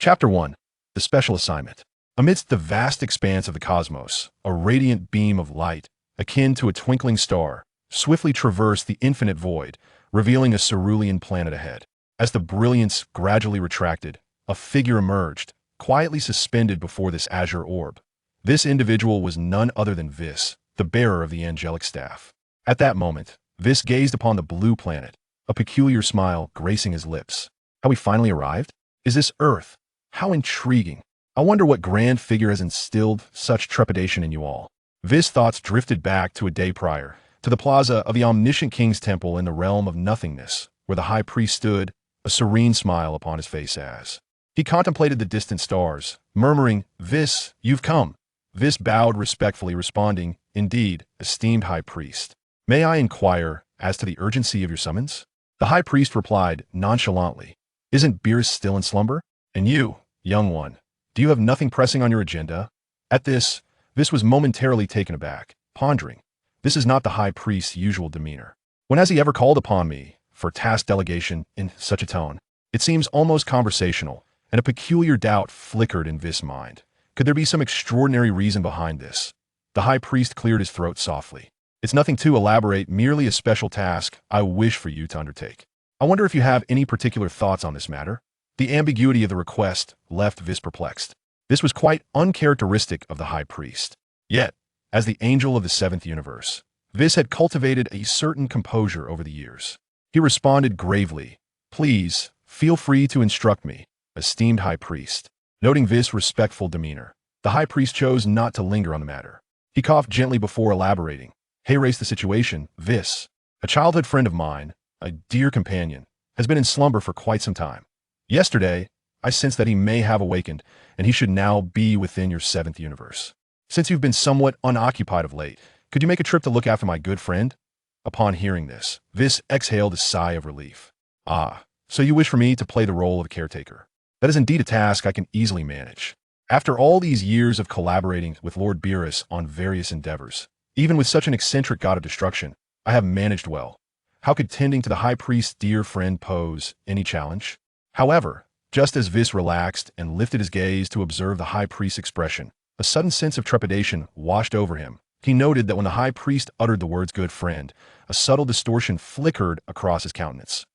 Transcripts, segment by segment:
Chapter 1. The Special Assignment. Amidst the vast expanse of the cosmos, a radiant beam of light, akin to a twinkling star, swiftly traversed the infinite void, revealing a cerulean planet ahead. As the brilliance gradually retracted, a figure emerged, quietly suspended before this azure orb. This individual was none other than Whis, the bearer of the angelic staff. At that moment, Whis gazed upon the blue planet, a peculiar smile gracing his lips. Have we finally arrived? Is this Earth? How intriguing. I wonder what grand figure has instilled such trepidation in you all. Whis' thoughts drifted back to a day prior, to the plaza of the omniscient king's temple in the realm of nothingness, where the high priest stood, a serene smile upon his face as he contemplated the distant stars, murmuring, "Whis, you've come." Whis bowed respectfully, responding, "Indeed, esteemed high priest. May I inquire as to the urgency of your summons?" The high priest replied nonchalantly, "Isn't Beerus still in slumber? And you, young one, do you have nothing pressing on your agenda?" At this, Whis was momentarily taken aback, pondering. This is not the high priest's usual demeanor. When has he ever called upon me for task delegation in such a tone? It seems almost conversational, and a peculiar doubt flickered in Whis' mind. Could there be some extraordinary reason behind this? The high priest cleared his throat softly. "It's nothing too elaborate, merely a special task I wish for you to undertake. I wonder if you have any particular thoughts on this matter?" The ambiguity of the request left Whis perplexed. This was quite uncharacteristic of the high priest. Yet, as the angel of the seventh universe, Whis had cultivated a certain composure over the years. He responded gravely, "Please, feel free to instruct me, esteemed high priest." Noting Whis' respectful demeanor, the high priest chose not to linger on the matter. He coughed gently before elaborating. "Hey, raise the situation, Whis. A childhood friend of mine, a dear companion, has been in slumber for quite some time. Yesterday, I sensed that he may have awakened, and he should now be within your seventh universe. Since you've been somewhat unoccupied of late, could you make a trip to look after my good friend?" Upon hearing this, Whis exhaled a sigh of relief. "Ah, so you wish for me to play the role of a caretaker. That is indeed a task I can easily manage. After all these years of collaborating with Lord Beerus on various endeavors, even with such an eccentric god of destruction, I have managed well. How could tending to the high priest's dear friend pose any challenge?" However, just as Whis relaxed and lifted his gaze to observe the high priest's expression, a sudden sense of trepidation washed over him. He noted that when the high priest uttered the words "good friend," a subtle distortion flickered across his countenance.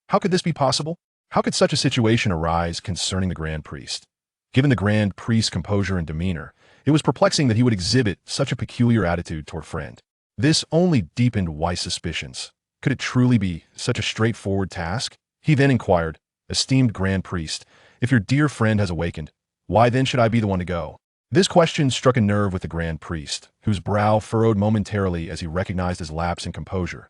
How could this be possible? How could such a situation arise concerning the grand priest? Given the grand priest's composure and demeanor, it was perplexing that he would exhibit such a peculiar attitude toward friend. This only deepened Whis' suspicions. Could it truly be such a straightforward task? He then inquired, "Esteemed grand priest, if your dear friend has awakened, why then should I be the one to go?" This question struck a nerve with the grand priest, whose brow furrowed momentarily as he recognized his lapse in composure.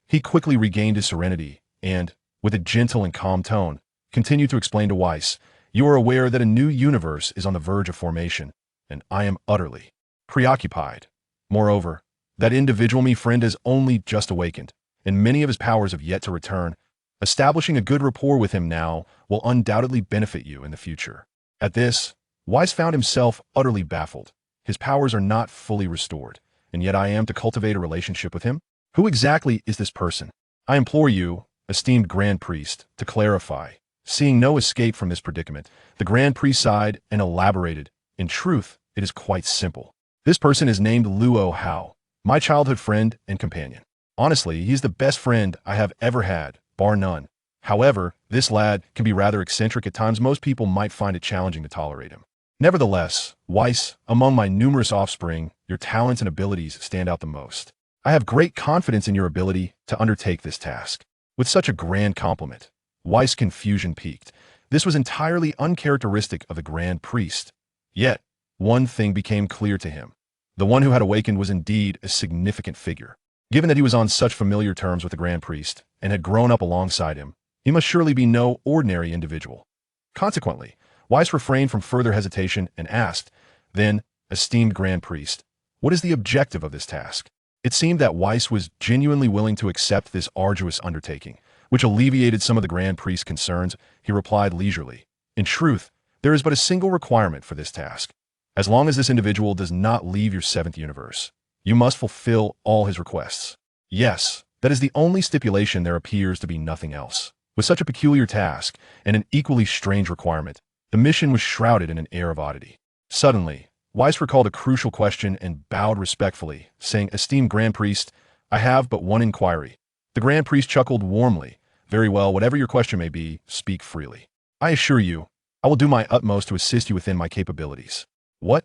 He quickly regained his serenity and, with a gentle and calm tone, continued to explain to Whis, "You are aware that a new universe is on the verge of formation, and I am utterly preoccupied. Moreover, that individual me friend has only just awakened, and many of his powers have yet to return. Establishing a good rapport with him now will undoubtedly benefit you in the future." At this, Whis found himself utterly baffled. His powers are not fully restored, and yet I am to cultivate a relationship with him? Who exactly is this person? I implore you, esteemed grand priest, to clarify. Seeing no escape from this predicament, the grand priest sighed and elaborated. "In truth, it is quite simple. This person is named Luo Hao, my childhood friend and companion. Honestly, he's the best friend I have ever had, bar none. However, this lad can be rather eccentric at times. Most people might find it challenging to tolerate him. Nevertheless, Whis, among my numerous offspring, your talents and abilities stand out the most. I have great confidence in your ability to undertake this task." With such a grand compliment, Whis' confusion peaked. This was entirely uncharacteristic of the grand priest. Yet, one thing became clear to him. The one who had awakened was indeed a significant figure. Given that he was on such familiar terms with the grand priest and had grown up alongside him, he must surely be no ordinary individual. Consequently, Whis refrained from further hesitation and asked, "Then, esteemed grand priest, what is the objective of this task?" It seemed that Whis was genuinely willing to accept this arduous undertaking, which alleviated some of the grand priest's concerns. He replied leisurely, "In truth, there is but a single requirement for this task. As long as this individual does not leave your seventh universe, you must fulfill all his requests." Yes, that is the only stipulation. There appears to be nothing else. With such a peculiar task and an equally strange requirement, The mission was shrouded in an air of oddity. Suddenly, Whis recalled a crucial question and bowed respectfully, saying, "Esteemed Grand Priest, I have but one inquiry." The Grand Priest chuckled warmly. "Very well, whatever your question may be, speak freely. I assure you, I will do my utmost to assist you within my capabilities." What?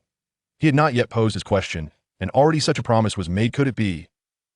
He had not yet posed his question, and already such a promise was made. Could it be?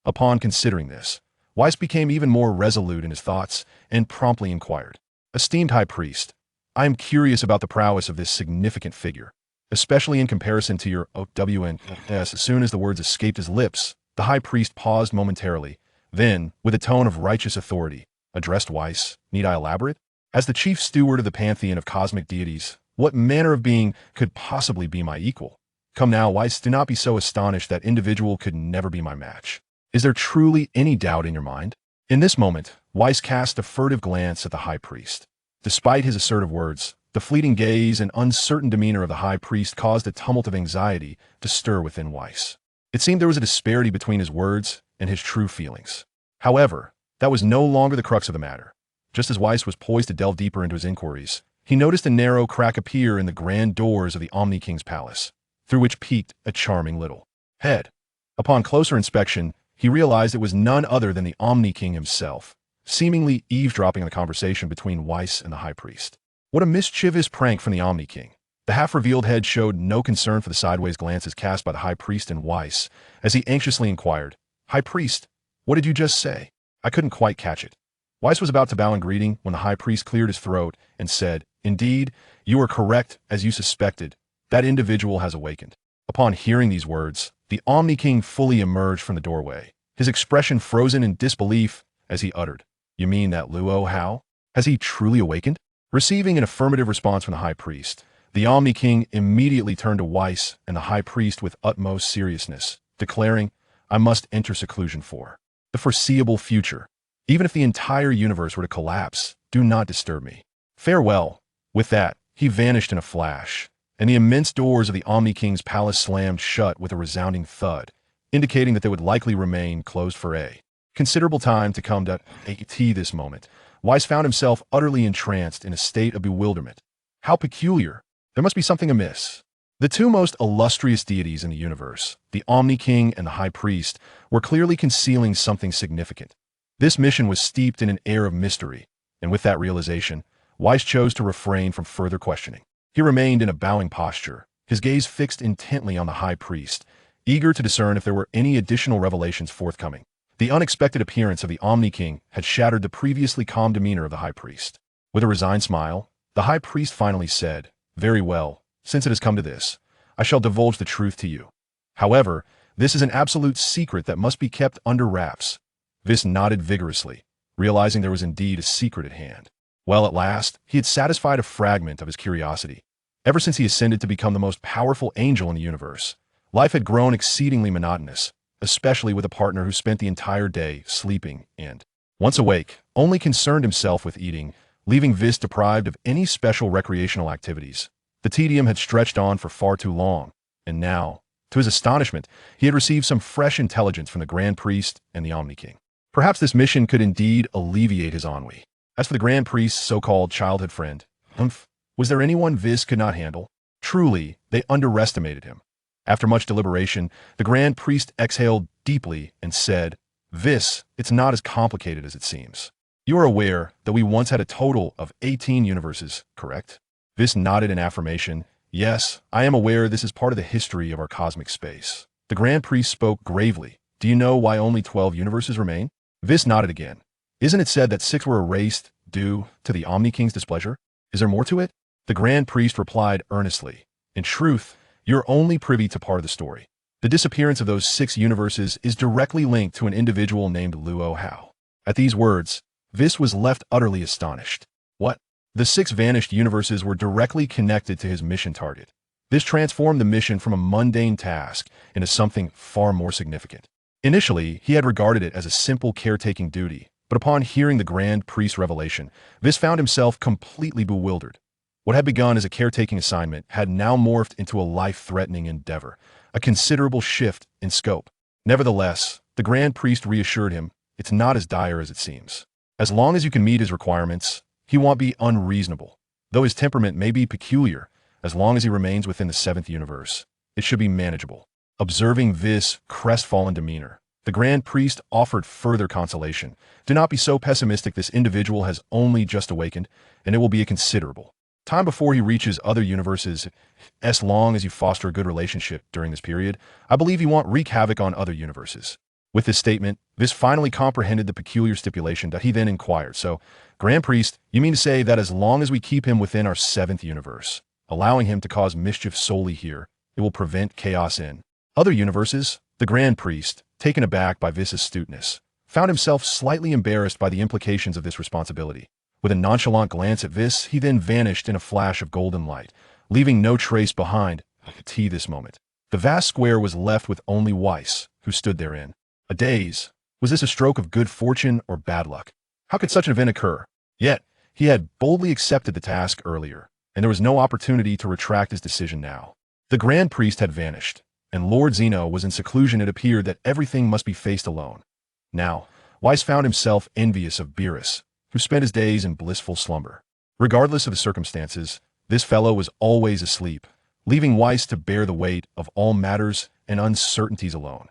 Upon considering this, Whis became even more resolute in his thoughts and promptly inquired, "Esteemed High Priest, I am curious about the prowess of this significant figure, especially in comparison to your OWNS." As soon as the words escaped his lips, the High Priest paused momentarily, then, with a tone of righteous authority, addressed Whis. "Need I elaborate? As the chief steward of the pantheon of cosmic deities, what manner of being could possibly be my equal? Come now, Whis, do not be so astonished. That individual could never be my match. Is there truly any doubt in your mind?" In this moment, Whis cast a furtive glance at the High Priest. Despite his assertive words, the fleeting gaze and uncertain demeanor of the High Priest caused a tumult of anxiety to stir within Whis. It seemed there was a disparity between his words and his true feelings. However, that was no longer the crux of the matter. Just as Whis was poised to delve deeper into his inquiries, he noticed a narrow crack appear in the grand doors of the Omni King's palace, through which peeked a charming little head. Upon closer inspection, he realized it was none other than the Omni King himself, seemingly eavesdropping on the conversation between Whis and the High Priest. What a mischievous prank from the Omni King. The half-revealed head showed no concern for the sideways glances cast by the High Priest and Whis, as he anxiously inquired, "High Priest, what did you just say? I couldn't quite catch it." Whis was about to bow in greeting when the High Priest cleared his throat and said, "Indeed, you are correct as you suspected. That individual has awakened." Upon hearing these words, the Omni King fully emerged from the doorway, his expression frozen in disbelief as he uttered, "You mean that Luo Hao? Has he truly awakened?" Receiving an affirmative response from the High Priest, the Omni King immediately turned to Whis and the High Priest with utmost seriousness, declaring, "I must enter seclusion for the foreseeable future. Even if the entire universe were to collapse, do not disturb me. Farewell." With that, he vanished in a flash, and the immense doors of the Omni King's palace slammed shut with a resounding thud, indicating that they would likely remain closed for a considerable time to come. At this moment, Whis found himself utterly entranced in a state of bewilderment. How peculiar! There must be something amiss. The two most illustrious deities in the universe, the Omni King and the High Priest, were clearly concealing something significant. This mission was steeped in an air of mystery, and with that realization, Whis chose to refrain from further questioning. He remained in a bowing posture, his gaze fixed intently on the High Priest, eager to discern if there were any additional revelations forthcoming. The unexpected appearance of the Omni King had shattered the previously calm demeanor of the High Priest. With a resigned smile, the High Priest finally said, "Very well, since it has come to this, I shall divulge the truth to you. However, this is an absolute secret that must be kept under wraps." Whis nodded vigorously, realizing there was indeed a secret at hand. Well, at last, he had satisfied a fragment of his curiosity. Ever since he ascended to become the most powerful angel in the universe, life had grown exceedingly monotonous, especially with a partner who spent the entire day sleeping and, once awake, only concerned himself with eating, leaving Whis deprived of any special recreational activities. The tedium had stretched on for far too long, and now, to his astonishment, he had received some fresh intelligence from the Grand Priest and the Omni King. Perhaps this mission could indeed alleviate his ennui. As for the Grand Priest's so-called childhood friend, was there anyone Whis could not handle? Truly, they underestimated him. After much deliberation, the Grand Priest exhaled deeply and said, "Whis, it's not as complicated as it seems. You are aware that we once had a total of 18 universes, correct?" Whis nodded in affirmation. "Yes, I am aware this is part of the history of our cosmic space." The Grand Priest spoke gravely. "Do you know why only 12 universes remain?" Whis nodded again. "Isn't it said that 6 were erased due to the Omni King's displeasure? Is there more to it?" The Grand Priest replied earnestly, "In truth, you're only privy to part of the story. The disappearance of those 6 universes is directly linked to an individual named Luo Hao." At these words, Whis was left utterly astonished. What? The 6 vanished universes were directly connected to his mission target. This transformed the mission from a mundane task into something far more significant. Initially, he had regarded it as a simple caretaking duty, but upon hearing the Grand Priest's revelation, Whis found himself completely bewildered. What had begun as a caretaking assignment had now morphed into a life-threatening endeavor, a considerable shift in scope. Nevertheless, the Grand Priest reassured him, "It's not as dire as it seems. As long as you can meet his requirements, he won't be unreasonable." Though his temperament may be peculiar, as long as he remains within the seventh universe, it should be manageable. Observing this crestfallen demeanor, the Grand Priest offered further consolation. Do not be so pessimistic. This individual has only just awakened, and it will be a considerable time before he reaches other universes. As long as you foster a good relationship during this period, I believe you won't wreak havoc on other universes. With this statement, Whis finally comprehended the peculiar stipulation that he then inquired. So, Grand Priest, you mean to say that as long as we keep him within our seventh universe, allowing him to cause mischief solely here, it will prevent chaos in other universes? The Grand Priest, taken aback by Whis' astuteness, found himself slightly embarrassed by the implications of this responsibility. With a nonchalant glance at Whis, he then vanished in a flash of golden light, leaving no trace behind. This moment, the vast square was left with only Whis, who stood therein. A daze. Was this a stroke of good fortune or bad luck? How could such an event occur? Yet, he had boldly accepted the task earlier, and there was no opportunity to retract his decision now. The Grand Priest had vanished, and Lord Zeno was in seclusion. It appeared that everything must be faced alone. Now, Whis found himself envious of Beerus, who spent his days in blissful slumber. Regardless of the circumstances, this fellow was always asleep, leaving Whis to bear the weight of all matters and uncertainties alone.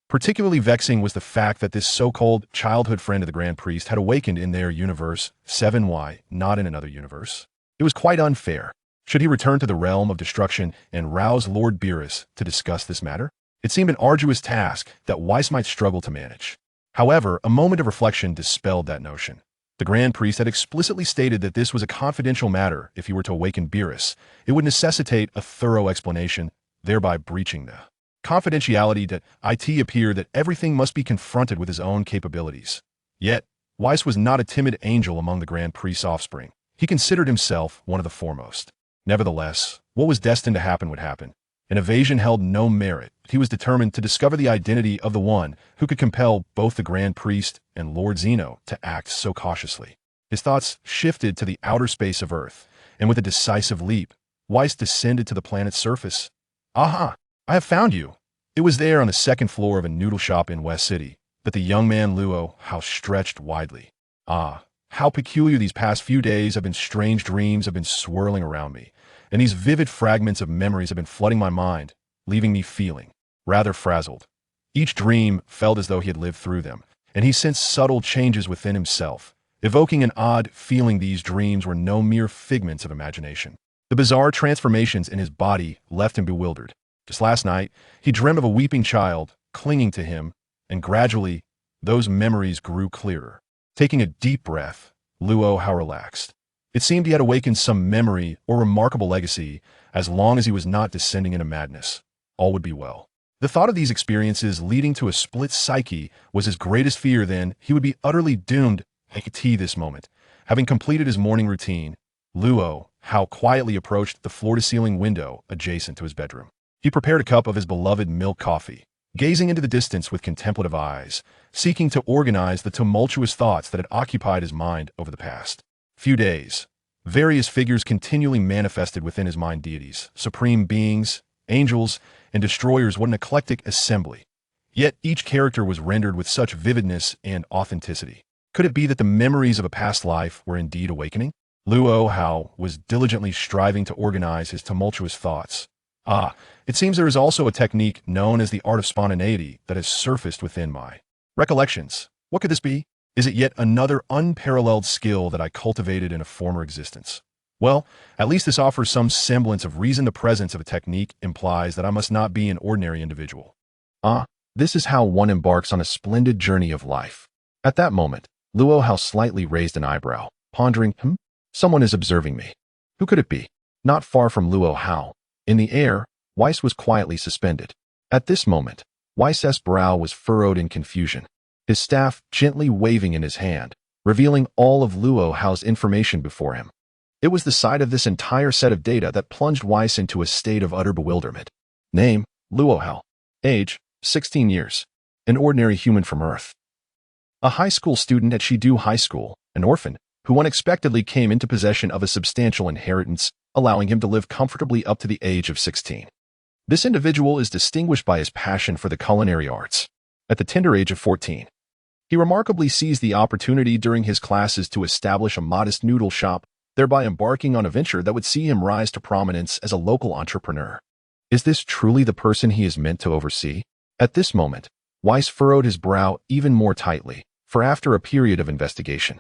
Particularly vexing was the fact that this so-called childhood friend of the Grand Priest had awakened in their universe, 7Y, not in another universe. It was quite unfair. Should he return to the realm of destruction and rouse Lord Beerus to discuss this matter? It seemed an arduous task that Whis might struggle to manage. However, a moment of reflection dispelled that notion. The Grand Priest had explicitly stated that this was a confidential matter. If he were to awaken Beerus, it would necessitate a thorough explanation, thereby breaching the confidentiality. That it appeared that everything must be confronted with his own capabilities. Yet, Whis was not a timid angel among the Grand Priest's offspring. He considered himself one of the foremost. Nevertheless, what was destined to happen would happen. An evasion held no merit. He was determined to discover the identity of the one who could compel both the Grand Priest and Lord Zeno to act so cautiously. His thoughts shifted to the outer space of Earth, and with a decisive leap, Whis descended to the planet's surface. Aha! I have found you! It was there on the second floor of a noodle shop in West City that the young man Luo Hao stretched widely. Ah, how peculiar these past few days have been. Strange dreams have been swirling around me, and these vivid fragments of memories have been flooding my mind, leaving me feeling rather frazzled. Each dream felt as though he had lived through them, and he sensed subtle changes within himself, evoking an odd feeling. These dreams were no mere figments of imagination. The bizarre transformations in his body left him bewildered. Just last night, he dreamed of a weeping child clinging to him, and gradually, those memories grew clearer. Taking a deep breath, Luo Hao relaxed. It seemed he had awakened some memory or remarkable legacy. As long as he was not descending into madness, all would be well. The thought of these experiences leading to a split psyche was his greatest fear. Then he would be utterly doomed. This moment, having completed his morning routine, Luo Hao quietly approached the floor-to-ceiling window adjacent to his bedroom. He prepared a cup of his beloved milk coffee, gazing into the distance with contemplative eyes, seeking to organize the tumultuous thoughts that had occupied his mind over the past few days. Various figures continually manifested within his mind: deities, supreme beings, angels, and destroyers. What an eclectic assembly! Yet each character was rendered with such vividness and authenticity. Could it be that the memories of a past life were indeed awakening? Luo Hao was diligently striving to organize his tumultuous thoughts. It seems there is also a technique known as the art of spontaneity that has surfaced within my recollections. What could this be? Is it yet another unparalleled skill that I cultivated in a former existence? Well, at least this offers some semblance of reason. The presence of a technique implies that I must not be an ordinary individual. This is how one embarks on a splendid journey of life. At that moment, Luo Hao slightly raised an eyebrow, pondering, someone is observing me. Who could it be? Not far from Luo Hao, in the air, Whis was quietly suspended. At this moment, Whis' brow was furrowed in confusion, his staff gently waving in his hand, revealing all of Luo Hao's information before him. It was the sight of this entire set of data that plunged Whis into a state of utter bewilderment. Name, Luo Hao. Age, 16 years. An ordinary human from Earth. A high school student at Shidu High School, an orphan, who unexpectedly came into possession of a substantial inheritance, allowing him to live comfortably up to the age of 16. This individual is distinguished by his passion for the culinary arts. At the tender age of 14, he remarkably seized the opportunity during his classes to establish a modest noodle shop, thereby embarking on a venture that would see him rise to prominence as a local entrepreneur. Is this truly the person he is meant to oversee? At this moment, Whis furrowed his brow even more tightly, for after a period of investigation,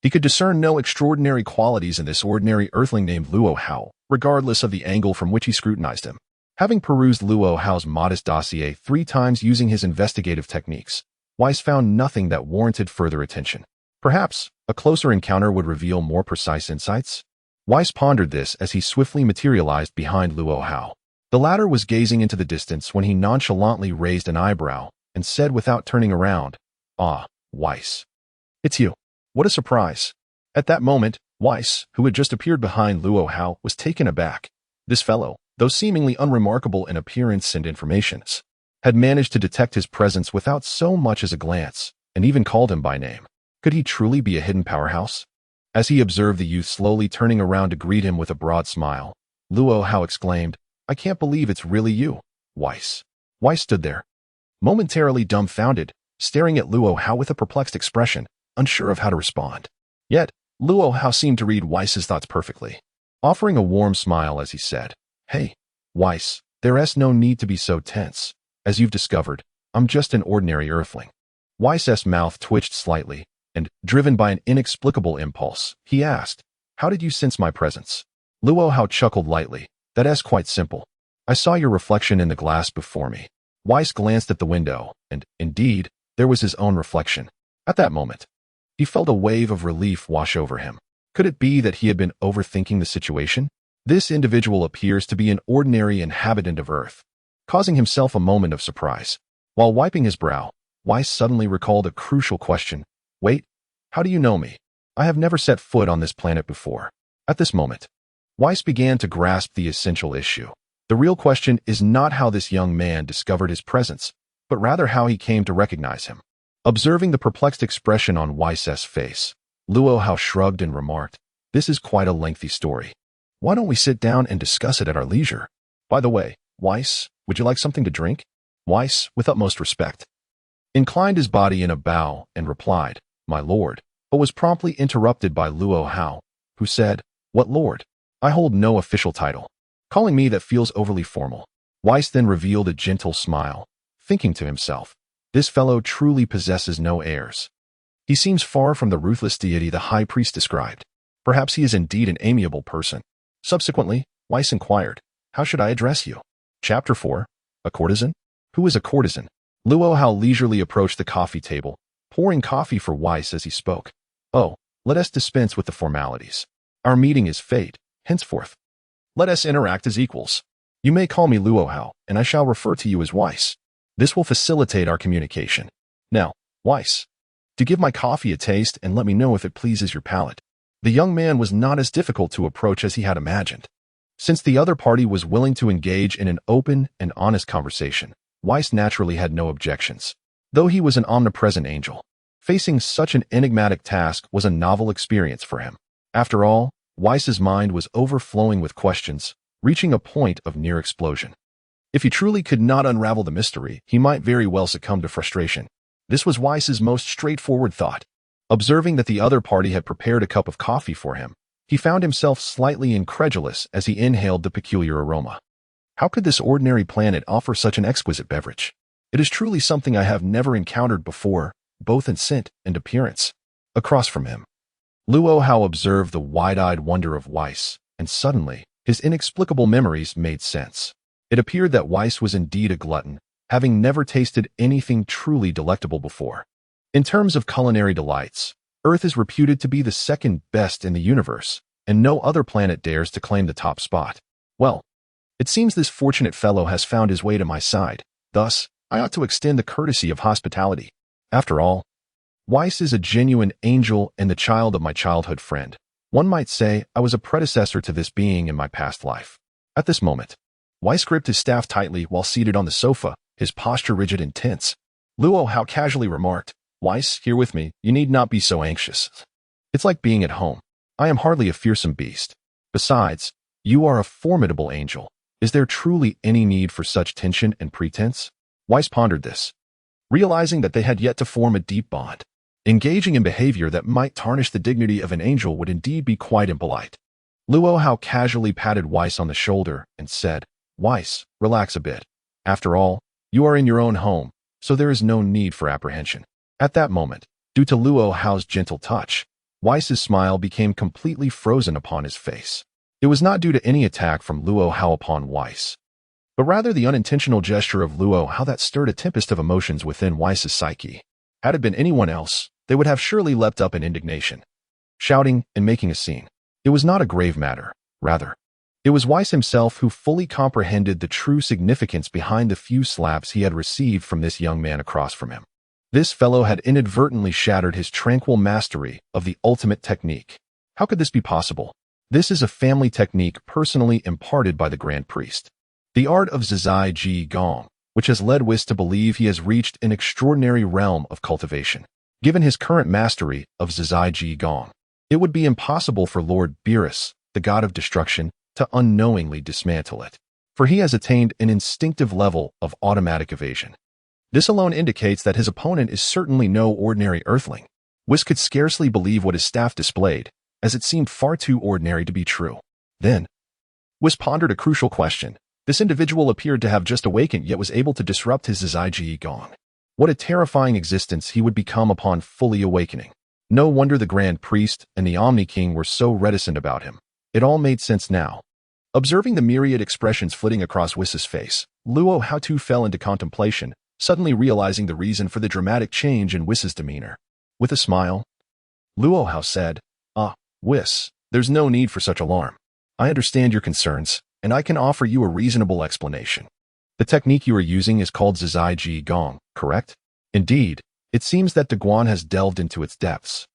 he could discern no extraordinary qualities in this ordinary earthling named Luo Hao, regardless of the angle from which he scrutinized him. Having perused Luo Hao's modest dossier 3 times using his investigative techniques, Whis found nothing that warranted further attention. Perhaps a closer encounter would reveal more precise insights? Whis pondered this as he swiftly materialized behind Luo Hao. The latter was gazing into the distance when he nonchalantly raised an eyebrow and said without turning around, "Ah, Whis. It's you." What a surprise. At that moment, Whis, who had just appeared behind Luo Hao, was taken aback. This fellow, though seemingly unremarkable in appearance and informations, had managed to detect his presence without so much as a glance, and even called him by name. Could he truly be a hidden powerhouse? As he observed the youth slowly turning around to greet him with a broad smile, Luo Hao exclaimed, "I can't believe it's really you, Whis." Whis stood there, momentarily dumbfounded, staring at Luo Hao with a perplexed expression, unsure of how to respond. Yet, Luo Hao seemed to read Whis' thoughts perfectly, offering a warm smile as he said, "Hey, Whis, there's no need to be so tense. As you've discovered, I'm just an ordinary earthling." Whis' mouth twitched slightly, and, driven by an inexplicable impulse, he asked, "How did you sense my presence?" Luo Hao chuckled lightly, "That's quite simple. I saw your reflection in the glass before me." Whis glanced at the window, and, indeed, there was his own reflection. At that moment, he felt a wave of relief wash over him. Could it be that he had been overthinking the situation? This individual appears to be an ordinary inhabitant of Earth, causing himself a moment of surprise. While wiping his brow, Whis suddenly recalled a crucial question. "Wait, how do you know me? I have never set foot on this planet before." At this moment, Whis began to grasp the essential issue. The real question is not how this young man discovered his presence, but rather how he came to recognize him. Observing the perplexed expression on Whis' face, Luo Hao shrugged and remarked, "This is quite a lengthy story. Why don't we sit down and discuss it at our leisure? By the way, Whis, would you like something to drink?" Whis, with utmost respect, inclined his body in a bow and replied, "My lord," but was promptly interrupted by Luo Hao, who said, "What lord? I hold no official title. Calling me that feels overly formal." Whis then revealed a gentle smile, thinking to himself, "This fellow truly possesses no airs. He seems far from the ruthless deity the high priest described. Perhaps he is indeed an amiable person." Subsequently, Whis inquired, "How should I address you?" Chapter 4. A courtesan? Who is a courtesan? Luo Hao leisurely approached the coffee table, pouring coffee for Whis as he spoke. "Oh, let us dispense with the formalities. Our meeting is fate, henceforth. Let us interact as equals. You may call me Luo Hao, and I shall refer to you as Whis. This will facilitate our communication. Now, Whis, to give my coffee a taste and let me know if it pleases your palate." The young man was not as difficult to approach as he had imagined. Since the other party was willing to engage in an open and honest conversation, Whis naturally had no objections. Though he was an omnipresent angel, facing such an enigmatic task was a novel experience for him. After all, Whis' mind was overflowing with questions, reaching a point of near explosion. If he truly could not unravel the mystery, he might very well succumb to frustration. This was Whis' most straightforward thought. Observing that the other party had prepared a cup of coffee for him, he found himself slightly incredulous as he inhaled the peculiar aroma. How could this ordinary planet offer such an exquisite beverage? It is truly something I have never encountered before, both in scent and appearance. Across from him, Luo Hao observed the wide-eyed wonder of Whis, and suddenly, his inexplicable memories made sense. It appeared that Whis was indeed a glutton, having never tasted anything truly delectable before. In terms of culinary delights, Earth is reputed to be the second best in the universe, and no other planet dares to claim the top spot. Well, it seems this fortunate fellow has found his way to my side, thus, I ought to extend the courtesy of hospitality. After all, Whis is a genuine angel and the child of my childhood friend. One might say I was a predecessor to this being in my past life. At this moment, Whis gripped his staff tightly while seated on the sofa, his posture rigid and tense. Luo Hao casually remarked, "Whis, here with me, you need not be so anxious. It's like being at home. I am hardly a fearsome beast. Besides, you are a formidable angel. Is there truly any need for such tension and pretense?" Whis pondered this, realizing that they had yet to form a deep bond. Engaging in behavior that might tarnish the dignity of an angel would indeed be quite impolite. Luo Hao casually patted Whis on the shoulder and said, "Whis, relax a bit. After all, you are in your own home, so there is no need for apprehension." At that moment, due to Luo Hao's gentle touch, Whis' smile became completely frozen upon his face. It was not due to any attack from Luo Hao upon Whis, but rather the unintentional gesture of Luo Hao that stirred a tempest of emotions within Whis' psyche. Had it been anyone else, they would have surely leapt up in indignation, shouting and making a scene. It was not a grave matter. Rather, it was Whis himself who fully comprehended the true significance behind the few slaps he had received from this young man across from him. This fellow had inadvertently shattered his tranquil mastery of the ultimate technique. How could this be possible? This is a family technique personally imparted by the Grand Priest. The art of Zizai Ji Gong, which has led Whis to believe he has reached an extraordinary realm of cultivation. Given his current mastery of Zizai Ji Gong, it would be impossible for Lord Beerus, the god of destruction, to unknowingly dismantle it, for he has attained an instinctive level of automatic evasion. This alone indicates that his opponent is certainly no ordinary earthling. Whis could scarcely believe what his staff displayed, as it seemed far too ordinary to be true. Then, Whis pondered a crucial question. This individual appeared to have just awakened yet was able to disrupt his Zizai Ji Gong. What a terrifying existence he would become upon fully awakening. No wonder the Grand Priest and the Omni King were so reticent about him. It all made sense now. Observing the myriad expressions flitting across Whis' face, Luo Hao too fell into contemplation, suddenly realizing the reason for the dramatic change in Whis' demeanor. With a smile, Luo Hao said, Whis, there's no need for such alarm. I understand your concerns, and I can offer you a reasonable explanation. The technique you are using is called Zizai Ji Gong, correct? Indeed, it seems that DeGuan has delved into its depths.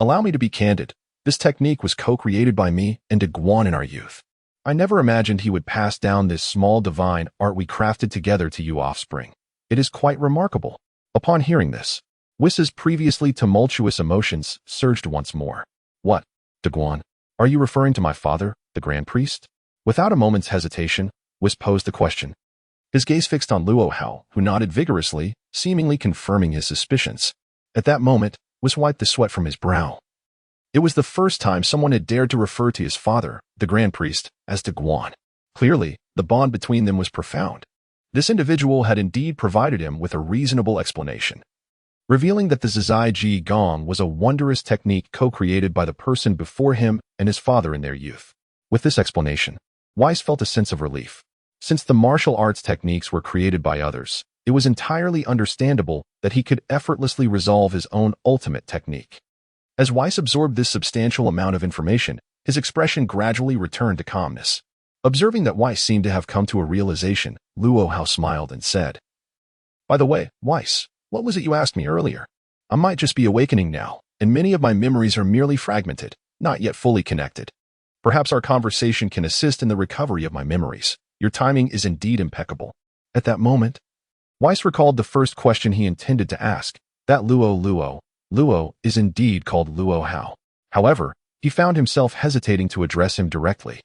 Allow me to be candid. This technique was co-created by me and DeGuan in our youth. I never imagined he would pass down this small divine art we crafted together to you offspring. It is quite remarkable. Upon hearing this, Whis' previously tumultuous emotions surged once more. What, DeGuan? Are you referring to my father, the Grand Priest? Without a moment's hesitation, Whis posed the question. His gaze fixed on Luo Hao, who nodded vigorously, seemingly confirming his suspicions. At that moment, Whis wiped the sweat from his brow. It was the first time someone had dared to refer to his father, the Grand Priest, as DeGuan. Clearly, the bond between them was profound. This individual had indeed provided him with a reasonable explanation, revealing that the Zizai Ji Gong was a wondrous technique co-created by the person before him and his father in their youth. With this explanation, Whis felt a sense of relief. Since the martial arts techniques were created by others, it was entirely understandable that he could effortlessly resolve his own ultimate technique. As Whis absorbed this substantial amount of information, his expression gradually returned to calmness. Observing that Whis seemed to have come to a realization, Luo Hao smiled and said, By the way, Whis, what was it you asked me earlier? I might just be awakening now, and many of my memories are merely fragmented, not yet fully connected. Perhaps our conversation can assist in the recovery of my memories. Your timing is indeed impeccable. At that moment, Whis recalled the first question he intended to ask. That Luo is indeed called Luo Hao. However, he found himself hesitating to address him directly,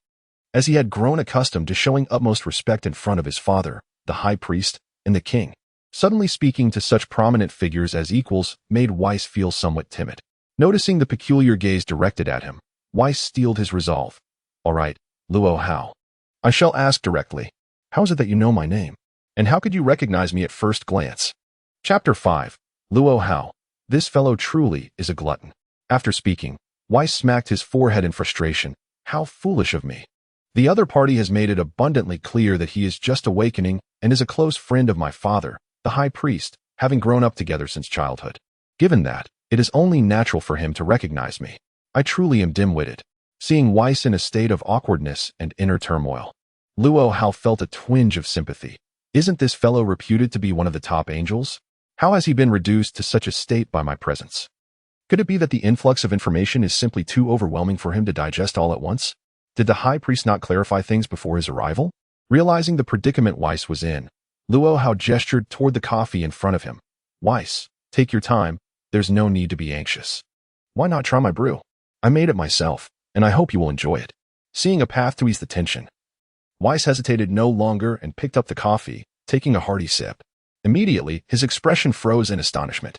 as he had grown accustomed to showing utmost respect in front of his father, the High Priest, and the King. Suddenly speaking to such prominent figures as equals made Whis feel somewhat timid. Noticing the peculiar gaze directed at him, Whis steeled his resolve. All right, Luo Hao. I shall ask directly. How is it that you know my name? And how could you recognize me at first glance? Chapter 5. Luo Hao. This fellow truly is a glutton. After speaking, Whis smacked his forehead in frustration. How foolish of me. The other party has made it abundantly clear that he is just awakening and is a close friend of my father, the High Priest, having grown up together since childhood. Given that, it is only natural for him to recognize me. I truly am dim-witted. Seeing Whis in a state of awkwardness and inner turmoil, Luo Hao felt a twinge of sympathy. Isn't this fellow reputed to be one of the top angels? How has he been reduced to such a state by my presence? Could it be that the influx of information is simply too overwhelming for him to digest all at once? Did the High Priest not clarify things before his arrival? Realizing the predicament Whis was in, Luo Hao gestured toward the coffee in front of him. Whis, take your time. There's no need to be anxious. Why not try my brew? I made it myself, and I hope you will enjoy it. Seeing a path to ease the tension, Whis hesitated no longer and picked up the coffee, taking a hearty sip. Immediately, his expression froze in astonishment.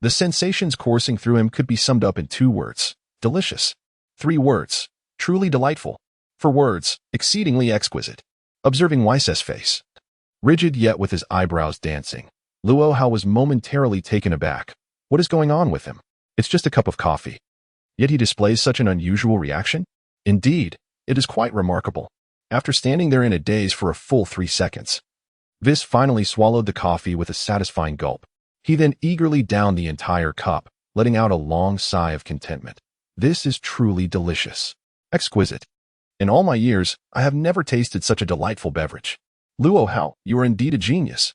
The sensations coursing through him could be summed up in 2 words: delicious. 3 words: truly delightful. 4 words: exceedingly exquisite. Observing Whis' face, rigid yet with his eyebrows dancing, Luo Hao was momentarily taken aback. What is going on with him? It's just a cup of coffee. Yet he displays such an unusual reaction? Indeed, it is quite remarkable. After standing there in a daze for a full 3 seconds, Whis finally swallowed the coffee with a satisfying gulp. He then eagerly downed the entire cup, letting out a long sigh of contentment. This is truly delicious. Exquisite. In all my years, I have never tasted such a delightful beverage. Luo Hao, you are indeed a genius.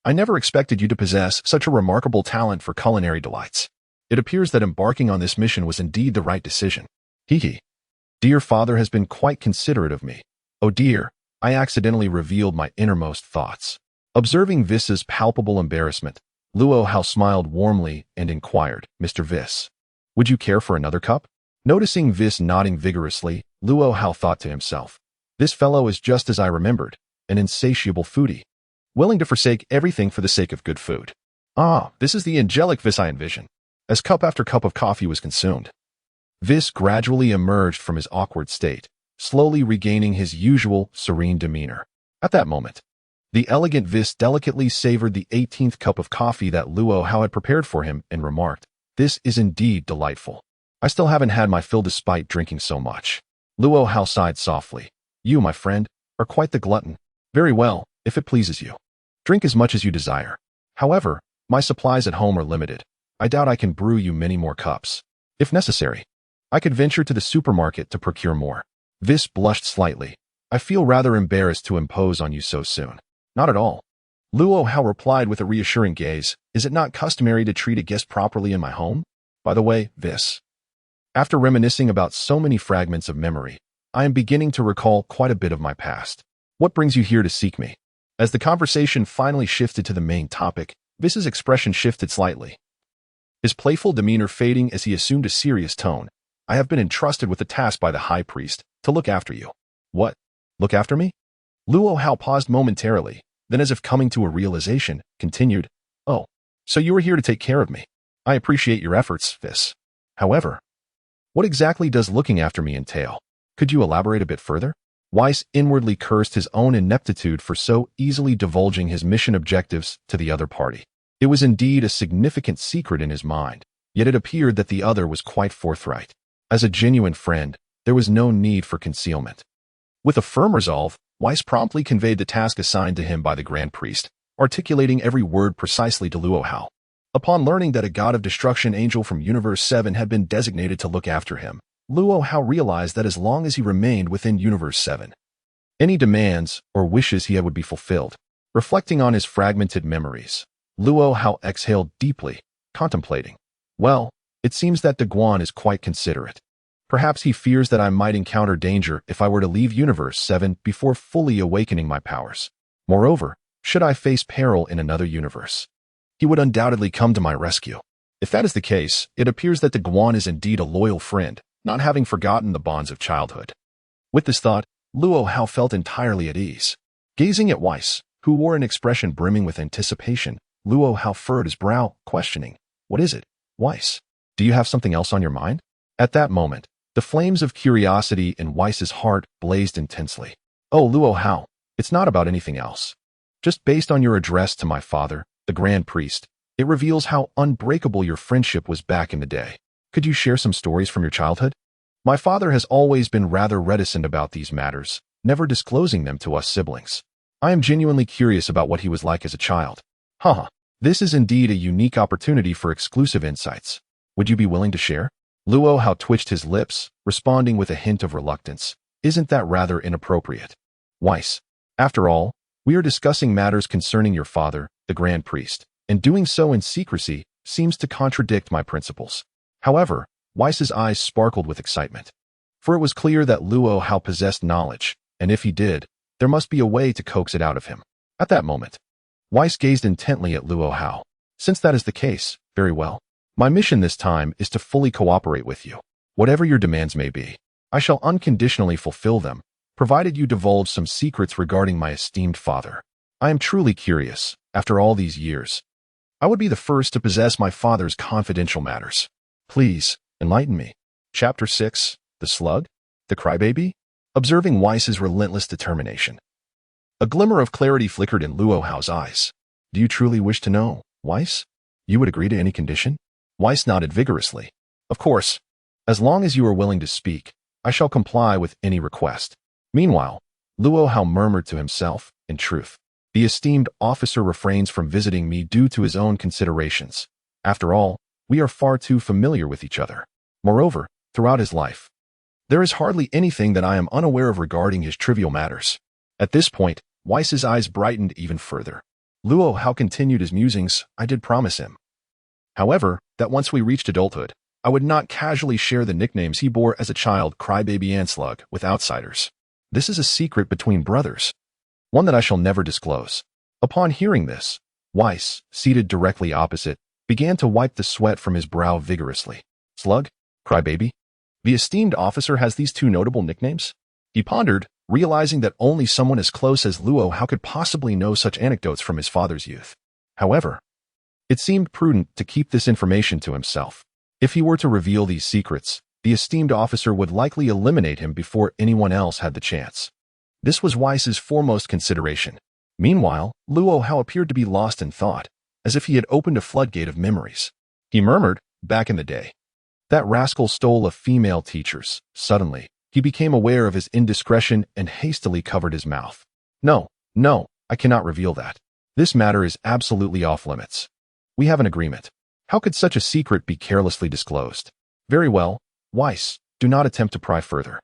I never expected you to possess such a remarkable talent for culinary delights. It appears that embarking on this mission was indeed the right decision. Hee. Dear father has been quite considerate of me. Oh dear, I accidentally revealed my innermost thoughts. Observing Whis' palpable embarrassment, Luo Hao smiled warmly and inquired, Mr. Whis, would you care for another cup? Noticing Whis nodding vigorously, Luo Hao thought to himself, this fellow is just as I remembered, an insatiable foodie, willing to forsake everything for the sake of good food. Ah, this is the angelic Whis I envision. As cup after cup of coffee was consumed, Whis gradually emerged from his awkward state, slowly regaining his usual serene demeanor. At that moment, the elegant Whis delicately savored the 18th cup of coffee that Luo Hao had prepared for him and remarked, this is indeed delightful. I still haven't had my fill despite drinking so much. Luo Hao sighed softly. You, my friend, are quite the glutton. Very well, if it pleases you. Drink as much as you desire. However, my supplies at home are limited. I doubt I can brew you many more cups. If necessary, I could venture to the supermarket to procure more. Whis blushed slightly. I feel rather embarrassed to impose on you so soon. Not at all. Luo Hao replied with a reassuring gaze. Is it not customary to treat a guest properly in my home? By the way, Whis. After reminiscing about so many fragments of memory, I am beginning to recall quite a bit of my past. What brings you here to seek me? As the conversation finally shifted to the main topic, Whis' expression shifted slightly, his playful demeanor fading as he assumed a serious tone. I have been entrusted with the task by the high priest to look after you. What? Look after me? Luo Hao paused momentarily, then as if coming to a realization, continued, Oh, so you are here to take care of me. I appreciate your efforts, Whis. However, what exactly does looking after me entail? Could you elaborate a bit further? Whis inwardly cursed his own ineptitude for so easily divulging his mission objectives to the other party. It was indeed a significant secret in his mind, yet it appeared that the other was quite forthright. As a genuine friend, there was no need for concealment. With a firm resolve, Whis promptly conveyed the task assigned to him by the Grand Priest, articulating every word precisely to Luo Hao. Upon learning that a god of destruction angel from Universe 7 had been designated to look after him, Luo Hao realized that as long as he remained within Universe 7, any demands or wishes he had would be fulfilled. Reflecting on his fragmented memories, Luo Hao exhaled deeply, contemplating. Well, it seems that DeGuan is quite considerate. Perhaps he fears that I might encounter danger if I were to leave Universe 7 before fully awakening my powers. Moreover, should I face peril in another universe, he would undoubtedly come to my rescue. If that is the case, it appears that DeGuan is indeed a loyal friend, not having forgotten the bonds of childhood. With this thought, Luo Hao felt entirely at ease. Gazing at Whis, who wore an expression brimming with anticipation, Luo Hao furrowed his brow, questioning, What is it, Whis? Do you have something else on your mind? At that moment, the flames of curiosity in Whis' heart blazed intensely. Oh, Luo Hao, it's not about anything else. Just based on your address to my father, the Grand Priest, it reveals how unbreakable your friendship was back in the day. Could you share some stories from your childhood? My father has always been rather reticent about these matters, never disclosing them to us siblings. I am genuinely curious about what he was like as a child. Haha, this is indeed a unique opportunity for exclusive insights. Would you be willing to share? Luo Hao twitched his lips, responding with a hint of reluctance. Isn't that rather inappropriate? Whis, after all, we are discussing matters concerning your father, the Grand Priest, and doing so in secrecy seems to contradict my principles. However, Whis' eyes sparkled with excitement, for it was clear that Luo Hao possessed knowledge, and if he did, there must be a way to coax it out of him. At that moment, Whis gazed intently at Luo Hao. Since that is the case, very well. My mission this time is to fully cooperate with you. Whatever your demands may be, I shall unconditionally fulfill them, provided you divulge some secrets regarding my esteemed father. I am truly curious, after all these years, I would be the first to possess my father's confidential matters. Please, enlighten me. Chapter 6. The Slug? The Crybaby? Observing Whis's relentless determination. A glimmer of clarity flickered in Luo Hao's eyes. Do you truly wish to know, Whis? You would agree to any condition? Whis nodded vigorously. Of course. As long as you are willing to speak, I shall comply with any request. Meanwhile, Luo Hao murmured to himself, in truth, the esteemed officer refrains from visiting me due to his own considerations. After all, we are far too familiar with each other. Moreover, throughout his life, there is hardly anything that I am unaware of regarding his trivial matters. At this point, Whis's eyes brightened even further. Luo Hao continued his musings. I did promise him, however, that once we reached adulthood, I would not casually share the nicknames he bore as a child, Crybaby and Slug, with outsiders. This is a secret between brothers, one that I shall never disclose. Upon hearing this, Whis, seated directly opposite, began to wipe the sweat from his brow vigorously. Slug? Crybaby? The esteemed officer has these two notable nicknames? He pondered, realizing that only someone as close as Luo Hao could possibly know such anecdotes from his father's youth. However, it seemed prudent to keep this information to himself. If he were to reveal these secrets, the esteemed officer would likely eliminate him before anyone else had the chance. This was Whis's foremost consideration. Meanwhile, Luo Hao appeared to be lost in thought, as if he had opened a floodgate of memories. He murmured, back in the day, that rascal stole a female teacher's. Suddenly, he became aware of his indiscretion and hastily covered his mouth. No, I cannot reveal that. This matter is absolutely off limits. We have an agreement. How could such a secret be carelessly disclosed? Very well, Whis, do not attempt to pry further.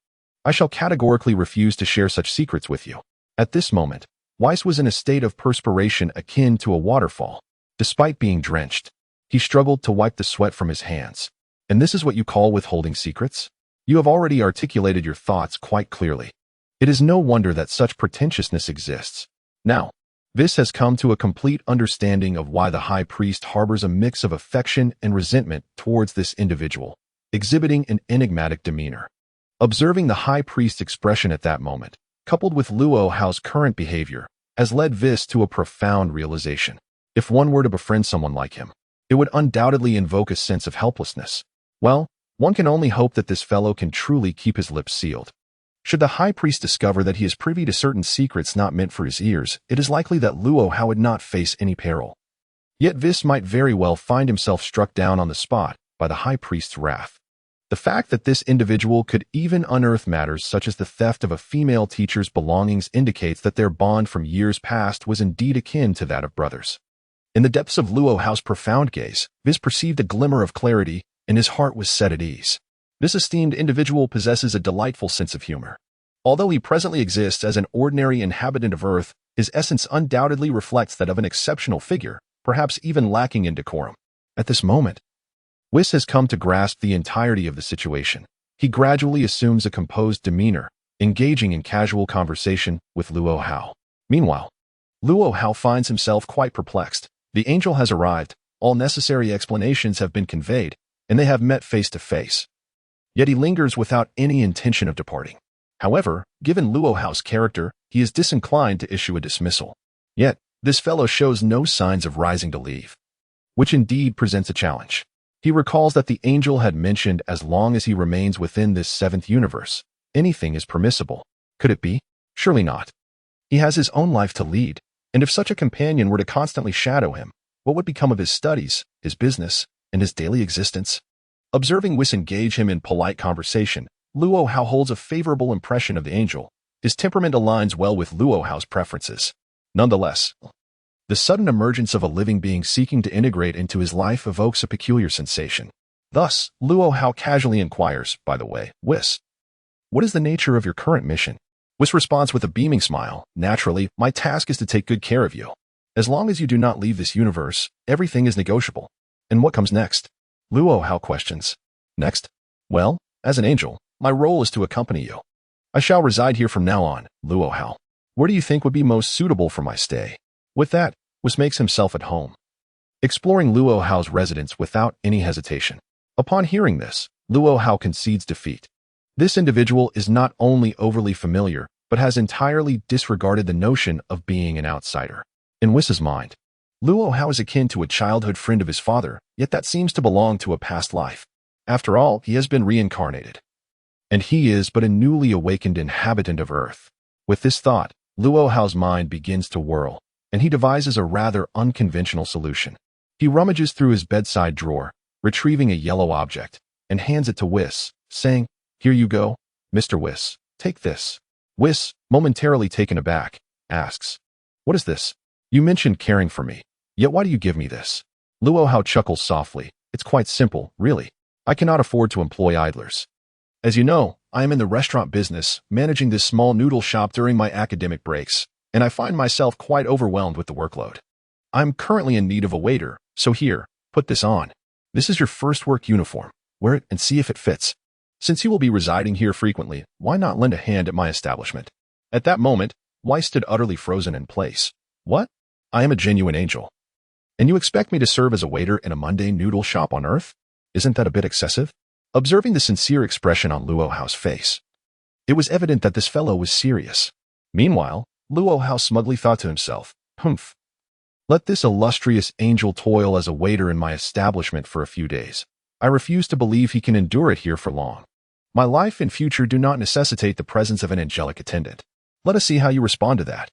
I shall categorically refuse to share such secrets with you. At this moment, Whis was in a state of perspiration akin to a waterfall. Despite being drenched, he struggled to wipe the sweat from his hands. And this is what you call withholding secrets? You have already articulated your thoughts quite clearly. It is no wonder that such pretentiousness exists. Now, Whis has come to a complete understanding of why the high priest harbors a mix of affection and resentment towards this individual, exhibiting an enigmatic demeanor. Observing the high priest's expression at that moment, coupled with Luo Hao's current behavior, has led Whis to a profound realization. If one were to befriend someone like him, it would undoubtedly invoke a sense of helplessness. Well, one can only hope that this fellow can truly keep his lips sealed. Should the high priest discover that he is privy to certain secrets not meant for his ears, it is likely that Luo Hao would not face any peril. Yet Whis might very well find himself struck down on the spot by the high priest's wrath. The fact that this individual could even unearth matters such as the theft of a female teacher's belongings indicates that their bond from years past was indeed akin to that of brothers. In the depths of Luo Hao's profound gaze, Whis perceived a glimmer of clarity, and his heart was set at ease. This esteemed individual possesses a delightful sense of humor. Although he presently exists as an ordinary inhabitant of Earth, his essence undoubtedly reflects that of an exceptional figure, perhaps even lacking in decorum. At this moment, Whis has come to grasp the entirety of the situation. He gradually assumes a composed demeanor, engaging in casual conversation with Luo Hao. Meanwhile, Luo Hao finds himself quite perplexed. The angel has arrived, all necessary explanations have been conveyed, and they have met face to face. Yet he lingers without any intention of departing. However, given Luo Hao's character, he is disinclined to issue a dismissal. Yet, this fellow shows no signs of rising to leave, which indeed presents a challenge. He recalls that the angel had mentioned as long as he remains within this seventh universe, anything is permissible. Could it be? Surely not. He has his own life to lead, and if such a companion were to constantly shadow him, what would become of his studies, his business, and his daily existence? Observing Whis engage him in polite conversation, Luo Hao holds a favorable impression of the angel. His temperament aligns well with Luo Hao's preferences. Nonetheless, the sudden emergence of a living being seeking to integrate into his life evokes a peculiar sensation. Thus, Luo Hao casually inquires, by the way, Whis, what is the nature of your current mission? Whis responds with a beaming smile, naturally, my task is to take good care of you. As long as you do not leave this universe, everything is negotiable. And what comes next? Luo Hao questions. Next? Well, as an angel, my role is to accompany you. I shall reside here from now on, Luo Hao. Where do you think would be most suitable for my stay? With that, Whis makes himself at home, exploring Luo Hao's residence without any hesitation. Upon hearing this, Luo Hao concedes defeat. This individual is not only overly familiar, but has entirely disregarded the notion of being an outsider. In Whis's mind, Luo Hao is akin to a childhood friend of his father, yet that seems to belong to a past life. After all, he has been reincarnated. And he is but a newly awakened inhabitant of Earth. With this thought, Luo Hao's mind begins to whirl, and he devises a rather unconventional solution. He rummages through his bedside drawer, retrieving a yellow object, and hands it to Whis, saying, "Here you go, Mr. Whis, take this." Whis, momentarily taken aback, asks, "What is this? You mentioned caring for me, yet why do you give me this?" Luo Hao chuckles softly. "It's quite simple, really. I cannot afford to employ idlers. As you know, I am in the restaurant business, managing this small noodle shop during my academic breaks, and I find myself quite overwhelmed with the workload. I'm currently in need of a waiter, so here, put this on. This is your first work uniform. Wear it and see if it fits. Since you will be residing here frequently, why not lend a hand at my establishment?" At that moment, Whis stood utterly frozen in place. "What? I am a genuine angel. And you expect me to serve as a waiter in a mundane noodle shop on Earth? Isn't that a bit excessive?" Observing the sincere expression on Luo Hao's face, it was evident that this fellow was serious. Meanwhile, Luo Hao smugly thought to himself, "Humph. Let this illustrious angel toil as a waiter in my establishment for a few days. I refuse to believe he can endure it here for long. My life and future do not necessitate the presence of an angelic attendant. Let us see how you respond to that."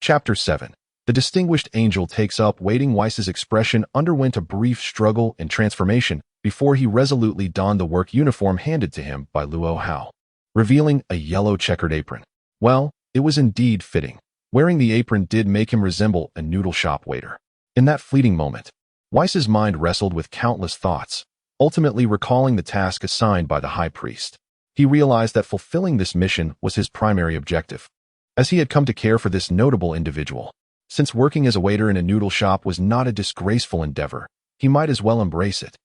Chapter 7. The distinguished angel takes up waiting. Whis' expression underwent a brief struggle and transformation before he resolutely donned the work uniform handed to him by Luo Hao, revealing a yellow checkered apron. Well, it was indeed fitting. Wearing the apron did make him resemble a noodle shop waiter. In that fleeting moment, Whis' mind wrestled with countless thoughts, ultimately recalling the task assigned by the high priest. He realized that fulfilling this mission was his primary objective, as he had come to care for this notable individual. Since working as a waiter in a noodle shop was not a disgraceful endeavor, he might as well embrace it.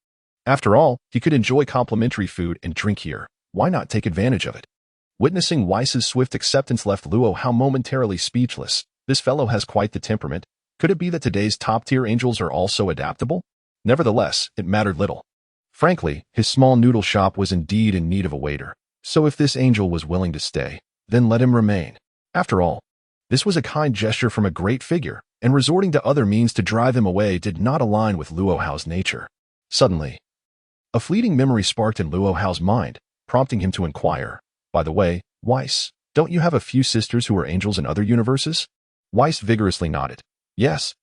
After all, he could enjoy complimentary food and drink here. Why not take advantage of it? Witnessing Whis' swift acceptance left Luo Hao momentarily speechless. This fellow has quite the temperament. Could it be that today's top-tier angels are also adaptable? Nevertheless, it mattered little. Frankly, his small noodle shop was indeed in need of a waiter, so if this angel was willing to stay, then let him remain. After all, this was a kind gesture from a great figure, and resorting to other means to drive him away did not align with Luo Hao's nature. Suddenly, a fleeting memory sparked in Luo Hao's mind, prompting him to inquire, "By the way, Whis, don't you have a few sisters who are angels in other universes?" Whis vigorously nodded. Yes,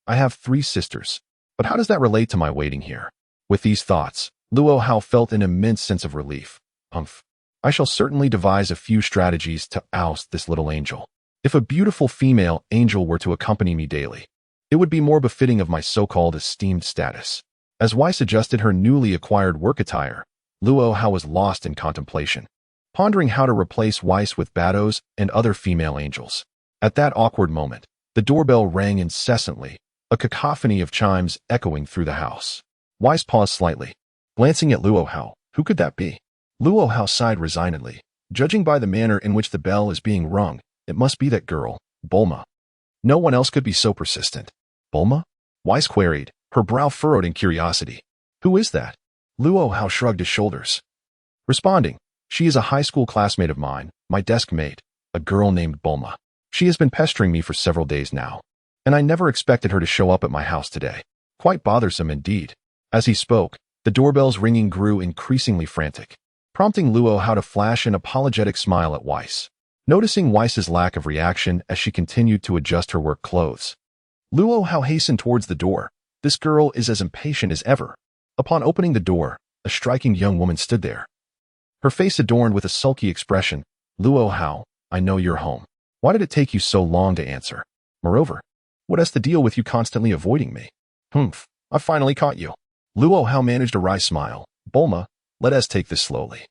I have 3 sisters. But how does that relate to my waiting here?" With these thoughts, Luo Hao felt an immense sense of relief. "Humph. I shall certainly devise a few strategies to oust this little angel. If a beautiful female angel were to accompany me daily, it would be more befitting of my so-called esteemed status." As Whis adjusted her newly acquired work attire, Luo Hao was lost in contemplation, pondering how to replace Whis with Bados and other female angels. At that awkward moment, the doorbell rang incessantly, a cacophony of chimes echoing through the house. Whis paused slightly, glancing at Luo Hao. Who could that be? Luo Hao sighed resignedly. Judging by the manner in which the bell is being rung, it must be that girl, Bulma. No one else could be so persistent. Bulma? Whis queried, her brow furrowed in curiosity. Who is that? Luo Hao shrugged his shoulders, responding, "She is a high school classmate of mine, my desk mate, a girl named Bulma. She has been pestering me for several days now, and I never expected her to show up at my house today. Quite bothersome indeed." As he spoke, the doorbell's ringing grew increasingly frantic, prompting Luo Hao to flash an apologetic smile at Whis. Noticing Whis' lack of reaction as she continued to adjust her work clothes, Luo Hao hastened towards the door. This girl is as impatient as ever. Upon opening the door, a striking young woman stood there, her face adorned with a sulky expression. "Luo Hao, I know you're home. Why did it take you so long to answer? Moreover, what has to deal with you constantly avoiding me?" "Humph, I finally caught you." Luo Hao managed a wry smile. "Bulma, let us take this slowly.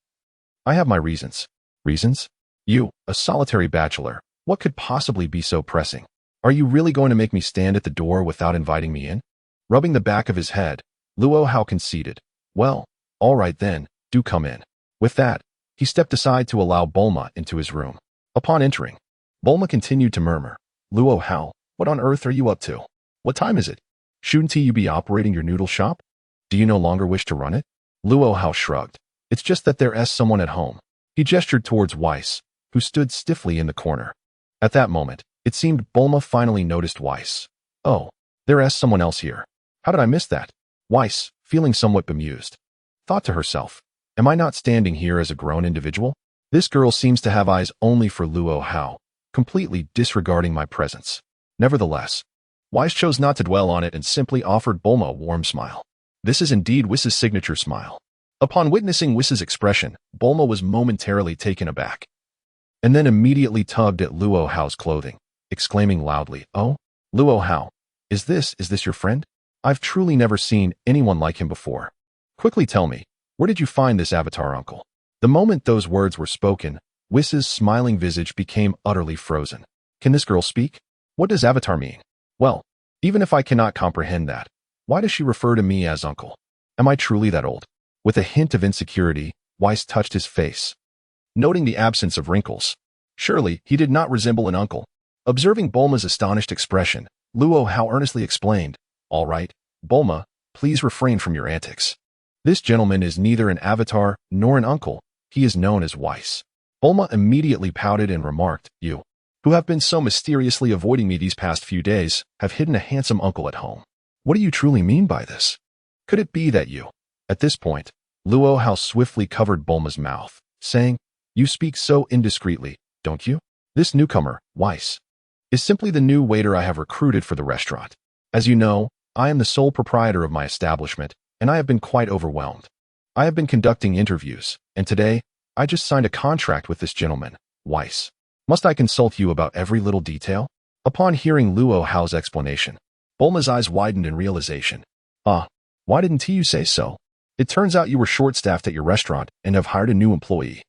I have my reasons." "Reasons? You, a solitary bachelor, what could possibly be so pressing? Are you really going to make me stand at the door without inviting me in?" Rubbing the back of his head, Luo Hao conceded. "Well, all right then, do come in." With that, he stepped aside to allow Bulma into his room. Upon entering, Bulma continued to murmur, "Luo Hao, what on earth are you up to? What time is it? Shouldn't you be operating your noodle shop? Do you no longer wish to run it?" Luo Hao shrugged. "It's just that there's someone at home." He gestured towards Whis, who stood stiffly in the corner. At that moment, it seemed Bulma finally noticed Whis. "Oh, There is someone else here. How did I miss that? Whis, feeling somewhat bemused, thought to herself, am I not standing here as a grown individual? This girl seems to have eyes only for Luo Hao, completely disregarding my presence. Nevertheless, Whis chose not to dwell on it and simply offered Bulma a warm smile. This is indeed Whis' signature smile. Upon witnessing Whis' expression, Bulma was momentarily taken aback, and then immediately tugged at Luo Hao's clothing, exclaiming loudly, "Oh, Luo Hao, is this your friend? I've truly never seen anyone like him before. Quickly tell me, where did you find this avatar uncle?" The moment those words were spoken, Whis' smiling visage became utterly frozen. Can this girl speak? What does avatar mean? Well, even if I cannot comprehend that, why does she refer to me as uncle? Am I truly that old? With a hint of insecurity, Whis touched his face, noting the absence of wrinkles. Surely, he did not resemble an uncle. Observing Bulma's astonished expression, Luo Hao earnestly explained, "All right, Bulma, please refrain from your antics. This gentleman is neither an avatar nor an uncle. He is known as Whis." Bulma immediately pouted and remarked, "You, who have been so mysteriously avoiding me these past few days, have hidden a handsome uncle at home. What do you truly mean by this? Could it be that you—" At this point, Luo Hao swiftly covered Bulma's mouth, saying, "You speak so indiscreetly, don't you? This newcomer, Whis, is simply the new waiter I have recruited for the restaurant. As you know, I am the sole proprietor of my establishment, and I have been quite overwhelmed. I have been conducting interviews, and today, I just signed a contract with this gentleman, Whis. Must I consult you about every little detail?" Upon hearing Luo Hao's explanation, Bulma's eyes widened in realization. Why didn't you say so? It turns out you were short-staffed at your restaurant and have hired a new employee.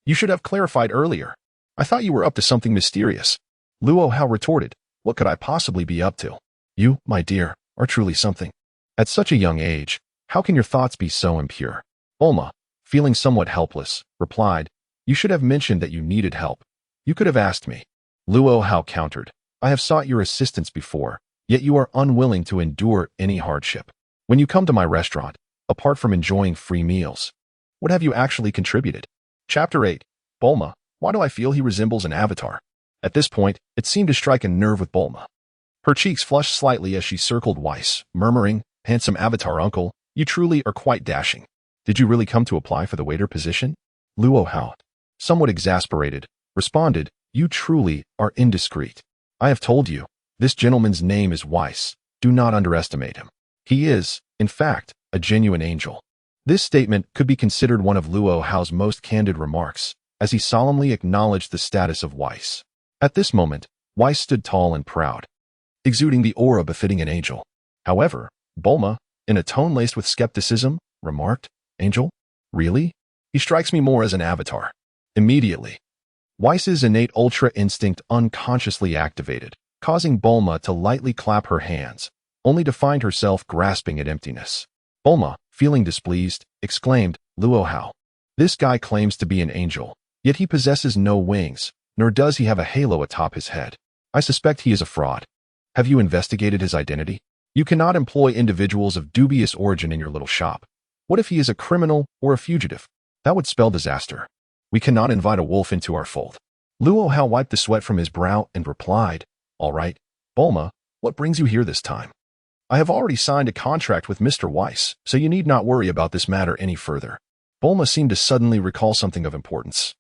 You should have clarified earlier. I thought you were up to something mysterious." Luo Hao retorted, "What could I possibly be up to? You, my dear, are truly something. At such a young age, how can your thoughts be so impure?" Bulma, feeling somewhat helpless, replied, "You should have mentioned that you needed help. You could have asked me." Luo Hao countered, "I have sought your assistance before, yet you are unwilling to endure any hardship. When you come to my restaurant, apart from enjoying free meals, what have you actually contributed?" Chapter 8. Bulma, why do I feel he resembles an avatar? At this point, it seemed to strike a nerve with Bulma. Her cheeks flushed slightly as she circled Whis, murmuring, "Handsome avatar uncle, you truly are quite dashing. Did you really come to apply for the waiter position?" Luo Hao, somewhat exasperated, responded, "You truly are indiscreet. I have told you, this gentleman's name is Whis. Do not underestimate him. He is, in fact, a genuine angel." This statement could be considered one of Luo Hao's most candid remarks, as he solemnly acknowledged the status of Whis. At this moment, Whis stood tall and proud, exuding the aura befitting an angel. However, Bulma, in a tone laced with skepticism, remarked, "Angel? Really? He strikes me more as an avatar." Immediately, Whis' innate ultra instinct unconsciously activated, causing Bulma to lightly clap her hands, only to find herself grasping at emptiness. Bulma, feeling displeased, exclaimed, "Luo Hao, this guy claims to be an angel, yet he possesses no wings, nor does he have a halo atop his head. I suspect he is a fraud. Have you investigated his identity? You cannot employ individuals of dubious origin in your little shop. What if he is a criminal or a fugitive? That would spell disaster. We cannot invite a wolf into our fold." Luo Hao wiped the sweat from his brow and replied, "All right, Bulma, what brings you here this time? I have already signed a contract with Mr. Whis, so you need not worry about this matter any further." Bulma seemed to suddenly recall something of importance,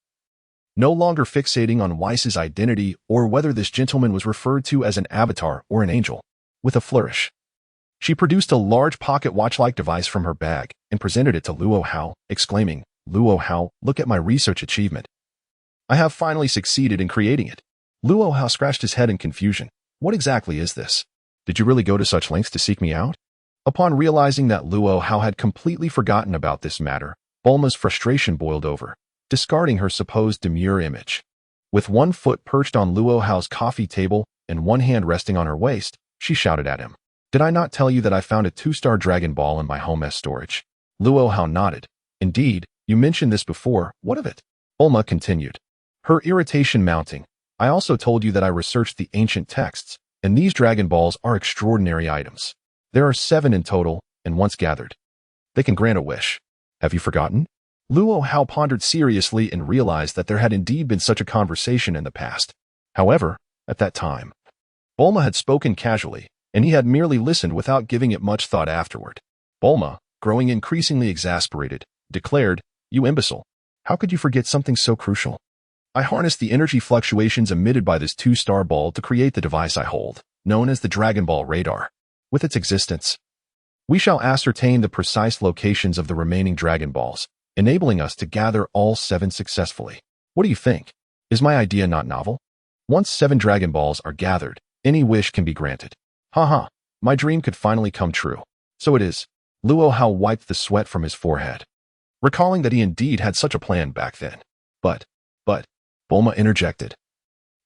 no longer fixating on Whis' identity or whether this gentleman was referred to as an avatar or an angel. With a flourish, she produced a large pocket watch-like device from her bag and presented it to Luo Hao, exclaiming, "Luo Hao, look at my research achievement. I have finally succeeded in creating it." Luo Hao scratched his head in confusion. "What exactly is this? Did you really go to such lengths to seek me out?" Upon realizing that Luo Hao had completely forgotten about this matter, Bulma's frustration boiled over, discarding her supposed demure image. With one foot perched on Luo Hao's coffee table and one hand resting on her waist, she shouted at him, "Did I not tell you that I found a 2-star Dragon Ball in my home as storage?" Luo Hao nodded. "Indeed, you mentioned this before. What of it?" Bulma continued, her irritation mounting. "I also told you that I researched the ancient texts, and these Dragon Balls are extraordinary items. There are 7 in total, and once gathered, they can grant a wish. Have you forgotten?" Luo Hao pondered seriously and realized that there had indeed been such a conversation in the past. However, at that time, Bulma had spoken casually, and he had merely listened without giving it much thought afterward. Bulma, growing increasingly exasperated, declared, "You imbecile! How could you forget something so crucial? I harnessed the energy fluctuations emitted by this two-star ball to create the device I hold, known as the Dragon Ball radar. With its existence, we shall ascertain the precise locations of the remaining Dragon Balls, enabling us to gather all 7 successfully. What do you think? Is my idea not novel? Once 7 Dragon Balls are gathered, any wish can be granted. Haha, my dream could finally come true. So it is." Luo Hao wiped the sweat from his forehead, recalling that he indeed had such a plan back then. But, Bulma interjected,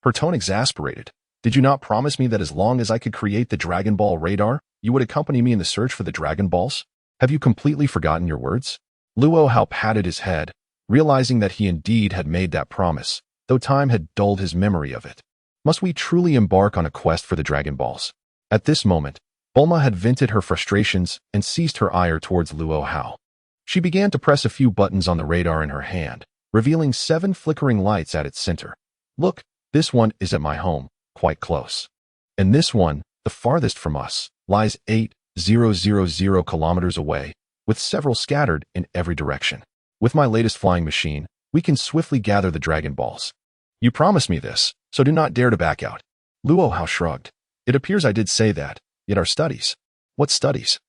her tone exasperated. "Did you not promise me that as long as I could create the Dragon Ball radar, you would accompany me in the search for the Dragon Balls? Have you completely forgotten your words?" Luo Hao patted his head, realizing that he indeed had made that promise, though time had dulled his memory of it. Must we truly embark on a quest for the Dragon Balls? At this moment, Bulma had vented her frustrations and ceased her ire towards Luo Hao. She began to press a few buttons on the radar in her hand, revealing 7 flickering lights at its center. "Look, this one is at my home, quite close. And this one, the farthest from us, lies 8,000 kilometers away, with several scattered in every direction. With my latest flying machine, we can swiftly gather the Dragon Balls. You promised me this, so do not dare to back out." Luo Hao shrugged. "It appears I did say that, yet our studies." "What studies?"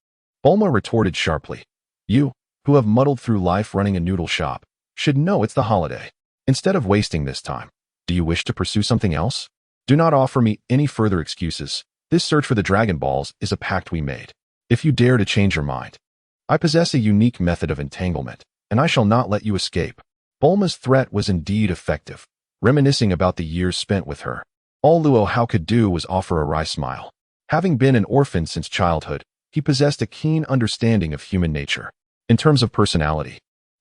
Bulma retorted sharply. "You, who have muddled through life running a noodle shop, should know it's the holiday. Instead of wasting this time, do you wish to pursue something else? Do not offer me any further excuses. This search for the Dragon Balls is a pact we made. If you dare to change your mind, I possess a unique method of entanglement, and I shall not let you escape." Bulma's threat was indeed effective. Reminiscing about the years spent with her, all Luo Hao could do was offer a wry smile. Having been an orphan since childhood, he possessed a keen understanding of human nature. In terms of personality,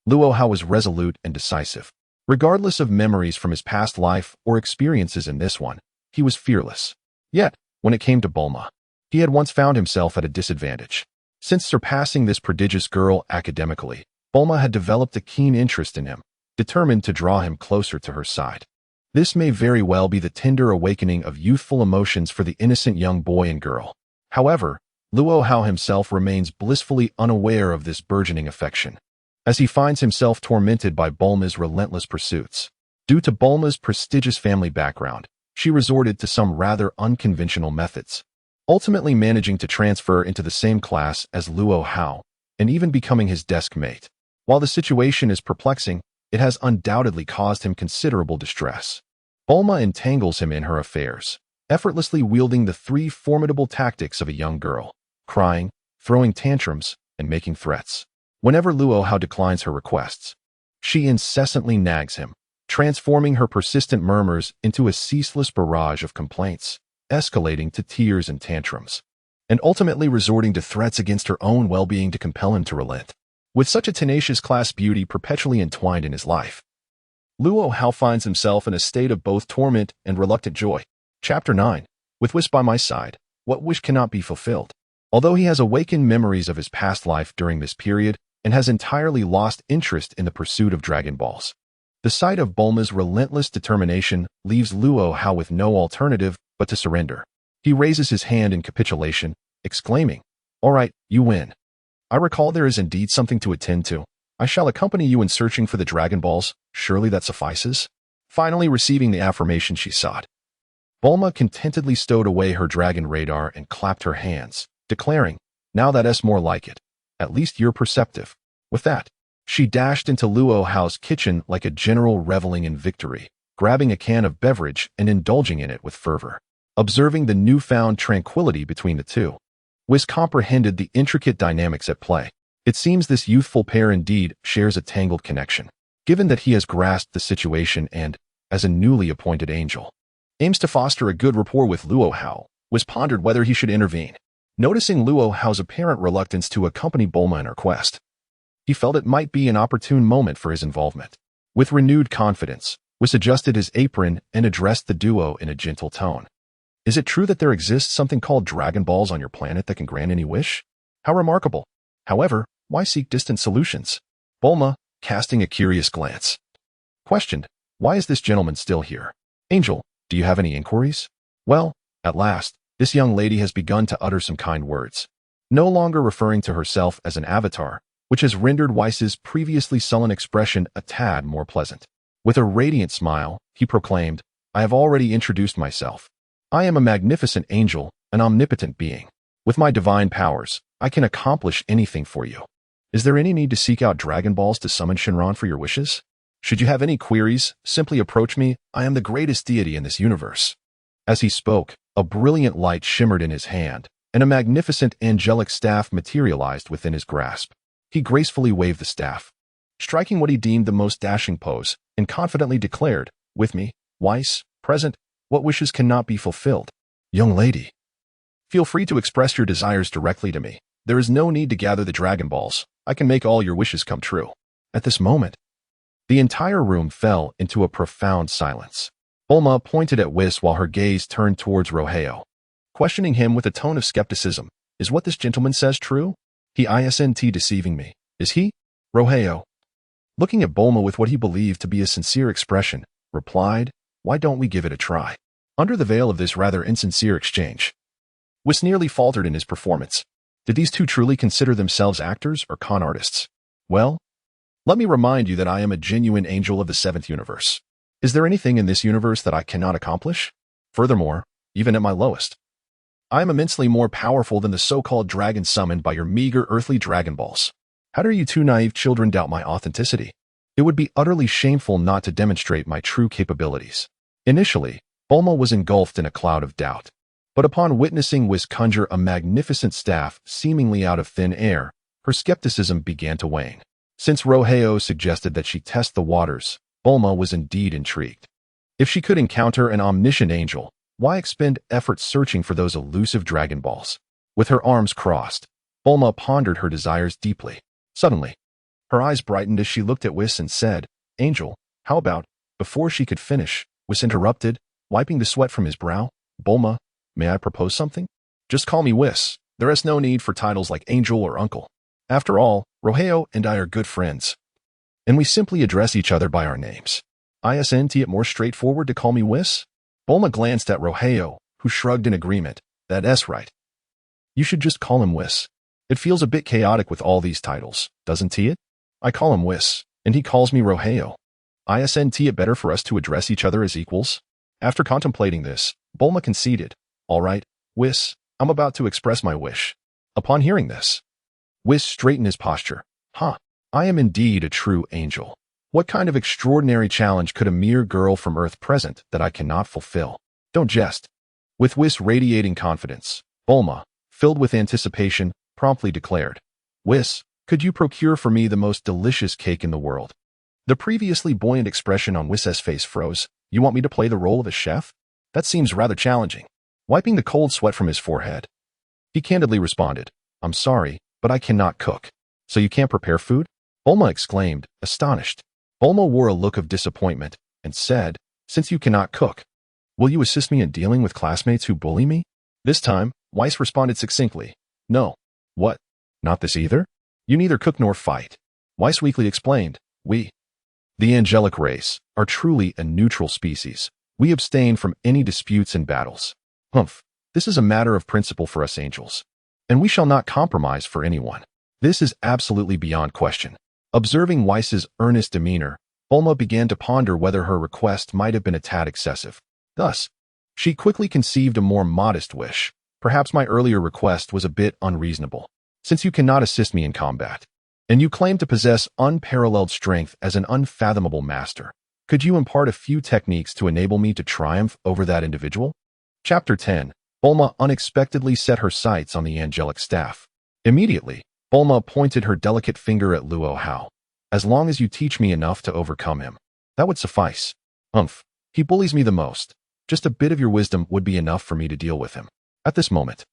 Luo Hao was resolute and decisive. Regardless of memories from his past life or experiences in this one, he was fearless. Yet, when it came to Bulma, he had once found himself at a disadvantage. Since surpassing this prodigious girl academically, Bulma had developed a keen interest in him, determined to draw him closer to her side. This may very well be the tender awakening of youthful emotions for the innocent young boy and girl. However, Luo Hao himself remains blissfully unaware of this burgeoning affection, as he finds himself tormented by Bulma's relentless pursuits. Due to Bulma's prestigious family background, she resorted to some rather unconventional methods, ultimately managing to transfer into the same class as Luo Hao, and even becoming his desk mate. While the situation is perplexing, it has undoubtedly caused him considerable distress. Bulma entangles him in her affairs, effortlessly wielding the 3 formidable tactics of a young girl: crying, throwing tantrums, and making threats. Whenever Luo Hao declines her requests, she incessantly nags him, transforming her persistent murmurs into a ceaseless barrage of complaints, escalating to tears and tantrums, and ultimately resorting to threats against her own well-being to compel him to relent. With such a tenacious class beauty perpetually entwined in his life, Luo Hao finds himself in a state of both torment and reluctant joy. Chapter 9. With Whis by my side, what wish cannot be fulfilled? Although he has awakened memories of his past life during this period and has entirely lost interest in the pursuit of Dragon Balls, the sight of Bulma's relentless determination leaves Luo Hao with no alternative but to surrender. He raises his hand in capitulation, exclaiming, "All right, you win. I recall there is indeed something to attend to. I shall accompany you in searching for the Dragon Balls. Surely that suffices?" Finally receiving the affirmation she sought, Bulma contentedly stowed away her dragon radar and clapped her hands, declaring, "Now that's more like it. At least you're perceptive." With that, she dashed into Luo Hao's kitchen like a general reveling in victory, grabbing a can of beverage and indulging in it with fervor. Observing the newfound tranquility between the two, Whis comprehended the intricate dynamics at play. It seems this youthful pair indeed shares a tangled connection, given that he has grasped the situation and, as a newly appointed angel, aims to foster a good rapport with Luo Hao. Whis pondered whether he should intervene. Noticing Luo Hao's apparent reluctance to accompany Bulma in her quest, he felt it might be an opportune moment for his involvement. With renewed confidence, Whis adjusted his apron and addressed the duo in a gentle tone. "Is it true that there exists something called Dragon Balls on your planet that can grant any wish? How remarkable. However, why seek distant solutions?" Bulma, casting a curious glance, questioned, "Why is this gentleman still here? Angel, do you have any inquiries?" "Well, at last, This young lady has begun to utter some kind words, no longer referring to herself as an avatar, which has rendered Whis's previously sullen expression a tad more pleasant. With a radiant smile, he proclaimed, I have already introduced myself. I am a magnificent angel, an omnipotent being. With my divine powers, I can accomplish anything for you. Is there any need to seek out Dragon Balls to summon Shinran for your wishes? Should you have any queries, simply approach me. I am the greatest deity in this universe. As he spoke, a brilliant light shimmered in his hand, and a magnificent angelic staff materialized within his grasp. He gracefully waved the staff, striking what he deemed the most dashing pose, and confidently declared, with me, Whis, present, what wishes cannot be fulfilled? Young lady, feel free to express your desires directly to me. There is no need to gather the Dragon Balls. I can make all your wishes come true. At this moment, the entire room fell into a profound silence. Bulma pointed at Whis while her gaze turned towards Luo Hao, questioning him with a tone of skepticism. Is what this gentleman says true? He isn't deceiving me, is he? Luo Hao, looking at Bulma with what he believed to be a sincere expression, replied, why don't we give it a try? Under the veil of this rather insincere exchange, Whis nearly faltered in his performance. Did these two truly consider themselves actors or con artists? Well, let me remind you that I am a genuine angel of the seventh universe. Is there anything in this universe that I cannot accomplish? Furthermore, even at my lowest, I am immensely more powerful than the so-called dragon summoned by your meager earthly Dragon Balls. How dare you two naive children doubt my authenticity? It would be utterly shameful not to demonstrate my true capabilities. Initially, Bulma was engulfed in a cloud of doubt. But upon witnessing Whis conjure a magnificent staff seemingly out of thin air, her skepticism began to wane. Since Luo Hao suggested that she test the waters, Bulma was indeed intrigued. If she could encounter an omniscient angel, why expend effort searching for those elusive Dragon Balls? With her arms crossed, Bulma pondered her desires deeply. Suddenly, her eyes brightened as she looked at Whis and said, Angel, how about? Before she could finish, Whis interrupted, wiping the sweat from his brow. Bulma, may I propose something? Just call me Whis. There is no need for titles like angel or uncle. After all, Luo Hao and I are good friends, and we simply address each other by our names. Isn't it more straightforward to call me Whis? Bulma glanced at Luo Hao, who shrugged in agreement. That's right. You should just call him Whis. It feels a bit chaotic with all these titles, doesn't it? I call him Whis, and he calls me Luo Hao. Isn't it better for us to address each other as equals? After contemplating this, Bulma conceded. All right, Whis, I'm about to express my wish. Upon hearing this, Whis straightened his posture. I am indeed a true angel. What kind of extraordinary challenge could a mere girl from Earth present that I cannot fulfill? Don't jest. With Whis radiating confidence, Bulma, filled with anticipation, promptly declared, Whis, could you procure for me the most delicious cake in the world? The previously buoyant expression on Whis's face froze. You want me to play the role of a chef? That seems rather challenging. Wiping the cold sweat from his forehead, he candidly responded, I'm sorry, but I cannot cook. So you can't prepare food? Bulma exclaimed, astonished. Bulma wore a look of disappointment and said, since you cannot cook, will you assist me in dealing with classmates who bully me? This time, Whis responded succinctly, no. What? Not this either? You neither cook nor fight. Whis weakly explained, we, the angelic race, are truly a neutral species. We abstain from any disputes and battles. This is a matter of principle for us angels, and we shall not compromise for anyone. This is absolutely beyond question. Observing Whis's earnest demeanor, Bulma began to ponder whether her request might have been a tad excessive. Thus, she quickly conceived a more modest wish. Perhaps my earlier request was a bit unreasonable. Since you cannot assist me in combat, and you claim to possess unparalleled strength as an unfathomable master, could you impart a few techniques to enable me to triumph over that individual? Chapter 10. Bulma unexpectedly set her sights on the angelic staff. Immediately, Bulma pointed her delicate finger at Luo Hao. As long as you teach me enough to overcome him, that would suffice. He bullies me the most. Just a bit of your wisdom would be enough for me to deal with him. At this moment,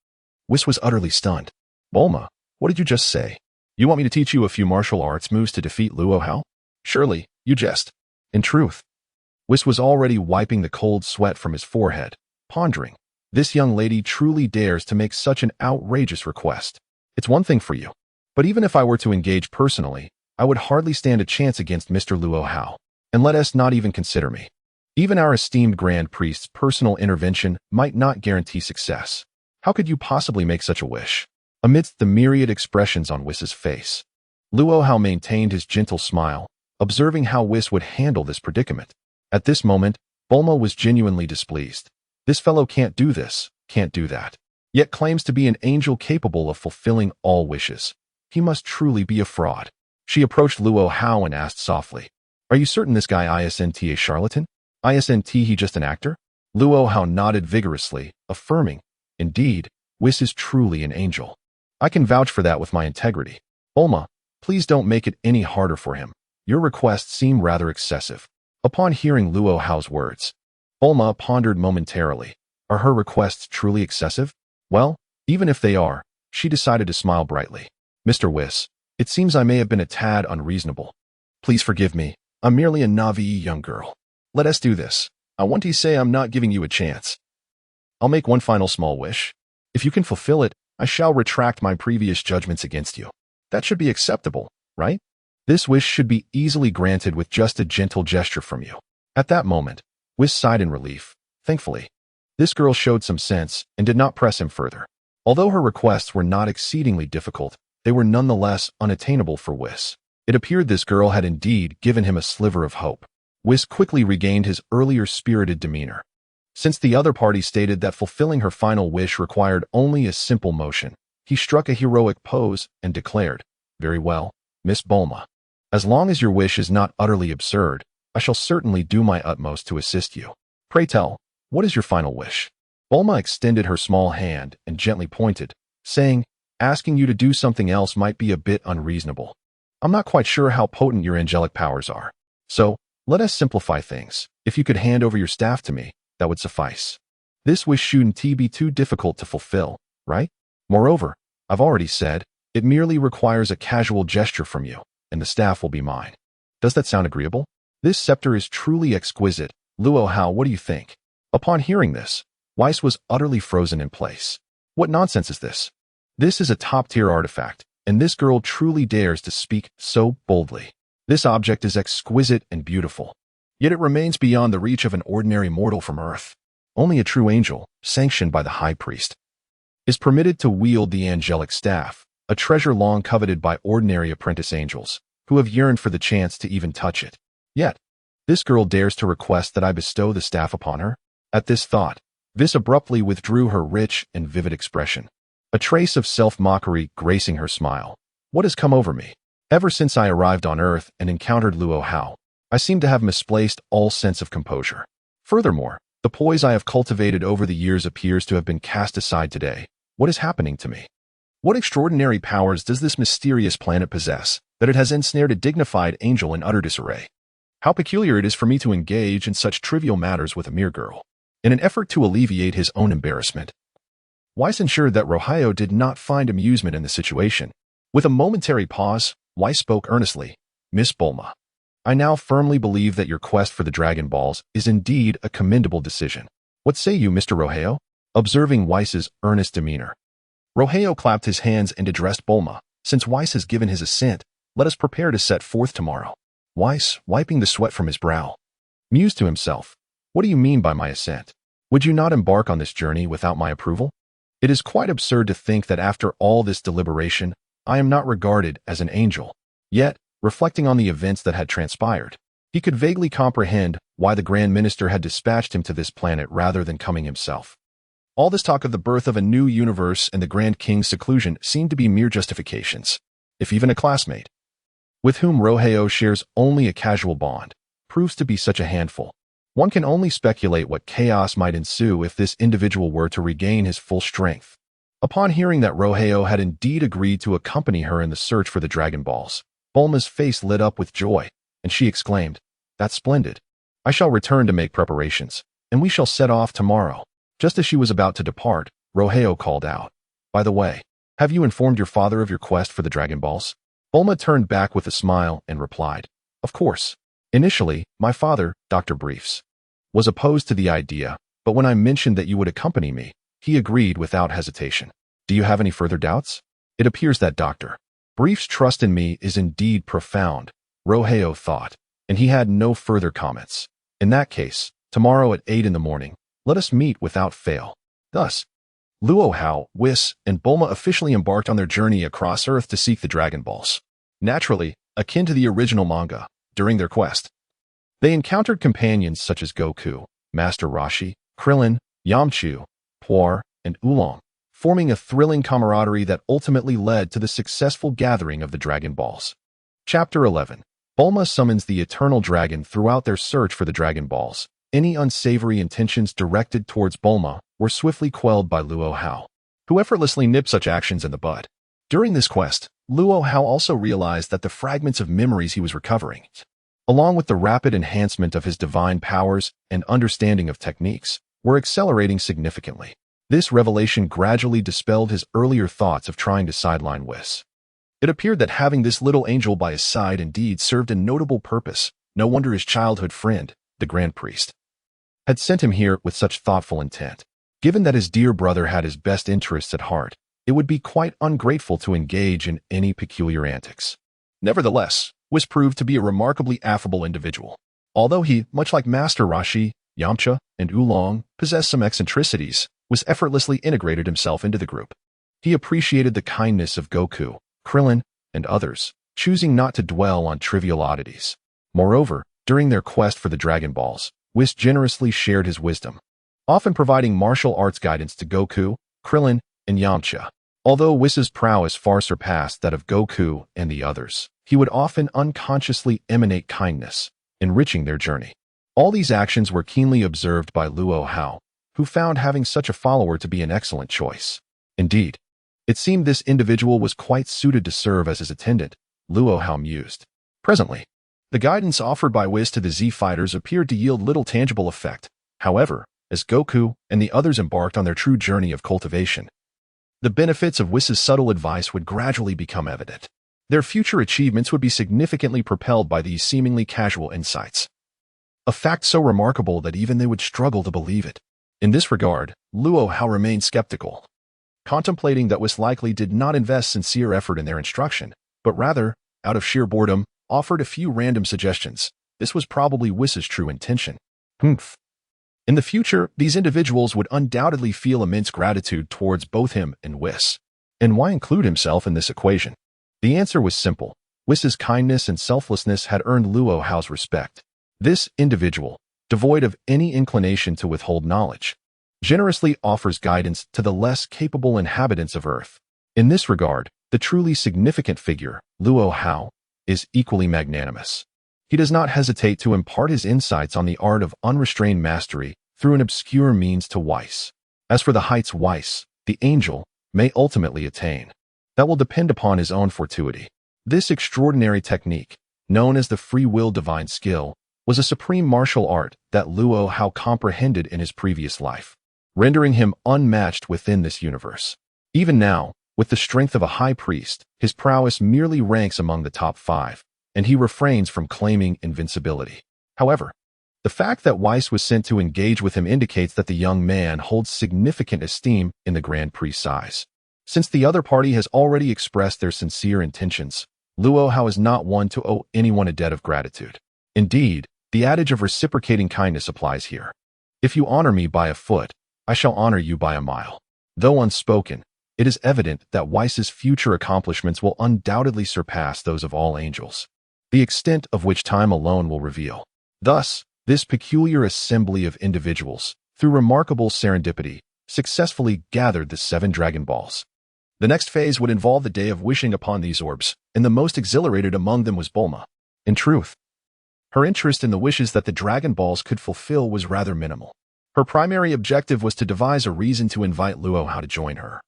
Whis was utterly stunned. Bulma, what did you just say? You want me to teach you a few martial arts moves to defeat Luo Hao? Surely, you jest. In truth, Whis was already wiping the cold sweat from his forehead, pondering. This young lady truly dares to make such an outrageous request. It's one thing for you, but even if I were to engage personally, I would hardly stand a chance against Mr. Luo Hao. And let us not even consider me. Even our esteemed Grand Priest's personal intervention might not guarantee success. How could you possibly make such a wish? Amidst the myriad expressions on Whis's face, Luo Hao maintained his gentle smile, observing how Whis would handle this predicament. At this moment, Bulma was genuinely displeased. This fellow can't do this, can't do that, yet claims to be an angel capable of fulfilling all wishes. He must truly be a fraud. She approached Luo Hao and asked softly, "Are you certain this guy isn't a charlatan? Isn't he just an actor?" Luo Hao nodded vigorously, affirming, "Indeed, Whis is truly an angel. I can vouch for that with my integrity. Bulma, please don't make it any harder for him. Your requests seem rather excessive." Upon hearing Luo Hao's words, Bulma pondered momentarily. Are her requests truly excessive? Well, even if they are, she decided to smile brightly. "Mr. Whis, it seems I may have been a tad unreasonable. Please forgive me. I'm merely a naive young girl. Let us do this. I want to say I'm not giving you a chance. I'll make one final small wish. If you can fulfill it, I shall retract my previous judgments against you. That should be acceptable, right? This wish should be easily granted with just a gentle gesture from you." At that moment, Whis sighed in relief. Thankfully, this girl showed some sense and did not press him further. Although her requests were not exceedingly difficult, they were nonetheless unattainable for Whis. It appeared this girl had indeed given him a sliver of hope. Whis quickly regained his earlier spirited demeanor. Since the other party stated that fulfilling her final wish required only a simple motion, he struck a heroic pose and declared, "Very well, Miss Bulma. As long as your wish is not utterly absurd, I shall certainly do my utmost to assist you. Pray tell, what is your final wish?" Bulma extended her small hand and gently pointed, saying, "Asking you to do something else might be a bit unreasonable. I'm not quite sure how potent your angelic powers are. So, let us simplify things. If you could hand over your staff to me, that would suffice. This wish shouldn't be too difficult to fulfill, right? Moreover, I've already said, it merely requires a casual gesture from you, and the staff will be mine. Does that sound agreeable? This scepter is truly exquisite. Luo Hao, what do you think?" Upon hearing this, Whis was utterly frozen in place. What nonsense is this? This is a top-tier artifact, and this girl truly dares to speak so boldly. This object is exquisite and beautiful, yet it remains beyond the reach of an ordinary mortal from Earth. Only a true angel, sanctioned by the High Priest, is permitted to wield the angelic staff, a treasure long coveted by ordinary apprentice angels, who have yearned for the chance to even touch it. Yet, this girl dares to request that I bestow the staff upon her? At this thought, Whis abruptly withdrew her rich and vivid expression, a trace of self-mockery gracing her smile. What has come over me? Ever since I arrived on Earth and encountered Luo Hao, I seem to have misplaced all sense of composure. Furthermore, the poise I have cultivated over the years appears to have been cast aside today. What is happening to me? What extraordinary powers does this mysterious planet possess, that it has ensnared a dignified angel in utter disarray? How peculiar it is for me to engage in such trivial matters with a mere girl. In an effort to alleviate his own embarrassment, Whis ensured that Luo Hao did not find amusement in the situation. With a momentary pause, Whis spoke earnestly, "Miss Bulma, I now firmly believe that your quest for the Dragon Balls is indeed a commendable decision. What say you, Mr. Luo Hao?" Observing Whis's earnest demeanor, Luo Hao clapped his hands and addressed Bulma. "Since Whis has given his assent, let us prepare to set forth tomorrow." Whis, wiping the sweat from his brow, mused to himself, "What do you mean by my assent? Would you not embark on this journey without my approval? It is quite absurd to think that after all this deliberation, I am not regarded as an angel." Yet, reflecting on the events that had transpired, he could vaguely comprehend why the Grand Minister had dispatched him to this planet rather than coming himself. All this talk of the birth of a new universe and the Grand King's seclusion seemed to be mere justifications. If even a classmate, with whom Luo Hao shares only a casual bond, proves to be such a handful, one can only speculate what chaos might ensue if this individual were to regain his full strength. Upon hearing that Luo Hao had indeed agreed to accompany her in the search for the Dragon Balls, Bulma's face lit up with joy, and she exclaimed, "That's splendid. I shall return to make preparations, and we shall set off tomorrow." Just as she was about to depart, Luo Hao called out, "By the way, have you informed your father of your quest for the Dragon Balls?" Bulma turned back with a smile and replied, "Of course. Initially, my father, Dr. Briefs, was opposed to the idea, but when I mentioned that you would accompany me, he agreed without hesitation. Do you have any further doubts? It appears that Dr. Briefs' trust in me is indeed profound," Luo Hao thought, and he had no further comments. "In that case, tomorrow at 8 in the morning, let us meet without fail." Thus, Luo Hao, Whis, and Bulma officially embarked on their journey across Earth to seek the Dragon Balls. Naturally, akin to the original manga, during their quest, they encountered companions such as Goku, Master Roshi, Krillin, Yamcha, Puar, and Oolong, forming a thrilling camaraderie that ultimately led to the successful gathering of the Dragon Balls. Chapter 11. Bulma summons the Eternal Dragon. Throughout their search for the Dragon Balls, any unsavory intentions directed towards Bulma were swiftly quelled by Luo Hao, who effortlessly nipped such actions in the bud. During this quest, Luo Hao also realized that the fragments of memories he was recovering, along with the rapid enhancement of his divine powers and understanding of techniques, were accelerating significantly. This revelation gradually dispelled his earlier thoughts of trying to sideline Whis. It appeared that having this little angel by his side indeed served a notable purpose. No wonder his childhood friend, the Grand Priest, had sent him here with such thoughtful intent. Given that his dear brother had his best interests at heart, it would be quite ungrateful to engage in any peculiar antics. Nevertheless, Whis proved to be a remarkably affable individual. Although he, much like Master Roshi, Yamcha, and Oolong, possessed some eccentricities, Whis effortlessly integrated himself into the group. He appreciated the kindness of Goku, Krillin, and others, choosing not to dwell on trivial oddities. Moreover, during their quest for the Dragon Balls, Whis generously shared his wisdom, often providing martial arts guidance to Goku, Krillin, and Yamcha. Although Whis' prowess far surpassed that of Goku and the others, he would often unconsciously emanate kindness, enriching their journey. All these actions were keenly observed by Luo Hao, who found having such a follower to be an excellent choice. Indeed, it seemed this individual was quite suited to serve as his attendant, Luo Hao mused. Presently, the guidance offered by Whis to the Z fighters appeared to yield little tangible effect. However, as Goku and the others embarked on their true journey of cultivation, the benefits of Whis' subtle advice would gradually become evident. Their future achievements would be significantly propelled by these seemingly casual insights, a fact so remarkable that even they would struggle to believe it. In this regard, Luo Hao remained skeptical, contemplating that Whis likely did not invest sincere effort in their instruction, but rather, out of sheer boredom, offered a few random suggestions. This was probably Whis' true intention. In the future, these individuals would undoubtedly feel immense gratitude towards both him and Whis. And why include himself in this equation? The answer was simple. Whis' kindness and selflessness had earned Luo Hao's respect. This individual, devoid of any inclination to withhold knowledge, generously offers guidance to the less capable inhabitants of Earth. In this regard, the truly significant figure, Luo Hao, is equally magnanimous. He does not hesitate to impart his insights on the art of unrestrained mastery through an obscure means to Whis. As for the heights Whis, the angel, may ultimately attain, that will depend upon his own fortuity. This extraordinary technique, known as the free will divine skill, was a supreme martial art that Luo Hao comprehended in his previous life, rendering him unmatched within this universe. Even now, with the strength of a high priest, his prowess merely ranks among the top 5, and he refrains from claiming invincibility. However, the fact that Whis was sent to engage with him indicates that the young man holds significant esteem in the Grand Priest's eyes. Since the other party has already expressed their sincere intentions, Luo Hao is not one to owe anyone a debt of gratitude. Indeed, the adage of reciprocating kindness applies here. If you honor me by a foot, I shall honor you by a mile. Though unspoken, it is evident that Whis' future accomplishments will undoubtedly surpass those of all angels, the extent of which time alone will reveal. Thus, this peculiar assembly of individuals, through remarkable serendipity, successfully gathered the 7 Dragon Balls. The next phase would involve the day of wishing upon these orbs, and the most exhilarated among them was Bulma. In truth, her interest in the wishes that the Dragon Balls could fulfill was rather minimal. Her primary objective was to devise a reason to invite Luo Hao to join her,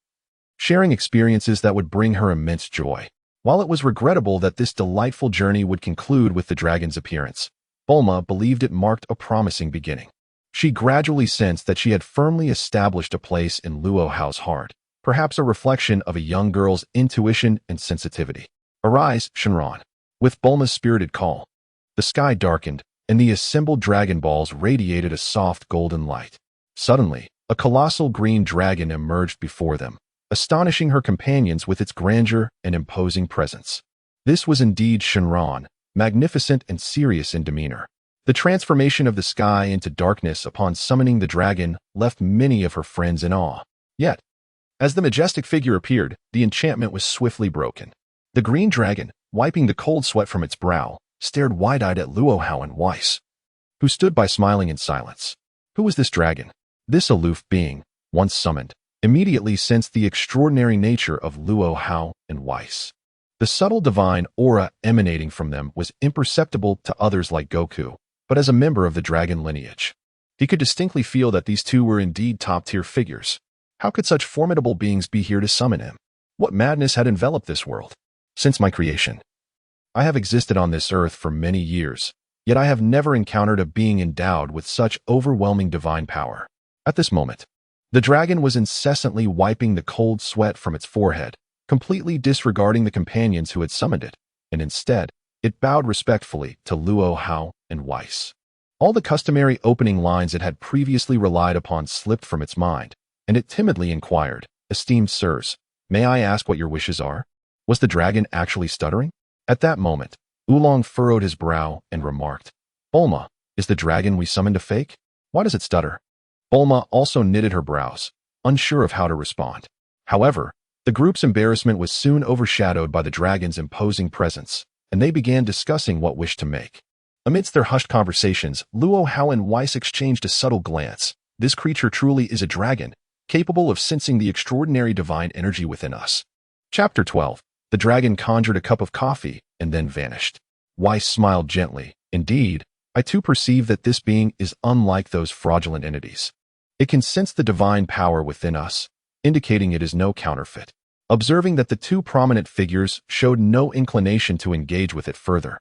sharing experiences that would bring her immense joy. While it was regrettable that this delightful journey would conclude with the dragon's appearance, Bulma believed it marked a promising beginning. She gradually sensed that she had firmly established a place in Luo Hao's heart, perhaps a reflection of a young girl's intuition and sensitivity. Arise, Shenron. With Bulma's spirited call, the sky darkened, and the assembled Dragon Balls radiated a soft golden light. Suddenly, a colossal green dragon emerged before them, astonishing her companions with its grandeur and imposing presence. This was indeed Shenron, magnificent and serious in demeanor. The transformation of the sky into darkness upon summoning the dragon left many of her friends in awe. Yet, As the majestic figure appeared, the enchantment was swiftly broken. The green dragon, wiping the cold sweat from its brow, stared wide-eyed at Luo Hao and Whis, who stood by smiling in silence. Who was this dragon? This aloof being, once summoned, immediately sensed the extraordinary nature of Luo Hao and Whis. The subtle divine aura emanating from them was imperceptible to others like Goku, but as a member of the dragon lineage, he could distinctly feel that these two were indeed top-tier figures. How could such formidable beings be here to summon him? What madness had enveloped this world? Since my creation, I have existed on this earth for many years, yet I have never encountered a being endowed with such overwhelming divine power. At this moment, the dragon was incessantly wiping the cold sweat from its forehead, completely disregarding the companions who had summoned it, and instead, it bowed respectfully to Luo Hao and Whis. All the customary opening lines it had previously relied upon slipped from its mind, and it timidly inquired, "Esteemed sirs, may I ask what your wishes are?" Was the dragon actually stuttering? At that moment, Oolong furrowed his brow and remarked, "Bulma, is the dragon we summoned a fake? Why does it stutter?" Bulma also knitted her brows, unsure of how to respond. However, the group's embarrassment was soon overshadowed by the dragon's imposing presence, and they began discussing what wish to make. Amidst their hushed conversations, Luo Hao and Whis exchanged a subtle glance. This creature truly is a dragon, capable of sensing the extraordinary divine energy within us. Chapter 12. The dragon conjured a cup of coffee and then vanished. Whis smiled gently. Indeed, I too perceive that this being is unlike those fraudulent entities. It can sense the divine power within us, indicating it is no counterfeit. Observing that the two prominent figures showed no inclination to engage with it further,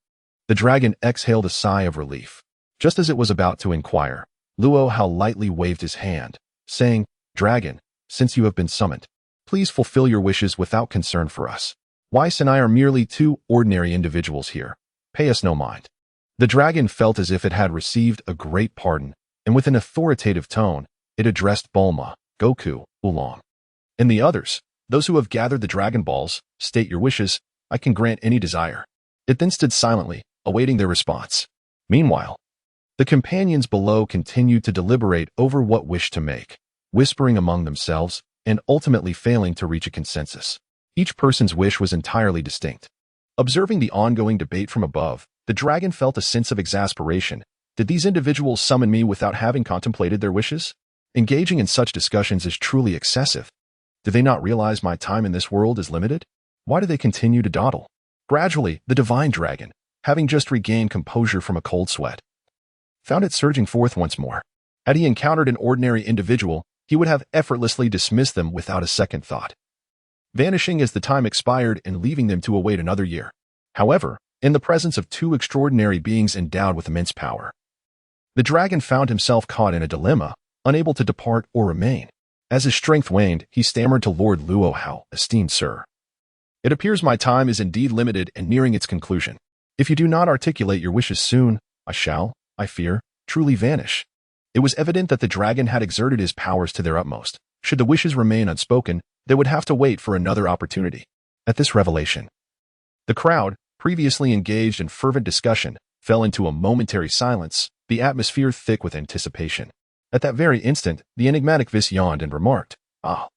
the dragon exhaled a sigh of relief. Just as it was about to inquire, Luo Hao lightly waved his hand, saying, "Dragon, since you have been summoned, please fulfill your wishes without concern for us. Whis and I are merely two ordinary individuals here. Pay us no mind." The dragon felt as if it had received a great pardon, and with an authoritative tone, it addressed Bulma, Goku, Oolong, and the others. "Those who have gathered the Dragon Balls, state your wishes. I can grant any desire." It then stood silently, awaiting their response. Meanwhile, the companions below continued to deliberate over what wish to make, whispering among themselves and ultimately failing to reach a consensus. Each person's wish was entirely distinct. Observing the ongoing debate from above, the dragon felt a sense of exasperation. Did these individuals summon me without having contemplated their wishes? Engaging in such discussions is truly excessive. Do they not realize my time in this world is limited? Why do they continue to dawdle? Gradually, the divine dragon, having just regained composure from a cold sweat, found it surging forth once more. Had he encountered an ordinary individual, he would have effortlessly dismissed them without a second thought, vanishing as the time expired and leaving them to await another year. However, in the presence of two extraordinary beings endowed with immense power, the dragon found himself caught in a dilemma, unable to depart or remain. As his strength waned, he stammered to Lord Luo Hao, "Esteemed sir, it appears my time is indeed limited and nearing its conclusion. If you do not articulate your wishes soon, I shall, I fear, truly vanish." It was evident that the dragon had exerted his powers to their utmost. Should the wishes remain unspoken, they would have to wait for another opportunity. At this revelation, the crowd, previously engaged in fervent discussion, fell into a momentary silence, the atmosphere thick with anticipation. At that very instant, the enigmatic Whis yawned and remarked, "Ah,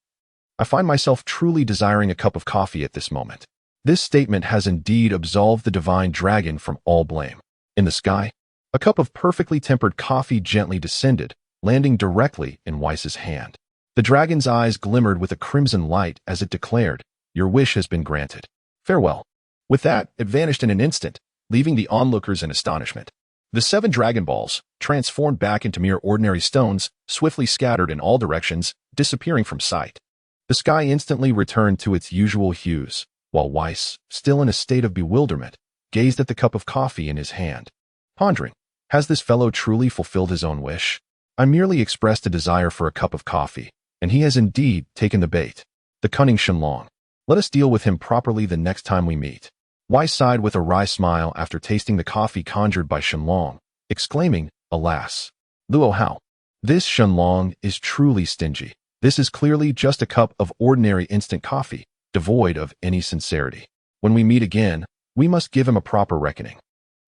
I find myself truly desiring a cup of coffee at this moment." This statement has indeed absolved the divine dragon from all blame. In the sky, a cup of perfectly tempered coffee gently descended, landing directly in Whis' hand. The dragon's eyes glimmered with a crimson light as it declared, "Your wish has been granted. Farewell." With that, it vanished in an instant, leaving the onlookers in astonishment. The 7 Dragon Balls, transformed back into mere ordinary stones, swiftly scattered in all directions, disappearing from sight. The sky instantly returned to its usual hues, while Whis, still in a state of bewilderment, gazed at the cup of coffee in his hand, pondering, has this fellow truly fulfilled his own wish? I merely expressed a desire for a cup of coffee, and he has indeed taken the bait. The cunning Shenlong. Let us deal with him properly the next time we meet. Whis sighed with a wry smile after tasting the coffee conjured by Shenlong, exclaiming, "Alas, Luo Hao, this Shenlong is truly stingy. This is clearly just a cup of ordinary instant coffee, devoid of any sincerity. When we meet again, we must give him a proper reckoning."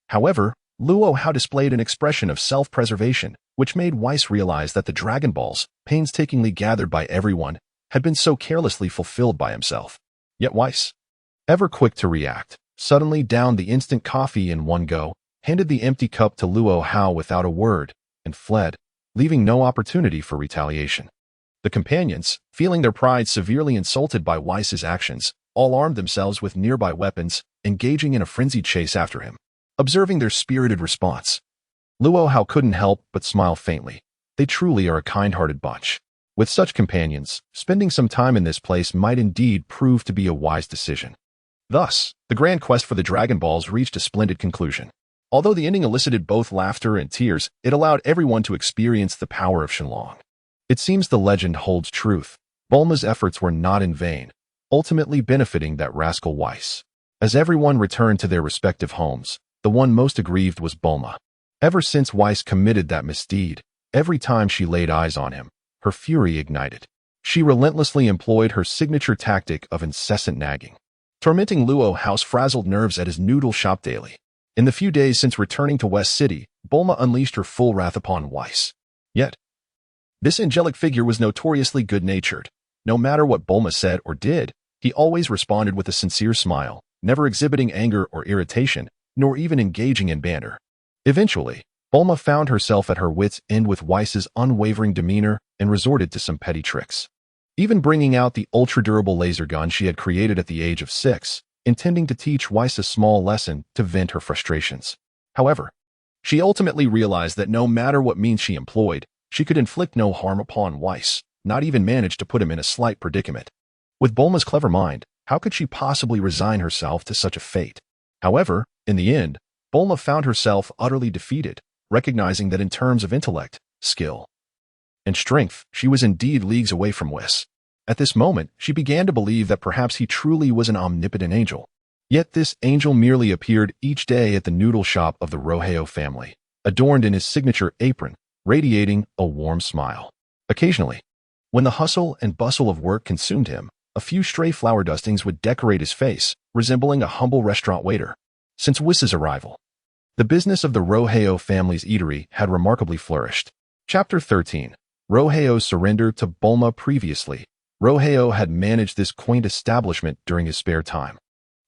However, Luo Hao displayed an expression of self-preservation, which made Whis realize that the Dragon Balls, painstakingly gathered by everyone, had been so carelessly fulfilled by himself. Yet Whis, ever quick to react, suddenly downed the instant coffee in one go, handed the empty cup to Luo Hao without a word, and fled, leaving no opportunity for retaliation. The companions, feeling their pride severely insulted by Whis' actions, all armed themselves with nearby weapons, engaging in a frenzied chase after him. Observing their spirited response, Luo Hao couldn't help but smile faintly. They truly are a kind-hearted bunch. With such companions, spending some time in this place might indeed prove to be a wise decision. Thus, the grand quest for the Dragon Balls reached a splendid conclusion. Although the ending elicited both laughter and tears, it allowed everyone to experience the power of Shenlong. It seems the legend holds truth. Bulma's efforts were not in vain, ultimately benefiting that rascal Whis. As everyone returned to their respective homes, the one most aggrieved was Bulma. Ever since Whis committed that misdeed, every time she laid eyes on him, her fury ignited. She relentlessly employed her signature tactic of incessant nagging, tormenting Luo Hao's frazzled nerves at his noodle shop daily. In the few days since returning to West City, Bulma unleashed her full wrath upon Whis. Yet, this angelic figure was notoriously good-natured. No matter what Bulma said or did, he always responded with a sincere smile, never exhibiting anger or irritation, nor even engaging in banter. Eventually, Bulma found herself at her wits' end with Whis' unwavering demeanor and resorted to some petty tricks. Even bringing out the ultra-durable laser gun she had created at the age of 6, intending to teach Whis a small lesson to vent her frustrations. However, she ultimately realized that no matter what means she employed, she could inflict no harm upon Whis, not even manage to put him in a slight predicament. With Bulma's clever mind, how could she possibly resign herself to such a fate? However, in the end, Bulma found herself utterly defeated, recognizing that in terms of intellect, skill, and strength, she was indeed leagues away from Whis. At this moment, she began to believe that perhaps he truly was an omnipotent angel. Yet this angel merely appeared each day at the noodle shop of the Luo Hao family, adorned in his signature apron, radiating a warm smile. Occasionally, when the hustle and bustle of work consumed him, a few stray flower dustings would decorate his face, resembling a humble restaurant waiter. Since Whis' arrival, the business of the Luo Hao family's eatery had remarkably flourished. Chapter 13. Luo Hao's surrender to Bulma. Previously, Luo Hao had managed this quaint establishment during his spare time.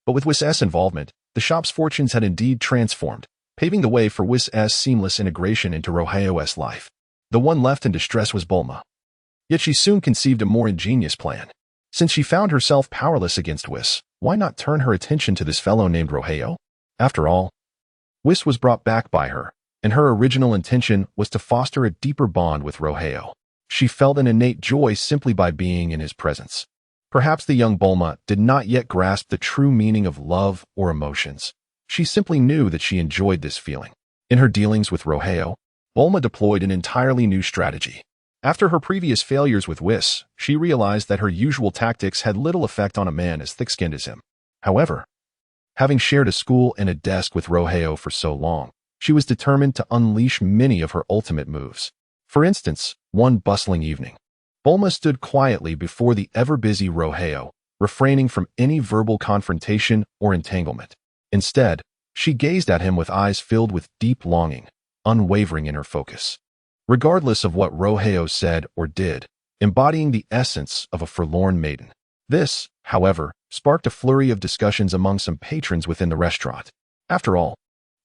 But with Whis' involvement, the shop's fortunes had indeed transformed, paving the way for Whis' seamless integration into Luo Hao's life. The one left in distress was Bulma. Yet she soon conceived a more ingenious plan. Since she found herself powerless against Whis, why not turn her attention to this fellow named Luo Hao? After all, Whis was brought back by her, and her original intention was to foster a deeper bond with Luo Hao. She felt an innate joy simply by being in his presence. Perhaps the young Bulma did not yet grasp the true meaning of love or emotions. She simply knew that she enjoyed this feeling. In her dealings with Luo Hao, Bulma deployed an entirely new strategy. After her previous failures with Whis, she realized that her usual tactics had little effect on a man as thick-skinned as him. However, having shared a school and a desk with Luo Hao for so long, she was determined to unleash many of her ultimate moves. For instance, one bustling evening, Bulma stood quietly before the ever-busy Luo Hao, refraining from any verbal confrontation or entanglement. Instead, she gazed at him with eyes filled with deep longing, unwavering in her focus. Regardless of what Luo Hao said or did, embodying the essence of a forlorn maiden. This, however, sparked a flurry of discussions among some patrons within the restaurant. After all,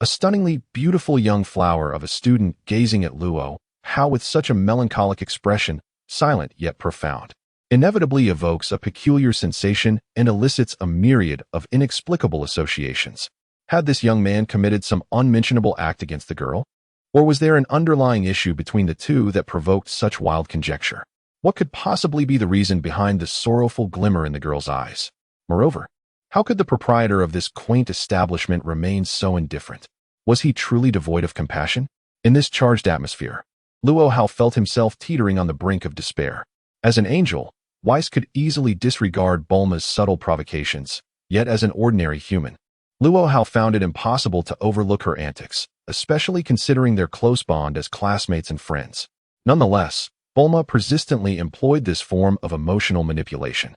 a stunningly beautiful young flower of a student gazing at Luo Hao with such a melancholic expression, silent yet profound, inevitably evokes a peculiar sensation and elicits a myriad of inexplicable associations. Had this young man committed some unmentionable act against the girl? Or was there an underlying issue between the two that provoked such wild conjecture? What could possibly be the reason behind the sorrowful glimmer in the girl's eyes? Moreover, how could the proprietor of this quaint establishment remain so indifferent? Was he truly devoid of compassion? In this charged atmosphere, Luo Hao felt himself teetering on the brink of despair. As an angel, Whis could easily disregard Bulma's subtle provocations, yet as an ordinary human, Luo Hao found it impossible to overlook her antics, especially considering their close bond as classmates and friends. Nonetheless, Bulma persistently employed this form of emotional manipulation,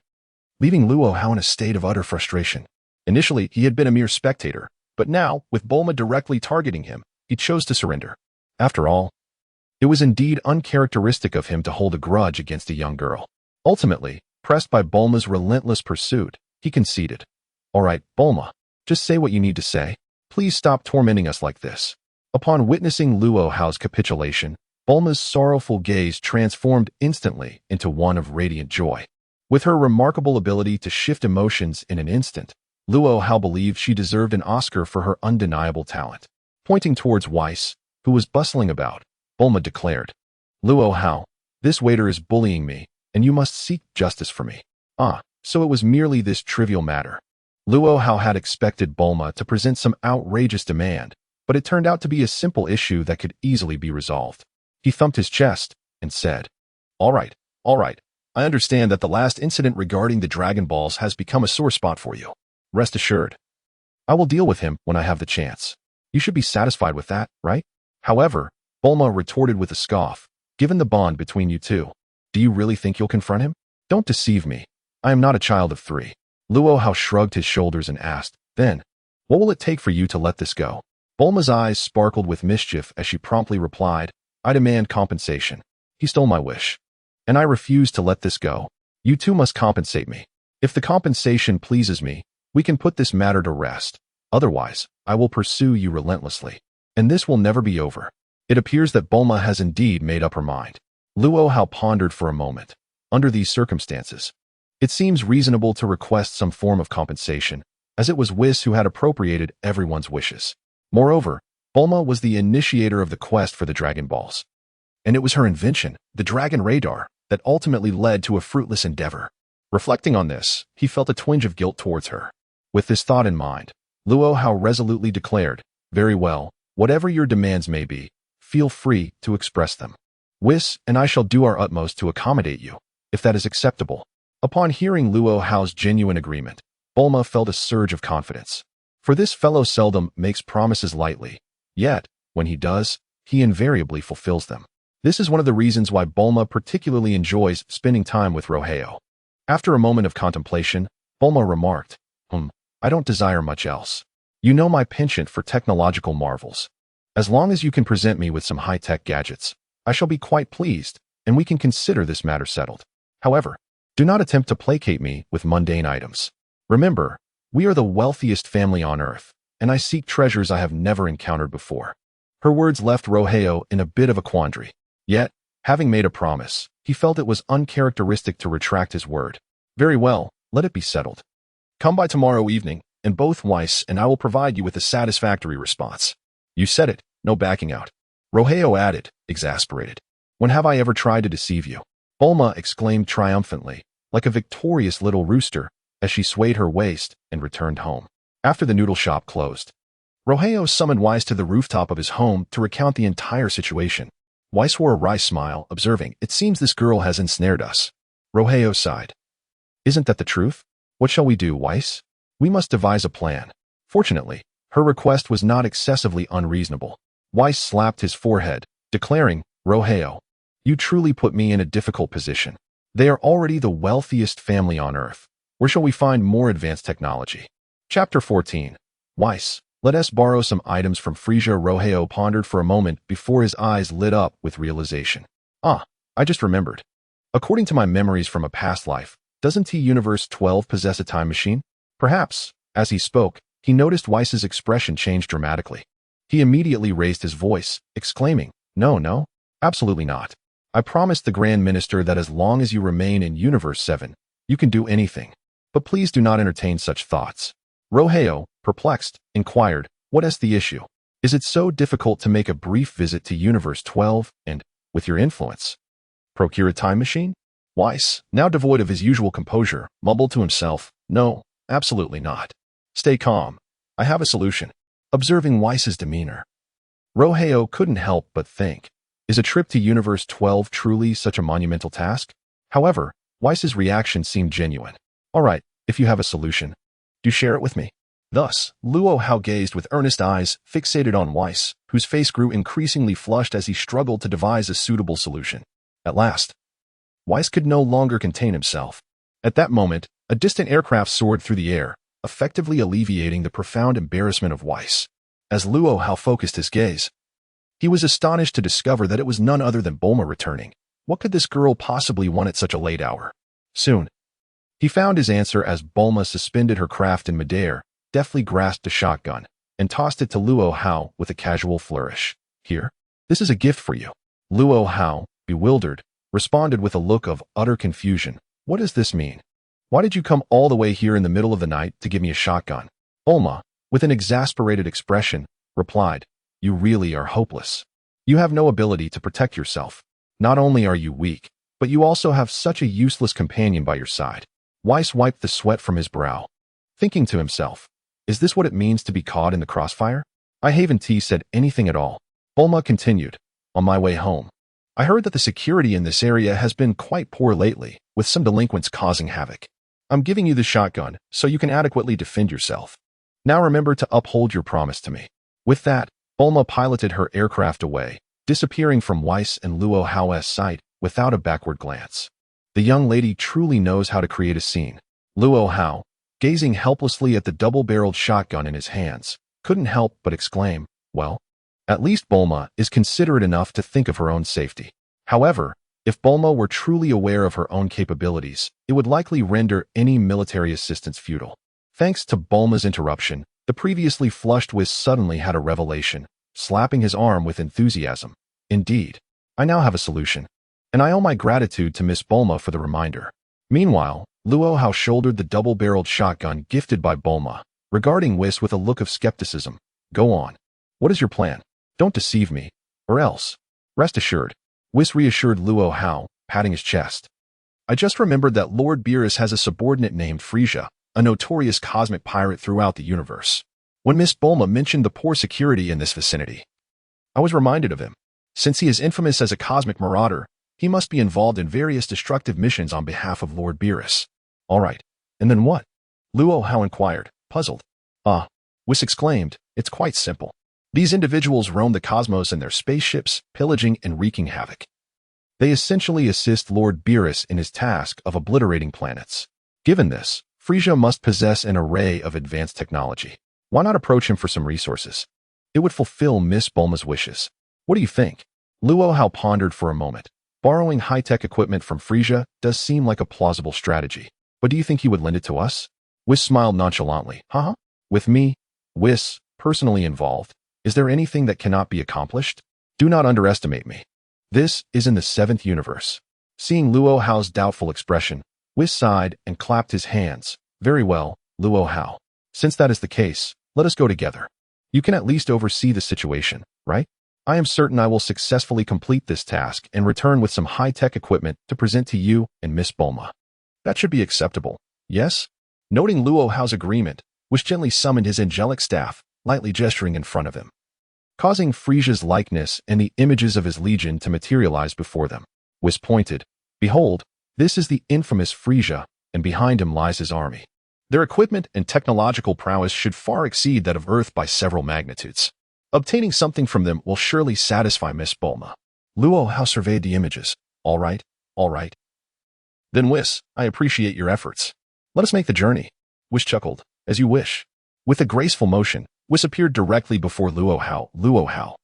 leaving Luo Hao in a state of utter frustration. Initially, he had been a mere spectator, but now, with Bulma directly targeting him, he chose to surrender. After all, it was indeed uncharacteristic of him to hold a grudge against a young girl. Ultimately, Pressed by Bulma's relentless pursuit, he conceded. All right, Bulma, just say what you need to say. Please stop tormenting us like this. Upon witnessing Luo Hao's capitulation, Bulma's sorrowful gaze transformed instantly into one of radiant joy. With her remarkable ability to shift emotions in an instant, Luo Hao believed she deserved an Oscar for her undeniable talent. Pointing towards Whis, who was bustling about, Bulma declared, Luo Hao, this waiter is bullying me, and you must seek justice for me. Ah, so it was merely this trivial matter. Luo Hao had expected Bulma to present some outrageous demand, but it turned out to be a simple issue that could easily be resolved. He thumped his chest and said, all right. I understand that the last incident regarding the Dragon Balls has become a sore spot for you. Rest assured, I will deal with him when I have the chance. You should be satisfied with that, right? However, Bulma retorted with a scoff, given the bond between you two, do you really think you'll confront him? Don't deceive me. I am not a child of 3. Luo Hao shrugged his shoulders and asked, then, what will it take for you to let this go? Bulma's eyes sparkled with mischief as she promptly replied, I demand compensation. He stole my wish. And I refuse to let this go. You two must compensate me. If the compensation pleases me, we can put this matter to rest. Otherwise, I will pursue you relentlessly. And this will never be over. It appears that Bulma has indeed made up her mind. Luo Hao pondered for a moment. Under these circumstances, it seems reasonable to request some form of compensation, as it was Whis who had appropriated everyone's wishes. Moreover, Bulma was the initiator of the quest for the Dragon Balls. And it was her invention, the Dragon Radar, that ultimately led to a fruitless endeavor. Reflecting on this, he felt a twinge of guilt towards her. With this thought in mind, Luo Hao resolutely declared, very well, whatever your demands may be, feel free to express them. Whis and I shall do our utmost to accommodate you, if that is acceptable. Upon hearing Luo Hao's genuine agreement, Bulma felt a surge of confidence. For this fellow seldom makes promises lightly, yet, when he does, he invariably fulfills them. This is one of the reasons why Bulma particularly enjoys spending time with Luo Hao. After a moment of contemplation, Bulma remarked, I don't desire much else. You know my penchant for technological marvels. As long as you can present me with some high-tech gadgets, I shall be quite pleased, and we can consider this matter settled. However, do not attempt to placate me with mundane items. Remember, we are the wealthiest family on earth, and I seek treasures I have never encountered before. Her words left Luo Hao in a bit of a quandary. Yet, having made a promise, he felt it was uncharacteristic to retract his word. Very well, let it be settled. Come by tomorrow evening, and both Whis and I will provide you with a satisfactory response. You said it, no backing out. Luo Hao added, exasperated. When have I ever tried to deceive you? Bulma exclaimed triumphantly, like a victorious little rooster, as she swayed her waist and returned home. After the noodle shop closed, Luo Hao summoned Whis to the rooftop of his home to recount the entire situation. Whis wore a wry smile, observing, it seems this girl has ensnared us. Luo Hao sighed. Isn't that the truth? What shall we do, Whis? We must devise a plan. Fortunately, her request was not excessively unreasonable. Whis slapped his forehead, declaring, Luo Hao, you truly put me in a difficult position. They are already the wealthiest family on earth. Where shall we find more advanced technology? Chapter 14. Whis, let us borrow some items from Frisia. Luo Hao pondered for a moment before his eyes lit up with realization. Ah, I just remembered. According to my memories from a past life, doesn't T-Universe 12 possess a time machine? Perhaps. As he spoke, he noticed Whis's expression change dramatically. He immediately raised his voice, exclaiming, No, absolutely not. I promised the Grand Minister that as long as you remain in Universe 7, you can do anything. But please do not entertain such thoughts. Luo Hao, perplexed, inquired, what is the issue? Is it so difficult to make a brief visit to Universe 12 and, with your influence, procure a time machine? Whis, now devoid of his usual composure, mumbled to himself, No, absolutely not. Stay calm. I have a solution. Observing Whis's demeanor, Luo Hao couldn't help but think, is a trip to Universe 12 truly such a monumental task? However, Whis's reaction seemed genuine. All right, if you have a solution, do share it with me. Thus, Luo Hao gazed with earnest eyes fixated on Whis, whose face grew increasingly flushed as he struggled to devise a suitable solution. At last, Whis could no longer contain himself. At that moment, a distant aircraft soared through the air, effectively alleviating the profound embarrassment of Whis. As Luo Hao focused his gaze, he was astonished to discover that it was none other than Bulma returning. What could this girl possibly want at such a late hour? Soon, He found his answer as Bulma suspended her craft in midair, deftly grasped a shotgun, and tossed it to Luo Hao with a casual flourish. Here, this is a gift for you. Luo Hao, bewildered, responded with a look of utter confusion. What does this mean? Why did you come all the way here in the middle of the night to give me a shotgun? Bulma, with an exasperated expression, replied, You really are hopeless. You have no ability to protect yourself. Not only are you weak, but you also have such a useless companion by your side. Whis wiped the sweat from his brow, thinking to himself, Is this what it means to be caught in the crossfire? I haven't said anything at all. Bulma continued, On my way home, I heard that the security in this area has been quite poor lately, with some delinquents causing havoc. I'm giving you the shotgun so you can adequately defend yourself. Now remember to uphold your promise to me. With that, Bulma piloted her aircraft away, disappearing from Whis and Luo Hao's sight without a backward glance. The young lady truly knows how to create a scene. Luo Hao, gazing helplessly at the double-barreled shotgun in his hands, couldn't help but exclaim, Well, at least Bulma is considerate enough to think of her own safety. However, if Bulma were truly aware of her own capabilities, it would likely render any military assistance futile. Thanks to Bulma's interruption, the previously flushed Whis suddenly had a revelation, slapping his arm with enthusiasm. Indeed, I now have a solution, and I owe my gratitude to Miss Bulma for the reminder. Meanwhile, Luo Hao shouldered the double-barreled shotgun gifted by Bulma, regarding Whis with a look of skepticism. Go on. What is your plan? Don't deceive me, or else. Rest assured. Whis reassured Luo Hao, patting his chest. I just remembered that Lord Beerus has a subordinate named Frisia, a notorious cosmic pirate throughout the universe. When Miss Bulma mentioned the poor security in this vicinity, I was reminded of him. Since he is infamous as a cosmic marauder, he must be involved in various destructive missions on behalf of Lord Beerus. All right, and then what? Luo Hao inquired, puzzled. Whis exclaimed, It's quite simple. These individuals roam the cosmos in their spaceships, pillaging and wreaking havoc. They essentially assist Lord Beerus in his task of obliterating planets. Given this, Frisia must possess an array of advanced technology. Why not approach him for some resources? It would fulfill Miss Bulma's wishes. What do you think? Luo Hao pondered for a moment. Borrowing high-tech equipment from Frisia does seem like a plausible strategy. But do you think he would lend it to us? Whis smiled nonchalantly. With me, Whis, personally involved, is there anything that cannot be accomplished? Do not underestimate me. This is in the 7th universe. Seeing Luo Hao's doubtful expression, Whis sighed and clapped his hands. Very well, Luo Hao. Since that is the case, let us go together. You can at least oversee the situation, right? I am certain I will successfully complete this task and return with some high-tech equipment to present to you and Miss Bulma. That should be acceptable, yes? Noting Luo Hao's agreement, Whis gently summoned his angelic staff, lightly gesturing in front of him, causing Frisia's likeness and the images of his legion to materialize before them. Whis pointed, Behold, this is the infamous Frisia, and behind him lies his army. Their equipment and technological prowess should far exceed that of Earth by several magnitudes. Obtaining something from them will surely satisfy Miss Bulma. Luo Hao surveyed the images. All right. Then Whis, I appreciate your efforts. Let us make the journey. Whis chuckled. As you wish. With a graceful motion, Whis appeared directly before Luo Hao. Luo Hao.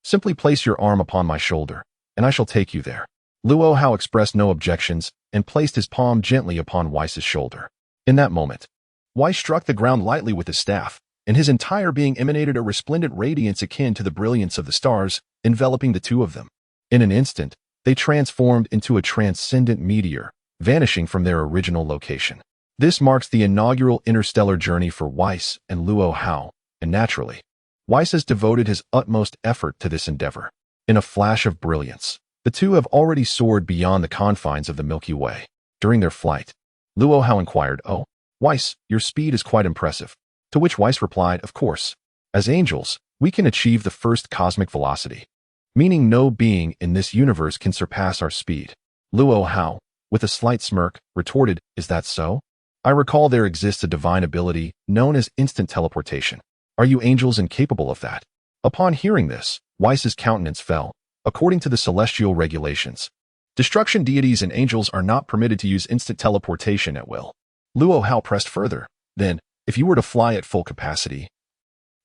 Simply place your arm upon my shoulder, and I shall take you there. Luo Hao expressed no objections and placed his palm gently upon Whis' shoulder. In that moment, Whis struck the ground lightly with his staff, and his entire being emanated a resplendent radiance akin to the brilliance of the stars, enveloping the two of them. In an instant, they transformed into a transcendent meteor, vanishing from their original location. This marks the inaugural interstellar journey for Whis and Luo Hao, and naturally, Whis has devoted his utmost effort to this endeavor. In a flash of brilliance, the two have already soared beyond the confines of the Milky Way. During their flight, Luo Hao inquired, Oh, Whis, your speed is quite impressive. To which Whis replied, Of course. As angels, we can achieve the first cosmic velocity, meaning no being in this universe can surpass our speed. Luo Hao, with a slight smirk, retorted, Is that so? I recall there exists a divine ability known as instant teleportation. Are you angels incapable of that? Upon hearing this, Whis' countenance fell. According to the celestial regulations, destruction deities and angels are not permitted to use instant teleportation at will. Luo Hao pressed further. Then, if you were to fly at full capacity,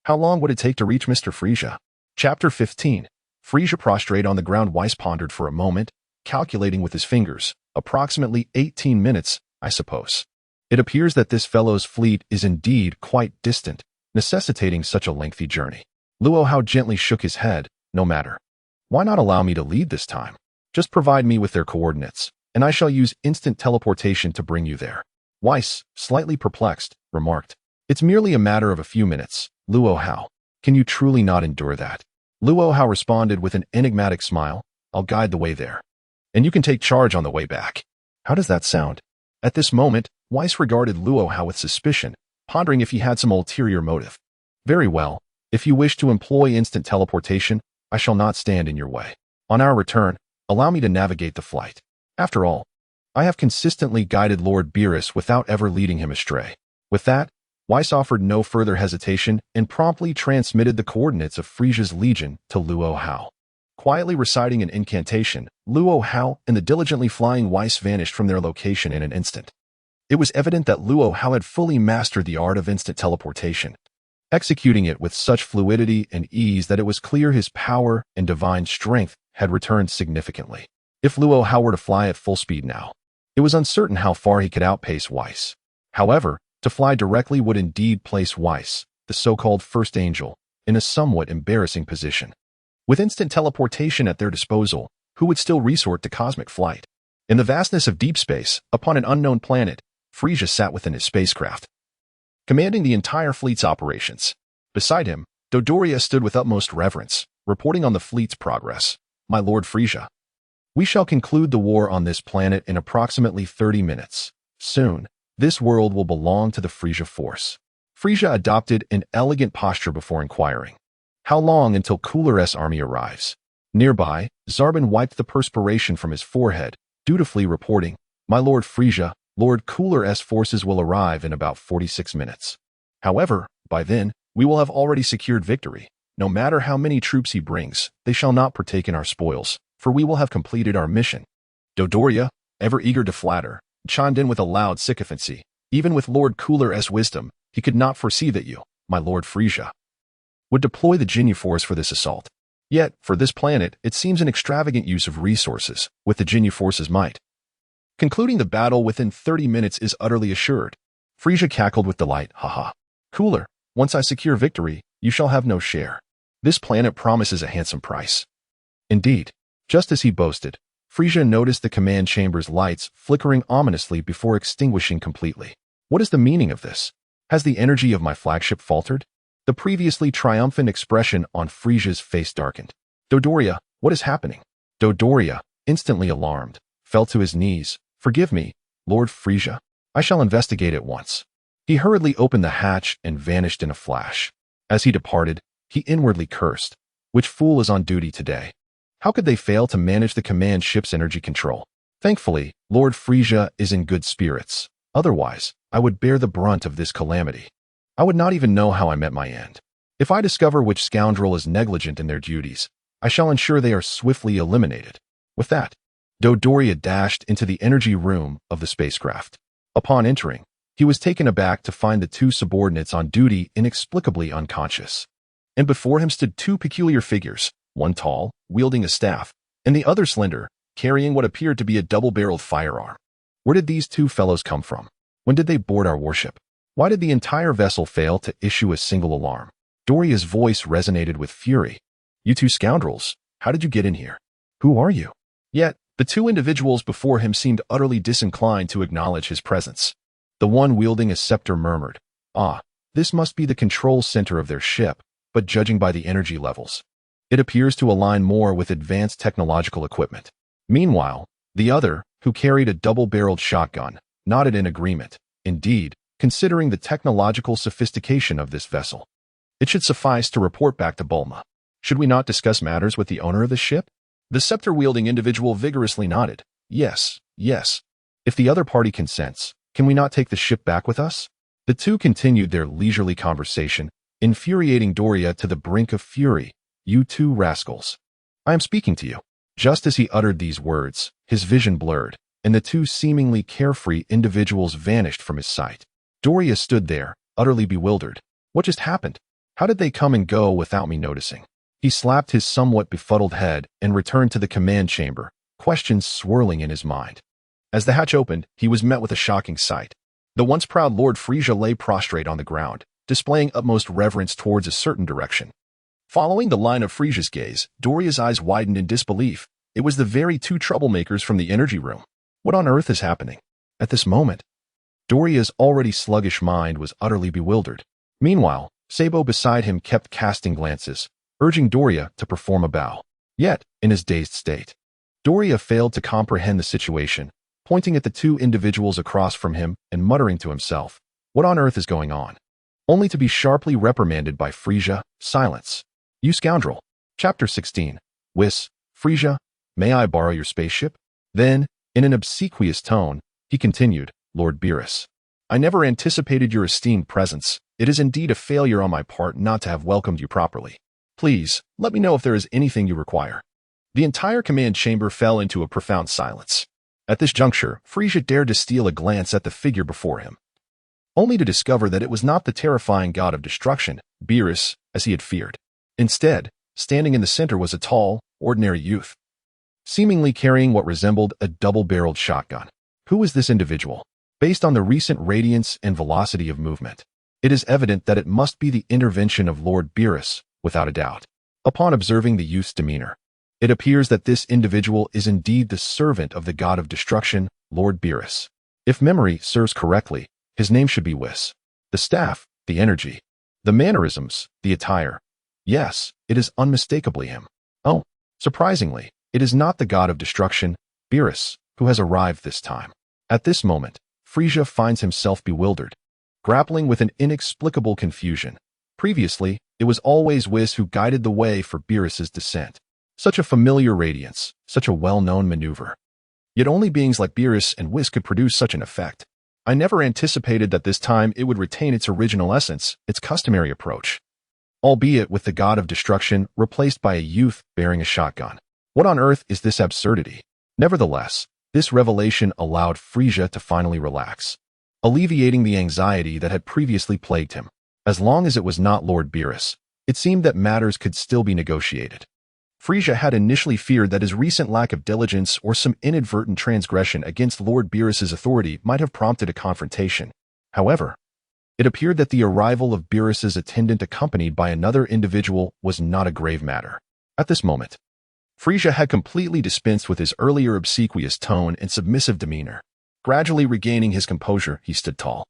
how long would it take to reach Mr. Frisia? Chapter 15. Frisia prostrate on the ground. Whis pondered for a moment, calculating with his fingers. Approximately 18 minutes, I suppose. It appears that this fellow's fleet is indeed quite distant, necessitating such a lengthy journey. Luo Hao gently shook his head. No matter. Why not allow me to lead this time? Just provide me with their coordinates, and I shall use instant teleportation to bring you there. Whis, slightly perplexed, remarked. It's merely a matter of a few minutes, Luo Hao. Can you truly not endure that? Luo Hao responded with an enigmatic smile. I'll guide the way there. And you can take charge on the way back. How does that sound? At this moment, Whis regarded Luo Hao with suspicion, pondering if he had some ulterior motive. Very well. If you wish to employ instant teleportation, I shall not stand in your way. On our return, allow me to navigate the flight. After all, I have consistently guided Lord Beerus without ever leading him astray. With that, Whis offered no further hesitation and promptly transmitted the coordinates of Frisia's legion to Luo Hao. Quietly reciting an incantation, Luo Hao and the diligently flying Whis vanished from their location in an instant. It was evident that Luo Hao had fully mastered the art of instant teleportation, executing it with such fluidity and ease that it was clear his power and divine strength had returned significantly. If Luo Hao were to fly at full speed now, it was uncertain how far he could outpace Whis. However, to fly directly would indeed place Whis, the so-called first angel, in a somewhat embarrassing position. With instant teleportation at their disposal, who would still resort to cosmic flight? In the vastness of deep space, upon an unknown planet, Frisia sat within his spacecraft, commanding the entire fleet's operations. Beside him, Dodoria stood with utmost reverence, reporting on the fleet's progress. My Lord Frisia, we shall conclude the war on this planet in approximately 30 minutes. Soon, this world will belong to the Frisia force. Frisia adopted an elegant posture before inquiring. How long until Cooler's army arrives? Nearby, Zarbin wiped the perspiration from his forehead, dutifully reporting, My Lord Frisia, Lord Cooler's forces will arrive in about 46 minutes. However, by then, we will have already secured victory. No matter how many troops he brings, they shall not partake in our spoils, for we will have completed our mission. Dodoria, ever eager to flatter, chimed in with a loud sycophancy. Even with Lord Cooler's wisdom, he could not foresee that you, my Lord Frisia, would deploy the Jinyu force for this assault. Yet, for this planet, it seems an extravagant use of resources, with the Jinyu force's might. Concluding the battle within 30 minutes is utterly assured. Frisia cackled with delight. Haha. Cooler, once I secure victory, you shall have no share. This planet promises a handsome price. Indeed, just as he boasted, Frisia noticed the command chamber's lights flickering ominously before extinguishing completely. What is the meaning of this? Has the energy of my flagship faltered? The previously triumphant expression on Frisia's face darkened. Dodoria, what is happening? Dodoria, instantly alarmed, fell to his knees. Forgive me, Lord Frisia. I shall investigate at once. He hurriedly opened the hatch and vanished in a flash. As he departed, he inwardly cursed. Which fool is on duty today? How could they fail to manage the command ship's energy control? Thankfully, Lord Frisia is in good spirits. Otherwise, I would bear the brunt of this calamity. I would not even know how I met my end. If I discover which scoundrel is negligent in their duties, I shall ensure they are swiftly eliminated. With that, Dodoria dashed into the energy room of the spacecraft. Upon entering, he was taken aback to find the two subordinates on duty inexplicably unconscious. And before him stood two peculiar figures, one tall, wielding a staff, and the other slender, carrying what appeared to be a double-barreled firearm. Where did these two fellows come from? When did they board our warship? Why did the entire vessel fail to issue a single alarm? Doria's voice resonated with fury. You two scoundrels, how did you get in here? Who are you? Yet, the two individuals before him seemed utterly disinclined to acknowledge his presence. The one wielding a scepter murmured, Ah, this must be the control center of their ship, but judging by the energy levels, it appears to align more with advanced technological equipment. Meanwhile, the other, who carried a double-barreled shotgun, nodded in agreement. Indeed, considering the technological sophistication of this vessel, it should suffice to report back to Bulma. Should we not discuss matters with the owner of the ship? The scepter-wielding individual vigorously nodded. Yes, yes. If the other party consents, can we not take the ship back with us? The two continued their leisurely conversation, infuriating Doria to the brink of fury. You two rascals. I am speaking to you. Just as he uttered these words, his vision blurred, and the two seemingly carefree individuals vanished from his sight. Doria stood there, utterly bewildered. What just happened? How did they come and go without me noticing? He slapped his somewhat befuddled head and returned to the command chamber, questions swirling in his mind. As the hatch opened, he was met with a shocking sight. The once proud Lord Frisia lay prostrate on the ground, displaying utmost reverence towards a certain direction. Following the line of Frisia's gaze, Doria's eyes widened in disbelief. It was the very two troublemakers from the energy room. What on earth is happening? At this moment, Doria's already sluggish mind was utterly bewildered. Meanwhile, Sabo beside him kept casting glances, urging Doria to perform a bow. Yet, in his dazed state, Doria failed to comprehend the situation, pointing at the two individuals across from him and muttering to himself, "What on earth is going on?" Only to be sharply reprimanded by Frisia, "Silence, you scoundrel." Chapter 16. Whis, "Frisia, may I borrow your spaceship?" Then, in an obsequious tone, he continued, "Lord Beerus, I never anticipated your esteemed presence. It is indeed a failure on my part not to have welcomed you properly. Please, let me know if there is anything you require." The entire command chamber fell into a profound silence. At this juncture, Frisia dared to steal a glance at the figure before him, only to discover that it was not the terrifying god of destruction, Beerus, as he had feared. Instead, standing in the center was a tall, ordinary youth, seemingly carrying what resembled a double-barreled shotgun. Who was this individual? Based on the recent radiance and velocity of movement, it is evident that it must be the intervention of Lord Beerus, without a doubt. Upon observing the youth's demeanor, it appears that this individual is indeed the servant of the god of destruction, Lord Beerus. If memory serves correctly, his name should be Whis. The staff, the energy, the mannerisms, the attire. Yes, it is unmistakably him. Oh, surprisingly, it is not the god of destruction, Beerus, who has arrived this time. At this moment, Frisia finds himself bewildered, grappling with an inexplicable confusion. Previously, it was always Whis who guided the way for Beerus's descent. Such a familiar radiance, such a well-known maneuver. Yet only beings like Beerus and Whis could produce such an effect. I never anticipated that this time it would retain its original essence, its customary approach, albeit with the god of destruction replaced by a youth bearing a shotgun. What on earth is this absurdity? Nevertheless, this revelation allowed Frisia to finally relax, alleviating the anxiety that had previously plagued him. As long as it was not Lord Beerus, it seemed that matters could still be negotiated. Frisia had initially feared that his recent lack of diligence or some inadvertent transgression against Lord Beerus's authority might have prompted a confrontation. However, it appeared that the arrival of Beerus's attendant accompanied by another individual was not a grave matter. At this moment, Frisia had completely dispensed with his earlier obsequious tone and submissive demeanor. Gradually regaining his composure, he stood tall,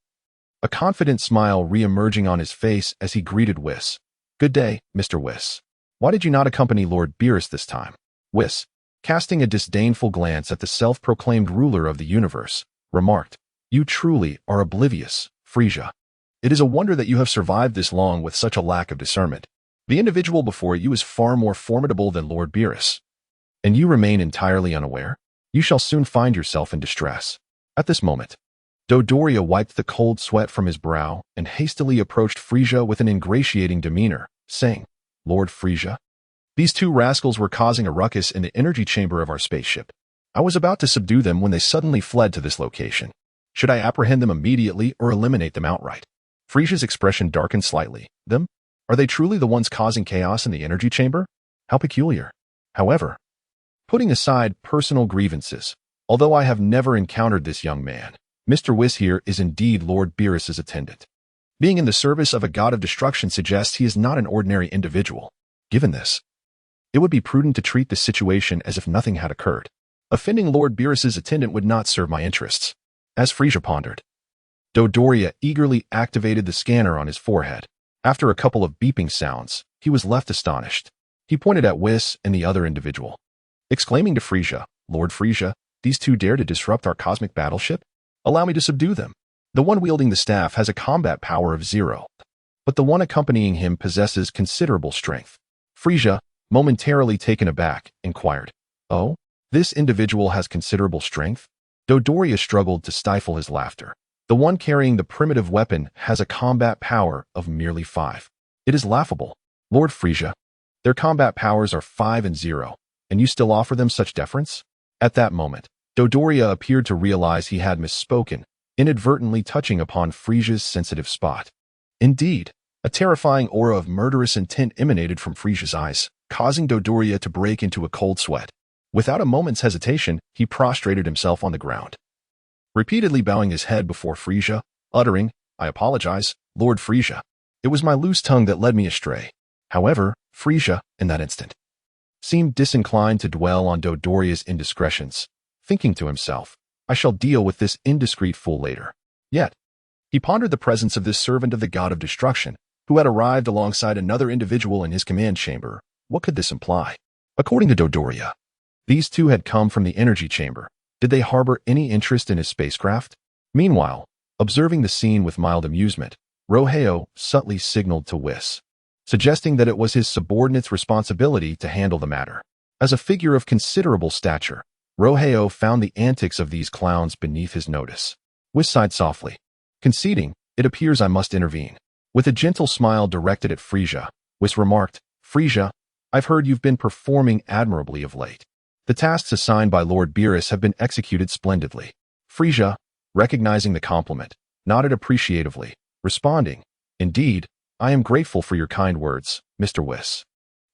a confident smile re-emerging on his face as he greeted Whis. "Good day, Mr. Whis. Why did you not accompany Lord Beerus this time?" Whis, casting a disdainful glance at the self-proclaimed ruler of the universe, remarked, "You truly are oblivious, Frisia. It is a wonder that you have survived this long with such a lack of discernment. The individual before you is far more formidable than Lord Beerus, and you remain entirely unaware? You shall soon find yourself in distress." At this moment, Dodoria wiped the cold sweat from his brow and hastily approached Frisia with an ingratiating demeanor, saying, "Lord Frisia, these two rascals were causing a ruckus in the energy chamber of our spaceship. I was about to subdue them when they suddenly fled to this location. Should I apprehend them immediately or eliminate them outright?" Frisia's expression darkened slightly. "Them? Are they truly the ones causing chaos in the energy chamber? How peculiar. However, putting aside personal grievances, although I have never encountered this young man, Mr. Whis here is indeed Lord Beerus's attendant. Being in the service of a god of destruction suggests he is not an ordinary individual. Given this, it would be prudent to treat the situation as if nothing had occurred. Offending Lord Beerus's attendant would not serve my interests." As Frisia pondered, Dodoria eagerly activated the scanner on his forehead. After a couple of beeping sounds, he was left astonished. He pointed at Whis and the other individual, exclaiming to Frisia, "Lord Frisia, these two dare to disrupt our cosmic battleship? Allow me to subdue them." The one wielding the staff has a combat power of 0, but the one accompanying him possesses considerable strength. Frisia, momentarily taken aback, inquired, "Oh, this individual has considerable strength?" Dodoria struggled to stifle his laughter. "The one carrying the primitive weapon has a combat power of merely 5. It is laughable. Lord Frisia, their combat powers are 5 and 0, and you still offer them such deference?" At that moment, Dodoria appeared to realize he had misspoken, inadvertently touching upon Frisia's sensitive spot. Indeed, a terrifying aura of murderous intent emanated from Frisia's eyes, causing Dodoria to break into a cold sweat. Without a moment's hesitation, he prostrated himself on the ground. repeatedly bowing his head before Frisia, uttering, "I apologize, Lord Frisia. It was my loose tongue that led me astray." However, Frisia, in that instant, seemed disinclined to dwell on Dodoria's indiscretions, thinking to himself, "I shall deal with this indiscreet fool later." Yet, he pondered the presence of this servant of the god of destruction, who had arrived alongside another individual in his command chamber. What could this imply? According to Dodoria, these two had come from the energy chamber. Did they harbor any interest in his spacecraft? Meanwhile, observing the scene with mild amusement, Luo Hao subtly signaled to Whis, suggesting that it was his subordinate's responsibility to handle the matter. As a figure of considerable stature, Luo Hao found the antics of these clowns beneath his notice. Whis sighed softly, conceding, "It appears I must intervene." With a gentle smile directed at Frisia, Whis remarked, "Frisia, I've heard you've been performing admirably of late. The tasks assigned by Lord Beerus have been executed splendidly." Frisia, recognizing the compliment, nodded appreciatively, responding, "Indeed, I am grateful for your kind words, Mr. Whis.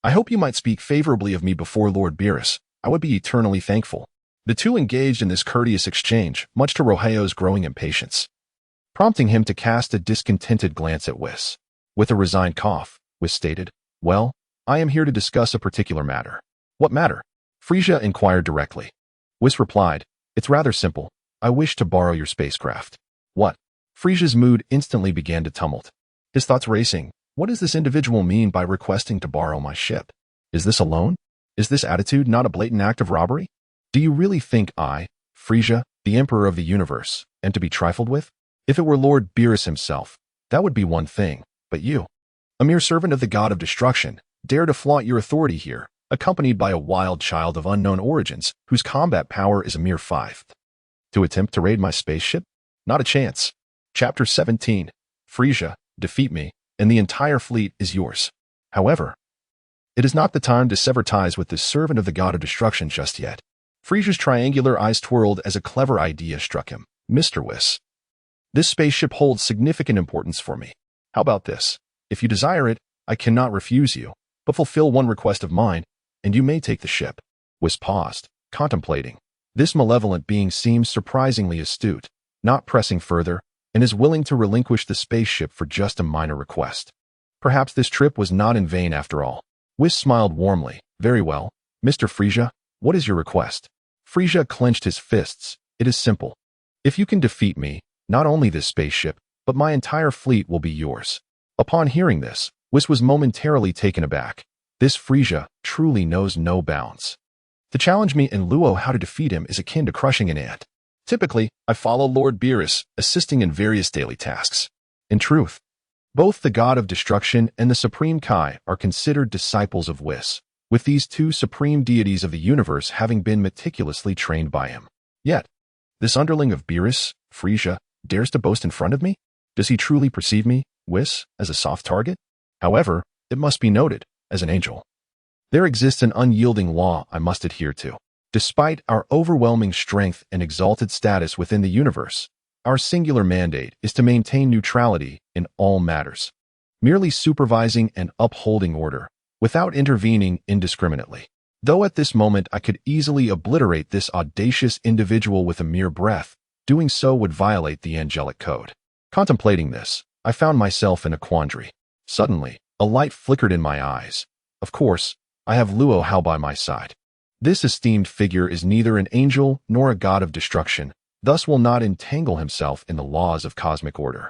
I hope you might speak favorably of me before Lord Beerus. I would be eternally thankful." The two engaged in this courteous exchange, much to Luo Hao's growing impatience, prompting him to cast a discontented glance at Whis. With a resigned cough, Whis stated, "Well, I am here to discuss a particular matter." "What matter?" Frisia inquired directly. Whis replied, "It's rather simple. I wish to borrow your spacecraft." "What?" Frisia's mood instantly began to tumult, his thoughts racing. What does this individual mean by requesting to borrow my ship? Is this a loan? Is this attitude not a blatant act of robbery? Do you really think I, Frisia, the Emperor of the Universe, am to be trifled with? If it were Lord Beerus himself, that would be one thing, but you, a mere servant of the god of destruction, dare to flaunt your authority here, accompanied by a wild child of unknown origins whose combat power is a mere fifth. To attempt to raid my spaceship? Not a chance. Chapter 17. Frisia, defeat me, and the entire fleet is yours. However, it is not the time to sever ties with this servant of the god of destruction just yet. Frisia's triangular eyes twirled as a clever idea struck him. "Mr. Whis, this spaceship holds significant importance for me. How about this? If you desire it, I cannot refuse you, but fulfill one request of mine, and you may take the ship." Whis paused, contemplating. This malevolent being seems surprisingly astute, not pressing further, and is willing to relinquish the spaceship for just a minor request. Perhaps this trip was not in vain after all. Whis smiled warmly. "Very well, Mr. Frisia, what is your request?" Frisia clenched his fists. "It is simple. If you can defeat me, not only this spaceship, but my entire fleet will be yours." Upon hearing this, Whis was momentarily taken aback. This Frisia truly knows no bounds. To challenge me in Luo Hao to defeat him is akin to crushing an ant. Typically, I follow Lord Beerus, assisting in various daily tasks. In truth, both the god of destruction and the supreme Kai are considered disciples of Whis, with these two supreme deities of the universe having been meticulously trained by him. Yet, this underling of Beerus, Frisia, dares to boast in front of me? Does he truly perceive me, Whis, as a soft target? However, it must be noted, as an angel, there exists an unyielding law I must adhere to. Despite our overwhelming strength and exalted status within the universe, our singular mandate is to maintain neutrality in all matters, merely supervising and upholding order, without intervening indiscriminately. Though at this moment I could easily obliterate this audacious individual with a mere breath, doing so would violate the angelic code. Contemplating this, I found myself in a quandary. Suddenly, a light flickered in my eyes. Of course, I have Luo Hao by my side. This esteemed figure is neither an angel nor a god of destruction, thus will not entangle himself in the laws of cosmic order.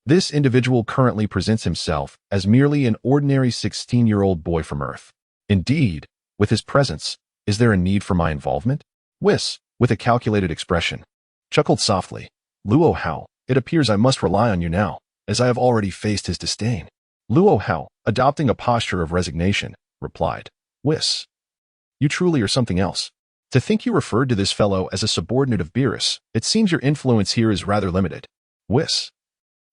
This individual currently presents himself as merely an ordinary 16-year-old boy from Earth. Indeed, with his presence, is there a need for my involvement? Whis, with a calculated expression, chuckled softly. "Luo Hao, it appears I must rely on you now, as I have already faced his disdain." Luo Hao, adopting a posture of resignation, replied, "Whis, you truly are something else. To think you referred to this fellow as a subordinate of Beerus, it seems your influence here is rather limited." Whis,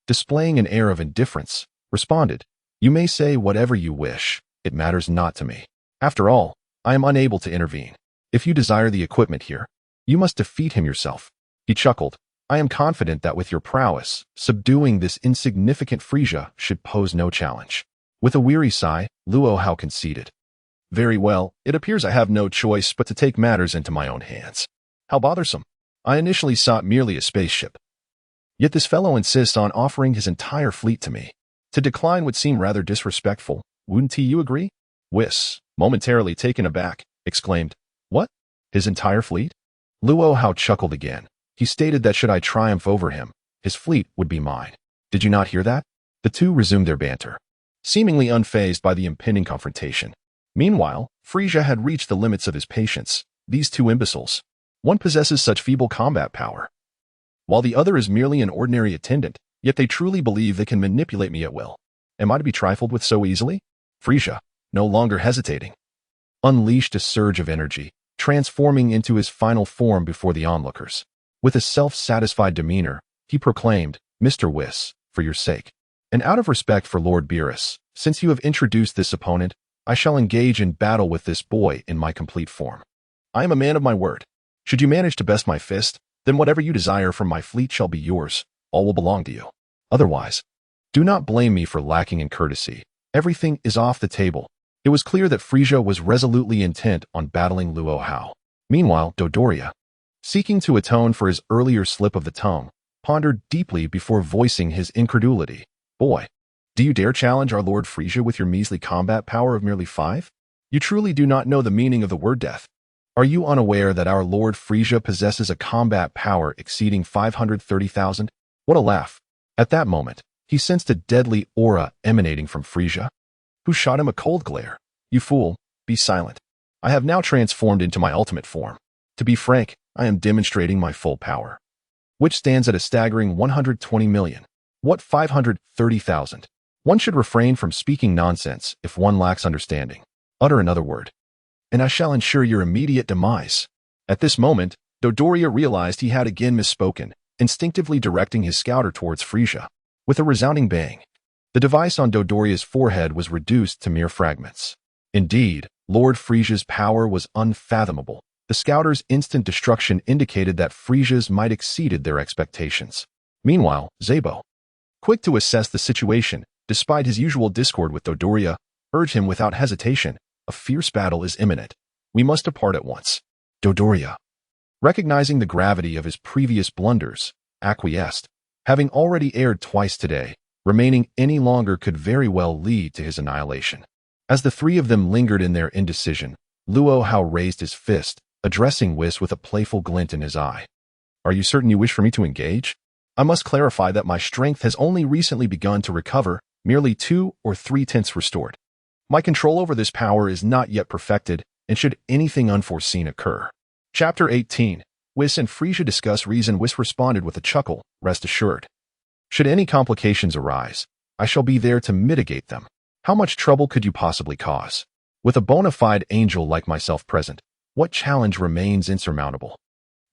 displaying an air of indifference, responded, "You may say whatever you wish, it matters not to me. After all, I am unable to intervene. If you desire the equipment here, you must defeat him yourself." He chuckled. "I am confident that with your prowess, subduing this insignificant Frisia should pose no challenge." With a weary sigh, Luo Hao conceded, "Very well, it appears I have no choice but to take matters into my own hands. How bothersome." I initially sought merely a spaceship. Yet this fellow insists on offering his entire fleet to me. To decline would seem rather disrespectful. Wouldn't you agree? Whis, momentarily taken aback, exclaimed, "What? His entire fleet?" Luo Hao chuckled again. He stated that should I triumph over him, his fleet would be mine. Did you not hear that? The two resumed their banter, seemingly unfazed by the impending confrontation. Meanwhile, Frisia had reached the limits of his patience. These two imbeciles. One possesses such feeble combat power, while the other is merely an ordinary attendant, yet they truly believe they can manipulate me at will. Am I to be trifled with so easily? Frisia, no longer hesitating, unleashed a surge of energy, transforming into his final form before the onlookers. With a self-satisfied demeanor, he proclaimed, "Mr. Whis, for your sake, and out of respect for Lord Beerus, since you have introduced this opponent, I shall engage in battle with this boy in my complete form. I am a man of my word. Should you manage to best my fist, then whatever you desire from my fleet shall be yours. All will belong to you. Otherwise, do not blame me for lacking in courtesy. Everything is off the table." It was clear that Frisia was resolutely intent on battling Luo Hao. Meanwhile, Dodoria, seeking to atone for his earlier slip of the tongue, pondered deeply before voicing his incredulity. "Boy, do you dare challenge our Lord Frisia with your measly combat power of merely 5? You truly do not know the meaning of the word death. Are you unaware that our Lord Frisia possesses a combat power exceeding 530,000? What a laugh. At that moment, he sensed a deadly aura emanating from Frisia, who shot him a cold glare. "You fool, be silent. I have now transformed into my ultimate form. To be frank, I am demonstrating my full power, which stands at a staggering 120 million. What 530,000? One should refrain from speaking nonsense if one lacks understanding. Utter another word, and I shall ensure your immediate demise." At this moment, Dodoria realized he had again misspoken, instinctively directing his scouter towards Frisia. With a resounding bang, the device on Dodoria's forehead was reduced to mere fragments. Indeed, Lord Frisia's power was unfathomable. The scouter's instant destruction indicated that Frisia's might exceeded their expectations. Meanwhile, Zebo, quick to assess the situation, despite his usual discord with Dodoria, urged him without hesitation, "A fierce battle is imminent. We must depart at once." Dodoria, recognizing the gravity of his previous blunders, acquiesced. Having already erred twice today, remaining any longer could very well lead to his annihilation. As the three of them lingered in their indecision, Luo Hao raised his fist, addressing Whis with a playful glint in his eye. "Are you certain you wish for me to engage? I must clarify that my strength has only recently begun to recover, merely 2 or 3 tenths restored. My control over this power is not yet perfected, and should anything unforeseen occur." Chapter 18. Whis and Frisia discuss reason. Whis responded with a chuckle, "Rest assured. Should any complications arise, I shall be there to mitigate them. How much trouble could you possibly cause? With a bona fide angel like myself present, what challenge remains insurmountable?"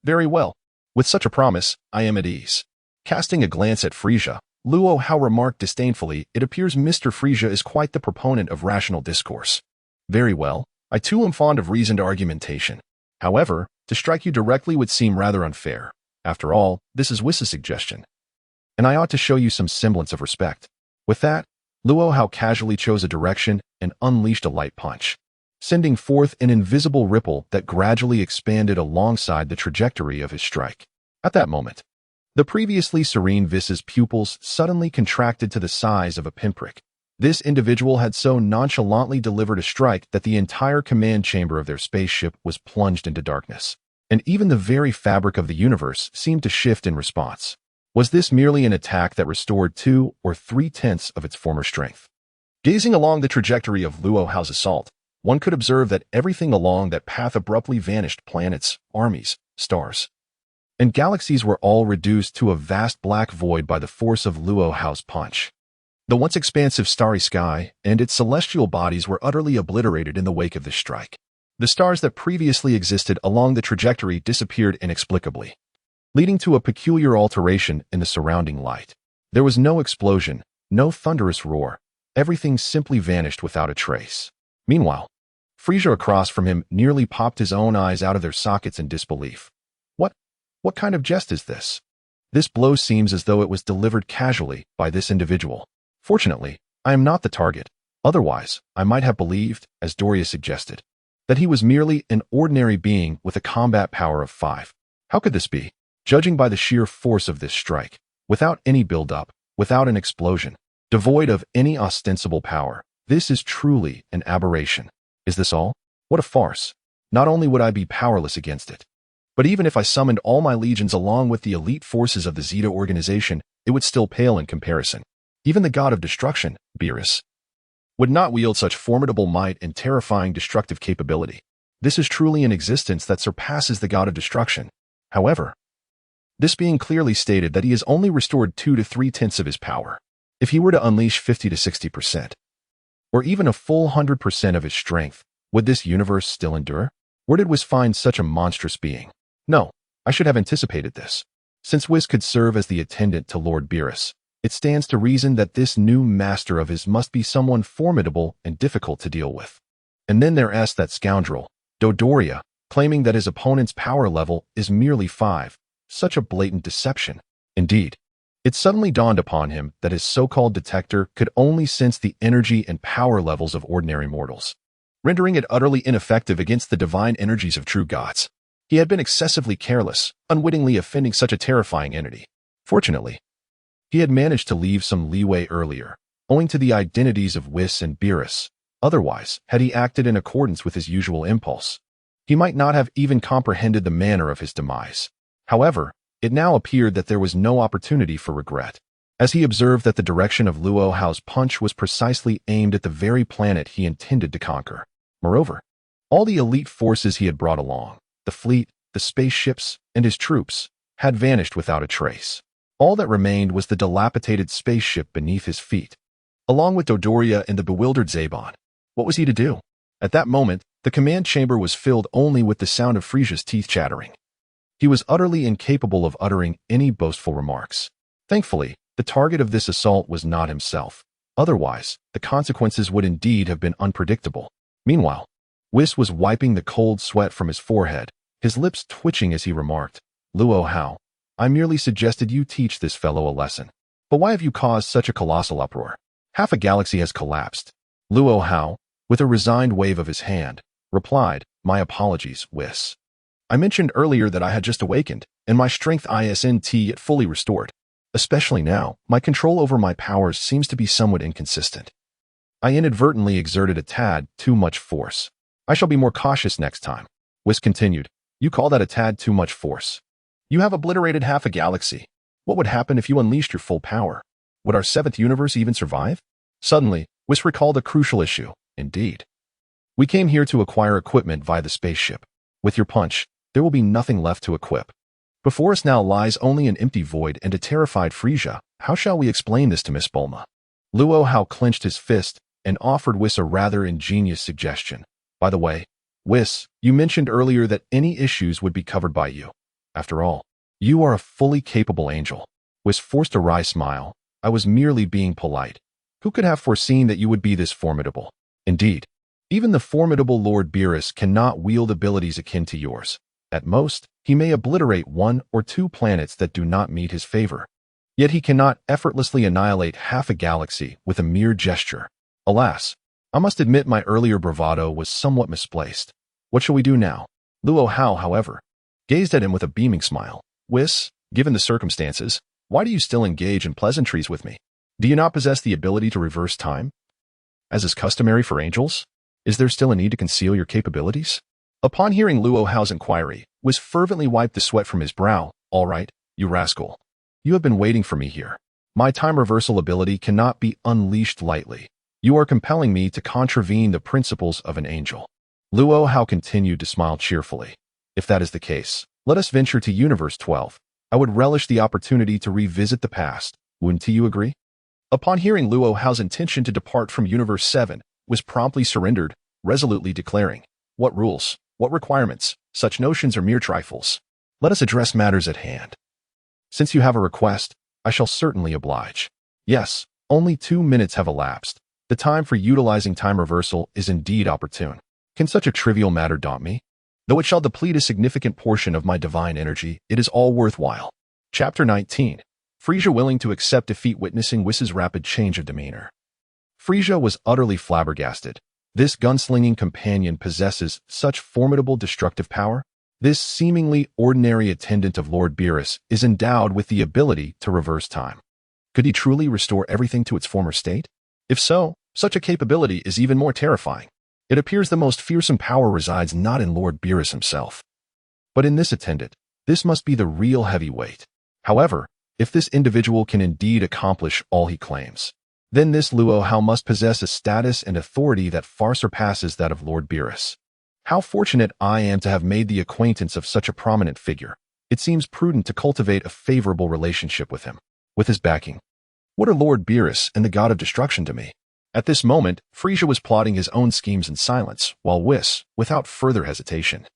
"Very well. With such a promise, I am at ease." Casting a glance at Frisia, Luo Hao remarked disdainfully, "It appears Mr. Frisia is quite the proponent of rational discourse." "Very well. I too am fond of reasoned argumentation. However, to strike you directly would seem rather unfair. After all, this is Whis' suggestion, and I ought to show you some semblance of respect." With that, Luo Hao casually chose a direction and unleashed a light punch, sending forth an invisible ripple that gradually expanded alongside the trajectory of his strike. At that moment, the previously serene Vis's pupils suddenly contracted to the size of a pinprick. This individual had so nonchalantly delivered a strike that the entire command chamber of their spaceship was plunged into darkness, and even the very fabric of the universe seemed to shift in response. Was this merely an attack that restored 2 or 3 tenths of its former strength? Gazing along the trajectory of Luo Hao's assault, one could observe that everything along that path abruptly vanished. Planets, armies, stars, and galaxies were all reduced to a vast black void by the force of Luo Hao's punch. The once expansive starry sky and its celestial bodies were utterly obliterated in the wake of this strike. The stars that previously existed along the trajectory disappeared inexplicably, leading to a peculiar alteration in the surrounding light. There was no explosion, no thunderous roar. Everything simply vanished without a trace. Meanwhile, Frisia across from him nearly popped his own eyes out of their sockets in disbelief. What kind of jest is this? This blow seems as though it was delivered casually by this individual. Fortunately, I am not the target. Otherwise, I might have believed, as Doria suggested, that he was merely an ordinary being with a combat power of 5. How could this be? Judging by the sheer force of this strike, without any build-up, without an explosion, devoid of any ostensible power, this is truly an aberration. Is this all? What a farce. Not only would I be powerless against it, but even if I summoned all my legions along with the elite forces of the Zeno organization, it would still pale in comparison. Even the god of destruction, Whis, would not wield such formidable might and terrifying destructive capability. This is truly an existence that surpasses the god of destruction. However, this being clearly stated that he has only restored 2 to 3/10 of his power. If he were to unleash 50 to 60%, or even a full 100% of his strength, would this universe still endure? Where did Whis find such a monstrous being? No, I should have anticipated this. Since Whis could serve as the attendant to Lord Whis, it stands to reason that this new master of his must be someone formidable and difficult to deal with. And then there's that scoundrel, Dodoria, claiming that his opponent's power level is merely 5. Such a blatant deception. Indeed, it suddenly dawned upon him that his so-called detector could only sense the energy and power levels of ordinary mortals, rendering it utterly ineffective against the divine energies of true gods. He had been excessively careless, unwittingly offending such a terrifying entity. Fortunately, he had managed to leave some leeway earlier, owing to the identities of Whis and Whis. Otherwise, had he acted in accordance with his usual impulse, he might not have even comprehended the manner of his demise. However, it now appeared that there was no opportunity for regret, as he observed that the direction of Luo Hao's punch was precisely aimed at the very planet he intended to conquer. Moreover, all the elite forces he had brought along, the fleet, the spaceships, and his troops, had vanished without a trace. All that remained was the dilapidated spaceship beneath his feet, along with Dodoria and the bewildered Zabon. What was he to do? At that moment, the command chamber was filled only with the sound of Frisia's teeth chattering. He was utterly incapable of uttering any boastful remarks. Thankfully, the target of this assault was not himself. Otherwise, the consequences would indeed have been unpredictable. Meanwhile, Whis was wiping the cold sweat from his forehead, his lips twitching as he remarked, "Luo Hao, I merely suggested you teach this fellow a lesson. But why have you caused such a colossal uproar? Half a galaxy has collapsed." Luo Hao, with a resigned wave of his hand, replied, "My apologies, Whis. I mentioned earlier that I had just awakened, and my strength isn't yet fully restored. Especially now, my control over my powers seems to be somewhat inconsistent. I inadvertently exerted a tad too much force. I shall be more cautious next time." Whis continued, "You call that a tad too much force? You have obliterated half a galaxy. What would happen if you unleashed your full power? Would our 7th universe even survive?" Suddenly, Whis recalled a crucial issue. "Indeed. We came here to acquire equipment via the spaceship. With your punch, there will be nothing left to equip. Before us now lies only an empty void and a terrified Frisia. How shall we explain this to Miss Bulma?" Luo Hao clenched his fist and offered Whis a rather ingenious suggestion. "By the way, Whis, you mentioned earlier that any issues would be covered by you. After all, you are a fully capable angel." Whis forced a wry smile. "I was merely being polite. Who could have foreseen that you would be this formidable? Indeed, even the formidable Lord Whis cannot wield abilities akin to yours. At most, he may obliterate 1 or 2 planets that do not meet his favor. Yet he cannot effortlessly annihilate half a galaxy with a mere gesture. Alas, I must admit my earlier bravado was somewhat misplaced. What shall we do now?" Luo Hao, however, gazed at him with a beaming smile. "Whis, given the circumstances, why do you still engage in pleasantries with me? Do you not possess the ability to reverse time, as is customary for angels? Is there still a need to conceal your capabilities?" Upon hearing Luo Hao's inquiry, Whis fervently wiped the sweat from his brow. "All right, you rascal. You have been waiting for me here. My time reversal ability cannot be unleashed lightly. You are compelling me to contravene the principles of an angel." Luo Hao continued to smile cheerfully. "If that is the case, let us venture to Universe 12. I would relish the opportunity to revisit the past. Wouldn't you agree?" Upon hearing Luo Hao's intention to depart from Universe 7, Whis promptly surrendered, resolutely declaring, "What rules? What requirements? Such notions are mere trifles. Let us address matters at hand. Since you have a request, I shall certainly oblige." Yes, only 2 minutes have elapsed. The time for utilizing time reversal is indeed opportune. Can such a trivial matter daunt me? Though it shall deplete a significant portion of my divine energy, it is all worthwhile. Chapter 19. Frisia willing to accept defeat witnessing Whis' rapid change of demeanor. Frisia was utterly flabbergasted. This gunslinging companion possesses such formidable destructive power? This seemingly ordinary attendant of Lord Beerus is endowed with the ability to reverse time. Could he truly restore everything to its former state? If so, such a capability is even more terrifying. It appears the most fearsome power resides not in Lord Beerus himself, but in this attendant. This must be the real heavyweight. However, if this individual can indeed accomplish all he claims, then this Luo Hao must possess a status and authority that far surpasses that of Lord Beerus. How fortunate I am to have made the acquaintance of such a prominent figure. It seems prudent to cultivate a favorable relationship with him. With his backing, what are Lord Beerus and the God of Destruction to me? At this moment, Frisia was plotting his own schemes in silence, while Whis, without further hesitation,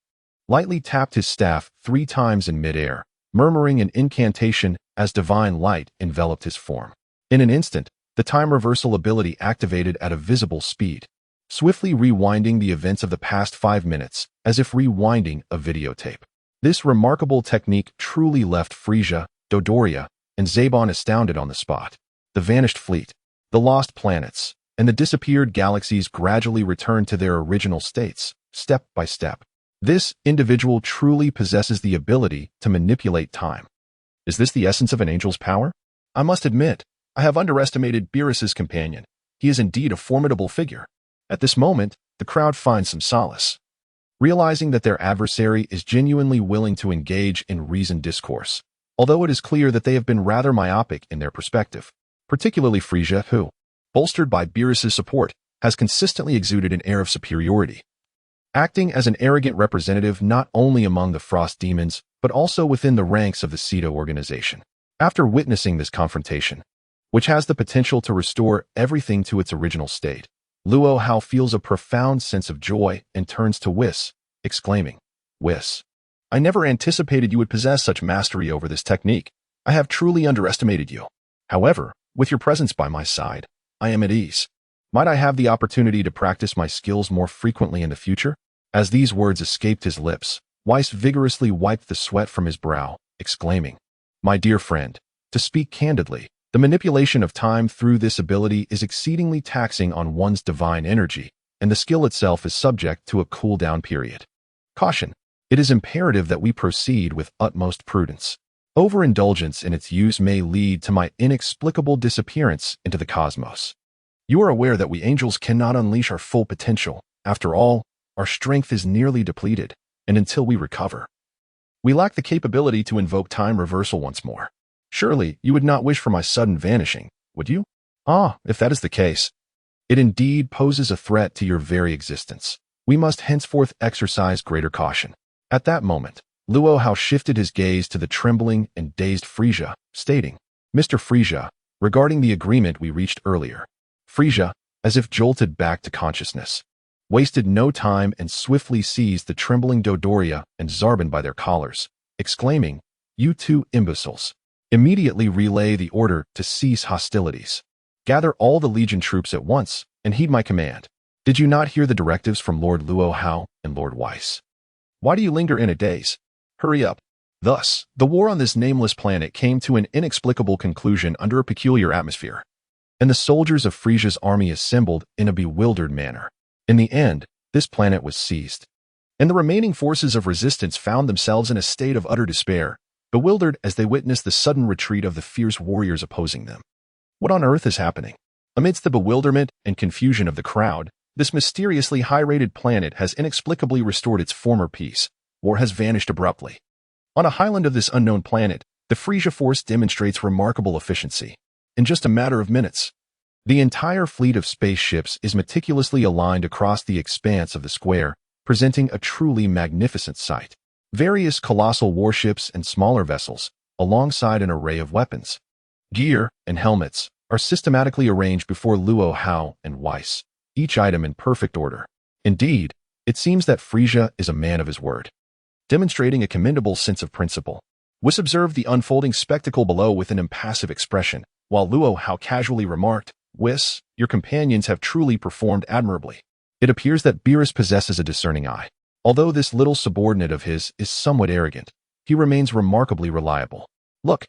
lightly tapped his staff 3 times in midair, murmuring an incantation as divine light enveloped his form. In an instant, the time reversal ability activated at a visible speed, swiftly rewinding the events of the past 5 minutes, as if rewinding a videotape. This remarkable technique truly left Frisia, Dodoria, and Zabon astounded on the spot. The vanished fleet, the lost planets, and the disappeared galaxies gradually returned to their original states, step by step. This individual truly possesses the ability to manipulate time. Is this the essence of an angel's power? I must admit, I have underestimated Beerus's companion. He is indeed a formidable figure. At this moment, the crowd finds some solace, realizing that their adversary is genuinely willing to engage in reasoned discourse, although it is clear that they have been rather myopic in their perspective, particularly Frisia, who, bolstered by Beerus's support, has consistently exuded an air of superiority, acting as an arrogant representative not only among the Frost Demons, but also within the ranks of the Zeno organization. After witnessing this confrontation, which has the potential to restore everything to its original state, Luo Hao feels a profound sense of joy and turns to Whis, exclaiming, "Whis, I never anticipated you would possess such mastery over this technique. I have truly underestimated you. However, with your presence by my side, I am at ease. Might I have the opportunity to practice my skills more frequently in the future?" As these words escaped his lips, Whis vigorously wiped the sweat from his brow, exclaiming, "My dear friend, to speak candidly, the manipulation of time through this ability is exceedingly taxing on one's divine energy, and the skill itself is subject to a cool-down period. Caution, it is imperative that we proceed with utmost prudence. Overindulgence in its use may lead to my inexplicable disappearance into the cosmos. You are aware that we angels cannot unleash our full potential. After all, our strength is nearly depleted, and until we recover, we lack the capability to invoke time reversal once more. Surely you would not wish for my sudden vanishing, would you? If that is the case, it indeed poses a threat to your very existence. We must henceforth exercise greater caution." At that moment, Luo Hao shifted his gaze to the trembling and dazed Frisia, stating, "Mr. Frisia, regarding the agreement we reached earlier." Frisia, as if jolted back to consciousness, wasted no time and swiftly seized the trembling Dodoria and Zarbon by their collars, exclaiming, "You two imbeciles! Immediately relay the order to cease hostilities. Gather all the Legion troops at once and heed my command. Did you not hear the directives from Lord Luo Hao and Lord Whis? Why do you linger in a daze? Hurry up." Thus, the war on this nameless planet came to an inexplicable conclusion under a peculiar atmosphere, and the soldiers of Frisia's army assembled in a bewildered manner. In the end, this planet was seized, and the remaining forces of resistance found themselves in a state of utter despair, bewildered as they witnessed the sudden retreat of the fierce warriors opposing them. What on earth is happening? Amidst the bewilderment and confusion of the crowd, this mysteriously high-rated planet has inexplicably restored its former peace, or has vanished abruptly. On a highland of this unknown planet, the Frisia force demonstrates remarkable efficiency. In just a matter of minutes, the entire fleet of spaceships is meticulously aligned across the expanse of the square, presenting a truly magnificent sight. Various colossal warships and smaller vessels, alongside an array of weapons, gear, and helmets, are systematically arranged before Luo Hao and Whis, each item in perfect order. Indeed, it seems that Frisia is a man of his word, demonstrating a commendable sense of principle. Whis observed the unfolding spectacle below with an impassive expression, while Luo Hao casually remarked, "Whis, your companions have truly performed admirably. It appears that Beerus possesses a discerning eye. Although this little subordinate of his is somewhat arrogant, he remains remarkably reliable. Look,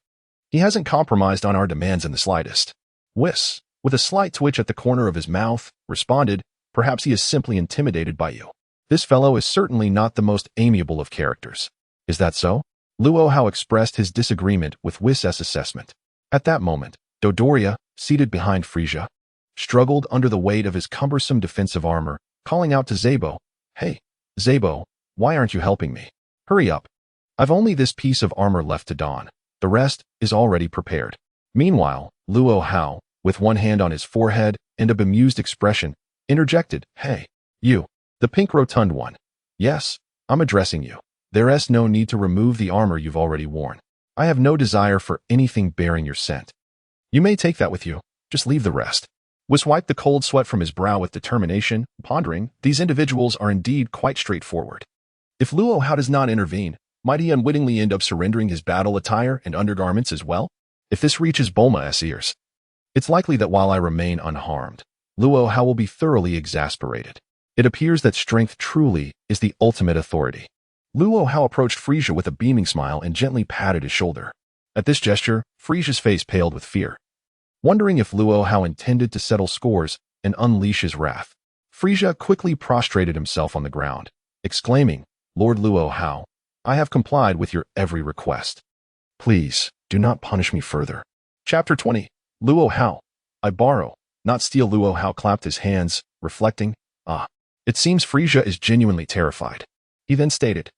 he hasn't compromised on our demands in the slightest." Whis, with a slight twitch at the corner of his mouth, responded, "Perhaps he is simply intimidated by you." This fellow is certainly not the most amiable of characters. Is that so? Luo Hao expressed his disagreement with Whis' assessment. At that moment, Dodoria, seated behind Frisia, struggled under the weight of his cumbersome defensive armor, calling out to Zebo, "Hey, Zebo, why aren't you helping me? Hurry up. I've only this piece of armor left to don. The rest is already prepared." Meanwhile, Luo Hao, with one hand on his forehead and a bemused expression, interjected, "Hey, you, the pink rotund one. Yes, I'm addressing you. There's no need to remove the armor you've already worn. I have no desire for anything bearing your scent. You may take that with you. Just leave the rest." Whis wiped the cold sweat from his brow with determination, pondering, these individuals are indeed quite straightforward. If Luo Hao does not intervene, might he unwittingly end up surrendering his battle attire and undergarments as well? If this reaches Bulma's ears, it's likely that while I remain unharmed, Luo Hao will be thoroughly exasperated. It appears that strength truly is the ultimate authority. Luo Hao approached Frisia with a beaming smile and gently patted his shoulder. At this gesture, Frisia's face paled with fear. Wondering if Luo Hao intended to settle scores and unleash his wrath, Frisia quickly prostrated himself on the ground, exclaiming, "Lord Luo Hao, I have complied with your every request. Please, do not punish me further." Chapter 20. Luo Hao. I borrow, not steal. Luo Hao clapped his hands, reflecting, it seems Frisia is genuinely terrified. He then stated,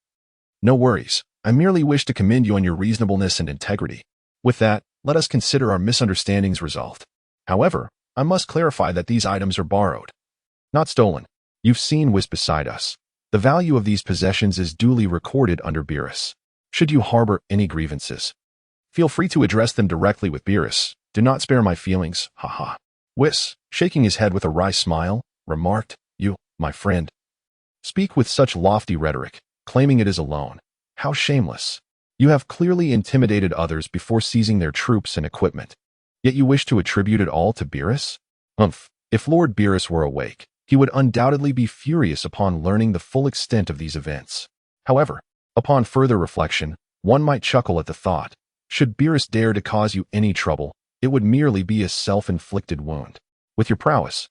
"No worries, I merely wish to commend you on your reasonableness and integrity. With that, let us consider our misunderstandings resolved. However, I must clarify that these items are borrowed, not stolen. You've seen Whis beside us. The value of these possessions is duly recorded under Beerus. Should you harbor any grievances, feel free to address them directly with Beerus. Do not spare my feelings, haha." Whis, shaking his head with a wry smile, remarked, "You, my friend, speak with such lofty rhetoric, claiming it is alone. How shameless. You have clearly intimidated others before seizing their troops and equipment. Yet you wish to attribute it all to Beerus? If Lord Beerus were awake, he would undoubtedly be furious upon learning the full extent of these events. However, upon further reflection, one might chuckle at the thought. Should Beerus dare to cause you any trouble, it would merely be a self-inflicted wound. With your prowess,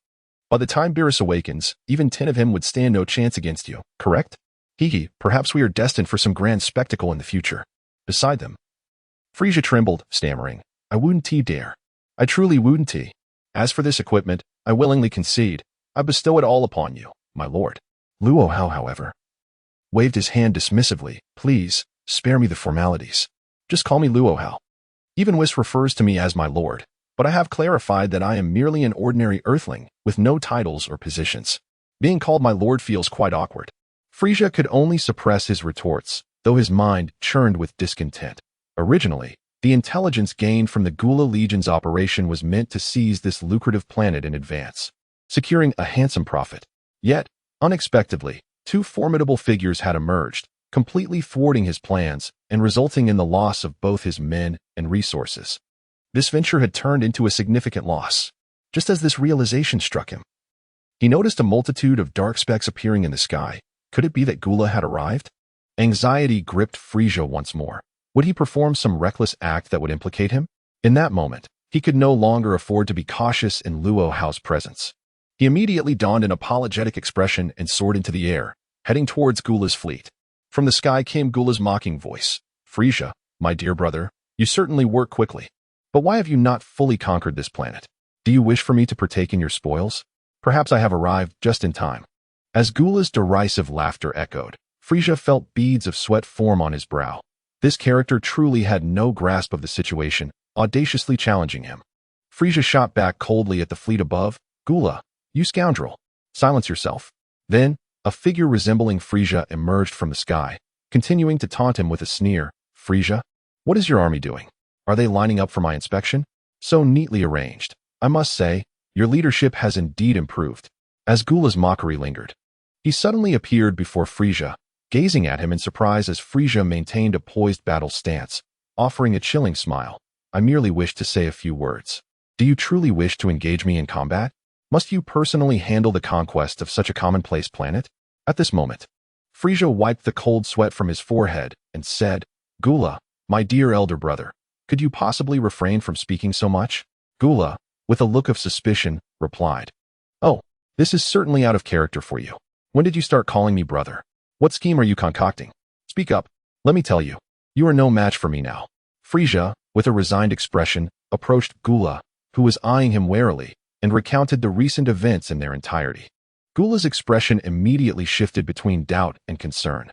by the time Beerus awakens, even 10 of him would stand no chance against you, correct? Perhaps we are destined for some grand spectacle in the future. Beside them." Frisia trembled, stammering, "I wouldn't dare. I truly wouldn't. As for this equipment, I willingly concede. I bestow it all upon you, my lord." Luo Hao, however, waved his hand dismissively. "Please, spare me the formalities. Just call me Luo Hao. Even Whis refers to me as my lord, but I have clarified that I am merely an ordinary earthling with no titles or positions. Being called my lord feels quite awkward." Frisia could only suppress his retorts, though his mind churned with discontent. Originally, the intelligence gained from the Gula Legion's operation was meant to seize this lucrative planet in advance, securing a handsome profit. Yet, unexpectedly, two formidable figures had emerged, completely thwarting his plans and resulting in the loss of both his men and resources. This venture had turned into a significant loss. Just as this realization struck him, he noticed a multitude of dark specks appearing in the sky. Could it be that Gula had arrived? Anxiety gripped Frisia once more. Would he perform some reckless act that would implicate him? In that moment, he could no longer afford to be cautious in Luo Hao's presence. He immediately donned an apologetic expression and soared into the air, heading towards Gula's fleet. From the sky came Gula's mocking voice. "Frisia, my dear brother, you certainly work quickly. But why have you not fully conquered this planet? Do you wish for me to partake in your spoils? Perhaps I have arrived just in time." As Gula's derisive laughter echoed, Frisia felt beads of sweat form on his brow. This character truly had no grasp of the situation, audaciously challenging him. Frisia shot back coldly at the fleet above. "Gula, you scoundrel! Silence yourself." Then, a figure resembling Frisia emerged from the sky, continuing to taunt him with a sneer. "Frisia, what is your army doing? Are they lining up for my inspection? So neatly arranged. I must say, your leadership has indeed improved." As Gula's mockery lingered, he suddenly appeared before Frisia, gazing at him in surprise as Frisia maintained a poised battle stance, offering a chilling smile. "I merely wish to say a few words. Do you truly wish to engage me in combat? Must you personally handle the conquest of such a commonplace planet?" At this moment, Frisia wiped the cold sweat from his forehead and said, "Gula, my dear elder brother, could you possibly refrain from speaking so much?" Gula, with a look of suspicion, replied, "Oh, this is certainly out of character for you. When did you start calling me brother? What scheme are you concocting? Speak up. Let me tell you. You are no match for me now. Frisia, with a resigned expression, approached Gula, who was eyeing him warily, and recounted the recent events in their entirety. Gula's expression immediately shifted between doubt and concern.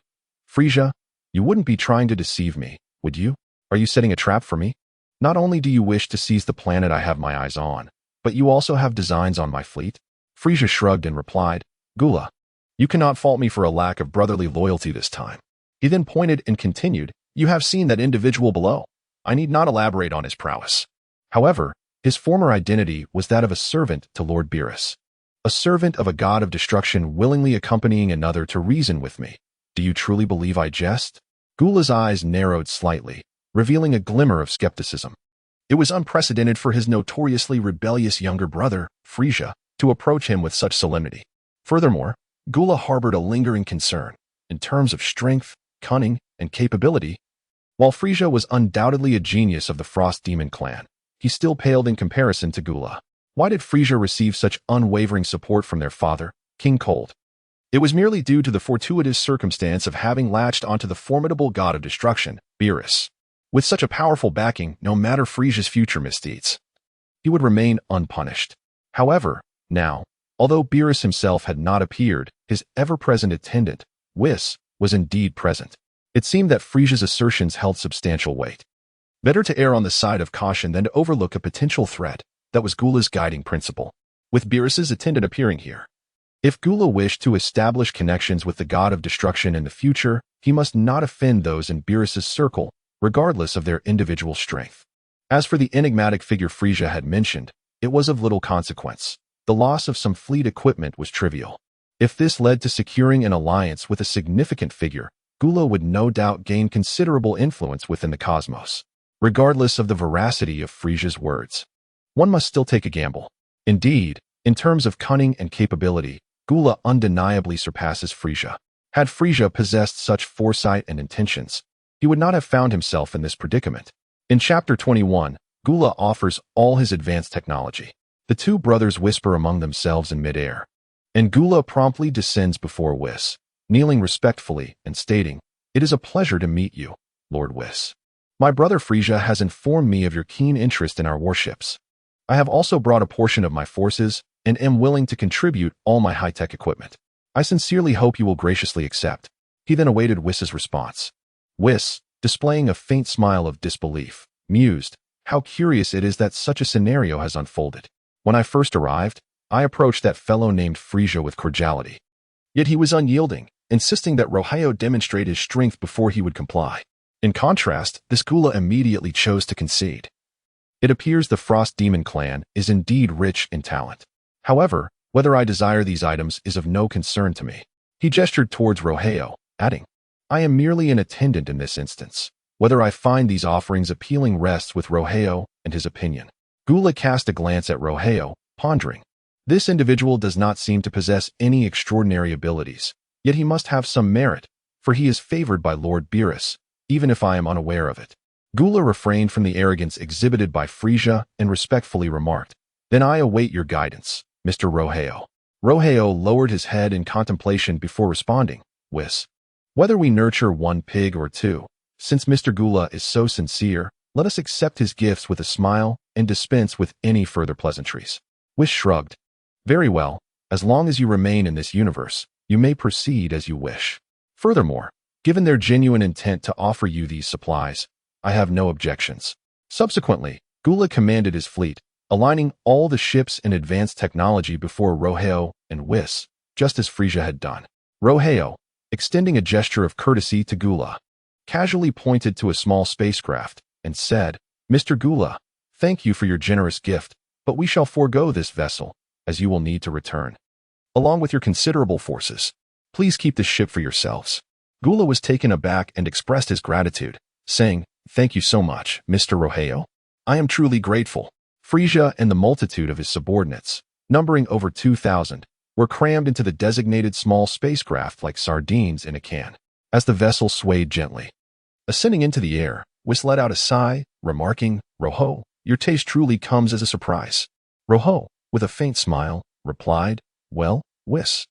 Frisia, you wouldn't be trying to deceive me, would you? Are you setting a trap for me? Not only do you wish to seize the planet I have my eyes on, but you also have designs on my fleet? Frisia shrugged and replied, Gula, you cannot fault me for a lack of brotherly loyalty this time. He then pointed and continued, you have seen that individual below. I need not elaborate on his prowess. However, his former identity was that of a servant to Lord Beerus. A servant of a god of destruction willingly accompanying another to reason with me. Do you truly believe I jest? Gula's eyes narrowed slightly, revealing a glimmer of skepticism. It was unprecedented for his notoriously rebellious younger brother, Frisia, to approach him with such solemnity. Furthermore, Gula harbored a lingering concern. In terms of strength, cunning, and capability, while Frisia was undoubtedly a genius of the Frost Demon clan, he still paled in comparison to Gula. Why did Frisia receive such unwavering support from their father, King Cold? It was merely due to the fortuitous circumstance of having latched onto the formidable god of destruction, Beerus. With such a powerful backing, no matter Frisia's future misdeeds, he would remain unpunished. However, now, although Beerus himself had not appeared, his ever-present attendant, Whis, was indeed present. It seemed that Frisia's assertions held substantial weight. Better to err on the side of caution than to overlook a potential threat. That was Gula's guiding principle. With Beerus's attendant appearing here, if Gula wished to establish connections with the god of destruction in the future, he must not offend those in Beerus's circle, regardless of their individual strength. As for the enigmatic figure Frisia had mentioned, it was of little consequence. The loss of some fleet equipment was trivial. If this led to securing an alliance with a significant figure, Gula would no doubt gain considerable influence within the cosmos. Regardless of the veracity of Frisia's words, one must still take a gamble. Indeed, in terms of cunning and capability, Gula undeniably surpasses Frisia. Had Frisia possessed such foresight and intentions, he would not have found himself in this predicament. In Chapter 21, Gula offers all his advanced technology. The two brothers whisper among themselves in midair, and Gula promptly descends before Whis, kneeling respectfully and stating, "It is a pleasure to meet you, Lord Whis. My brother Frisia has informed me of your keen interest in our warships. I have also brought a portion of my forces and am willing to contribute all my high-tech equipment. I sincerely hope you will graciously accept." He then awaited Whis's response. Whis, displaying a faint smile of disbelief, mused, "How curious it is that such a scenario has unfolded. When I first arrived, I approached that fellow named Frisia with cordiality. Yet he was unyielding, insisting that Luo Hao demonstrate his strength before he would comply. In contrast, this Gula immediately chose to concede. It appears the Frost Demon clan is indeed rich in talent. However, whether I desire these items is of no concern to me." He gestured towards Luo Hao, adding, "I am merely an attendant in this instance. Whether I find these offerings appealing rests with Luo Hao and his opinion." Gula cast a glance at Luo Hao, pondering. This individual does not seem to possess any extraordinary abilities, yet he must have some merit, for he is favored by Lord Beerus, even if I am unaware of it. Gula refrained from the arrogance exhibited by Frisia and respectfully remarked, "Then I await your guidance, Mr. Luo Hao." Luo Hao lowered his head in contemplation before responding, "Whis. Whether we nurture one pig or two, since Mr. Gula is so sincere, let us accept his gifts with a smile and dispense with any further pleasantries." Whis shrugged. "Very well, as long as you remain in this universe, you may proceed as you wish. Furthermore, given their genuine intent to offer you these supplies, I have no objections." Subsequently, Gula commanded his fleet, aligning all the ships and advanced technology before Luo Hao and Whis, just as Frisia had done. Luo Hao, extending a gesture of courtesy to Gula, casually pointed to a small spacecraft and said, "Mr. Gula, thank you for your generous gift, but we shall forego this vessel, as you will need to return. Along with your considerable forces, please keep this ship for yourselves." Gula was taken aback and expressed his gratitude, saying, "Thank you so much, Mr. Luo Hao. I am truly grateful." Frisia and the multitude of his subordinates, numbering over 2,000, were crammed into the designated small spacecraft like sardines in a can. As the vessel swayed gently, ascending into the air, Whis let out a sigh, remarking, "Luo Hao, your taste truly comes as a surprise." Luo Hao, with a faint smile, replied, "Well, Whis,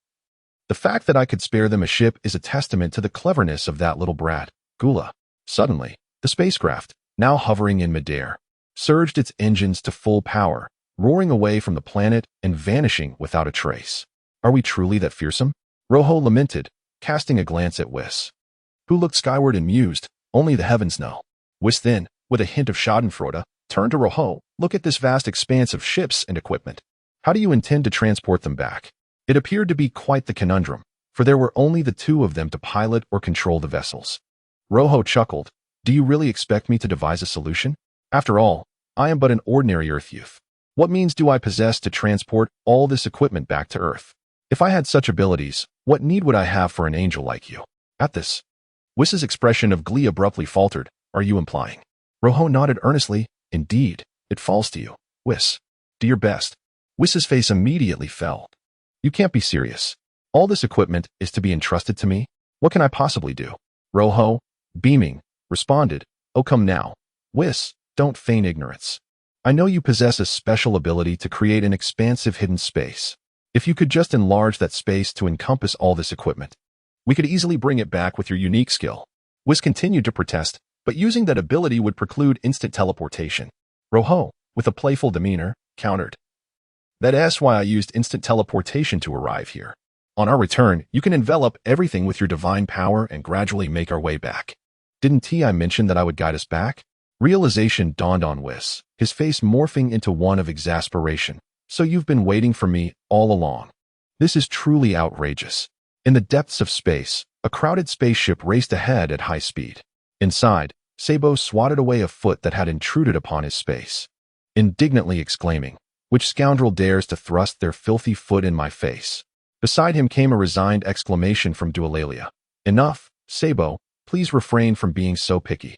The fact that I could spare them a ship is a testament to the cleverness of that little brat, Gula. Suddenly, the spacecraft, now hovering in midair, surged its engines to full power, roaring away from the planet and vanishing without a trace. Are we truly that fearsome? Luo Hao lamented, casting a glance at Whis, who looked skyward and mused, only the heavens know. Whis then, with a hint of schadenfreude, turned to Luo Hao. Look at this vast expanse of ships and equipment. How do you intend to transport them back? It appeared to be quite the conundrum, for there were only the two of them to pilot or control the vessels. Luo Hao chuckled. Do you really expect me to devise a solution? After all, I am but an ordinary Earth youth. What means do I possess to transport all this equipment back to Earth? If I had such abilities, what need would I have for an angel like you? At this, Whis' expression of glee abruptly faltered. Are you implying? Luo Hao nodded earnestly. Indeed, it falls to you, Whis. Do your best. Whis' face immediately fell. You can't be serious. All this equipment is to be entrusted to me? What can I possibly do? Luo Hao, beaming, responded, Oh, come now. Whis, don't feign ignorance. I know you possess a special ability to create an expansive hidden space. If you could just enlarge that space to encompass all this equipment, we could easily bring it back with your unique skill. Whis continued to protest, but using that ability would preclude instant teleportation. Luo Hao, with a playful demeanor, countered. That's why I used instant teleportation to arrive here. On our return, you can envelop everything with your divine power and gradually make our way back. Didn't I mention that I would guide us back? Realization dawned on Whis, his face morphing into one of exasperation. So you've been waiting for me all along. This is truly outrageous. In the depths of space, a crowded spaceship raced ahead at high speed. Inside, Sabo swatted away a foot that had intruded upon his space, indignantly exclaiming, Which scoundrel dares to thrust their filthy foot in my face? Beside him came a resigned exclamation from Dualalia. Enough, Sabo, please refrain from being so picky.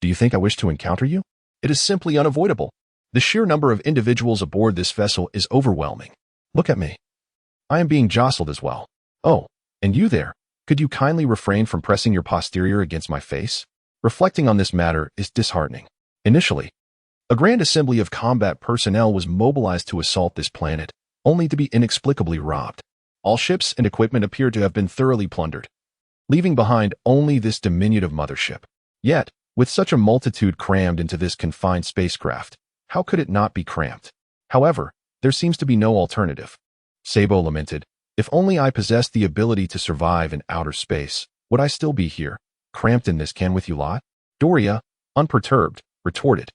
Do you think I wish to encounter you? It is simply unavoidable. The sheer number of individuals aboard this vessel is overwhelming. Look at me. I am being jostled as well. Oh, and you there, could you kindly refrain from pressing your posterior against my face? Reflecting on this matter is disheartening. Initially, a grand assembly of combat personnel was mobilized to assault this planet, only to be inexplicably robbed. All ships and equipment appeared to have been thoroughly plundered, leaving behind only this diminutive mothership. Yet, with such a multitude crammed into this confined spacecraft, how could it not be cramped? However, there seems to be no alternative. Sabo lamented, If only I possessed the ability to survive in outer space, would I still be here, cramped in this can with you lot? Doria, unperturbed, retorted,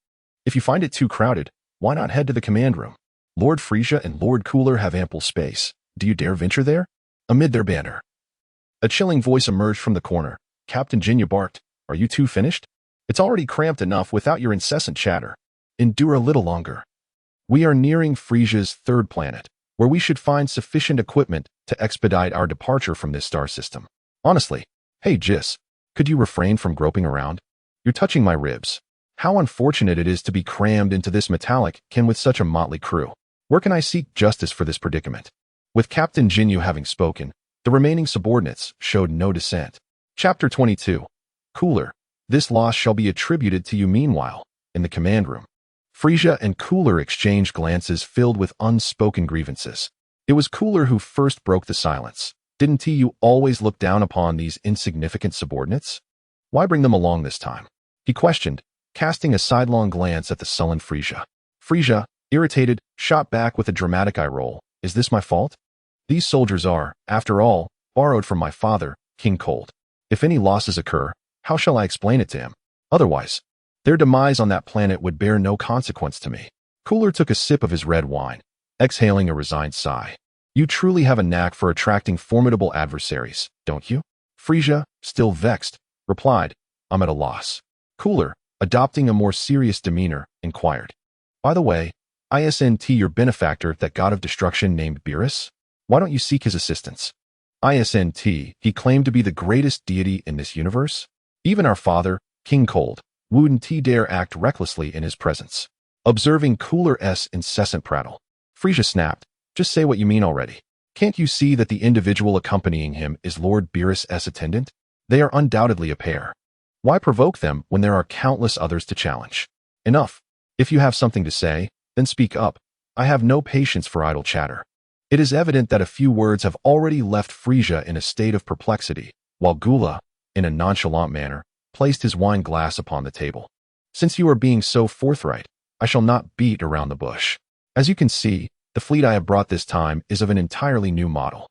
If you find it too crowded, why not head to the command room? Lord Frisia and Lord Cooler have ample space. Do you dare venture there? Amid their banter, a chilling voice emerged from the corner. Captain Jinya barked, Are you two finished? It's already cramped enough without your incessant chatter. Endure a little longer. We are nearing Frisia's third planet, where we should find sufficient equipment to expedite our departure from this star system. Honestly, hey Jis, could you refrain from groping around? You're touching my ribs. How unfortunate it is to be crammed into this metallic can with such a motley crew. Where can I seek justice for this predicament? With Captain Jinyu having spoken, the remaining subordinates showed no dissent. Chapter 22. Cooler. This loss shall be attributed to you. Meanwhile, in the command room, Frisia and Cooler exchanged glances filled with unspoken grievances. It was Cooler who first broke the silence. Didn't you always look down upon these insignificant subordinates? Why bring them along this time? He questioned, casting a sidelong glance at the sullen Frisia. Frisia, irritated, shot back with a dramatic eye roll. Is this my fault? These soldiers are, after all, borrowed from my father, King Cold. If any losses occur, how shall I explain it to him? Otherwise, their demise on that planet would bear no consequence to me. Cooler took a sip of his red wine, exhaling a resigned sigh. You truly have a knack for attracting formidable adversaries, don't you? Frisia, still vexed, replied, I'm at a loss. Cooler, adopting a more serious demeanor, inquired, By the way, isn't your benefactor that god of destruction named Beerus? Why don't you seek his assistance? Isn't he claimed to be the greatest deity in this universe? Even our father, King Cold, wouldn't dare act recklessly in his presence. Observing Cooler's incessant prattle, Frisia snapped, Just say what you mean already. Can't you see that the individual accompanying him is Lord Beerus' attendant? They are undoubtedly a pair. Why provoke them when there are countless others to challenge? Enough. If you have something to say, then speak up. I have no patience for idle chatter. It is evident that a few words have already left Frisia in a state of perplexity, while Gula, in a nonchalant manner, placed his wine glass upon the table. Since you are being so forthright, I shall not beat around the bush. As you can see, the fleet I have brought this time is of an entirely new model.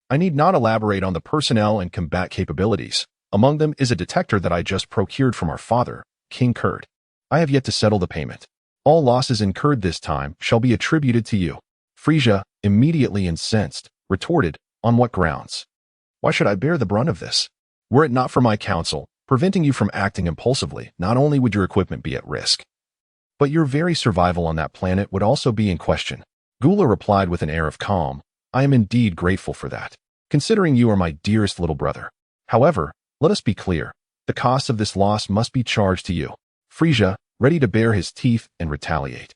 I need not elaborate on the personnel and combat capabilities. Among them is a detector that I just procured from our father, King Kurt. I have yet to settle the payment. All losses incurred this time shall be attributed to you. Frisia, immediately incensed, retorted, on what grounds? Why should I bear the brunt of this? Were it not for my counsel, preventing you from acting impulsively, not only would your equipment be at risk, but your very survival on that planet would also be in question. Gula replied with an air of calm, I am indeed grateful for that, considering you are my dearest little brother. However, let us be clear, the cost of this loss must be charged to you. Frisia, ready to bare his teeth and retaliate,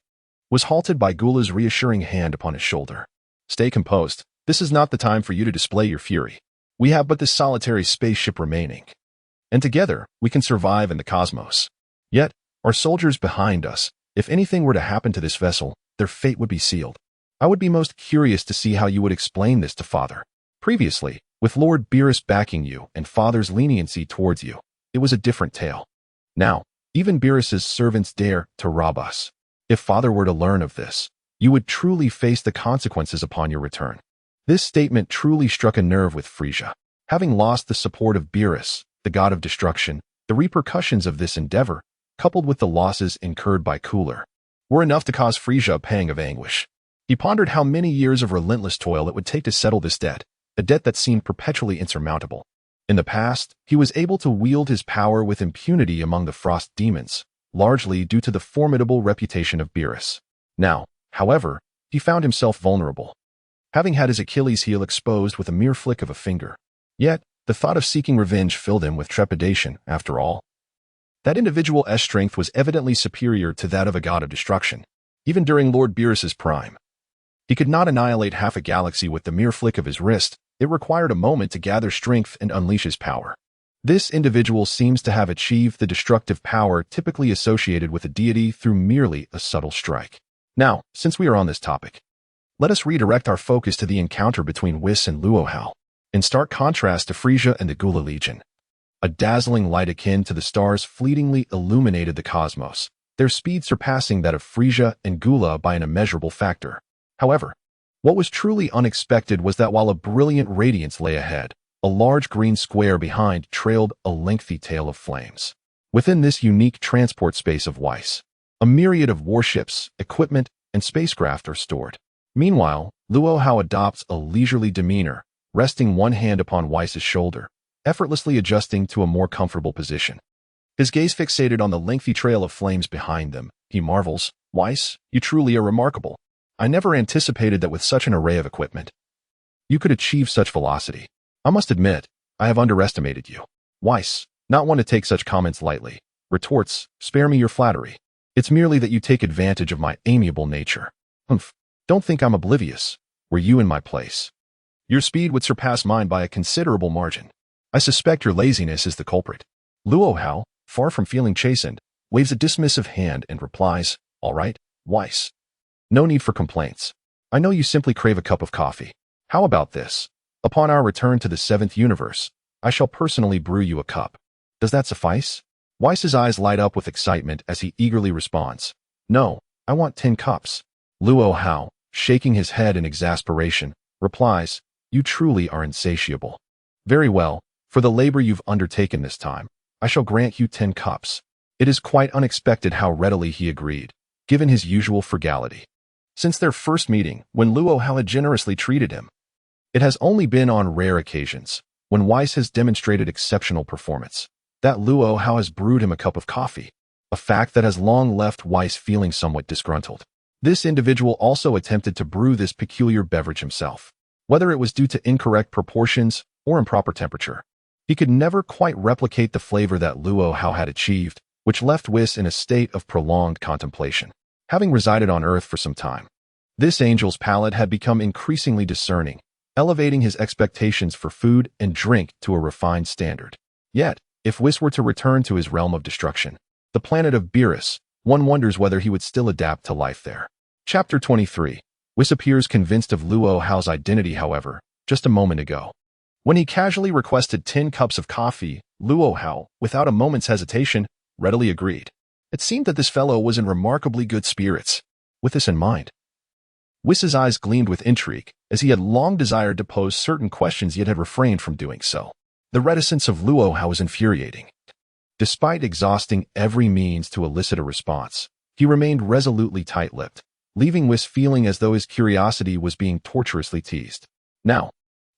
was halted by Gula's reassuring hand upon his shoulder. Stay composed. This is not the time for you to display your fury. We have but this solitary spaceship remaining, and together we can survive in the cosmos. Yet, our soldiers behind us, if anything were to happen to this vessel, their fate would be sealed. I would be most curious to see how you would explain this to Father. Previously, with Lord Beerus backing you and Father's leniency towards you, it was a different tale. Now, even Beerus's servants dare to rob us. If Father were to learn of this, you would truly face the consequences upon your return. This statement truly struck a nerve with Frisia. Having lost the support of Beerus, the god of destruction, the repercussions of this endeavor, coupled with the losses incurred by Cooler, were enough to cause Frisia a pang of anguish. He pondered how many years of relentless toil it would take to settle this debt, a debt that seemed perpetually insurmountable. In the past, he was able to wield his power with impunity among the frost demons, largely due to the formidable reputation of Beerus. Now, however, he found himself vulnerable, having had his Achilles heel exposed with a mere flick of a finger. Yet, the thought of seeking revenge filled him with trepidation. After all, that individual's strength was evidently superior to that of a god of destruction, even during Lord Beerus's prime. He could not annihilate half a galaxy with the mere flick of his wrist. It required a moment to gather strength and unleash his power. This individual seems to have achieved the destructive power typically associated with a deity through merely a subtle strike. Now, since we are on this topic, let us redirect our focus to the encounter between Whis and Luo Hao. In stark contrast to Frisia and the Gula Legion, a dazzling light akin to the stars fleetingly illuminated the cosmos, their speed surpassing that of Frisia and Gula by an immeasurable factor. However, what was truly unexpected was that while a brilliant radiance lay ahead, a large green square behind trailed a lengthy tail of flames. Within this unique transport space of Whis, a myriad of warships, equipment, and spacecraft are stored. Meanwhile, Luo Hao adopts a leisurely demeanor, resting one hand upon Whis' shoulder, effortlessly adjusting to a more comfortable position. His gaze fixated on the lengthy trail of flames behind them, he marvels, Whis, you truly are remarkable. I never anticipated that with such an array of equipment, you could achieve such velocity. I must admit, I have underestimated you. Whis, not one to take such comments lightly, retorts, spare me your flattery. It's merely that you take advantage of my amiable nature. Humph, don't think I'm oblivious. Were you in my place, your speed would surpass mine by a considerable margin. I suspect your laziness is the culprit. Luo Hao, far from feeling chastened, waves a dismissive hand and replies, all right, Whis. No need for complaints. I know you simply crave a cup of coffee. How about this? Upon our return to the seventh universe, I shall personally brew you a cup. Does that suffice? Whis' eyes light up with excitement as he eagerly responds, no, I want 10 cups. Luo Hao, shaking his head in exasperation, replies, you truly are insatiable. Very well, for the labor you've undertaken this time, I shall grant you 10 cups. It is quite unexpected how readily he agreed, given his usual frugality. Since their first meeting, when Luo Hao had generously treated him, it has only been on rare occasions, when Whis has demonstrated exceptional performance, that Luo Hao has brewed him a cup of coffee, a fact that has long left Whis feeling somewhat disgruntled. This individual also attempted to brew this peculiar beverage himself. Whether it was due to incorrect proportions or improper temperature, he could never quite replicate the flavor that Luo Hao had achieved, which left Whis in a state of prolonged contemplation. Having resided on Earth for some time, this angel's palate had become increasingly discerning, elevating his expectations for food and drink to a refined standard. Yet, if Whis were to return to his realm of destruction, the planet of Beerus, one wonders whether he would still adapt to life there. Chapter 23. Whis appears convinced of Luo Hao's identity, however, just a moment ago. When he casually requested 10 cups of coffee, Luo Hao, without a moment's hesitation, readily agreed. It seemed that this fellow was in remarkably good spirits. With this in mind, Whis's eyes gleamed with intrigue, as he had long desired to pose certain questions yet had refrained from doing so. The reticence of Luo Hao was infuriating. Despite exhausting every means to elicit a response, he remained resolutely tight-lipped, leaving Whis feeling as though his curiosity was being tortuously teased. Now,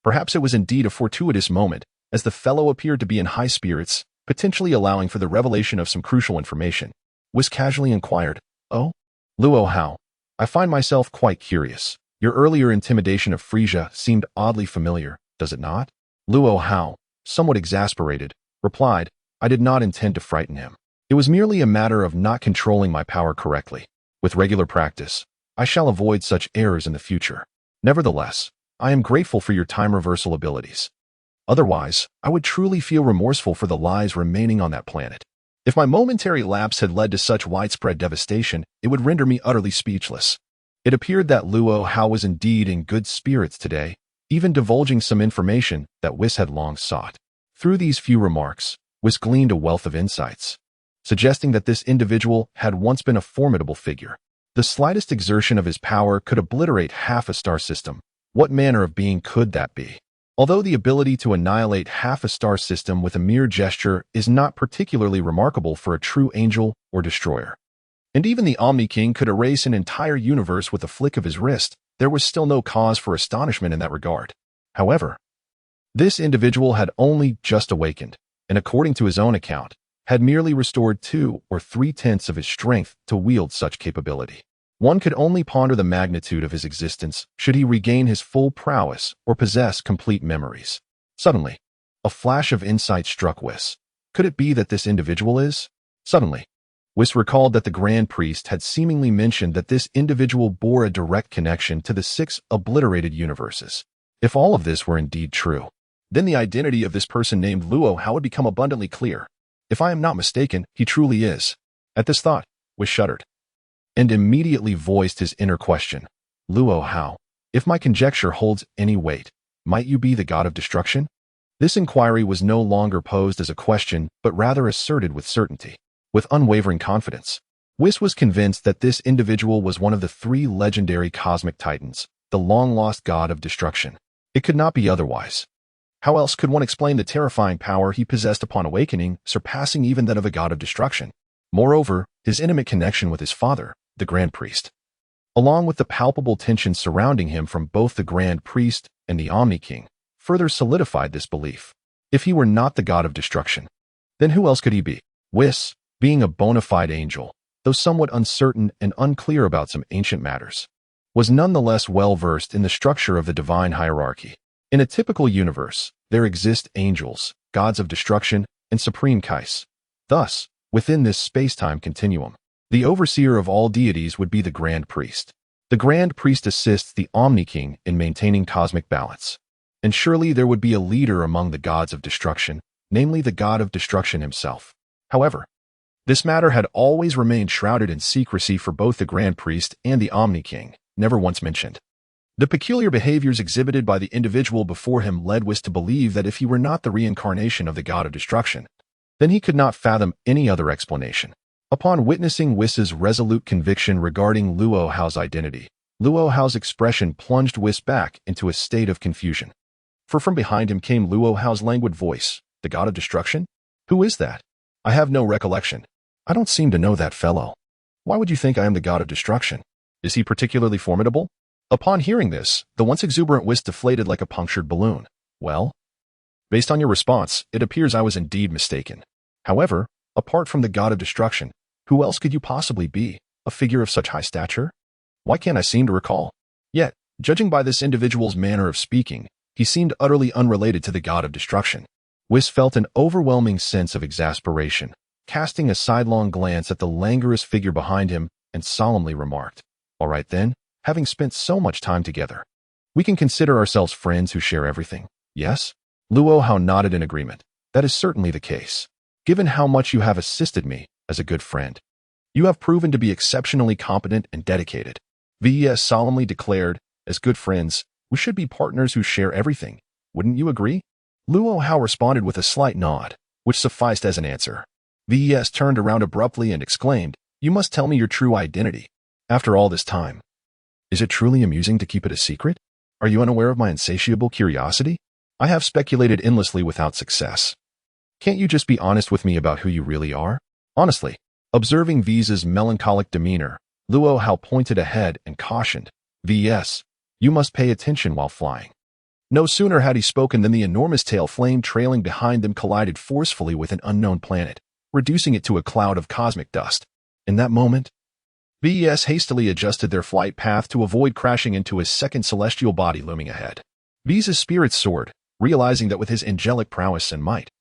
perhaps it was indeed a fortuitous moment, as the fellow appeared to be in high spirits, potentially allowing for the revelation of some crucial information. Whis casually inquired, "Oh, Luo Hao, I find myself quite curious. Your earlier intimidation of Frisia seemed oddly familiar, does it not?" Luo Hao, somewhat exasperated, replied, "I did not intend to frighten him. It was merely a matter of not controlling my power correctly. With regular practice, I shall avoid such errors in the future. Nevertheless, I am grateful for your time reversal abilities. Otherwise, I would truly feel remorseful for the lives remaining on that planet. If my momentary lapse had led to such widespread devastation, it would render me utterly speechless." It appeared that Luo Hao was indeed in good spirits today, even divulging some information that Whis had long sought. Through these few remarks, Whis gleaned a wealth of insights, suggesting that this individual had once been a formidable figure. The slightest exertion of his power could obliterate half a star system. What manner of being could that be? Although the ability to annihilate half a star system with a mere gesture is not particularly remarkable for a true angel or destroyer, and even the Omni King could erase an entire universe with a flick of his wrist, there was still no cause for astonishment in that regard. However, this individual had only just awakened, and according to his own account, had merely restored 2 or 3/10 of his strength to wield such capability. One could only ponder the magnitude of his existence should he regain his full prowess or possess complete memories. Suddenly, a flash of insight struck Whis. Could it be that this individual is? Suddenly, Whis recalled that the Grand Priest had seemingly mentioned that this individual bore a direct connection to the 6 obliterated universes. If all of this were indeed true, then the identity of this person named Luo Hao would become abundantly clear. If I am not mistaken, he truly is. At this thought, Whis shuddered, and immediately voiced his inner question. Luo Hao, if my conjecture holds any weight, might you be the god of destruction? This inquiry was no longer posed as a question, but rather asserted with certainty. With unwavering confidence, Whis was convinced that this individual was one of the 3 legendary cosmic titans, the long-lost god of destruction. It could not be otherwise. How else could one explain the terrifying power he possessed upon awakening, surpassing even that of a god of destruction? Moreover, his intimate connection with his father, the Grand Priest, along with the palpable tension surrounding him from both the Grand Priest and the Omni King, further solidified this belief. If he were not the god of destruction, then who else could he be? Whis, being a bona fide angel, though somewhat uncertain and unclear about some ancient matters, was nonetheless well-versed in the structure of the divine hierarchy. In a typical universe, there exist angels, gods of destruction, and supreme kais. Thus, within this space-time continuum, the overseer of all deities would be the Grand Priest. The Grand Priest assists the Omni King in maintaining cosmic balance. And surely there would be a leader among the gods of destruction, namely the god of destruction himself. However, this matter had always remained shrouded in secrecy for both the Grand Priest and the Omni King, never once mentioned. The peculiar behaviors exhibited by the individual before him led Whis to believe that if he were not the reincarnation of the god of destruction, then he could not fathom any other explanation. Upon witnessing Whis's resolute conviction regarding Luo Hao's identity, Luo Hao's expression plunged Whis back into a state of confusion. For from behind him came Luo Hao's languid voice. The god of destruction? Who is that? I have no recollection. I don't seem to know that fellow. Why would you think I am the god of destruction? Is he particularly formidable? Upon hearing this, the once exuberant Whis deflated like a punctured balloon. Well, based on your response, it appears I was indeed mistaken. However, apart from the god of destruction, who else could you possibly be, a figure of such high stature? Why can't I seem to recall? Yet, judging by this individual's manner of speaking, he seemed utterly unrelated to the god of destruction. Whis felt an overwhelming sense of exasperation, casting a sidelong glance at the languorous figure behind him, and solemnly remarked, "All right then, having spent so much time together, we can consider ourselves friends who share everything, yes?" Luo Hao nodded in agreement. "That is certainly the case. Given how much you have assisted me as a good friend, you have proven to be exceptionally competent and dedicated. Ves solemnly declared, as good friends, we should be partners who share everything. Wouldn't you agree? Luo Hao responded with a slight nod, which sufficed as an answer. Ves turned around abruptly and exclaimed, you must tell me your true identity. After all this time, is it truly amusing to keep it a secret? Are you unaware of my insatiable curiosity? I have speculated endlessly without success. Can't you just be honest with me about who you really are? Honestly, observing V's melancholic demeanor, Luo Hao pointed ahead and cautioned, Vs, you must pay attention while flying. No sooner had he spoken than the enormous tail flame trailing behind them collided forcefully with an unknown planet, reducing it to a cloud of cosmic dust. In that moment, Vs hastily adjusted their flight path to avoid crashing into a second celestial body looming ahead. V's spirits soared, realizing that with his angelic prowess and might,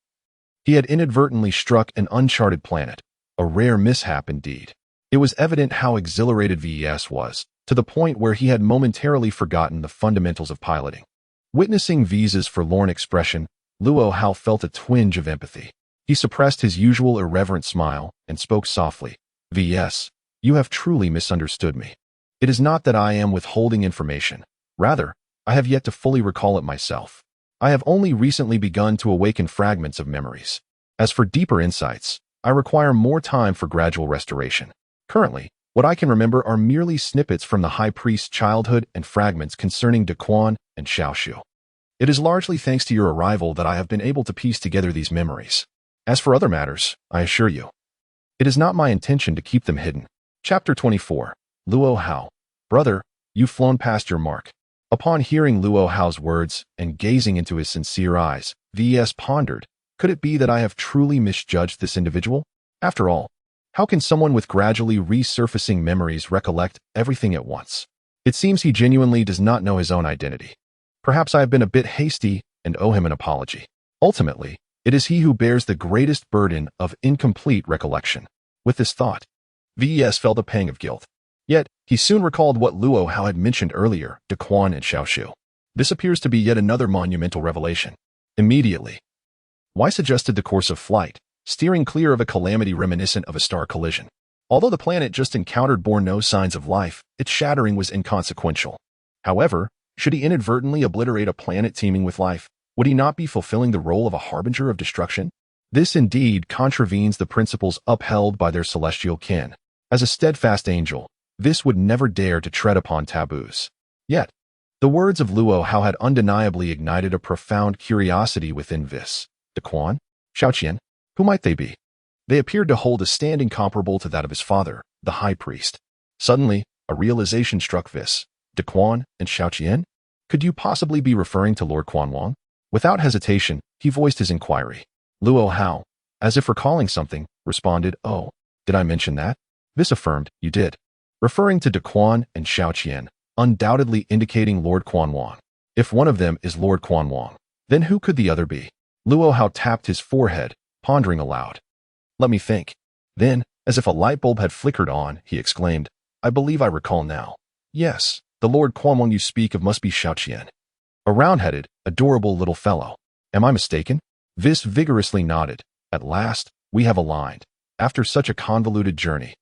he had inadvertently struck an uncharted planet, a rare mishap indeed. It was evident how exhilarated Vs was, to the point where he had momentarily forgotten the fundamentals of piloting. Witnessing V's forlorn expression, Luo Hao felt a twinge of empathy. He suppressed his usual irreverent smile and spoke softly, Vs, you have truly misunderstood me. It is not that I am withholding information. Rather, I have yet to fully recall it myself. I have only recently begun to awaken fragments of memories. As for deeper insights, I require more time for gradual restoration. Currently, what I can remember are merely snippets from the High Priest's childhood and fragments concerning Daquan and Xiaoshu. It is largely thanks to your arrival that I have been able to piece together these memories. As for other matters, I assure you, it is not my intention to keep them hidden. Chapter 24. Luo Hao. Brother, you've flown past your mark. Upon hearing Luo Hao's words and gazing into his sincere eyes, Vs pondered, could it be that I have truly misjudged this individual? After all, how can someone with gradually resurfacing memories recollect everything at once? It seems he genuinely does not know his own identity. Perhaps I have been a bit hasty and owe him an apology. Ultimately, it is he who bears the greatest burden of incomplete recollection. With this thought, Ves felt a pang of guilt. Yet, he soon recalled what Luo Hao had mentioned earlier, Daquan and Xiaoshu. This appears to be yet another monumental revelation. Immediately, Whis adjusted the course of flight, steering clear of a calamity reminiscent of a star collision. Although the planet just encountered bore no signs of life, its shattering was inconsequential. However, should he inadvertently obliterate a planet teeming with life, would he not be fulfilling the role of a harbinger of destruction? This indeed contravenes the principles upheld by their celestial kin. As a steadfast angel, this would never dare to tread upon taboos. Yet, the words of Luo Hao had undeniably ignited a profound curiosity within Vis. Daquan? Xiaoqian? Who might they be? They appeared to hold a standing comparable to that of his father, the High Priest. Suddenly, a realization struck Vis. Daquan and Xiaoqian? Could you possibly be referring to Lord Quanwang? Without hesitation, he voiced his inquiry. Luo Hao, as if recalling something, responded, oh, did I mention that? Vis affirmed, you did. Referring to Daquan and Xiaoqian, undoubtedly indicating Lord Quanwang. If one of them is Lord Quanwang, then who could the other be? Luo Hao tapped his forehead, pondering aloud. Let me think. Then, as if a light bulb had flickered on, he exclaimed, I believe I recall now. Yes, the Lord Quanwang you speak of must be Xiaoqian. A round-headed, adorable little fellow. Am I mistaken? Vis vigorously nodded. At last, we have aligned. After such a convoluted journey,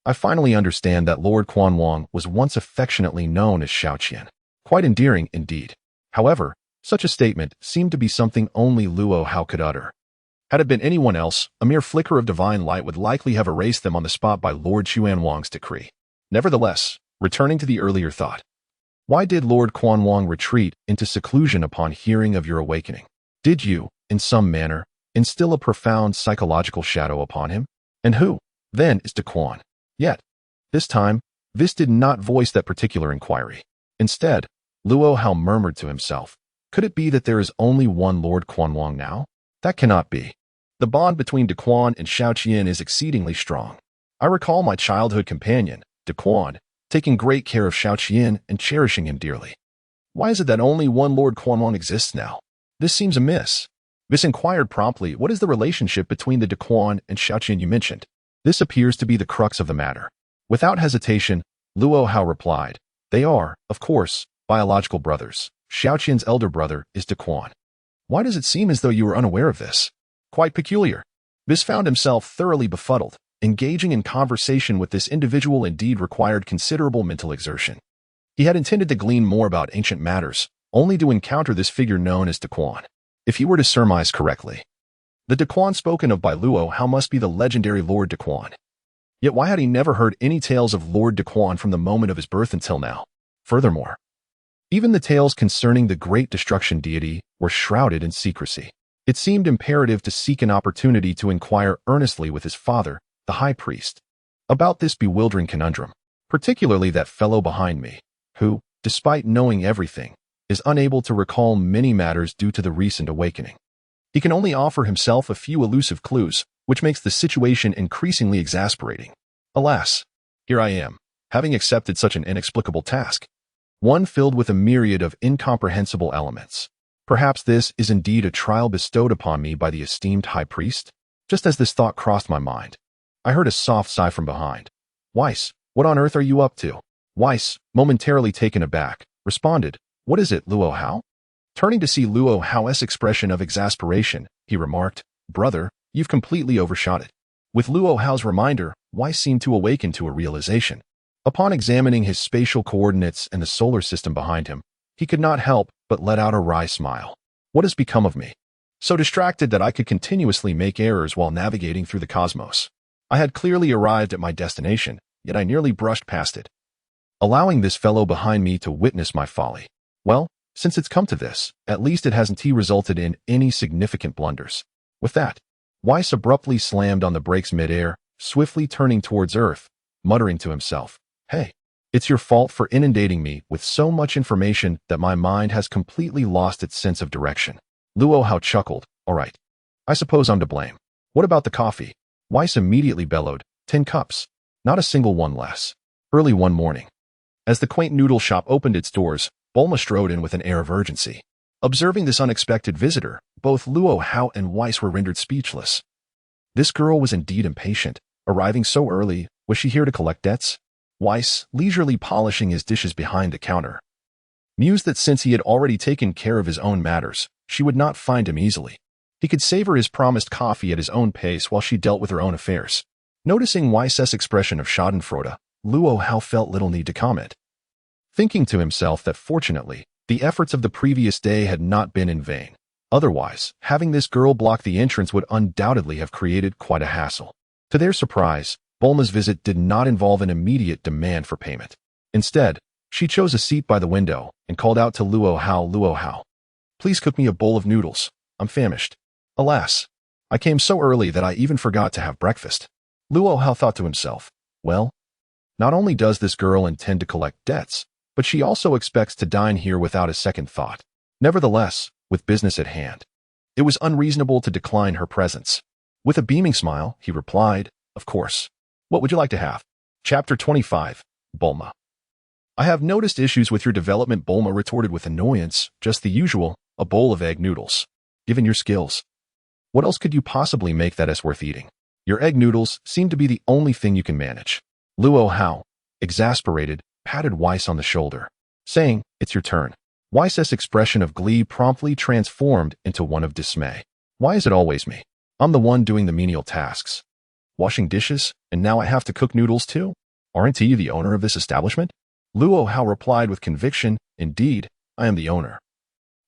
I finally understand that Lord Quanwang was once affectionately known as Xiaoqian. Quite endearing indeed. However, such a statement seemed to be something only Luo Hao could utter. Had it been anyone else, a mere flicker of divine light would likely have erased them on the spot by Lord Xuanwang's decree. Nevertheless, returning to the earlier thought, why did Lord Quanwang retreat into seclusion upon hearing of your awakening? Did you, in some manner, instill a profound psychological shadow upon him? And who, then, is Daquan? Yet, this time, Vis did not voice that particular inquiry. Instead, Luo Hao murmured to himself, could it be that there is only one Lord Quanwang now? That cannot be. The bond between Daquan and Xiaoqian is exceedingly strong. I recall my childhood companion, Daquan, taking great care of Xiaoqian and cherishing him dearly. Why is it that only one Lord Quanwang exists now? This seems amiss. Vis inquired promptly, what is the relationship between the Daquan and Xiaoqian you mentioned? This appears to be the crux of the matter. Without hesitation, Luo Hao replied, they are, of course, biological brothers. Xiaoqian's elder brother is Daquan. Why does it seem as though you were unaware of this? Quite peculiar. Vis found himself thoroughly befuddled. Engaging in conversation with this individual indeed required considerable mental exertion. He had intended to glean more about ancient matters, only to encounter this figure known as Daquan. If he were to surmise correctly, the Daquan spoken of by Luo Hao must be the legendary Lord Daquan. Yet why had he never heard any tales of Lord Daquan from the moment of his birth until now? Furthermore, even the tales concerning the great destruction deity were shrouded in secrecy. It seemed imperative to seek an opportunity to inquire earnestly with his father, the high priest, about this bewildering conundrum, particularly that fellow behind me, who, despite knowing everything, is unable to recall many matters due to the recent awakening. He can only offer himself a few elusive clues, which makes the situation increasingly exasperating. Alas, here I am, having accepted such an inexplicable task, one filled with a myriad of incomprehensible elements. Perhaps this is indeed a trial bestowed upon me by the esteemed high priest? Just as this thought crossed my mind, I heard a soft sigh from behind. Whis, what on earth are you up to? Whis, momentarily taken aback, responded, What is it, Luo Hao? Turning to see Luo Hao's expression of exasperation, he remarked, Brother, you've completely overshot it. With Luo Hao's reminder, Whis seemed to awaken to a realization. Upon examining his spatial coordinates and the solar system behind him, he could not help but let out a wry smile. What has become of me? So distracted that I could continuously make errors while navigating through the cosmos. I had clearly arrived at my destination, yet I nearly brushed past it, allowing this fellow behind me to witness my folly. Well, since it's come to this, at least it hasn't resulted in any significant blunders. With that, Whis abruptly slammed on the brakes midair, swiftly turning towards Earth, muttering to himself, Hey, it's your fault for inundating me with so much information that my mind has completely lost its sense of direction. Luo Hao chuckled, All right, I suppose I'm to blame. What about the coffee? Whis immediately bellowed, 10 cups, not a single one less. Early one morning, as the quaint noodle shop opened its doors, Bulma strode in with an air of urgency. Observing this unexpected visitor, both Luo Hao and Whis were rendered speechless. This girl was indeed impatient. Arriving so early, was she here to collect debts? Whis, leisurely polishing his dishes behind the counter, mused that since he had already taken care of his own matters, she would not find him easily. He could savor his promised coffee at his own pace while she dealt with her own affairs. Noticing Whis' expression of schadenfreude, Luo Hao felt little need to comment, thinking to himself that fortunately, the efforts of the previous day had not been in vain. Otherwise, having this girl block the entrance would undoubtedly have created quite a hassle. To their surprise, Bulma's visit did not involve an immediate demand for payment. Instead, she chose a seat by the window and called out to Luo Hao, Please cook me a bowl of noodles. I'm famished. Alas, I came so early that I even forgot to have breakfast. Luo Hao thought to himself, Well, not only does this girl intend to collect debts, but she also expects to dine here without a second thought. Nevertheless, with business at hand, it was unreasonable to decline her presence. With a beaming smile, he replied, Of course. What would you like to have? Chapter 25, Bulma. I have noticed issues with your development, Bulma retorted with annoyance, just the usual, a bowl of egg noodles. Given your skills, what else could you possibly make that is worth eating? Your egg noodles seem to be the only thing you can manage. Luo Hao, exasperated, patted Whis on the shoulder, saying, It's your turn. Whis' expression of glee promptly transformed into one of dismay. Why is it always me? I'm the one doing the menial tasks. Washing dishes, and now I have to cook noodles too? Aren't you the owner of this establishment? Luo Hao replied with conviction, Indeed, I am the owner.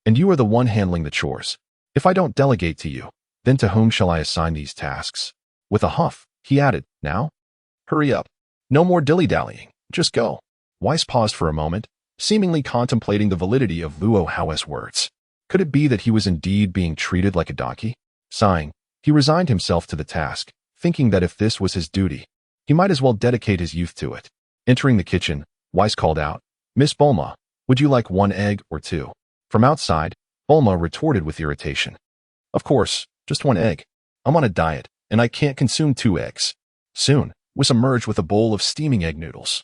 And you are the one handling the chores. If I don't delegate to you, then to whom shall I assign these tasks? With a huff, he added, Now? Hurry up. No more dilly-dallying. Just go. Whis paused for a moment, seemingly contemplating the validity of Luo Hao's words. Could it be that he was indeed being treated like a donkey? Sighing, he resigned himself to the task, thinking that if this was his duty, he might as well dedicate his youth to it. Entering the kitchen, Whis called out, Miss Bulma, would you like 1 egg or 2? From outside, Bulma retorted with irritation. Of course, just 1 egg. I'm on a diet, and I can't consume 2 eggs. Soon, Whis emerged with a bowl of steaming egg noodles,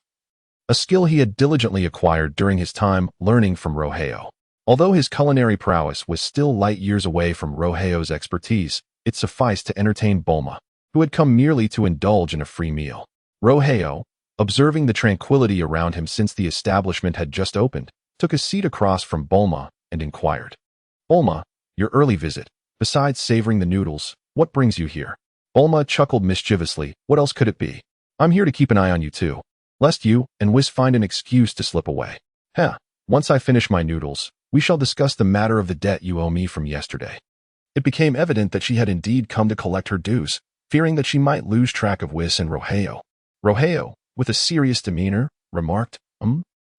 a skill he had diligently acquired during his time learning from Luo Hao. Although his culinary prowess was still light years away from Luo Hao's expertise, it sufficed to entertain Bulma, who had come merely to indulge in a free meal. Luo Hao, observing the tranquility around him since the establishment had just opened, took a seat across from Bulma and inquired, Bulma, your early visit, besides savoring the noodles, what brings you here? Bulma chuckled mischievously, What else could it be? I'm here to keep an eye on you too, lest you and Whis find an excuse to slip away. Heh, once I finish my noodles, we shall discuss the matter of the debt you owe me from yesterday. It became evident that she had indeed come to collect her dues, fearing that she might lose track of Whis and Luo Hao. Luo Hao, with a serious demeanor, remarked,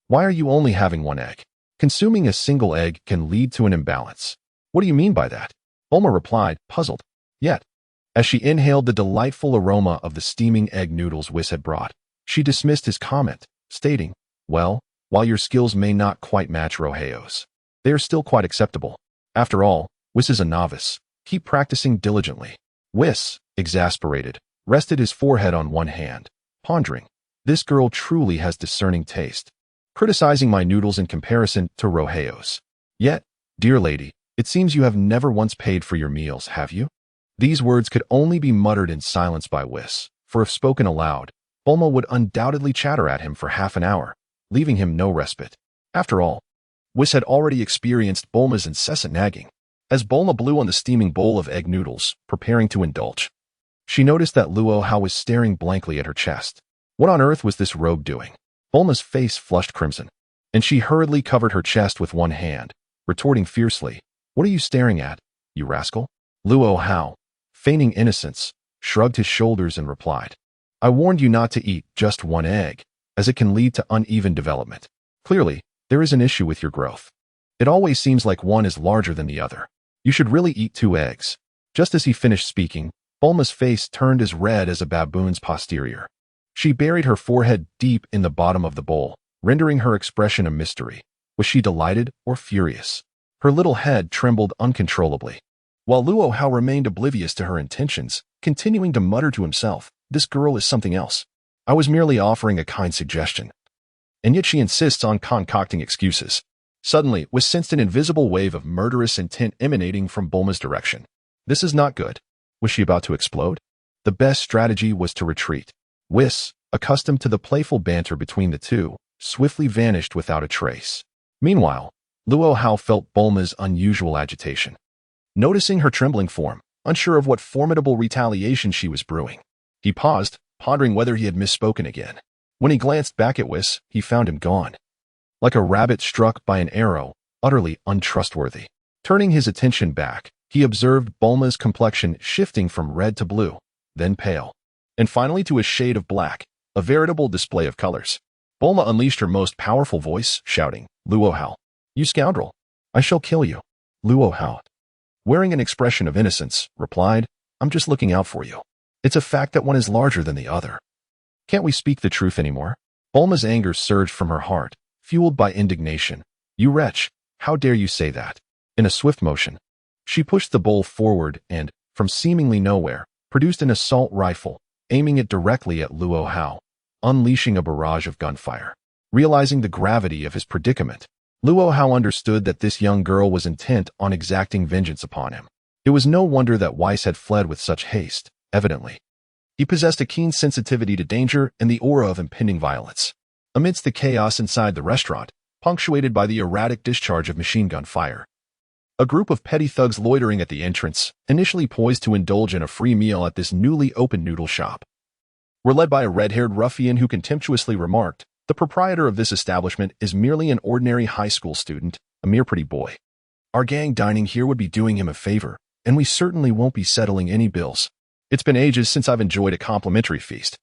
why are you only having one egg? Consuming a single egg can lead to an imbalance. What do you mean by that? Bulma replied, puzzled. Yet, as she inhaled the delightful aroma of the steaming egg noodles Whis had brought, she dismissed his comment, stating, well, while your skills may not quite match Luo Hao's, they are still quite acceptable. After all, Whis is a novice. Keep practicing diligently. Whis, exasperated, rested his forehead on one hand, pondering, this girl truly has discerning taste, criticizing my noodles in comparison to Luo Hao's. Yet, dear lady, it seems you have never once paid for your meals, have you? These words could only be muttered in silence by Whis, for if spoken aloud, Bulma would undoubtedly chatter at him for half an hour, leaving him no respite. After all, Whis had already experienced Bulma's incessant nagging. As Bulma blew on the steaming bowl of egg noodles, preparing to indulge, she noticed that Luo Hao was staring blankly at her chest. What on earth was this rogue doing? Bulma's face flushed crimson, and she hurriedly covered her chest with one hand, retorting fiercely, what are you staring at, you rascal? Luo Hao, feigning innocence, shrugged his shoulders and replied, I warned you not to eat just one egg, as it can lead to uneven development. Clearly, there is an issue with your growth. It always seems like one is larger than the other. You should really eat 2 eggs. Just as he finished speaking, Bulma's face turned as red as a baboon's posterior. She buried her forehead deep in the bottom of the bowl, rendering her expression a mystery. Was she delighted or furious? Her little head trembled uncontrollably. While Luo Hao remained oblivious to her intentions, continuing to mutter to himself, this girl is something else. I was merely offering a kind suggestion. And yet she insists on concocting excuses. Suddenly, Whis sensed an invisible wave of murderous intent emanating from Bulma's direction. This is not good. Was she about to explode? The best strategy was to retreat. Whis, accustomed to the playful banter between the two, swiftly vanished without a trace. Meanwhile, Luo Hao felt Bulma's unusual agitation. Noticing her trembling form, unsure of what formidable retaliation she was brewing, he paused, pondering whether he had misspoken again. When he glanced back at Whis, he found him gone. Like a rabbit struck by an arrow, utterly untrustworthy. Turning his attention back, he observed Bulma's complexion shifting from red to blue, then pale, and finally to a shade of black, a veritable display of colors. Bulma unleashed her most powerful voice, shouting, Luo Hao, you scoundrel! I shall kill you. Luo Hao, wearing an expression of innocence, replied, I'm just looking out for you. It's a fact that one is larger than the other. Can't we speak the truth anymore? Bulma's anger surged from her heart, fueled by indignation. You wretch, how dare you say that? In a swift motion, she pushed the bowl forward and, from seemingly nowhere, produced an assault rifle, aiming it directly at Luo Hao, unleashing a barrage of gunfire. Realizing the gravity of his predicament, Luo Hao understood that this young girl was intent on exacting vengeance upon him. It was no wonder that Whis had fled with such haste, evidently. He possessed a keen sensitivity to danger and the aura of impending violence. Amidst the chaos inside the restaurant, punctuated by the erratic discharge of machine gun fire, a group of petty thugs loitering at the entrance, initially poised to indulge in a free meal at this newly opened noodle shop, were led by a red-haired ruffian who contemptuously remarked, the proprietor of this establishment is merely an ordinary high school student, a mere pretty boy. Our gang dining here would be doing him a favor, and we certainly won't be settling any bills. It's been ages since I've enjoyed a complimentary feast.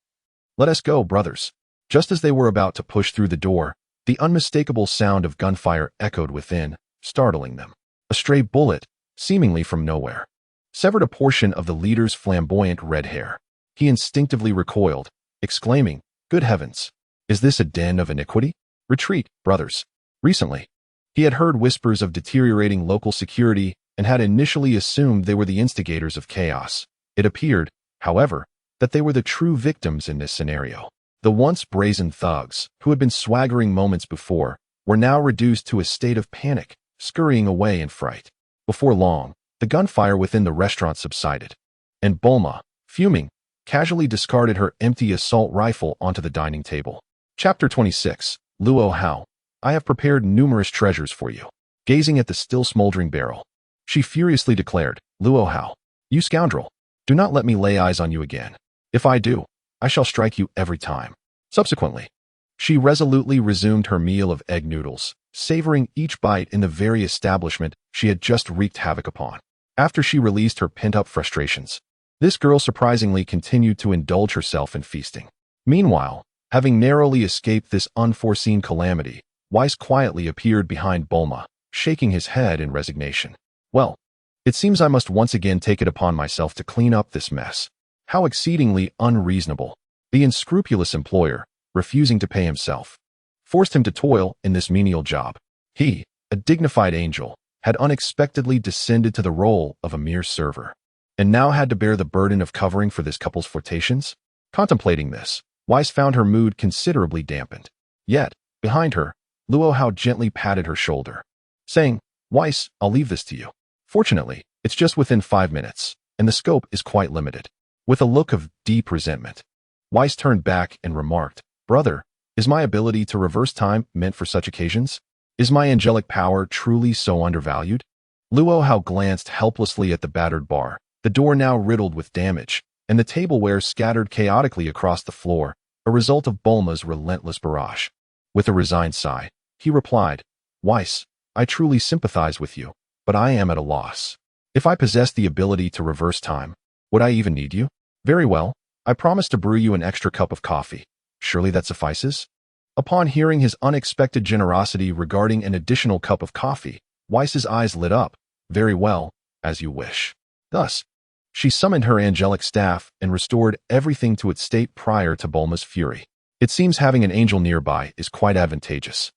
Let us go, brothers. Just as they were about to push through the door, the unmistakable sound of gunfire echoed within, startling them. A stray bullet, seemingly from nowhere, severed a portion of the leader's flamboyant red hair. He instinctively recoiled, exclaiming, Good heavens! Is this a den of iniquity? Retreat, brothers. Recently, he had heard whispers of deteriorating local security and had initially assumed they were the instigators of chaos. It appeared, however, that they were the true victims in this scenario. The once brazen thugs, who had been swaggering moments before, were now reduced to a state of panic, scurrying away in fright. Before long, the gunfire within the restaurant subsided, and Bulma, fuming, casually discarded her empty assault rifle onto the dining table. Chapter 26. Luo Hao, I have prepared numerous treasures for you. Gazing at the still smoldering barrel, she furiously declared, Luo Hao, you scoundrel, do not let me lay eyes on you again. If I do, I shall strike you every time. Subsequently, She resolutely resumed her meal of egg noodles, savoring each bite in the very establishment she had just wreaked havoc upon. After she released her pent-up frustrations, this girl surprisingly continued to indulge herself in feasting. Meanwhile, having narrowly escaped this unforeseen calamity, Whis quietly appeared behind Bulma, shaking his head in resignation. Well, it seems I must once again take it upon myself to clean up this mess. How exceedingly unreasonable. The unscrupulous employer, refusing to pay himself, forced him to toil in this menial job. He, a dignified angel, had unexpectedly descended to the role of a mere server, and now had to bear the burden of covering for this couple's flirtations? Contemplating this, Whis found her mood considerably dampened. Yet, behind her, Luo Hao gently patted her shoulder, saying, "Whis, I'll leave this to you. Fortunately, it's just within 5 minutes, and the scope is quite limited." With a look of deep resentment, Whis turned back and remarked, "Brother, is my ability to reverse time meant for such occasions? Is my angelic power truly so undervalued?" Luo Hao glanced helplessly at the battered bar, the door now riddled with damage, and the tableware scattered chaotically across the floor, a result of Bulma's relentless barrage. With a resigned sigh, he replied, "Whis, I truly sympathize with you, but I am at a loss. If I possessed the ability to reverse time, would I even need you? Very well, I promise to brew you an extra cup of coffee. Surely that suffices?" Upon hearing his unexpected generosity regarding an additional cup of coffee, Whis's eyes lit up. "Very well, as you wish." Thus, she summoned her angelic staff and restored everything to its state prior to Bulma's fury. It seems having an angel nearby is quite advantageous.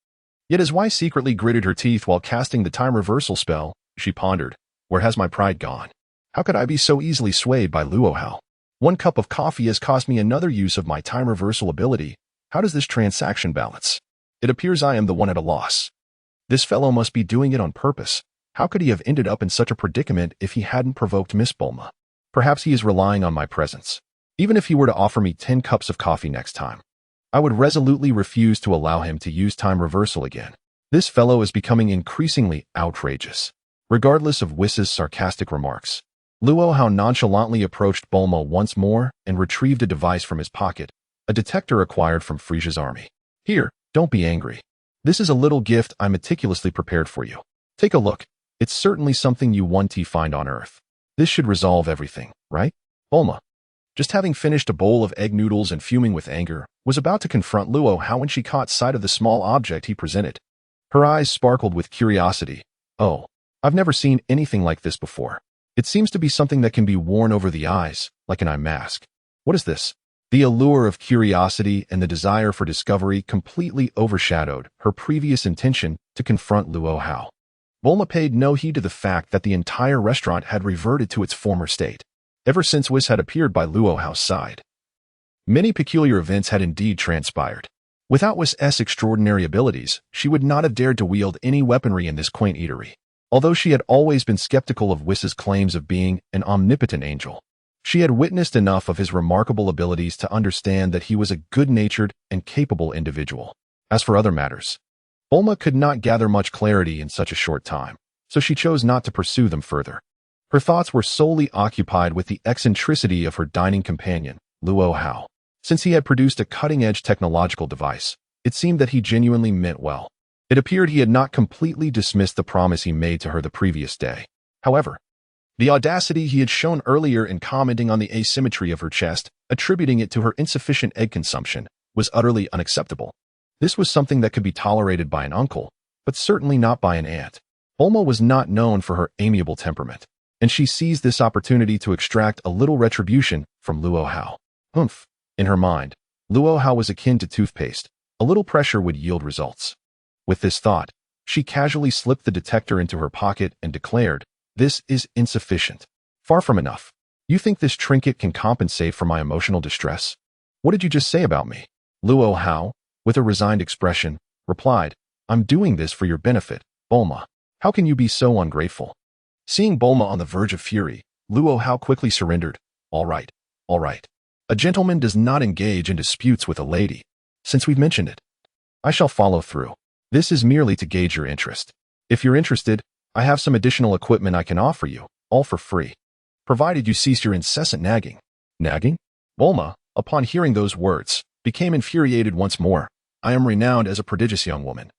Yet as Whis secretly gritted her teeth while casting the time reversal spell, she pondered, "Where has my pride gone? How could I be so easily swayed by Luo Hao? 1 cup of coffee has cost me another use of my time reversal ability. How does this transaction balance? It appears I am the one at a loss. This fellow must be doing it on purpose. How could he have ended up in such a predicament if he hadn't provoked Miss Bulma? Perhaps he is relying on my presence. Even if he were to offer me 10 cups of coffee next time, I would resolutely refuse to allow him to use time reversal again. This fellow is becoming increasingly outrageous." Regardless of Whis's sarcastic remarks, Luo Hao nonchalantly approached Bulma once more and retrieved a device from his pocket, a detector acquired from Frisia's army. "Here, don't be angry. This is a little gift I meticulously prepared for you. Take a look. It's certainly something you won't find on Earth. This should resolve everything, right?" Bulma, just having finished a bowl of egg noodles and fuming with anger, was about to confront Luo Hao when she caught sight of the small object he presented. Her eyes sparkled with curiosity. "Oh, I've never seen anything like this before. It seems to be something that can be worn over the eyes, like an eye mask. What is this?" The allure of curiosity and the desire for discovery completely overshadowed her previous intention to confront Luo Hao. Bulma paid no heed to the fact that the entire restaurant had reverted to its former state, ever since Whis had appeared by Luo Hao's side. Many peculiar events had indeed transpired. Without Whis' extraordinary abilities, she would not have dared to wield any weaponry in this quaint eatery. Although she had always been skeptical of Whis' claims of being an omnipotent angel, she had witnessed enough of his remarkable abilities to understand that he was a good-natured and capable individual. As for other matters, Bulma could not gather much clarity in such a short time, so she chose not to pursue them further. Her thoughts were solely occupied with the eccentricity of her dining companion, Luo Hao. Since he had produced a cutting-edge technological device, it seemed that he genuinely meant well. It appeared he had not completely dismissed the promise he made to her the previous day. However, the audacity he had shown earlier in commenting on the asymmetry of her chest, attributing it to her insufficient egg consumption, was utterly unacceptable. This was something that could be tolerated by an uncle, but certainly not by an aunt. Bulma was not known for her amiable temperament, and she seized this opportunity to extract a little retribution from Luo Hao. Humph. In her mind, Luo Hao was akin to toothpaste. A little pressure would yield results. With this thought, she casually slipped the detector into her pocket and declared, "This is insufficient. Far from enough. You think this trinket can compensate for my emotional distress? What did you just say about me?" Luo Hao, with a resigned expression, replied, "I'm doing this for your benefit, Bulma. How can you be so ungrateful?" Seeing Bulma on the verge of fury, Luo Hao quickly surrendered. All right. A gentleman does not engage in disputes with a lady. Since we've mentioned it, I shall follow through. This is merely to gauge your interest. If you're interested, I have some additional equipment I can offer you, all for free, provided you cease your incessant nagging." Nagging? Bulma, upon hearing those words, became infuriated once more. I am renowned as a prodigious young woman.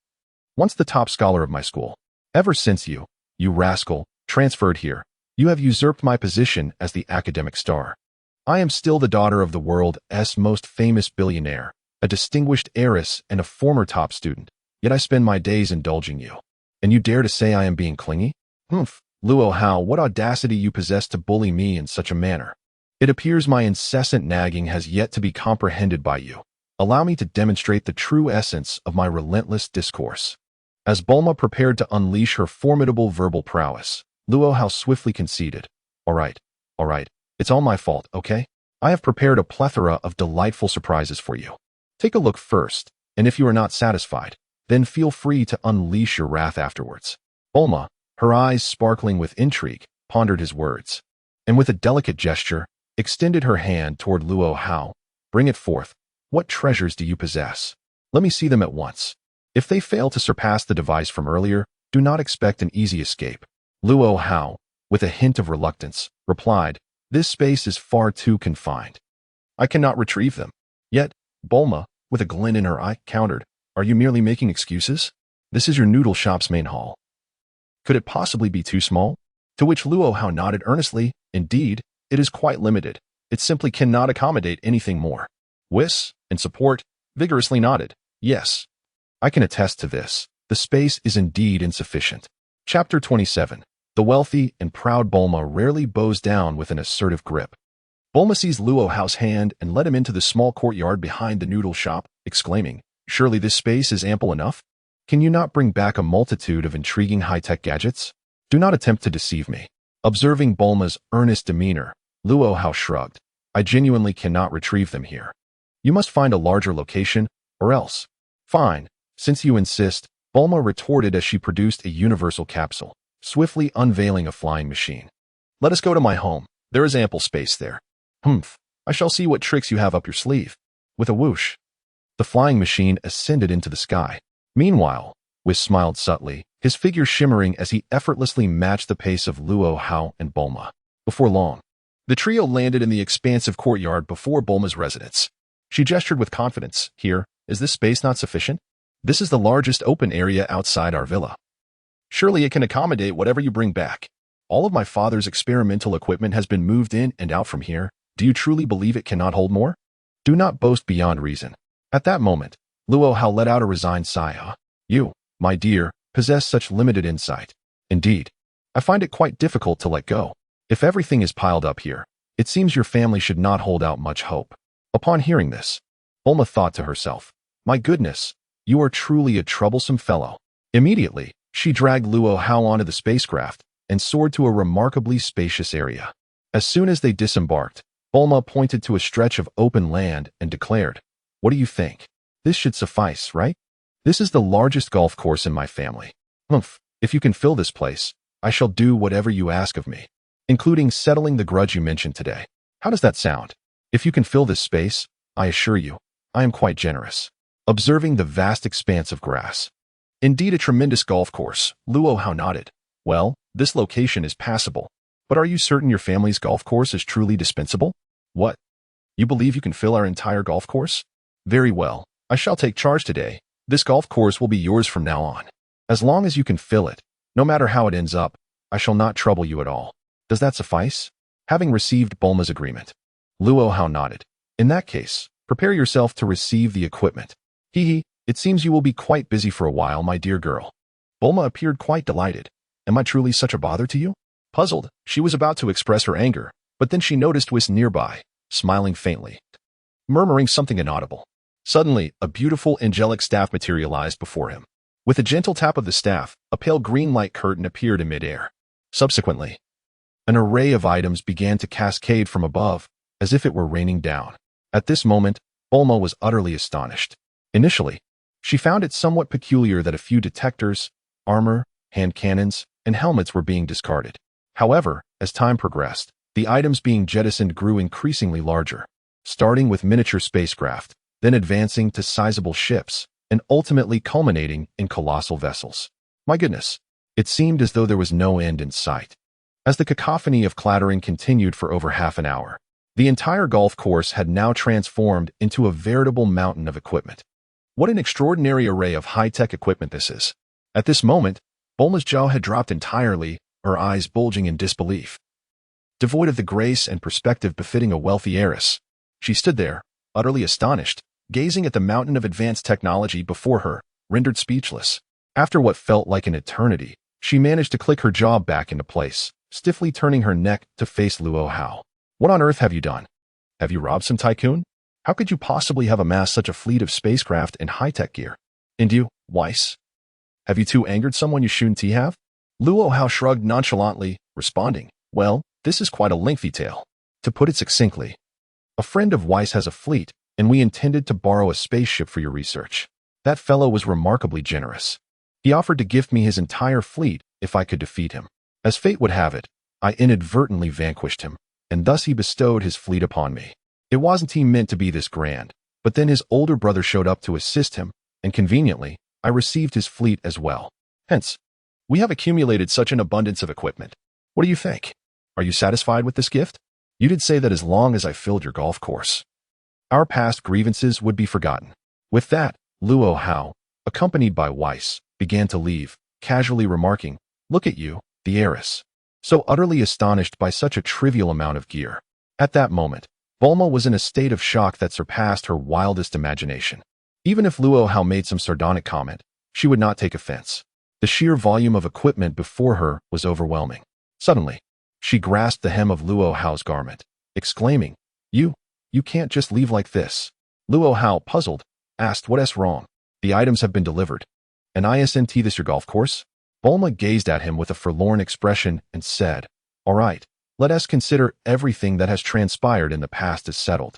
Once the top scholar of my school. Ever since you rascal, transferred here, you have usurped my position as the academic star. I am still the daughter of the world's most famous billionaire, a distinguished heiress and a former top student, yet I spend my days indulging you. And you dare to say I am being clingy? Humph, Luo Hao, what audacity you possess to bully me in such a manner. It appears my incessant nagging has yet to be comprehended by you. Allow me to demonstrate the true essence of my relentless discourse. As Bulma prepared to unleash her formidable verbal prowess, Luo Hao swiftly conceded. All right, it's all my fault, okay? I have prepared a plethora of delightful surprises for you. Take a look first, and if you are not satisfied, then feel free to unleash your wrath afterwards. Bulma, her eyes sparkling with intrigue, pondered his words, and with a delicate gesture, extended her hand toward Luo Hao. Bring it forth. What treasures do you possess? Let me see them at once. If they fail to surpass the device from earlier, do not expect an easy escape. Luo Hao, with a hint of reluctance, replied, this space is far too confined. I cannot retrieve them. Yet, Bulma, with a glint in her eye, countered, are you merely making excuses? This is your noodle shop's main hall. Could it possibly be too small? To which Luo Hao nodded earnestly, indeed, it is quite limited. It simply cannot accommodate anything more. Whis, in support, vigorously nodded, yes. I can attest to this. The space is indeed insufficient. Chapter 27. The wealthy and proud Bulma rarely bows down with an assertive grip. Bulma seized Luo Hao's hand and led him into the small courtyard behind the noodle shop, exclaiming, surely this space is ample enough? Can you not bring back a multitude of intriguing high-tech gadgets? Do not attempt to deceive me. Observing Bulma's earnest demeanor, Luo Hao shrugged. I genuinely cannot retrieve them here. You must find a larger location, or else. Fine. Since you insist, Bulma retorted as she produced a universal capsule, swiftly unveiling a flying machine. Let us go to my home. There is ample space there. Humph, I shall see what tricks you have up your sleeve. With a whoosh, the flying machine ascended into the sky. Meanwhile, Whis smiled subtly, his figure shimmering as he effortlessly matched the pace of Luo Hao and Bulma. Before long, the trio landed in the expansive courtyard before Bulma's residence. She gestured with confidence. Here, is this space not sufficient? This is the largest open area outside our villa. Surely it can accommodate whatever you bring back. All of my father's experimental equipment has been moved in and out from here. Do you truly believe it cannot hold more? Do not boast beyond reason. At that moment, Luo Hao let out a resigned sigh. You, my dear, possess such limited insight. Indeed, I find it quite difficult to let go. If everything is piled up here, it seems your family should not hold out much hope. Upon hearing this, Bulma thought to herself, my goodness, you are truly a troublesome fellow. Immediately, she dragged Luo Hao onto the spacecraft and soared to a remarkably spacious area. As soon as they disembarked, Bulma pointed to a stretch of open land and declared, what do you think? This should suffice, right? This is the largest golf course in my family. Humph, if you can fill this place, I shall do whatever you ask of me, including settling the grudge you mentioned today. How does that sound? If you can fill this space, I assure you, I am quite generous. Observing the vast expanse of grass. Indeed a tremendous golf course, Luo Hao nodded. Well, this location is passable. But are you certain your family's golf course is truly dispensable? What? You believe you can fill our entire golf course? Very well, I shall take charge today. This golf course will be yours from now on. As long as you can fill it, no matter how it ends up, I shall not trouble you at all. Does that suffice? Having received Bulma's agreement, Luo Hao nodded. In that case, prepare yourself to receive the equipment. Hee, it seems you will be quite busy for a while, my dear girl. Bulma appeared quite delighted. Am I truly such a bother to you? Puzzled, she was about to express her anger, but then she noticed Whis nearby, smiling faintly, murmuring something inaudible. Suddenly, a beautiful angelic staff materialized before him. With a gentle tap of the staff, a pale green light curtain appeared in midair. Subsequently, an array of items began to cascade from above, as if it were raining down. At this moment, Bulma was utterly astonished. Initially, she found it somewhat peculiar that a few detectors, armor, hand cannons, and helmets were being discarded. However, as time progressed, the items being jettisoned grew increasingly larger, starting with miniature spacecraft, then advancing to sizable ships, and ultimately culminating in colossal vessels. My goodness, it seemed as though there was no end in sight. As the cacophony of clattering continued for over half an hour, the entire golf course had now transformed into a veritable mountain of equipment. What an extraordinary array of high-tech equipment this is. At this moment, Bulma's jaw had dropped entirely, her eyes bulging in disbelief. Devoid of the grace and perspective befitting a wealthy heiress, she stood there, utterly astonished, gazing at the mountain of advanced technology before her, rendered speechless. After what felt like an eternity, she managed to click her jaw back into place, stiffly turning her neck to face Luo Hao. What on earth have you done? Have you robbed some tycoon? How could you possibly have amassed such a fleet of spacecraft and high-tech gear? And you, Whis? Have you too angered someone you shouldn't have? Luo Hao shrugged nonchalantly, responding, well, this is quite a lengthy tale. To put it succinctly, a friend of Whis has a fleet, and we intended to borrow a spaceship for your research. That fellow was remarkably generous. He offered to gift me his entire fleet if I could defeat him. As fate would have it, I inadvertently vanquished him, and thus he bestowed his fleet upon me. It wasn't he meant to be this grand, but then his older brother showed up to assist him, and conveniently, I received his fleet as well. Hence, we have accumulated such an abundance of equipment. What do you think? Are you satisfied with this gift? You did say that as long as I filled your golf course, our past grievances would be forgotten. With that, Luo Hao, accompanied by Whis, began to leave, casually remarking, look at you, the heiress. So utterly astonished by such a trivial amount of gear. At that moment, Bulma was in a state of shock that surpassed her wildest imagination. Even if Luo Hao made some sardonic comment, she would not take offense. The sheer volume of equipment before her was overwhelming. Suddenly, she grasped the hem of Luo Hao's garment, exclaiming, You can't just leave like this. Luo Hao, puzzled, asked what's wrong. The items have been delivered. And isn't this your golf course? Bulma gazed at him with a forlorn expression and said, all right, let us consider everything that has transpired in the past as settled.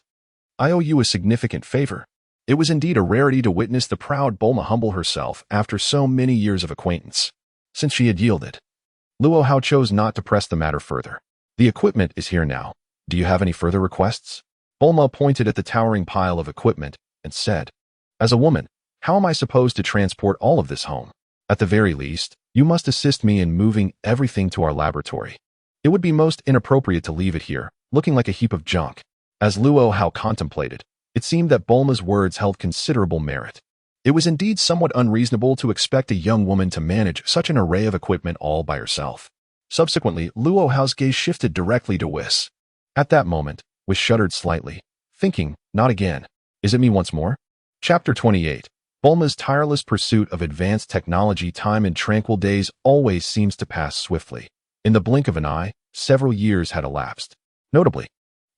I owe you a significant favor. It was indeed a rarity to witness the proud Bulma humble herself after so many years of acquaintance. Since she had yielded, Luo Hao chose not to press the matter further. The equipment is here now. Do you have any further requests? Bulma pointed at the towering pile of equipment and said, as a woman, how am I supposed to transport all of this home? At the very least, you must assist me in moving everything to our laboratory. It would be most inappropriate to leave it here, looking like a heap of junk. As Luo Hao contemplated, it seemed that Bulma's words held considerable merit. It was indeed somewhat unreasonable to expect a young woman to manage such an array of equipment all by herself. Subsequently, Luo Hao's gaze shifted directly to Whis. At that moment, Whis shuddered slightly, thinking, not again. Is it me once more? Chapter 28. Bulma's tireless pursuit of advanced technology. Time in tranquil days always seems to pass swiftly. In the blink of an eye, several years had elapsed. Notably,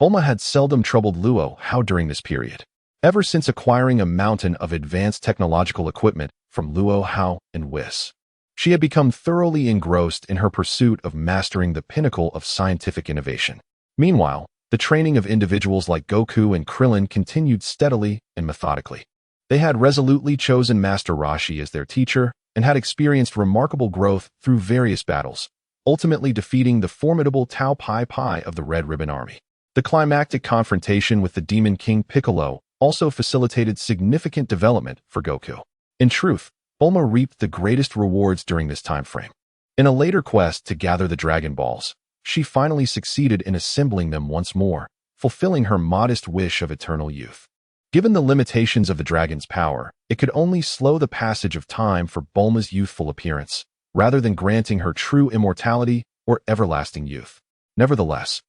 Bulma had seldom troubled Luo Hao during this period. Ever since acquiring a mountain of advanced technological equipment from Luo Hao and Whis, she had become thoroughly engrossed in her pursuit of mastering the pinnacle of scientific innovation. Meanwhile, the training of individuals like Goku and Krillin continued steadily and methodically. They had resolutely chosen Master Roshi as their teacher and had experienced remarkable growth through various battles, ultimately defeating the formidable Tao Pai Pai of the Red Ribbon Army. The climactic confrontation with the Demon King Piccolo also facilitated significant development for Goku. In truth, Bulma reaped the greatest rewards during this time frame. In a later quest to gather the Dragon Balls, she finally succeeded in assembling them once more, fulfilling her modest wish of eternal youth. Given the limitations of the dragon's power, it could only slow the passage of time for Bulma's youthful appearance, rather than granting her true immortality or everlasting youth. Nevertheless,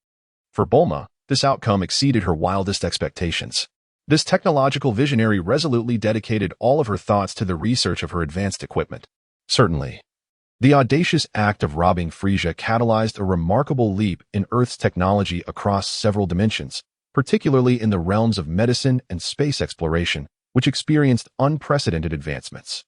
for Bulma, this outcome exceeded her wildest expectations. This technological visionary resolutely dedicated all of her thoughts to the research of her advanced equipment. Certainly, the audacious act of robbing Frisia catalyzed a remarkable leap in Earth's technology across several dimensions, particularly in the realms of medicine and space exploration, which experienced unprecedented advancements.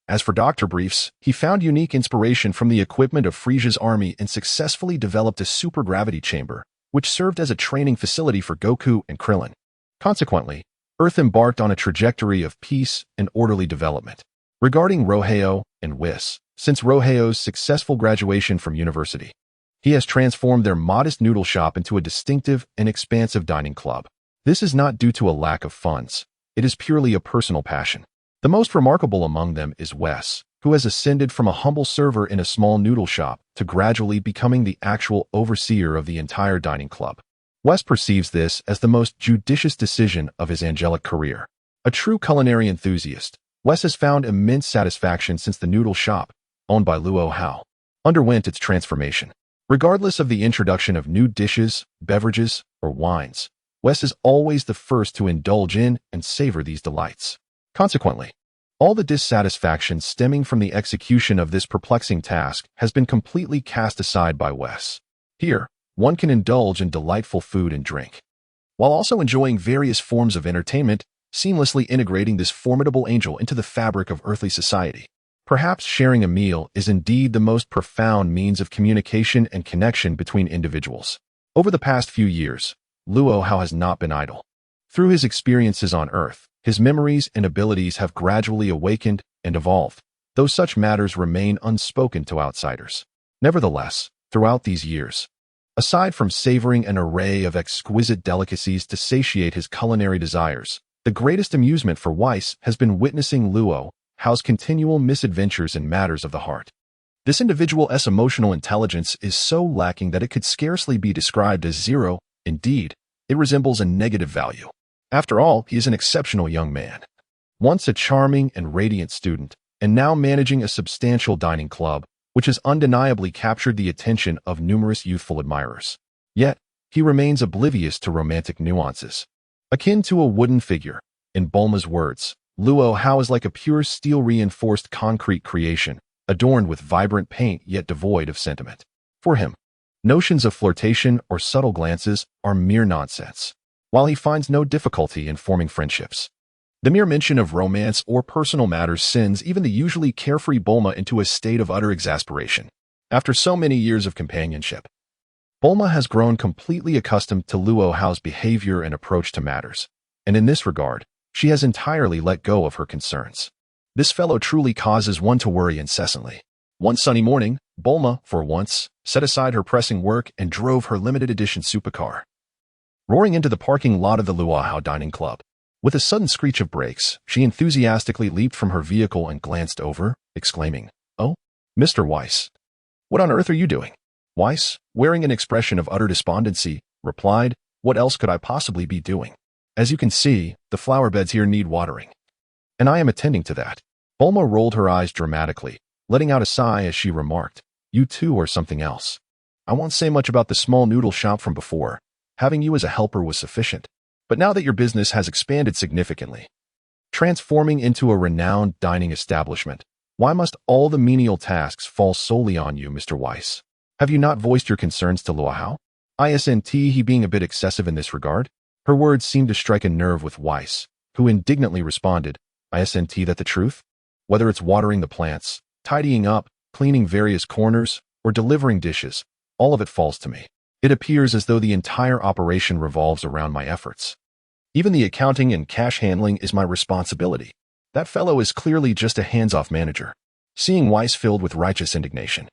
As for Dr. Briefs, he found unique inspiration from the equipment of Frisia's army and successfully developed a supergravity chamber, which served as a training facility for Goku and Krillin. Consequently, Earth embarked on a trajectory of peace and orderly development. Regarding Luo Hao and Whis, since Luo Hao's successful graduation from university, he has transformed their modest noodle shop into a distinctive and expansive dining club. This is not due to a lack of funds. It is purely a personal passion. The most remarkable among them is Whis, who has ascended from a humble server in a small noodle shop to gradually becoming the actual overseer of the entire dining club. Whis perceives this as the most judicious decision of his angelic career. A true culinary enthusiast, Wes has found immense satisfaction since the noodle shop, owned by Luo Hao, underwent its transformation. Regardless of the introduction of new dishes, beverages, or wines, Wes is always the first to indulge in and savor these delights. Consequently, all the dissatisfaction stemming from the execution of this perplexing task has been completely cast aside by Wes. Here, one can indulge in delightful food and drink, while also enjoying various forms of entertainment, seamlessly integrating this formidable angel into the fabric of earthly society. Perhaps sharing a meal is indeed the most profound means of communication and connection between individuals. Over the past few years, Luo Hao has not been idle. Through his experiences on Earth, his memories and abilities have gradually awakened and evolved, though such matters remain unspoken to outsiders. Nevertheless, throughout these years, aside from savoring an array of exquisite delicacies to satiate his culinary desires, the greatest amusement for Whis has been witnessing Luo Hao's continual misadventures in matters of the heart. This individual's emotional intelligence is so lacking that it could scarcely be described as zero. Indeed, it resembles a negative value. After all, he is an exceptional young man. Once a charming and radiant student, and now managing a substantial dining club, which has undeniably captured the attention of numerous youthful admirers. Yet, he remains oblivious to romantic nuances. Akin to a wooden figure, in Bulma's words, Luo Hao is like a pure steel-reinforced concrete creation, adorned with vibrant paint yet devoid of sentiment. For him, notions of flirtation or subtle glances are mere nonsense, while he finds no difficulty in forming friendships. The mere mention of romance or personal matters sends even the usually carefree Bulma into a state of utter exasperation. After so many years of companionship, Bulma has grown completely accustomed to Luo Hao's behavior and approach to matters, and in this regard, she has entirely let go of her concerns. This fellow truly causes one to worry incessantly. One sunny morning, Bulma, for once, set aside her pressing work and drove her limited edition supercar, roaring into the parking lot of the Luo Hao Dining Club. With a sudden screech of brakes, she enthusiastically leaped from her vehicle and glanced over, exclaiming, "Oh, Mr. Whis, what on earth are you doing?" Whis, wearing an expression of utter despondency, replied, "What else could I possibly be doing? As you can see, the flower beds here need watering, and I am attending to that." Bulma rolled her eyes dramatically, letting out a sigh as she remarked, "You too are something else. I won't say much about the small noodle shop from before. Having you as a helper was sufficient. But now that your business has expanded significantly, transforming into a renowned dining establishment, why must all the menial tasks fall solely on you, Mr. Whis? Have you not voiced your concerns to Luo Hao? Isn't he being a bit excessive in this regard?" Her words seemed to strike a nerve with Whis, who indignantly responded, "Isn't that the truth? Whether it's watering the plants, tidying up, cleaning various corners, or delivering dishes, all of it falls to me. It appears as though the entire operation revolves around my efforts. Even the accounting and cash handling is my responsibility. That fellow is clearly just a hands-off manager." Seeing Whis filled with righteous indignation,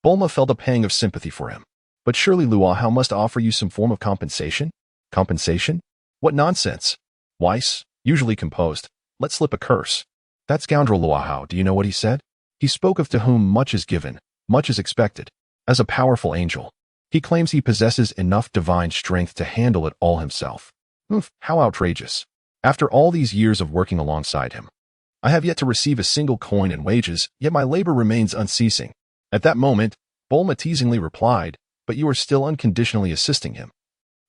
Bulma felt a pang of sympathy for him. "But surely Luo Hao must offer you some form of compensation?" "Compensation? What nonsense!" Whis, usually composed, let slip a curse. "That scoundrel Luo Hao, do you know what he said? He spoke of to whom much is given, much is expected, as a powerful angel. He claims he possesses enough divine strength to handle it all himself. How outrageous. After all these years of working alongside him, I have yet to receive a single coin in wages, yet my labor remains unceasing." At that moment, Bulma teasingly replied, "But you are still unconditionally assisting him,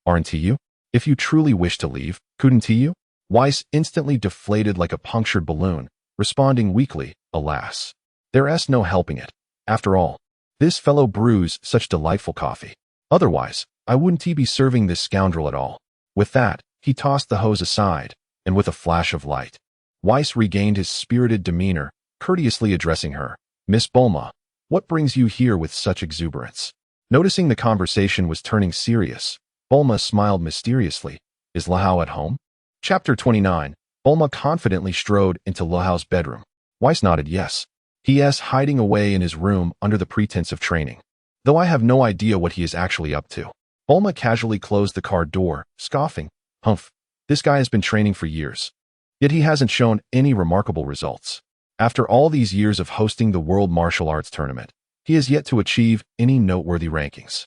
aren't you? If you truly wish to leave, couldn't you?" Whis instantly deflated like a punctured balloon, responding weakly, "Alas, there's no helping it. After all, this fellow brews such delightful coffee. Otherwise, I wouldn't be serving this scoundrel at all." With that, he tossed the hose aside, and with a flash of light, Whis regained his spirited demeanor, courteously addressing her, "Miss Bulma, what brings you here with such exuberance?" Noticing the conversation was turning serious, Bulma smiled mysteriously. "Is Luo Hao at home?" Chapter 29. Bulma confidently strode into Luo Hao's bedroom. Whis nodded yes. He is hiding away in his room under the pretense of training, though I have no idea what he is actually up to. Bulma casually closed the car door, scoffing, "Humph, this guy has been training for years. Yet he hasn't shown any remarkable results. After all these years of hosting the World Martial Arts Tournament, he has yet to achieve any noteworthy rankings.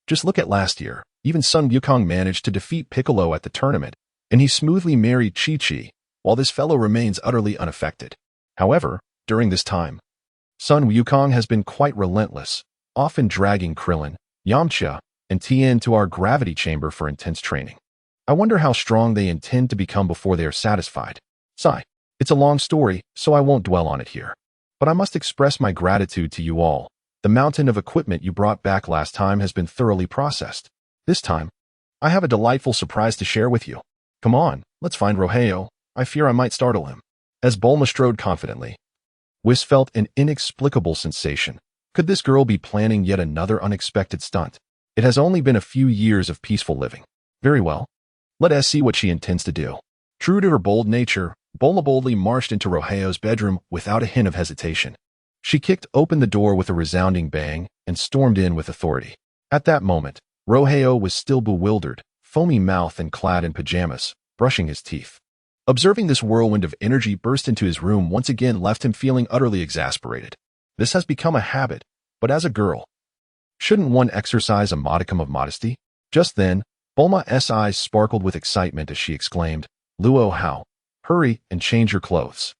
Just look at last year, even Sun Wukong managed to defeat Piccolo at the tournament, and he smoothly married Chi-Chi, while this fellow remains utterly unaffected. However, during this time, Sun Wukong has been quite relentless, often dragging Krillin, Yamcha, and Tien to our gravity chamber for intense training. I wonder how strong they intend to become before they are satisfied. Sigh. It's a long story, so I won't dwell on it here. But I must express my gratitude to you all. The mountain of equipment you brought back last time has been thoroughly processed. This time, I have a delightful surprise to share with you. Come on, let's find Luo Hao. I fear I might startle him. As Bulma strode confidently, Whis felt an inexplicable sensation. Could this girl be planning yet another unexpected stunt? It has only been a few years of peaceful living. Very well. Let us see what she intends to do. True to her bold nature, Bulma boldly marched into Luo Hao's bedroom without a hint of hesitation. She kicked open the door with a resounding bang and stormed in with authority. At that moment, Luo Hao was still bewildered, foamy mouthed and clad in pajamas, brushing his teeth. Observing this whirlwind of energy burst into his room once again left him feeling utterly exasperated. This has become a habit, but as a girl, shouldn't one exercise a modicum of modesty? Just then, Bulma's eyes sparkled with excitement as she exclaimed, Luo Hao, hurry and change your clothes.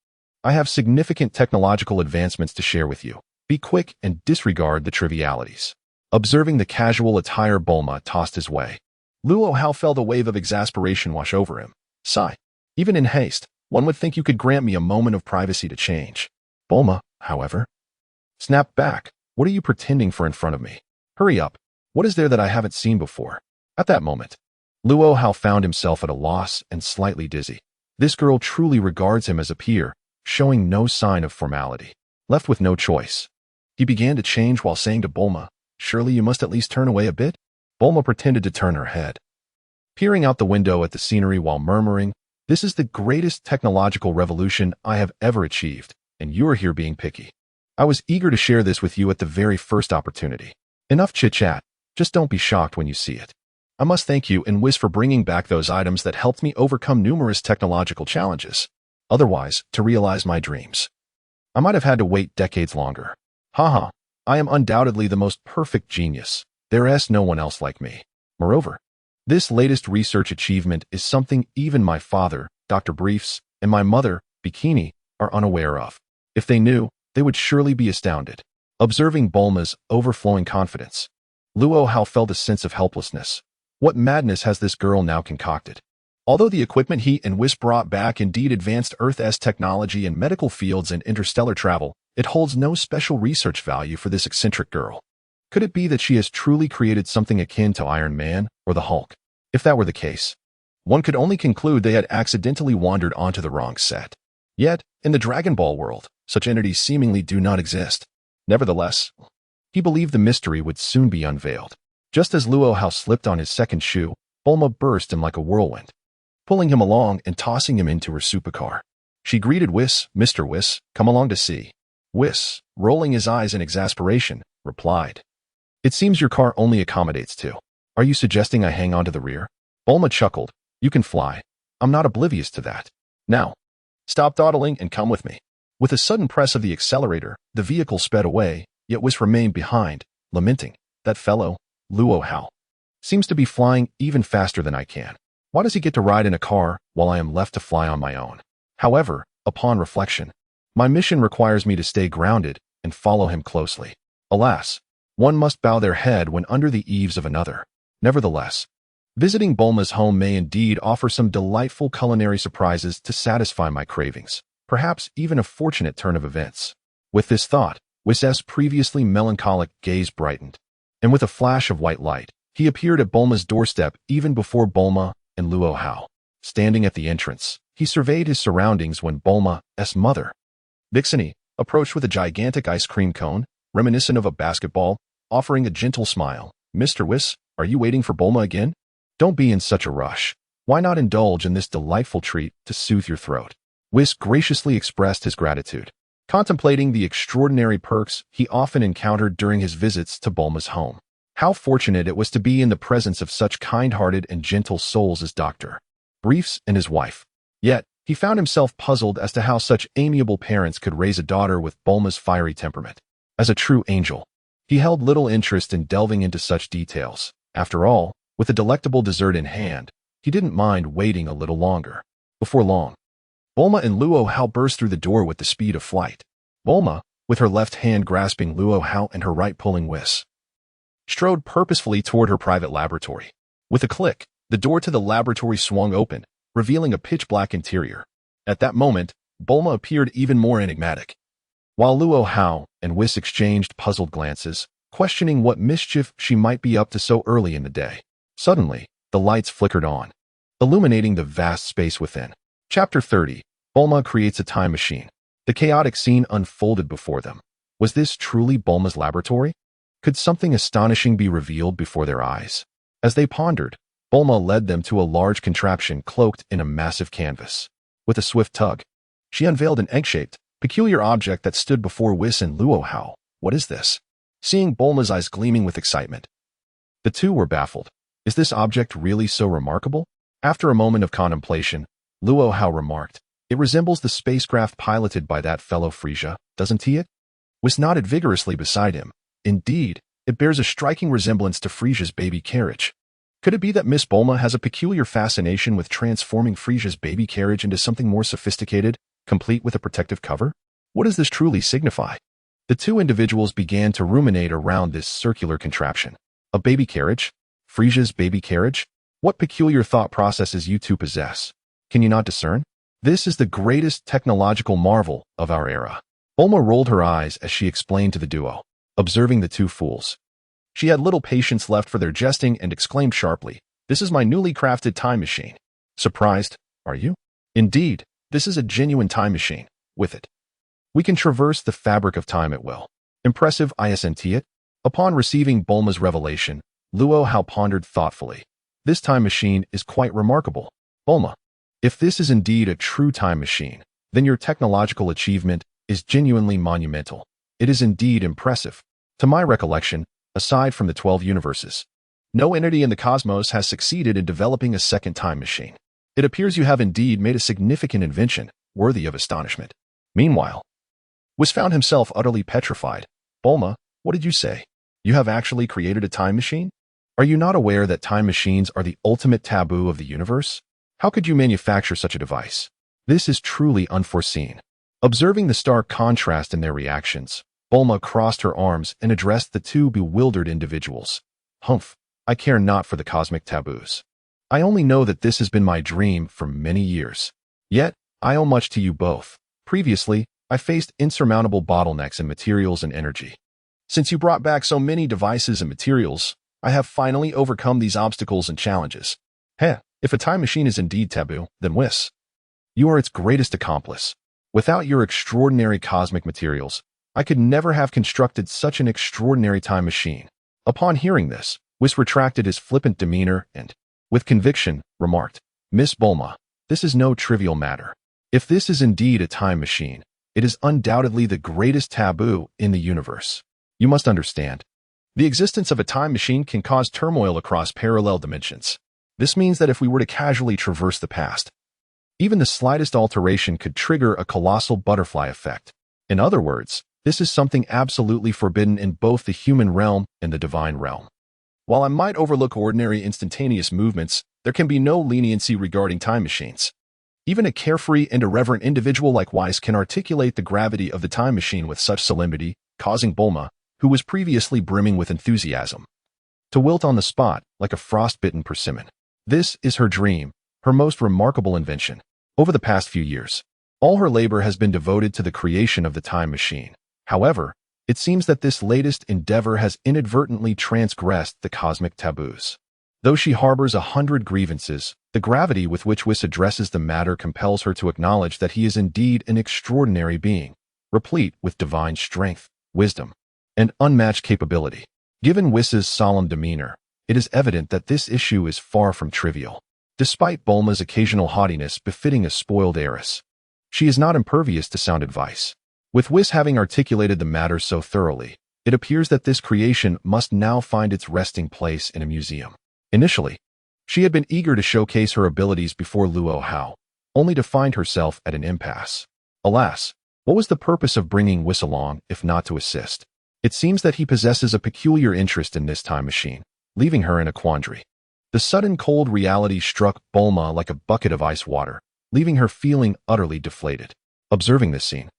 I have significant technological advancements to share with you. Be quick and disregard the trivialities. Observing the casual attire Bulma tossed his way, Luo Hao felt a wave of exasperation wash over him. Sigh. Even in haste, one would think you could grant me a moment of privacy to change. Bulma, however, snapped back. What are you pretending for in front of me? Hurry up. What is there that I haven't seen before? At that moment, Luo Hao found himself at a loss and slightly dizzy. This girl truly regards him as a peer, showing no sign of formality. Left with no choice, he began to change while saying to Bulma, surely you must at least turn away a bit? Bulma pretended to turn her head, peering out the window at the scenery while murmuring, this is the greatest technological revolution I have ever achieved, and you're here being picky. I was eager to share this with you at the very first opportunity. Enough chit-chat, just don't be shocked when you see it. I must thank you and Whis for bringing back those items that helped me overcome numerous technological challenges. Otherwise, to realize my dreams, I might have had to wait decades longer. Haha, I am undoubtedly the most perfect genius. There is no one else like me. Moreover, this latest research achievement is something even my father, Dr. Briefs, and my mother, Bikini, are unaware of. If they knew, they would surely be astounded. Observing Bulma's overflowing confidence, Luo Hao felt a sense of helplessness. What madness has this girl now concocted? Although the equipment he and Whis brought back indeed advanced Earth's technology in medical fields and interstellar travel, it holds no special research value for this eccentric girl. Could it be that she has truly created something akin to Iron Man or the Hulk? If that were the case, one could only conclude they had accidentally wandered onto the wrong set. Yet, in the Dragon Ball world, such entities seemingly do not exist. Nevertheless, he believed the mystery would soon be unveiled. Just as Luo Hao slipped on his second shoe, Bulma burst in like a whirlwind, pulling him along and tossing him into her supercar. She greeted Whis, Mr. Whis, come along to see. Whis, rolling his eyes in exasperation, replied, it seems your car only accommodates two. Are you suggesting I hang on to the rear? Bulma chuckled, you can fly. I'm not oblivious to that. Now, stop dawdling and come with me. With a sudden press of the accelerator, the vehicle sped away, yet Whis remained behind, lamenting, that fellow, Luo Hao, seems to be flying even faster than I can. Why does he get to ride in a car while I am left to fly on my own? However, upon reflection, my mission requires me to stay grounded and follow him closely. Alas, one must bow their head when under the eaves of another. Nevertheless, visiting Bulma's home may indeed offer some delightful culinary surprises to satisfy my cravings, perhaps even a fortunate turn of events. With this thought, Whis' previously melancholic gaze brightened, and with a flash of white light, he appeared at Bulma's doorstep even before Bulma and Luo Hao. Standing at the entrance, he surveyed his surroundings when Bulma's mother, Bixini, approached with a gigantic ice cream cone, reminiscent of a basketball, offering a gentle smile. Mr. Whis, are you waiting for Bulma again? Don't be in such a rush. Why not indulge in this delightful treat to soothe your throat? Whis graciously expressed his gratitude, contemplating the extraordinary perks he often encountered during his visits to Bulma's home. How fortunate it was to be in the presence of such kind-hearted and gentle souls as Dr. Briefs and his wife. Yet, he found himself puzzled as to how such amiable parents could raise a daughter with Bulma's fiery temperament. As a true angel, he held little interest in delving into such details. After all, with a delectable dessert in hand, he didn't mind waiting a little longer. Before long, Bulma and Luo Hao burst through the door with the speed of flight. Bulma, with her left hand grasping Luo Hao and her right pulling Whis, strode purposefully toward her private laboratory. With a click, the door to the laboratory swung open, revealing a pitch-black interior. At that moment, Bulma appeared even more enigmatic. While Luo Hao and Whis exchanged puzzled glances, questioning what mischief she might be up to so early in the day. Suddenly, the lights flickered on, illuminating the vast space within. Chapter 30. Bulma creates a time machine. The chaotic scene unfolded before them. Was this truly Bulma's laboratory? Could something astonishing be revealed before their eyes? As they pondered, Bulma led them to a large contraption cloaked in a massive canvas. With a swift tug, she unveiled an egg-shaped, peculiar object that stood before Whis and Luo Hao. What is this? Seeing Bulma's eyes gleaming with excitement, the two were baffled. Is this object really so remarkable? After a moment of contemplation, Luo Hao remarked, "It resembles the spacecraft piloted by that fellow Frisia, doesn't he?" Whis nodded vigorously beside him. Indeed, it bears a striking resemblance to Frisia's baby carriage. Could it be that Miss Bulma has a peculiar fascination with transforming Frisia's baby carriage into something more sophisticated, complete with a protective cover? What does this truly signify? The two individuals began to ruminate around this circular contraption. A baby carriage? Frisia's baby carriage? What peculiar thought processes you two possess? Can you not discern? This is the greatest technological marvel of our era. Bulma rolled her eyes as she explained to the duo, observing the two fools. She had little patience left for their jesting and exclaimed sharply, "This is my newly crafted time machine." Surprised, are you? Indeed, this is a genuine time machine. With it, we can traverse the fabric of time at will. Impressive, isn't it? Upon receiving Bulma's revelation, Luo Hao pondered thoughtfully. This time machine is quite remarkable. Bulma, if this is indeed a true time machine, then your technological achievement is genuinely monumental. It is indeed impressive. To my recollection, aside from the 12 universes, no entity in the cosmos has succeeded in developing a second time machine. It appears you have indeed made a significant invention, worthy of astonishment. Meanwhile, Whis found himself utterly petrified. Bulma, what did you say? You have actually created a time machine? Are you not aware that time machines are the ultimate taboo of the universe? How could you manufacture such a device? This is truly unforeseen. Observing the stark contrast in their reactions, Bulma crossed her arms and addressed the two bewildered individuals. Humph, I care not for the cosmic taboos. I only know that this has been my dream for many years. Yet, I owe much to you both. Previously, I faced insurmountable bottlenecks in materials and energy. Since you brought back so many devices and materials, I have finally overcome these obstacles and challenges. If a time machine is indeed taboo, then Whis, you are its greatest accomplice. Without your extraordinary cosmic materials, I could never have constructed such an extraordinary time machine. Upon hearing this, Whis retracted his flippant demeanor and, with conviction, remarked, Miss Bulma, this is no trivial matter. If this is indeed a time machine, it is undoubtedly the greatest taboo in the universe. You must understand, the existence of a time machine can cause turmoil across parallel dimensions. This means that if we were to casually traverse the past, even the slightest alteration could trigger a colossal butterfly effect. In other words, this is something absolutely forbidden in both the human realm and the divine realm. While I might overlook ordinary instantaneous movements, there can be no leniency regarding time machines. Even a carefree and irreverent individual like Whis can articulate the gravity of the time machine with such solemnity, causing Bulma, who was previously brimming with enthusiasm, to wilt on the spot like a frostbitten persimmon. This is her dream, her most remarkable invention. Over the past few years, all her labor has been devoted to the creation of the time machine. However, it seems that this latest endeavor has inadvertently transgressed the cosmic taboos. Though she harbors 100 grievances, the gravity with which Whis addresses the matter compels her to acknowledge that he is indeed an extraordinary being, replete with divine strength, wisdom, and unmatched capability. Given Whis's solemn demeanor, it is evident that this issue is far from trivial. Despite Bulma's occasional haughtiness befitting a spoiled heiress, she is not impervious to sound advice. With Whis having articulated the matter so thoroughly, it appears that this creation must now find its resting place in a museum. Initially, she had been eager to showcase her abilities before Luo Hao, only to find herself at an impasse. Alas, what was the purpose of bringing Whis along if not to assist? It seems that he possesses a peculiar interest in this time machine, leaving her in a quandary. The sudden cold reality struck Bulma like a bucket of ice water. leaving her feeling utterly deflated. Observing this scene,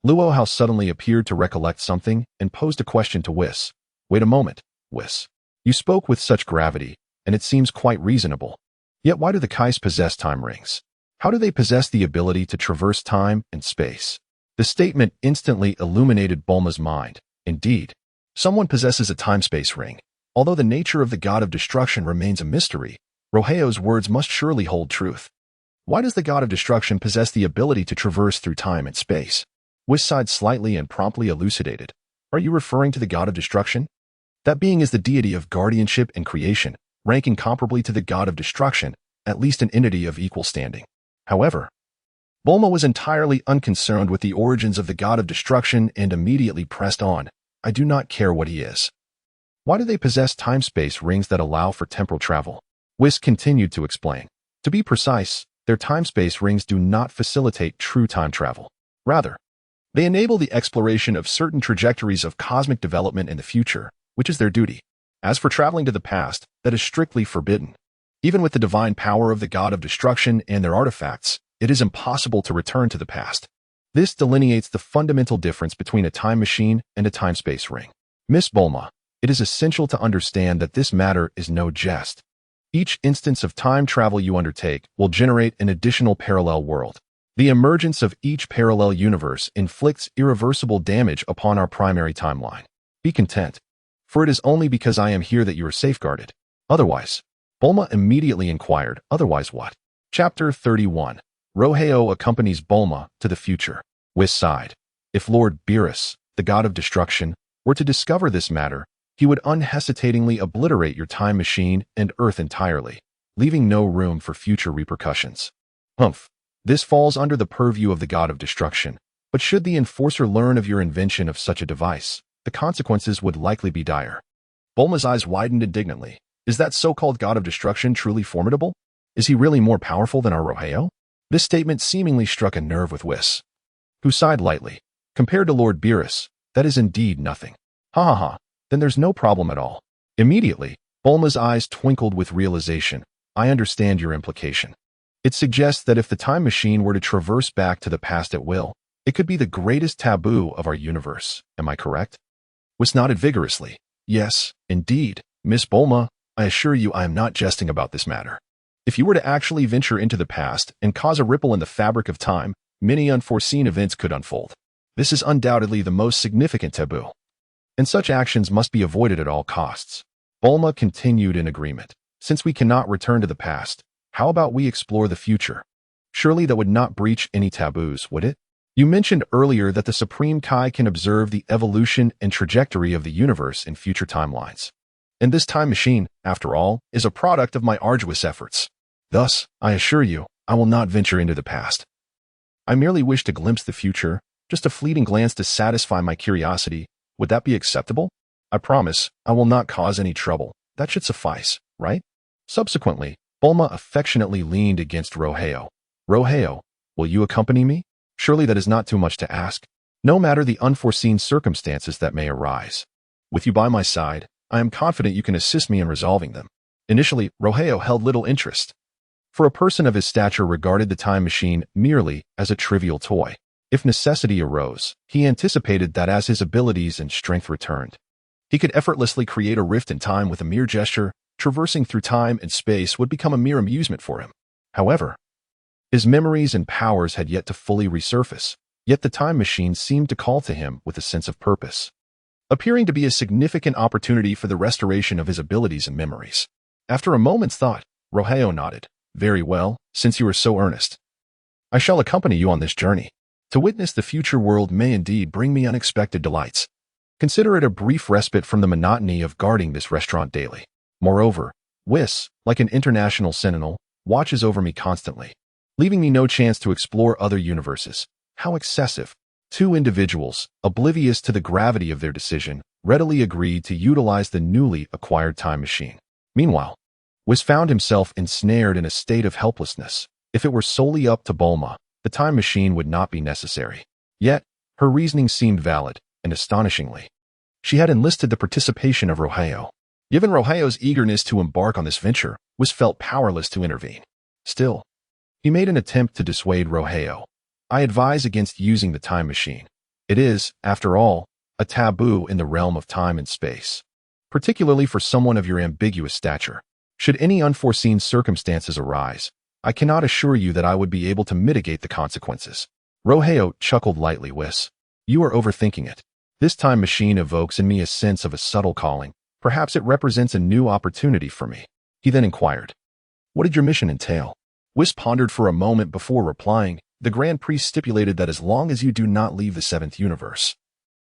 Luo Hao suddenly appeared to recollect something and posed a question to Whis. Wait a moment, Whis. You spoke with such gravity, and it seems quite reasonable. Yet why do the Kais possess time rings? How do they possess the ability to traverse time and space? The statement instantly illuminated Bulma's mind. Indeed, someone possesses a time-space ring. Although the nature of the god of destruction remains a mystery, Luo Hao's words must surely hold truth. Why does the god of destruction possess the ability to traverse through time and space? Whis sighed slightly and promptly elucidated. Are you referring to the god of destruction? That being is the deity of guardianship and creation, ranking comparably to the god of destruction, at least an entity of equal standing. However, Bulma was entirely unconcerned with the origins of the god of destruction and immediately pressed on. I do not care what he is. Why do they possess time-space rings that allow for temporal travel? Whis continued to explain. To be precise, their time-space rings do not facilitate true time travel. Rather, they enable the exploration of certain trajectories of cosmic development in the future, which is their duty. As for traveling to the past, that is strictly forbidden. Even with the divine power of the god of destruction and their artifacts, it is impossible to return to the past. This delineates the fundamental difference between a time machine and a time-space ring. Miss Bulma, it is essential to understand that this matter is no jest. Each instance of time travel you undertake will generate an additional parallel world. The emergence of each parallel universe inflicts irreversible damage upon our primary timeline. Be content, for it is only because I am here that you are safeguarded. Otherwise, Bulma immediately inquired, otherwise what? Chapter 31. Luo Hao accompanies Bulma to the future. Whis sighed. If Lord Beerus, the god of destruction, were to discover this matter, he would unhesitatingly obliterate your time machine and Earth entirely, leaving no room for future repercussions. Humph. This falls under the purview of the god of destruction, but should the enforcer learn of your invention of such a device, the consequences would likely be dire. Bulma's eyes widened indignantly. Is that so-called god of destruction truly formidable? Is he really more powerful than our Luo Hao? This statement seemingly struck a nerve with Whis, who sighed lightly. Compared to Lord Beerus, that is indeed nothing. Ha ha ha, then there's no problem at all. Immediately, Bulma's eyes twinkled with realization. I understand your implication. It suggests that if the time machine were to traverse back to the past at will, it could be the greatest taboo of our universe. Am I correct? Whis nodded vigorously. Yes, indeed, Miss Bulma, I assure you I am not jesting about this matter. If you were to actually venture into the past and cause a ripple in the fabric of time, many unforeseen events could unfold. This is undoubtedly the most significant taboo, and such actions must be avoided at all costs. Bulma continued in agreement. Since we cannot return to the past, how about we explore the future? Surely that would not breach any taboos, would it? You mentioned earlier that the Supreme Kai can observe the evolution and trajectory of the universe in future timelines. And this time machine, after all, is a product of my arduous efforts. Thus, I assure you, I will not venture into the past. I merely wish to glimpse the future, just a fleeting glance to satisfy my curiosity. Would that be acceptable? I promise, I will not cause any trouble. That should suffice, right? Subsequently, Bulma affectionately leaned against Luo Hao. Luo Hao, will you accompany me? Surely that is not too much to ask, no matter the unforeseen circumstances that may arise. With you by my side, I am confident you can assist me in resolving them. Initially, Luo Hao held little interest, for a person of his stature regarded the time machine merely as a trivial toy. If necessity arose, he anticipated that as his abilities and strength returned, he could effortlessly create a rift in time with a mere gesture. Traversing through time and space would become a mere amusement for him. However, his memories and powers had yet to fully resurface, yet the time machine seemed to call to him with a sense of purpose, appearing to be a significant opportunity for the restoration of his abilities and memories. After a moment's thought, Luo Hao nodded. Very well, since you are so earnest. I shall accompany you on this journey. To witness the future world may indeed bring me unexpected delights. Consider it a brief respite from the monotony of guarding this restaurant daily. Moreover, Whis, like an international sentinel, watches over me constantly, leaving me no chance to explore other universes. How excessive! Two individuals, oblivious to the gravity of their decision, readily agreed to utilize the newly acquired time machine. Meanwhile, Whis found himself ensnared in a state of helplessness. If it were solely up to Bulma, the time machine would not be necessary. Yet, her reasoning seemed valid, and astonishingly, she had enlisted the participation of Luo Hao. Given Luo Hao's eagerness to embark on this venture, Whis felt powerless to intervene. Still, He made an attempt to dissuade Luo Hao. I advise against using the time machine. It is, after all, a taboo in the realm of time and space, particularly for someone of your ambiguous stature. Should any unforeseen circumstances arise, I cannot assure you that I would be able to mitigate the consequences. Luo Hao chuckled lightly. Whis, you are overthinking it. This time machine evokes in me a sense of a subtle calling. Perhaps it represents a new opportunity for me. He then inquired, what did your mission entail? Whis pondered for a moment before replying. The Grand Priest stipulated that as long as you do not leave the seventh universe,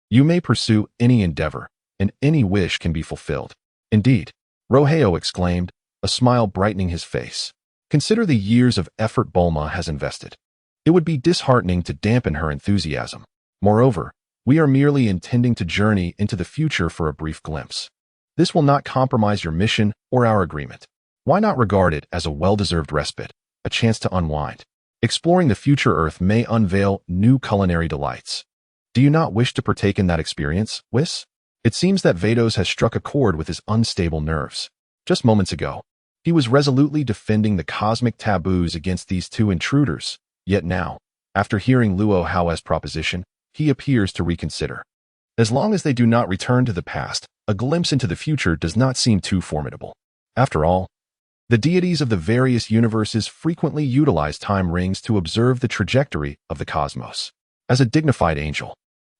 you may pursue any endeavor, and any wish can be fulfilled. Indeed, Luo Hao exclaimed, a smile brightening his face. Consider the years of effort Bulma has invested. It would be disheartening to dampen her enthusiasm. Moreover, we are merely intending to journey into the future for a brief glimpse. This will not compromise your mission or our agreement. Why not regard it as a well-deserved respite, a chance to unwind? Exploring the future Earth may unveil new culinary delights. Do you not wish to partake in that experience, Whis? It seems that Vados has struck a chord with his unstable nerves. Just moments ago, he was resolutely defending the cosmic taboos against these two intruders, yet now, after hearing Luo Hao's proposition, he appears to reconsider. As long as they do not return to the past, a glimpse into the future does not seem too formidable. After all, the deities of the various universes frequently utilize time rings to observe the trajectory of the cosmos. As a dignified angel,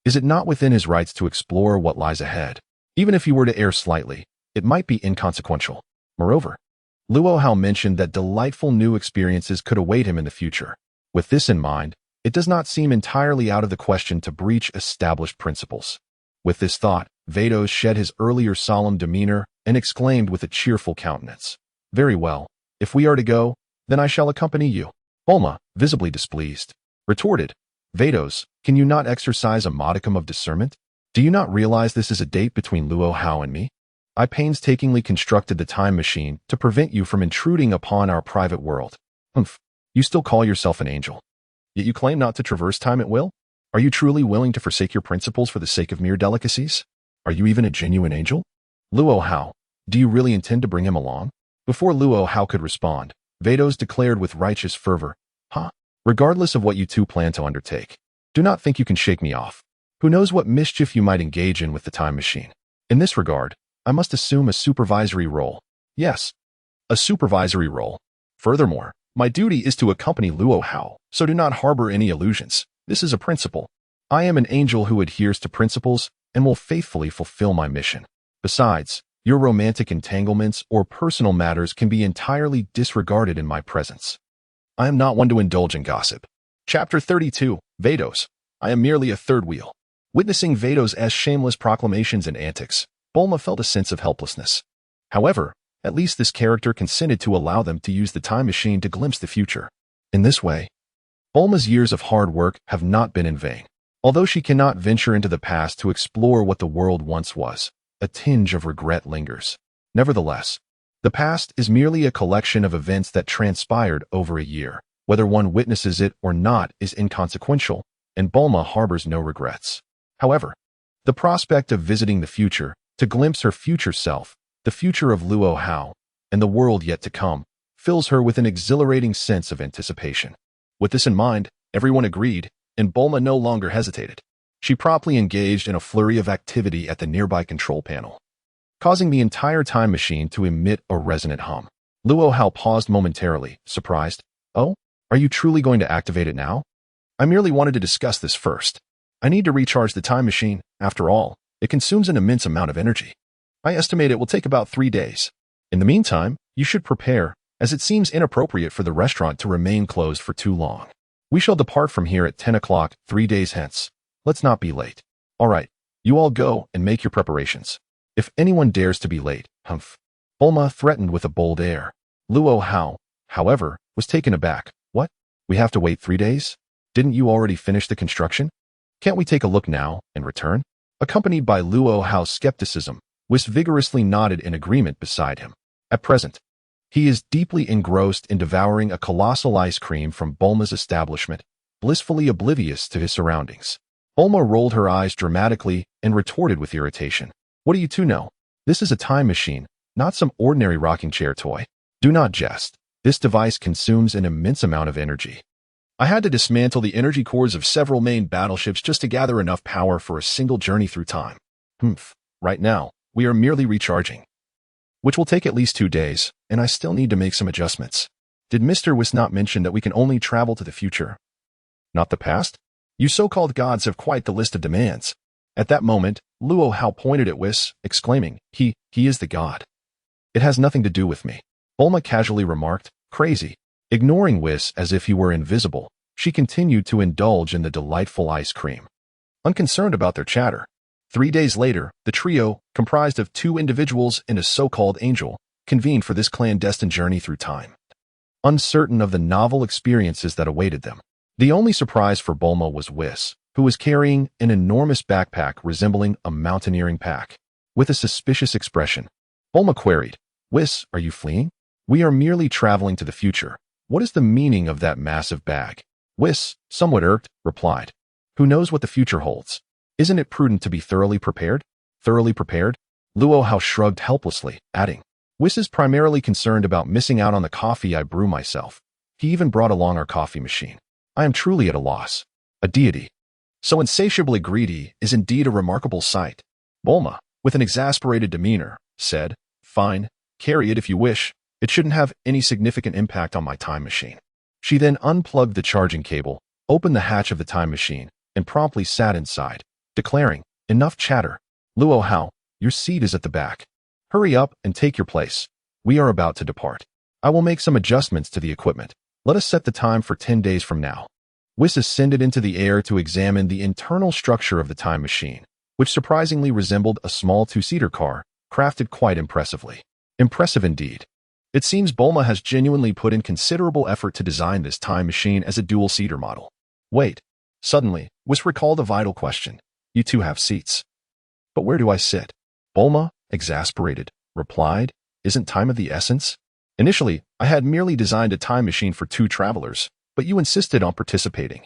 is it not within his rights to explore what lies ahead? Even if he were to err slightly, it might be inconsequential. Moreover, Luo Hao mentioned that delightful new experiences could await him in the future. With this in mind, it does not seem entirely out of the question to breach established principles. With this thought, Vados shed his earlier solemn demeanor and exclaimed with a cheerful countenance, very well. If we are to go, then I shall accompany you. Bulma, visibly displeased, retorted, Vados, can you not exercise a modicum of discernment? Do you not realize this is a date between Luo Hao and me? I painstakingly constructed the time machine to prevent you from intruding upon our private world. Humph, you still call yourself an angel. Yet you claim not to traverse time at will? Are you truly willing to forsake your principles for the sake of mere delicacies? Are you even a genuine angel? Luo Hao, do you really intend to bring him along? Before Luo Hao could respond, Vados declared with righteous fervor, regardless of what you two plan to undertake, do not think you can shake me off. Who knows what mischief you might engage in with the time machine? In this regard, I must assume a supervisory role. Yes, a supervisory role. Furthermore, my duty is to accompany Luo Hao, so do not harbor any illusions. This is a principle. I am an angel who adheres to principles and will faithfully fulfill my mission. Besides, your romantic entanglements or personal matters can be entirely disregarded in my presence. I am not one to indulge in gossip. Chapter 32, Vados. I am merely a third wheel. Witnessing Vados' shameless proclamations and antics, Bulma felt a sense of helplessness. However, at least this character consented to allow them to use the time machine to glimpse the future. In this way, Bulma's years of hard work have not been in vain. Although she cannot venture into the past to explore what the world once was, a tinge of regret lingers. Nevertheless, the past is merely a collection of events that transpired over a year. Whether one witnesses it or not is inconsequential, and Bulma harbors no regrets. However, the prospect of visiting the future, to glimpse her future self, the future of Luo Hao, and the world yet to come, fills her with an exhilarating sense of anticipation. With this in mind, everyone agreed, and Bulma no longer hesitated. She promptly engaged in a flurry of activity at the nearby control panel, causing the entire time machine to emit a resonant hum. Luo Hao paused momentarily, surprised. Oh, are you truly going to activate it now? I merely wanted to discuss this first. I need to recharge the time machine. After all, it consumes an immense amount of energy. I estimate it will take about 3 days. In the meantime, you should prepare, as it seems inappropriate for the restaurant to remain closed for too long. We shall depart from here at 10 o'clock, 3 days hence. Let's not be late. All right, you all go and make your preparations. If anyone dares to be late, humph. Bulma threatened with a bold air. Luo Hao, however, was taken aback. What? We have to wait 3 days? Didn't you already finish the construction? Can't we take a look now and return? Accompanied by Luo Hao's skepticism, Whis vigorously nodded in agreement beside him. At present, he is deeply engrossed in devouring a colossal ice cream from Bulma's establishment, blissfully oblivious to his surroundings. Bulma rolled her eyes dramatically and retorted with irritation. What do you two know? This is a time machine, not some ordinary rocking chair toy. Do not jest. This device consumes an immense amount of energy. I had to dismantle the energy cores of several main battleships just to gather enough power for a single journey through time. Right now, we are merely recharging, which will take at least 2 days, and I still need to make some adjustments. Did Mr. Whis not mention that we can only travel to the future, not the past? You so-called gods have quite the list of demands. At that moment, Luo Hao pointed at Whis, exclaiming, He is the god. It has nothing to do with me. Bulma casually remarked, crazy. Ignoring Whis as if he were invisible, she continued to indulge in the delightful ice cream, unconcerned about their chatter. 3 days later, the trio, comprised of 2 individuals and a so-called angel, convened for this clandestine journey through time, uncertain of the novel experiences that awaited them. The only surprise for Bulma was Whis, who was carrying an enormous backpack resembling a mountaineering pack. With a suspicious expression, Bulma queried, Whis, are you fleeing? We are merely traveling to the future. What is the meaning of that massive bag? Whis, somewhat irked, replied, who knows what the future holds? Isn't it prudent to be thoroughly prepared? Thoroughly prepared? Luo Hao shrugged helplessly, adding, Whis is primarily concerned about missing out on the coffee I brew myself. He even brought along our coffee machine. I am truly at a loss. A deity so insatiably greedy is indeed a remarkable sight. Bulma, with an exasperated demeanor, said, Fine, carry it if you wish. It shouldn't have any significant impact on my time machine. She then unplugged the charging cable, opened the hatch of the time machine, and promptly sat inside, declaring, Enough chatter. Luo Hao, your seat is at the back. Hurry up and take your place. We are about to depart. I will make some adjustments to the equipment. Let us set the time for 10 days from now. Whis ascended into the air to examine the internal structure of the time machine, which surprisingly resembled a small 2-seater car, crafted quite impressively. Impressive indeed. It seems Bulma has genuinely put in considerable effort to design this time machine as a dual-seater model. Wait. Suddenly, Whis recalled a vital question. You 2 have seats. But where do I sit? Bulma, exasperated, replied, Isn't time of the essence? Initially, I had merely designed a time machine for 2 travelers, but you insisted on participating,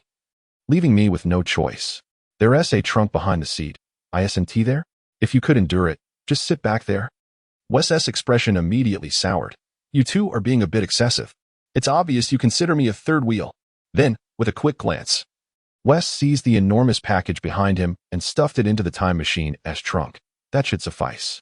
leaving me with no choice. There's a trunk behind the seat. Isn't there? If you could endure it, just sit back there. Wes's expression immediately soured. You 2 are being a bit excessive. It's obvious you consider me a third wheel. Then, with a quick glance, Whis seized the enormous package behind him and stuffed it into the time machine as trunk. That should suffice.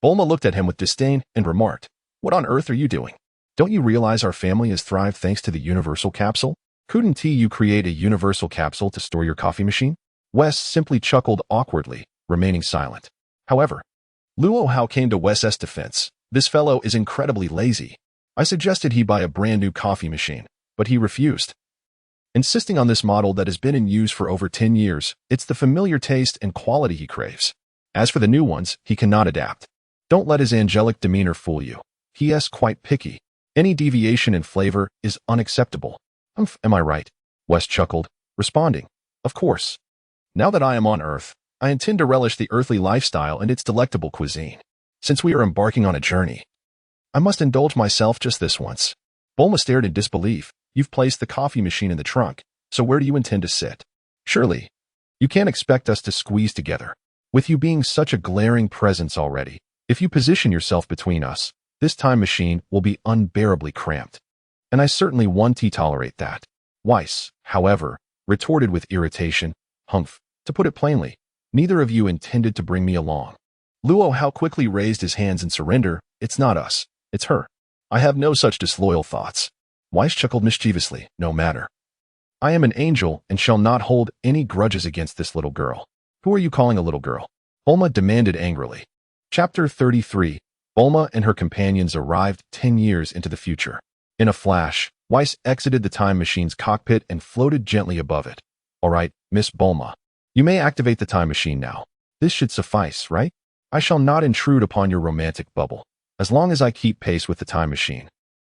Bulma looked at him with disdain and remarked, What on earth are you doing? Don't you realize our family has thrived thanks to the universal capsule? Couldn't you create a universal capsule to store your coffee machine? Whis simply chuckled awkwardly, remaining silent. However, Luo Hao came to Wes's defense. This fellow is incredibly lazy. I suggested he buy a brand new coffee machine, but he refused, insisting on this model that has been in use for over 10 years. It's the familiar taste and quality he craves. As for the new ones, he cannot adapt. Don't let his angelic demeanor fool you. He is quite picky. Any deviation in flavor is unacceptable. Am I right? Whis chuckled, responding, Of course. Now that I am on Earth, I intend to relish the earthly lifestyle and its delectable cuisine. Since we are embarking on a journey, I must indulge myself just this once. Bulma stared in disbelief. You've placed the coffee machine in the trunk, so where do you intend to sit? Surely, you can't expect us to squeeze together. With you being such a glaring presence already, if you position yourself between us, this time machine will be unbearably cramped. And I certainly won't tolerate that. Whis, however, retorted with irritation, to put it plainly, neither of you intended to bring me along. Luo Hao quickly raised his hands in surrender. It's not us, it's her. I have no such disloyal thoughts. Whis chuckled mischievously. No matter. I am an angel and shall not hold any grudges against this little girl. Who are you calling a little girl? Bulma demanded angrily. Chapter 33. Bulma and her companions arrived 10 years into the future. In a flash, Whis exited the time machine's cockpit and floated gently above it. All right, Miss Bulma. You may activate the time machine now. This should suffice, right? I shall not intrude upon your romantic bubble, as long as I keep pace with the time machine.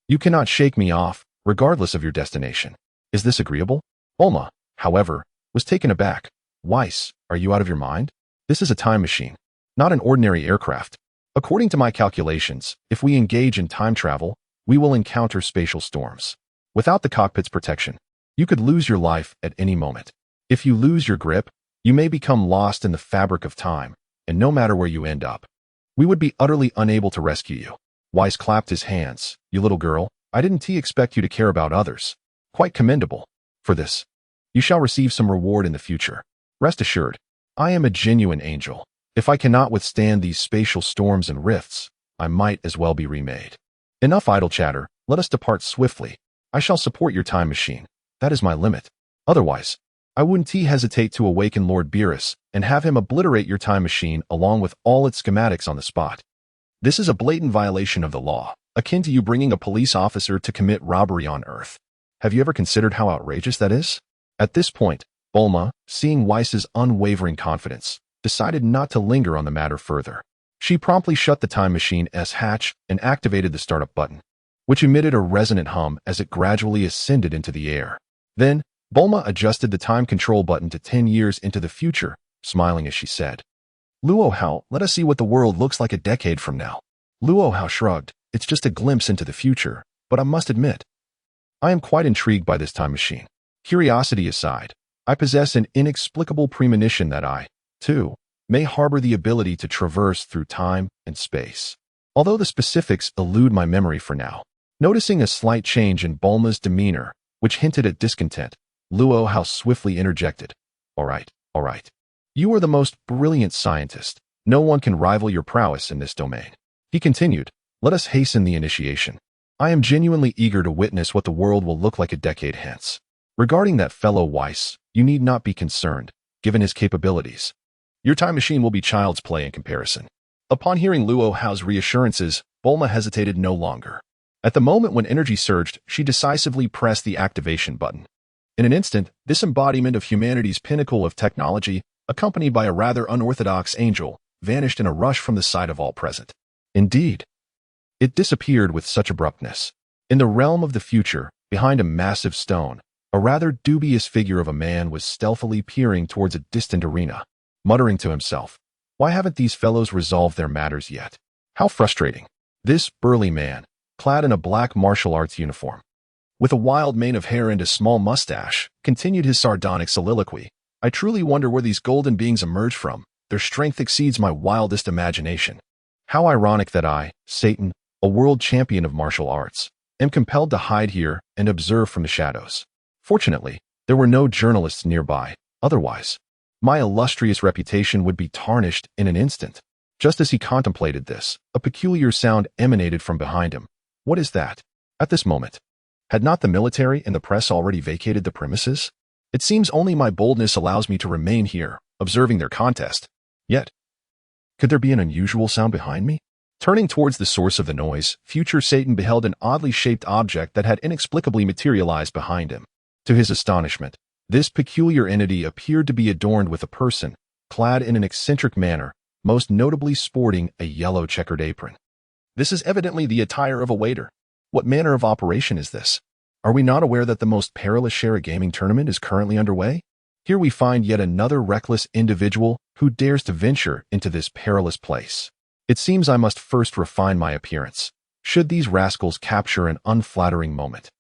You cannot shake me off, regardless of your destination. Is this agreeable? Bulma, however, was taken aback. Whis, are you out of your mind? This is a time machine, not an ordinary aircraft. According to my calculations, if we engage in time travel, we will encounter spatial storms. Without the cockpit's protection, you could lose your life at any moment. If you lose your grip, you may become lost in the fabric of time, and no matter where you end up, we would be utterly unable to rescue you. Whis clapped his hands. You little girl, I didn't expect you to care about others. Quite commendable. For this, you shall receive some reward in the future. Rest assured, I am a genuine angel. If I cannot withstand these spatial storms and rifts, I might as well be remade. Enough idle chatter, let us depart swiftly. I shall support your time machine. That is my limit. Otherwise, I wouldn't hesitate to awaken Lord Beerus and have him obliterate your time machine along with all its schematics on the spot. This is a blatant violation of the law, akin to you bringing a police officer to commit robbery on Earth. Have you ever considered how outrageous that is? At this point, Bulma, seeing Whis' unwavering confidence, decided not to linger on the matter further. She promptly shut the time machine's hatch and activated the startup button, which emitted a resonant hum as it gradually ascended into the air. Then, Bulma adjusted the time control button to 10 years into the future, smiling as she said, "Luo Hao, let us see what the world looks like a decade from now." Luo Hao shrugged. It's just a glimpse into the future, but I must admit, I am quite intrigued by this time machine. Curiosity aside, I possess an inexplicable premonition that I, too, may harbor the ability to traverse through time and space. Although the specifics elude my memory for now, noticing a slight change in Bulma's demeanor, which hinted at discontent, Luo Hao swiftly interjected. All right. You are the most brilliant scientist. No one can rival your prowess in this domain. He continued, let us hasten the initiation. I am genuinely eager to witness what the world will look like a decade hence. Regarding that fellow Whis, you need not be concerned, given his capabilities. Your time machine will be child's play in comparison. Upon hearing Luo Hao's reassurances, Bulma hesitated no longer. At the moment when energy surged, she decisively pressed the activation button. In an instant, this embodiment of humanity's pinnacle of technology, accompanied by a rather unorthodox angel, vanished in a rush from the sight of all present. Indeed, it disappeared with such abruptness. In the realm of the future, behind a massive stone, a rather dubious figure of a man was stealthily peering towards a distant arena, muttering to himself, "Why haven't these fellows resolved their matters yet? How frustrating." This burly man, clad in a black martial arts uniform, with a wild mane of hair and a small mustache, continued his sardonic soliloquy. I truly wonder where these golden beings emerge from. Their strength exceeds my wildest imagination. How ironic that I, Satan, a world champion of martial arts, am compelled to hide here and observe from the shadows. Fortunately, there were no journalists nearby. Otherwise, my illustrious reputation would be tarnished in an instant. Just as he contemplated this, a peculiar sound emanated from behind him. What is that? At this moment, had not the military and the press already vacated the premises? It seems only my boldness allows me to remain here, observing their contest. Yet, could there be an unusual sound behind me? Turning towards the source of the noise, future Satan beheld an oddly shaped object that had inexplicably materialized behind him. To his astonishment, this peculiar entity appeared to be adorned with a person, clad in an eccentric manner, most notably sporting a yellow checkered apron. This is evidently the attire of a waiter. What manner of operation is this? Are we not aware that the most perilous share gaming tournament is currently underway? Here we find yet another reckless individual who dares to venture into this perilous place. It seems I must first refine my appearance. Should these rascals capture an unflattering moment,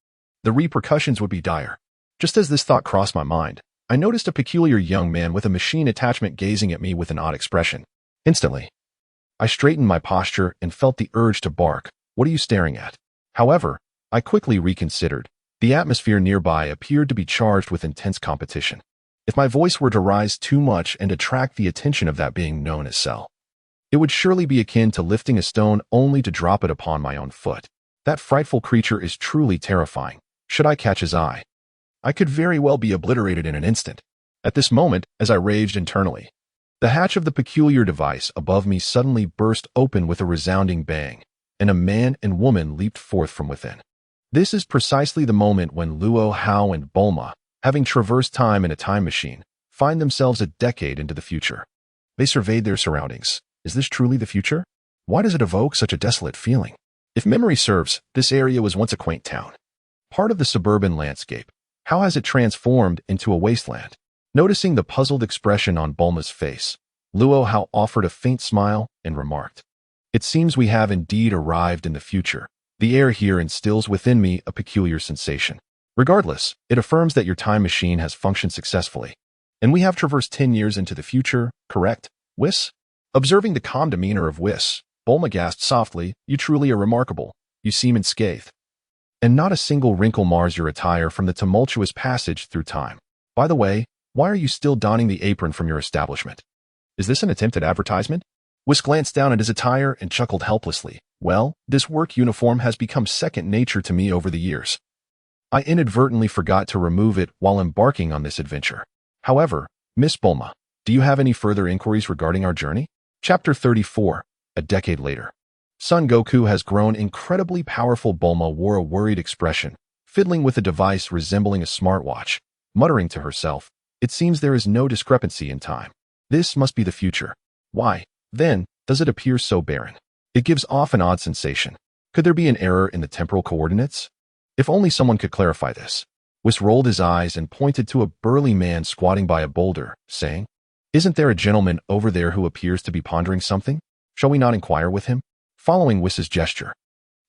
the repercussions would be dire. Just as this thought crossed my mind, I noticed a peculiar young man with a machine attachment gazing at me with an odd expression. Instantly, I straightened my posture and felt the urge to bark, "What are you staring at?" However, I quickly reconsidered. The atmosphere nearby appeared to be charged with intense competition. If my voice were to rise too much and attract the attention of that being known as Cell, it would surely be akin to lifting a stone only to drop it upon my own foot. That frightful creature is truly terrifying. Should I catch his eye, I could very well be obliterated in an instant. At this moment, as I raged internally, the hatch of the peculiar device above me suddenly burst open with a resounding bang, and a man and woman leaped forth from within. This is precisely the moment when Luo Hao and Bulma, having traversed time in a time machine, find themselves a decade into the future. They surveyed their surroundings. Is this truly the future? Why does it evoke such a desolate feeling? If memory serves, this area was once a quaint town, part of the suburban landscape. How has it transformed into a wasteland? Noticing the puzzled expression on Bulma's face, Luo Hao offered a faint smile and remarked, "It seems we have indeed arrived in the future. The air here instills within me a peculiar sensation. Regardless, it affirms that your time machine has functioned successfully. And we have traversed 10 years into the future, correct, Whis?" Observing the calm demeanor of Whis, Bulma gasped softly, "You truly are remarkable. You seem unscathed." and not a single wrinkle mars your attire from the tumultuous passage through time. By the way, why are you still donning the apron from your establishment? Is this an attempt at advertisement? Whis glanced down at his attire and chuckled helplessly. Well, this work uniform has become second nature to me over the years. I inadvertently forgot to remove it while embarking on this adventure. However, Miss Bulma, do you have any further inquiries regarding our journey? Chapter 34, a decade later. Son Goku has grown incredibly powerful. Bulma wore a worried expression, fiddling with a device resembling a smartwatch, muttering to herself, "It seems there is no discrepancy in time. This must be the future. Why, then, does it appear so barren? It gives off an odd sensation. Could there be an error in the temporal coordinates? If only someone could clarify this." Whis rolled his eyes and pointed to a burly man squatting by a boulder, saying, "Isn't there a gentleman over there who appears to be pondering something? Shall we not inquire with him?" Following Whis's gesture,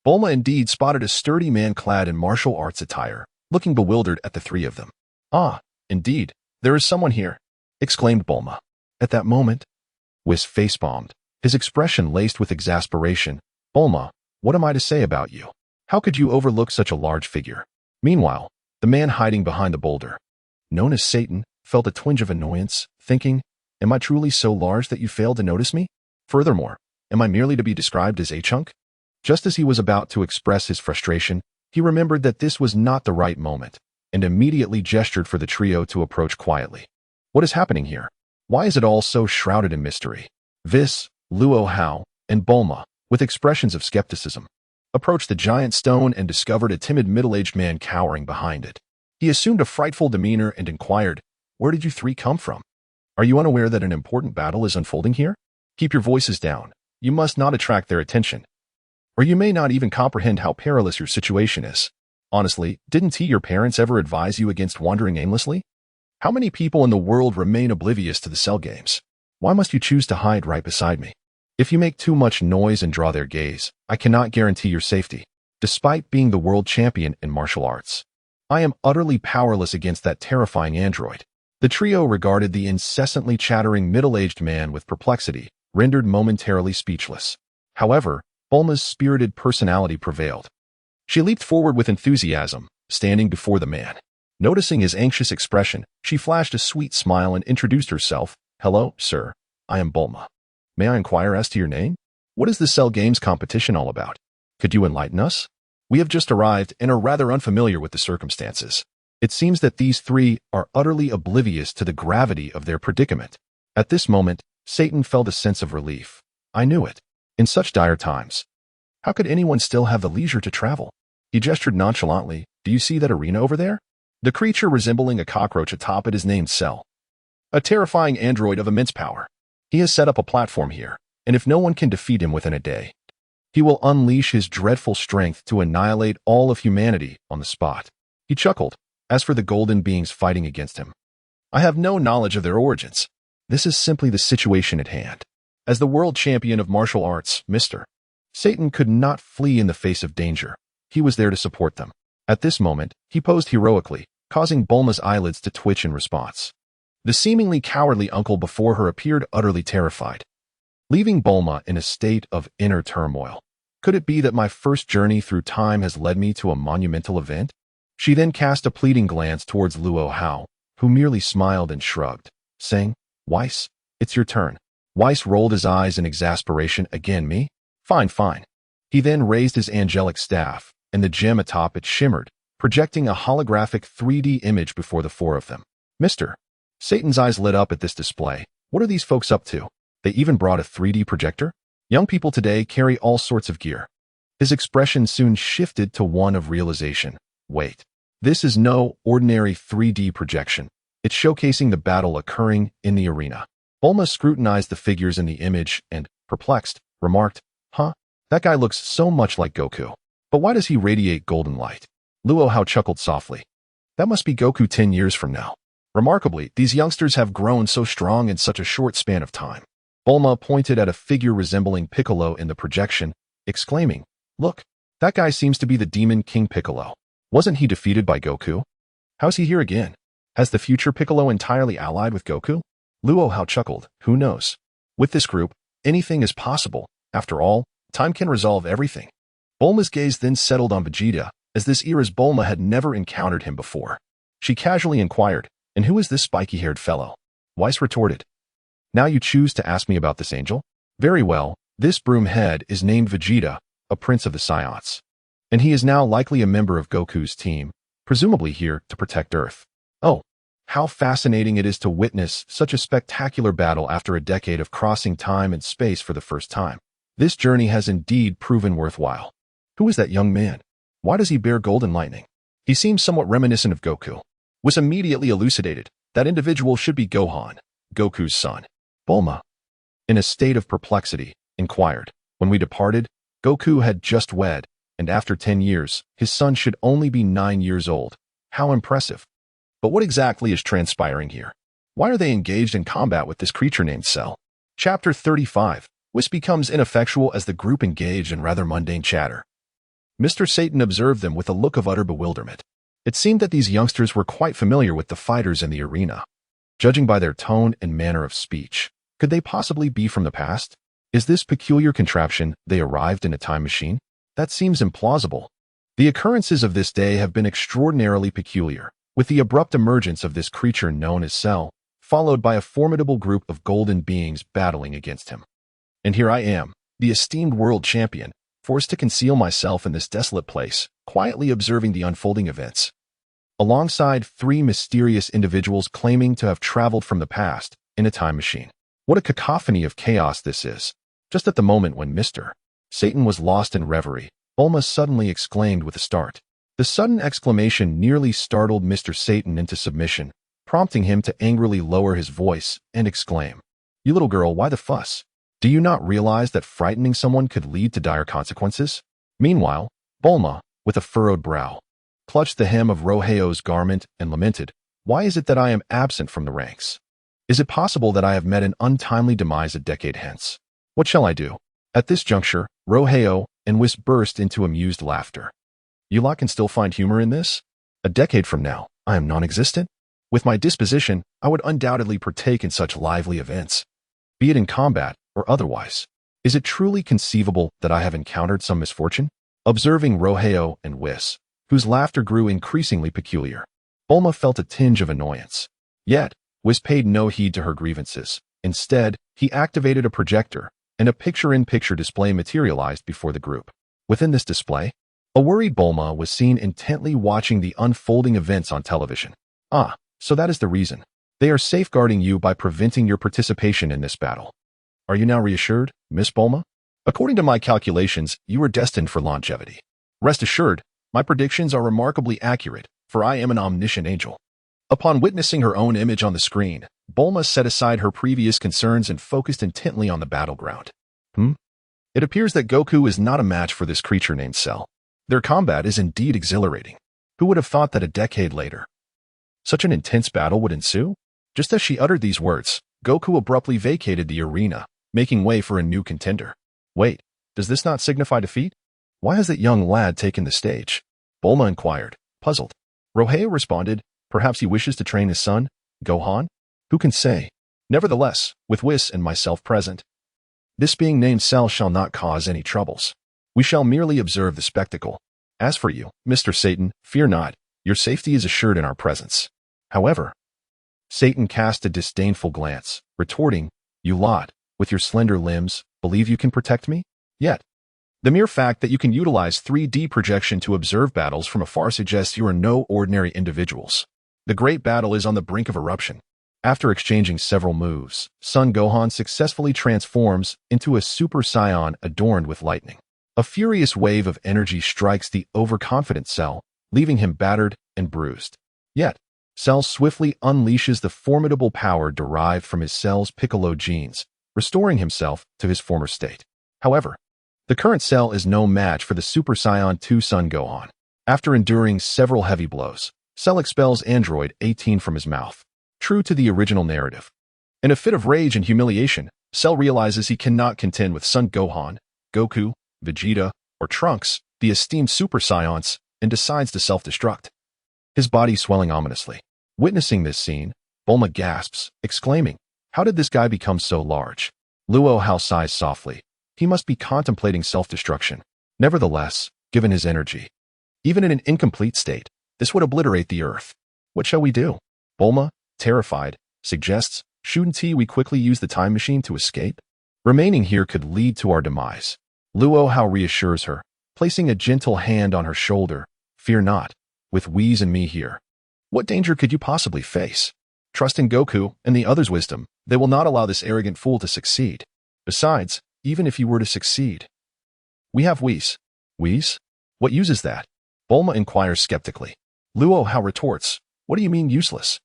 Bulma indeed spotted a sturdy man clad in martial arts attire, looking bewildered at the three of them. "Ah, indeed, there is someone here," exclaimed Bulma. At that moment, Whis facepalmed, his expression laced with exasperation. "Bulma, what am I to say about you? How could you overlook such a large figure?" Meanwhile, the man hiding behind the boulder, known as Satan, felt a twinge of annoyance, thinking, "Am I truly so large that you failed to notice me? Furthermore, am I merely to be described as a chunk?" Just as he was about to express his frustration, he remembered that this was not the right moment, and immediately gestured for the trio to approach quietly. What is happening here? Why is it all so shrouded in mystery? Whis, Luo Hao, and Bulma, with expressions of skepticism, approached the giant stone and discovered a timid middle-aged man cowering behind it. He assumed a frightful demeanor and inquired, "Where did you three come from? Are you unaware that an important battle is unfolding here? Keep your voices down. You must not attract their attention, or you may not even comprehend how perilous your situation is. Honestly, didn't your parents ever advise you against wandering aimlessly? How many people in the world remain oblivious to the Cell games? Why must you choose to hide right beside me? If you make too much noise and draw their gaze, I cannot guarantee your safety. Despite being the world champion in martial arts, I am utterly powerless against that terrifying android." The trio regarded the incessantly chattering middle-aged man with perplexity, rendered momentarily speechless. However, Bulma's spirited personality prevailed. She leaped forward with enthusiasm, standing before the man. Noticing his anxious expression, she flashed a sweet smile and introduced herself. "Hello, sir. I am Bulma. May I inquire as to your name? What is the Cell Games competition all about? Could you enlighten us? We have just arrived and are rather unfamiliar with the circumstances." It seems that these three are utterly oblivious to the gravity of their predicament. At this moment, Satan felt a sense of relief. I knew it. In such dire times, how could anyone still have the leisure to travel? He gestured nonchalantly. "Do you see that arena over there? The creature resembling a cockroach atop it is named Cell, a terrifying android of immense power. He has set up a platform here, and if no one can defeat him within a day, he will unleash his dreadful strength to annihilate all of humanity on the spot." He chuckled. "As for the golden beings fighting against him, I have no knowledge of their origins. This is simply the situation at hand. As the world champion of martial arts, Mr. Satan could not flee in the face of danger. He was there to support them." At this moment, he posed heroically, causing Bulma's eyelids to twitch in response. The seemingly cowardly uncle before her appeared utterly terrified, leaving Bulma in a state of inner turmoil. Could it be that my first journey through time has led me to a monumental event? She then cast a pleading glance towards Luo Hao, who merely smiled and shrugged, saying, "Whis, it's your turn." Whis rolled his eyes in exasperation. "Again me? Fine, fine." He then raised his angelic staff, and the gem atop it shimmered, projecting a holographic 3D image before the four of them. "Mr. Satan's eyes lit up at this display. What are these folks up to? They even brought a 3D projector? Young people today carry all sorts of gear." His expression soon shifted to one of realization. "Wait, this is no ordinary 3D projection. It's showcasing the battle occurring in the arena." Bulma scrutinized the figures in the image and, perplexed, remarked, "Huh, that guy looks so much like Goku. But why does he radiate golden light?" Luo Hao chuckled softly. "That must be Goku 10 years from now. Remarkably, these youngsters have grown so strong in such a short span of time." Bulma pointed at a figure resembling Piccolo in the projection, exclaiming, "Look, that guy seems to be the demon King Piccolo. Wasn't he defeated by Goku? How's he here again? Has the future Piccolo entirely allied with Goku?" Luo Hao chuckled. "Who knows? With this group, anything is possible. After all, time can resolve everything." Bulma's gaze then settled on Vegeta, As this era's Bulma had never encountered him before. She casually inquired, "And who is this spiky-haired fellow?" Whis retorted, "Now you choose to ask me about this angel? Very well, this broomhead is named Vegeta, a prince of the Science. And he is now likely a member of Goku's team, presumably here to protect Earth. Oh, how fascinating it is to witness such a spectacular battle after a decade of crossing time and space for the first time. This journey has indeed proven worthwhile. Who is that young man? Why does he bear golden lightning? He seems somewhat reminiscent of Goku." Was immediately elucidated. That individual should be Gohan, Goku's son. Bulma, in a state of perplexity, inquired, "When we departed, Goku had just wed, and after 10 years, his son should only be 9 years old. How impressive. But what exactly is transpiring here? Why are they engaged in combat with this creature named Cell?" Chapter 35. Whis becomes ineffectual as the group engaged in rather mundane chatter. Mr. Satan observed them with a look of utter bewilderment. It seemed that these youngsters were quite familiar with the fighters in the arena. Judging by their tone and manner of speech, could they possibly be from the past? Is this peculiar contraption they arrived in a time machine? That seems implausible. The occurrences of this day have been extraordinarily peculiar, with the abrupt emergence of this creature known as Cell, followed by a formidable group of golden beings battling against him. And here I am, the esteemed world champion, forced to conceal myself in this desolate place, quietly observing the unfolding events. Alongside 3 mysterious individuals claiming to have traveled from the past in a time machine. What a cacophony of chaos this is. Just at the moment when Mr. Satan was lost in reverie, Bulma suddenly exclaimed with a start. The sudden exclamation nearly startled Mr. Satan into submission, prompting him to angrily lower his voice and exclaim, "You little girl, why the fuss? Do you not realize that frightening someone could lead to dire consequences?" Meanwhile, Bulma, with a furrowed brow, clutched the hem of Luo Hao's garment and lamented, "Why is it that I am absent from the ranks? Is it possible that I have met an untimely demise a decade hence? What shall I do?" At this juncture, Luo Hao and Whis burst into amused laughter. "You lot can still find humor in this? A decade from now, I am non-existent? With my disposition, I would undoubtedly partake in such lively events, be it in combat or otherwise. Is it truly conceivable that I have encountered some misfortune?" Observing Luo Hao and Whis, whose laughter grew increasingly peculiar, Bulma felt a tinge of annoyance. Yet, Whis paid no heed to her grievances. Instead, he activated a projector, and a picture-in-picture display materialized before the group. Within this display, a worried Bulma was seen intently watching the unfolding events on television. "Ah, so that is the reason. They are safeguarding you by preventing your participation in this battle. Are you now reassured, Miss Bulma? According to my calculations, you are destined for longevity. Rest assured, my predictions are remarkably accurate, for I am an omniscient angel." Upon witnessing her own image on the screen, Bulma set aside her previous concerns and focused intently on the battleground. It appears that Goku is not a match for this creature named Cell. Their combat is indeed exhilarating. Who would have thought that a decade later, such an intense battle would ensue? Just as she uttered these words, Goku abruptly vacated the arena, making way for a new contender. Wait, does this not signify defeat? Why has that young lad taken the stage? Bulma inquired, puzzled. Luo Hao responded, perhaps he wishes to train his son, Gohan? Who can say? Nevertheless, with Whis and myself present, this being named Cell shall not cause any troubles. We shall merely observe the spectacle. As for you, Mr. Satan, fear not, your safety is assured in our presence. However, Satan cast a disdainful glance, retorting, you lot, with your slender limbs, believe you can protect me? Yet, the mere fact that you can utilize 3D projection to observe battles from afar suggests you are no ordinary individuals. The great battle is on the brink of eruption. After exchanging several moves, Son Gohan successfully transforms into a Super Saiyan adorned with lightning. A furious wave of energy strikes the overconfident Cell, leaving him battered and bruised. Yet, Cell swiftly unleashes the formidable power derived from his Cell's Piccolo genes, restoring himself to his former state. However, the current Cell is no match for the Super Saiyan 2 Son Gohan. After enduring several heavy blows, Cell expels Android 18 from his mouth. True to the original narrative. In a fit of rage and humiliation, Cell realizes he cannot contend with Son Gohan, Goku, Vegeta, or Trunks, the esteemed Super Saiyans, and decides to self-destruct. His body swelling ominously. Witnessing this scene, Bulma gasps, exclaiming, how did this guy become so large? Luo Hao sighs softly. He must be contemplating self-destruction. Nevertheless, given his energy, Even in an incomplete state, this would obliterate the Earth. What shall we do? Bulma, terrified, suggests, shouldn't we quickly use the time machine to escape? Remaining here could lead to our demise. Luo Hao reassures her, placing a gentle hand on her shoulder. Fear not, with Whis and me here. What danger could you possibly face? Trust in Goku and the others' wisdom. They will not allow this arrogant fool to succeed. Besides, even if you were to succeed, we have Whis. Whis? What use is that? Bulma inquires skeptically. Luo Hao retorts, what do you mean useless?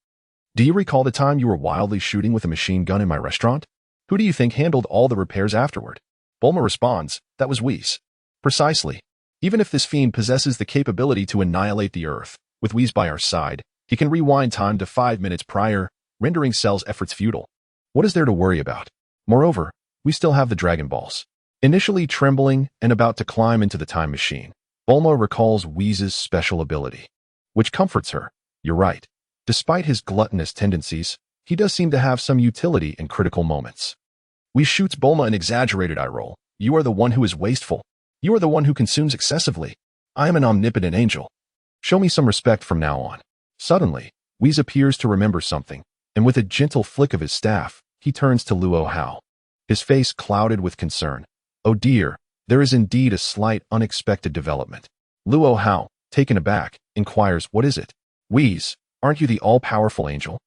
Do you recall the time you were wildly shooting with a machine gun in my restaurant? Who do you think handled all the repairs afterward? Bulma responds, that was Whis. Precisely. Even if this fiend possesses the capability to annihilate the Earth, with Whis by our side, he can rewind time to 5 minutes prior, rendering Cell's efforts futile. What is there to worry about? Moreover, we still have the Dragon Balls. Initially trembling and about to climb into the time machine, Bulma recalls Whis' special ability, which comforts her. You're right. Despite his gluttonous tendencies, he does seem to have some utility in critical moments. Whis shoots Bulma an exaggerated eye roll. You are the one who is wasteful. You are the one who consumes excessively. I am an omnipotent angel. Show me some respect from now on. Suddenly, Whis appears to remember something, and with a gentle flick of his staff, he turns to Luo Hao. His face clouded with concern. Oh dear, there is indeed a slight unexpected development. Luo Hao, taken aback, inquires, what is it? Whis, aren't you the all-powerful angel?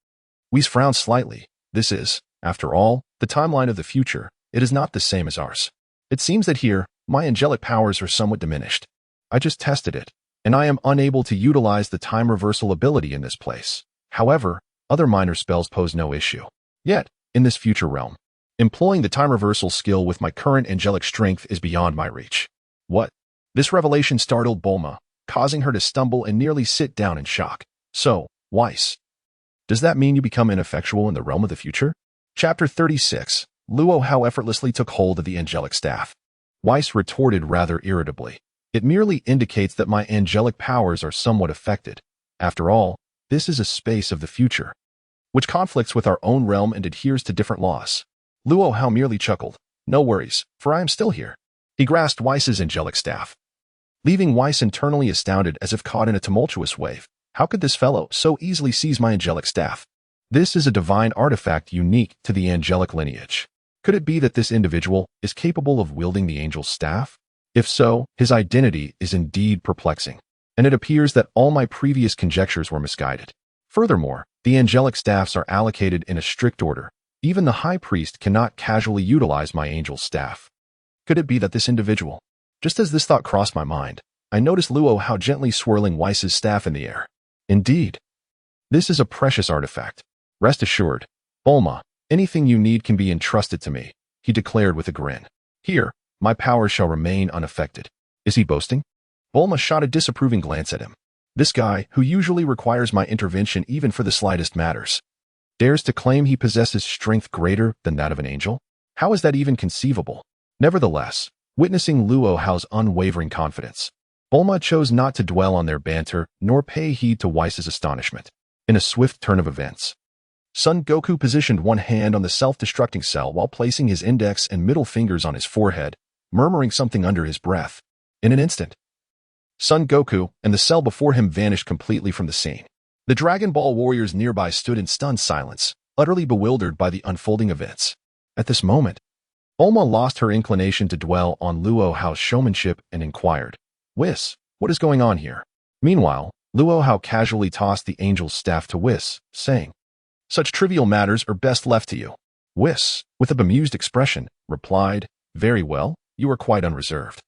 Whis frowns slightly. This is, after all, the timeline of the future. It is not the same as ours. It seems that here, my angelic powers are somewhat diminished. I just tested it, and I am unable to utilize the time reversal ability in this place. However, other minor spells pose no issue. Yet, in this future realm, employing the time reversal skill with my current angelic strength is beyond my reach. What? This revelation startled Bulma, causing her to stumble and nearly sit down in shock. So, Whis, does that mean you become ineffectual in the realm of the future? Chapter 36. Luo Hao effortlessly took hold of the angelic staff. Whis retorted rather irritably. It merely indicates that my angelic powers are somewhat affected. After all, this is a space of the future, which conflicts with our own realm and adheres to different laws. Luo Hao merely chuckled. No worries, for I am still here. He grasped Whis' angelic staff, leaving Whis internally astounded as if caught in a tumultuous wave. How could this fellow so easily seize my angelic staff? This is a divine artifact unique to the angelic lineage. Could it be that this individual is capable of wielding the angel's staff? If so, his identity is indeed perplexing, and it appears that all my previous conjectures were misguided. Furthermore, the angelic staffs are allocated in a strict order. Even the high priest cannot casually utilize my angel's staff. Could it be that this individual? Just as this thought crossed my mind, I noticed Luo Hao gently swirling Whis' staff in the air. Indeed, this is a precious artifact. Rest assured, Bulma, anything you need can be entrusted to me, he declared with a grin. Here, my powers shall remain unaffected. Is he boasting? Bulma shot a disapproving glance at him. This guy, who usually requires my intervention even for the slightest matters, dares to claim he possesses strength greater than that of an angel? How is that even conceivable? Nevertheless, witnessing Luo Hao's unwavering confidence, Bulma chose not to dwell on their banter nor pay heed to Whis' astonishment. In a swift turn of events, Son Goku positioned one hand on the self-destructing cell while placing his index and middle fingers on his forehead, murmuring something under his breath. In an instant, Son Goku and the cell before him vanished completely from the scene. The Dragon Ball warriors nearby stood in stunned silence, utterly bewildered by the unfolding events. At this moment, Bulma lost her inclination to dwell on Luo Hao's showmanship and inquired, Whis, what is going on here? Meanwhile, Luo Hao casually tossed the angel's staff to Whis, saying, such trivial matters are best left to you. Whis, with a bemused expression, replied, very well, you are quite unreserved.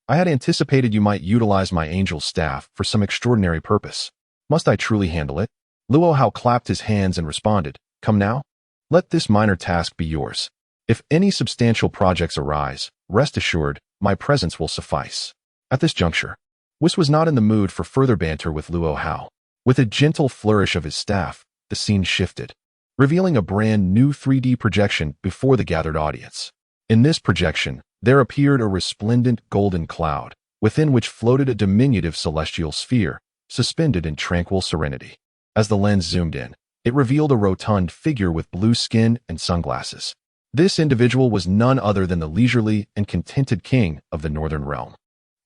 I had anticipated you might utilize my angel's staff for some extraordinary purpose. Must I truly handle it? Luo Hao clapped his hands and responded, come now. Let this minor task be yours. If any substantial projects arise, rest assured, my presence will suffice. At this juncture, Whis was not in the mood for further banter with Luo Hao. With a gentle flourish of his staff, the scene shifted, revealing a brand new 3D projection before the gathered audience. In this projection, there appeared a resplendent golden cloud, within which floated a diminutive celestial sphere, suspended in tranquil serenity. As the lens zoomed in, it revealed a rotund figure with blue skin and sunglasses. This individual was none other than the leisurely and contented king of the Northern Realm.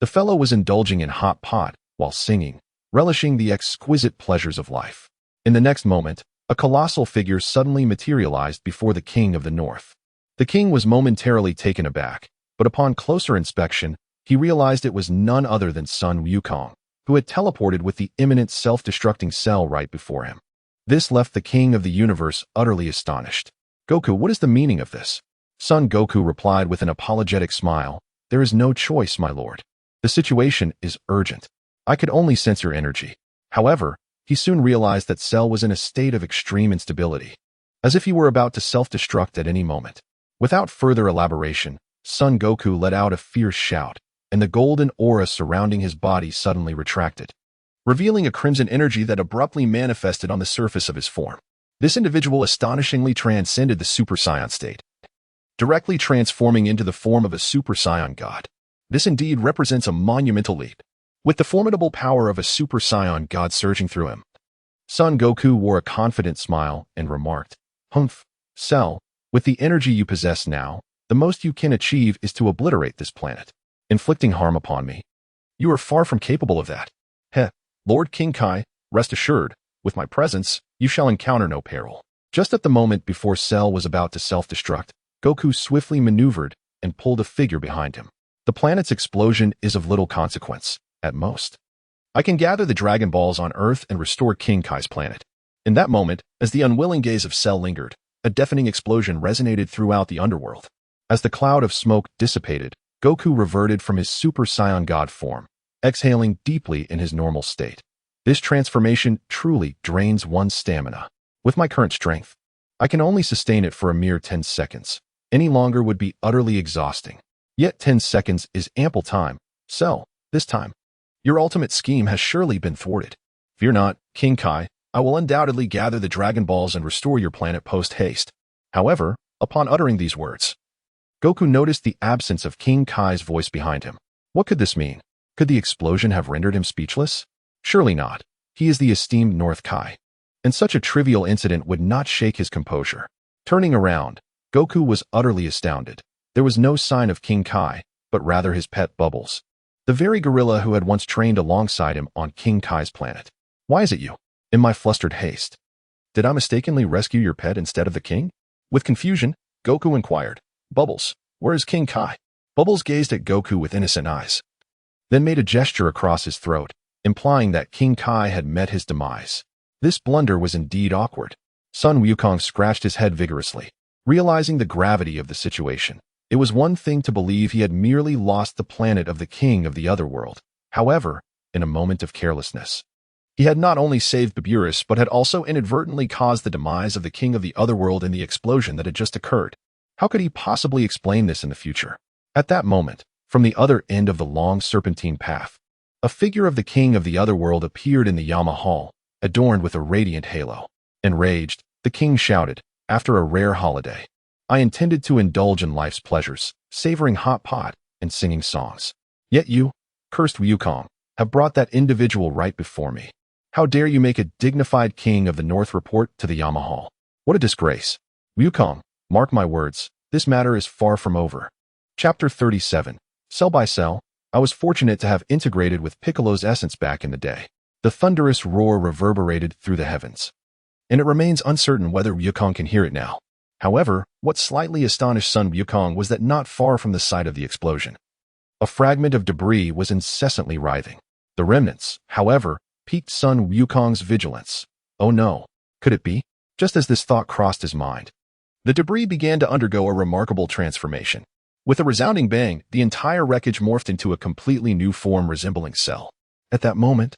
The fellow was indulging in hot pot, while singing, relishing the exquisite pleasures of life. In the next moment, a colossal figure suddenly materialized before the king of the north. The king was momentarily taken aback, but upon closer inspection, he realized it was none other than Sun Wukong, who had teleported with the imminent self-destructing cell right before him. This left the king of the universe utterly astonished. "Goku, what is the meaning of this?" Son Goku replied with an apologetic smile, "There is no choice, my lord. The situation is urgent. I could only sense your energy." However, he soon realized that Cell was in a state of extreme instability, as if he were about to self-destruct at any moment. Without further elaboration, Son Goku let out a fierce shout, and the golden aura surrounding his body suddenly retracted, revealing a crimson energy that abruptly manifested on the surface of his form. This individual astonishingly transcended the Super Saiyan state, directly transforming into the form of a Super Saiyan god. This indeed represents a monumental leap, with the formidable power of a Super Saiyan god surging through him. Son Goku wore a confident smile and remarked, "Humph, Cell, with the energy you possess now, the most you can achieve is to obliterate this planet, inflicting harm upon me. You are far from capable of that. Heh, Lord King Kai, rest assured, with my presence, you shall encounter no peril." Just at the moment before Cell was about to self-destruct, Goku swiftly maneuvered and pulled a figure behind him. "The planet's explosion is of little consequence, at most. I can gather the Dragon Balls on Earth and restore King Kai's planet." In that moment, as the unwilling gaze of Cell lingered, a deafening explosion resonated throughout the underworld. As the cloud of smoke dissipated, Goku reverted from his Super Saiyan God form, exhaling deeply in his normal state. This transformation truly drains one's stamina. With my current strength, I can only sustain it for a mere 10 seconds. Any longer would be utterly exhausting. Yet 10 seconds is ample time. Cell, this time, your ultimate scheme has surely been thwarted. Fear not, King Kai, I will undoubtedly gather the Dragon Balls and restore your planet post-haste. However, upon uttering these words, Goku noticed the absence of King Kai's voice behind him. What could this mean? Could the explosion have rendered him speechless? Surely not. He is the esteemed North Kai, and such a trivial incident would not shake his composure. Turning around, Goku was utterly astounded. There was no sign of King Kai, but rather his pet Bubbles, the very gorilla who had once trained alongside him on King Kai's planet. "Why is it you?" In my flustered haste, "Did I mistakenly rescue your pet instead of the king?" With confusion, Goku inquired, "Bubbles, where is King Kai?" Bubbles gazed at Goku with innocent eyes, then made a gesture across his throat, implying that King Kai had met his demise. This blunder was indeed awkward. Sun Wukong scratched his head vigorously, realizing the gravity of the situation. It was one thing to believe he had merely lost the planet of the king of the other world. However, in a moment of carelessness, he had not only saved Baburus, but had also inadvertently caused the demise of the king of the other world in the explosion that had just occurred. How could he possibly explain this in the future? At that moment, from the other end of the long serpentine path, a figure of the king of the other world appeared in the Yama Hall, adorned with a radiant halo. Enraged, the king shouted, "After a rare holiday, I intended to indulge in life's pleasures, savoring hot pot and singing songs. Yet you, cursed Wukong, have brought that individual right before me. How dare you make a dignified king of the North report to the Yama Hall? What a disgrace. Wukong, mark my words, this matter is far from over." Chapter 37. Cell by cell, I was fortunate to have integrated with Piccolo's essence back in the day. The thunderous roar reverberated through the heavens, and it remains uncertain whether Wukong can hear it now. However, what slightly astonished Sun Wukong was that not far from the site of the explosion, a fragment of debris was incessantly writhing. The remnants, however, piqued Sun Wukong's vigilance. Oh no, could it be? Just as this thought crossed his mind, the debris began to undergo a remarkable transformation. With a resounding bang, the entire wreckage morphed into a completely new form resembling Cell. At that moment,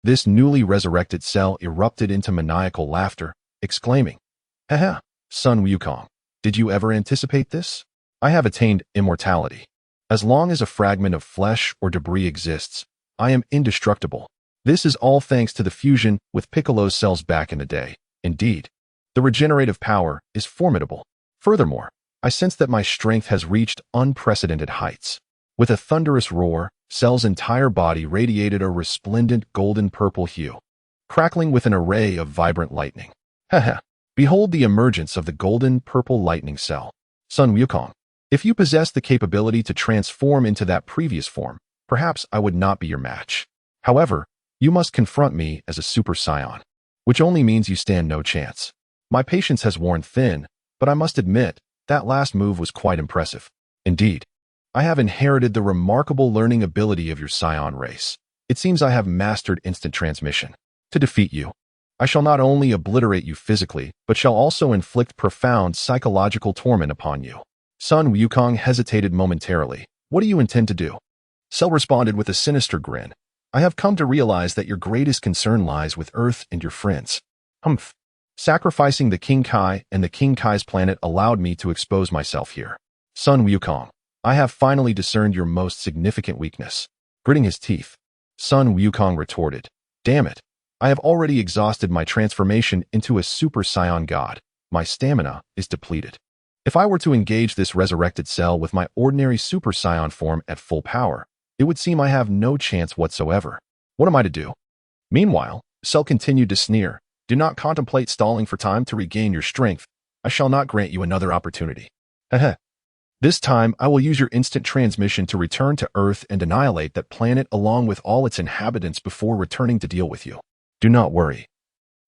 this newly resurrected Cell erupted into maniacal laughter, exclaiming, "Haha, Sun Wukong, did you ever anticipate this? I have attained immortality. As long as a fragment of flesh or debris exists, I am indestructible. This is all thanks to the fusion with Piccolo's cells back in the day. Indeed, the regenerative power is formidable. Furthermore, I sense that my strength has reached unprecedented heights." With a thunderous roar, Cell's entire body radiated a resplendent golden-purple hue, crackling with an array of vibrant lightning. Haha, behold the emergence of the golden-purple lightning Cell. Sun Wukong, if you possess the capability to transform into that previous form, perhaps I would not be your match. However, you must confront me as a super scion, which only means you stand no chance. My patience has worn thin, but I must admit, that last move was quite impressive. Indeed, I have inherited the remarkable learning ability of your scion race. It seems I have mastered instant transmission. To defeat you, I shall not only obliterate you physically, but shall also inflict profound psychological torment upon you. Sun Wukong hesitated momentarily. What do you intend to do? Cell responded with a sinister grin. I have come to realize that your greatest concern lies with Earth and your friends. Humph. Sacrificing the King Kai and the King Kai's planet allowed me to expose myself here. Sun Wukong, I have finally discerned your most significant weakness. Gritting his teeth, Sun Wukong retorted, damn it. I have already exhausted my transformation into a super scion god. My stamina is depleted. If I were to engage this resurrected cell with my ordinary super scion form at full power, it would seem I have no chance whatsoever. What am I to do? Meanwhile, Cell continued to sneer. Do not contemplate stalling for time to regain your strength. I shall not grant you another opportunity. Heh. This time, I will use your instant transmission to return to Earth and annihilate that planet along with all its inhabitants before returning to deal with you. Do not worry.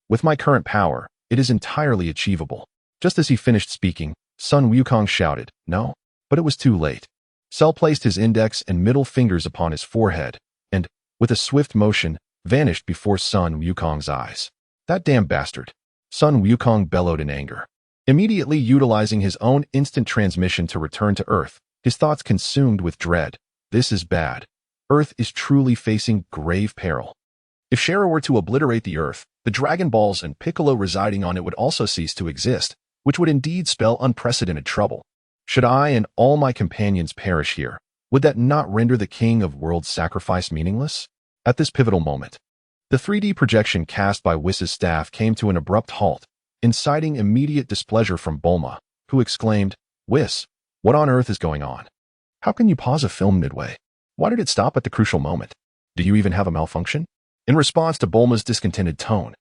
With my current power, it is entirely achievable. Just as he finished speaking, Sun Wukong shouted, no, but it was too late. Cell placed his index and middle fingers upon his forehead, and, with a swift motion, vanished before Sun Wukong's eyes. That damn bastard. Sun Wukong bellowed in anger. Immediately utilizing his own instant transmission to return to Earth, his thoughts consumed with dread. This is bad. Earth is truly facing grave peril. If Shara were to obliterate the Earth, the Dragon Balls and Piccolo residing on it would also cease to exist, which would indeed spell unprecedented trouble. Should I and all my companions perish here, would that not render the King of Worlds' sacrifice meaningless? At this pivotal moment, the 3D projection cast by Whis' staff came to an abrupt halt, inciting immediate displeasure from Bulma, who exclaimed, Whis, what on earth is going on? How can you pause a film midway? Why did it stop at the crucial moment? Do you even have a malfunction? In response to Bulma's discontented tone,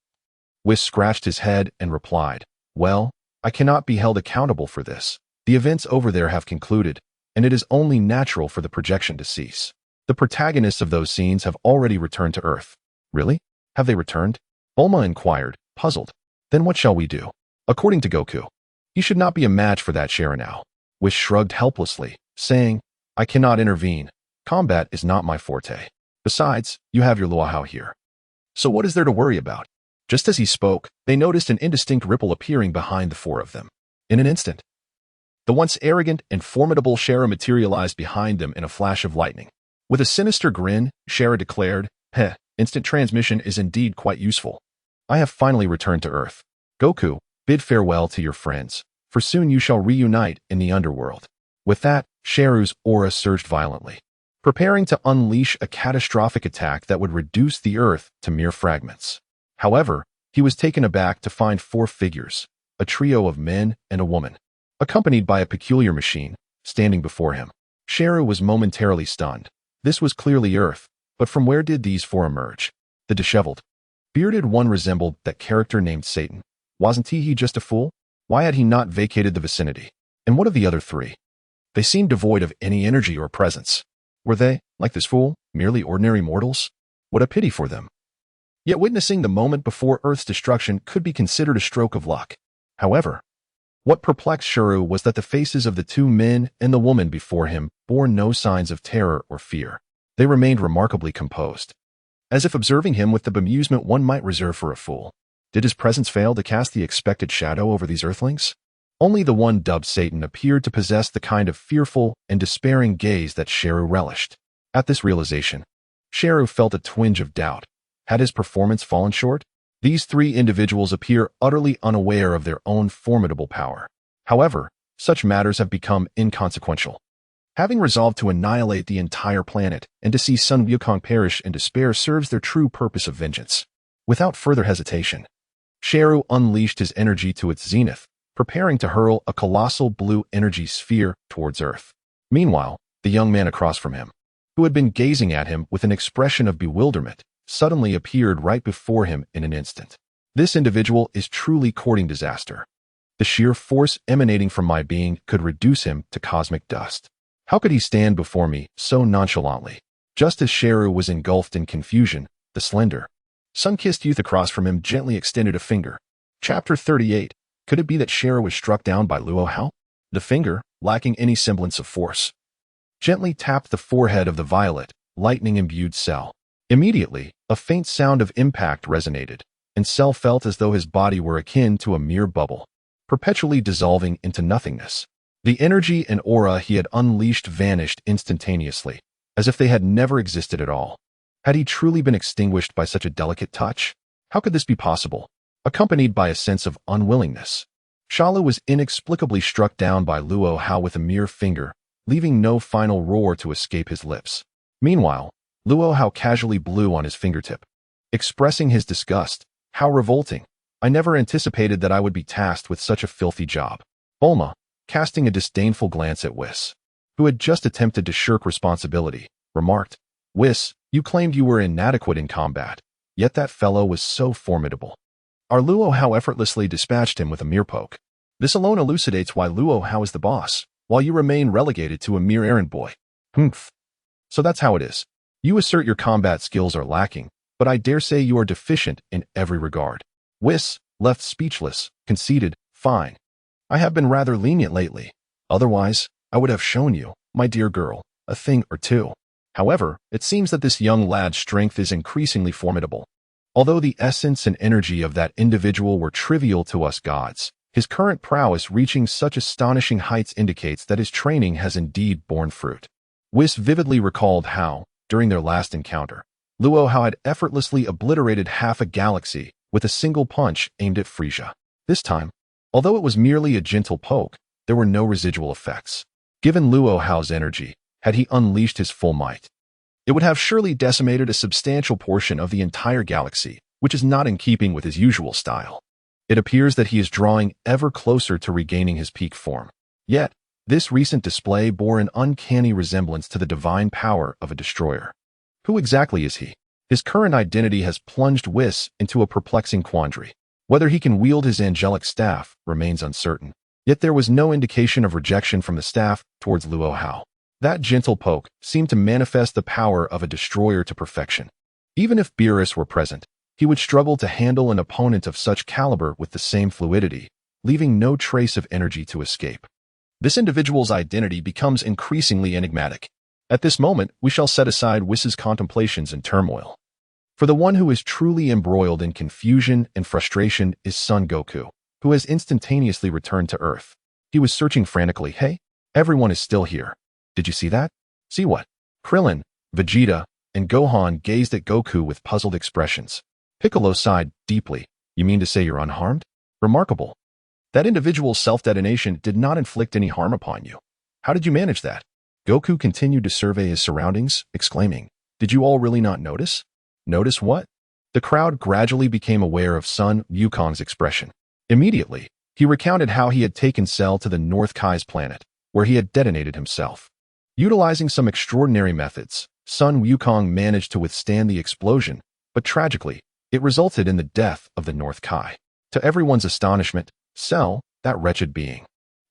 Whis scratched his head and replied, well, I cannot be held accountable for this. The events over there have concluded, and it is only natural for the projection to cease. The protagonists of those scenes have already returned to Earth. Really? Have they returned? Bulma inquired, puzzled. Then what shall we do? According to Goku, he should not be a match for that Shara now. Whis shrugged helplessly, saying, I cannot intervene. Combat is not my forte. Besides, you have your Luo Hao here. So what is there to worry about? Just as he spoke, they noticed an indistinct ripple appearing behind the four of them. In an instant, the once arrogant and formidable Shara materialized behind them in a flash of lightning. With a sinister grin, Shara declared, instant transmission is indeed quite useful. I have finally returned to Earth. Goku, bid farewell to your friends, for soon you shall reunite in the underworld. With that, Sharu's aura surged violently, preparing to unleash a catastrophic attack that would reduce the Earth to mere fragments. However, he was taken aback to find four figures, a trio of men and a woman, accompanied by a peculiar machine, standing before him. Sharu was momentarily stunned. This was clearly Earth, but from where did these four emerge? The disheveled, bearded one resembled that character named Satan. Wasn't he just a fool? Why had he not vacated the vicinity? And what of the other three? They seemed devoid of any energy or presence. Were they, like this fool, merely ordinary mortals? What a pity for them. Yet witnessing the moment before Earth's destruction could be considered a stroke of luck. However, what perplexed Shuru was that the faces of the two men and the woman before him bore no signs of terror or fear. They remained remarkably composed, as if observing him with the bemusement one might reserve for a fool. Did his presence fail to cast the expected shadow over these earthlings? Only the one dubbed Satan appeared to possess the kind of fearful and despairing gaze that Sharu relished. At this realization, Sharu felt a twinge of doubt. Had his performance fallen short? These three individuals appear utterly unaware of their own formidable power. However, such matters have become inconsequential. Having resolved to annihilate the entire planet and to see Sun Wukong perish in despair serves their true purpose of vengeance. Without further hesitation, Sharu unleashed his energy to its zenith, preparing to hurl a colossal blue energy sphere towards Earth. Meanwhile, the young man across from him, who had been gazing at him with an expression of bewilderment, suddenly appeared right before him in an instant. This individual is truly courting disaster. The sheer force emanating from my being could reduce him to cosmic dust. How could he stand before me so nonchalantly? Just as Sheru was engulfed in confusion, the slender, sun-kissed youth across from him gently extended a finger. Chapter 38. Could it be that Sheru was struck down by Luo Hao? The finger, lacking any semblance of force, gently tapped the forehead of the violet, lightning-imbued Cell. Immediately, a faint sound of impact resonated, and Cell felt as though his body were akin to a mere bubble, perpetually dissolving into nothingness. The energy and aura he had unleashed vanished instantaneously, as if they had never existed at all. Had he truly been extinguished by such a delicate touch? How could this be possible? Accompanied by a sense of unwillingness, Shalu was inexplicably struck down by Luo Hao with a mere finger, leaving no final roar to escape his lips. Meanwhile, Luo Hao casually blew on his fingertip, expressing his disgust. How revolting. I never anticipated that I would be tasked with such a filthy job. Bulma, casting a disdainful glance at Whis, who had just attempted to shirk responsibility, remarked, Whis, you claimed you were inadequate in combat, yet that fellow was so formidable. Our Luo Hao effortlessly dispatched him with a mere poke. This alone elucidates why Luo Hao is the boss, while you remain relegated to a mere errand boy. Humph. So that's how it is. You assert your combat skills are lacking, but I dare say you are deficient in every regard. Whis, left speechless, conceded, fine. I have been rather lenient lately. Otherwise, I would have shown you, my dear girl, a thing or two. However, it seems that this young lad's strength is increasingly formidable. Although the essence and energy of that individual were trivial to us gods, his current prowess reaching such astonishing heights indicates that his training has indeed borne fruit. Whis vividly recalled how, during their last encounter, Luo Hao had effortlessly obliterated half a galaxy with a single punch aimed at Frisia. This time, although it was merely a gentle poke, there were no residual effects. Given Luo Hao's energy, had he unleashed his full might, it would have surely decimated a substantial portion of the entire galaxy, which is not in keeping with his usual style. It appears that he is drawing ever closer to regaining his peak form. Yet, this recent display bore an uncanny resemblance to the divine power of a destroyer. Who exactly is he? His current identity has plunged Whis into a perplexing quandary. Whether he can wield his angelic staff remains uncertain. Yet there was no indication of rejection from the staff towards Luo Hao. That gentle poke seemed to manifest the power of a destroyer to perfection. Even if Beerus were present, he would struggle to handle an opponent of such caliber with the same fluidity, leaving no trace of energy to escape. This individual's identity becomes increasingly enigmatic. At this moment, we shall set aside Whis' contemplations and turmoil. For the one who is truly embroiled in confusion and frustration is Son Goku, who has instantaneously returned to Earth. He was searching frantically. Hey, everyone is still here. Did you see that? See what? Krillin, Vegeta, and Gohan gazed at Goku with puzzled expressions. Piccolo sighed deeply. You mean to say you're unharmed? Remarkable. That individual's self-detonation did not inflict any harm upon you. How did you manage that? Goku continued to survey his surroundings, exclaiming, Did you all really not notice? Notice what? The crowd gradually became aware of Sun Wukong's expression. Immediately, he recounted how he had taken Cell to the North Kai's planet, where he had detonated himself. Utilizing some extraordinary methods, Sun Wukong managed to withstand the explosion, but tragically, it resulted in the death of the North Kai. To everyone's astonishment, Cell, that wretched being,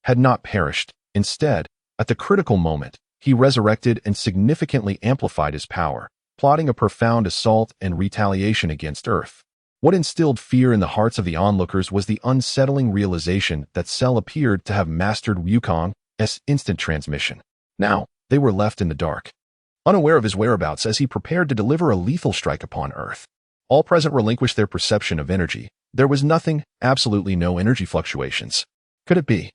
had not perished. Instead, at the critical moment, he resurrected and significantly amplified his power, plotting a profound assault and retaliation against Earth. What instilled fear in the hearts of the onlookers was the unsettling realization that Cell appeared to have mastered Wukong's instant transmission. Now, they were left in the dark, unaware of his whereabouts as he prepared to deliver a lethal strike upon Earth. All present relinquished their perception of energy. There was nothing, absolutely no energy fluctuations. Could it be,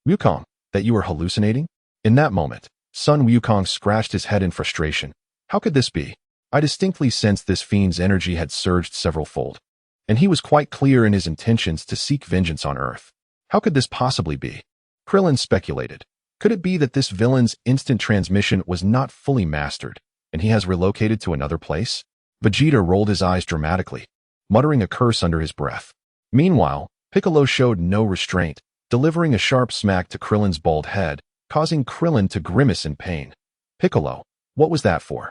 Wukong, that you were hallucinating? In that moment, Sun Wukong scratched his head in frustration. How could this be? I distinctly sensed this fiend's energy had surged several-fold, and he was quite clear in his intentions to seek vengeance on Earth. How could this possibly be? Krillin speculated. Could it be that this villain's instant transmission was not fully mastered, and he has relocated to another place? Vegeta rolled his eyes dramatically, muttering a curse under his breath. Meanwhile, Piccolo showed no restraint, delivering a sharp smack to Krillin's bald head, causing Krillin to grimace in pain. Piccolo, what was that for?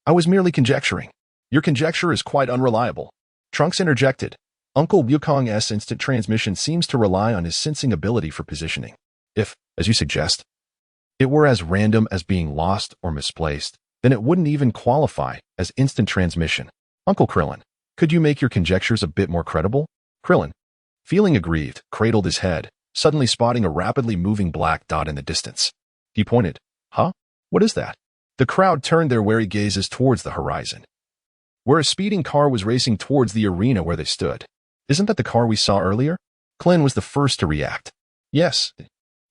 I was merely conjecturing. Your conjecture is quite unreliable. Trunks interjected. Uncle Wukong's instant transmission seems to rely on his sensing ability for positioning. If, as you suggest, it were as random as being lost or misplaced, then it wouldn't even qualify as instant transmission. Uncle Krillin, could you make your conjectures a bit more credible? Krillin, feeling aggrieved, cradled his head, suddenly spotting a rapidly moving black dot in the distance. He pointed. Huh? What is that? The crowd turned their wary gazes towards the horizon, where a speeding car was racing towards the arena where they stood. Isn't that the car we saw earlier? Klin was the first to react. Yes,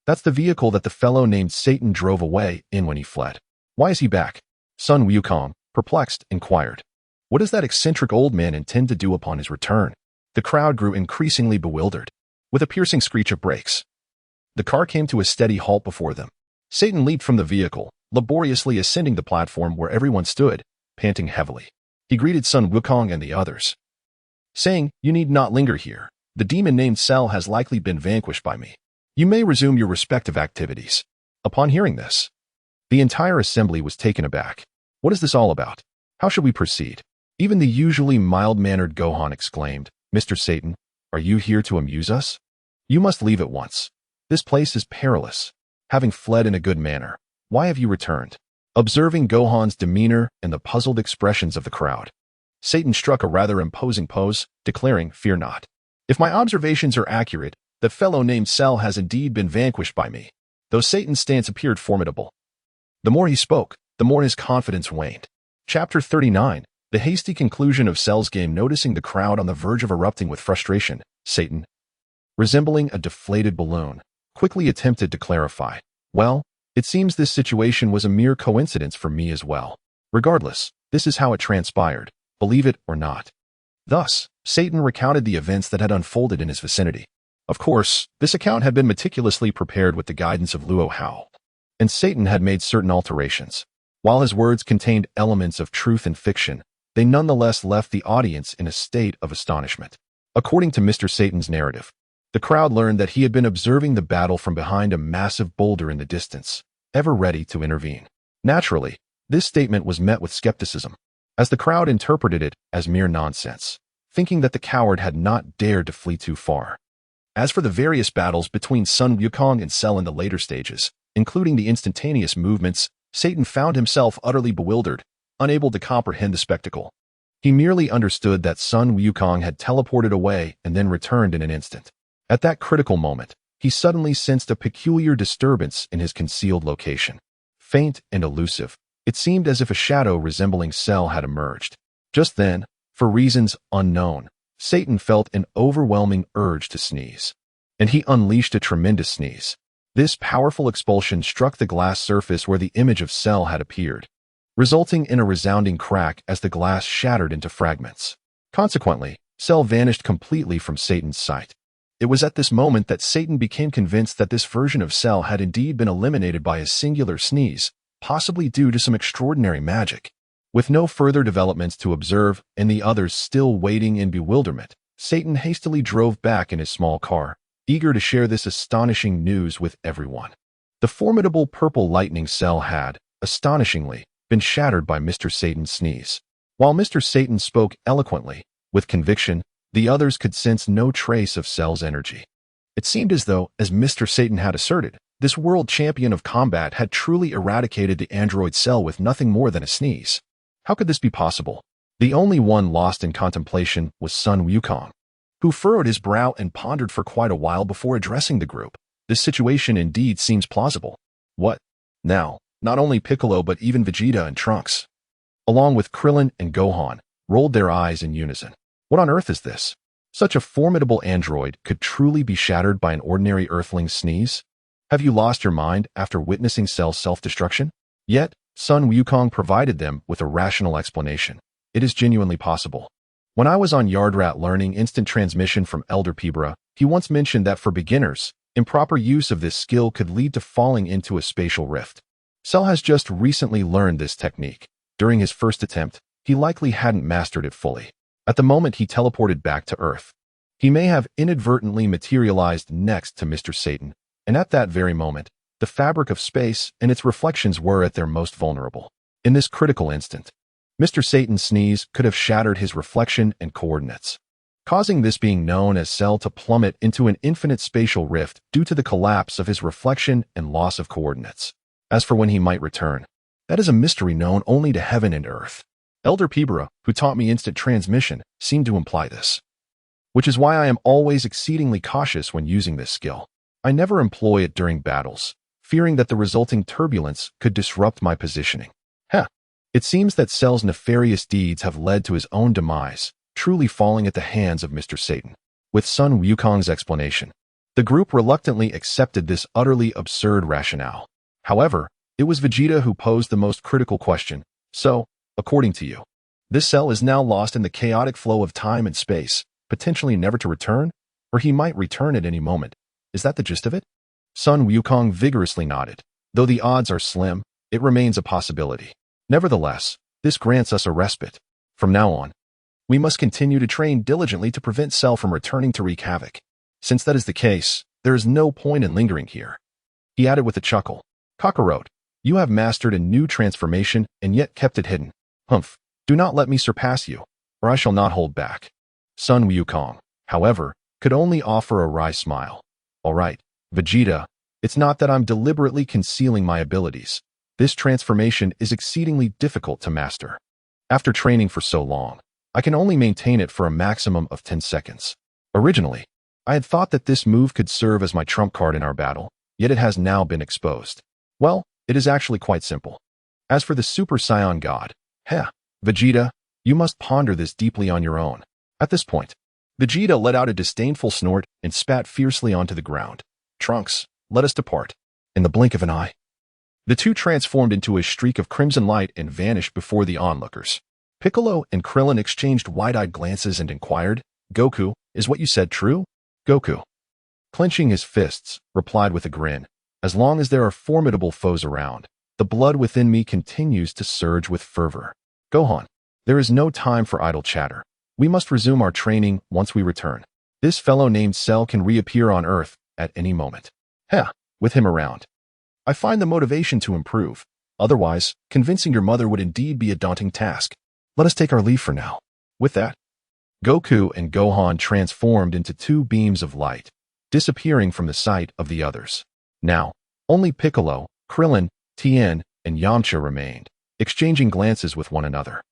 that's the vehicle that the fellow named Satan drove away in when he fled. Why is he back? Sun Wukong, perplexed, inquired. What does that eccentric old man intend to do upon his return? The crowd grew increasingly bewildered. With a piercing screech of brakes, the car came to a steady halt before them. Satan leaped from the vehicle, laboriously ascending the platform where everyone stood, panting heavily. He greeted Sun Wukong and the others, saying, "You need not linger here. The demon named Cell has likely been vanquished by me. You may resume your respective activities." Upon hearing this, the entire assembly was taken aback. What is this all about? How should we proceed? Even the usually mild-mannered Gohan exclaimed, "Mr. Satan, are you here to amuse us? You must leave at once. This place is perilous. Having fled in a good manner, why have you returned?" Observing Gohan's demeanor and the puzzled expressions of the crowd, Satan struck a rather imposing pose, declaring, "Fear not. If my observations are accurate, the fellow named Cell has indeed been vanquished by me." Though Satan's stance appeared formidable, the more he spoke, the more his confidence waned. Chapter 39. The hasty conclusion of Cell's game. Noticing the crowd on the verge of erupting with frustration, Satan, resembling a deflated balloon, quickly attempted to clarify. "Well, it seems this situation was a mere coincidence for me as well. Regardless, this is how it transpired, believe it or not." Thus, Satan recounted the events that had unfolded in his vicinity. Of course, this account had been meticulously prepared with the guidance of Luo Hao, and Satan had made certain alterations. While his words contained elements of truth and fiction, they nonetheless left the audience in a state of astonishment. According to Mr. Satan's narrative, the crowd learned that he had been observing the battle from behind a massive boulder in the distance, ever ready to intervene. Naturally, this statement was met with skepticism, as the crowd interpreted it as mere nonsense, thinking that the coward had not dared to flee too far. As for the various battles between Sun Wukong and Cell in the later stages, including the instantaneous movements, Satan found himself utterly bewildered, unable to comprehend the spectacle. He merely understood that Sun Wukong had teleported away and then returned in an instant. At that critical moment, he suddenly sensed a peculiar disturbance in his concealed location. Faint and elusive, it seemed as if a shadow resembling Cell had emerged. Just then, for reasons unknown, Satan felt an overwhelming urge to sneeze, and he unleashed a tremendous sneeze. This powerful expulsion struck the glass surface where the image of Cell had appeared, resulting in a resounding crack as the glass shattered into fragments. Consequently, Cell vanished completely from Satan's sight. It was at this moment that Satan became convinced that this version of Cell had indeed been eliminated by a singular sneeze, possibly due to some extraordinary magic. With no further developments to observe and the others still waiting in bewilderment, Satan hastily drove back in his small car, eager to share this astonishing news with everyone. The formidable purple lightning Cell had, astonishingly, been shattered by Mr. Satan's sneeze. While Mr. Satan spoke eloquently, with conviction, the others could sense no trace of Cell's energy. It seemed as though, as Mr. Satan had asserted, this world champion of combat had truly eradicated the android Cell with nothing more than a sneeze. How could this be possible? The only one lost in contemplation was Sun Wukong, who furrowed his brow and pondered for quite a while before addressing the group. This situation indeed seems plausible. What? Now, not only Piccolo but even Vegeta and Trunks, along with Krillin and Gohan, rolled their eyes in unison. What on earth is this? Such a formidable android could truly be shattered by an ordinary earthling's sneeze? Have you lost your mind after witnessing Cell's self-destruction? Yet, Sun Wukong provided them with a rational explanation. It is genuinely possible. When I was on Yardrat learning instant transmission from Elder Pibra, he once mentioned that for beginners, improper use of this skill could lead to falling into a spatial rift. Cell has just recently learned this technique. During his first attempt, he likely hadn't mastered it fully. At the moment he teleported back to Earth, he may have inadvertently materialized next to Mr. Satan, and at that very moment, the fabric of space and its reflections were at their most vulnerable. In this critical instant, Mr. Satan's sneeze could have shattered his reflection and coordinates, causing this being known as Cell to plummet into an infinite spatial rift due to the collapse of his reflection and loss of coordinates. As for when he might return, That is a mystery known only to heaven and earth. Elder Pibera, who taught me instant transmission, seemed to imply this. Which is why I am always exceedingly cautious when using this skill. I never employ it during battles, fearing that the resulting turbulence could disrupt my positioning. It seems that Cell's nefarious deeds have led to his own demise, truly falling at the hands of Mr. Satan. With Sun Wukong's explanation, the group reluctantly accepted this utterly absurd rationale. However, it was Vegeta who posed the most critical question. So, according to you, this Cell is now lost in the chaotic flow of time and space, potentially never to return, or he might return at any moment. Is that the gist of it? Sun Wukong vigorously nodded. Though the odds are slim, it remains a possibility. Nevertheless, this grants us a respite. From now on, we must continue to train diligently to prevent Cell from returning to wreak havoc. Since that is the case, there is no point in lingering here. He added with a chuckle. Kakarot, you have mastered a new transformation and yet kept it hidden. Humph, do not let me surpass you, or I shall not hold back. Sun Wukong, however, could only offer a wry smile. All right, Vegeta, it's not that I'm deliberately concealing my abilities. This transformation is exceedingly difficult to master. After training for so long, I can only maintain it for a maximum of 10 seconds. Originally, I had thought that this move could serve as my trump card in our battle, yet it has now been exposed. Well, it is actually quite simple. As for the Super Saiyan God, Vegeta, you must ponder this deeply on your own. At this point, Vegeta let out a disdainful snort and spat fiercely onto the ground. Trunks, let us depart. In the blink of an eye, the two transformed into a streak of crimson light and vanished before the onlookers. Piccolo and Krillin exchanged wide-eyed glances and inquired, Goku, is what you said true? Goku, clenching his fists, replied with a grin, as long as there are formidable foes around, the blood within me continues to surge with fervor. Gohan, there is no time for idle chatter. We must resume our training once we return. This fellow named Cell can reappear on Earth at any moment. With him around, I find the motivation to improve. Otherwise, convincing your mother would indeed be a daunting task. Let us take our leave for now. With that, Goku and Gohan transformed into two beams of light, disappearing from the sight of the others. Now, only Piccolo, Krillin, Tien, and Yamcha remained, exchanging glances with one another.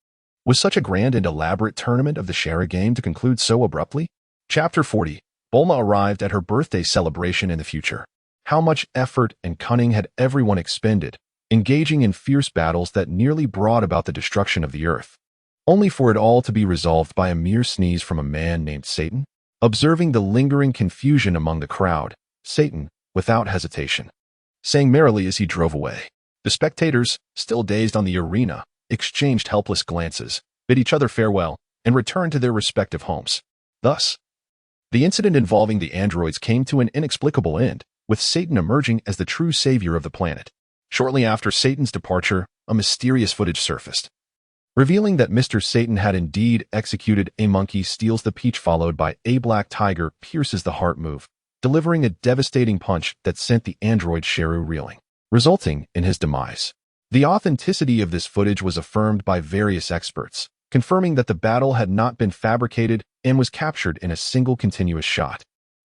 Was such a grand and elaborate tournament of the Shara game to conclude so abruptly? Chapter 40. Bulma arrived at her birthday celebration in the future. How much effort and cunning had everyone expended, engaging in fierce battles that nearly brought about the destruction of the earth, only for it all to be resolved by a mere sneeze from a man named Satan? Observing the lingering confusion among the crowd, Satan, without hesitation, sang merrily as he drove away. The spectators, still dazed on the arena, exchanged helpless glances, bid each other farewell, and returned to their respective homes. Thus, the incident involving the androids came to an inexplicable end, with Satan emerging as the true savior of the planet. Shortly after Satan's departure, a mysterious footage surfaced, revealing that Mr. Satan had indeed executed a monkey steals the peach followed by a black tiger pierces the heart move, delivering a devastating punch that sent the android Sheru reeling, resulting in his demise. The authenticity of this footage was affirmed by various experts, confirming that the battle had not been fabricated and was captured in a single continuous shot.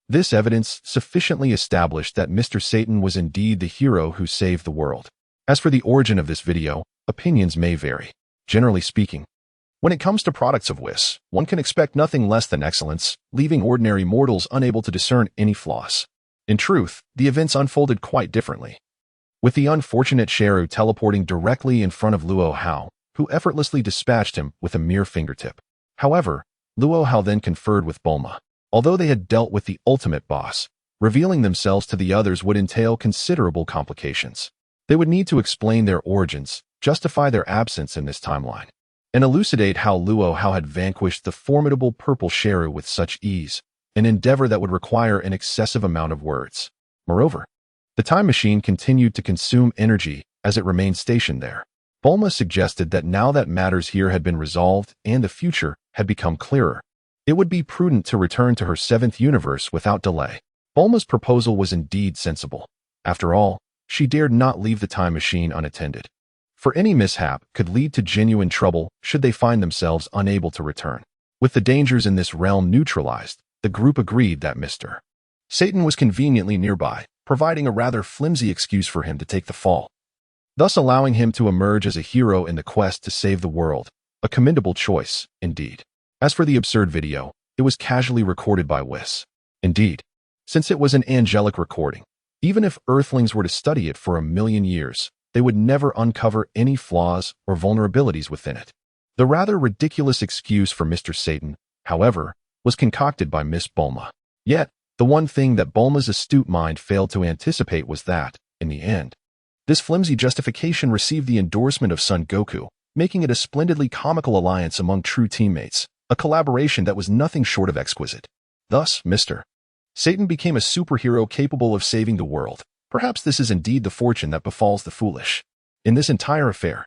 This evidence sufficiently established that Mr. Satan was indeed the hero who saved the world. As for the origin of this video, opinions may vary. Generally speaking, when it comes to products of Whis, one can expect nothing less than excellence, leaving ordinary mortals unable to discern any flaws. In truth, the events unfolded quite differently, with the unfortunate Sheru teleporting directly in front of Luo Hao, who effortlessly dispatched him with a mere fingertip. However, Luo Hao then conferred with Bulma. Although they had dealt with the ultimate boss, revealing themselves to the others would entail considerable complications. They would need to explain their origins, justify their absence in this timeline, and elucidate how Luo Hao had vanquished the formidable purple Sheru with such ease, an endeavor that would require an excessive amount of words. Moreover, the time machine continued to consume energy as it remained stationed there. Bulma suggested that now that matters here had been resolved and the future had become clearer, it would be prudent to return to her seventh universe without delay. Bulma's proposal was indeed sensible. After all, she dared not leave the time machine unattended, for any mishap could lead to genuine trouble should they find themselves unable to return. With the dangers in this realm neutralized, the group agreed that Mr. Satan was conveniently nearby, providing a rather flimsy excuse for him to take the fall. thus allowing him to emerge as a hero in the quest to save the world. A commendable choice, indeed. As for the absurd video, it was casually recorded by Whis. Indeed, since it was an angelic recording, even if Earthlings were to study it for 1,000,000 years, they would never uncover any flaws or vulnerabilities within it. The rather ridiculous excuse for Mr. Satan, however, was concocted by Miss Bulma. Yet, the one thing that Bulma's astute mind failed to anticipate was that, in the end, this flimsy justification received the endorsement of Son Goku, making it a splendidly comical alliance among true teammates, a collaboration that was nothing short of exquisite. Thus, Mr. Satan became a superhero capable of saving the world. Perhaps this is indeed the fortune that befalls the foolish. In this entire affair,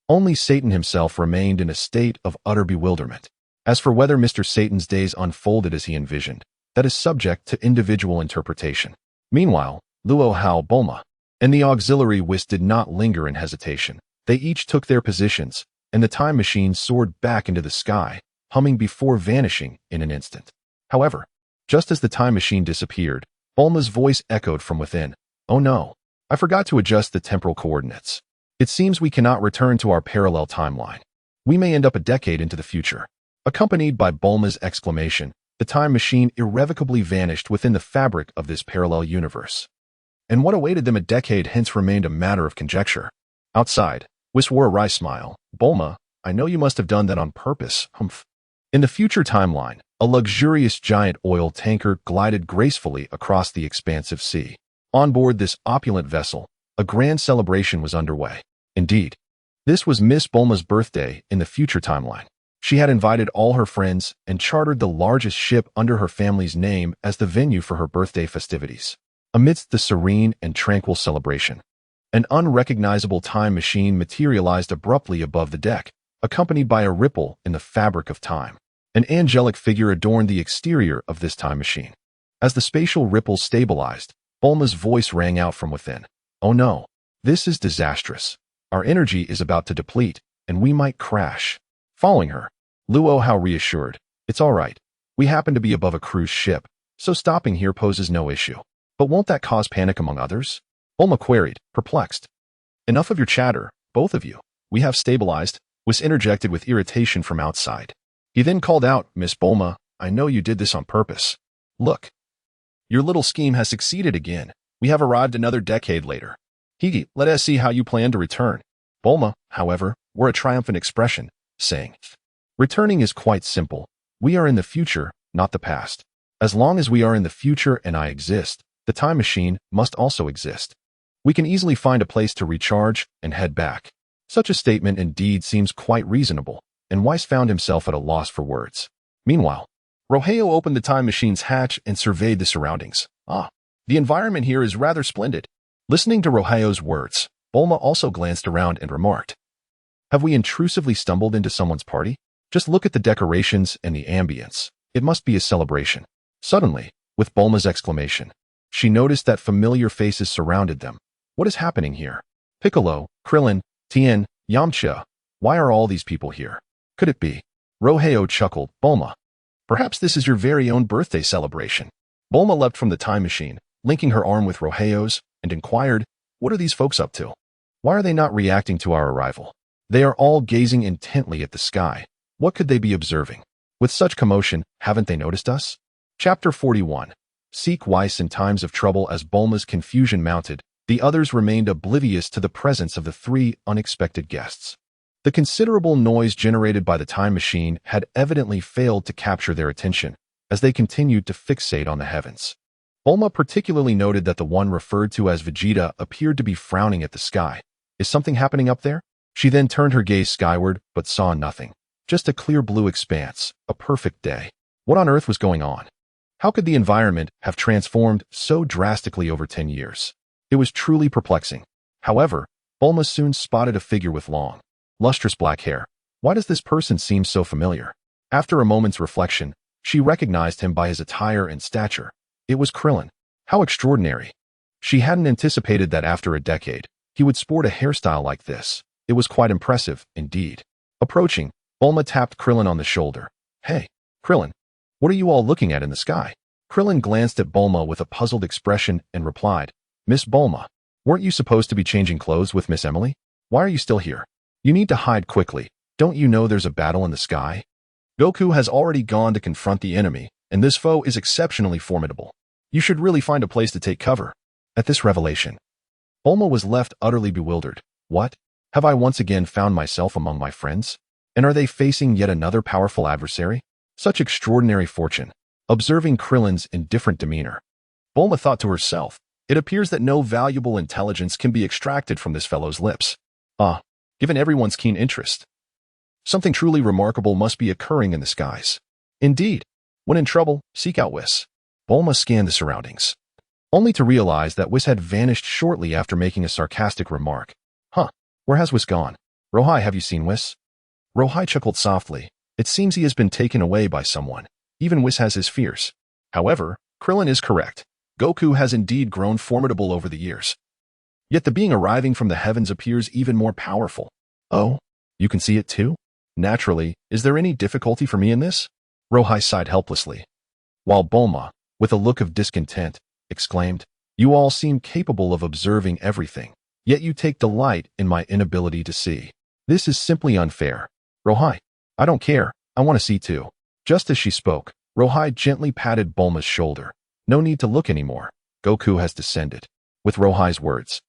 only Satan himself remained in a state of utter bewilderment. As for whether Mr. Satan's days unfolded as he envisioned, that is subject to individual interpretation. Meanwhile, Luo Hao, Bulma, and the auxiliary Whis did not linger in hesitation. They each took their positions, and the time machine soared back into the sky, humming before vanishing in an instant. However, just as the time machine disappeared, Bulma's voice echoed from within. "Oh no, I forgot to adjust the temporal coordinates. It seems we cannot return to our parallel timeline. We may end up a decade into the future." Accompanied by Bulma's exclamation, the time machine irrevocably vanished within the fabric of this parallel universe. And what awaited them a decade hence remained a matter of conjecture. Outside, Whis wore a wry smile. "Bulma, I know you must have done that on purpose, humph." In the future timeline, a luxurious giant oil tanker glided gracefully across the expansive sea. On board this opulent vessel, a grand celebration was underway. Indeed, this was Miss Bulma's birthday in the future timeline. She had invited all her friends and chartered the largest ship under her family's name as the venue for her birthday festivities. Amidst the serene and tranquil celebration, an unrecognizable time machine materialized abruptly above the deck, accompanied by a ripple in the fabric of time. An angelic figure adorned the exterior of this time machine. As the spatial ripples stabilized, Bulma's voice rang out from within. "Oh no, this is disastrous. Our energy is about to deplete, and we might crash." Following her, Luo Hao reassured, "It's all right. We happen to be above a cruise ship, so stopping here poses no issue. But won't that cause panic among others?" Bulma queried, perplexed. "Enough of your chatter, both of you. We have stabilized," was interjected with irritation from outside. He then called out, "Miss Bulma, I know you did this on purpose. Look, your little scheme has succeeded again. We have arrived another decade later. Let us see how you plan to return." Bulma, however, wore a triumphant expression, saying, "Returning is quite simple. We are in the future, not the past. As long as we are in the future and I exist, the time machine must also exist. We can easily find a place to recharge and head back." Such a statement indeed seems quite reasonable, and Whis found himself at a loss for words. Meanwhile, Roheo opened the time machine's hatch and surveyed the surroundings. The environment here is rather splendid." Listening to Roheo's words, Bulma also glanced around and remarked, "Have we intrusively stumbled into someone's party? Just look at the decorations and the ambience. It must be a celebration." Suddenly, with Bulma's exclamation, she noticed that familiar faces surrounded them. What is happening here? Piccolo, Krillin, Tien, Yamcha. Why are all these people here? Could it be? Roheo chuckled. "Bulma, perhaps this is your very own birthday celebration." Bulma leapt from the time machine, linking her arm with Roheo's, and inquired, "What are these folks up to? Why are they not reacting to our arrival? They are all gazing intently at the sky. What could they be observing? With such commotion, haven't they noticed us?" Chapter 41. Seek Whis in times of trouble. As Bulma's confusion mounted, the others remained oblivious to the presence of the three unexpected guests. The considerable noise generated by the time machine had evidently failed to capture their attention, as they continued to fixate on the heavens. Bulma particularly noted that the one referred to as Vegeta appeared to be frowning at the sky. Is something happening up there? She then turned her gaze skyward, but saw nothing. Just a clear blue expanse, a perfect day. What on earth was going on? How could the environment have transformed so drastically over 10 years? It was truly perplexing. However, Bulma soon spotted a figure with long, lustrous black hair. Why does this person seem so familiar? After a moment's reflection, she recognized him by his attire and stature. It was Krillin. How extraordinary. She hadn't anticipated that after a decade, he would sport a hairstyle like this. It was quite impressive, indeed. Approaching, Bulma tapped Krillin on the shoulder. "Hey, Krillin, what are you all looking at in the sky?" Krillin glanced at Bulma with a puzzled expression and replied, "Miss Bulma, Weren't you supposed to be changing clothes with Miss Emily? Why are you still here? You need to hide quickly. Don't you know there's a battle in the sky? Goku has already gone to confront the enemy, and this foe is exceptionally formidable. You should really find a place to take cover. At this revelation, Bulma was left utterly bewildered. What? Have I once again found myself among my friends? And are they facing yet another powerful adversary? Such extraordinary fortune. Observing Krillin's indifferent demeanor, Bulma thought to herself, it appears that no valuable intelligence can be extracted from this fellow's lips. Given everyone's keen interest, something truly remarkable must be occurring in the skies. Indeed, when in trouble, seek out Whis. Bulma scanned the surroundings, only to realize that Whis had vanished shortly after making a sarcastic remark. Where has Whis gone? Rohai, have you seen Whis? Rohai chuckled softly. It seems he has been taken away by someone. Even Whis has his fears. However, Krillin is correct. Goku has indeed grown formidable over the years. Yet the being arriving from the heavens appears even more powerful. Oh, you can see it too? Naturally, is there any difficulty for me in this? Rohai sighed helplessly, while Bulma, with a look of discontent, exclaimed, You all seem capable of observing everything, yet you take delight in my inability to see. This is simply unfair. Rohai, I don't care, I want to see too. Just as she spoke, Rohai gently patted Bulma's shoulder. No need to look anymore. Goku has descended. With Rohai's words,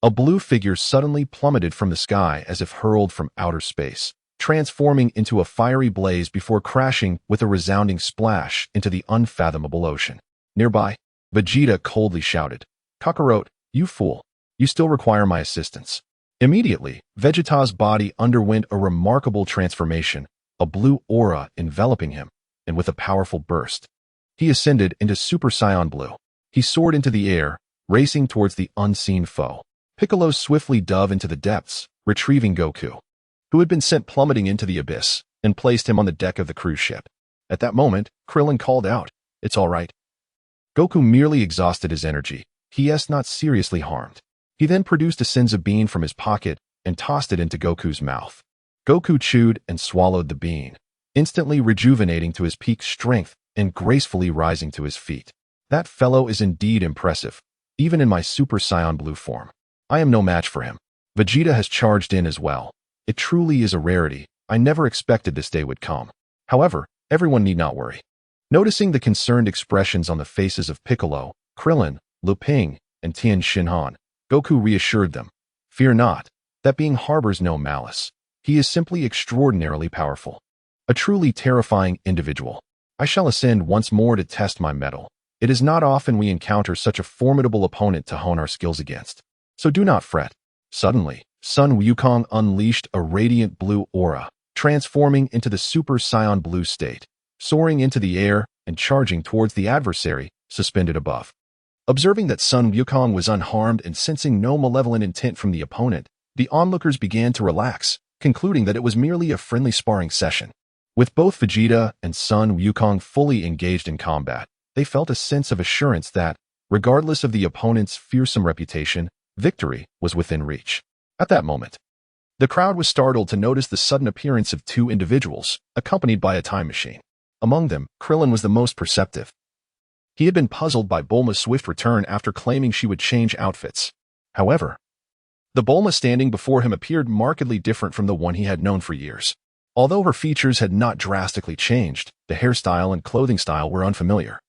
a blue figure suddenly plummeted from the sky as if hurled from outer space, transforming into a fiery blaze before crashing with a resounding splash into the unfathomable ocean. Nearby, Vegeta coldly shouted, Kakarot, you fool. You still require my assistance. Immediately, Vegeta's body underwent a remarkable transformation, a blue aura enveloping him, and with a powerful burst, he ascended into Super Saiyan Blue. He soared into the air, racing towards the unseen foe. Piccolo swiftly dove into the depths, retrieving Goku, who had been sent plummeting into the abyss, and placed him on the deck of the cruise ship. At that moment, Krillin called out, It's all right. Goku merely exhausted his energy. He is not seriously harmed. He then produced a Senzu bean from his pocket and tossed it into Goku's mouth. Goku chewed and swallowed the bean, instantly rejuvenating to his peak strength and gracefully rising to his feet. That fellow is indeed impressive, even in my Super Saiyan Blue form. I am no match for him. Vegeta has charged in as well. It truly is a rarity. I never expected this day would come. However, everyone need not worry. Noticing the concerned expressions on the faces of Piccolo, Krillin, Lu Ping, and Tien Shinhan, Goku reassured them. Fear not. That being harbors no malice. He is simply extraordinarily powerful. A truly terrifying individual. I shall ascend once more to test my mettle. It is not often we encounter such a formidable opponent to hone our skills against. So do not fret. Suddenly, Sun Wukong unleashed a radiant blue aura, transforming into the Super Saiyan Blue state, soaring into the air and charging towards the adversary suspended above. Observing that Sun Wukong was unharmed and sensing no malevolent intent from the opponent, the onlookers began to relax, concluding that it was merely a friendly sparring session. With both Vegeta and Sun Wukong fully engaged in combat, they felt a sense of assurance that, regardless of the opponent's fearsome reputation, victory was within reach. At that moment, the crowd was startled to notice the sudden appearance of two individuals, accompanied by a time machine. Among them, Krillin was the most perceptive. He had been puzzled by Bulma's swift return after claiming she would change outfits. However, the Bulma standing before him appeared markedly different from the one he had known for years. Although her features had not drastically changed, the hairstyle and clothing style were unfamiliar,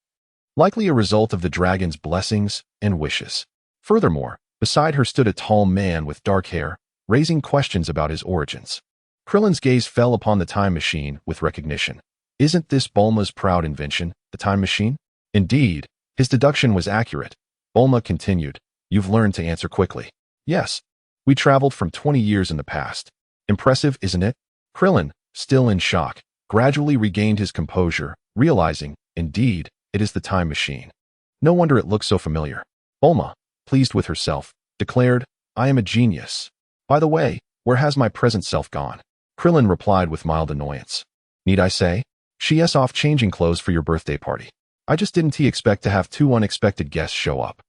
likely a result of the dragon's blessings and wishes. Furthermore, beside her stood a tall man with dark hair, raising questions about his origins. Krillin's gaze fell upon the time machine with recognition. Isn't this Bulma's proud invention, the time machine? Indeed, his deduction was accurate. Bulma continued, You've learned to answer quickly. Yes, we traveled from 20 years in the past. Impressive, isn't it? Krillin, still in shock, gradually regained his composure, realizing, indeed, it is the time machine. No wonder it looks so familiar. Bulma, pleased with herself, declared, I am a genius. By the way, where has my present self gone? Krillin replied with mild annoyance. Need I say? She is off changing clothes for your birthday party. I just didn't expect to have two unexpected guests show up.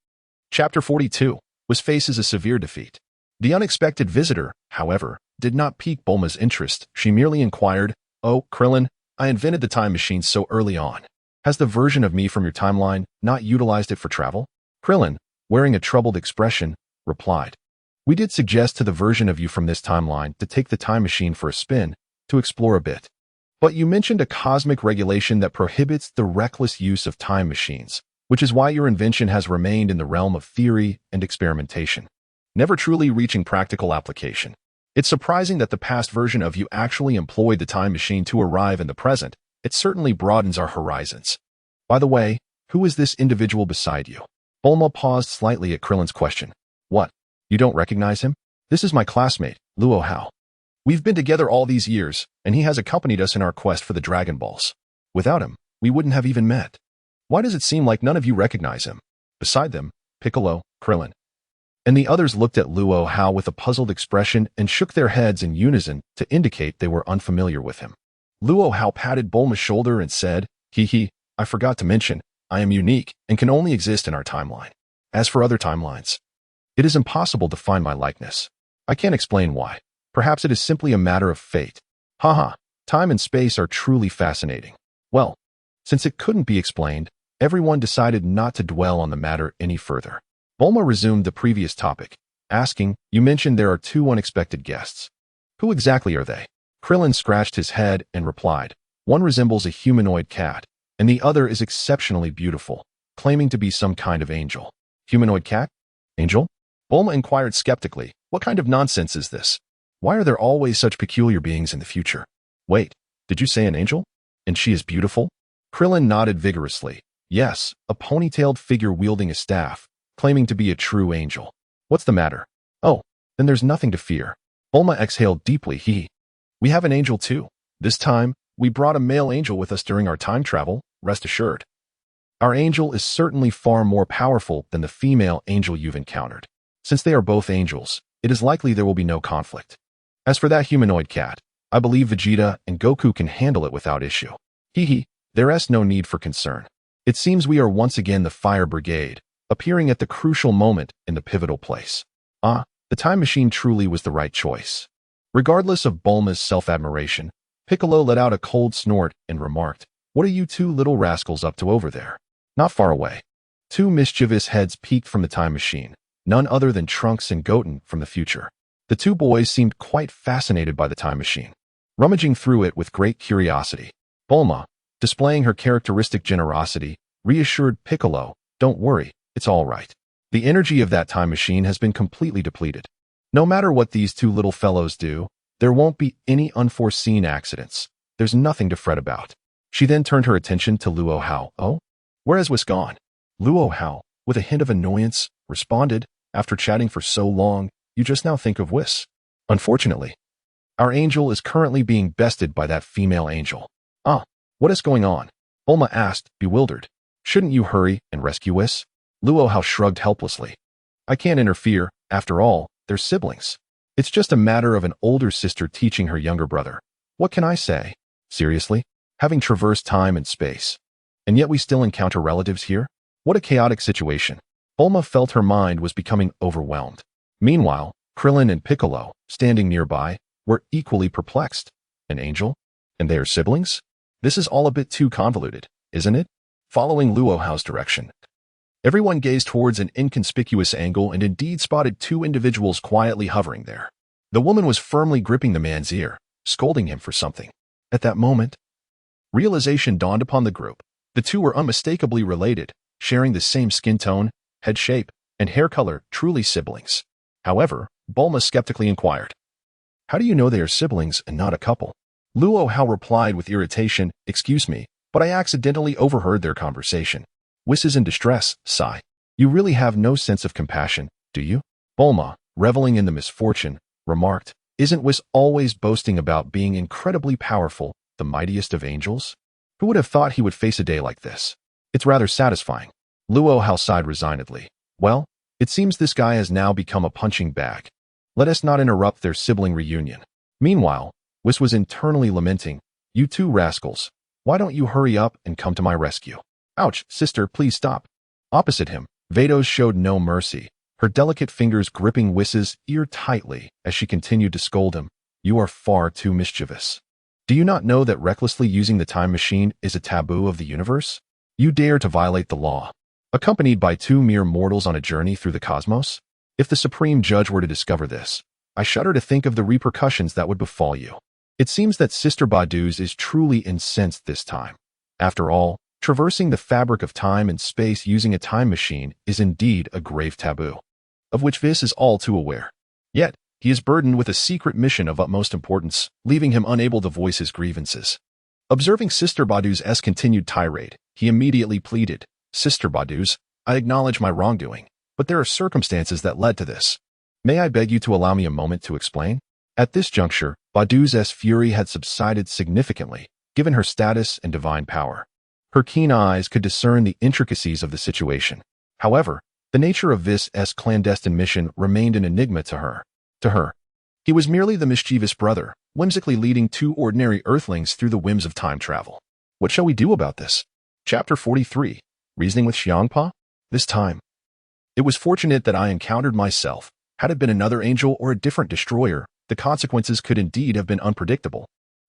Chapter 42. Whis faces a severe defeat. The unexpected visitor, however, did not pique Bulma's interest. She merely inquired, Oh, Krillin, I invented the time machine so early on. Has the version of me from your timeline not utilized it for travel? Krillin, wearing a troubled expression, replied. We did suggest to the version of you from this timeline to take the time machine for a spin, to explore a bit. But you mentioned a cosmic regulation that prohibits the reckless use of time machines, which is why your invention has remained in the realm of theory and experimentation, never truly reaching practical application. It's surprising that the past version of you actually employed the time machine to arrive in the present. It certainly broadens our horizons. By the way, who is this individual beside you? Bulma paused slightly at Krillin's question. What? You don't recognize him? This is my classmate, Luo Hao. We've been together all these years, and he has accompanied us in our quest for the Dragon Balls. Without him, we wouldn't have even met. Why does it seem like none of you recognize him? Beside them, Piccolo, Krillin, and the others looked at Luo Hao with a puzzled expression and shook their heads in unison to indicate they were unfamiliar with him. Luo Hao patted Bulma's shoulder and said, I forgot to mention, I am unique and can only exist in our timeline. As for other timelines, it is impossible to find my likeness. I can't explain why. Perhaps it is simply a matter of fate. Haha, time and space are truly fascinating. Well, since it couldn't be explained, everyone decided not to dwell on the matter any further. Bulma resumed the previous topic, asking, You mentioned there are 2 unexpected guests. Who exactly are they? Krillin scratched his head and replied, One resembles a humanoid cat, and the other is exceptionally beautiful, claiming to be some kind of angel. Humanoid cat? Angel? Bulma inquired skeptically, What kind of nonsense is this? Why are there always such peculiar beings in the future? Wait, did you say an angel? And she is beautiful? Krillin nodded vigorously. Yes, a ponytailed figure wielding a staff, claiming to be a true angel. What's the matter? Oh, then there's nothing to fear. Bulma exhaled deeply. We have an angel too. This time, we brought a male angel with us during our time travel, rest assured. Our angel is certainly far more powerful than the female angel you've encountered. Since they are both angels, it is likely there will be no conflict. As for that humanoid cat, I believe Vegeta and Goku can handle it without issue. There is no need for concern. It seems we are once again the Fire Brigade, appearing at the crucial moment in the pivotal place. The time machine truly was the right choice. Regardless of Bulma's self-admiration, Piccolo let out a cold snort and remarked, What are you 2 little rascals up to over there? Not far away. 2 mischievous heads peeked from the time machine, none other than Trunks and Goten from the future. The 2 boys seemed quite fascinated by the time machine, rummaging through it with great curiosity. Bulma, displaying her characteristic generosity, reassured Piccolo, Don't worry, it's all right. The energy of that time machine has been completely depleted. No matter what these 2 little fellows do, there won't be any unforeseen accidents. There's nothing to fret about. She then turned her attention to Luo Hao. Oh? Where has Whis gone? Luo Hao, with a hint of annoyance, responded, After chatting for so long, you just now think of Whis. Unfortunately, our angel is currently being bested by that female angel. What is going on? Bulma asked, bewildered. Shouldn't you hurry and rescue Whis? Luo Hao shrugged helplessly. I can't interfere. After all, they're siblings. It's just a matter of an older sister teaching her younger brother. What can I say? Seriously? Having traversed time and space. And yet we still encounter relatives here? What a chaotic situation. Bulma felt her mind was becoming overwhelmed. Meanwhile, Krillin and Piccolo, standing nearby, were equally perplexed. An angel? And they are siblings? This is all a bit too convoluted, isn't it? Following Luo Hao's direction, everyone gazed towards an inconspicuous angle and indeed spotted 2 individuals quietly hovering there. The woman was firmly gripping the man's ear, scolding him for something. At that moment, realization dawned upon the group. The 2 were unmistakably related, sharing the same skin tone, head shape, and hair color, truly siblings. However, Bulma skeptically inquired, How do you know they are siblings and not a couple? Luo Hao replied with irritation, Excuse me, but I accidentally overheard their conversation. Whis is in distress, sigh. You really have no sense of compassion, do you? Bulma, reveling in the misfortune, remarked, Isn't Whis always boasting about being incredibly powerful, the mightiest of angels? Who would have thought he would face a day like this? It's rather satisfying. Luo Hao sighed resignedly. Well, it seems this guy has now become a punching bag. Let us not interrupt their sibling reunion. Meanwhile, Whis was internally lamenting, You 2 rascals, why don't you hurry up and come to my rescue? Ouch, sister, please stop. Opposite him, Vados showed no mercy, her delicate fingers gripping Whis's ear tightly as she continued to scold him. You are far too mischievous. Do you not know that recklessly using the time machine is a taboo of the universe? You dare to violate the law, accompanied by 2 mere mortals on a journey through the cosmos? If the Supreme Judge were to discover this, I shudder to think of the repercussions that would befall you. It seems that Sister Badu's is truly incensed this time. After all, traversing the fabric of time and space using a time machine is indeed a grave taboo, of which Whis is all too aware. Yet, he is burdened with a secret mission of utmost importance, leaving him unable to voice his grievances. Observing Sister Badu's continued tirade, he immediately pleaded, "Sister Badu's, I acknowledge my wrongdoing, but there are circumstances that led to this. May I beg you to allow me a moment to explain?" At this juncture, Badu's fury had subsided significantly, given her status and divine power. Her keen eyes could discern the intricacies of the situation. However, the nature of Whis' clandestine mission remained an enigma to her. He was merely the mischievous brother, whimsically leading two ordinary earthlings through the whims of time travel. What shall we do about this? Chapter 43. Reasoning with Xiangpa? This time, it was fortunate that I encountered myself. Had it been another angel or a different destroyer, the consequences could indeed have been unpredictable.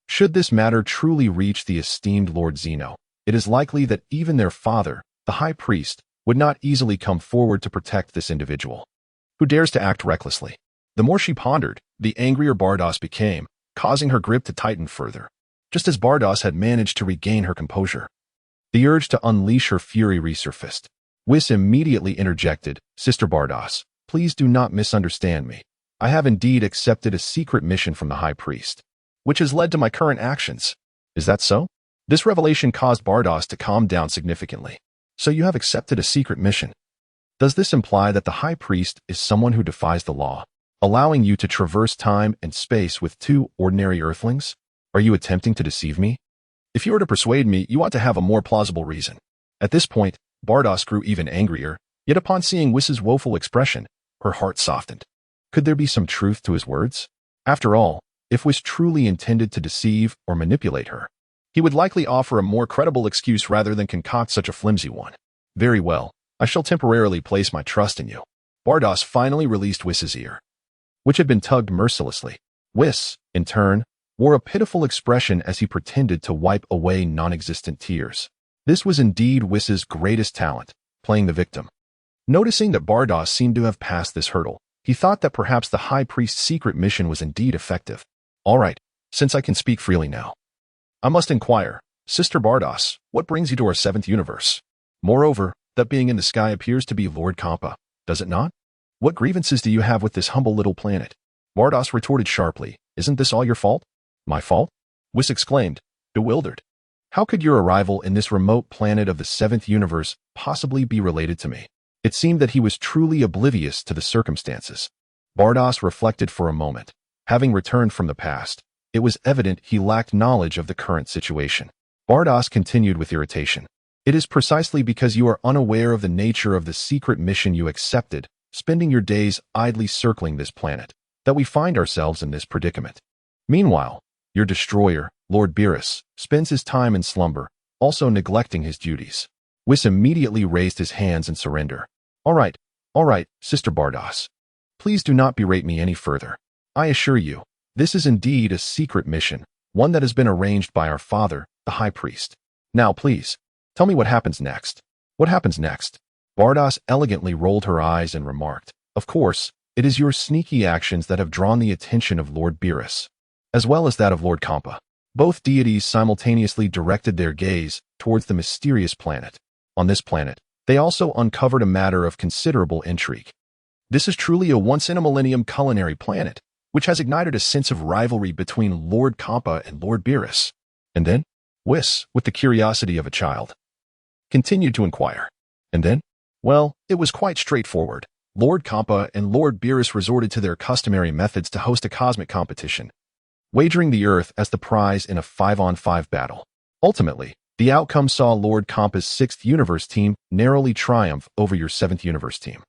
Should this matter truly reach the esteemed Lord Zeno, it is likely that even their father, the high priest, would not easily come forward to protect this individual. Who dares to act recklessly? The more she pondered, the angrier Bardos became, causing her grip to tighten further. Just as Bardos had managed to regain her composure, the urge to unleash her fury resurfaced. Whis immediately interjected, "Sister Bardos, please do not misunderstand me. I have indeed accepted a secret mission from the High Priest, which has led to my current actions." "Is that so?" This revelation caused Bardos to calm down significantly. "So you have accepted a secret mission. Does this imply that the High Priest is someone who defies the law, allowing you to traverse time and space with two ordinary earthlings? Are you attempting to deceive me? If you are to persuade me, you ought to have a more plausible reason." At this point, Bardos grew even angrier, yet upon seeing Whis' woeful expression, her heart softened. Could there be some truth to his words? After all, if Whis truly intended to deceive or manipulate her, he would likely offer a more credible excuse rather than concoct such a flimsy one. "Very well, I shall temporarily place my trust in you." Bardos finally released Whis' ear, which had been tugged mercilessly. Whis, in turn, wore a pitiful expression as he pretended to wipe away non-existent tears. This was indeed Whis' greatest talent, playing the victim. Noticing that Bardos seemed to have passed this hurdle, he thought that perhaps the High Priest's secret mission was indeed effective. "All right, since I can speak freely now, I must inquire, Sister Bardos, what brings you to our seventh universe? Moreover, that being in the sky appears to be Lord Kampa, does it not? What grievances do you have with this humble little planet?" Bardos retorted sharply, "Isn't this all your fault?" "My fault?" Whis exclaimed, bewildered. "How could your arrival in this remote planet of the seventh universe possibly be related to me?" It seemed that he was truly oblivious to the circumstances. Bardos reflected for a moment. Having returned from the past, it was evident he lacked knowledge of the current situation. Bardos continued with irritation. "It is precisely because you are unaware of the nature of the secret mission you accepted, spending your days idly circling this planet, that we find ourselves in this predicament. Meanwhile, your destroyer, Lord Beerus, spends his time in slumber, also neglecting his duties." Whis immediately raised his hands in surrender. All right, Sister Bardos. Please do not berate me any further. I assure you, this is indeed a secret mission, one that has been arranged by our father, the High Priest. Now, please, tell me what happens next." "What happens next?" Bardos elegantly rolled her eyes and remarked, "Of course, it is your sneaky actions that have drawn the attention of Lord Beerus, as well as that of Lord Kampa." Both deities simultaneously directed their gaze towards the mysterious planet. On this planet, they also uncovered a matter of considerable intrigue. This is truly a once-in-a-millennium culinary planet, which has ignited a sense of rivalry between Lord Kampa and Lord Beerus. And then, Whis, with the curiosity of a child, continued to inquire. And then? Well, it was quite straightforward. Lord Kampa and Lord Beerus resorted to their customary methods to host a cosmic competition, wagering the Earth as the prize in a 5-on-5 battle. Ultimately, the outcome saw Lord Kampa's 6th universe team narrowly triumph over your 7th universe team,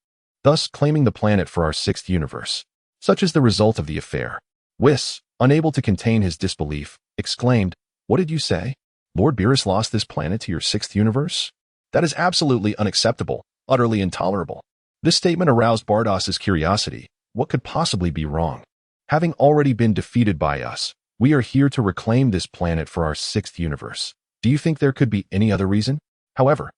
thus claiming the planet for our 6th universe. Such is the result of the affair. Whis, unable to contain his disbelief, exclaimed, "What did you say? Lord Beerus lost this planet to your 6th universe? That is absolutely unacceptable, utterly intolerable." This statement aroused Bardos's curiosity. What could possibly be wrong? Having already been defeated by us, we are here to reclaim this planet for our 6th universe. Do you think there could be any other reason? However,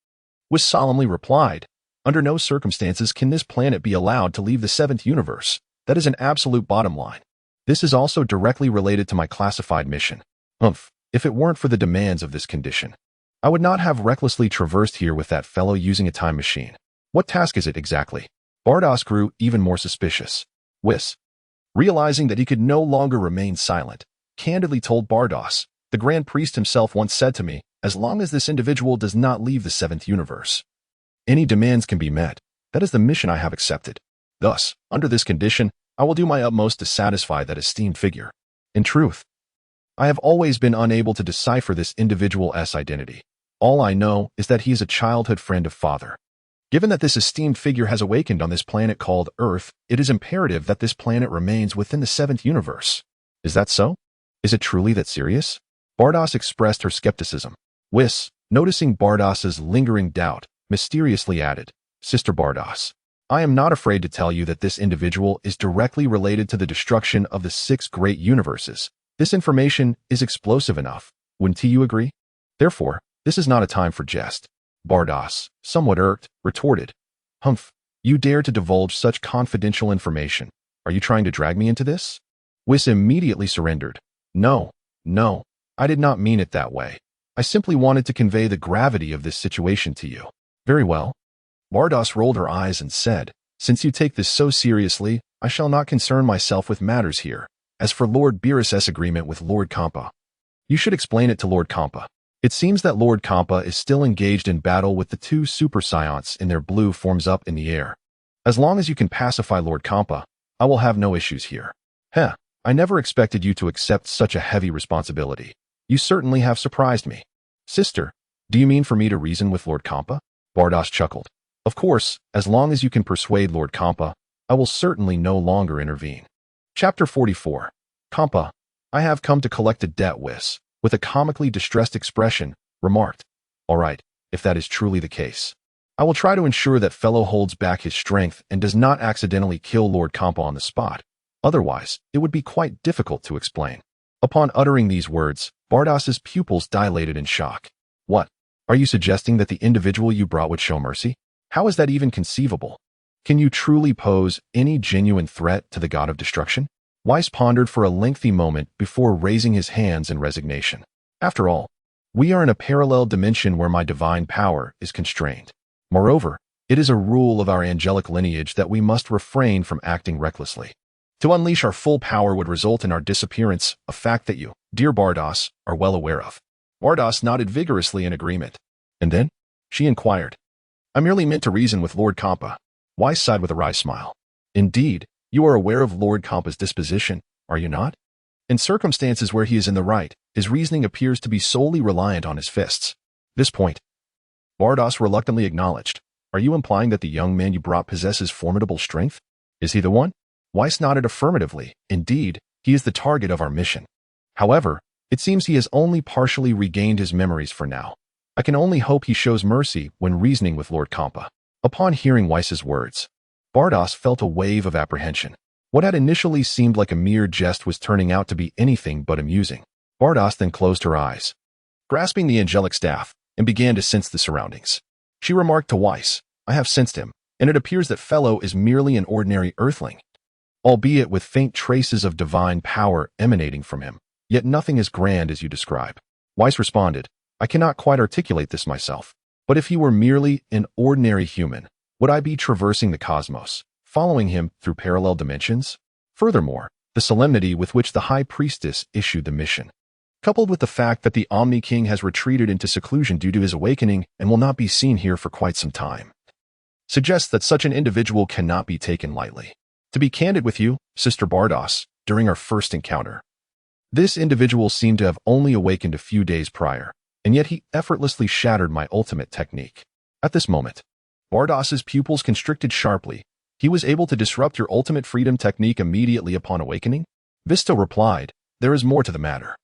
Whis solemnly replied, Under no circumstances can this planet be allowed to leave the seventh universe. That is an absolute bottom line. This is also directly related to my classified mission. If it weren't for the demands of this condition, I would not have recklessly traversed here with that fellow using a time machine. What task is it exactly? Bardos grew even more suspicious. Whis, realizing that he could no longer remain silent, candidly told Bardos, "The Grand Priest himself once said to me, as long as this individual does not leave the seventh universe, any demands can be met. That is the mission I have accepted. Thus, under this condition, I will do my utmost to satisfy that esteemed figure. In truth, I have always been unable to decipher this individual's identity. All I know is that he is a childhood friend of Father. Given that this esteemed figure has awakened on this planet called Earth, it is imperative that this planet remains within the seventh universe. Is that so? Is it truly that serious?" Bardos expressed her skepticism. Whis, noticing Bardos's lingering doubt, mysteriously added, "Sister Bardos, I am not afraid to tell you that this individual is directly related to the destruction of the 6 great universes. This information is explosive enough, wouldn't you agree? Therefore, this is not a time for jest." Bardos, somewhat irked, retorted, "You dare to divulge such confidential information. Are you trying to drag me into this?" Whis immediately surrendered. No, I did not mean it that way. I simply wanted to convey the gravity of this situation to you." "Very well." Bardos rolled her eyes and said, "Since you take this so seriously, I shall not concern myself with matters here. As for Lord Beerus's agreement with Lord Kampa, you should explain it to Lord Kampa. It seems that Lord Kampa is still engaged in battle with the 2 super scions in their blue forms up in the air. As long as you can pacify Lord Kampa, I will have no issues here." I never expected you to accept such a heavy responsibility. You certainly have surprised me." "Sister, do you mean for me to reason with Lord Kampa?" Bardos chuckled. "Of course, as long as you can persuade Lord Kampa, I will certainly no longer intervene." Chapter 44. Kampa, I have come to collect a debt. Whis, with a comically distressed expression, remarked, "All right, if that is truly the case, I will try to ensure that fellow holds back his strength and does not accidentally kill Lord Kampa on the spot. Otherwise, it would be quite difficult to explain." Upon uttering these words, Bardos's pupils dilated in shock. "What? Are you suggesting that the individual you brought would show mercy? How is that even conceivable? Can you truly pose any genuine threat to the god of destruction?" Whis pondered for a lengthy moment before raising his hands in resignation. "After all, we are in a parallel dimension where my divine power is constrained. Moreover, it is a rule of our angelic lineage that we must refrain from acting recklessly. To unleash our full power would result in our disappearance, a fact that you, dear Bardos, are well aware of." Bardos nodded vigorously in agreement. "And then?" she inquired. "I merely meant to reason with Lord Kampa." Whis sighed with a wry smile. "Indeed, you are aware of Lord Kampa's disposition, are you not? In circumstances where he is in the right, his reasoning appears to be solely reliant on his fists." This point, Bardos reluctantly acknowledged. "Are you implying that the young man you brought possesses formidable strength? Is he the one?" Whis nodded affirmatively. "Indeed, he is the target of our mission. However, it seems he has only partially regained his memories for now. I can only hope he shows mercy when reasoning with Lord Kampa." Upon hearing Whis's words, Bardos felt a wave of apprehension. What had initially seemed like a mere jest was turning out to be anything but amusing. Bardos then closed her eyes, grasping the angelic staff, and began to sense the surroundings. She remarked to Whis, "I have sensed him, and it appears that fellow is merely an ordinary earthling, albeit with faint traces of divine power emanating from him, yet nothing as grand as you describe." Whis responded, "I cannot quite articulate this myself, but if he were merely an ordinary human, would I be traversing the cosmos, following him through parallel dimensions?" Furthermore, the solemnity with which the High Priestess issued the mission, coupled with the fact that the Omni King has retreated into seclusion due to his awakening and will not be seen here for quite some time, suggests that such an individual cannot be taken lightly. To be candid with you, Sister Bardos, during our first encounter, this individual seemed to have only awakened a few days prior, and yet he effortlessly shattered my ultimate technique. At this moment, Bardos's pupils constricted sharply. "He was able to disrupt your ultimate freedom technique immediately upon awakening?" Visto replied, "There is more to the matter.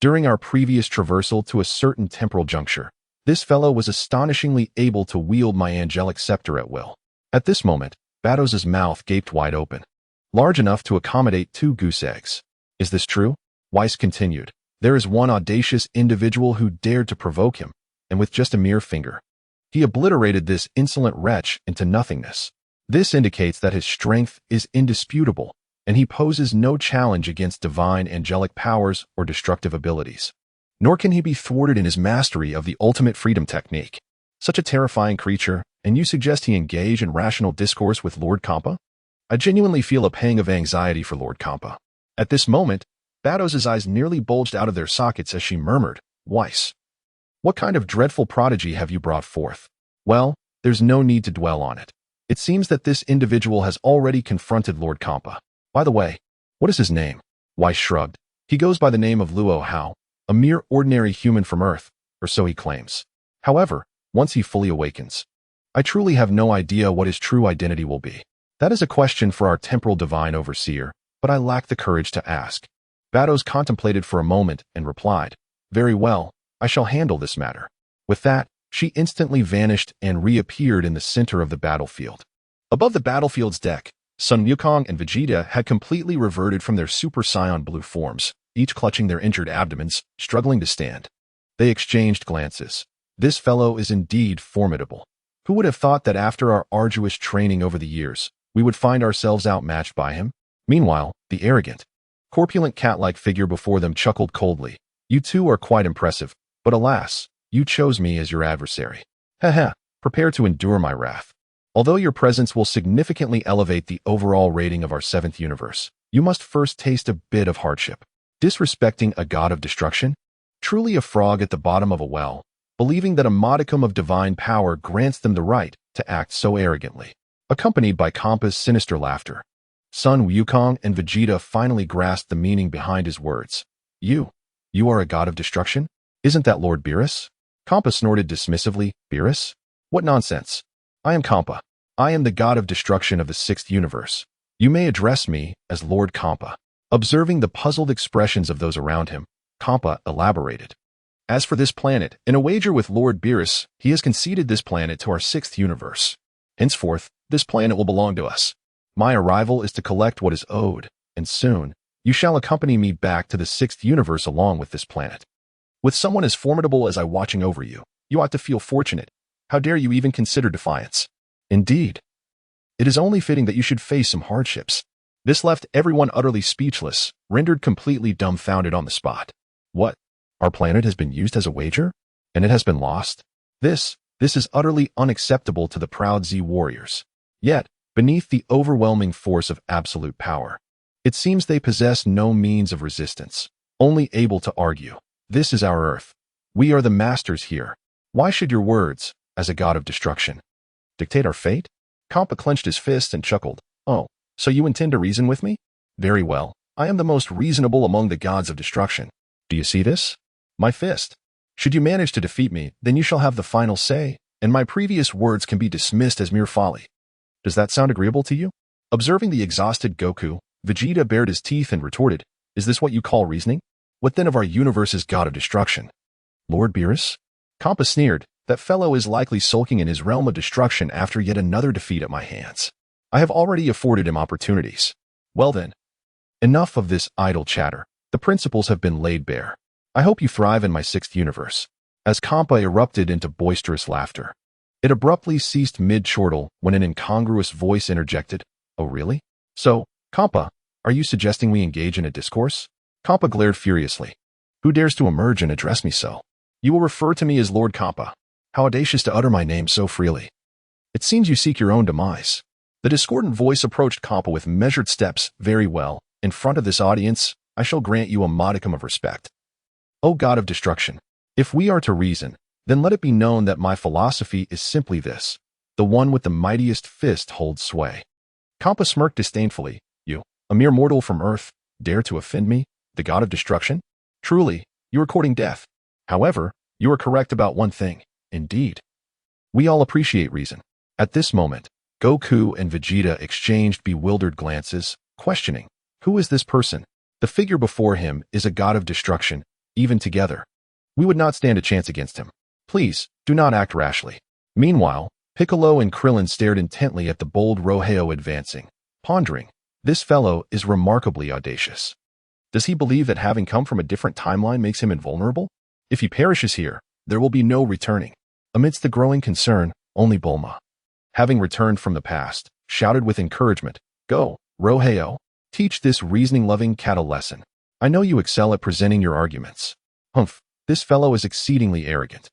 During our previous traversal to a certain temporal juncture, this fellow was astonishingly able to wield my angelic scepter at will." At this moment, Bardos's mouth gaped wide open, large enough to accommodate 2 goose eggs. "Is this true?" Whis continued. "There is one audacious individual who dared to provoke him, and with just a mere finger, He obliterated this insolent wretch into nothingness. This indicates that his strength is indisputable, and he poses no challenge against divine angelic powers or destructive abilities. Nor can he be thwarted in his mastery of the ultimate freedom technique. Such a terrifying creature, and you suggest he engage in rational discourse with Lord Kampa? I genuinely feel a pang of anxiety for Lord Kampa. At this moment, Battos's eyes nearly bulged out of their sockets as she murmured, "Whis, what kind of dreadful prodigy have you brought forth?" Well, there's no need to dwell on it. It seems that this individual has already confronted Lord Kampa. By the way, what is his name? Whis shrugged. He goes by the name of Luo Hao, a mere ordinary human from Earth, or so he claims. However, once he fully awakens, I truly have no idea what his true identity will be. That is a question for our temporal divine overseer, but I lack the courage to ask. Batos contemplated for a moment and replied, "Very well, I shall handle this matter." With that, she instantly vanished and reappeared in the center of the battlefield. Above the battlefield's deck, Sun Wukong and Vegeta had completely reverted from their Super Saiyan blue forms, each clutching their injured abdomens, struggling to stand. They exchanged glances. This fellow is indeed formidable. Who would have thought that after our arduous training over the years, we would find ourselves outmatched by him? Meanwhile, the arrogant, corpulent cat-like figure before them chuckled coldly. "You two are quite impressive, but alas, you chose me as your adversary. Haha, prepare to endure my wrath. Although your presence will significantly elevate the overall rating of our 7th universe, you must first taste a bit of hardship. Disrespecting a god of destruction? Truly a frog at the bottom of a well, believing that a modicum of divine power grants them the right to act so arrogantly." Accompanied by Kampa's sinister laughter, Sun Wukong and Vegeta finally grasped the meaning behind his words. You are a god of destruction? Isn't that Lord Beerus?" Kampa snorted dismissively. "Beerus? What nonsense. I am Kampa. I am the god of destruction of the 6th universe. You may address me as Lord Kampa." Observing the puzzled expressions of those around him, Kampa elaborated. "As for this planet, in a wager with Lord Beerus, he has conceded this planet to our 6th universe. Henceforth, this planet will belong to us. My arrival is to collect what is owed, and soon, you shall accompany me back to the 6th universe along with this planet. With someone as formidable as I watching over you, you ought to feel fortunate. How dare you even consider defiance? Indeed, it is only fitting that you should face some hardships." This left everyone utterly speechless, rendered completely dumbfounded on the spot. What? Our planet has been used as a wager? And it has been lost? This is utterly unacceptable to the proud Z warriors. Yet, beneath the overwhelming force of absolute power, it seems they possess no means of resistance, only able to argue. This is our Earth. We are the masters here. Why should your words, as a god of destruction, dictate our fate? Kampa clenched his fist and chuckled. "Oh, so you intend to reason with me? Very well. I am the most reasonable among the gods of destruction. Do you see this? My fist. Should you manage to defeat me, then you shall have the final say, and my previous words can be dismissed as mere folly. Does that sound agreeable to you?" Observing the exhausted Goku, Vegeta bared his teeth and retorted, "Is this what you call reasoning? What then of our universe's god of destruction? Lord Beerus?" Kampa sneered. "That fellow is likely sulking in his realm of destruction after yet another defeat at my hands. I have already afforded him opportunities. Well then, enough of this idle chatter. The principles have been laid bare. I hope you thrive in my 6th universe." As Kampa erupted into boisterous laughter, it abruptly ceased mid-chortle when an incongruous voice interjected, "Oh really? So, Kampa, are you suggesting we engage in a discourse?" Kampa glared furiously. "Who dares to emerge and address me so? You will refer to me as Lord Kampa. How audacious to utter my name so freely. It seems you seek your own demise." The discordant voice approached Kampa with measured steps. "Very well. In front of this audience, I shall grant you a modicum of respect. O god of destruction, if we are to reason, then let it be known that my philosophy is simply this. The one with the mightiest fist holds sway." Kampa smirked disdainfully. "You, a mere mortal from Earth, dare to offend me, the god of destruction? Truly, you are courting death. However, you are correct about one thing. Indeed, we all appreciate reason." At this moment, Goku and Vegeta exchanged bewildered glances, questioning, who is this person? The figure before him is a god of destruction. Even together, we would not stand a chance against him. Please, do not act rashly. Meanwhile, Piccolo and Krillin stared intently at the bold Luo Hao advancing, pondering, this fellow is remarkably audacious. Does he believe that having come from a different timeline makes him invulnerable? If he perishes here, there will be no returning. Amidst the growing concern, only Bulma, having returned from the past, shouted with encouragement, "Go, Luo Hao, teach this reasoning-loving cat a lesson. I know you excel at presenting your arguments." Humph, this fellow is exceedingly arrogant.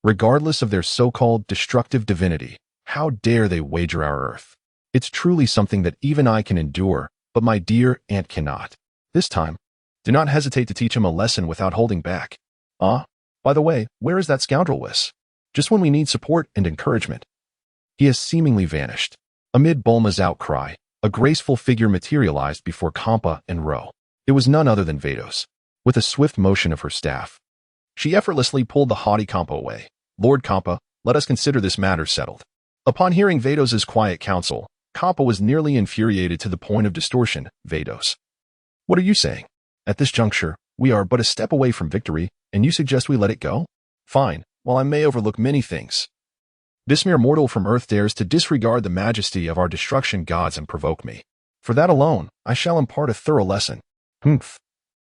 Regardless of their so-called destructive divinity, how dare they wager our Earth? It's truly something that even I can endure, but my dear aunt cannot. This time, do not hesitate to teach him a lesson without holding back. By the way, where is that scoundrel Whis? Just when we need support and encouragement. He has seemingly vanished. Amid Bulma's outcry, a graceful figure materialized before Kampa and Ro. It was none other than Vados. With a swift motion of her staff, she effortlessly pulled the haughty Kampa away. "Lord Kampa, let us consider this matter settled." Upon hearing Vados's quiet counsel, Kampa was nearly infuriated to the point of distortion. "Vados, what are you saying? At this juncture, we are but a step away from victory, and you suggest we let it go? Fine, while I may overlook many things. This mere mortal from Earth dares to disregard the majesty of our destruction gods and provoke me. For that alone, I shall impart a thorough lesson. Humph.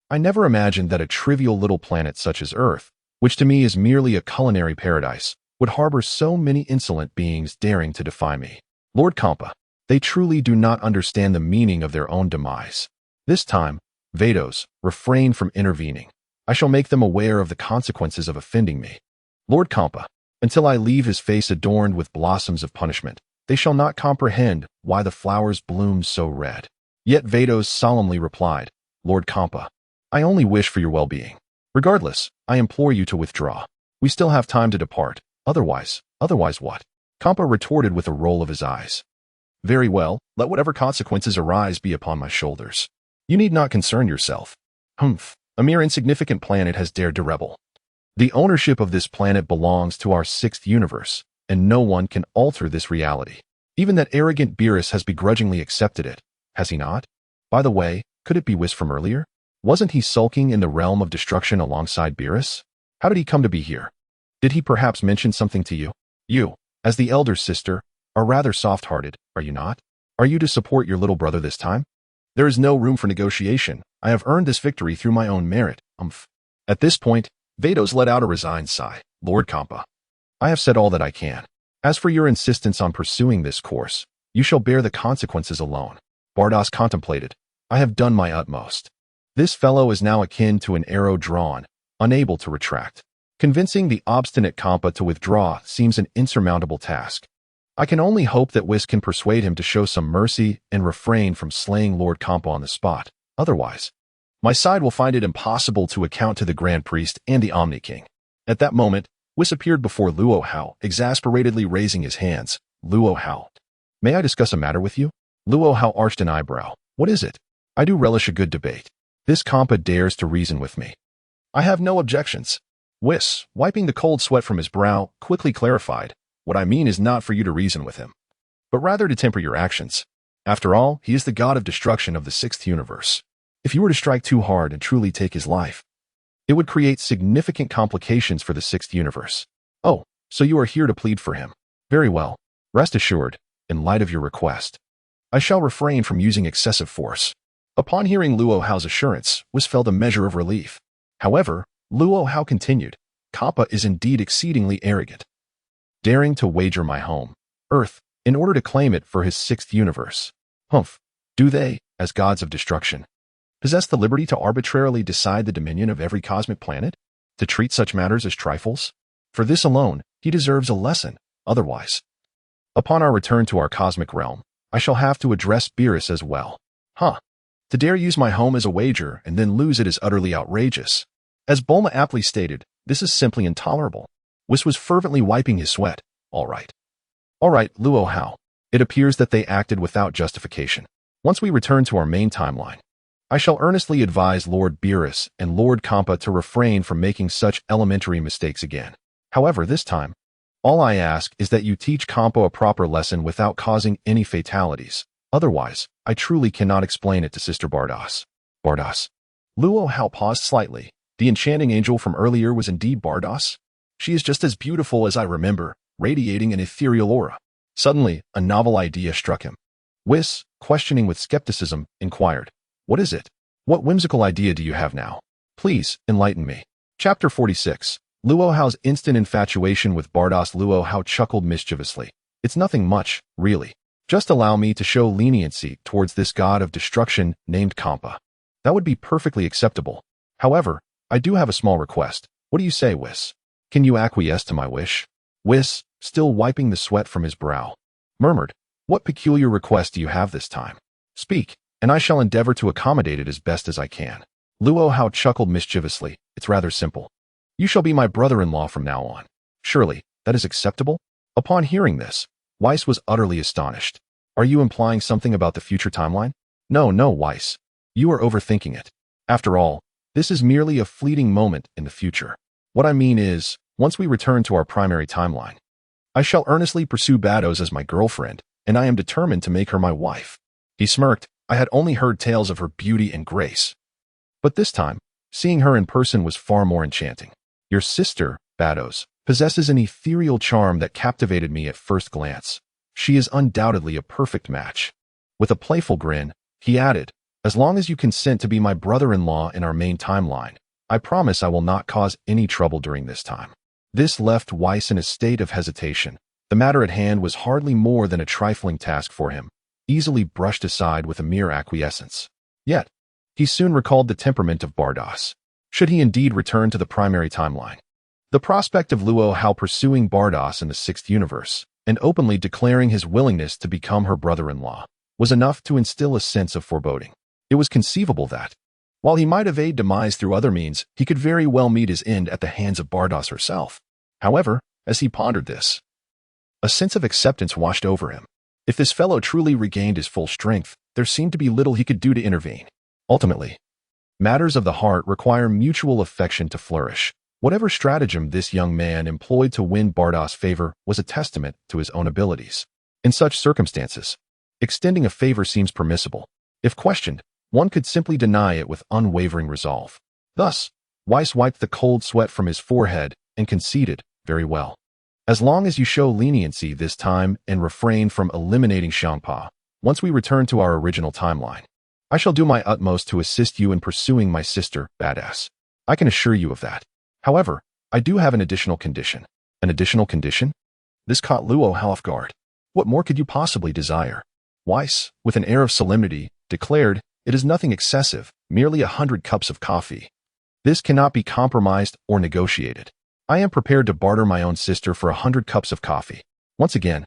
I never imagined that a trivial little planet such as Earth, which to me is merely a culinary paradise, would harbor so many insolent beings daring to defy me. Lord Kampa, they truly do not understand the meaning of their own demise. This time, Vados, refrain from intervening. I shall make them aware of the consequences of offending me. Lord Kampa, until I leave his face adorned with blossoms of punishment, they shall not comprehend why the flowers bloom so red." Yet Vados solemnly replied, "Lord Kampa, I only wish for your well-being. Regardless, I implore you to withdraw. We still have time to depart. Otherwise what?" Kampa retorted with a roll of his eyes. "Very well, let whatever consequences arise be upon my shoulders. You need not concern yourself. Humph, a mere insignificant planet has dared to rebel. The ownership of this planet belongs to our sixth universe, and no one can alter this reality. Even that arrogant Beerus has begrudgingly accepted it, has he not? By the way, could it be Whis from earlier? Wasn't he sulking in the realm of destruction alongside Beerus? How did he come to be here? Did he perhaps mention something to you? You, as the elder sister, are rather soft-hearted, are you not? Are you to support your little brother this time? There is no room for negotiation. I have earned this victory through my own merit. At this point, Vados let out a resigned sigh. "Lord Kampa, I have said all that I can. As for your insistence on pursuing this course, you shall bear the consequences alone." Bardos contemplated. "I have done my utmost. This fellow is now akin to an arrow drawn, unable to retract. Convincing the obstinate Kampa to withdraw seems an insurmountable task. I can only hope that Whis can persuade him to show some mercy and refrain from slaying Lord Kampa on the spot. Otherwise, my side will find it impossible to account to the Grand Priest and the Omni King." At that moment, Whis appeared before Luo Hao, exasperatedly raising his hands. "Luo Hao, may I discuss a matter with you?" Luo Hao arched an eyebrow. "What is it? I do relish a good debate. This Kampa dares to reason with me. I have no objections." Whis, wiping the cold sweat from his brow, quickly clarified, "What I mean is not for you to reason with him, but rather to temper your actions. After all, he is the god of destruction of the sixth universe. If you were to strike too hard and truly take his life, it would create significant complications for the sixth universe. Oh, so you are here to plead for him. Very well. Rest assured, in light of your request, I shall refrain from using excessive force." Upon hearing Luo Hao's assurance, Whis felt a measure of relief. However, Luo Hao continued, "Kampa is indeed exceedingly arrogant, daring to wager my home, Earth, in order to claim it for his sixth universe. Humph, do they, as gods of destruction, possess the liberty to arbitrarily decide the dominion of every cosmic planet? To treat such matters as trifles? For this alone, he deserves a lesson, otherwise. Upon our return to our cosmic realm, I shall have to address Beerus as well. To dare use my home as a wager and then lose it is utterly outrageous. As Bulma aptly stated, this is simply intolerable." Whis was fervently wiping his sweat. All right, Luo Hao. It appears that they acted without justification. Once we return to our main timeline, I shall earnestly advise Lord Beerus and Lord Kampa to refrain from making such elementary mistakes again. However, this time, all I ask is that you teach Kampa a proper lesson without causing any fatalities. Otherwise, I truly cannot explain it to Sister Bardos. Bardos. Luo Hao paused slightly. The enchanting angel from earlier was indeed Bardos? She is just as beautiful as I remember, radiating an ethereal aura. Suddenly, a novel idea struck him. Whis, questioning with skepticism, inquired, "What is it? What whimsical idea do you have now? Please, enlighten me." Chapter 46. Luo Hao's instant infatuation with Bardos. Luo Hao chuckled mischievously. It's nothing much, really. Just allow me to show leniency towards this god of destruction named Kampa. That would be perfectly acceptable. However, I do have a small request. What do you say, Whis? Can you acquiesce to my wish? Whis, still wiping the sweat from his brow, murmured, What peculiar request do you have this time? Speak, and I shall endeavor to accommodate it as best as I can. Luo Hao chuckled mischievously. It's rather simple. You shall be my brother-in-law from now on. Surely, that is acceptable? Upon hearing this, Whis was utterly astonished. Are you implying something about the future timeline? No, Whis. You are overthinking it. After all, this is merely a fleeting moment in the future. What I mean is, once we return to our primary timeline, I shall earnestly pursue Bardos as my girlfriend, and I am determined to make her my wife. He smirked. I had only heard tales of her beauty and grace. But this time, seeing her in person was far more enchanting. Your sister, Bardos, possesses an ethereal charm that captivated me at first glance. She is undoubtedly a perfect match. With a playful grin, he added, As long as you consent to be my brother-in-law in our main timeline, I promise I will not cause any trouble during this time. This left Whis in a state of hesitation. The matter at hand was hardly more than a trifling task for him, easily brushed aside with a mere acquiescence. Yet, he soon recalled the temperament of Bardos. Should he indeed return to the primary timeline? The prospect of Luo Hao pursuing Bardos in the sixth universe, and openly declaring his willingness to become her brother-in-law, was enough to instill a sense of foreboding. It was conceivable that, while he might evade demise through other means, he could very well meet his end at the hands of Bardos herself. However, as he pondered this, a sense of acceptance washed over him. If this fellow truly regained his full strength, there seemed to be little he could do to intervene. Ultimately, matters of the heart require mutual affection to flourish. Whatever stratagem this young man employed to win Bardos' favor was a testament to his own abilities. In such circumstances, extending a favor seems permissible. If questioned, one could simply deny it with unwavering resolve. Thus, Whis wiped the cold sweat from his forehead and conceded, Very well. As long as you show leniency this time and refrain from eliminating Xiangpa, once we return to our original timeline, I shall do my utmost to assist you in pursuing my sister, Badass. I can assure you of that. However, I do have an additional condition. An additional condition? This caught Luo Hao off guard. What more could you possibly desire? Whis, with an air of solemnity, declared, It is nothing excessive, merely 100 cups of coffee. This cannot be compromised or negotiated. I am prepared to barter my own sister for 100 cups of coffee. Once again,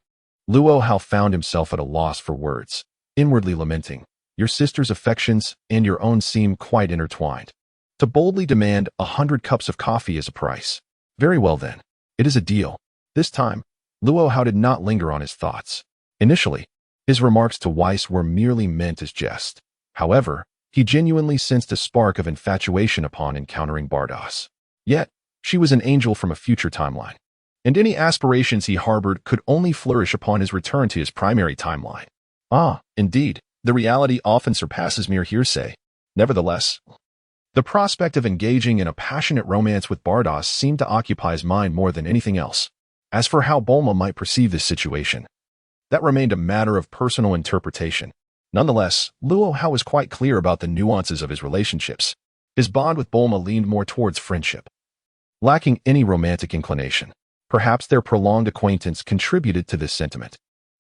Luo Hao found himself at a loss for words, inwardly lamenting, Your sister's affections and your own seem quite intertwined. To boldly demand 100 cups of coffee is a price. Very well then, it is a deal. This time, Luo Hao did not linger on his thoughts. Initially, his remarks to Whis were merely meant as jest. However, he genuinely sensed a spark of infatuation upon encountering Bardos. Yet, she was an angel from a future timeline, and any aspirations he harbored could only flourish upon his return to his primary timeline. Indeed, the reality often surpasses mere hearsay. Nevertheless, the prospect of engaging in a passionate romance with Bardos seemed to occupy his mind more than anything else. As for how Bulma might perceive this situation, that remained a matter of personal interpretation. Nonetheless, Luo Hao was quite clear about the nuances of his relationships. His bond with Bulma leaned more towards friendship, lacking any romantic inclination. Perhaps their prolonged acquaintance contributed to this sentiment.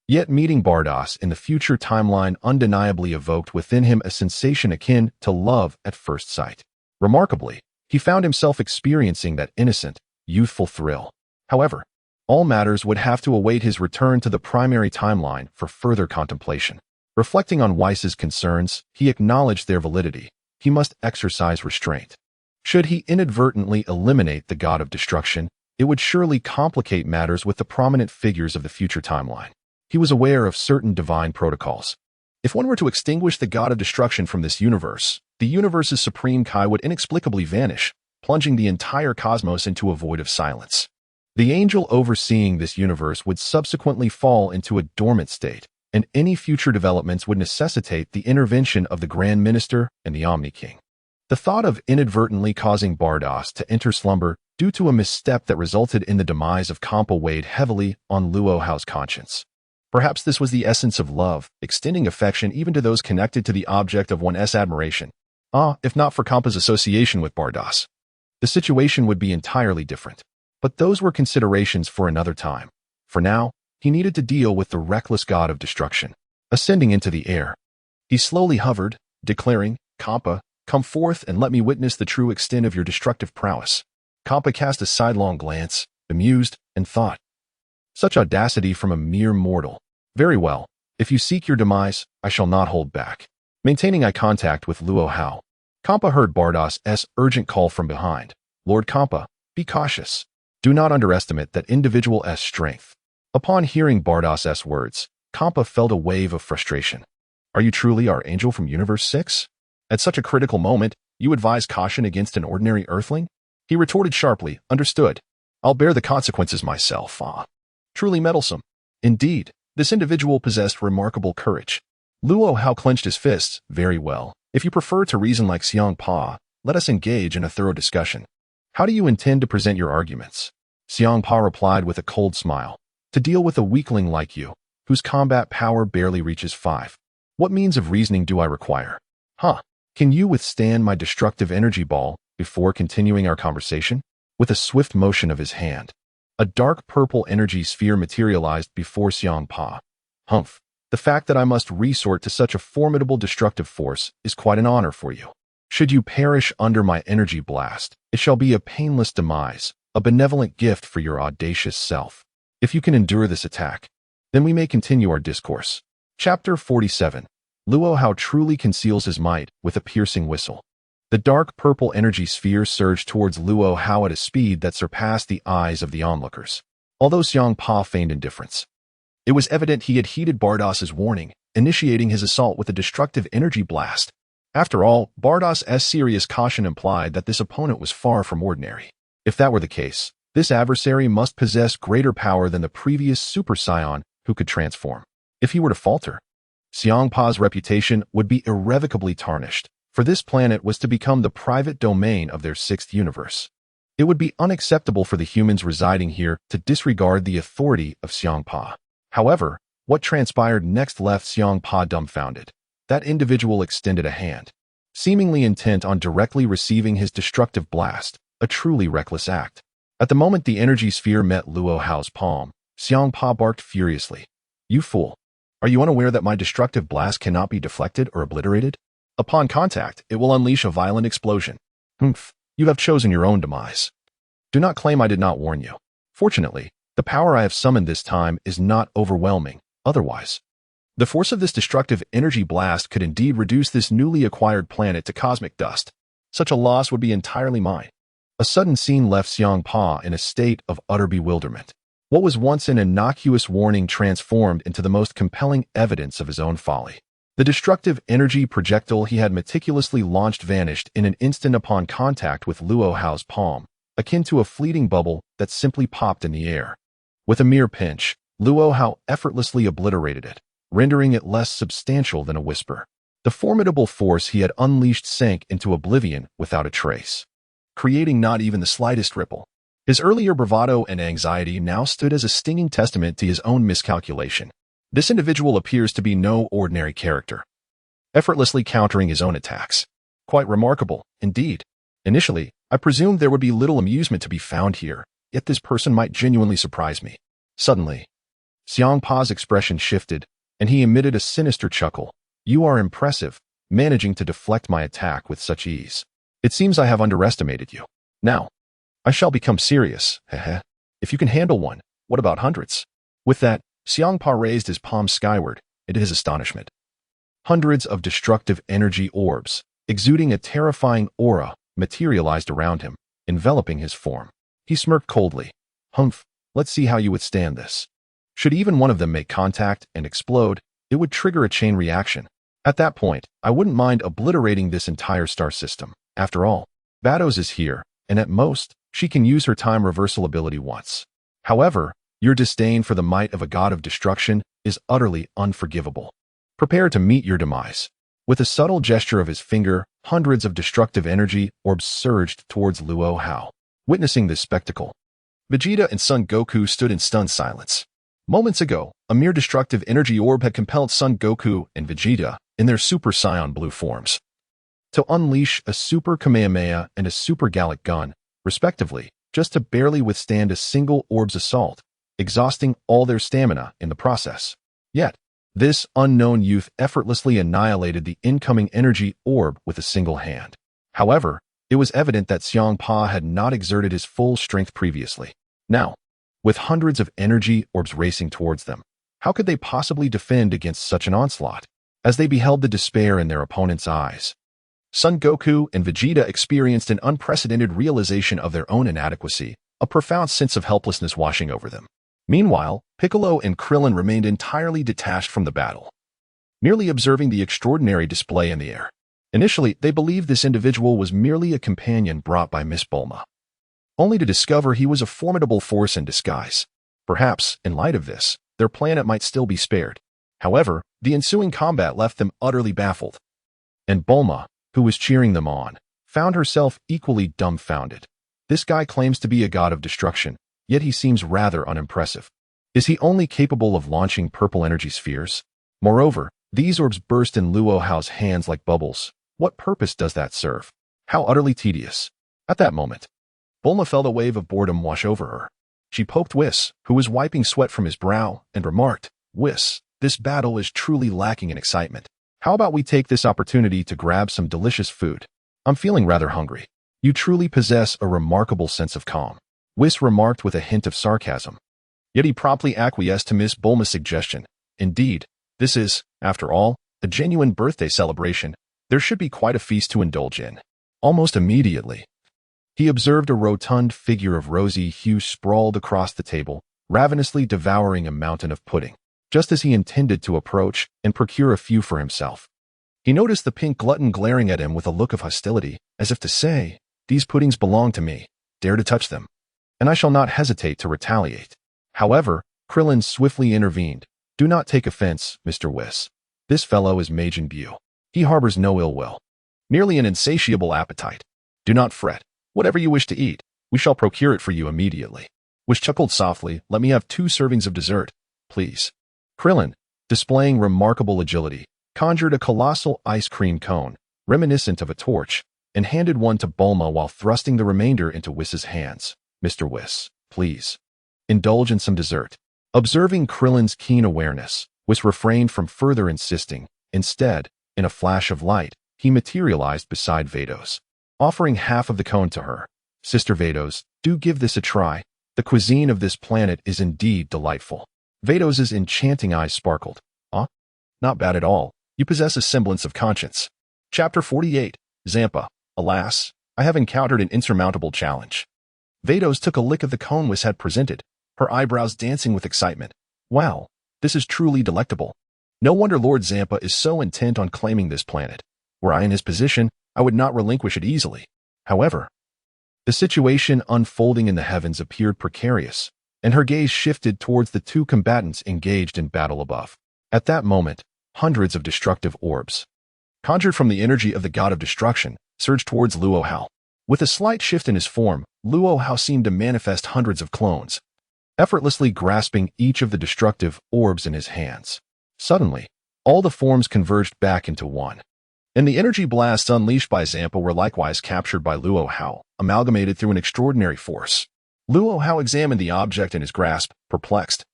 Yet meeting Bardos in the future timeline undeniably evoked within him a sensation akin to love at first sight. Remarkably, he found himself experiencing that innocent, youthful thrill. However, all matters would have to await his return to the primary timeline for further contemplation. Reflecting on Whis' concerns, he acknowledged their validity. He must exercise restraint. Should he inadvertently eliminate the god of destruction, it would surely complicate matters with the prominent figures of the future timeline. He was aware of certain divine protocols. If one were to extinguish the god of destruction from this universe, the universe's supreme Kai would inexplicably vanish, plunging the entire cosmos into a void of silence. The angel overseeing this universe would subsequently fall into a dormant state, and any future developments would necessitate the intervention of the Grand Minister and the Omni King. The thought of inadvertently causing Bardos to enter slumber due to a misstep that resulted in the demise of Kampa weighed heavily on Luo Hao's conscience. Perhaps this was the essence of love, extending affection even to those connected to the object of one's admiration. If not for Kampa's association with Bardos. the situation would be entirely different. But those were considerations for another time. For now, he needed to deal with the reckless god of destruction. Ascending into the air, he slowly hovered, declaring, "Kappa, come forth and let me witness the true extent of your destructive prowess." Kappa cast a sidelong glance, bemused, and thought, "Such audacity from a mere mortal. Very well. If you seek your demise, I shall not hold back." Maintaining eye contact with Luo Hao, Kappa heard Bardos's urgent call from behind. "Lord Kappa, be cautious. Do not underestimate that individual's strength." Upon hearing Bardos's words, Kappa felt a wave of frustration. "Are you truly our angel from Universe 6? At such a critical moment, you advise caution against an ordinary earthling?" He retorted sharply, "Understood. I'll bear the consequences myself." Truly meddlesome. Indeed, this individual possessed remarkable courage. Luo Hao clenched his fists. "Very well. If you prefer to reason like Xiang Pa, let us engage in a thorough discussion. How do you intend to present your arguments?" Xiang Pa replied with a cold smile. "To deal with a weakling like you, whose combat power barely reaches 5. What means of reasoning do I require? Can you withstand my destructive energy ball before continuing our conversation?" With a swift motion of his hand, a dark purple energy sphere materialized before Xiang Pa. "Humph. The fact that I must resort to such a formidable destructive force is quite an honor for you. Should you perish under my energy blast, it shall be a painless demise, a benevolent gift for your audacious self. If you can endure this attack, then we may continue our discourse." Chapter 47. Luo Hao truly conceals his might with a piercing whistle. The dark purple energy sphere surged towards Luo Hao at a speed that surpassed the eyes of the onlookers. Although Xiang Pa feigned indifference, it was evident he had heeded Bardos's warning, initiating his assault with a destructive energy blast. After all, Bardos's serious caution implied that this opponent was far from ordinary. If that were the case, this adversary must possess greater power than the previous Super Scion who could transform. If he were to falter, Xiang Pa's reputation would be irrevocably tarnished, for this planet was to become the private domain of their 6th universe. It would be unacceptable for the humans residing here to disregard the authority of Xiang Pa. However, what transpired next left Xiang Pa dumbfounded. That individual extended a hand, seemingly intent on directly receiving his destructive blast, a truly reckless act. At the moment the energy sphere met Luo Hao's palm, Xiang Pa barked furiously. "You fool! Are you unaware that my destructive blast cannot be deflected or obliterated? Upon contact, it will unleash a violent explosion. Humph, you have chosen your own demise. Do not claim I did not warn you. Fortunately, the power I have summoned this time is not overwhelming, otherwise. The force of this destructive energy blast could indeed reduce this newly acquired planet to cosmic dust. Such a loss would be entirely mine." A sudden scene left Xiang Pa in a state of utter bewilderment. What was once an innocuous warning transformed into the most compelling evidence of his own folly. The destructive energy projectile he had meticulously launched vanished in an instant upon contact with Luo Hao's palm, akin to a fleeting bubble that simply popped in the air. With a mere pinch, Luo Hao effortlessly obliterated it, rendering it less substantial than a whisper. The formidable force he had unleashed sank into oblivion without a trace, creating not even the slightest ripple. His earlier bravado and anxiety now stood as a stinging testament to his own miscalculation. This individual appears to be no ordinary character, effortlessly countering his own attacks. Quite remarkable, indeed. Initially, I presumed there would be little amusement to be found here, yet this person might genuinely surprise me. Suddenly, Xiang Pa's expression shifted, and he emitted a sinister chuckle. "You are impressive, managing to deflect my attack with such ease. It seems I have underestimated you. Now, I shall become serious. If you can handle one, what about hundreds?" With that, Xiang Pa raised his palm skyward, and to his astonishment, hundreds of destructive energy orbs, exuding a terrifying aura, materialized around him, enveloping his form. He smirked coldly. "Humph, let's see how you withstand this. Should even one of them make contact and explode, it would trigger a chain reaction. At that point, I wouldn't mind obliterating this entire star system. After all, Bados is here, and at most, she can use her time reversal ability once. However, your disdain for the might of a god of destruction is utterly unforgivable. Prepare to meet your demise." With a subtle gesture of his finger, hundreds of destructive energy orbs surged towards Luo Hao. Witnessing this spectacle, Vegeta and Son Goku stood in stunned silence. Moments ago, a mere destructive energy orb had compelled Son Goku and Vegeta, in their Super Saiyan Blue forms, to unleash a Super Kamehameha and a Super Gallic Gun, respectively, just to barely withstand a single orb's assault, exhausting all their stamina in the process. Yet, this unknown youth effortlessly annihilated the incoming energy orb with a single hand. However, it was evident that Xiang Pa had not exerted his full strength previously. Now, with hundreds of energy orbs racing towards them, how could they possibly defend against such an onslaught? As they beheld the despair in their opponent's eyes, Son Goku and Vegeta experienced an unprecedented realization of their own inadequacy, a profound sense of helplessness washing over them. Meanwhile, Piccolo and Krillin remained entirely detached from the battle, merely observing the extraordinary display in the air. Initially, they believed this individual was merely a companion brought by Miss Bulma, only to discover he was a formidable force in disguise. Perhaps, in light of this, their planet might still be spared. However, the ensuing combat left them utterly baffled, and Bulma, who was cheering them on, found herself equally dumbfounded. This guy claims to be a god of destruction, yet he seems rather unimpressive. Is he only capable of launching purple energy spheres? Moreover, these orbs burst in Luo Hao's hands like bubbles. What purpose does that serve? How utterly tedious. At that moment, Bulma felt a wave of boredom wash over her. She poked Whis, who was wiping sweat from his brow, and remarked, "Whis, this battle is truly lacking in excitement. How about we take this opportunity to grab some delicious food? I'm feeling rather hungry." "You truly possess a remarkable sense of calm," Whis remarked with a hint of sarcasm. Yet he promptly acquiesced to Miss Bulma's suggestion. Indeed, this is, after all, a genuine birthday celebration. There should be quite a feast to indulge in. Almost immediately, he observed a rotund figure of rosy hue sprawled across the table, ravenously devouring a mountain of pudding. Just as he intended to approach and procure a few for himself, he noticed the pink glutton glaring at him with a look of hostility, as if to say, "These puddings belong to me. Dare to touch them, and I shall not hesitate to retaliate." However, Krillin swiftly intervened. "Do not take offense, Mr. Whis. This fellow is Majin Buu. He harbors no ill will, merely an insatiable appetite. Do not fret. Whatever you wish to eat, we shall procure it for you immediately." Whis chuckled softly. "Let me have 2 servings of dessert, please." Krillin, displaying remarkable agility, conjured a colossal ice cream cone, reminiscent of a torch, and handed one to Bulma while thrusting the remainder into Whis's hands. "Mr. Whis, please, indulge in some dessert." Observing Krillin's keen awareness, Whis refrained from further insisting. Instead, in a flash of light, he materialized beside Vados, offering half of the cone to her. "Sister Vados, do give this a try. The cuisine of this planet is indeed delightful." Vados's enchanting eyes sparkled. "Huh? Not bad at all. You possess a semblance of conscience." Chapter 48. Zampa. "Alas, I have encountered an insurmountable challenge." Vados took a lick of the cone Whis had presented, her eyebrows dancing with excitement. "Wow, this is truly delectable. No wonder Lord Zampa is so intent on claiming this planet. Were I in his position, I would not relinquish it easily." However, the situation unfolding in the heavens appeared precarious, and her gaze shifted towards the 2 combatants engaged in battle above. At that moment, hundreds of destructive orbs, conjured from the energy of the god of destruction, surged towards Luo Hao. With a slight shift in his form, Luo Hao seemed to manifest hundreds of clones, effortlessly grasping each of the destructive orbs in his hands. Suddenly, all the forms converged back into one, and the energy blasts unleashed by Zampa were likewise captured by Luo Hao, amalgamated through an extraordinary force. Luo Hao examined the object in his grasp, perplexed,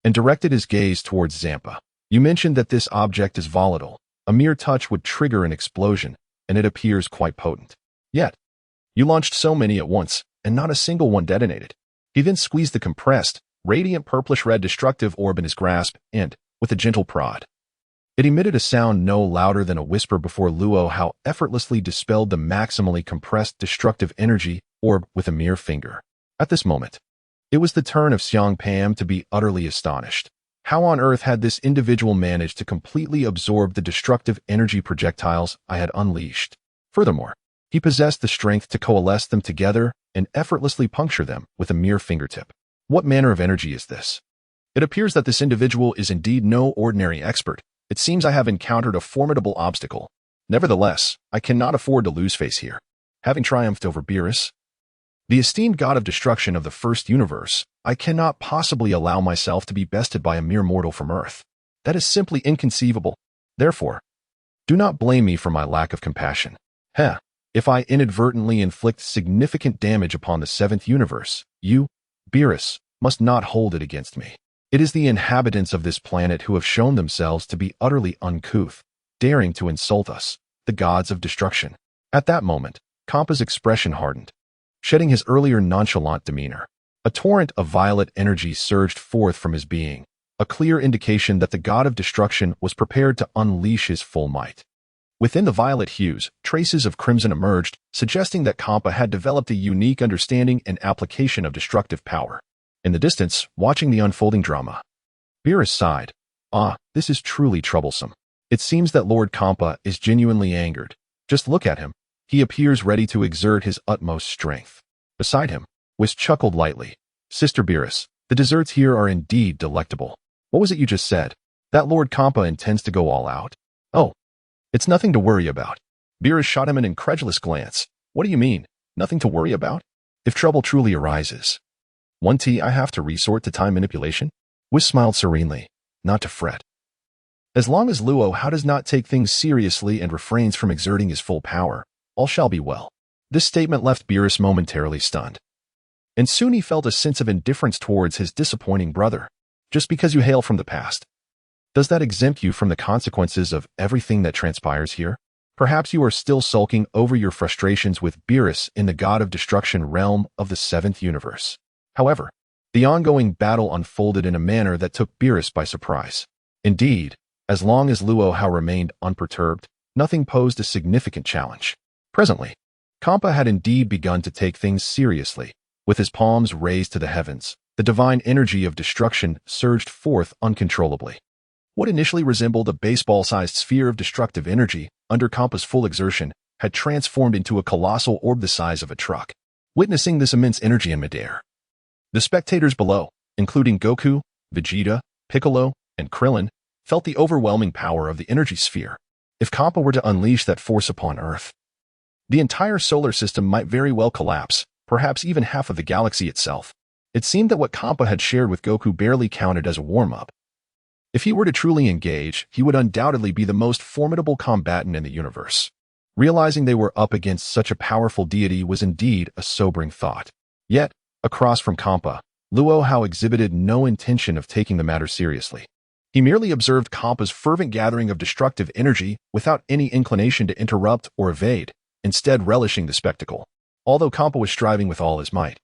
and directed his gaze towards Zampa. "You mentioned that this object is volatile. A mere touch would trigger an explosion, and it appears quite potent. Yet, you launched so many at once, and not a single one detonated." He then squeezed the compressed, radiant purplish-red destructive orb in his grasp and, with a gentle prod, it emitted a sound no louder than a whisper before Luo Hao effortlessly dispelled the maximally compressed destructive energy orb with a mere finger. At this moment, it was the turn of Xiang Pam to be utterly astonished. How on earth had this individual managed to completely absorb the destructive energy projectiles I had unleashed? Furthermore, he possessed the strength to coalesce them together and effortlessly puncture them with a mere fingertip. What manner of energy is this? It appears that this individual is indeed no ordinary expert. It seems I have encountered a formidable obstacle. Nevertheless, I cannot afford to lose face here. Having triumphed over Beerus, the esteemed god of destruction of the first universe, I cannot possibly allow myself to be bested by a mere mortal from Earth. That is simply inconceivable. Therefore, do not blame me for my lack of compassion. Heh, If I inadvertently inflict significant damage upon the seventh universe, you, Beerus, must not hold it against me. It is the inhabitants of this planet who have shown themselves to be utterly uncouth, daring to insult us, the gods of destruction." At that moment, Kampa's expression hardened, shedding his earlier nonchalant demeanor. A torrent of violet energy surged forth from his being, a clear indication that the god of destruction was prepared to unleash his full might. Within the violet hues, traces of crimson emerged, suggesting that Kampa had developed a unique understanding and application of destructive power. In the distance, watching the unfolding drama, Beerus sighed. This is truly troublesome. It seems that Lord Kampa is genuinely angered. Just look at him. He appears ready to exert his utmost strength. Beside him, Whis chuckled lightly. "Sister Beerus, the desserts here are indeed delectable. What was it you just said? That Lord Kampa intends to go all out?" "Oh, it's nothing to worry about." Beerus shot him an incredulous glance. "What do you mean, nothing to worry about? If trouble truly arises, I have to resort to time manipulation?" Whis smiled serenely. "Not to fret. As long as Luo Hao does not take things seriously and refrains from exerting his full power, all shall be well." This statement left Beerus momentarily stunned. And soon he felt a sense of indifference towards his disappointing brother. Just because you hail from the past, does that exempt you from the consequences of everything that transpires here? Perhaps you are still sulking over your frustrations with Beerus in the god of destruction realm of the seventh universe. However, the ongoing battle unfolded in a manner that took Beerus by surprise. Indeed, as long as Luo Hao remained unperturbed, nothing posed a significant challenge. Presently, Kampa had indeed begun to take things seriously. With his palms raised to the heavens, the divine energy of destruction surged forth uncontrollably. What initially resembled a baseball-sized sphere of destructive energy, under Kampa's full exertion, had transformed into a colossal orb the size of a truck. Witnessing this immense energy in midair, the spectators below, including Goku, Vegeta, Piccolo, and Krillin, felt the overwhelming power of the energy sphere. If Kampa were to unleash that force upon Earth, the entire solar system might very well collapse, perhaps even half of the galaxy itself. It seemed that what Kampa had shared with Goku barely counted as a warm-up. If he were to truly engage, he would undoubtedly be the most formidable combatant in the universe. Realizing they were up against such a powerful deity was indeed a sobering thought. Yet, across from Kampa, Luo Hao exhibited no intention of taking the matter seriously. He merely observed Kampa's fervent gathering of destructive energy without any inclination to interrupt or evade, instead relishing the spectacle. Although Kampa was striving with all his might,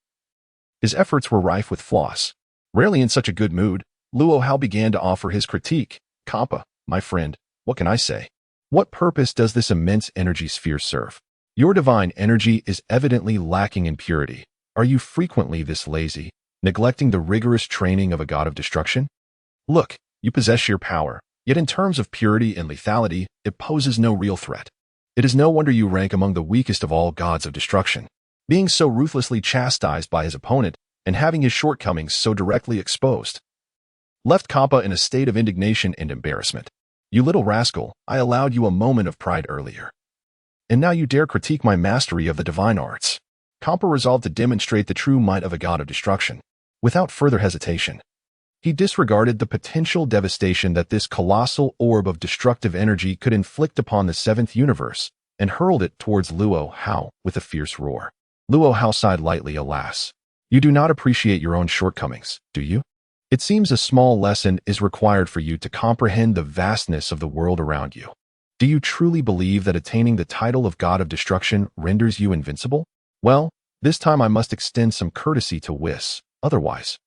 his efforts were rife with flaws. Rarely in such a good mood, Luo Hao began to offer his critique. "Kampa, my friend, what can I say? What purpose does this immense energy sphere serve? Your divine energy is evidently lacking in purity. Are you frequently this lazy, neglecting the rigorous training of a god of destruction? Look, you possess your power, yet in terms of purity and lethality, it poses no real threat. It is no wonder you rank among the weakest of all gods of destruction." Being so ruthlessly chastised by his opponent and having his shortcomings so directly exposed left Kampa in a state of indignation and embarrassment. "You little rascal, I allowed you a moment of pride earlier. And now you dare critique my mastery of the divine arts." Kampa resolved to demonstrate the true might of a god of destruction. Without further hesitation, he disregarded the potential devastation that this colossal orb of destructive energy could inflict upon the seventh universe and hurled it towards Luo Hao with a fierce roar. Luo Hao sighed lightly. "Alas, you do not appreciate your own shortcomings, do you? It seems a small lesson is required for you to comprehend the vastness of the world around you. Do you truly believe that attaining the title of God of Destruction renders you invincible? Well, this time I must extend some courtesy to Whis. Otherwise,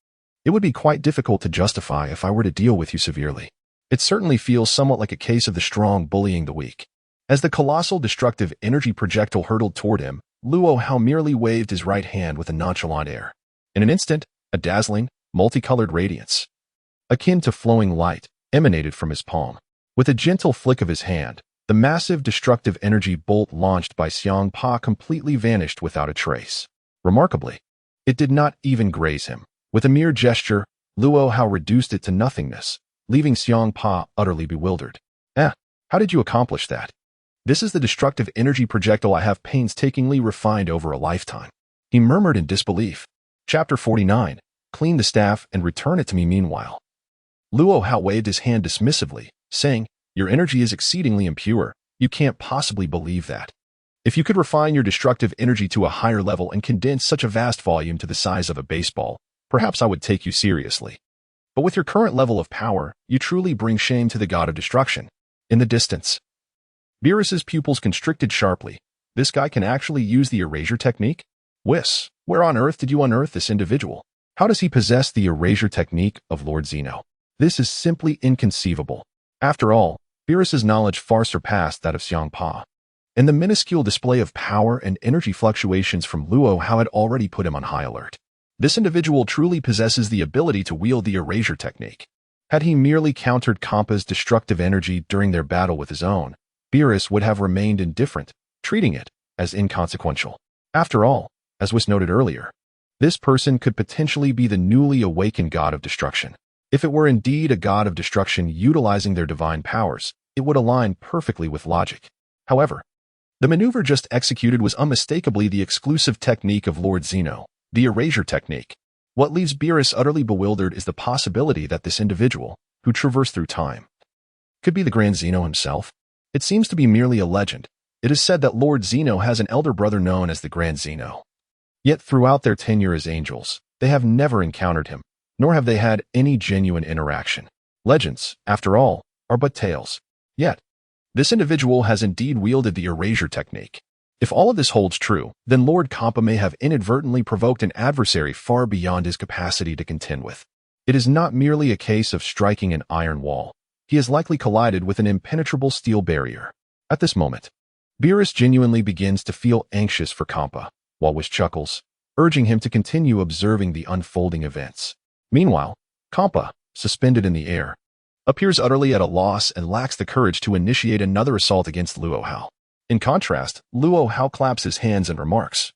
it would be quite difficult to justify if I were to deal with you severely. It certainly feels somewhat like a case of the strong bullying the weak." As the colossal destructive energy projectile hurtled toward him, Luo Hao merely waved his right hand with a nonchalant air. In an instant, a dazzling, multicolored radiance, akin to flowing light, emanated from his palm. With a gentle flick of his hand, the massive destructive energy bolt launched by Xiang Pa completely vanished without a trace. Remarkably, it did not even graze him. With a mere gesture, Luo Hao reduced it to nothingness, leaving Xiang Pa utterly bewildered. How did you accomplish that? This is the destructive energy projectile I have painstakingly refined over a lifetime," he murmured in disbelief. Chapter 49. Clean the staff and return it to me meanwhile. Luo Hao waved his hand dismissively, saying, "Your energy is exceedingly impure. You can't possibly believe that." If you could refine your destructive energy to a higher level and condense such a vast volume to the size of a baseball, perhaps I would take you seriously. But with your current level of power, you truly bring shame to the god of destruction. In the distance, Beerus's pupils constricted sharply. This guy can actually use the erasure technique? Whis, where on earth did you unearth this individual? How does he possess the erasure technique of Lord Zeno? This is simply inconceivable. After all, Beerus's knowledge far surpassed that of Xiangpa. And the minuscule display of power and energy fluctuations from Luo Hao had already put him on high alert. This individual truly possesses the ability to wield the erasure technique. Had he merely countered Kampa's destructive energy during their battle with his own, Beerus would have remained indifferent, treating it as inconsequential. After all, as was noted earlier, this person could potentially be the newly awakened god of destruction. If it were indeed a god of destruction utilizing their divine powers, it would align perfectly with logic. However, the maneuver just executed was unmistakably the exclusive technique of Lord Zeno, the erasure technique. What leaves Beerus utterly bewildered is the possibility that this individual, who traversed through time, could be the Grand Zeno himself. It seems to be merely a legend. It is said that Lord Zeno has an elder brother known as the Grand Zeno. Yet throughout their tenure as angels, they have never encountered him, nor have they had any genuine interaction. Legends, after all, are but tales. Yet, this individual has indeed wielded the erasure technique. If all of this holds true, then Lord Kampa may have inadvertently provoked an adversary far beyond his capacity to contend with. It is not merely a case of striking an iron wall. He has likely collided with an impenetrable steel barrier. At this moment, Beerus genuinely begins to feel anxious for Kampa, while Whis chuckles, urging him to continue observing the unfolding events. Meanwhile, Kampa, suspended in the air, appears utterly at a loss and lacks the courage to initiate another assault against Luo Hao. In contrast, Luo Hao claps his hands and remarks,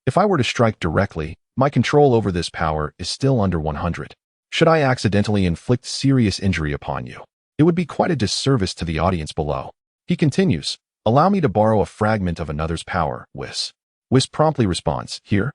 "If I were to strike directly, my control over this power is still under 100. Should I accidentally inflict serious injury upon you, it would be quite a disservice to the audience below." He continues, "Allow me to borrow a fragment of another's power, Whis." Whis promptly responds, "Here,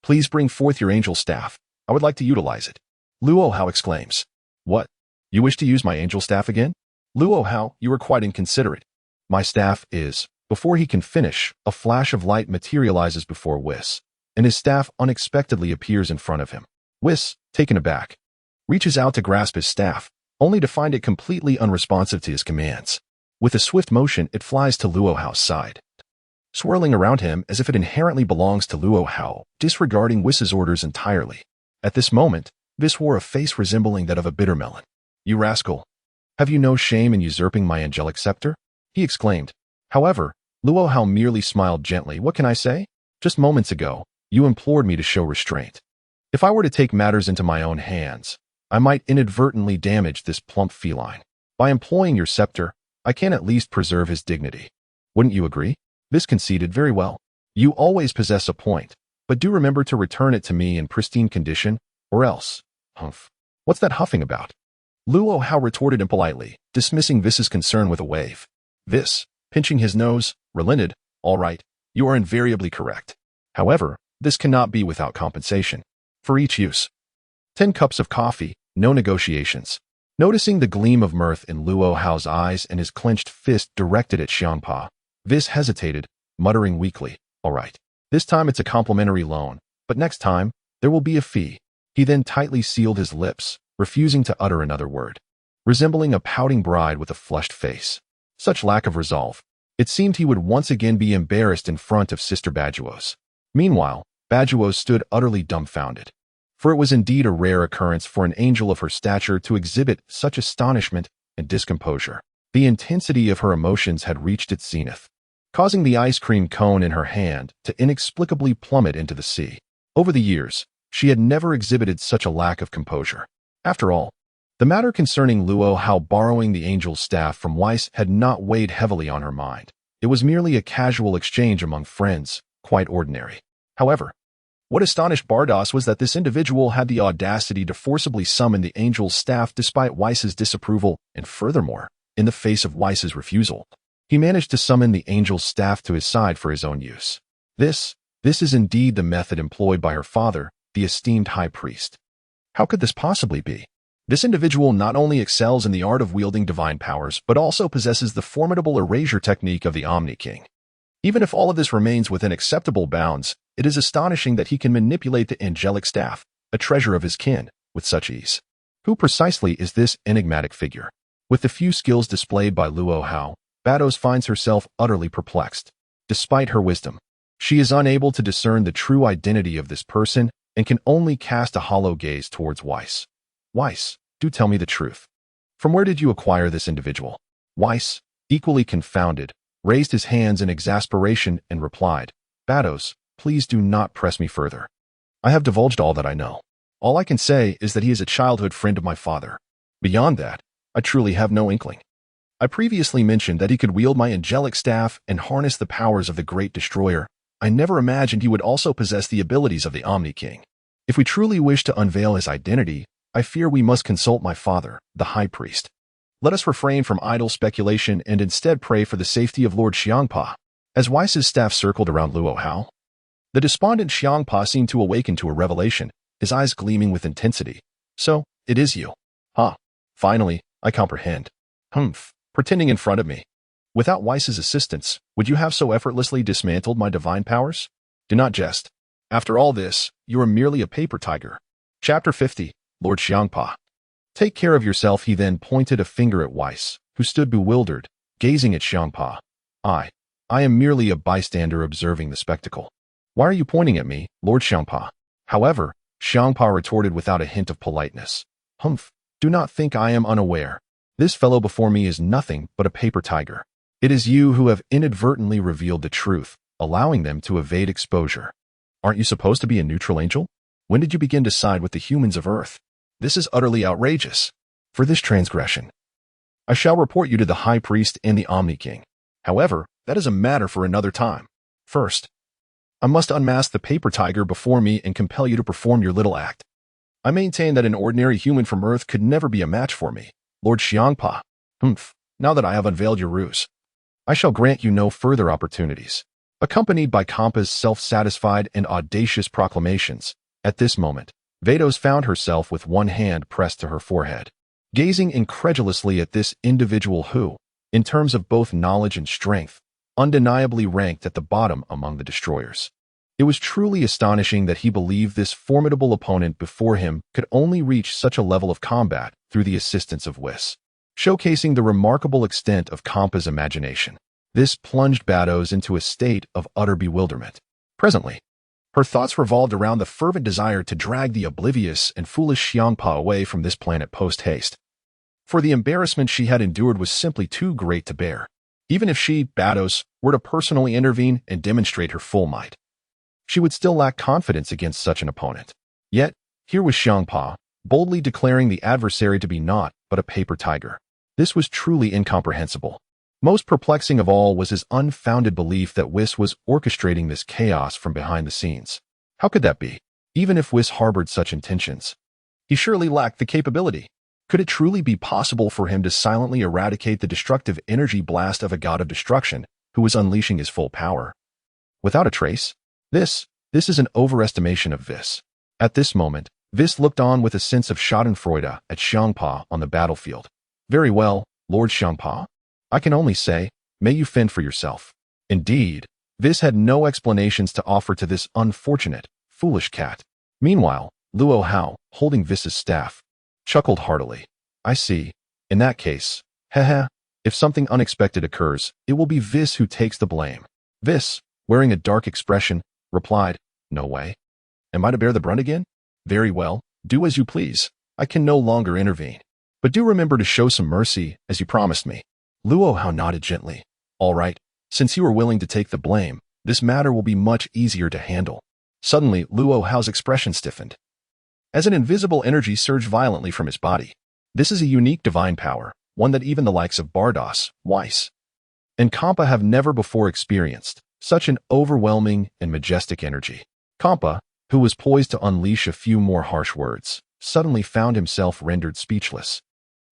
please bring forth your angel staff. I would like to utilize it." Luo Hao exclaims, "What? You wish to use my angel staff again? Luo Hao, you are quite inconsiderate. My staff is..." Before he can finish, a flash of light materializes before Whis, and his staff unexpectedly appears in front of him. Whis, taken aback, reaches out to grasp his staff, only to find it completely unresponsive to his commands. With a swift motion, it flies to Luo Hao's side, swirling around him as if it inherently belongs to Luo Hao, disregarding Whis' orders entirely. At this moment, Whis wore a face resembling that of a bitter melon. "You rascal! Have you no shame in usurping my angelic scepter?" he exclaimed. However, Luo Hao merely smiled gently. "What can I say? Just moments ago, you implored me to show restraint. If I were to take matters into my own hands, I might inadvertently damage this plump feline. By employing your scepter, I can at least preserve his dignity. Wouldn't you agree?" This conceded. "Very well. You always possess a point, but do remember to return it to me in pristine condition, or else..." "Humph. What's that huffing about?" Luo Hao retorted impolitely, dismissing Whis' concern with a wave. Whis, pinching his nose, relented, "All right, you are invariably correct. However, this cannot be without compensation. For each use, 10 cups of coffee, no negotiations." Noticing the gleam of mirth in Luo Hao's eyes and his clenched fist directed at Xiangpa, Whis hesitated, muttering weakly, "All right, this time it's a complimentary loan, but next time, there will be a fee." He then tightly sealed his lips, refusing to utter another word, resembling a pouting bride with a flushed face. Such lack of resolve. It seemed he would once again be embarrassed in front of Sister Bajuos. Meanwhile, Bajuos stood utterly dumbfounded, for it was indeed a rare occurrence for an angel of her stature to exhibit such astonishment and discomposure. The intensity of her emotions had reached its zenith, causing the ice cream cone in her hand to inexplicably plummet into the sea. Over the years, she had never exhibited such a lack of composure. After all, the matter concerning Luo Hao borrowing the angel's staff from Whis had not weighed heavily on her mind. It was merely a casual exchange among friends, quite ordinary. However, what astonished Bardos was that this individual had the audacity to forcibly summon the angel's staff despite Whis' disapproval, and furthermore, in the face of Whis' refusal, he managed to summon the angel's staff to his side for his own use. This is indeed the method employed by her father, the esteemed high priest. How could this possibly be? This individual not only excels in the art of wielding divine powers, but also possesses the formidable erasure technique of the Omni King. Even if all of this remains within acceptable bounds, it is astonishing that he can manipulate the angelic staff, a treasure of his kin, with such ease. Who precisely is this enigmatic figure? With the few skills displayed by Luo Hao, Bados finds herself utterly perplexed. Despite her wisdom, she is unable to discern the true identity of this person and can only cast a hollow gaze towards Whis. Whis, do tell me the truth. From where did you acquire this individual? Whis, equally confounded, raised his hands in exasperation and replied, Bados, please do not press me further. I have divulged all that I know. All I can say is that he is a childhood friend of my father. Beyond that, I truly have no inkling. I previously mentioned that he could wield my angelic staff and harness the powers of the great destroyer. I never imagined he would also possess the abilities of the Omni King. If we truly wish to unveil his identity, I fear we must consult my father, the High Priest. Let us refrain from idle speculation and instead pray for the safety of Lord Xiangpa. As Whis' staff circled around Luo Hao, the despondent Xiangpa seemed to awaken to a revelation, his eyes gleaming with intensity. So, it is you. Huh. Finally, I comprehend. Humph. Pretending in front of me. Without Whis' assistance, would you have so effortlessly dismantled my divine powers? Do not jest. After all this, you are merely a paper tiger. Chapter 50, Lord Xiangpa. Take care of yourself. He then pointed a finger at Whis, who stood bewildered, gazing at Xiangpa. I am merely a bystander observing the spectacle. Why are you pointing at me, Lord Xiangpa? However, Xiangpa retorted without a hint of politeness. Humph, do not think I am unaware. This fellow before me is nothing but a paper tiger. It is you who have inadvertently revealed the truth, allowing them to evade exposure. Aren't you supposed to be a neutral angel? When did you begin to side with the humans of Earth? This is utterly outrageous. For this transgression, I shall report you to the High Priest and the Omni King. However, that is a matter for another time. First, I must unmask the paper tiger before me and compel you to perform your little act. I maintain that an ordinary human from Earth could never be a match for me, Lord Xiangpa. Humph, now that I have unveiled your ruse, I shall grant you no further opportunities. Accompanied by Kampa's self-satisfied and audacious proclamations, at this moment, Vados found herself with one hand pressed to her forehead, gazing incredulously at this individual who, in terms of both knowledge and strength, undeniably ranked at the bottom among the destroyers. It was truly astonishing that he believed this formidable opponent before him could only reach such a level of combat through the assistance of Whis, showcasing the remarkable extent of Kampa's imagination. This plunged Bados into a state of utter bewilderment. Presently, her thoughts revolved around the fervent desire to drag the oblivious and foolish Xiangpa away from this planet post-haste. For the embarrassment she had endured was simply too great to bear. Even if she, Bados, were to personally intervene and demonstrate her full might, she would still lack confidence against such an opponent. Yet, here was Xiangpa, boldly declaring the adversary to be naught but a paper tiger. This was truly incomprehensible. Most perplexing of all was his unfounded belief that Whis was orchestrating this chaos from behind the scenes. How could that be? Even if Whis harbored such intentions, he surely lacked the capability. Could it truly be possible for him to silently eradicate the destructive energy blast of a god of destruction who was unleashing his full power without a trace? This is an overestimation of Whis. At this moment, Whis looked on with a sense of schadenfreude at Xiangpa on the battlefield. Very well, Lord Xiangpa. I can only say, may you fend for yourself. Indeed, Whis had no explanations to offer to this unfortunate, foolish cat. Meanwhile, Luo Hao, holding Whis' staff, chuckled heartily. I see. In that case, if something unexpected occurs, it will be Whis who takes the blame. Whis, wearing a dark expression, replied, No way. Am I to bear the brunt again? Very well, do as you please. I can no longer intervene. But do remember to show some mercy, as you promised me. Luo Hao nodded gently. All right, since you are willing to take the blame, this matter will be much easier to handle. Suddenly, Luo Hao's expression stiffened, as an invisible energy surged violently from his body. This is a unique divine power, one that even the likes of Bados, Whis, and Kampa have never before experienced. Such an overwhelming and majestic energy. Kampa, who was poised to unleash a few more harsh words, suddenly found himself rendered speechless,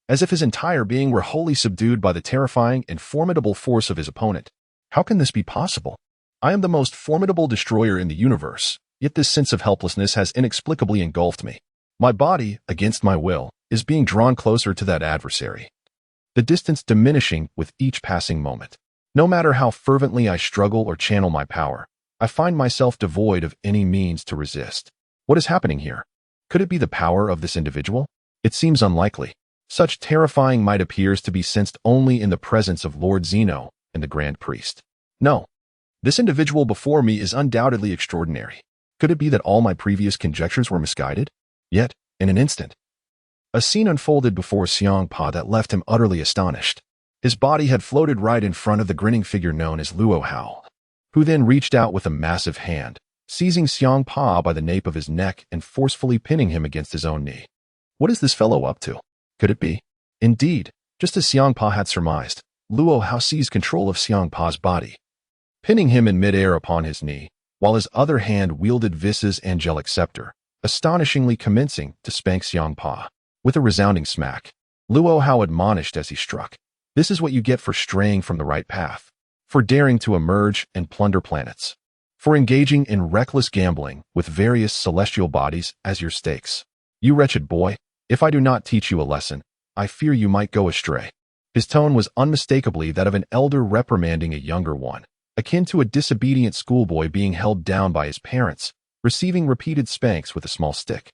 as if his entire being were wholly subdued by the terrifying and formidable force of his opponent. How can this be possible? I am the most formidable destroyer in the universe, yet this sense of helplessness has inexplicably engulfed me. My body, against my will, is being drawn closer to that adversary, the distance diminishing with each passing moment. No matter how fervently I struggle or channel my power, I find myself devoid of any means to resist. What is happening here? Could it be the power of this individual? It seems unlikely. Such terrifying might appears to be sensed only in the presence of Lord Zeno and the Grand Priest. No, this individual before me is undoubtedly extraordinary. Could it be that all my previous conjectures were misguided? Yet, in an instant, a scene unfolded before Xiangpa that left him utterly astonished. His body had floated right in front of the grinning figure known as Luo Hao, who then reached out with a massive hand, seizing Xiangpa by the nape of his neck and forcefully pinning him against his own knee. What is this fellow up to? Could it be? Indeed, just as Xiangpa had surmised, Luo Hao seized control of Xiangpa's body, pinning him in midair upon his knee, while his other hand wielded Whis' angelic scepter, astonishingly commencing to spank Xiangpa. With a resounding smack, Luo Hao admonished as he struck. This is what you get for straying from the right path, for daring to emerge and plunder planets, for engaging in reckless gambling with various celestial bodies as your stakes. You wretched boy, if I do not teach you a lesson, I fear you might go astray. His tone was unmistakably that of an elder reprimanding a younger one, akin to a disobedient schoolboy being held down by his parents, receiving repeated spanks with a small stick.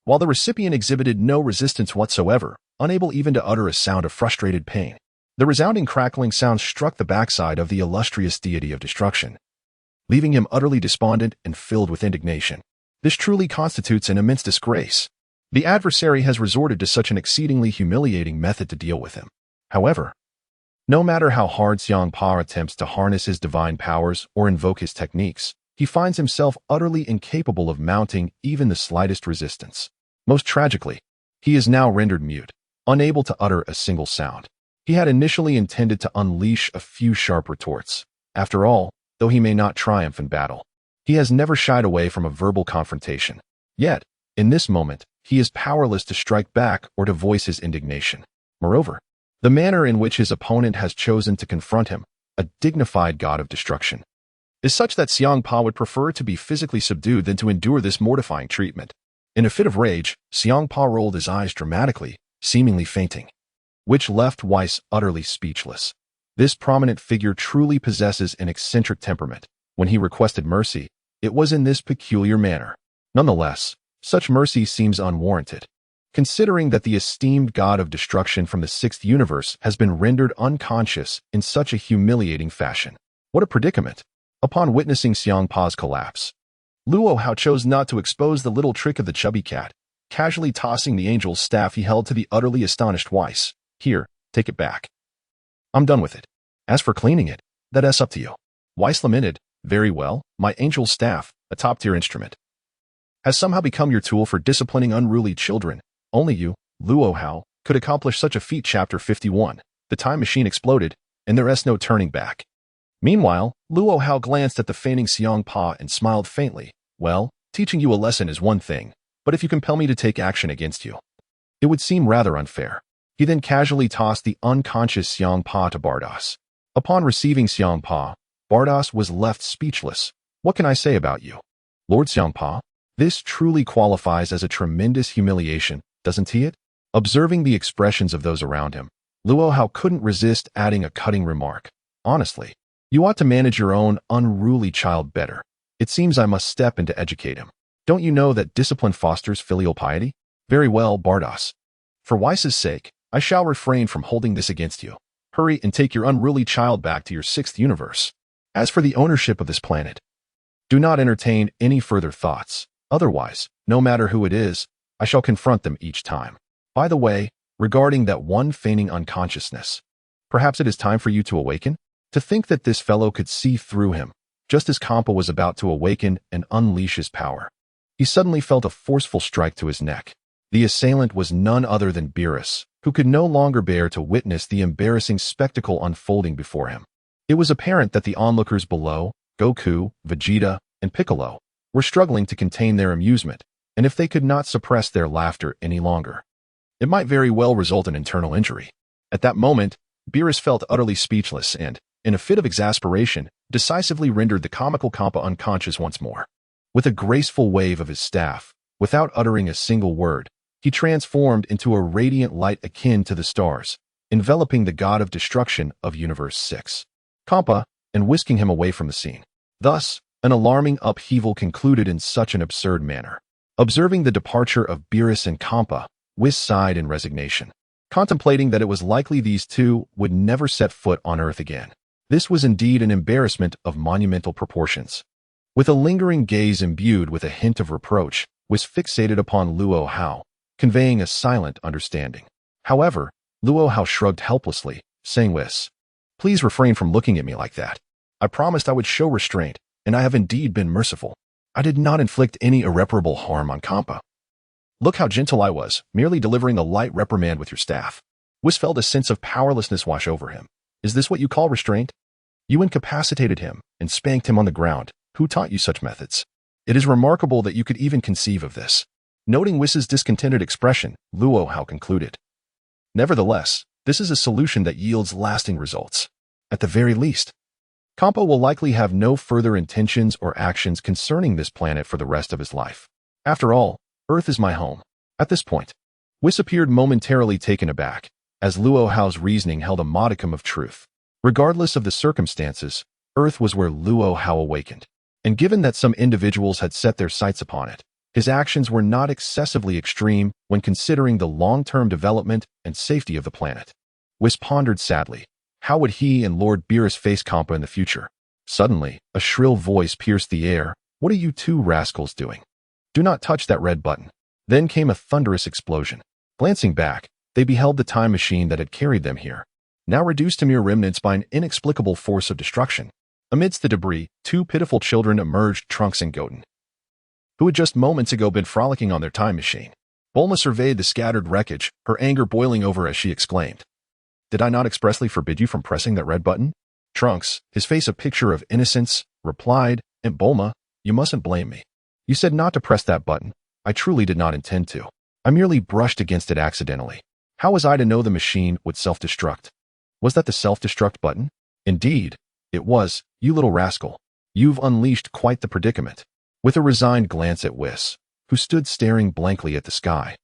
While the recipient exhibited no resistance whatsoever, unable even to utter a sound of frustrated pain, the resounding crackling sound struck the backside of the illustrious deity of destruction, leaving him utterly despondent and filled with indignation. This truly constitutes an immense disgrace. The adversary has resorted to such an exceedingly humiliating method to deal with him. However, no matter how hard Xiangpa attempts to harness his divine powers or invoke his techniques, he finds himself utterly incapable of mounting even the slightest resistance. Most tragically, he is now rendered mute, unable to utter a single sound. He had initially intended to unleash a few sharp retorts. After all, though he may not triumph in battle, he has never shied away from a verbal confrontation. Yet, in this moment, he is powerless to strike back or to voice his indignation. Moreover, the manner in which his opponent has chosen to confront him, a dignified god of destruction, is such that Xiangpa would prefer to be physically subdued than to endure this mortifying treatment. In a fit of rage, Xiangpa rolled his eyes dramatically, seemingly fainting, which left Whis utterly speechless. This prominent figure truly possesses an eccentric temperament. When he requested mercy, it was in this peculiar manner. Nonetheless, such mercy seems unwarranted, considering that the esteemed god of destruction from the sixth universe has been rendered unconscious in such a humiliating fashion. What a predicament! Upon witnessing Xiangpa's collapse, Luo Hao chose not to expose the little trick of the chubby cat, casually tossing the angel's staff he held to the utterly astonished Whis. Here, take it back. I'm done with it. As for cleaning it, that's up to you. Whis lamented. Very well, my angel's staff, a top-tier instrument, has somehow become your tool for disciplining unruly children. Only you, Luo Hao, could accomplish such a feat. Chapter 51. The time machine exploded, and there is no turning back. Meanwhile, Luo Hao glanced at the fainting Xiangpa and smiled faintly. Well, teaching you a lesson is one thing, but if you compel me to take action against you, it would seem rather unfair. He then casually tossed the unconscious Xiangpa to Bardas. Upon receiving Xiangpa, Bardas was left speechless. What can I say about you, Lord Xiangpa? This truly qualifies as a tremendous humiliation, doesn't it? Observing the expressions of those around him, Luo Hao couldn't resist adding a cutting remark. Honestly, you ought to manage your own unruly child better. It seems I must step in to educate him. Don't you know that discipline fosters filial piety? Very well, Bardas. For Whis' sake, I shall refrain from holding this against you. Hurry and take your unruly child back to your sixth universe. As for the ownership of this planet, do not entertain any further thoughts. Otherwise, no matter who it is, I shall confront them each time. By the way, regarding that one feigning unconsciousness, perhaps it is time for you to awaken? To think that this fellow could see through him, just as Kampa was about to awaken and unleash his power. He suddenly felt a forceful strike to his neck. The assailant was none other than Beerus, who could no longer bear to witness the embarrassing spectacle unfolding before him. It was apparent that the onlookers below, Goku, Vegeta, and Piccolo, were struggling to contain their amusement, and if they could not suppress their laughter any longer, it might very well result in internal injury. At that moment, Beerus felt utterly speechless and, in a fit of exasperation, decisively rendered the comical Kampa unconscious once more. With a graceful wave of his staff, without uttering a single word, he transformed into a radiant light akin to the stars, enveloping the god of destruction of Universe 6. Kampa, and whisking him away from the scene. Thus, an alarming upheaval concluded in such an absurd manner. Observing the departure of Beerus and Kampa, Whis sighed in resignation, contemplating that it was likely these two would never set foot on Earth again. This was indeed an embarrassment of monumental proportions. With a lingering gaze imbued with a hint of reproach, Whis fixated upon Luo Hao, conveying a silent understanding. However, Luo Hao shrugged helplessly, saying, "Whis, please refrain from looking at me like that. I promised I would show restraint, and I have indeed been merciful. I did not inflict any irreparable harm on Kampa. Look how gentle I was, merely delivering a light reprimand with your staff." Whis felt a sense of powerlessness wash over him. "Is this what you call restraint? You incapacitated him and spanked him on the ground. Who taught you such methods? It is remarkable that you could even conceive of this." Noting Whis' discontented expression, Luo Hao concluded, "Nevertheless, this is a solution that yields lasting results. At the very least, Kampa will likely have no further intentions or actions concerning this planet for the rest of his life. After all, Earth is my home." At this point, Whis appeared momentarily taken aback, as Luo Hao's reasoning held a modicum of truth. Regardless of the circumstances, Earth was where Luo Hao awakened. And given that some individuals had set their sights upon it, his actions were not excessively extreme when considering the long-term development and safety of the planet. Whis pondered sadly. How would he and Lord Beerus face Kampa in the future? Suddenly, a shrill voice pierced the air. "What are you two rascals doing? Do not touch that red button." Then came a thunderous explosion. Glancing back, they beheld the time machine that had carried them here, now reduced to mere remnants by an inexplicable force of destruction. Amidst the debris, two pitiful children emerged, Trunks and Goten, who had just moments ago been frolicking on their time machine. Bulma surveyed the scattered wreckage, her anger boiling over as she exclaimed, "Did I not expressly forbid you from pressing that red button?" Trunks, his face a picture of innocence, replied, "And Bulma, you mustn't blame me. You said not to press that button. I truly did not intend to. I merely brushed against it accidentally. How was I to know the machine would self-destruct? Was that the self-destruct button?" "Indeed, it was, you little rascal. You've unleashed quite the predicament." With a resigned glance at Whis, who stood staring blankly at the sky,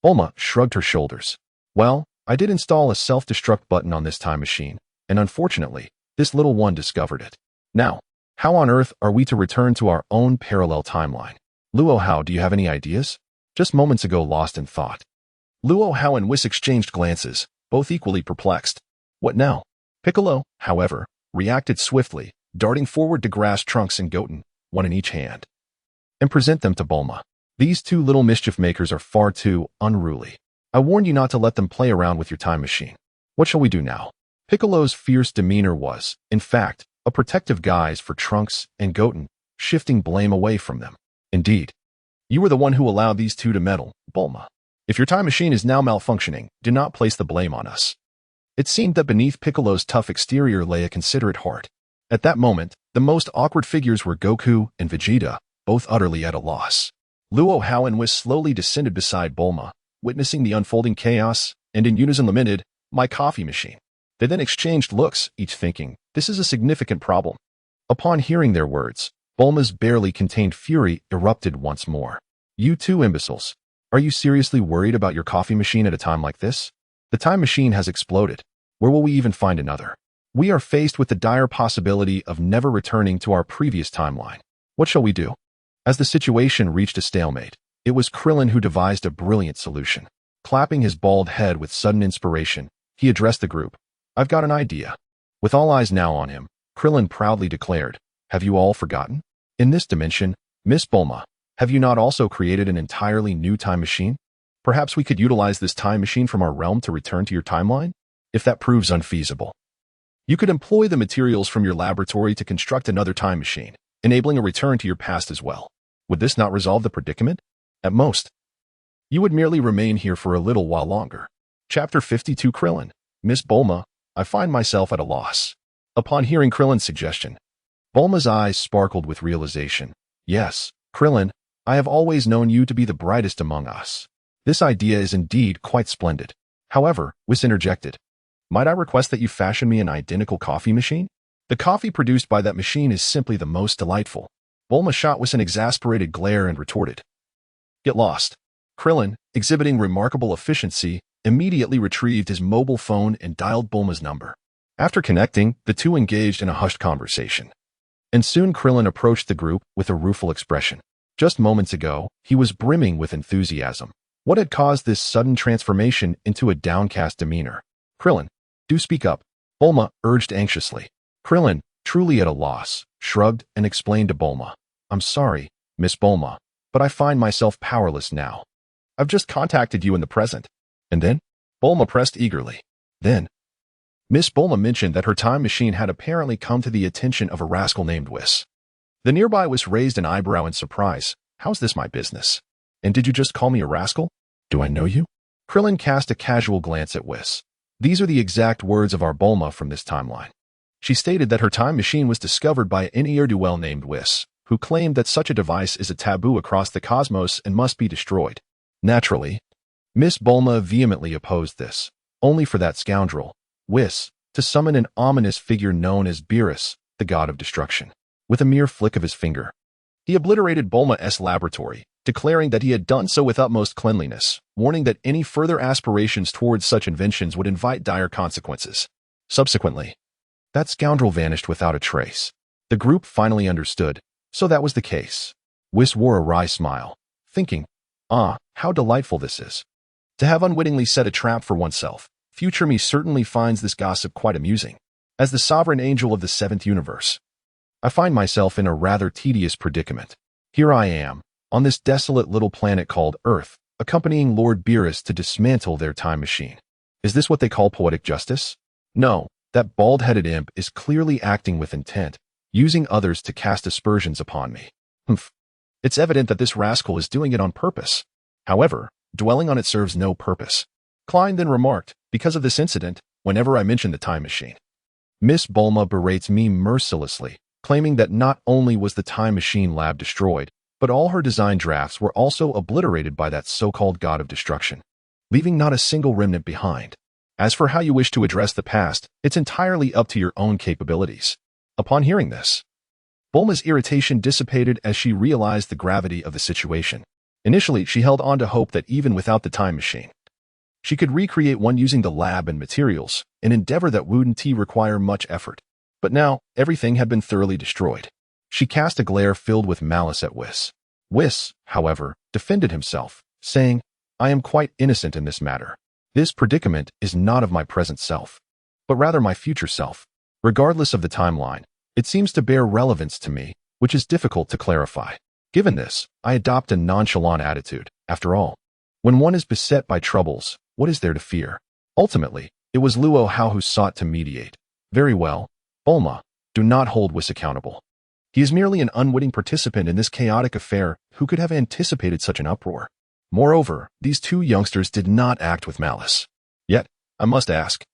Bulma shrugged her shoulders. "Well, I did install a self-destruct button on this time machine, and unfortunately, this little one discovered it. Now, how on earth are we to return to our own parallel timeline? Luo Hao, do you have any ideas?" Just moments ago lost in thought, Luo Hao and Whis exchanged glances, both equally perplexed. What now? Piccolo, however, reacted swiftly, darting forward to grasp Trunks and Goten, one in each hand, and present them to Bulma. "These two little mischief makers are far too unruly. I warned you not to let them play around with your time machine. What shall we do now?" Piccolo's fierce demeanor was, in fact, a protective guise for Trunks and Goten, shifting blame away from them. "Indeed, you were the one who allowed these two to meddle, Bulma. If your time machine is now malfunctioning, do not place the blame on us." It seemed that beneath Piccolo's tough exterior lay a considerate heart. At that moment, the most awkward figures were Goku and Vegeta, both utterly at a loss. Luo Hao and Whis slowly descended beside Bulma, witnessing the unfolding chaos, and in unison lamented, "My coffee machine." They then exchanged looks, each thinking, "This is a significant problem." Upon hearing their words, Bulma's barely contained fury erupted once more. "You two imbeciles. Are you seriously worried about your coffee machine at a time like this? The time machine has exploded. Where will we even find another? We are faced with the dire possibility of never returning to our previous timeline. What shall we do?" As the situation reached a stalemate, it was Krillin who devised a brilliant solution. Clapping his bald head with sudden inspiration, he addressed the group. "I've got an idea." With all eyes now on him, Krillin proudly declared, "Have you all forgotten? In this dimension, Miss Bulma, have you not also created an entirely new time machine? Perhaps we could utilize this time machine from our realm to return to your timeline? If that proves unfeasible, you could employ the materials from your laboratory to construct another time machine, enabling a return to your past as well. Would this not resolve the predicament? At most, you would merely remain here for a little while longer." Chapter 52 Krillin, "Miss Bulma, I find myself at a loss." Upon hearing Krillin's suggestion, Bulma's eyes sparkled with realization. "Yes, Krillin, I have always known you to be the brightest among us. This idea is indeed quite splendid." However, Whis interjected, "Might I request that you fashion me an identical coffee machine? The coffee produced by that machine is simply the most delightful." Bulma shot Whis an exasperated glare and retorted, "Get lost." Krillin, exhibiting remarkable efficiency, immediately retrieved his mobile phone and dialed Bulma's number. After connecting, the two engaged in a hushed conversation. And soon Krillin approached the group with a rueful expression. Just moments ago, he was brimming with enthusiasm. What had caused this sudden transformation into a downcast demeanor? Krillin, do speak up, Bulma urged anxiously. Krillin, truly at a loss, shrugged and explained to Bulma. I'm sorry, Miss Bulma, but I find myself powerless now. I've just contacted you in the present. And then? Bulma pressed eagerly. Then, Miss Bulma mentioned that her time machine had apparently come to the attention of a rascal named Whis. The nearby Whis raised an eyebrow in surprise. How's this my business? And did you just call me a rascal? Do I know you? Krillin cast a casual glance at Whis. These are the exact words of our Bulma from this timeline. She stated that her time machine was discovered by an ne'er-do-well named Whis, who claimed that such a device is a taboo across the cosmos and must be destroyed. Naturally, Miss Bulma vehemently opposed this, only for that scoundrel, Whis, to summon an ominous figure known as Beerus, the god of destruction. With a mere flick of his finger, he obliterated Bulma's laboratory, declaring that he had done so with utmost cleanliness, warning that any further aspirations towards such inventions would invite dire consequences. Subsequently, that scoundrel vanished without a trace. The group finally understood, so that was the case. Whis wore a wry smile, thinking, how delightful this is. To have unwittingly set a trap for oneself. Future me certainly finds this gossip quite amusing. As the sovereign angel of the seventh universe, I find myself in a rather tedious predicament. Here I am, on this desolate little planet called Earth, accompanying Lord Beerus to dismantle their time machine. Is this what they call poetic justice? No, that bald-headed imp is clearly acting with intent, using others to cast aspersions upon me. It's evident that this rascal is doing it on purpose. However, dwelling on it serves no purpose. Klein then remarked, because of this incident, whenever I mention the time machine, Miss Bulma berates me mercilessly, claiming that not only was the time machine lab destroyed, but all her design drafts were also obliterated by that so-called god of destruction, leaving not a single remnant behind. As for how you wish to address the past, it's entirely up to your own capabilities. Upon hearing this, Bulma's irritation dissipated as she realized the gravity of the situation. Initially, she held on to hope that even without the time machine, she could recreate one using the lab and materials, an endeavor that wouldn't require much effort. But now, everything had been thoroughly destroyed. She cast a glare filled with malice at Whis. Whis, however, defended himself, saying, I am quite innocent in this matter. This predicament is not of my present self, but rather my future self. Regardless of the timeline, it seems to bear relevance to me, which is difficult to clarify. Given this, I adopt a nonchalant attitude. After all, when one is beset by troubles, what is there to fear? Ultimately, it was Luo Hao who sought to mediate. Very well, Bulma, do not hold Whis accountable. He is merely an unwitting participant in this chaotic affair who could have anticipated such an uproar. Moreover, these two youngsters did not act with malice. Yet, I must ask,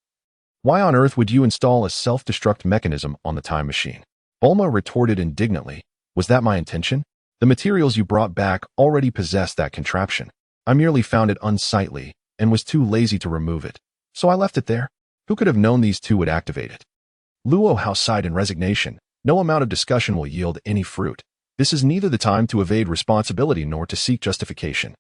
why on earth would you install a self-destruct mechanism on the time machine? Bulma retorted indignantly, was that my intention? The materials you brought back already possessed that contraption. I merely found it unsightly and was too lazy to remove it, so I left it there. Who could have known these two would activate it? Luo Hao sighed in resignation. No amount of discussion will yield any fruit. This is neither the time to evade responsibility nor to seek justification.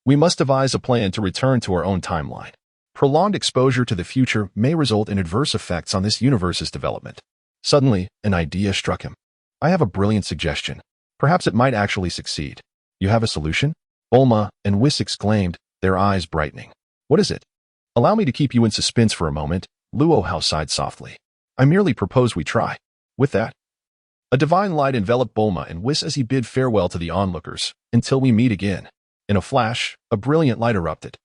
We must devise a plan to return to our own timeline. Prolonged exposure to the future may result in adverse effects on this universe's development. Suddenly, an idea struck him. I have a brilliant suggestion. Perhaps it might actually succeed. You have a solution? Bulma and Whis exclaimed, their eyes brightening. What is it? Allow me to keep you in suspense for a moment, Luo Hao sighed softly. I merely propose we try. With that, a divine light enveloped Bulma and Whis as he bid farewell to the onlookers, until we meet again. In a flash, a brilliant light erupted,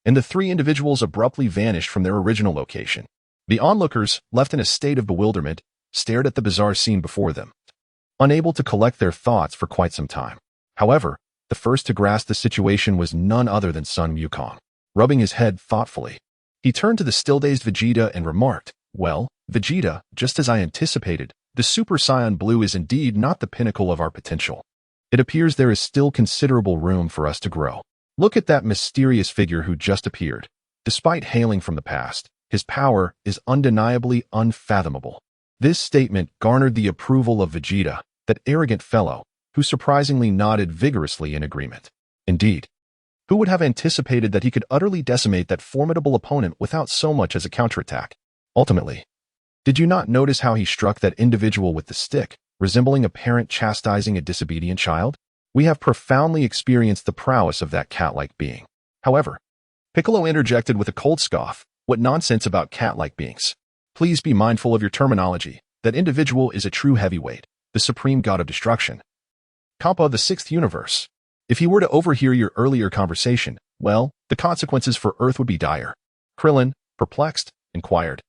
and the three individuals abruptly vanished from their original location. The onlookers, left in a state of bewilderment, stared at the bizarre scene before them, unable to collect their thoughts for quite some time. However, the first to grasp the situation was none other than Sun Wukong. Rubbing his head thoughtfully, he turned to the still-dazed Vegeta and remarked, well, Vegeta, just as I anticipated, the Super Saiyan Blue is indeed not the pinnacle of our potential. It appears there is still considerable room for us to grow. Look at that mysterious figure who just appeared. Despite hailing from the past, his power is undeniably unfathomable. This statement garnered the approval of Vegeta, that arrogant fellow, who surprisingly nodded vigorously in agreement. Indeed, who would have anticipated that he could utterly decimate that formidable opponent without so much as a counterattack? Ultimately, Did you not notice how he struck that individual with the stick, resembling a parent chastising a disobedient child? We have profoundly experienced the prowess of that cat-like being. However, Piccolo interjected with a cold scoff. What nonsense about cat-like beings. Please be mindful of your terminology. That individual is a true heavyweight, the supreme god of destruction. Kappa of the sixth universe. If he were to overhear your earlier conversation, well, the consequences for Earth would be dire. Krillin, perplexed, inquired.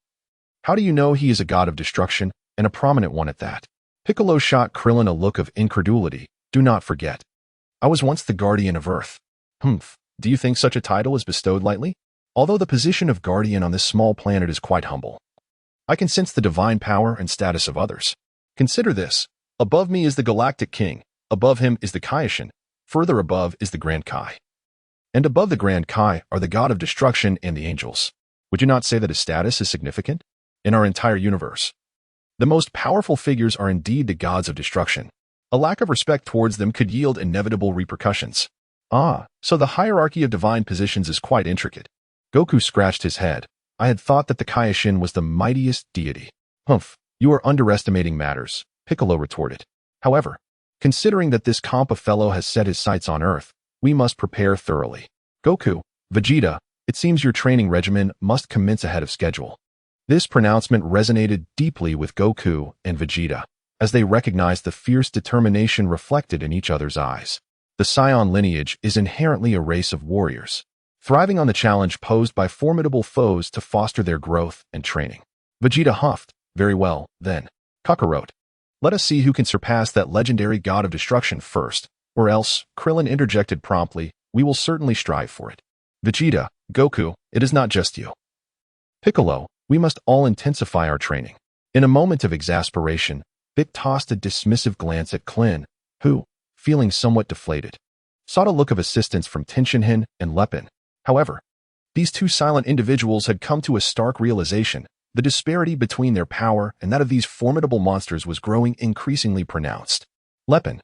How do you know he is a god of destruction, and a prominent one at that? Piccolo shot Krillin a look of incredulity. Do not forget. I was once the guardian of Earth. Do you think such a title is bestowed lightly? Although the position of guardian on this small planet is quite humble, I can sense the divine power and status of others. Consider this. Above me is the Galactic King. Above him is the Kaioshin. Further above is the Grand Kai. And above the Grand Kai are the god of destruction and the angels. Would you not say that his status is significant? In our entire universe, the most powerful figures are indeed the gods of destruction. A lack of respect towards them could yield inevitable repercussions. So the hierarchy of divine positions is quite intricate. Goku scratched his head. I had thought that the Kaioshin was the mightiest deity. You are underestimating matters, Piccolo retorted. However, considering that this Kampa fellow has set his sights on Earth, we must prepare thoroughly. Goku, Vegeta, it seems your training regimen must commence ahead of schedule. This pronouncement resonated deeply with Goku and Vegeta, as they recognized the fierce determination reflected in each other's eyes. The Scion lineage is inherently a race of warriors, thriving on the challenge posed by formidable foes to foster their growth and training. Vegeta huffed. Very well, then. Kakarot. Let us see who can surpass that legendary god of destruction first, or else, Krillin interjected promptly, we will certainly strive for it. Vegeta, Goku, it is not just you. Piccolo, we must all intensify our training. In a moment of exasperation, Vic tossed a dismissive glance at Klin, who, feeling somewhat deflated, sought a look of assistance from Tenshinhan and Lepin. However, these two silent individuals had come to a stark realization. The disparity between their power and that of these formidable monsters was growing increasingly pronounced. Lepin,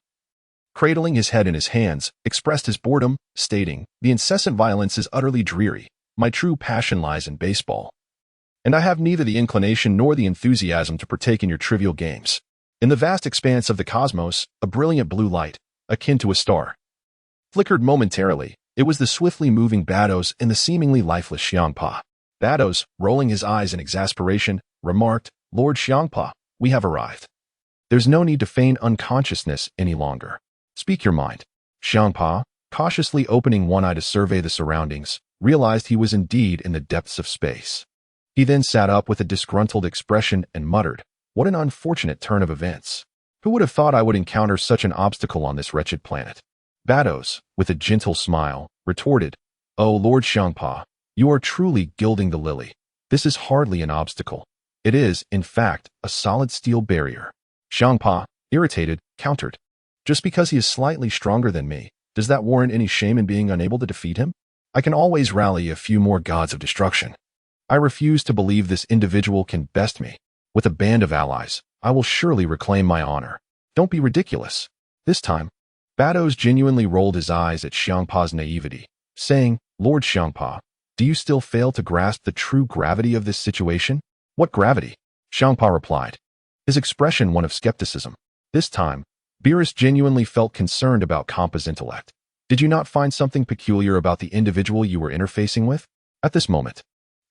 cradling his head in his hands, expressed his boredom, stating, the incessant violence is utterly dreary. My true passion lies in baseball. And I have neither the inclination nor the enthusiasm to partake in your trivial games. In the vast expanse of the cosmos, a brilliant blue light, akin to a star, flickered momentarily. It was the swiftly moving Bados and the seemingly lifeless Xiangpa. Bados, rolling his eyes in exasperation, remarked, Lord Xiangpa, we have arrived. There's no need to feign unconsciousness any longer. Speak your mind. Xiangpa, cautiously opening one eye to survey the surroundings, realized he was indeed in the depths of space. He then sat up with a disgruntled expression and muttered, what an unfortunate turn of events. Who would have thought I would encounter such an obstacle on this wretched planet? Bados, with a gentle smile, retorted, Oh, Lord Xiangpa, you are truly gilding the lily. This is hardly an obstacle. It is, in fact, a solid steel barrier. Xiangpa, irritated, countered. Just because he is slightly stronger than me, does that warrant any shame in being unable to defeat him? I can always rally a few more gods of destruction. I refuse to believe this individual can best me. With a band of allies, I will surely reclaim my honor. Don't be ridiculous. This time, Bados genuinely rolled his eyes at Xiangpa's naivety, saying, Lord Xiangpa, do you still fail to grasp the true gravity of this situation? What gravity? Xiangpa replied, his expression one of skepticism. This time, Beerus genuinely felt concerned about Kampa's intellect. Did you not find something peculiar about the individual you were interfacing with? At this moment,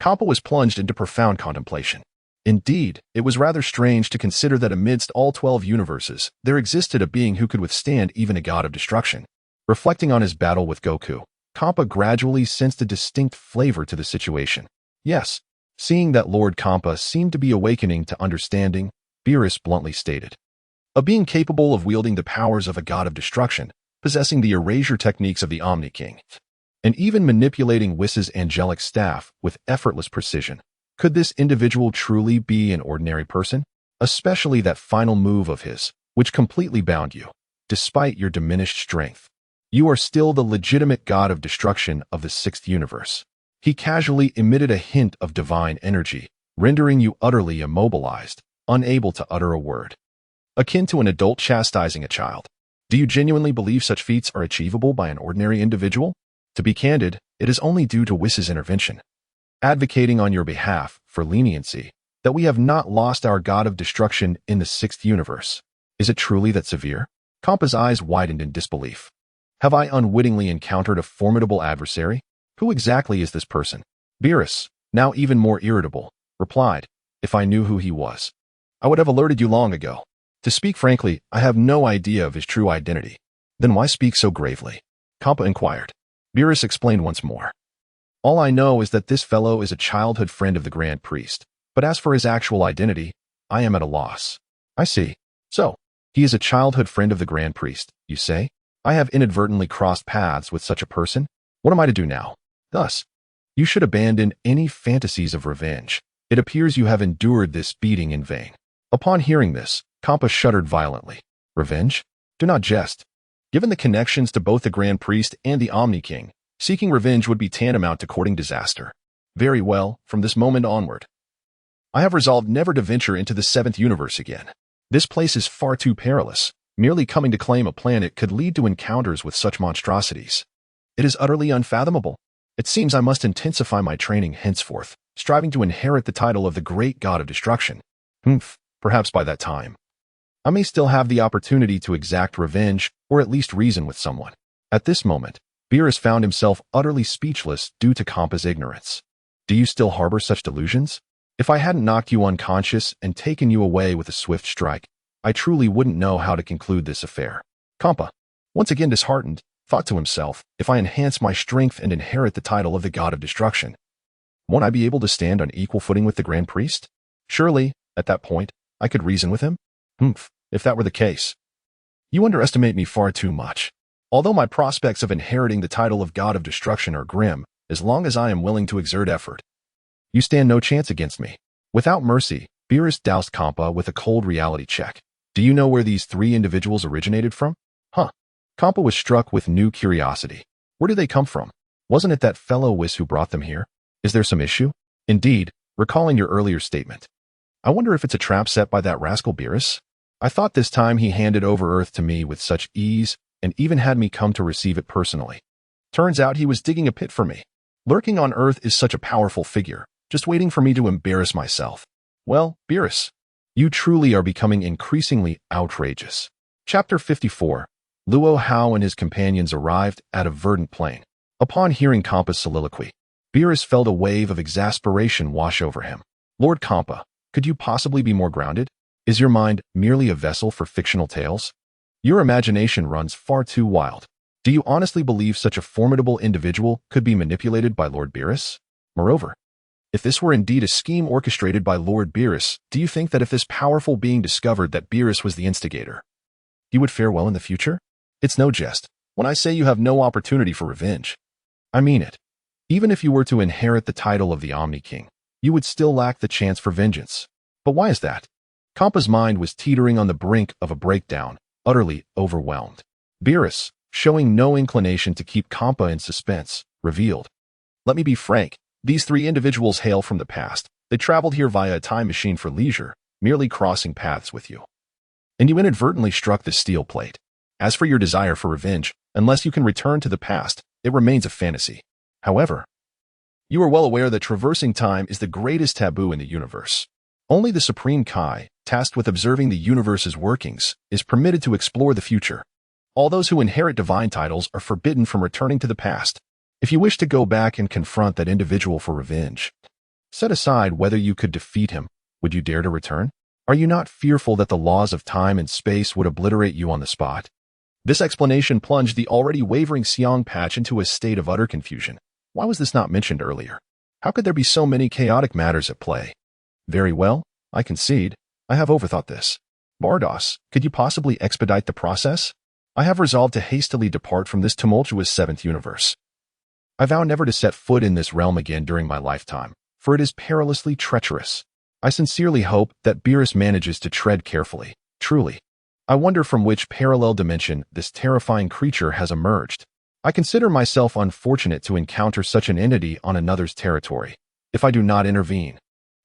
Kampa was plunged into profound contemplation. Indeed, it was rather strange to consider that amidst all 12 universes, there existed a being who could withstand even a god of destruction. Reflecting on his battle with Goku, Kampa gradually sensed a distinct flavor to the situation. Yes, seeing that Lord Kampa seemed to be awakening to understanding, Beerus bluntly stated, a being capable of wielding the powers of a god of destruction, possessing the erasure techniques of the Omni King, and even manipulating Whis's angelic staff with effortless precision. Could this individual truly be an ordinary person? Especially that final move of his, which completely bound you. Despite your diminished strength, you are still the legitimate god of destruction of the sixth universe. He casually emitted a hint of divine energy, rendering you utterly immobilized, unable to utter a word. Akin to an adult chastising a child. Do you genuinely believe such feats are achievable by an ordinary individual? To be candid, it is only due to Whis's intervention. Advocating on your behalf for leniency, that we have not lost our god of destruction in the sixth universe. Is it truly that severe? Kampa's eyes widened in disbelief. Have I unwittingly encountered a formidable adversary? Who exactly is this person? Beerus, now even more irritable, replied, if I knew who he was, I would have alerted you long ago. To speak frankly, I have no idea of his true identity. Then why speak so gravely? Kampa inquired. Beerus explained once more. All I know is that this fellow is a childhood friend of the Grand Priest, but as for his actual identity, I am at a loss. I see. So, he is a childhood friend of the Grand Priest, you say? I have inadvertently crossed paths with such a person. What am I to do now? Thus, you should abandon any fantasies of revenge. It appears you have endured this beating in vain. Upon hearing this, Kampa shuddered violently. Revenge? Do not jest. Given the connections to both the Grand Priest and the Omni King, seeking revenge would be tantamount to courting disaster. Very well, from this moment onward, I have resolved never to venture into the seventh universe again. This place is far too perilous. Merely coming to claim a planet could lead to encounters with such monstrosities. It is utterly unfathomable. It seems I must intensify my training henceforth, striving to inherit the title of the great god of destruction. Perhaps by that time, I may still have the opportunity to exact revenge or at least reason with someone. At this moment, Beerus found himself utterly speechless due to Kampa's ignorance. Do you still harbor such delusions? If I hadn't knocked you unconscious and taken you away with a swift strike, I truly wouldn't know how to conclude this affair. Kampa, once again disheartened, thought to himself, if I enhance my strength and inherit the title of the god of destruction, won't I be able to stand on equal footing with the Grand Priest? Surely, at that point, I could reason with him? If that were the case. You underestimate me far too much. Although my prospects of inheriting the title of god of destruction are grim, as long as I am willing to exert effort, you stand no chance against me. Without mercy, Beerus doused Kampa with a cold reality check. Do you know where these three individuals originated from? Kampa was struck with new curiosity. Where did they come from? Wasn't it that fellow Whis who brought them here? Is there some issue? Indeed, recalling your earlier statement, I wonder if it's a trap set by that rascal Beerus? I thought this time he handed over Earth to me with such ease and even had me come to receive it personally. Turns out he was digging a pit for me. Lurking on Earth is such a powerful figure, just waiting for me to embarrass myself. Well, Beerus, you truly are becoming increasingly outrageous. Chapter 54. Luo Hao and his companions arrived at a verdant plain. Upon hearing Kampa's soliloquy, Beerus felt a wave of exasperation wash over him. Lord Kampa, could you possibly be more grounded? Is your mind merely a vessel for fictional tales? Your imagination runs far too wild. Do you honestly believe such a formidable individual could be manipulated by Lord Beerus? Moreover, if this were indeed a scheme orchestrated by Lord Beerus, do you think that if this powerful being discovered that Beerus was the instigator, he would fare well in the future? It's no jest when I say you have no opportunity for revenge. I mean it. Even if you were to inherit the title of the Omni King, you would still lack the chance for vengeance. But why is that? Kampa's mind was teetering on the brink of a breakdown, utterly overwhelmed. Beerus, showing no inclination to keep Kampa in suspense, revealed. Let me be frank, these three individuals hail from the past. They traveled here via a time machine for leisure, merely crossing paths with you. And you inadvertently struck the steel plate. As for your desire for revenge, unless you can return to the past, it remains a fantasy. However, you are well aware that traversing time is the greatest taboo in the universe. Only the Supreme Kai, tasked with observing the universe's workings, is permitted to explore the future. All those who inherit divine titles are forbidden from returning to the past. If you wish to go back and confront that individual for revenge, set aside whether you could defeat him. Would you dare to return? Are you not fearful that the laws of time and space would obliterate you on the spot? This explanation plunged the already wavering Xiong Patch into a state of utter confusion. Why was this not mentioned earlier? How could there be so many chaotic matters at play? Very well, I concede. I have overthought this. Bardos, could you possibly expedite the process? I have resolved to hastily depart from this tumultuous seventh universe. I vow never to set foot in this realm again during my lifetime, for it is perilously treacherous. I sincerely hope that Beerus manages to tread carefully. Truly, I wonder from which parallel dimension this terrifying creature has emerged. I consider myself unfortunate to encounter such an entity on another's territory. If I do not intervene,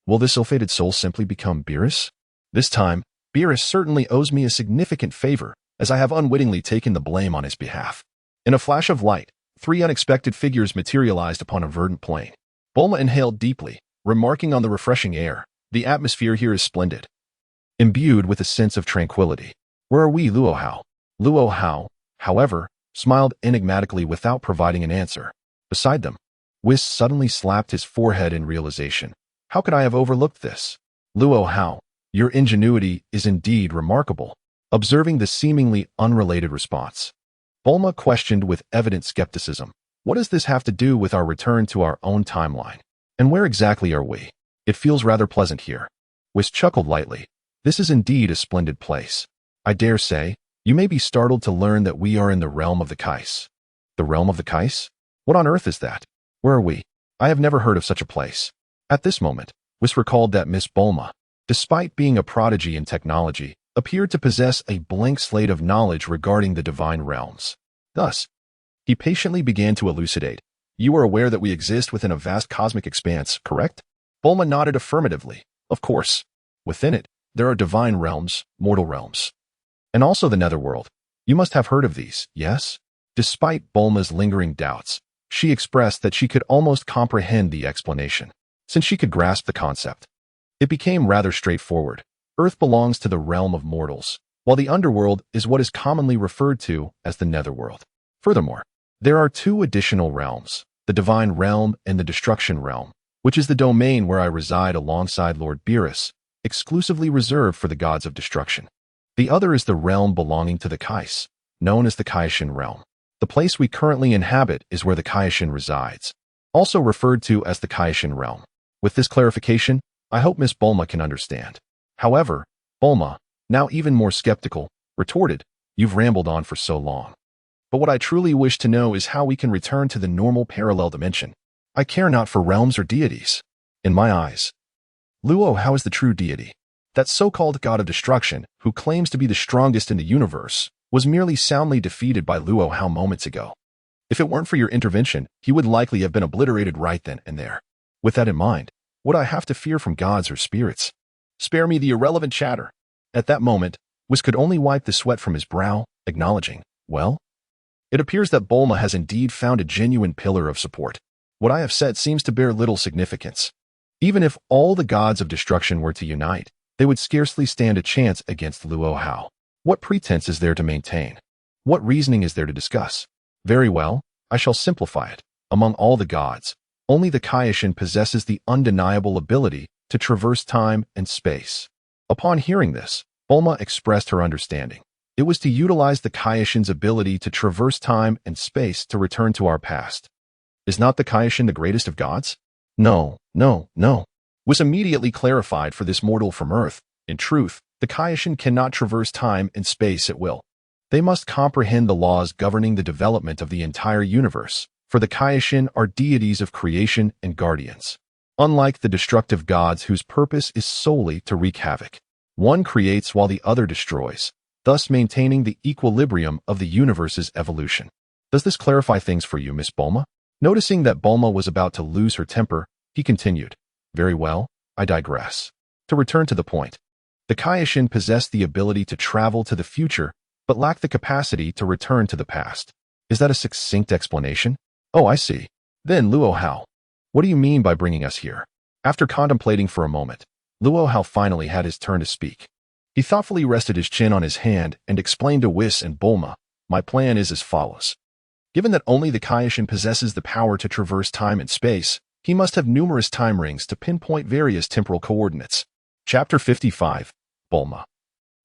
will this ill-fated soul simply become Beerus? This time, Beerus certainly owes me a significant favor, as I have unwittingly taken the blame on his behalf. In a flash of light, three unexpected figures materialized upon a verdant plain. Bulma inhaled deeply, remarking on the refreshing air. The atmosphere here is splendid, imbued with a sense of tranquility. Where are we, Luo Hao? Luo Hao, however, smiled enigmatically without providing an answer. Beside them, Whis suddenly slapped his forehead in realization. How could I have overlooked this? Luo Hao, your ingenuity is indeed remarkable. Observing the seemingly unrelated response, Bulma questioned with evident skepticism. What does this have to do with our return to our own timeline? And where exactly are we? It feels rather pleasant here. Whis chuckled lightly. This is indeed a splendid place. I dare say, you may be startled to learn that we are in the realm of the Kais. The realm of the Kais? What on earth is that? Where are we? I have never heard of such a place. At this moment, Whis recalled that Miss Bulma, despite being a prodigy in technology, appeared to possess a blank slate of knowledge regarding the divine realms. Thus, he patiently began to elucidate. You are aware that we exist within a vast cosmic expanse, correct? Bulma nodded affirmatively. Of course. Within it, there are divine realms, mortal realms, and also the netherworld. You must have heard of these, yes? Despite Bulma's lingering doubts, she expressed that she could almost comprehend the explanation, since she could grasp the concept. It became rather straightforward. Earth belongs to the realm of mortals, while the underworld is what is commonly referred to as the netherworld. Furthermore, there are two additional realms, the divine realm and the destruction realm, which is the domain where I reside alongside Lord Beerus, exclusively reserved for the gods of destruction. The other is the realm belonging to the Kais, known as the Kaishin realm. The place we currently inhabit is where the Kaishin resides, also referred to as the Kaishin realm. With this clarification, I hope Miss Bulma can understand. However, Bulma, now even more skeptical, retorted, You've rambled on for so long. But what I truly wish to know is how we can return to the normal parallel dimension. I care not for realms or deities. In my eyes, Luo Hao is the true deity. That so-called god of destruction, who claims to be the strongest in the universe, was merely soundly defeated by Luo Hao moments ago. If it weren't for your intervention, he would likely have been obliterated right then and there. With that in mind, would I have to fear from gods or spirits? Spare me the irrelevant chatter. At that moment, Whis could only wipe the sweat from his brow, acknowledging, well, it appears that Bulma has indeed found a genuine pillar of support. What I have said seems to bear little significance. Even if all the gods of destruction were to unite, they would scarcely stand a chance against Luo Hao. What pretense is there to maintain? What reasoning is there to discuss? Very well, I shall simplify it. Among all the gods, only the Kaishin possesses the undeniable ability to traverse time and space. Upon hearing this, Bulma expressed her understanding. It was to utilize the Kaishin's ability to traverse time and space to return to our past. Is not the Kaishin the greatest of gods? No. Was immediately clarified for this mortal from Earth. In truth, the Kaishin cannot traverse time and space at will. They must comprehend the laws governing the development of the entire universe, for the Kaishin are deities of creation and guardians. Unlike the destructive gods whose purpose is solely to wreak havoc, one creates while the other destroys, thus maintaining the equilibrium of the universe's evolution. Does this clarify things for you, Miss Bulma? Noticing that Bulma was about to lose her temper, he continued, Very well, I digress. To return to the point, the Kaishin possess the ability to travel to the future, but lack the capacity to return to the past. Is that a succinct explanation? Oh, I see. Then, Luo Hao, what do you mean by bringing us here? After contemplating for a moment, Luo Hao finally had his turn to speak. He thoughtfully rested his chin on his hand and explained to Whis and Bulma, My plan is as follows. Given that only the Kaishin possesses the power to traverse time and space, he must have numerous time rings to pinpoint various temporal coordinates. Chapter 55, Bulma.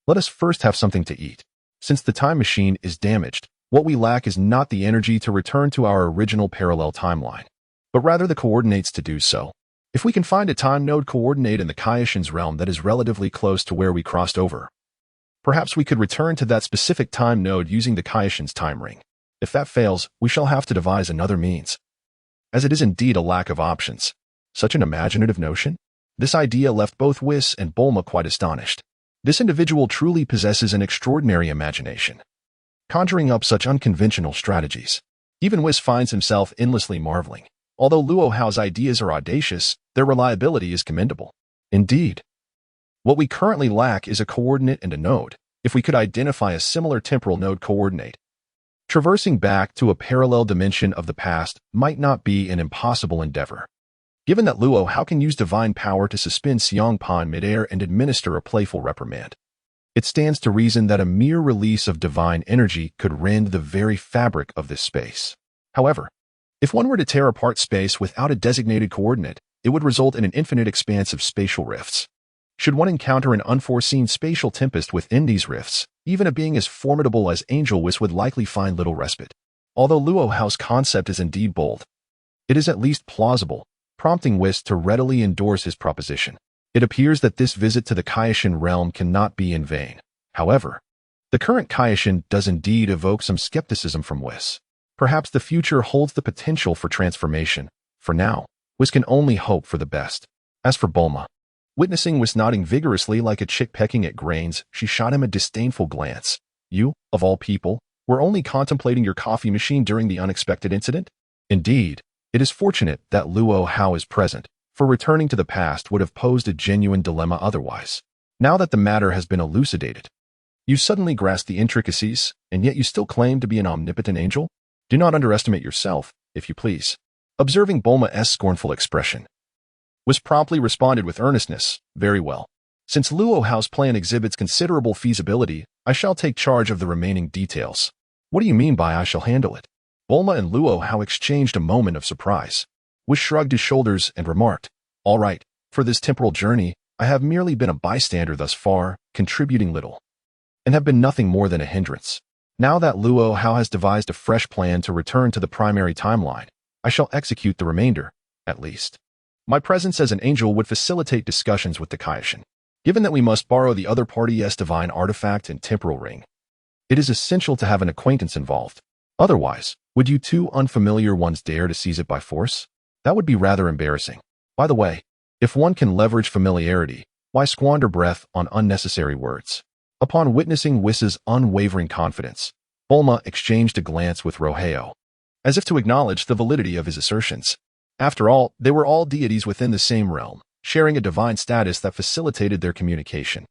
Let us first have something to eat. Since the time machine is damaged, what we lack is not the energy to return to our original parallel timeline, but rather the coordinates to do so. If we can find a time node coordinate in the Kaishin's realm that is relatively close to where we crossed over, perhaps we could return to that specific time node using the Kaishin's time ring. If that fails, we shall have to devise another means, as it is indeed a lack of options. Such an imaginative notion? This idea left both Whis and Bulma quite astonished. This individual truly possesses an extraordinary imagination, conjuring up such unconventional strategies. Even Whis finds himself endlessly marveling. Although Luo Hao's ideas are audacious, their reliability is commendable. Indeed, what we currently lack is a coordinate and a node. If we could identify a similar temporal node coordinate, traversing back to a parallel dimension of the past might not be an impossible endeavor. Given that Luo Hao can use divine power to suspend Xiangpan midair and administer a playful reprimand, it stands to reason that a mere release of divine energy could rend the very fabric of this space. However, if one were to tear apart space without a designated coordinate, it would result in an infinite expanse of spatial rifts. Should one encounter an unforeseen spatial tempest within these rifts, even a being as formidable as Angel Whis would likely find little respite. Although Luo Hao's concept is indeed bold, it is at least plausible, prompting Whis to readily endorse his proposition. It appears that this visit to the Kaioshin realm cannot be in vain. However, the current Kaioshin does indeed evoke some skepticism from Whis. Perhaps the future holds the potential for transformation. For now, Whis can only hope for the best. As for Bulma, witnessing Whis nodding vigorously like a chick pecking at grains, she shot him a disdainful glance. You, of all people, were only contemplating your coffee machine during the unexpected incident? Indeed, it is fortunate that Luo Hao is present, for returning to the past would have posed a genuine dilemma otherwise. Now that the matter has been elucidated, you suddenly grasp the intricacies, and yet you still claim to be an omnipotent angel? Do not underestimate yourself, if you please. Observing Bulma's scornful expression, Whis promptly responded with earnestness, very well. Since Luo Hao's plan exhibits considerable feasibility, I shall take charge of the remaining details. What do you mean by I shall handle it? Bulma and Luo Hao exchanged a moment of surprise. Whis shrugged his shoulders and remarked, all right, for this temporal journey, I have merely been a bystander thus far, contributing little, and have been nothing more than a hindrance. Now that Luo Hao has devised a fresh plan to return to the primary timeline, I shall execute the remainder, at least. My presence as an angel would facilitate discussions with the Kaioshin. Given that we must borrow the other party's divine artifact and temporal ring, it is essential to have an acquaintance involved. Otherwise, would you two unfamiliar ones dare to seize it by force? That would be rather embarrassing. By the way, if one can leverage familiarity, why squander breath on unnecessary words? Upon witnessing Whis's unwavering confidence, Bulma exchanged a glance with Luo Hao, as if to acknowledge the validity of his assertions. After all, they were all deities within the same realm, sharing a divine status that facilitated their communication.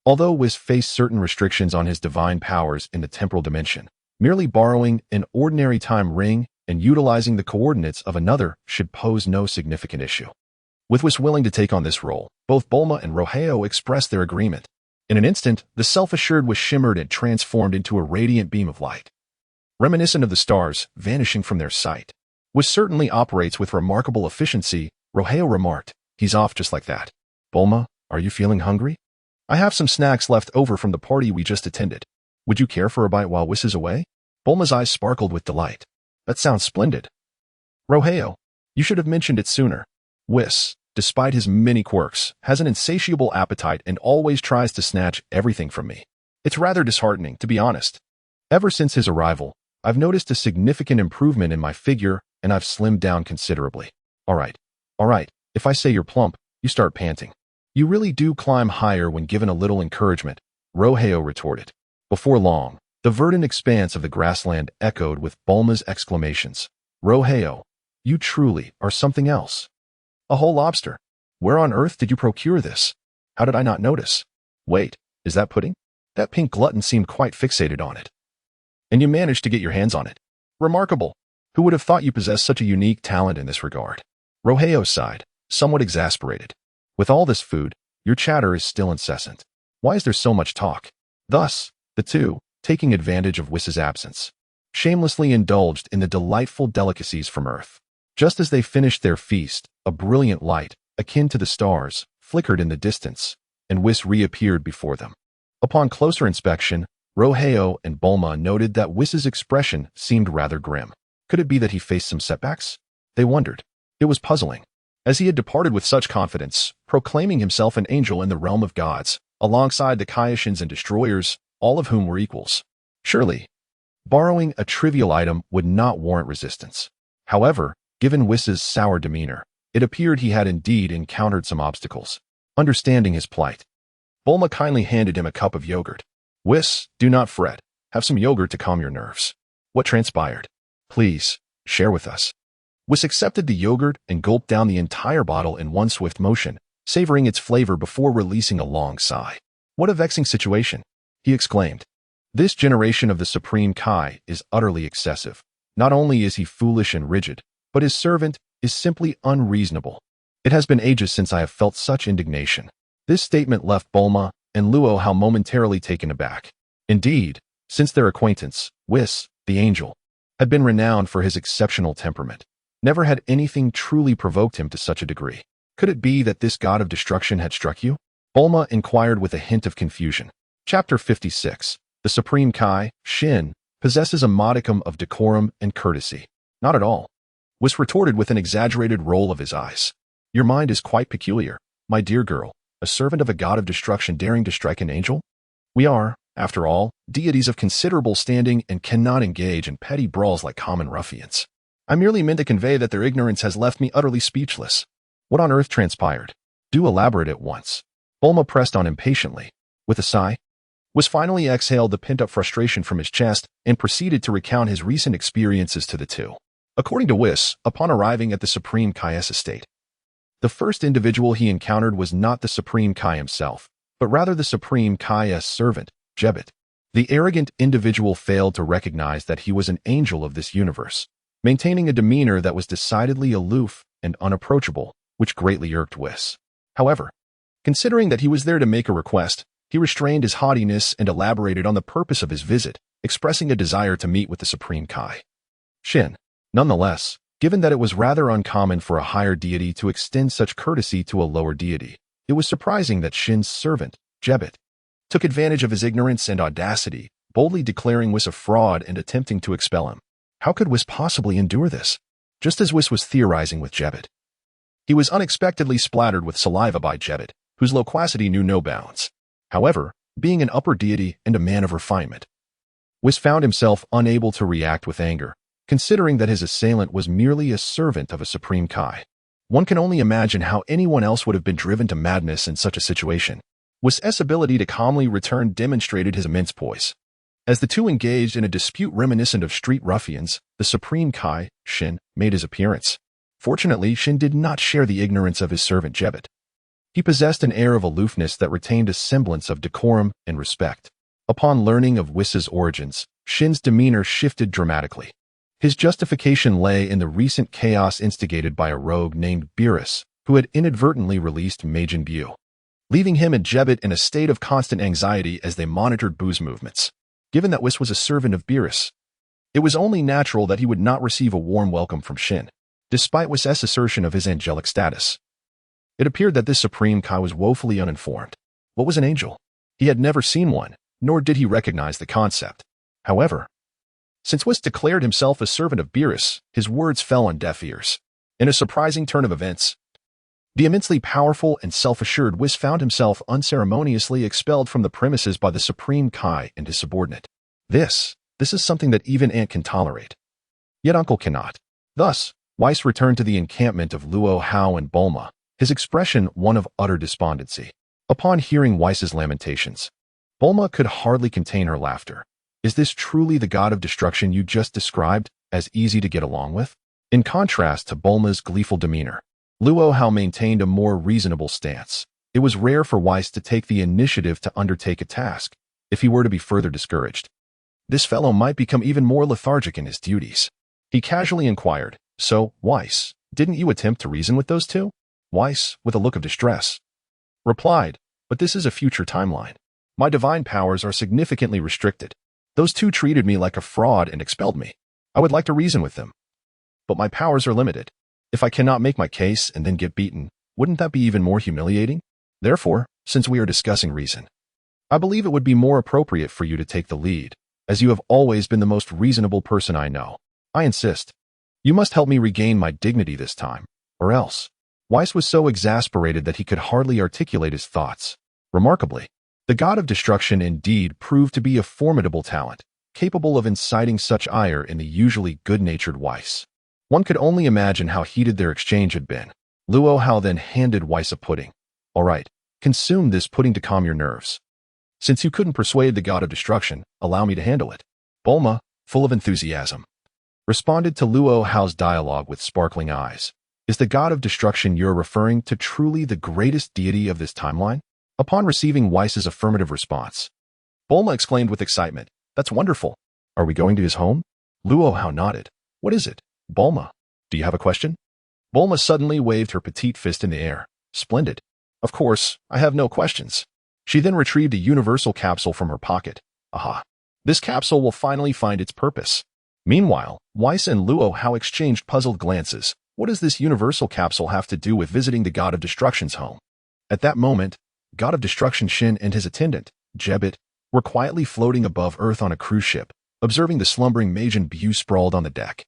Although Whis faced certain restrictions on his divine powers in the temporal dimension, merely borrowing an ordinary time ring and utilizing the coordinates of another should pose no significant issue. With Whis willing to take on this role, both Bulma and Luo Hao expressed their agreement. In an instant, the self-assured Whis shimmered and transformed into a radiant beam of light, reminiscent of the stars vanishing from their sight. Whis certainly operates with remarkable efficiency, Luo Hao remarked. He's off just like that. Bulma, are you feeling hungry? I have some snacks left over from the party we just attended. Would you care for a bite while Whis is away? Bulma's eyes sparkled with delight. That sounds splendid. Luo Hao, you should have mentioned it sooner. Whis, despite his many quirks, has an insatiable appetite and always tries to snatch everything from me. It's rather disheartening, to be honest. Ever since his arrival, I've noticed a significant improvement in my figure, and I've slimmed down considerably. All right. If I say you're plump, you start panting. You really do climb higher when given a little encouragement, Luo Hao retorted. Before long, the verdant expanse of the grassland echoed with Bulma's exclamations. Luo Hao, you truly are something else. A whole lobster. Where on earth did you procure this? How did I not notice? Wait, is that pudding? That pink glutton seemed quite fixated on it. And you managed to get your hands on it. Remarkable. Who would have thought you possessed such a unique talent in this regard? Luo Hao sighed, somewhat exasperated. With all this food, your chatter is still incessant. Why is there so much talk? Thus, the two, taking advantage of Whis's absence, shamelessly indulged in the delightful delicacies from Earth. Just as they finished their feast, a brilliant light, akin to the stars, flickered in the distance, and Whis reappeared before them. Upon closer inspection, Luo Hao and Bulma noted that Whis's expression seemed rather grim. Could it be that he faced some setbacks? They wondered. It was puzzling, as he had departed with such confidence, proclaiming himself an angel in the realm of gods, alongside the Kaioshins and destroyers, all of whom were equals. Surely, borrowing a trivial item would not warrant resistance. However, given Whis's sour demeanor, it appeared he had indeed encountered some obstacles. Understanding his plight, Bulma kindly handed him a cup of yogurt. Whis, do not fret. Have some yogurt to calm your nerves. What transpired? Please, share with us. Whis accepted the yogurt and gulped down the entire bottle in one swift motion, savoring its flavor before releasing a long sigh. What a vexing situation, he exclaimed. This generation of the Supreme Kai is utterly excessive. Not only is he foolish and rigid, but his servant is simply unreasonable. It has been ages since I have felt such indignation. This statement left Bulma and Luo Hao momentarily taken aback. Indeed, since their acquaintance, Whis, the angel, had been renowned for his exceptional temperament. Never had anything truly provoked him to such a degree. Could it be that this god of destruction had struck you? Bulma inquired with a hint of confusion. Chapter 56. The Supreme Kai, Shin, possesses a modicum of decorum and courtesy. Not at all. Whis retorted with an exaggerated roll of his eyes. Your mind is quite peculiar, my dear girl, a servant of a god of destruction daring to strike an angel? We are, after all, deities of considerable standing and cannot engage in petty brawls like common ruffians. I merely meant to convey that their ignorance has left me utterly speechless. What on earth transpired? Do elaborate at once. Bulma pressed on impatiently. With a sigh, Whis finally exhaled the pent-up frustration from his chest and proceeded to recount his recent experiences to the two. According to Whis, upon arriving at the Supreme Kai's estate, the first individual he encountered was not the Supreme Kai himself, but rather the Supreme Kai's servant, Jebet. The arrogant individual failed to recognize that he was an angel of this universe, maintaining a demeanor that was decidedly aloof and unapproachable, which greatly irked Whis. However, considering that he was there to make a request, he restrained his haughtiness and elaborated on the purpose of his visit, expressing a desire to meet with the Supreme Kai. Shin. Nonetheless, given that it was rather uncommon for a higher deity to extend such courtesy to a lower deity, it was surprising that Shin's servant, Jebet, took advantage of his ignorance and audacity, boldly declaring Whis a fraud and attempting to expel him. How could Whis possibly endure this? Just as Whis was theorizing with Jebet, he was unexpectedly splattered with saliva by Jebet, whose loquacity knew no bounds. However, being an upper deity and a man of refinement, Whis found himself unable to react with anger, considering that his assailant was merely a servant of a Supreme Kai. One can only imagine how anyone else would have been driven to madness in such a situation. Whis' ability to calmly return demonstrated his immense poise. As the two engaged in a dispute reminiscent of street ruffians, the Supreme Kai, Shin, made his appearance. Fortunately, Shin did not share the ignorance of his servant Jebet. He possessed an air of aloofness that retained a semblance of decorum and respect. Upon learning of Whis' origins, Shin's demeanor shifted dramatically. His justification lay in the recent chaos instigated by a rogue named Beerus, who had inadvertently released Majin Buu, leaving him and Jebet in a state of constant anxiety as they monitored Buu's movements. Given that Whis was a servant of Beerus, it was only natural that he would not receive a warm welcome from Shin, despite Whis' assertion of his angelic status. It appeared that this Supreme Kai was woefully uninformed. What was an angel? He had never seen one, nor did he recognize the concept. However, since Whis declared himself a servant of Beerus, his words fell on deaf ears. In a surprising turn of events, the immensely powerful and self-assured Whis found himself unceremoniously expelled from the premises by the Supreme Kai and his subordinate. This is something that even Aunt can tolerate. Yet Uncle cannot. Thus, Whis returned to the encampment of Luo Hao and Bulma, his expression one of utter despondency. Upon hearing Whis' lamentations, Bulma could hardly contain her laughter. Is this truly the god of destruction you just described, as easy to get along with? In contrast to Bulma's gleeful demeanor, Luo Hao maintained a more reasonable stance. It was rare for Whis to take the initiative to undertake a task, if he were to be further discouraged. This fellow might become even more lethargic in his duties. He casually inquired, So, Whis, didn't you attempt to reason with those two? Whis, with a look of distress, replied, But this is a future timeline. My divine powers are significantly restricted. Those two treated me like a fraud and expelled me. I would like to reason with them, but my powers are limited. If I cannot make my case and then get beaten, wouldn't that be even more humiliating? Therefore, since we are discussing reason, I believe it would be more appropriate for you to take the lead, as you have always been the most reasonable person I know. I insist. You must help me regain my dignity this time, or else. Whis was so exasperated that he could hardly articulate his thoughts. Remarkably, the god of destruction indeed proved to be a formidable talent, capable of inciting such ire in the usually good-natured Whis. One could only imagine how heated their exchange had been. Luo Hao then handed Whis a pudding. All right, consume this pudding to calm your nerves. Since you couldn't persuade the god of destruction, allow me to handle it. Bulma, full of enthusiasm, responded to Luo Hao's dialogue with sparkling eyes. Is the god of destruction you're referring to truly the greatest deity of this timeline? Upon receiving Whis' affirmative response, Bulma exclaimed with excitement, That's wonderful. Are we going to his home? Luo Hao nodded. What is it? Bulma, do you have a question? Bulma suddenly waved her petite fist in the air. Splendid. Of course, I have no questions. She then retrieved a universal capsule from her pocket. Aha. This capsule will finally find its purpose. Meanwhile, Whis and Luo Hao exchanged puzzled glances. What does this universal capsule have to do with visiting the God of Destruction's home? At that moment, God of Destruction Shin and his attendant, Jebit, were quietly floating above Earth on a cruise ship, observing the slumbering Majin Buu sprawled on the deck.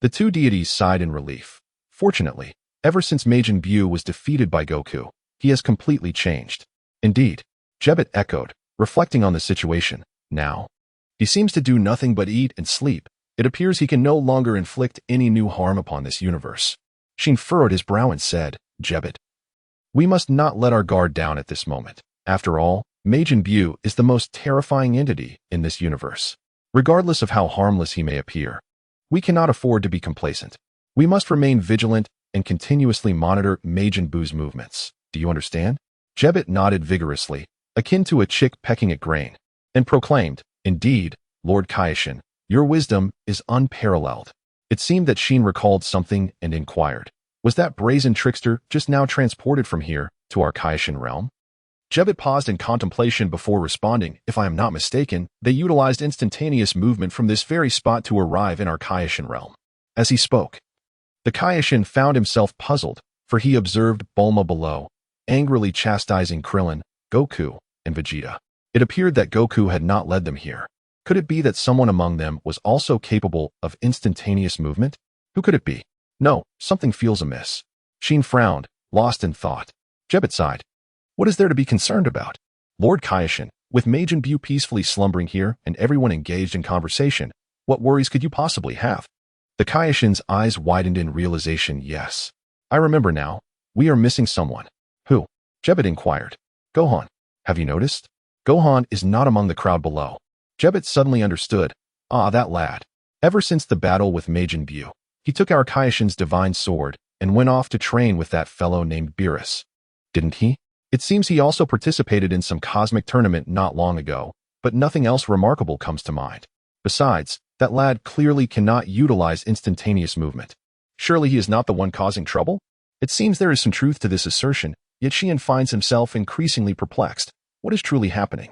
The two deities sighed in relief. Fortunately, ever since Majin Buu was defeated by Goku, he has completely changed. Indeed, Jebit echoed, reflecting on the situation. Now, he seems to do nothing but eat and sleep. It appears he can no longer inflict any new harm upon this universe. Shin furrowed his brow and said, Jebit, we must not let our guard down at this moment. After all, Majin Buu is the most terrifying entity in this universe. Regardless of how harmless he may appear, we cannot afford to be complacent. We must remain vigilant and continuously monitor Majin Buu's movements. Do you understand? Jebit nodded vigorously, akin to a chick pecking at grain, and proclaimed, Indeed, Lord Kaioshin, your wisdom is unparalleled. It seemed that Shin recalled something and inquired, was that brazen trickster just now transported from here to our Kaioshin realm? Jebit paused in contemplation before responding. If I am not mistaken, they utilized instantaneous movement from this very spot to arrive in our Kaioshin realm. As he spoke, the Kaioshin found himself puzzled, for he observed Bulma below, angrily chastising Krillin, Goku, and Vegeta. It appeared that Goku had not led them here. Could it be that someone among them was also capable of instantaneous movement? Who could it be? No, something feels amiss. Shin frowned, lost in thought. Jebit sighed. What is there to be concerned about? Lord Kaioshin, with Majin Buu peacefully slumbering here and everyone engaged in conversation, what worries could you possibly have? The Kaioshin's eyes widened in realization. Yes. I remember now. We are missing someone. Who? Jebit inquired. Gohan. Have you noticed? Gohan is not among the crowd below. Jebit suddenly understood. Ah, that lad. Ever since the battle with Majin Buu, he took our Kaioshin's divine sword and went off to train with that fellow named Beerus. Didn't he? It seems he also participated in some cosmic tournament not long ago, but nothing else remarkable comes to mind. Besides, that lad clearly cannot utilize instantaneous movement. Surely he is not the one causing trouble? It seems there is some truth to this assertion, yet Shin finds himself increasingly perplexed. What is truly happening?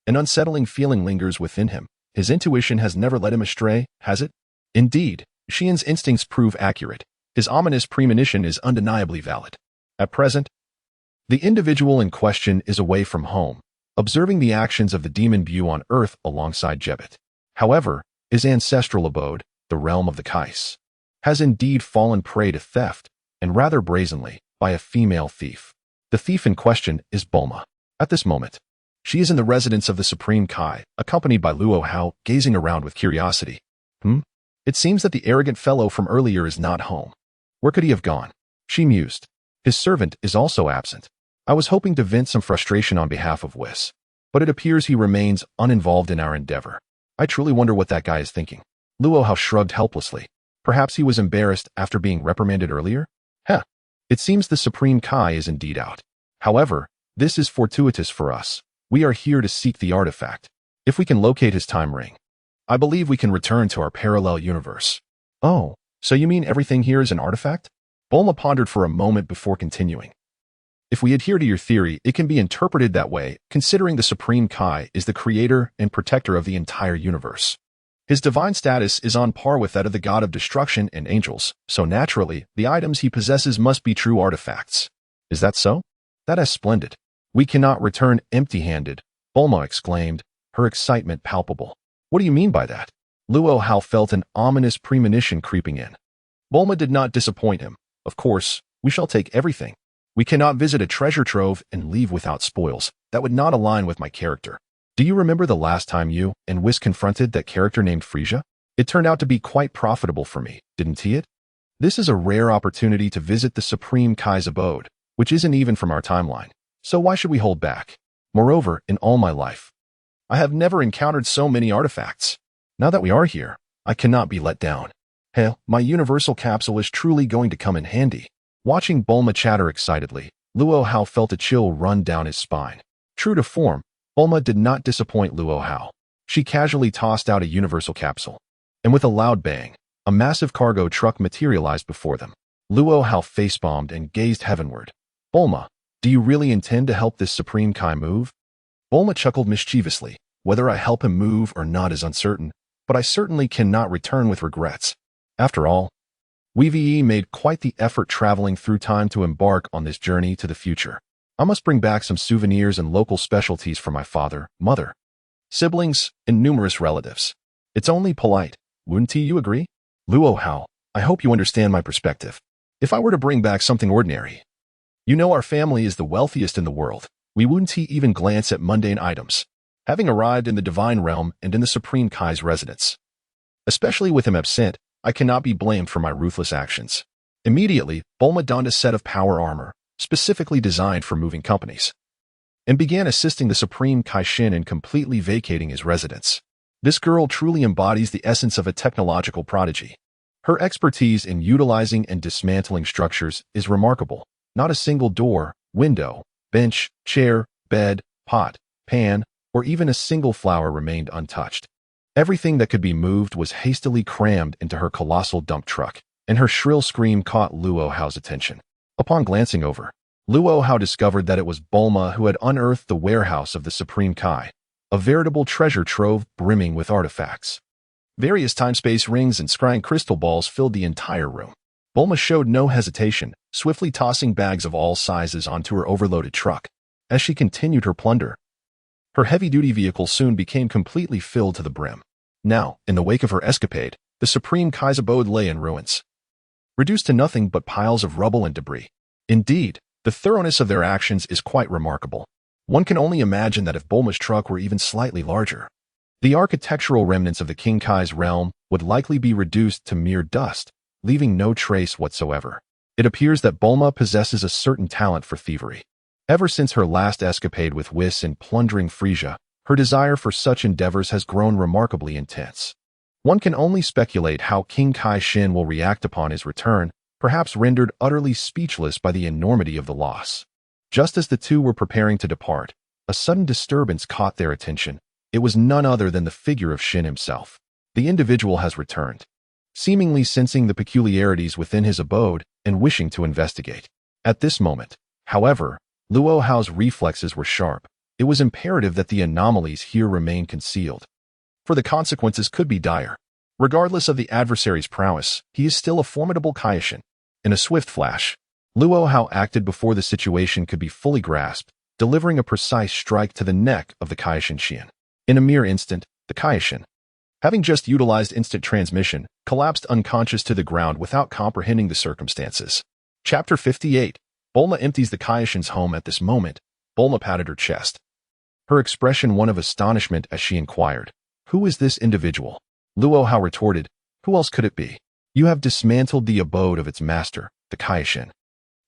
An unsettling feeling lingers within him. His intuition has never led him astray, has it? Indeed, Shin's instincts prove accurate. His ominous premonition is undeniably valid. At present, the individual in question is away from home, observing the actions of the demon Buu on Earth alongside Jebit. However, his ancestral abode, the realm of the Kais, has indeed fallen prey to theft, and rather brazenly, by a female thief. The thief in question is Bulma. At this moment, she is in the residence of the Supreme Kai, accompanied by Luo Hao, gazing around with curiosity. It seems that the arrogant fellow from earlier is not home. Where could he have gone? She mused. His servant is also absent. I was hoping to vent some frustration on behalf of Whis, but it appears he remains uninvolved in our endeavor. I truly wonder what that guy is thinking. Luo Hao shrugged helplessly. Perhaps he was embarrassed after being reprimanded earlier? It seems the Supreme Kai is indeed out. However, this is fortuitous for us. We are here to seek the artifact. If we can locate his time ring, I believe we can return to our parallel universe. Oh, so you mean everything here is an artifact? Bulma pondered for a moment before continuing. If we adhere to your theory, it can be interpreted that way, considering the Supreme Kai is the creator and protector of the entire universe. His divine status is on par with that of the God of Destruction and angels, so naturally, the items he possesses must be true artifacts. Is that so? That is splendid. We cannot return empty-handed, Bulma exclaimed, her excitement palpable. What do you mean by that? Luo Hao felt an ominous premonition creeping in. Bulma did not disappoint him. Of course, we shall take everything. We cannot visit a treasure trove and leave without spoils. That would not align with my character. Do you remember the last time you and Whis confronted that character named Frisia? It turned out to be quite profitable for me, didn't it? This is a rare opportunity to visit the Supreme Kai's abode, which isn't even from our timeline. So why should we hold back? Moreover, in all my life, I have never encountered so many artifacts. Now that we are here, I cannot be let down. Hell, my universal capsule is truly going to come in handy. Watching Bulma chatter excitedly, Luo Hao felt a chill run down his spine. True to form, Bulma did not disappoint Luo Hao. She casually tossed out a universal capsule, and with a loud bang, a massive cargo truck materialized before them. Luo Hao face-bombed and gazed heavenward. Bulma, do you really intend to help this Supreme Kai move? Bulma chuckled mischievously. Whether I help him move or not is uncertain, but I certainly cannot return with regrets. After all, we made quite the effort traveling through time to embark on this journey to the future. I must bring back some souvenirs and local specialties for my father, mother, siblings, and numerous relatives. It's only polite. Wouldn't you agree? Luo Hao, I hope you understand my perspective. If I were to bring back something ordinary, you know our family is the wealthiest in the world. We wouldn't even glance at mundane items. Having arrived in the divine realm and in the Supreme Kai's residence, especially with him absent, I cannot be blamed for my ruthless actions. Immediately, Bulma donned a set of power armor, specifically designed for moving companies, and began assisting the Supreme Kai Shin in completely vacating his residence. This girl truly embodies the essence of a technological prodigy. Her expertise in utilizing and dismantling structures is remarkable. Not a single door, window, bench, chair, bed, pot, pan, or even a single flower remained untouched. Everything that could be moved was hastily crammed into her colossal dump truck, and her shrill scream caught Luo Hao's attention. Upon glancing over, Luo Hao discovered that it was Bulma who had unearthed the warehouse of the Supreme Kai, a veritable treasure trove brimming with artifacts. Various time-space rings and scrying crystal balls filled the entire room. Bulma showed no hesitation, swiftly tossing bags of all sizes onto her overloaded truck. As she continued her plunder, her heavy-duty vehicle soon became completely filled to the brim. Now, in the wake of her escapade, the Supreme Kai's abode lay in ruins, reduced to nothing but piles of rubble and debris. Indeed, the thoroughness of their actions is quite remarkable. One can only imagine that if Bulma's truck were even slightly larger, the architectural remnants of the King Kai's realm would likely be reduced to mere dust, leaving no trace whatsoever. It appears that Bulma possesses a certain talent for thievery. Ever since her last escapade with Whis in plundering Frisia, her desire for such endeavors has grown remarkably intense. One can only speculate how King Kai Shin will react upon his return, perhaps rendered utterly speechless by the enormity of the loss. Just as the two were preparing to depart, a sudden disturbance caught their attention. It was none other than the figure of Shin himself. The individual has returned, seemingly sensing the peculiarities within his abode and wishing to investigate. At this moment, however, Luo Hao's reflexes were sharp. It was imperative that the anomalies here remain concealed, for the consequences could be dire. Regardless of the adversary's prowess, he is still a formidable Kaioshin. In a swift flash, Luo Hao acted before the situation could be fully grasped, delivering a precise strike to the neck of the Kaioshin Xian. In a mere instant, the Kaioshin, having just utilized instant transmission, collapsed unconscious to the ground without comprehending the circumstances. Chapter 58. Bulma empties the Kaioshin's home. At this moment, Bulma patted her chest, her expression one of astonishment as she inquired, "Who is this individual?" Luo Hao retorted, "Who else could it be? You have dismantled the abode of its master, the Kaioshin.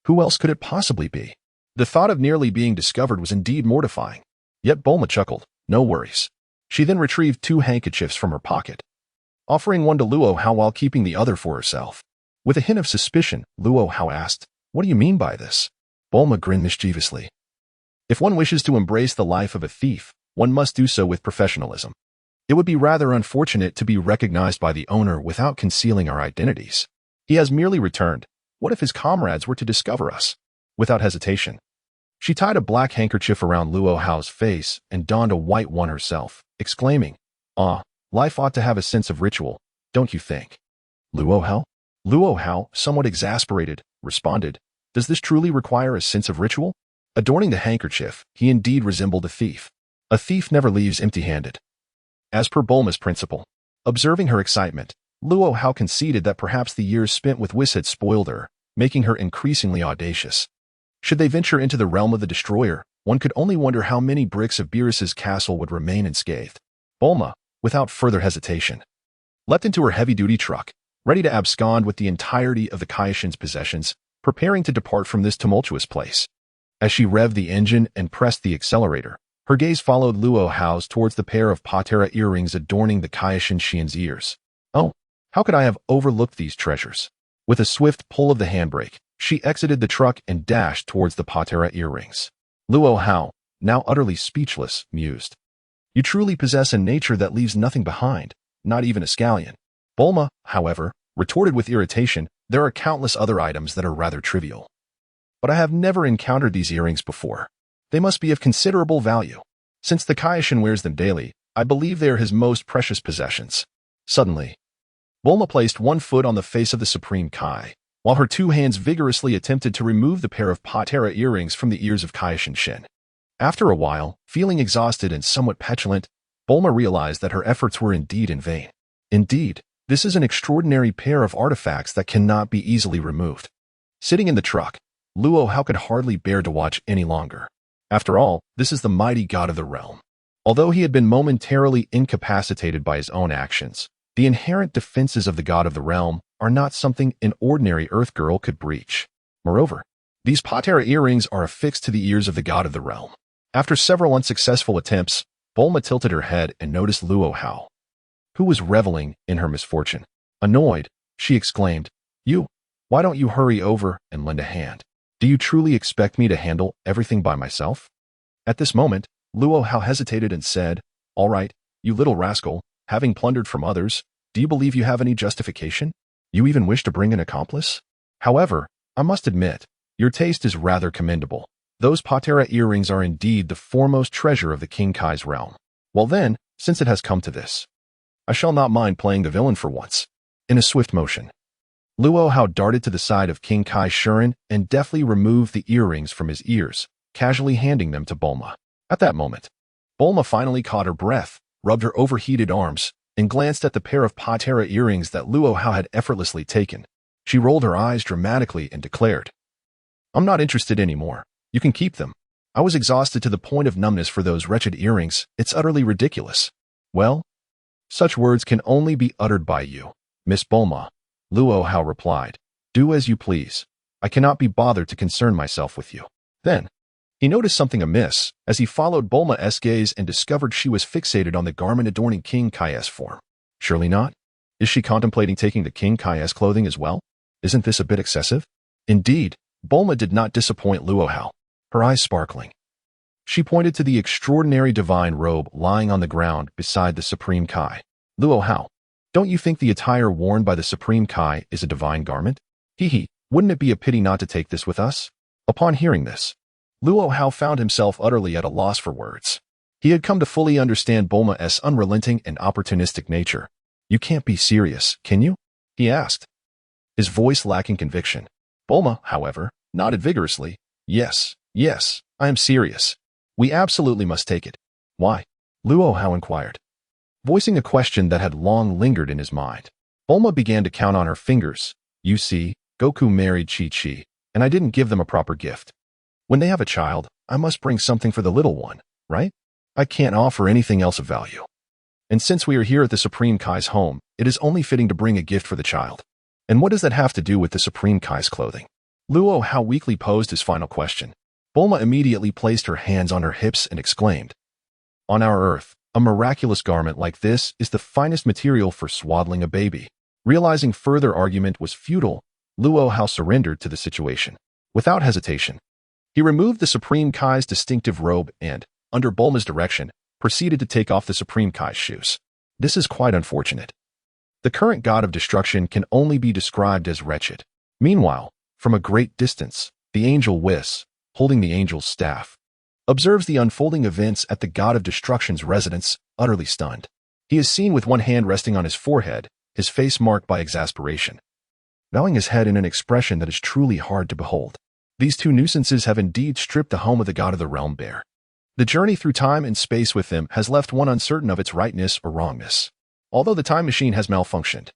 Who else could it possibly be?" The thought of nearly being discovered was indeed mortifying. Yet Bulma chuckled, "No worries." She then retrieved 2 handkerchiefs from her pocket, offering one to Luo Hao while keeping the other for herself. With a hint of suspicion, Luo Hao asked, "What do you mean by this?" Bulma grinned mischievously. "If one wishes to embrace the life of a thief, one must do so with professionalism. It would be rather unfortunate to be recognized by the owner without concealing our identities. He has merely returned. What if his comrades were to discover us?" Without hesitation, she tied a black handkerchief around Luo Hao's face and donned a white one herself, exclaiming, Life ought to have a sense of ritual, don't you think?" "Luo Hao?" Luo Hao, somewhat exasperated, responded, "Does this truly require a sense of ritual?" Adorning the handkerchief, he indeed resembled a thief. A thief never leaves empty-handed. As per Bulma's principle, observing her excitement, Luo Hao conceded that perhaps the years spent with Whis had spoiled her, making her increasingly audacious. Should they venture into the realm of the destroyer, one could only wonder how many bricks of Beerus's castle would remain unscathed. Bulma, without further hesitation, leapt into her heavy-duty truck, ready to abscond with the entirety of the Kaioshin's possessions, preparing to depart from this tumultuous place. As she revved the engine and pressed the accelerator, her gaze followed Luo Hao's towards the pair of patera earrings adorning the Kaioshin Xian's ears. Oh, how could I have overlooked these treasures? With a swift pull of the handbrake, she exited the truck and dashed towards the patera earrings. Luo Hao, now utterly speechless, mused, "You truly possess a nature that leaves nothing behind, not even a scallion." Bulma, however, retorted with irritation, There are countless other items that are rather trivial. But I have never encountered these earrings before. They must be of considerable value. Since the Kaioshin wears them daily, I believe they are his most precious possessions. Suddenly, Bulma placed one foot on the face of the Supreme Kai, while her two hands vigorously attempted to remove the pair of patera earrings from the ears of Kaioshin Shin. After a while, feeling exhausted and somewhat petulant, Bulma realized that her efforts were indeed in vain. Indeed, this is an extraordinary pair of artifacts that cannot be easily removed. Sitting in the truck, Luo Hao could hardly bear to watch any longer. After all, this is the mighty god of the realm. Although he had been momentarily incapacitated by his own actions, the inherent defenses of the god of the realm are not something an ordinary Earth girl could breach. Moreover, these patera earrings are affixed to the ears of the god of the realm. After several unsuccessful attempts, Bulma tilted her head and noticed Luo Hao, who was reveling in her misfortune. Annoyed, she exclaimed, Why don't you hurry over and lend a hand? Do you truly expect me to handle everything by myself?" At this moment, Luo Hao hesitated and said, "All right, you little rascal, having plundered from others, do you believe you have any justification? You even wish to bring an accomplice? However, I must admit, your taste is rather commendable. Those patera earrings are indeed the foremost treasure of the King Kai's realm. Well then, since it has come to this, I shall not mind playing the villain for once." In a swift motion, Luo Hao darted to the side of King Kai Shuren and deftly removed the earrings from his ears, casually handing them to Bulma. At that moment, Bulma finally caught her breath, rubbed her overheated arms, and glanced at the pair of patera earrings that Luo Hao had effortlessly taken. She rolled her eyes dramatically and declared, "I'm not interested anymore. You can keep them. I was exhausted to the point of numbness for those wretched earrings. It's utterly ridiculous." "Well, such words can only be uttered by you, Miss Bulma," Luo Hao replied. "Do as you please. I cannot be bothered to concern myself with you." Then, he noticed something amiss as he followed Bulma's gaze and discovered she was fixated on the garment adorning King Kai's form. Surely not? Is she contemplating taking the King Kai's clothing as well? Isn't this a bit excessive? Indeed, Bulma did not disappoint Luo Hao, her eyes sparkling. She pointed to the extraordinary divine robe lying on the ground beside the Supreme Kai. "Luo Hao, don't you think the attire worn by the Supreme Kai is a divine garment? Wouldn't it be a pity not to take this with us?" Upon hearing this, Luo Hao found himself utterly at a loss for words. He had come to fully understand Bulma's unrelenting and opportunistic nature. "You can't be serious, can you?" he asked, his voice lacking conviction. Bulma, however, nodded vigorously. Yes, I am serious. We absolutely must take it." "Why?" Luo Hao inquired, voicing a question that had long lingered in his mind. Bulma began to count on her fingers. "You see, Goku married Chi-Chi, and I didn't give them a proper gift. When they have a child, I must bring something for the little one, right? I can't offer anything else of value. And since we are here at the Supreme Kai's home, it is only fitting to bring a gift for the child. And what does that have to do with the Supreme Kai's clothing?" Luo Hao weakly posed his final question. Bulma immediately placed her hands on her hips and exclaimed, "On our Earth, a miraculous garment like this is the finest material for swaddling a baby." Realizing further argument was futile, Luo Hao surrendered to the situation. Without hesitation, he removed the Supreme Kai's distinctive robe and, under Bulma's direction, proceeded to take off the Supreme Kai's shoes. This is quite unfortunate. The current god of destruction can only be described as wretched. Meanwhile, from a great distance, the angel Whis, holding the angel's staff, observes the unfolding events at the god of destruction's residence, utterly stunned. He is seen with one hand resting on his forehead, his face marked by exasperation, bowing his head in an expression that is truly hard to behold. These two nuisances have indeed stripped the home of the god of the realm bare. The journey through time and space with them has left one uncertain of its rightness or wrongness, although the time machine has malfunctioned.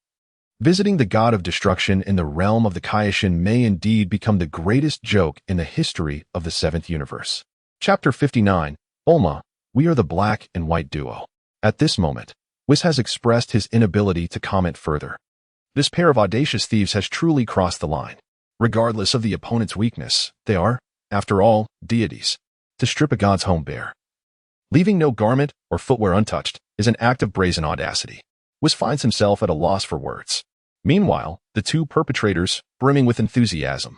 Visiting the god of destruction in the realm of the Kaioshin may indeed become the greatest joke in the history of the seventh universe. Chapter 59, Bulma, we are the black and white duo. At this moment, Whis has expressed his inability to comment further. This pair of audacious thieves has truly crossed the line. Regardless of the opponent's weakness, they are, after all, deities. To strip a god's home bare, leaving no garment or footwear untouched, is an act of brazen audacity. Whis finds himself at a loss for words. Meanwhile, the two perpetrators, brimming with enthusiasm,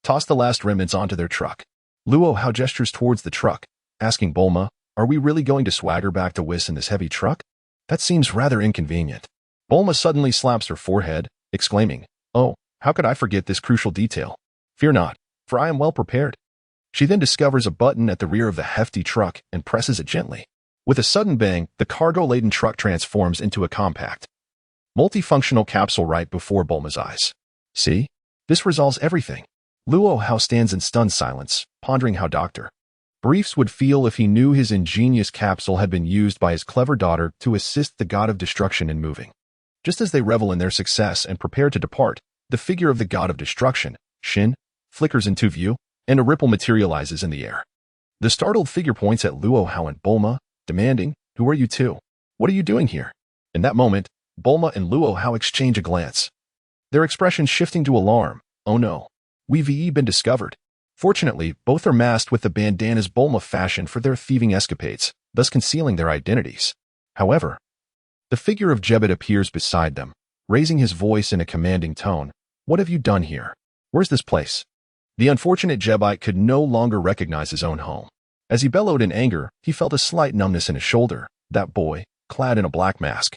toss the last remnants onto their truck. Luo Hao gestures towards the truck, asking Bulma, "Are we really going to swagger back to Whis in this heavy truck? That seems rather inconvenient." Bulma suddenly slaps her forehead, exclaiming, "Oh, How could I forget this crucial detail? Fear not, for I am well prepared. She then discovers a button at the rear of the hefty truck and presses it gently. With a sudden bang, the cargo-laden truck transforms into a compact, multifunctional capsule right before Bulma's eyes. See? This resolves everything. Luo Hao stands in stunned silence, pondering how Dr. Briefs would feel if he knew his ingenious capsule had been used by his clever daughter to assist the god of destruction in moving. Just as they revel in their success and prepare to depart, the figure of the god of destruction, Shin, flickers into view, and a ripple materializes in the air. The startled figure points at Luo Hao and Bulma, demanding, "Who are you two? What are you doing here?" In that moment, Bulma and Luo Hao exchange a glance, their expressions shifting to alarm. Oh no, we've been discovered. Fortunately, both are masked with the bandanas Bulma fashioned for their thieving escapades, thus concealing their identities. However, the figure of Jebet appears beside them, raising his voice in a commanding tone. "What have you done here? Where's this place?" The unfortunate Jebite could no longer recognize his own home. As he bellowed in anger, he felt a slight numbness in his shoulder. That boy, clad in a black mask,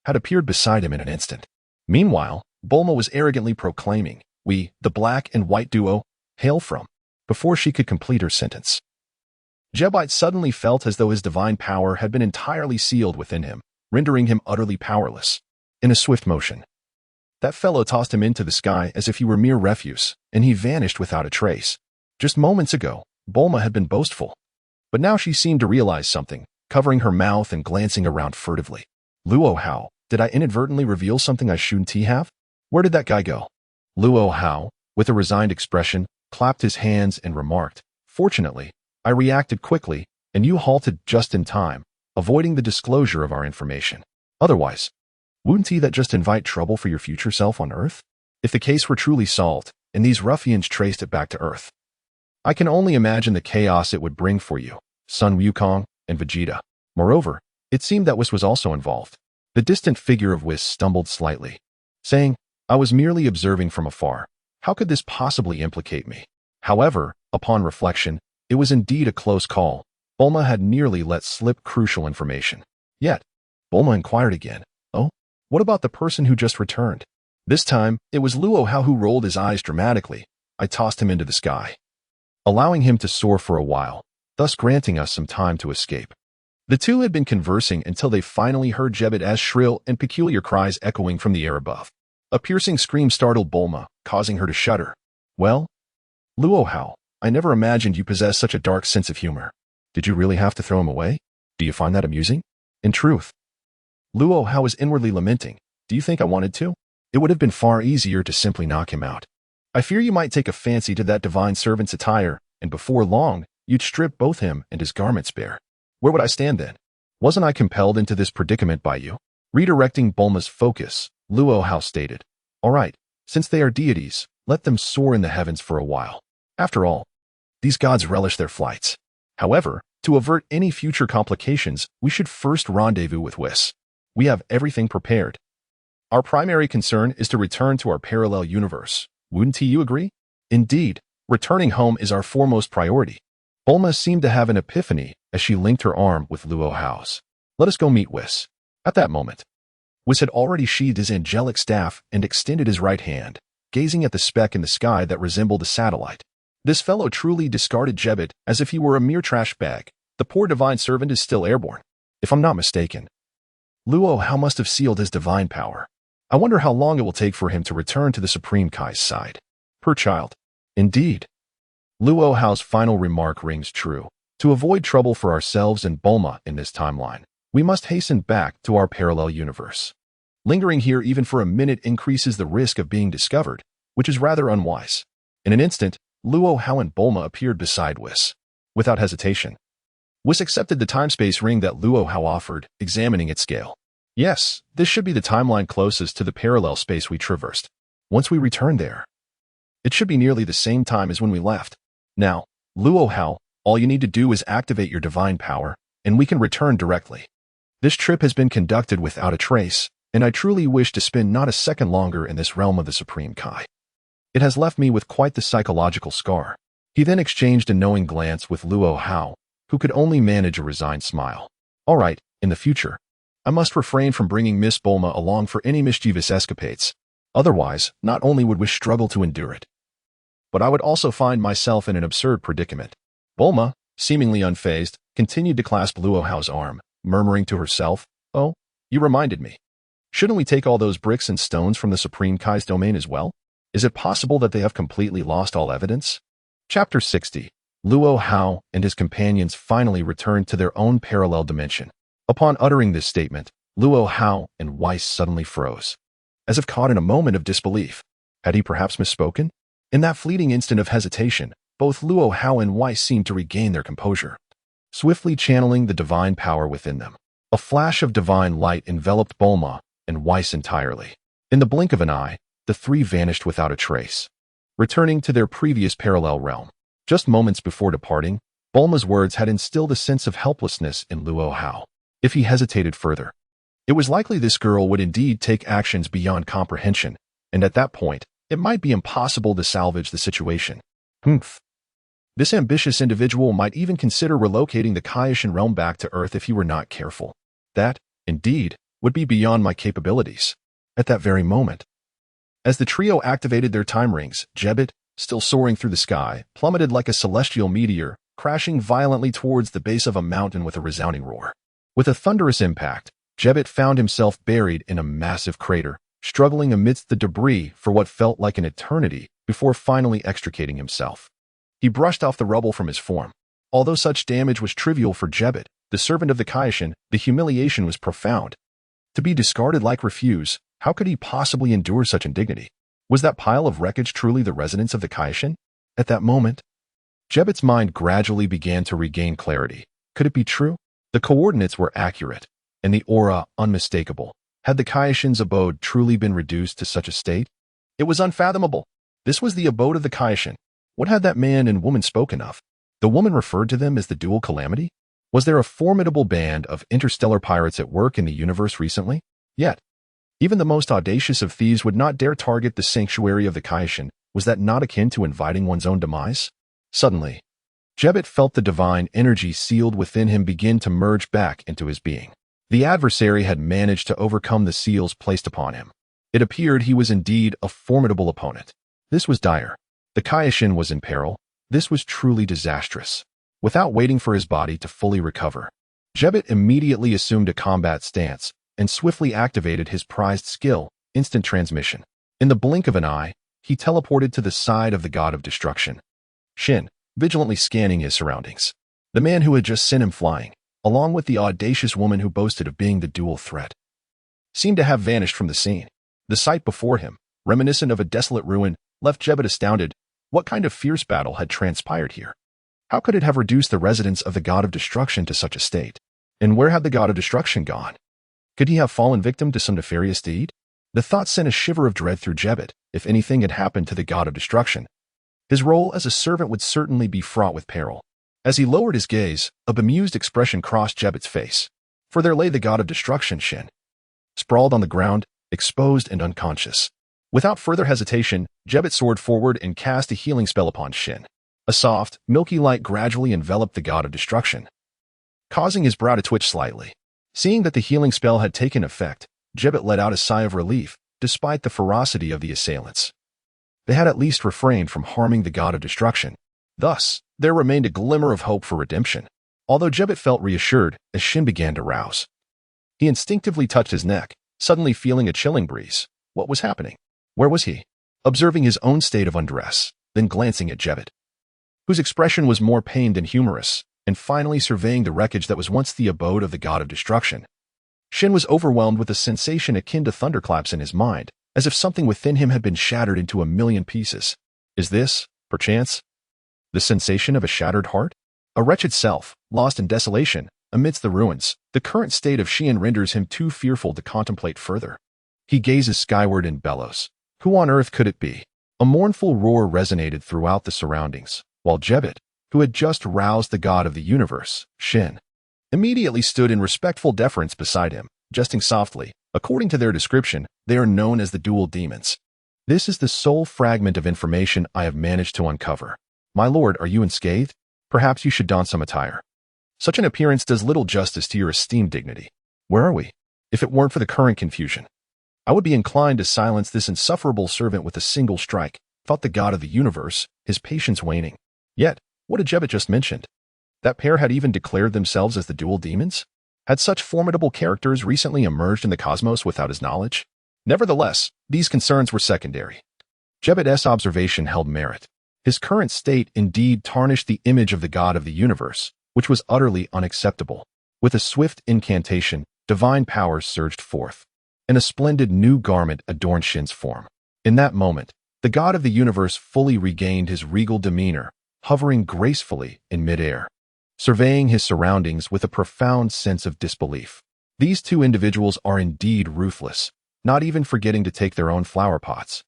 had appeared beside him in an instant. Meanwhile, Bulma was arrogantly proclaiming, "We, the black and white duo, hail from," before she could complete her sentence. Jebite suddenly felt as though his divine power had been entirely sealed within him, rendering him utterly powerless. In a swift motion, that fellow tossed him into the sky as if he were mere refuse, and he vanished without a trace. Just moments ago, Bulma had been boastful, but now she seemed to realize something, covering her mouth and glancing around furtively. "Luo Hao, did I inadvertently reveal something I shouldn't have? Where did that guy go?" Luo Hao, with a resigned expression, clapped his hands and remarked, "Fortunately, I reacted quickly, and you halted just in time, avoiding the disclosure of our information. Otherwise, wouldn't that just invite trouble for your future self on Earth? If the case were truly solved, and these ruffians traced it back to Earth, I can only imagine the chaos it would bring for you, Sun Wukong, and Vegeta." Moreover, it seemed that Whis was also involved. The distant figure of Whis stumbled slightly, saying, "I was merely observing from afar. How could this possibly implicate me?" However, upon reflection, it was indeed a close call. Bulma had nearly let slip crucial information. Yet, Bulma inquired again, "Oh, what about the person who just returned?" This time, it was Luo Hao who rolled his eyes dramatically. "I tossed him into the sky, allowing him to soar for a while, thus granting us some time to escape." The two had been conversing until they finally heard Jebet's shrill and peculiar cries echoing from the air above. A piercing scream startled Bulma, causing her to shudder. "Well, Luo Hao, I never imagined you possessed such a dark sense of humor. Did you really have to throw him away? Do you find that amusing?" In truth, Luo Hao was inwardly lamenting. "Do you think I wanted to? It would have been far easier to simply knock him out. I fear you might take a fancy to that divine servant's attire, and before long, you'd strip both him and his garments bare. Where would I stand then? Wasn't I compelled into this predicament by you?" Redirecting Bulma's focus, Luo Hao stated, "All right, since they are deities, let them soar in the heavens for a while. After all, these gods relish their flights. However, to avert any future complications, we should first rendezvous with Whis. We have everything prepared. Our primary concern is to return to our parallel universe. Wouldn't you agree?" "Indeed, returning home is our foremost priority." Bulma seemed to have an epiphany as she linked her arm with Luo Hao's. "Let us go meet Whis." At that moment, Whis had already sheathed his angelic staff and extended his right hand, gazing at the speck in the sky that resembled a satellite. This fellow truly discarded Jebet as if he were a mere trash bag. The poor divine servant is still airborne. If I'm not mistaken, Luo Hao must have sealed his divine power. I wonder how long it will take for him to return to the Supreme Kai's side. Poor child. Indeed. Luo Hao's final remark rings true. To avoid trouble for ourselves and Bulma in this timeline, we must hasten back to our parallel universe. Lingering here even for a minute increases the risk of being discovered, which is rather unwise. In an instant, Luo Hao and Bulma appeared beside Whis. Without hesitation, Whis accepted the time-space ring that Luo Hao offered, examining its scale. Yes, this should be the timeline closest to the parallel space we traversed. Once we return there, it should be nearly the same time as when we left. Now, Luo Hao, all you need to do is activate your divine power, and we can return directly. This trip has been conducted without a trace, and I truly wish to spend not a second longer in this realm of the Supreme Kai. It has left me with quite the psychological scar." He then exchanged a knowing glance with Luo Hao, who could only manage a resigned smile. "All right, in the future, I must refrain from bringing Miss Bulma along for any mischievous escapades. Otherwise, not only would Whis struggle to endure it, but I would also find myself in an absurd predicament. Bulma, seemingly unfazed, continued to clasp Luo Hao's arm, murmuring to herself, "Oh, you reminded me. Shouldn't we take all those bricks and stones from the Supreme Kai's domain as well? Is it possible that they have completely lost all evidence?" Chapter 60. Luo Hao and his companions finally returned to their own parallel dimension. Upon uttering this statement, Luo Hao and Whis suddenly froze, as if caught in a moment of disbelief. Had he perhaps misspoken? In that fleeting instant of hesitation, both Luo Hao and Whis seemed to regain their composure, swiftly channeling the divine power within them. A flash of divine light enveloped Bulma and Whis entirely. In the blink of an eye, the three vanished without a trace, returning to their previous parallel realm. Just moments before departing, Bulma's words had instilled a sense of helplessness in Luo Hao. If he hesitated further, it was likely this girl would indeed take actions beyond comprehension, and at that point, it might be impossible to salvage the situation. This ambitious individual might even consider relocating the Kaioshin realm back to Earth if he were not careful. That, indeed, would be beyond my capabilities. At that very moment, as the trio activated their time rings, Jebbet, still soaring through the sky, plummeted like a celestial meteor, crashing violently towards the base of a mountain with a resounding roar. With a thunderous impact, Jebbet found himself buried in a massive crater, struggling amidst the debris for what felt like an eternity before finally extricating himself. He brushed off the rubble from his form. Although such damage was trivial for Jebbet, the servant of the Kaioshin, the humiliation was profound. To be discarded like refuse, how could he possibly endure such indignity? Was that pile of wreckage truly the residence of the Kaioshin? At that moment, Jebbet's mind gradually began to regain clarity. Could it be true? The coordinates were accurate, and the aura unmistakable. Had the Kaioshin's abode truly been reduced to such a state? It was unfathomable. This was the abode of the Kaioshin. What had that man and woman spoken of? The woman referred to them as the dual calamity? Was there a formidable band of interstellar pirates at work in the universe recently? Yet, even the most audacious of thieves would not dare target the sanctuary of the Kaioshin. Was that not akin to inviting one's own demise? Suddenly, Jebbet felt the divine energy sealed within him begin to merge back into his being. The adversary had managed to overcome the seals placed upon him. It appeared he was indeed a formidable opponent. This was dire. The Kaioshin was in peril. This was truly disastrous. Without waiting for his body to fully recover, Jebbet immediately assumed a combat stance and swiftly activated his prized skill, instant transmission. In the blink of an eye, he teleported to the side of the god of destruction, Shin, vigilantly scanning his surroundings. The man who had just sent him flying, along with the audacious woman who boasted of being the dual threat, seemed to have vanished from the scene. The sight before him, reminiscent of a desolate ruin, left Jebbet astounded. What kind of fierce battle had transpired here? How could it have reduced the residence of the god of destruction to such a state? And where had the god of destruction gone? Could he have fallen victim to some nefarious deed? The thought sent a shiver of dread through Jebbet. If anything had happened to the god of destruction, his role as a servant would certainly be fraught with peril. As he lowered his gaze, a bemused expression crossed Jebbet's face. For there lay the god of destruction, Shin, sprawled on the ground, exposed and unconscious. Without further hesitation, Jebbet soared forward and cast a healing spell upon Shin. A soft, milky light gradually enveloped the god of destruction, causing his brow to twitch slightly. Seeing that the healing spell had taken effect, Jebbet let out a sigh of relief, despite the ferocity of the assailants. They had at least refrained from harming the god of destruction. Thus, there remained a glimmer of hope for redemption. Although Jebbet felt reassured as Shin began to rouse, he instinctively touched his neck, suddenly feeling a chilling breeze. What was happening? Where was he? Observing his own state of undress, then glancing at Jebbet, whose expression was more pained than humorous, and finally surveying the wreckage that was once the abode of the god of destruction, Shin was overwhelmed with a sensation akin to thunderclaps in his mind, as if something within him had been shattered into a million pieces. Is this, perchance, the sensation of a shattered heart? A wretched self, lost in desolation, amidst the ruins, the current state of Shin renders him too fearful to contemplate further. He gazes skyward and bellows. Who on earth could it be? A mournful roar resonated throughout the surroundings, while Jebbet, who had just roused the god of the universe, Shin, immediately stood in respectful deference beside him, jesting softly. According to their description, they are known as the dual demons. This is the sole fragment of information I have managed to uncover. My lord, are you unscathed? Perhaps you should don some attire. Such an appearance does little justice to your esteemed dignity. Where are we? If it weren't for the current confusion, I would be inclined to silence this insufferable servant with a single strike, thought the god of the universe, his patience waning. Yet, what had Jebet just mentioned? That pair had even declared themselves as the dual demons? Had such formidable characters recently emerged in the cosmos without his knowledge? Nevertheless, these concerns were secondary. Jebet's observation held merit. His current state indeed tarnished the image of the god of the universe, which was utterly unacceptable. With a swift incantation, divine powers surged forth, and a splendid new garment adorned Shin's form. In that moment, the god of the universe fully regained his regal demeanor, hovering gracefully in midair, surveying his surroundings with a profound sense of disbelief. These two individuals are indeed ruthless, not even forgetting to take their own flower pots,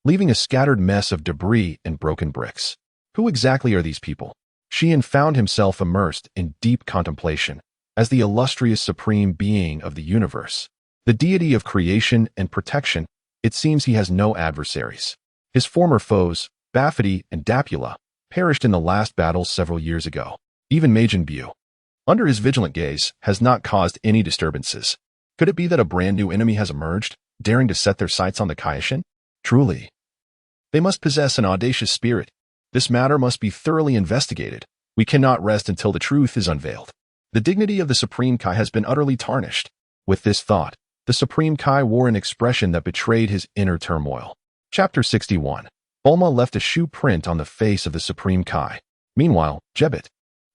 leaving a scattered mess of debris and broken bricks. Who exactly are these people? Shin found himself immersed in deep contemplation. As the illustrious supreme being of the universe, the deity of creation and protection, it seems he has no adversaries. His former foes, Baphomet and Dapula, perished in the last battle several years ago. Even Majin Buu, under his vigilant gaze, has not caused any disturbances. Could it be that a brand new enemy has emerged, daring to set their sights on the Kaioshin? Truly, they must possess an audacious spirit. This matter must be thoroughly investigated. We cannot rest until the truth is unveiled. The dignity of the Supreme Kai has been utterly tarnished. With this thought, the Supreme Kai wore an expression that betrayed his inner turmoil. Chapter 61. Bulma left a shoe print on the face of the Supreme Kai. Meanwhile, Jebet,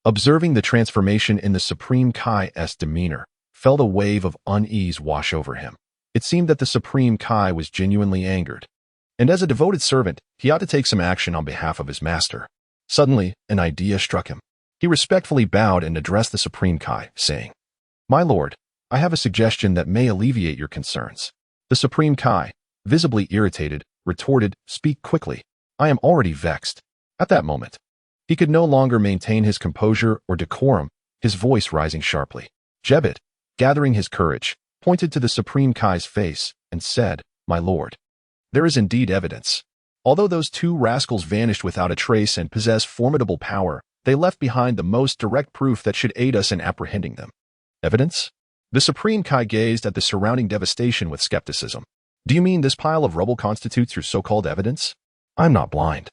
observing the transformation in the Supreme Kai's demeanor, felt a wave of unease wash over him. It seemed that the Supreme Kai was genuinely angered, and as a devoted servant, he ought to take some action on behalf of his master. Suddenly, an idea struck him. He respectfully bowed and addressed the Supreme Kai, saying, "My lord, I have a suggestion that may alleviate your concerns." The Supreme Kai, visibly irritated, retorted, "Speak quickly. I am already vexed." At that moment, he could no longer maintain his composure or decorum, his voice rising sharply. Jebet, gathering his courage, pointed to the Supreme Kai's face and said, "My lord, there is indeed evidence. Although those two rascals vanished without a trace and possess formidable power, they left behind the most direct proof that should aid us in apprehending them." Evidence? The Supreme Kai gazed at the surrounding devastation with skepticism. "Do you mean this pile of rubble constitutes your so-called evidence?" "I'm not blind.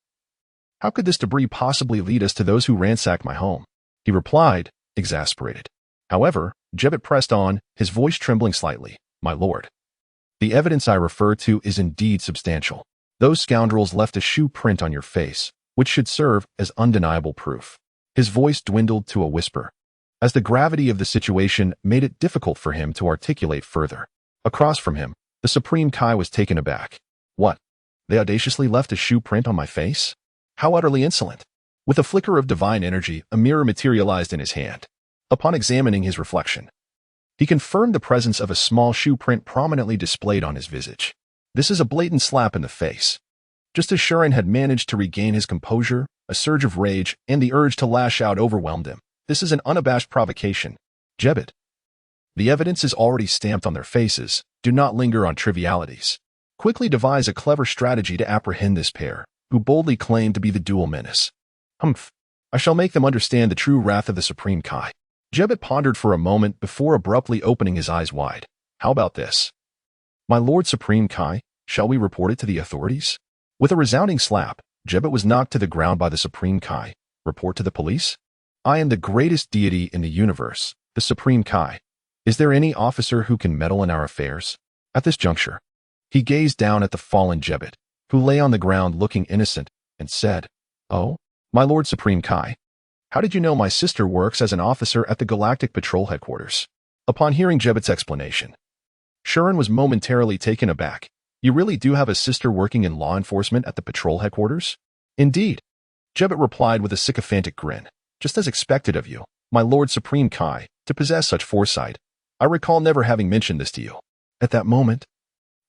How could this debris possibly lead us to those who ransacked my home?" he replied, exasperated. However, Jebet pressed on, his voice trembling slightly. "My lord, the evidence I refer to is indeed substantial. Those scoundrels left a shoe print on your face, which should serve as undeniable proof." His voice dwindled to a whisper, as the gravity of the situation made it difficult for him to articulate further. Across from him, the Supreme Kai was taken aback. "What? They audaciously left a shoe print on my face? How utterly insolent!" With a flicker of divine energy, a mirror materialized in his hand. Upon examining his reflection, he confirmed the presence of a small shoe print prominently displayed on his visage. This is a blatant slap in the face. Just as Shuren had managed to regain his composure, a surge of rage and the urge to lash out overwhelmed him. This is an unabashed provocation. "Jebet, the evidence is already stamped on their faces. Do not linger on trivialities. Quickly devise a clever strategy to apprehend this pair, who boldly claim to be the dual menace." "Humph. I shall make them understand the true wrath of the Supreme Kai." Jebet pondered for a moment before abruptly opening his eyes wide. "How about this? My Lord Supreme Kai, shall we report it to the authorities?" With a resounding slap, Jebet was knocked to the ground by the Supreme Kai. "Report to the police? I am the greatest deity in the universe, the Supreme Kai. Is there any officer who can meddle in our affairs?" At this juncture, he gazed down at the fallen Jebet, who lay on the ground looking innocent, and said, "Oh, my Lord Supreme Kai, how did you know my sister works as an officer at the Galactic Patrol Headquarters?" Upon hearing Jebet's explanation, Shuren was momentarily taken aback. "You really do have a sister working in law enforcement at the patrol headquarters?" "Indeed," Jebet replied with a sycophantic grin. "Just as expected of you, my Lord Supreme Kai, to possess such foresight. I recall never having mentioned this to you." At that moment,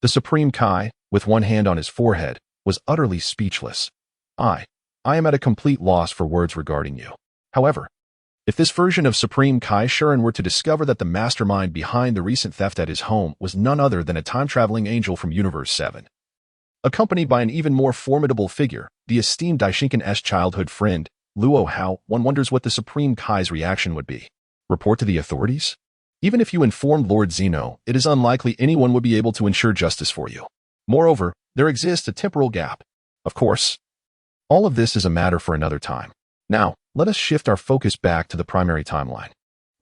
the Supreme Kai, with one hand on his forehead, was utterly speechless. I am at a complete loss for words regarding you. However, if this version of Supreme Kai Shuren were to discover that the mastermind behind the recent theft at his home was none other than a time-traveling angel from Universe 7, accompanied by an even more formidable figure, the esteemed Daishinkan's childhood friend, Luo Hao, one wonders what the Supreme Kai's reaction would be. Report to the authorities? Even if you informed Lord Zeno, it is unlikely anyone would be able to ensure justice for you. Moreover, there exists a temporal gap. Of course, all of this is a matter for another time. Now, let us shift our focus back to the primary timeline.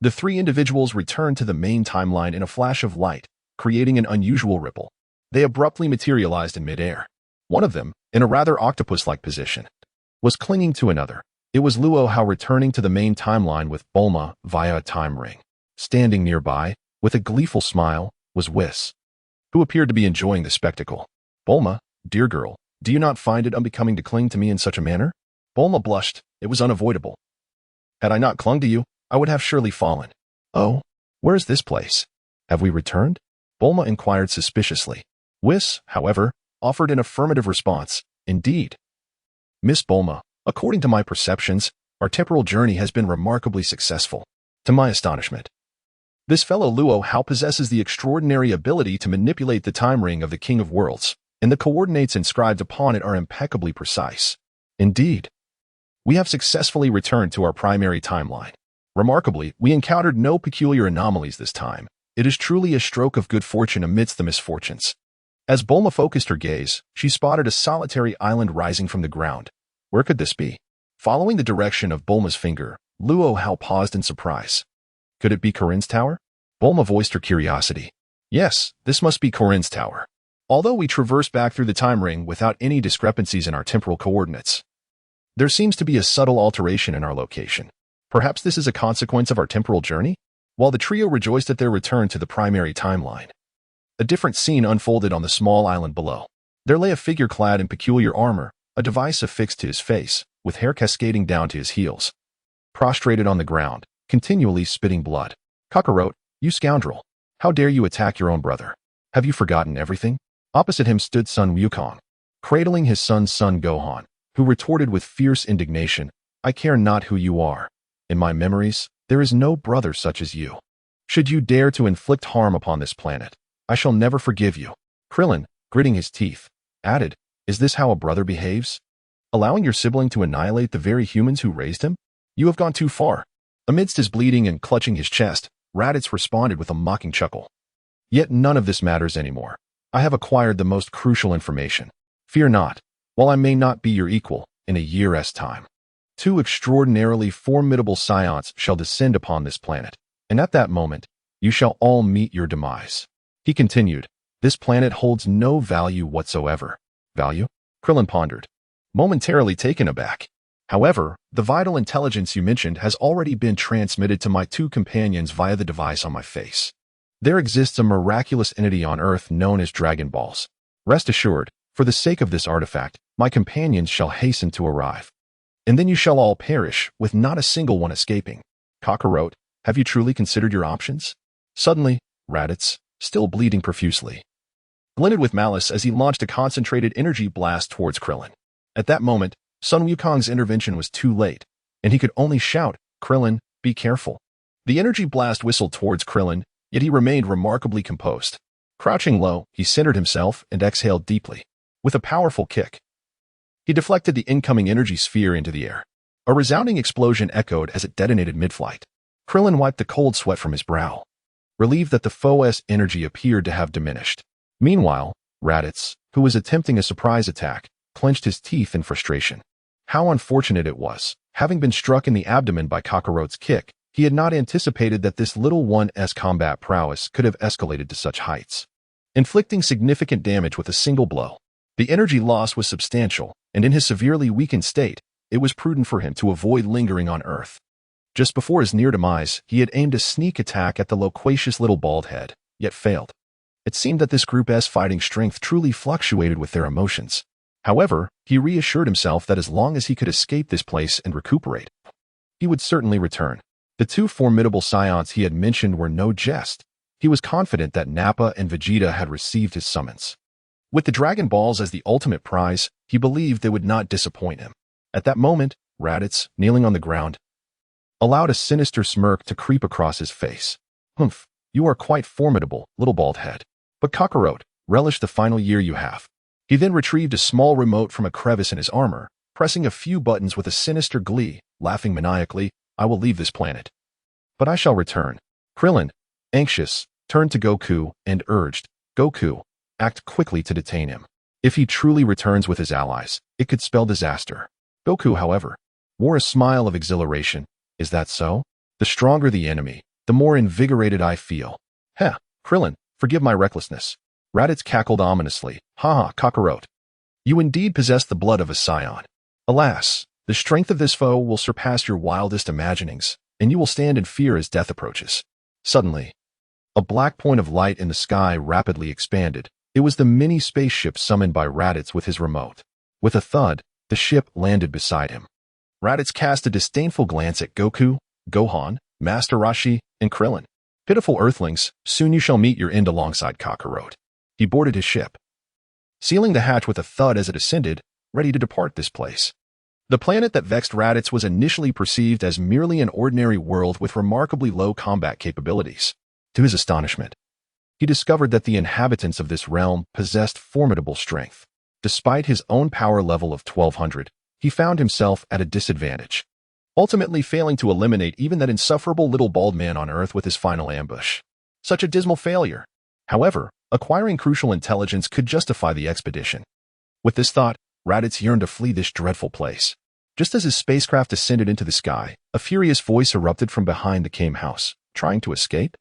The three individuals returned to the main timeline in a flash of light, creating an unusual ripple. They abruptly materialized in midair. One of them, in a rather octopus-like position, was clinging to another. It was Luo Hao returning to the main timeline with Bulma via a time ring. Standing nearby, with a gleeful smile, was Whis, who appeared to be enjoying the spectacle. Bulma, dear girl, do you not find it unbecoming to cling to me in such a manner? Bulma blushed. It was unavoidable. Had I not clung to you, I would have surely fallen. Oh, where is this place? Have we returned? Bulma inquired suspiciously. Whis, however, offered an affirmative response. Indeed. Miss Bulma, according to my perceptions, our temporal journey has been remarkably successful. To my astonishment, this fellow Luo Hao possesses the extraordinary ability to manipulate the time ring of the King of Worlds, and the coordinates inscribed upon it are impeccably precise. Indeed, we have successfully returned to our primary timeline. Remarkably, we encountered no peculiar anomalies this time. It is truly a stroke of good fortune amidst the misfortunes. As Bulma focused her gaze, she spotted a solitary island rising from the ground. Where could this be? Following the direction of Bulma's finger, Luo Hao paused in surprise. Could it be Corinne's tower? Bulma voiced her curiosity. Yes, this must be Corinne's tower. Although we traverse back through the time ring without any discrepancies in our temporal coordinates, there seems to be a subtle alteration in our location. Perhaps this is a consequence of our temporal journey? While the trio rejoiced at their return to the primary timeline, a different scene unfolded on the small island below. There lay a figure clad in peculiar armor, a device affixed to his face, with hair cascading down to his heels. Prostrated on the ground, continually spitting blood. Kakarot, you scoundrel! How dare you attack your own brother? Have you forgotten everything? Opposite him stood Sun Wukong, cradling his son's son Gohan, who retorted with fierce indignation, I care not who you are. In my memories, there is no brother such as you. Should you dare to inflict harm upon this planet, I shall never forgive you. Krillin, gritting his teeth, added, is this how a brother behaves? Allowing your sibling to annihilate the very humans who raised him? You have gone too far. Amidst his bleeding and clutching his chest, Raditz responded with a mocking chuckle. Yet none of this matters anymore. I have acquired the most crucial information. Fear not, while I may not be your equal, in a year's time, two extraordinarily formidable scions shall descend upon this planet, and at that moment, you shall all meet your demise. He continued, this planet holds no value whatsoever. Value? Krillin pondered, momentarily taken aback. However, the vital intelligence you mentioned has already been transmitted to my two companions via the device on my face. There exists a miraculous entity on Earth known as Dragon Balls. Rest assured, for the sake of this artifact, my companions shall hasten to arrive. And then you shall all perish, with not a single one escaping. Kakarot, have you truly considered your options? Suddenly, Raditz, still bleeding profusely, glinted with malice as he launched a concentrated energy blast towards Krillin. At that moment, Sun Wukong's intervention was too late, and he could only shout, Krillin, be careful. The energy blast whistled towards Krillin, yet he remained remarkably composed. Crouching low, he centered himself and exhaled deeply. With a powerful kick, he deflected the incoming energy sphere into the air. A resounding explosion echoed as it detonated mid-flight. Krillin wiped the cold sweat from his brow, relieved that the foe's energy appeared to have diminished. Meanwhile, Raditz, who was attempting a surprise attack, clenched his teeth in frustration. How unfortunate it was. Having been struck in the abdomen by Kakarot's kick, he had not anticipated that this little one's combat prowess could have escalated to such heights, inflicting significant damage with a single blow. The energy loss was substantial, and in his severely weakened state, it was prudent for him to avoid lingering on Earth. Just before his near demise, he had aimed a sneak attack at the loquacious little bald head, yet failed. It seemed that this group's fighting strength truly fluctuated with their emotions. However, he reassured himself that as long as he could escape this place and recuperate, he would certainly return. The two formidable scions he had mentioned were no jest. He was confident that Nappa and Vegeta had received his summons. With the Dragon Balls as the ultimate prize, he believed they would not disappoint him. At that moment, Raditz, kneeling on the ground, allowed a sinister smirk to creep across his face. Humph, you are quite formidable, little bald head. But Kakarot, relish the final year you have. He then retrieved a small remote from a crevice in his armor, pressing a few buttons with a sinister glee, laughing maniacally, I will leave this planet. But I shall return. Krillin, Anxious, turned to Goku and urged, Goku, act quickly to detain him. If he truly returns with his allies, it could spell disaster. Goku, however, wore a smile of exhilaration. Is that so? The stronger the enemy, the more invigorated I feel. Heh, Krillin, forgive my recklessness. Raditz cackled ominously. Ha, Kakarot. You indeed possess the blood of a scion. Alas, the strength of this foe will surpass your wildest imaginings, and you will stand in fear as death approaches. Suddenly, a black point of light in the sky rapidly expanded. It was the mini spaceship summoned by Raditz with his remote. With a thud, the ship landed beside him. Raditz cast a disdainful glance at Goku, Gohan, Master Roshi, and Krillin. Pitiful earthlings, soon you shall meet your end alongside Kakarot. He boarded his ship, sealing the hatch with a thud as it ascended, ready to depart this place. The planet that vexed Raditz was initially perceived as merely an ordinary world with remarkably low combat capabilities. To his astonishment, he discovered that the inhabitants of this realm possessed formidable strength. Despite his own power level of 1200, he found himself at a disadvantage, ultimately failing to eliminate even that insufferable little bald man on Earth with his final ambush. Such a dismal failure. However, acquiring crucial intelligence could justify the expedition. With this thought, Raditz yearned to flee this dreadful place. Just as his spacecraft ascended into the sky, a furious voice erupted from behind the Kame house. Trying to escape?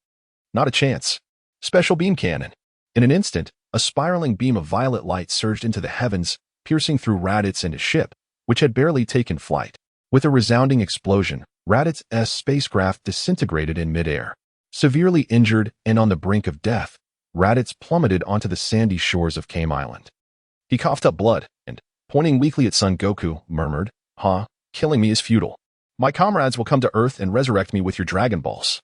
Not a chance. Special beam cannon. In an instant, a spiraling beam of violet light surged into the heavens, piercing through Raditz and his ship, which had barely taken flight. With a resounding explosion, Raditz's spacecraft disintegrated in midair. Severely injured and on the brink of death, Raditz plummeted onto the sandy shores of Kame Island. He coughed up blood and, pointing weakly at Son Goku, murmured, killing me is futile. My comrades will come to Earth and resurrect me with your Dragon Balls.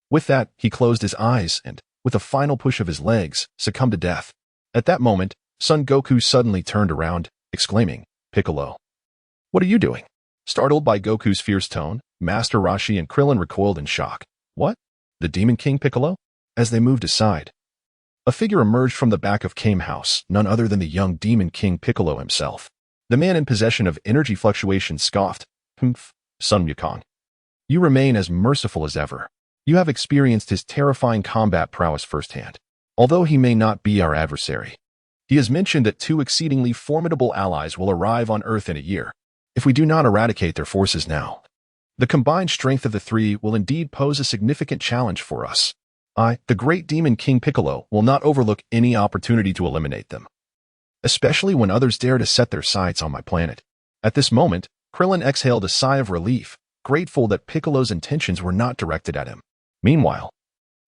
With that, he closed his eyes and, with a final push of his legs, succumbed to death. At that moment, Son Goku suddenly turned around, exclaiming, Piccolo. What are you doing? Startled by Goku's fierce tone, Master Roshi and Krillin recoiled in shock. What? The Demon King Piccolo? As they moved aside, a figure emerged from the back of Kame House, none other than the young Demon King Piccolo himself. The man in possession of energy fluctuation scoffed, Humph, Sun Wukong. You remain as merciful as ever. You have experienced his terrifying combat prowess firsthand. Although he may not be our adversary, he has mentioned that two exceedingly formidable allies will arrive on Earth in a year. If we do not eradicate their forces now, the combined strength of the three will indeed pose a significant challenge for us. The great Demon King Piccolo, will not overlook any opportunity to eliminate them, especially when others dare to set their sights on my planet. At this moment, Krillin exhaled a sigh of relief, grateful that Piccolo's intentions were not directed at him. Meanwhile,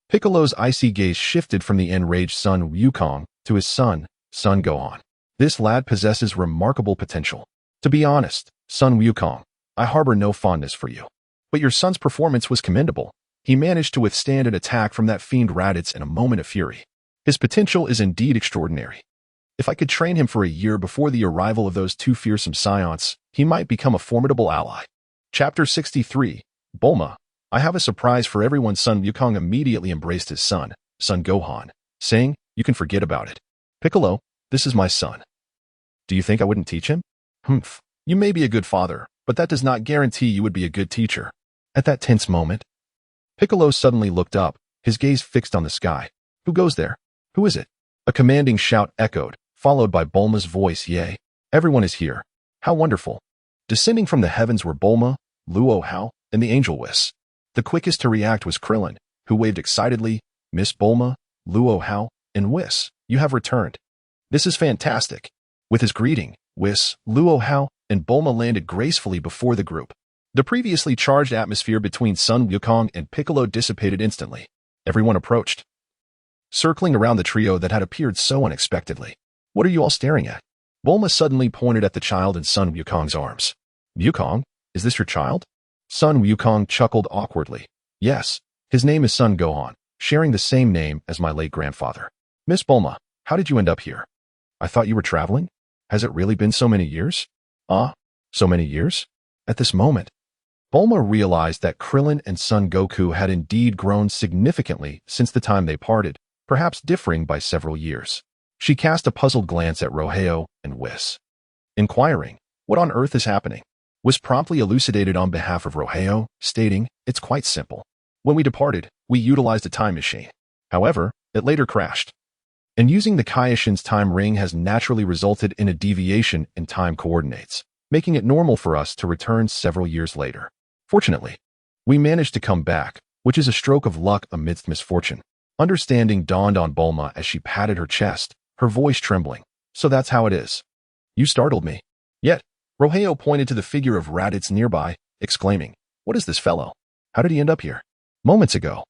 Piccolo's icy gaze shifted from the enraged Son Wukong to his son, Son Gohan. This lad possesses remarkable potential. To be honest, Son Wukong, I harbor no fondness for you. But your son's performance was commendable. He managed to withstand an attack from that fiend Raditz in a moment of fury. His potential is indeed extraordinary. If I could train him for a year before the arrival of those two fearsome scions, he might become a formidable ally. Chapter 63, Bulma. I have a surprise for everyone. Son Wukong immediately embraced his son, Son Gohan, saying, You can forget about it. Piccolo, this is my son. Do you think I wouldn't teach him? Humph. You may be a good father, but that does not guarantee you would be a good teacher. At that tense moment, Piccolo suddenly looked up, his gaze fixed on the sky. Who goes there? Who is it? A commanding shout echoed, followed by Bulma's voice. Yay. Everyone is here. How wonderful. Descending from the heavens were Bulma, Luo Hao, and the angel Whis. The quickest to react was Krillin, who waved excitedly, Miss Bulma, Luo Hao, and Whis, you have returned. This is fantastic. With his greeting, Whis, Luo Hao, and Bulma landed gracefully before the group. The previously charged atmosphere between Son Wukong and Piccolo dissipated instantly. Everyone approached, circling around the trio that had appeared so unexpectedly. What are you all staring at? Bulma suddenly pointed at the child in Son Wukong's arms. Wukong, is this your child? Son Wukong chuckled awkwardly. Yes, his name is Son Gohan, sharing the same name as my late grandfather. Miss Bulma, how did you end up here? I thought you were traveling? Has it really been so many years? So many years? At this moment, Bulma realized that Krillin and Son Goku had indeed grown significantly since the time they parted, perhaps differing by several years. She cast a puzzled glance at Luo Hao and Whis, inquiring, What on earth is happening? Whis promptly elucidated on behalf of Luo Hao, stating, It's quite simple. When we departed, we utilized a time machine. However, it later crashed. And using the Kaioshin's time ring has naturally resulted in a deviation in time coordinates, making it normal for us to return several years later. Fortunately, we managed to come back, which is a stroke of luck amidst misfortune. Understanding dawned on Bulma as she patted her chest, her voice trembling. So that's how it is. You startled me. Yet, Luo Hao pointed to the figure of Raditz nearby, exclaiming, "What is this fellow? How did he end up here?" Moments ago,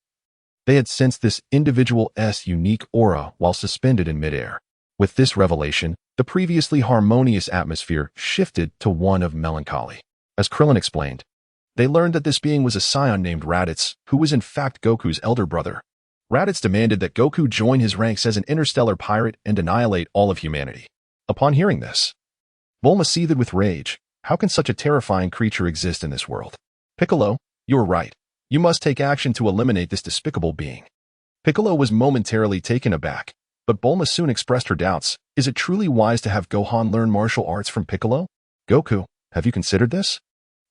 they had sensed this individual's unique aura while suspended in midair. With this revelation, the previously harmonious atmosphere shifted to one of melancholy. As Krillin explained, they learned that this being was a scion named Raditz, who was in fact Goku's elder brother. Raditz demanded that Goku join his ranks as an interstellar pirate and annihilate all of humanity. Upon hearing this, Bulma seethed with rage. How can such a terrifying creature exist in this world? Piccolo, you are right. You must take action to eliminate this despicable being. Piccolo was momentarily taken aback, but Bulma soon expressed her doubts. Is it truly wise to have Gohan learn martial arts from Piccolo? Goku, have you considered this?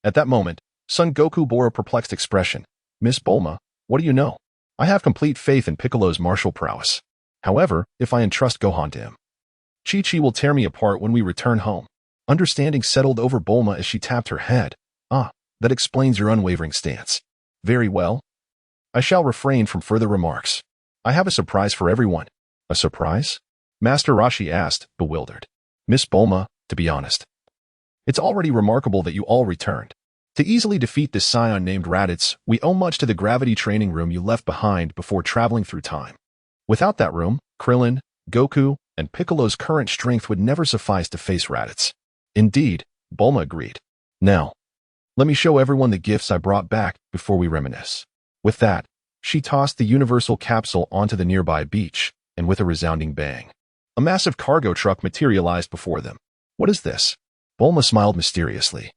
At that moment, Son Goku bore a perplexed expression. Miss Bulma, what do you know? I have complete faith in Piccolo's martial prowess. However, if I entrust Gohan to him, Chi-Chi will tear me apart when we return home. Understanding settled over Bulma as she tapped her head. Ah, that explains your unwavering stance. Very well. I shall refrain from further remarks. I have a surprise for everyone. A surprise? Master Roshi asked, bewildered. Miss Bulma, to be honest, it's already remarkable that you all returned. To easily defeat this scion named Raditz, we owe much to the gravity training room you left behind before traveling through time. Without that room, Krillin, Goku, and Piccolo's current strength would never suffice to face Raditz. Indeed, Bulma agreed. Now, let me show everyone the gifts I brought back before we reminisce. With that, she tossed the universal capsule onto the nearby beach, and with a resounding bang, a massive cargo truck materialized before them. What is this? Bulma smiled mysteriously.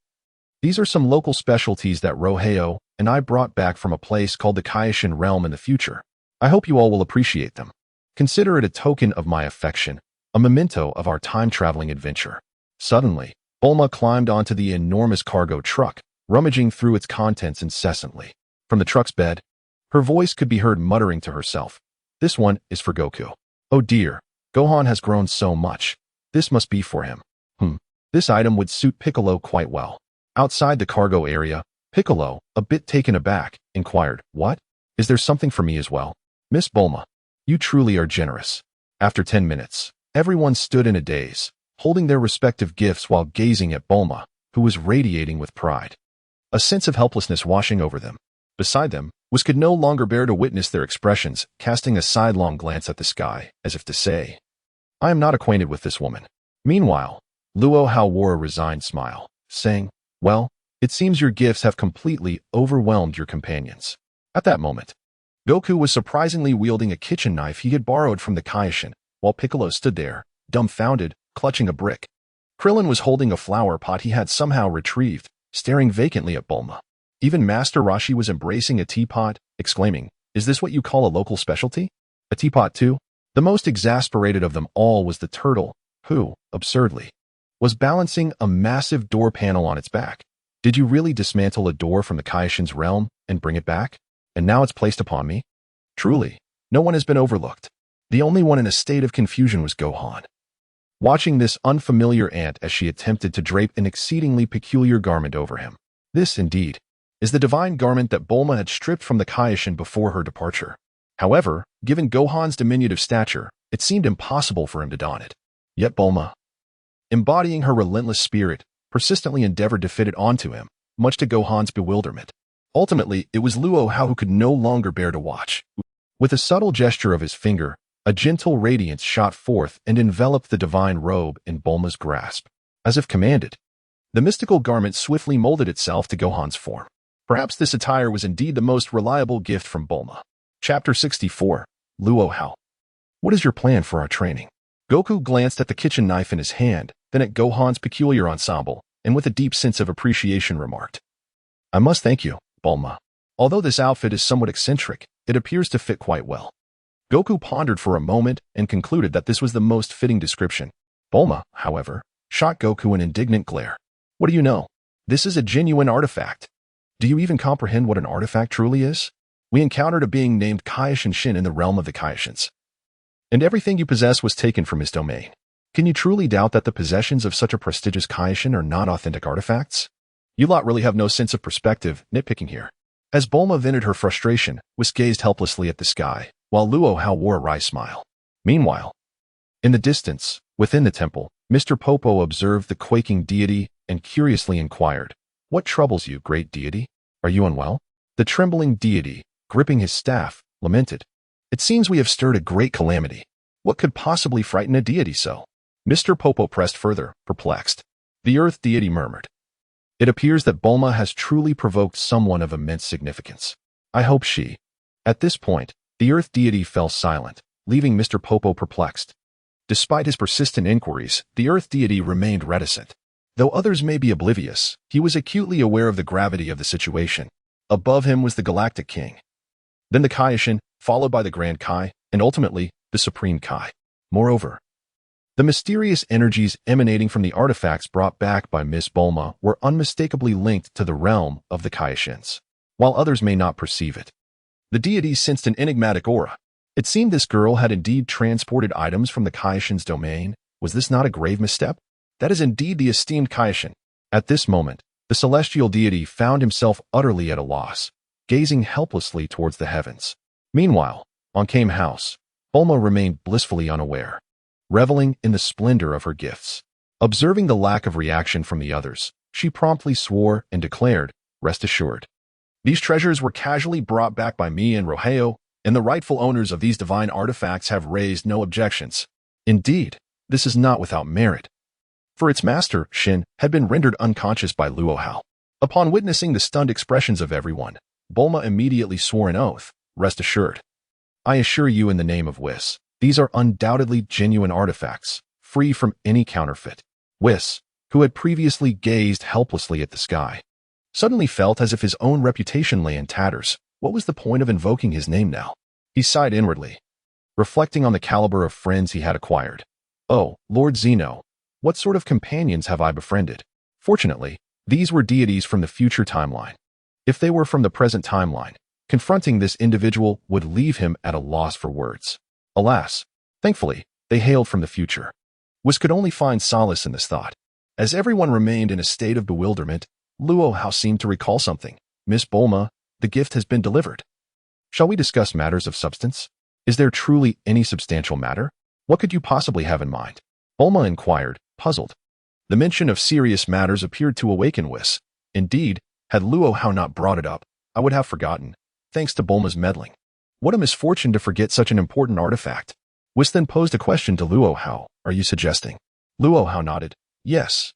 These are some local specialties that Luo Hao and I brought back from a place called the Kaioshin realm in the future. I hope you all will appreciate them. Consider it a token of my affection, a memento of our time-traveling adventure. Suddenly, Bulma climbed onto the enormous cargo truck, rummaging through its contents incessantly. From the truck's bed, her voice could be heard muttering to herself. This one is for Goku. Oh dear, Gohan has grown so much. This must be for him. This item would suit Piccolo quite well. Outside the cargo area, Piccolo, a bit taken aback, inquired, What? Is there something for me as well? Miss Bulma, you truly are generous. After 10 minutes, everyone stood in a daze, holding their respective gifts while gazing at Bulma, who was radiating with pride. A sense of helplessness washing over them. Beside them, Whis could no longer bear to witness their expressions, casting a sidelong glance at the sky, as if to say, I am not acquainted with this woman. Meanwhile, Luo Hao wore a resigned smile, saying, Well, it seems your gifts have completely overwhelmed your companions. At that moment, Goku was surprisingly wielding a kitchen knife he had borrowed from the Kaioshin, while Piccolo stood there, dumbfounded, clutching a brick. Krillin was holding a flower pot he had somehow retrieved, staring vacantly at Bulma. Even Master Roshi was embracing a teapot, exclaiming, Is this what you call a local specialty? A teapot too? The most exasperated of them all was the turtle, who, absurdly, was balancing a massive door panel on its back. Did you really dismantle a door from the Kaioshin's realm and bring it back? And now it's placed upon me? Truly, no one has been overlooked. The only one in a state of confusion was Gohan. Watching this unfamiliar ant as she attempted to drape an exceedingly peculiar garment over him. This, indeed, is the divine garment that Bulma had stripped from the Kaioshin before her departure. However, given Gohan's diminutive stature, it seemed impossible for him to don it. Yet Bulma, embodying her relentless spirit, persistently endeavored to fit it onto him, much to Gohan's bewilderment. Ultimately, it was Luo Hao who could no longer bear to watch. With a subtle gesture of his finger, a gentle radiance shot forth and enveloped the divine robe in Bulma's grasp. As if commanded, the mystical garment swiftly molded itself to Gohan's form. Perhaps this attire was indeed the most reliable gift from Bulma. Chapter 64, Luo Hao. What is your plan for our training? Goku glanced at the kitchen knife in his hand, then at Gohan's peculiar ensemble, and with a deep sense of appreciation remarked, I must thank you, Bulma. Although this outfit is somewhat eccentric, it appears to fit quite well. Goku pondered for a moment and concluded that this was the most fitting description. Bulma, however, shot Goku an indignant glare. What do you know? This is a genuine artifact. Do you even comprehend what an artifact truly is? We encountered a being named Kaishin Shin in the realm of the Kaishins, and everything you possess was taken from his domain. Can you truly doubt that the possessions of such a prestigious Kaishin are not authentic artifacts? You lot really have no sense of perspective, nitpicking here. As Bulma vented her frustration, Whis gazed helplessly at the sky, while Luo Hao wore a wry smile. Meanwhile, in the distance, within the temple, Mr. Popo observed the quaking deity and curiously inquired, "What troubles you, great deity? Are you unwell?" The trembling deity, gripping his staff, lamented, "It seems we have stirred a great calamity. What could possibly frighten a deity so?" Mr. Popo pressed further, perplexed. The earth deity murmured, "It appears that Bulma has truly provoked someone of immense significance. I hope she—" At this point, the earth deity fell silent, leaving Mr. Popo perplexed. Despite his persistent inquiries, the earth deity remained reticent. Though others may be oblivious, he was acutely aware of the gravity of the situation. Above him was the Galactic King, then the Kaishin, followed by the Grand Kai, and ultimately, the Supreme Kai. Moreover, the mysterious energies emanating from the artifacts brought back by Miss Bulma were unmistakably linked to the realm of the Kaishins, while others may not perceive it. The deities sensed an enigmatic aura. It seemed this girl had indeed transported items from the Kaishin's domain. Was this not a grave misstep? That is indeed the esteemed Kaishin. At this moment, the celestial deity found himself utterly at a loss, gazing helplessly towards the heavens. Meanwhile, on Kame House, Bulma remained blissfully unaware, reveling in the splendor of her gifts. Observing the lack of reaction from the others, she promptly swore and declared, "Rest assured, these treasures were casually brought back by me and Luo Hao, and the rightful owners of these divine artifacts have raised no objections. Indeed, this is not without merit." For its master, Shin, had been rendered unconscious by Luo Hao. Upon witnessing the stunned expressions of everyone, Bulma immediately swore an oath, "Rest assured. I assure you in the name of Whis, these are undoubtedly genuine artifacts, free from any counterfeit." Whis, who had previously gazed helplessly at the sky, suddenly felt as if his own reputation lay in tatters. What was the point of invoking his name now? He sighed inwardly, reflecting on the caliber of friends he had acquired. Oh, Lord Zeno, what sort of companions have I befriended? Fortunately, these were deities from the future timeline. If they were from the present timeline, confronting this individual would leave him at a loss for words. Alas, thankfully, they hailed from the future. Whis could only find solace in this thought. As everyone remained in a state of bewilderment, Luo Hao seemed to recall something. "Miss Bulma, the gift has been delivered. Shall we discuss matters of substance? Is there truly any substantial matter? What could you possibly have in mind?" Bulma inquired, puzzled. The mention of serious matters appeared to awaken Whis. Indeed, had Luo Hao not brought it up, I would have forgotten, thanks to Bulma's meddling. What a misfortune to forget such an important artifact. Whis then posed a question to Luo Hao. "Are you suggesting?" Luo Hao nodded. "Yes.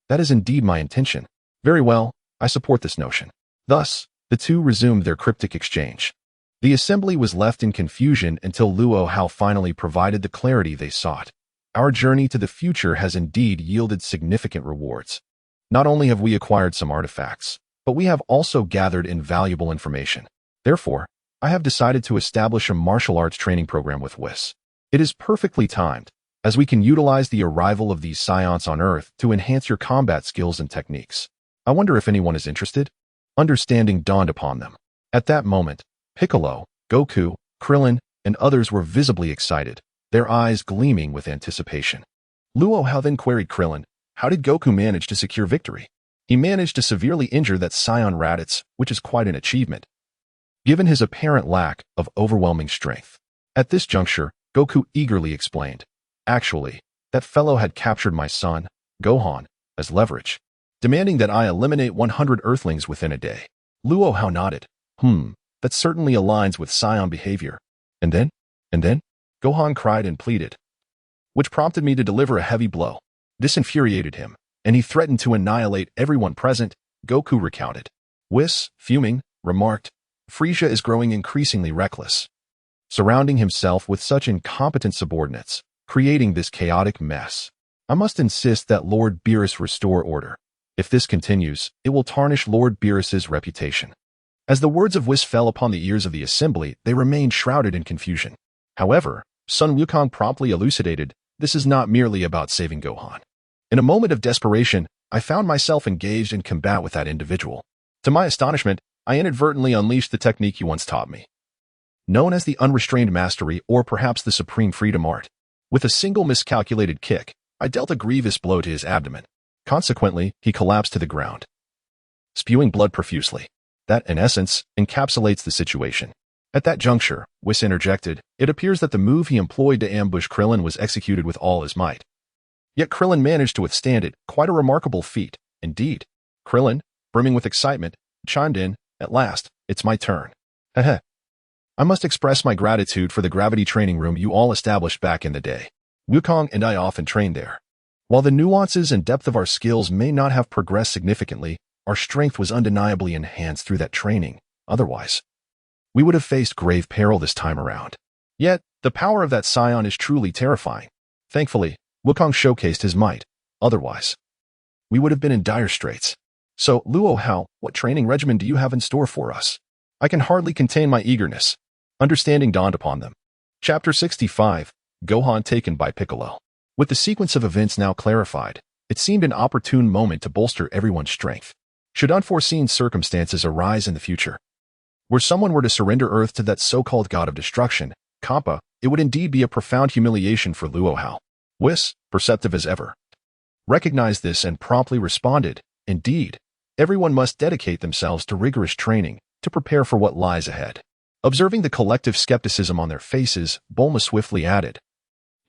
That is indeed my intention." "Very well, I support this notion." Thus, the two resumed their cryptic exchange. The assembly was left in confusion until Luo Hao finally provided the clarity they sought. "Our journey to the future has indeed yielded significant rewards. Not only have we acquired some artifacts, but we have also gathered invaluable information. Therefore, I have decided to establish a martial arts training program with Whis. It is perfectly timed, as we can utilize the arrival of these scions on Earth to enhance your combat skills and techniques. I wonder if anyone is interested?" Understanding dawned upon them. At that moment, Piccolo, Goku, Krillin, and others were visibly excited, their eyes gleaming with anticipation. Luo Hao then queried Krillin, "How did Goku manage to secure victory?" "He managed to severely injure that scion Raditz, which is quite an achievement, given his apparent lack of overwhelming strength." At this juncture, Goku eagerly explained, "Actually, that fellow had captured my son, Gohan, as leverage, demanding that I eliminate 100 Earthlings within a day." Luo Hao nodded. That certainly aligns with scion behavior." And then? Gohan cried and pleaded, which prompted me to deliver a heavy blow. This infuriated him, and he threatened to annihilate everyone present, Goku recounted. Whis, fuming, remarked, "Frieza is growing increasingly reckless, surrounding himself with such incompetent subordinates, creating this chaotic mess. I must insist that Lord Beerus restore order. If this continues, it will tarnish Lord Beerus's reputation." As the words of Whis fell upon the ears of the assembly, they remained shrouded in confusion. However, Sun Wukong promptly elucidated, "This is not merely about saving Gohan. In a moment of desperation, I found myself engaged in combat with that individual. To my astonishment, I inadvertently unleashed the technique you once taught me, known as the unrestrained mastery or perhaps the supreme freedom art. With a single miscalculated kick, I dealt a grievous blow to his abdomen. Consequently, he collapsed to the ground, spewing blood profusely. That, in essence, encapsulates the situation. At that juncture, Whis interjected, it appears that the move he employed to ambush Krillin was executed with all his might. Yet Krillin managed to withstand it, quite a remarkable feat, indeed. Krillin, brimming with excitement, chimed in, at last, it's my turn. Heh. I must express my gratitude for the gravity training room you all established back in the day. Wukong and I often trained there. While the nuances and depth of our skills may not have progressed significantly, our strength was undeniably enhanced through that training. Otherwise, we would have faced grave peril this time around. Yet, the power of that scion is truly terrifying. Thankfully, Wukong showcased his might. Otherwise, we would have been in dire straits. So, Luo Hao, what training regimen do you have in store for us? I can hardly contain my eagerness. Understanding dawned upon them. Chapter 65, Gohan taken by Piccolo. With the sequence of events now clarified, it seemed an opportune moment to bolster everyone's strength. Should unforeseen circumstances arise in the future, where someone were to surrender Earth to that so-called god of destruction, Kappa, it would indeed be a profound humiliation for Luo Hao. Whis, perceptive as ever, recognized this and promptly responded, indeed, everyone must dedicate themselves to rigorous training to prepare for what lies ahead. Observing the collective skepticism on their faces, Bulma swiftly added,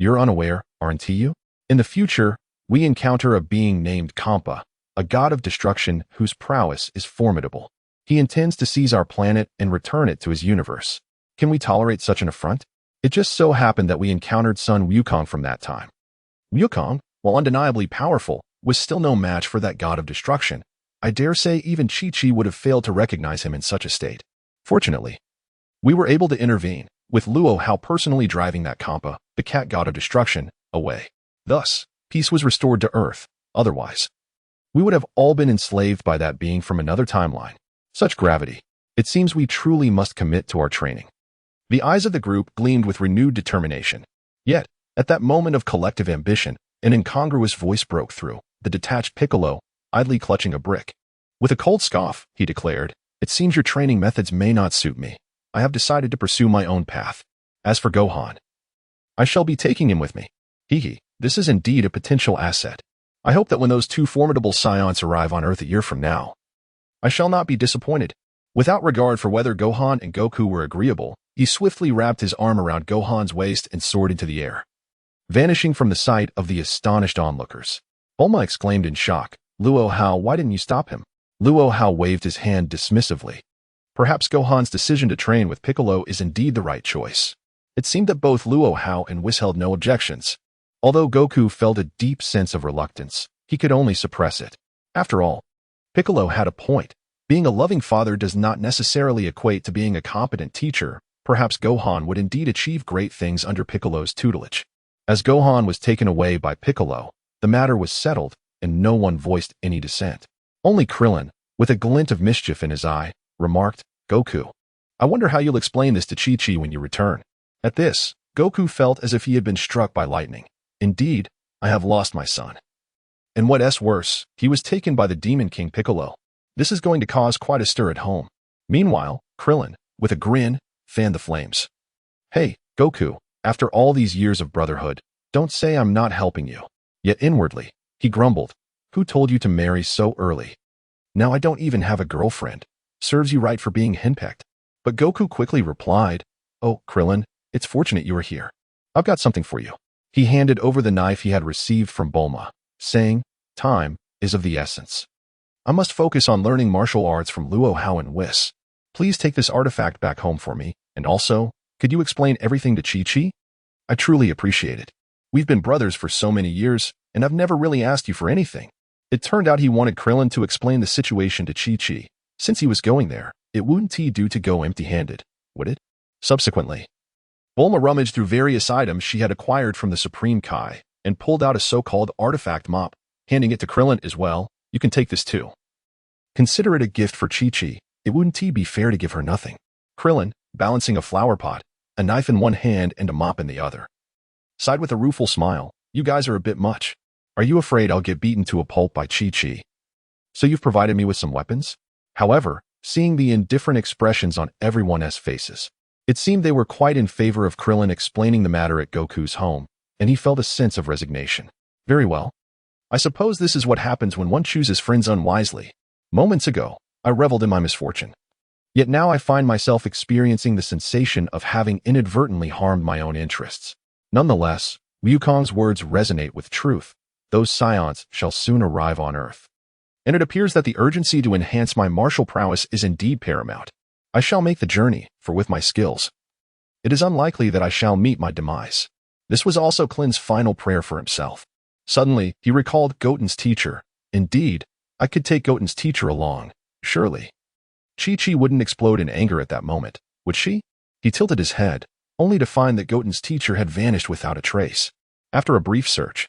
you're unaware, aren't you? In the future, we encounter a being named Kampa, a god of destruction whose prowess is formidable. He intends to seize our planet and return it to his universe. Can we tolerate such an affront? It just so happened that we encountered Son Wukong from that time. Wukong, while undeniably powerful, was still no match for that god of destruction. I dare say even Chi-Chi would have failed to recognize him in such a state. Fortunately, we were able to intervene, with Luo Hao personally driving that Kampa, the cat god of destruction, away. Thus, peace was restored to Earth. Otherwise, we would have all been enslaved by that being from another timeline. Such gravity. It seems we truly must commit to our training. The eyes of the group gleamed with renewed determination. Yet, at that moment of collective ambition, an incongruous voice broke through, the detached Piccolo, idly clutching a brick. With a cold scoff, he declared, it seems your training methods may not suit me. I have decided to pursue my own path. As for Gohan, I shall be taking him with me. Hee, this is indeed a potential asset. I hope that when those two formidable scions arrive on Earth a year from now, I shall not be disappointed. Without regard for whether Gohan and Goku were agreeable, he swiftly wrapped his arm around Gohan's waist and soared into the air, vanishing from the sight of the astonished onlookers. Bulma exclaimed in shock, Luo Hao, why didn't you stop him? Luo Hao waved his hand dismissively. Perhaps Gohan's decision to train with Piccolo is indeed the right choice. It seemed that both Luo Hao and Whis held no objections. Although Goku felt a deep sense of reluctance, he could only suppress it. After all, Piccolo had a point. Being a loving father does not necessarily equate to being a competent teacher. Perhaps Gohan would indeed achieve great things under Piccolo's tutelage. As Gohan was taken away by Piccolo, the matter was settled, and no one voiced any dissent. Only Krillin, with a glint of mischief in his eye, remarked, Goku, I wonder how you'll explain this to Chi-Chi when you return. At this, Goku felt as if he had been struck by lightning. Indeed, I have lost my son. And what's worse, he was taken by the Demon King Piccolo. This is going to cause quite a stir at home. Meanwhile, Krillin, with a grin, fanned the flames. Hey, Goku, after all these years of brotherhood, don't say I'm not helping you. Yet inwardly, he grumbled, who told you to marry so early? Now I don't even have a girlfriend. Serves you right for being henpecked. But Goku quickly replied, oh, Krillin, it's fortunate you are here. I've got something for you. He handed over the knife he had received from Bulma, saying, time is of the essence. I must focus on learning martial arts from Luo Hao and Whis. Please take this artifact back home for me, and also, could you explain everything to Chi-Chi? I truly appreciate it. We've been brothers for so many years, and I've never really asked you for anything. It turned out he wanted Krillin to explain the situation to Chi-Chi. Since he was going there, it wouldn't do to go empty-handed, would it? Subsequently, Bulma rummaged through various items she had acquired from the Supreme Kai and pulled out a so-called artifact mop, handing it to Krillin as well. You can take this too. Consider it a gift for Chi-Chi. It wouldn't be fair to give her nothing. Krillin, balancing a flower pot, a knife in one hand and a mop in the other, sighed with a rueful smile. You guys are a bit much. Are you afraid I'll get beaten to a pulp by Chi-Chi? So you've provided me with some weapons? However, seeing the indifferent expressions on everyone's faces. It seemed they were quite in favor of Krillin explaining the matter at Goku's home, and he felt a sense of resignation. Very well. I suppose this is what happens when one chooses friends unwisely. Moments ago, I reveled in my misfortune. Yet now I find myself experiencing the sensation of having inadvertently harmed my own interests. Nonetheless, Wukong's words resonate with truth. Those scions shall soon arrive on Earth. And it appears that the urgency to enhance my martial prowess is indeed paramount. I shall make the journey, for with my skills, it is unlikely that I shall meet my demise. This was also Klin's final prayer for himself. Suddenly, he recalled Goten's teacher. Indeed, I could take Goten's teacher along, surely. Chi-Chi wouldn't explode in anger at that moment, would she? He tilted his head, only to find that Goten's teacher had vanished without a trace. After a brief search,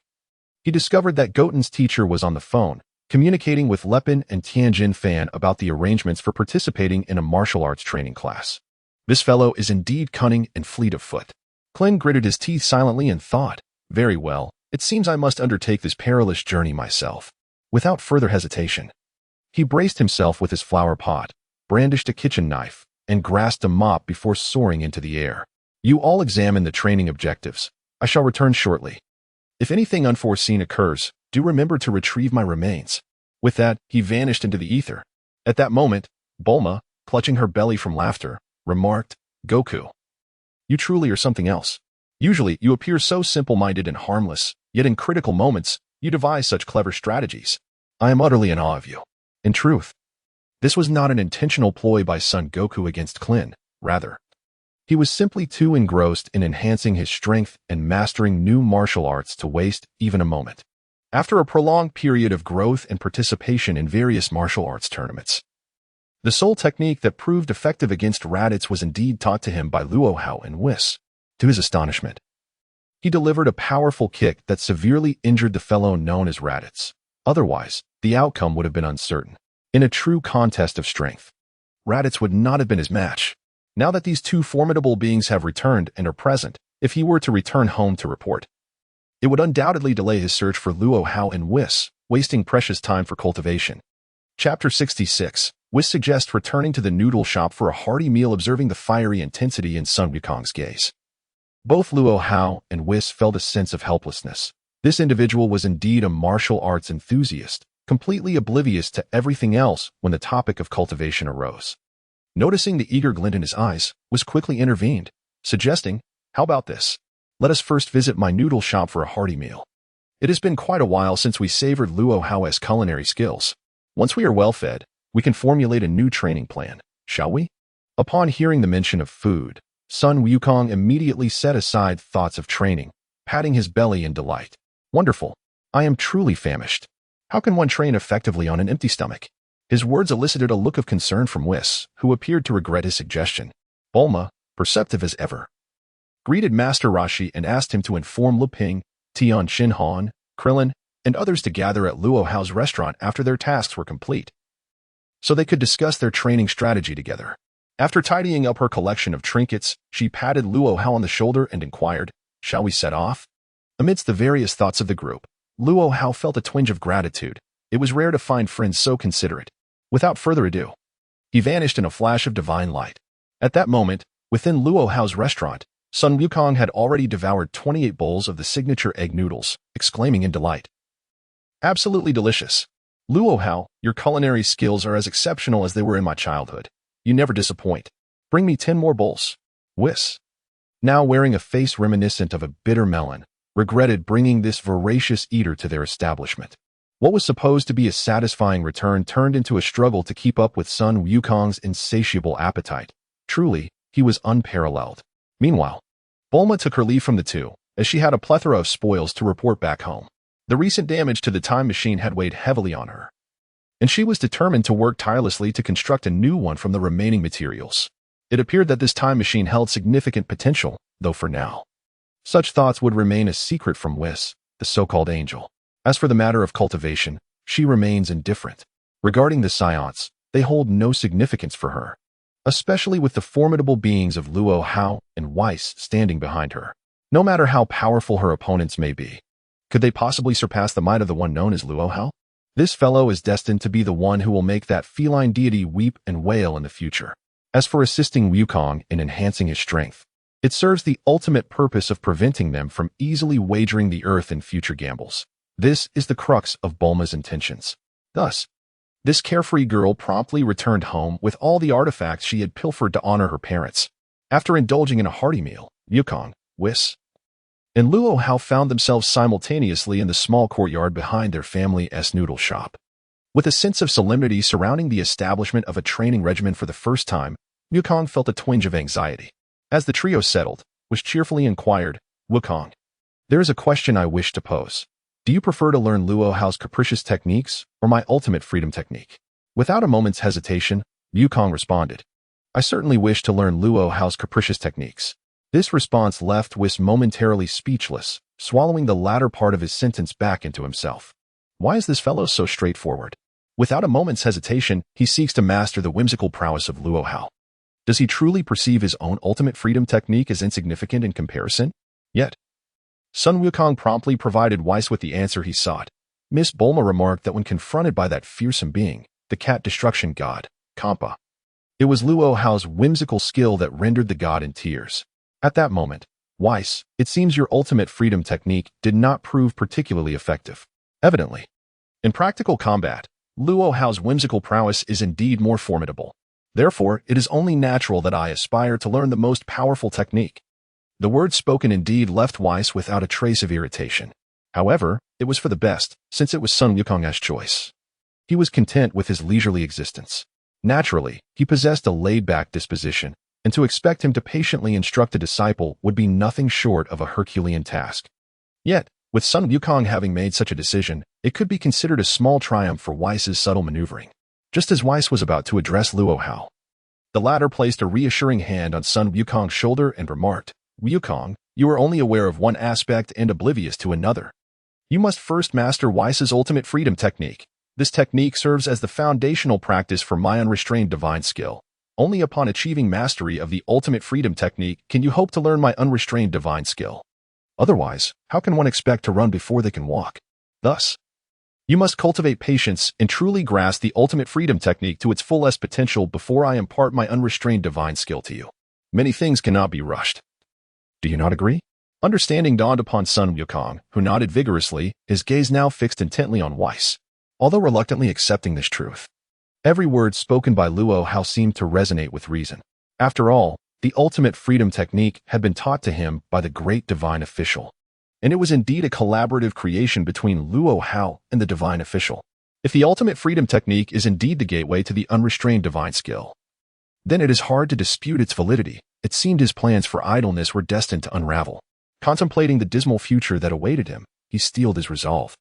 he discovered that Goten's teacher was on the phone, communicating with Lepin and Tianjin Fan about the arrangements for participating in a martial arts training class. This fellow is indeed cunning and fleet of foot. Klin gritted his teeth silently and thought, very well, it seems I must undertake this perilous journey myself. Without further hesitation, he braced himself with his flower pot, brandished a kitchen knife, and grasped a mop before soaring into the air. You all examine the training objectives. I shall return shortly. If anything unforeseen occurs, do remember to retrieve my remains. With that, he vanished into the ether. At that moment, Bulma, clutching her belly from laughter, remarked, Goku, you truly are something else. Usually, you appear so simple-minded and harmless, yet in critical moments, you devise such clever strategies. I am utterly in awe of you. In truth, this was not an intentional ploy by Son Goku against Klin, rather. He was simply too engrossed in enhancing his strength and mastering new martial arts to waste even a moment. After a prolonged period of growth and participation in various martial arts tournaments, the sole technique that proved effective against Raditz was indeed taught to him by Luo Hao and Whis. To his astonishment, he delivered a powerful kick that severely injured the fellow known as Raditz. Otherwise, the outcome would have been uncertain. In a true contest of strength, Raditz would not have been his match. Now that these two formidable beings have returned and are present, if he were to return home to report, it would undoubtedly delay his search for Luo Hao and Whis, wasting precious time for cultivation. Chapter 66. Whis suggests returning to the noodle shop for a hearty meal, observing the fiery intensity in Sun Wukong's gaze. Both Luo Hao and Whis felt a sense of helplessness. This individual was indeed a martial arts enthusiast, completely oblivious to everything else when the topic of cultivation arose. Noticing the eager glint in his eyes, Whis quickly intervened, suggesting, how about this? Let us first visit my noodle shop for a hearty meal. It has been quite a while since we savored Luo Hao's culinary skills. Once we are well fed, we can formulate a new training plan, shall we? Upon hearing the mention of food, Sun Wukong immediately set aside thoughts of training, patting his belly in delight. Wonderful. I am truly famished. How can one train effectively on an empty stomach? His words elicited a look of concern from Whis, who appeared to regret his suggestion. Bulma, perceptive as ever, greeted Master Roshi and asked him to inform Leping, Tian Shinhan, Krillin, and others to gather at Luo Hao's restaurant after their tasks were complete, so they could discuss their training strategy together. After tidying up her collection of trinkets, she patted Luo Hao on the shoulder and inquired, shall we set off? Amidst the various thoughts of the group, Luo Hao felt a twinge of gratitude. It was rare to find friends so considerate. Without further ado, he vanished in a flash of divine light. At that moment, within Luo Hao's restaurant, Sun Wukong had already devoured 28 bowls of the signature egg noodles, exclaiming in delight, absolutely delicious. Luo Hao, your culinary skills are as exceptional as they were in my childhood. You never disappoint. Bring me 10 more bowls. Whis, now wearing a face reminiscent of a bitter melon, regretted bringing this voracious eater to their establishment. What was supposed to be a satisfying return turned into a struggle to keep up with Sun Wukong's insatiable appetite. Truly, he was unparalleled. Meanwhile, Bulma took her leave from the two, as she had a plethora of spoils to report back home. The recent damage to the time machine had weighed heavily on her, and she was determined to work tirelessly to construct a new one from the remaining materials. It appeared that this time machine held significant potential, though for now, such thoughts would remain a secret from Whis, the so-called angel. As for the matter of cultivation, she remains indifferent. Regarding the scions, they hold no significance for her, especially with the formidable beings of Luo Hao and Whis standing behind her. No matter how powerful her opponents may be, could they possibly surpass the might of the one known as Luo Hao? This fellow is destined to be the one who will make that feline deity weep and wail in the future. As for assisting Wukong in enhancing his strength, it serves the ultimate purpose of preventing them from easily wagering the earth in future gambles. This is the crux of Bulma's intentions. Thus, this carefree girl promptly returned home with all the artifacts she had pilfered to honor her parents. After indulging in a hearty meal, Wukong, Whis, and Luo Hao found themselves simultaneously in the small courtyard behind their family's noodle shop. With a sense of solemnity surrounding the establishment of a training regimen for the first time, Wukong felt a twinge of anxiety. As the trio settled, Whis cheerfully inquired, "Wukong, there is a question I wish to pose. Do you prefer to learn Luo Hao's capricious techniques or my ultimate freedom technique?" Without a moment's hesitation, Wukong responded, "I certainly wish to learn Luo Hao's capricious techniques." This response left Whis momentarily speechless, swallowing the latter part of his sentence back into himself. Why is this fellow so straightforward? Without a moment's hesitation, he seeks to master the whimsical prowess of Luo Hao. Does he truly perceive his own ultimate freedom technique as insignificant in comparison? Yet, Sun Wukong promptly provided Whis with the answer he sought. Miss Bulma remarked that when confronted by that fearsome being, the cat destruction god, Kampa, it was Luo Hao's whimsical skill that rendered the god in tears. At that moment, Whis, it seems your ultimate freedom technique did not prove particularly effective. Evidently, in practical combat, Luo Hao's whimsical prowess is indeed more formidable. Therefore, it is only natural that I aspire to learn the most powerful technique. The words spoken indeed left Whis without a trace of irritation. However, it was for the best, since it was Sun Wukong's choice. He was content with his leisurely existence. Naturally, he possessed a laid-back disposition, and to expect him to patiently instruct a disciple would be nothing short of a Herculean task. Yet, with Sun Wukong having made such a decision, it could be considered a small triumph for Whis' subtle maneuvering. Just as Whis was about to address Luo Hao, the latter placed a reassuring hand on Sun Wukong's shoulder and remarked, "Wukong, you are only aware of one aspect and oblivious to another. You must first master Whis' ultimate freedom technique. This technique serves as the foundational practice for my unrestrained divine skill. Only upon achieving mastery of the ultimate freedom technique can you hope to learn my unrestrained divine skill. Otherwise, how can one expect to run before they can walk? Thus, you must cultivate patience and truly grasp the ultimate freedom technique to its fullest potential before I impart my unrestrained divine skill to you. Many things cannot be rushed. Do you not agree?" Understanding dawned upon Sun Wukong, who nodded vigorously, his gaze now fixed intently on Whis, although reluctantly accepting this truth. Every word spoken by Luo Hao seemed to resonate with reason. After all, the ultimate freedom technique had been taught to him by the great divine official, and it was indeed a collaborative creation between Luo Hao and the divine official. If the ultimate freedom technique is indeed the gateway to the unrestrained divine skill, then it is hard to dispute its validity. It seemed his plans for idleness were destined to unravel. Contemplating the dismal future that awaited him, he steeled his resolve.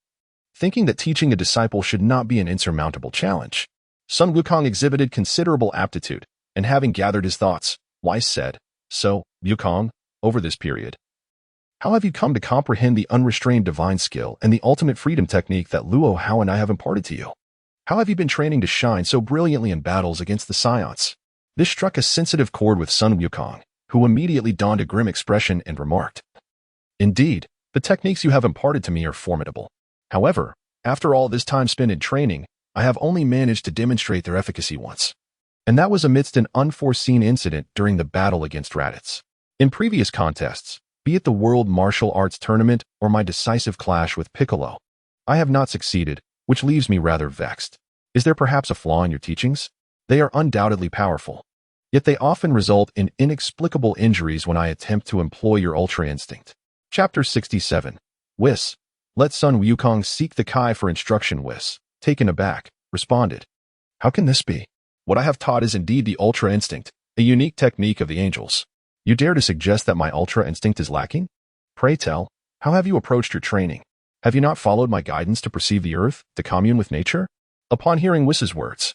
Thinking that teaching a disciple should not be an insurmountable challenge, Sun Wukong exhibited considerable aptitude, and having gathered his thoughts, Whis said, "So, Wukong, over this period, how have you come to comprehend the unrestrained divine skill and the ultimate freedom technique that Luo Hao and I have imparted to you? How have you been training to shine so brilliantly in battles against the Scions?" This struck a sensitive chord with Sun Wukong, who immediately donned a grim expression and remarked, "Indeed, the techniques you have imparted to me are formidable. However, after all this time spent in training, I have only managed to demonstrate their efficacy once. And that was amidst an unforeseen incident during the battle against Raditz. In previous contests, be it the World Martial Arts Tournament or my decisive clash with Piccolo, I have not succeeded, which leaves me rather vexed. Is there perhaps a flaw in your teachings? They are undoubtedly powerful, yet they often result in inexplicable injuries when I attempt to employ your ultra instinct." Chapter 67. Whis. Let Sun Wukong seek the Kai for instruction. Whis, taken aback, responded, "How can this be? What I have taught is indeed the ultra instinct, a unique technique of the angels. You dare to suggest that my ultra instinct is lacking? Pray tell, how have you approached your training? Have you not followed my guidance to perceive the earth, to commune with nature?" Upon hearing Whis' words,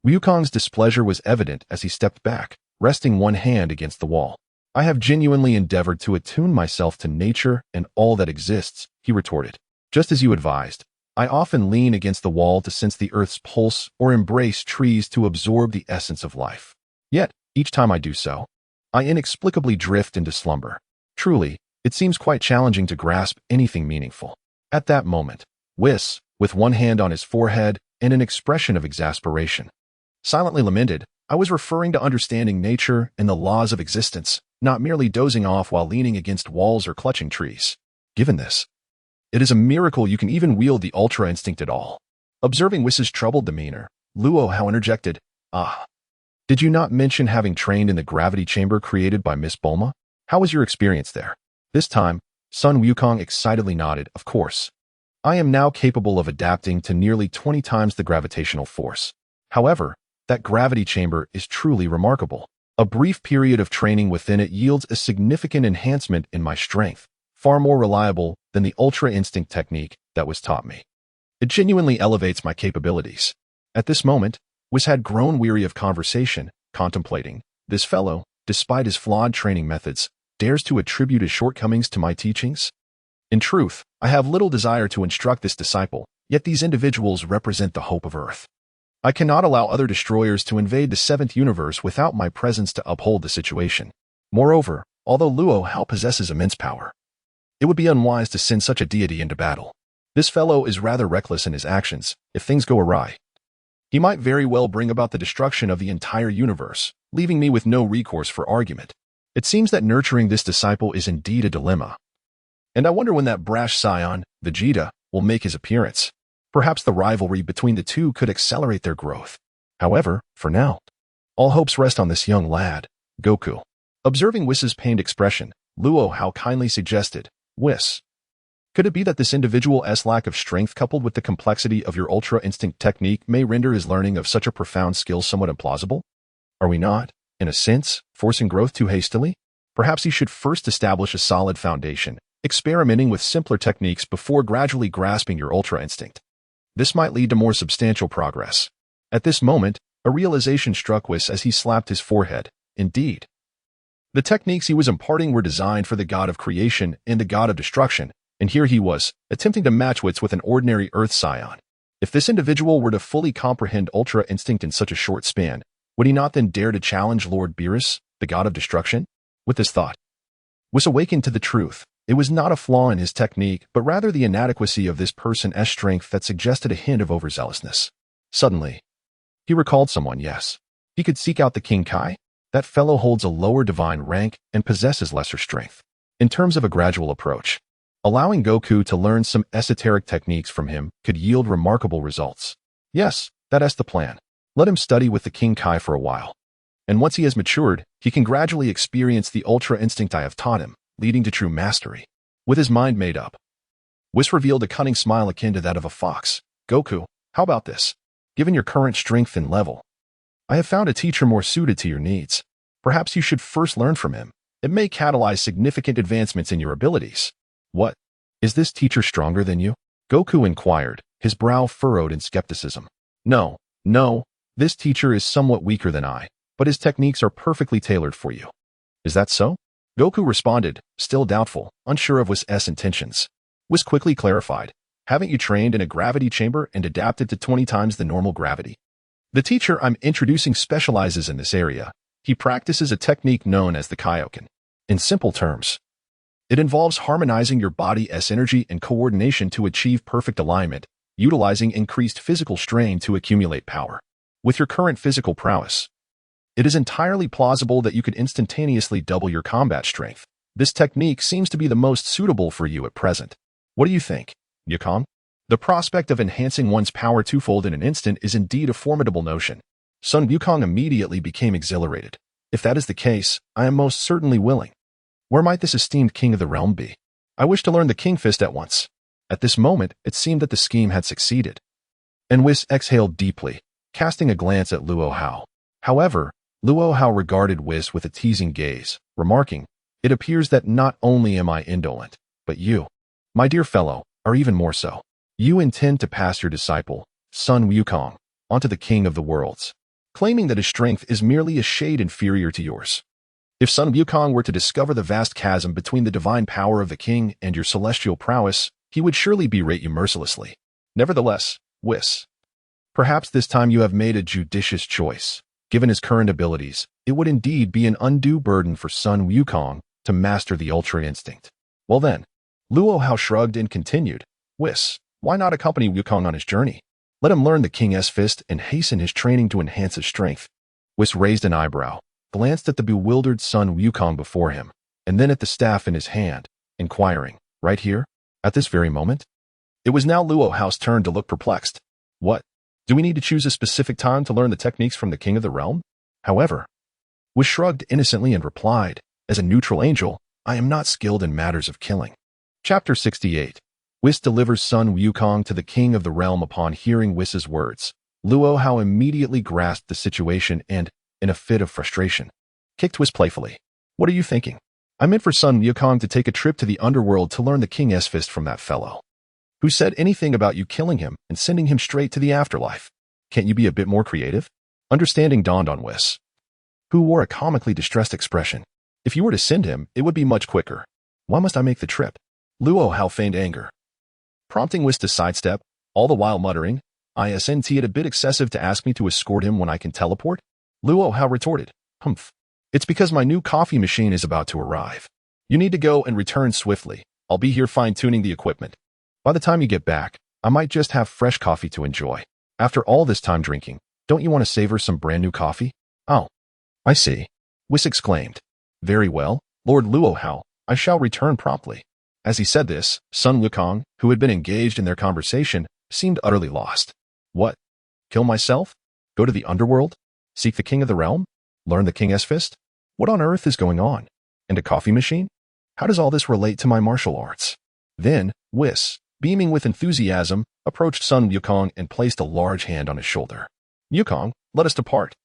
Wukong's displeasure was evident as he stepped back, resting one hand against the wall. "I have genuinely endeavored to attune myself to nature and all that exists," he retorted. "Just as you advised, I often lean against the wall to sense the earth's pulse or embrace trees to absorb the essence of life. Yet, each time I do so, I inexplicably drift into slumber. Truly, it seems quite challenging to grasp anything meaningful." At that moment, Whis, with one hand on his forehead and an expression of exasperation. Silently lamented, I was referring to understanding nature and the laws of existence, not merely dozing off while leaning against walls or clutching trees. Given this, it is a miracle you can even wield the ultra instinct at all. Observing Whis's troubled demeanor, Luo Hao interjected, "Ah, did you not mention having trained in the gravity chamber created by Miss Bulma? How was your experience there?" This time, Sun Wukong excitedly nodded, "Of course. I am now capable of adapting to nearly 20 times the gravitational force. However, that gravity chamber is truly remarkable. A brief period of training within it yields a significant enhancement in my strength, far more reliable than the ultra instinct technique that was taught me. It genuinely elevates my capabilities." At this moment, Whis had grown weary of conversation, contemplating, this fellow, despite his flawed training methods, dares to attribute his shortcomings to my teachings? In truth, I have little desire to instruct this disciple, yet these individuals represent the hope of Earth. I cannot allow other destroyers to invade the seventh universe without my presence to uphold the situation. Moreover, although Luo Hao possesses immense power, it would be unwise to send such a deity into battle. This fellow is rather reckless in his actions. If things go awry, he might very well bring about the destruction of the entire universe, leaving me with no recourse for argument. It seems that nurturing this disciple is indeed a dilemma. And I wonder when that brash scion, Vegeta, will make his appearance. Perhaps the rivalry between the two could accelerate their growth. However, for now, all hopes rest on this young lad, Goku. Observing Whis's pained expression, Luo Hao kindly suggested, "Whis, could it be that this individual's lack of strength coupled with the complexity of your ultra instinct technique may render his learning of such a profound skill somewhat implausible? Are we not, in a sense, forcing growth too hastily? Perhaps he should first establish a solid foundation, experimenting with simpler techniques before gradually grasping your ultra instinct. This might lead to more substantial progress." At this moment, a realization struck Whis as he slapped his forehead. Indeed, the techniques he was imparting were designed for the god of creation and the god of destruction, and here he was, attempting to match wits with an ordinary Earth scion. If this individual were to fully comprehend ultra instinct in such a short span, would he not then dare to challenge Lord Beerus, the god of destruction? With this thought, Whis awakened to the truth. It was not a flaw in his technique, but rather the inadequacy of this person's strength that suggested a hint of overzealousness. Suddenly, he recalled someone. Yes, he could seek out the King Kai. That fellow holds a lower divine rank and possesses lesser strength. In terms of a gradual approach, allowing Goku to learn some esoteric techniques from him could yield remarkable results. Yes, that's the plan. Let him study with the King Kai for a while. And once he has matured, he can gradually experience the ultra instinct I have taught him, leading to true mastery. With his mind made up, Whis revealed a cunning smile akin to that of a fox. "Goku, how about this? Given your current strength and level, I have found a teacher more suited to your needs. Perhaps you should first learn from him. It may catalyze significant advancements in your abilities." "What? Is this teacher stronger than you?" Goku inquired, his brow furrowed in skepticism. No, this teacher is somewhat weaker than I, but his techniques are perfectly tailored for you." "Is that so?" Goku responded, still doubtful, unsure of Whis' intentions. Whis quickly clarified, "Haven't you trained in a gravity chamber and adapted to 20 times the normal gravity? The teacher I'm introducing specializes in this area. He practices a technique known as the Kaioken. In simple terms, it involves harmonizing your body's energy and coordination to achieve perfect alignment, utilizing increased physical strain to accumulate power. With your current physical prowess, it is entirely plausible that you could instantaneously double your combat strength. This technique seems to be the most suitable for you at present. What do you think, Yukong?" The prospect of enhancing one's power twofold in an instant is indeed a formidable notion. Sun Wukong immediately became exhilarated. "If that is the case, I am most certainly willing. Where might this esteemed king of the realm be? I wish to learn the King Fist at once." At this moment, it seemed that the scheme had succeeded. And Whis exhaled deeply, casting a glance at Luo Hao. However, Luo Hao regarded Whis with a teasing gaze, remarking, "It appears that not only am I indolent, but you, my dear fellow, are even more so. You intend to pass your disciple, Sun Wukong, onto the King of the Worlds, claiming that his strength is merely a shade inferior to yours. If Sun Wukong were to discover the vast chasm between the divine power of the king and your celestial prowess, he would surely berate you mercilessly. Nevertheless, Whis, perhaps this time you have made a judicious choice. Given his current abilities, it would indeed be an undue burden for Sun Wukong to master the ultra instinct." Well then, Luo Hao shrugged and continued, "Whis, Why not accompany Wukong on his journey? Let him learn the King's fist and hasten his training to enhance his strength. Whis raised an eyebrow, glanced at the bewildered son Wukong before him, and then at the staff in his hand, inquiring, right here? At this very moment? It was now Luo Hao's turn to look perplexed. What? Do we need to choose a specific time to learn the techniques from the king of the realm? However, Whis shrugged innocently and replied, as a neutral angel, I am not skilled in matters of killing. Chapter 68. Whis delivers son Wukong to the king of the realm. Upon hearing Whis's words, Luo Hao immediately grasped the situation and, in a fit of frustration, kicked Whis playfully. What are you thinking? I meant for son Wukong to take a trip to the underworld to learn the King's fist from that fellow. Who said anything about you killing him and sending him straight to the afterlife? Can't you be a bit more creative? Understanding dawned on Whis, who wore a comically distressed expression. If you were to send him, it would be much quicker. Why must I make the trip? Luo Hao feigned anger, prompting Whis to sidestep, all the while muttering, Isn't it a bit excessive to ask me to escort him when I can teleport? Luo Hao retorted, Humph. It's because my new coffee machine is about to arrive. You need to go and return swiftly. I'll be here fine-tuning the equipment. By the time you get back, I might just have fresh coffee to enjoy. After all this time drinking, don't you want to savor some brand new coffee? Oh, I see. Whis exclaimed. Very well, Lord Luo Hao, I shall return promptly. As he said this, son Wukong, who had been engaged in their conversation, seemed utterly lost. What? Kill myself? Go to the underworld? Seek the king of the realm? Learn the King's fist? What on earth is going on? And a coffee machine? How does all this relate to my martial arts? Then, Whis, beaming with enthusiasm, approached son Wukong and placed a large hand on his shoulder. Wukong, let us depart.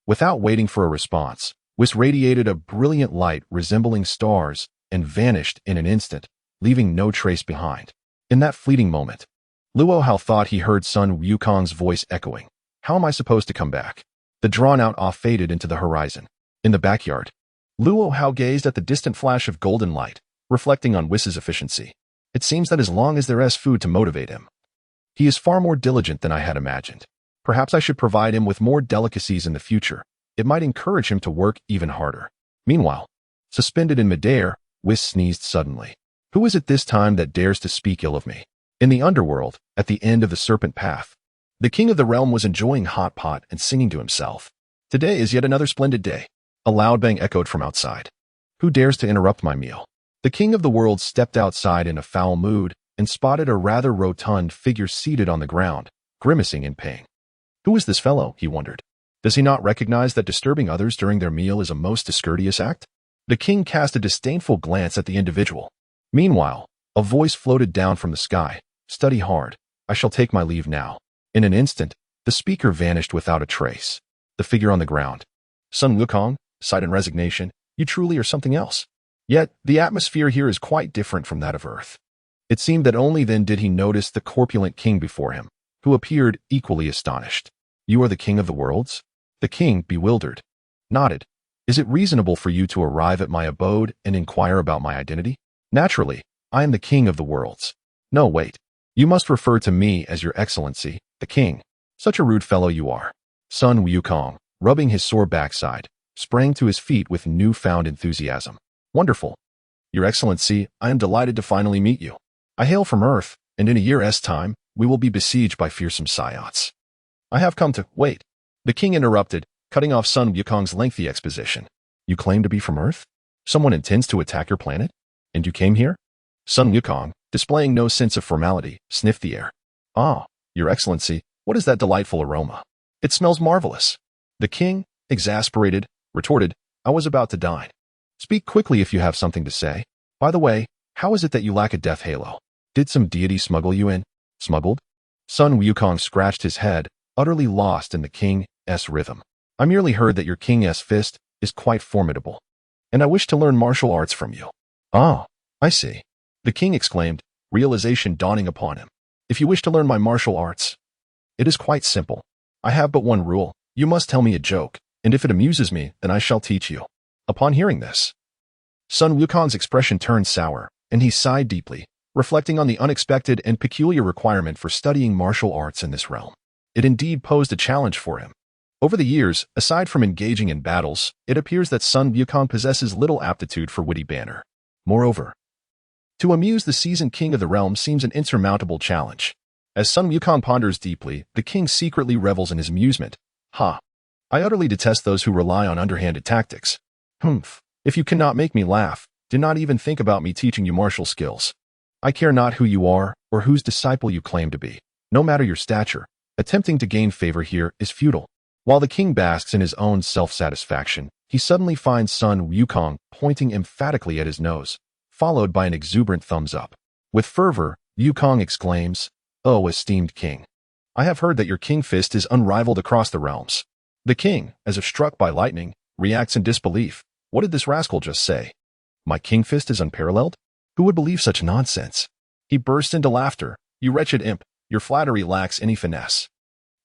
Without waiting for a response, Whis radiated a brilliant light resembling stars and vanished in an instant, leaving no trace behind. In that fleeting moment, Luo Hao thought he heard son Wukong's voice echoing. How am I supposed to come back? The drawn-out off faded into the horizon. In the backyard, Luo Hao gazed at the distant flash of golden light, reflecting on Whis's efficiency. It seems that as long as there is food to motivate him, he is far more diligent than I had imagined. Perhaps I should provide him with more delicacies in the future. It might encourage him to work even harder. Meanwhile, suspended in midair, Whis sneezed suddenly. Who is it this time that dares to speak ill of me? In the underworld, at the end of the serpent path, the king of the realm was enjoying hot pot and singing to himself. Today is yet another splendid day. A loud bang echoed from outside. Who dares to interrupt my meal? The king of the world stepped outside in a foul mood and spotted a rather rotund figure seated on the ground, grimacing in pain. Who is this fellow, he wondered. Does he not recognize that disturbing others during their meal is a most discourteous act? The king cast a disdainful glance at the individual. Meanwhile, a voice floated down from the sky. Study hard. I shall take my leave now. In an instant, the speaker vanished without a trace. The figure on the ground. Son Wukong sighed in resignation. You truly are something else. Yet, the atmosphere here is quite different from that of Earth. It seemed that only then did he notice the corpulent king before him, who appeared equally astonished. You are the king of the worlds? The king, bewildered, nodded. Is it reasonable for you to arrive at my abode and inquire about my identity? Naturally, I am the king of the worlds. No, wait. You must refer to me as your excellency, the king. Such a rude fellow you are. Son Wukong, rubbing his sore backside, sprang to his feet with newfound enthusiasm. Wonderful. Your excellency, I am delighted to finally meet you. I hail from Earth, and in a year's time, we will be besieged by fearsome Psyots. I have come to— Wait. The king interrupted, cutting off son Wukong's lengthy exposition. You claim to be from Earth? Someone intends to attack your planet? And you came here? Son Wukong, displaying no sense of formality, sniffed the air. Ah, your excellency, what is that delightful aroma? It smells marvelous. The king, exasperated, retorted, I was about to dine. Speak quickly if you have something to say. By the way, how is it that you lack a death halo? Did some deity smuggle you in? Smuggled? Son Wukong scratched his head, utterly lost in the king's rhythm. I merely heard that your King's fist is quite formidable, and I wish to learn martial arts from you. Ah, I see. The king exclaimed, realization dawning upon him. If you wish to learn my martial arts, it is quite simple. I have but one rule. You must tell me a joke, and if it amuses me, then I shall teach you. Upon hearing this, son Wukong's expression turned sour, and he sighed deeply, reflecting on the unexpected and peculiar requirement for studying martial arts in this realm. It indeed posed a challenge for him. Over the years, aside from engaging in battles, it appears that son Wukong possesses little aptitude for witty banter. Moreover, to amuse the seasoned king of the realm seems an insurmountable challenge. As Sun Wukong ponders deeply, the king secretly revels in his amusement. Ha! I utterly detest those who rely on underhanded tactics. Humph! If you cannot make me laugh, do not even think about me teaching you martial skills. I care not who you are or whose disciple you claim to be. No matter your stature, attempting to gain favor here is futile. While the king basks in his own self-satisfaction, he suddenly finds Sun Wukong pointing emphatically at his nose, followed by an exuberant thumbs up. With fervor, Wukong exclaims, "Oh, esteemed king! I have heard that your king fist is unrivaled across the realms." The king, as if struck by lightning, reacts in disbelief. What did this rascal just say? My king fist is unparalleled? Who would believe such nonsense? He burst into laughter. You wretched imp, your flattery lacks any finesse.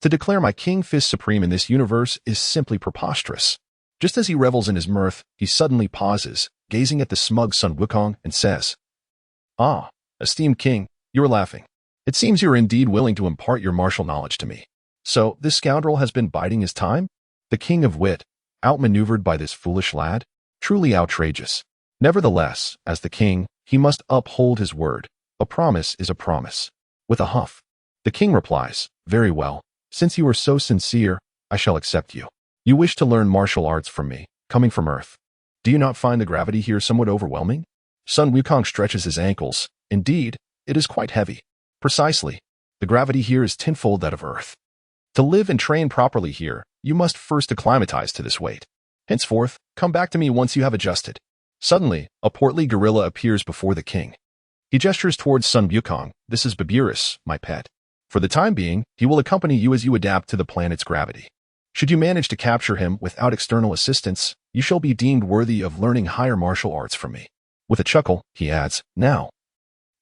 To declare my king fist supreme in this universe is simply preposterous. Just as he revels in his mirth, he suddenly pauses, gazing at the smug Sun Wukong, and says, "Ah, esteemed king, you are laughing. It seems you are indeed willing to impart your martial knowledge to me. So, this scoundrel has been biding his time? The king of wit, outmaneuvered by this foolish lad? Truly outrageous. Nevertheless, as the king, he must uphold his word. A promise is a promise." With a huff, the king replies, "Very well. Since you are so sincere, I shall accept you. You wish to learn martial arts from me, coming from Earth. Do you not find the gravity here somewhat overwhelming?" Sun Wukong stretches his ankles. Indeed, it is quite heavy. Precisely. The gravity here is tenfold that of Earth. To live and train properly here, you must first acclimatize to this weight. Henceforth, come back to me once you have adjusted. Suddenly, a portly gorilla appears before the king. He gestures towards Sun Wukong. "This is Baburus, my pet. For the time being, he will accompany you as you adapt to the planet's gravity. Should you manage to capture him without external assistance, you shall be deemed worthy of learning higher martial arts from me." With a chuckle, he adds, "Now,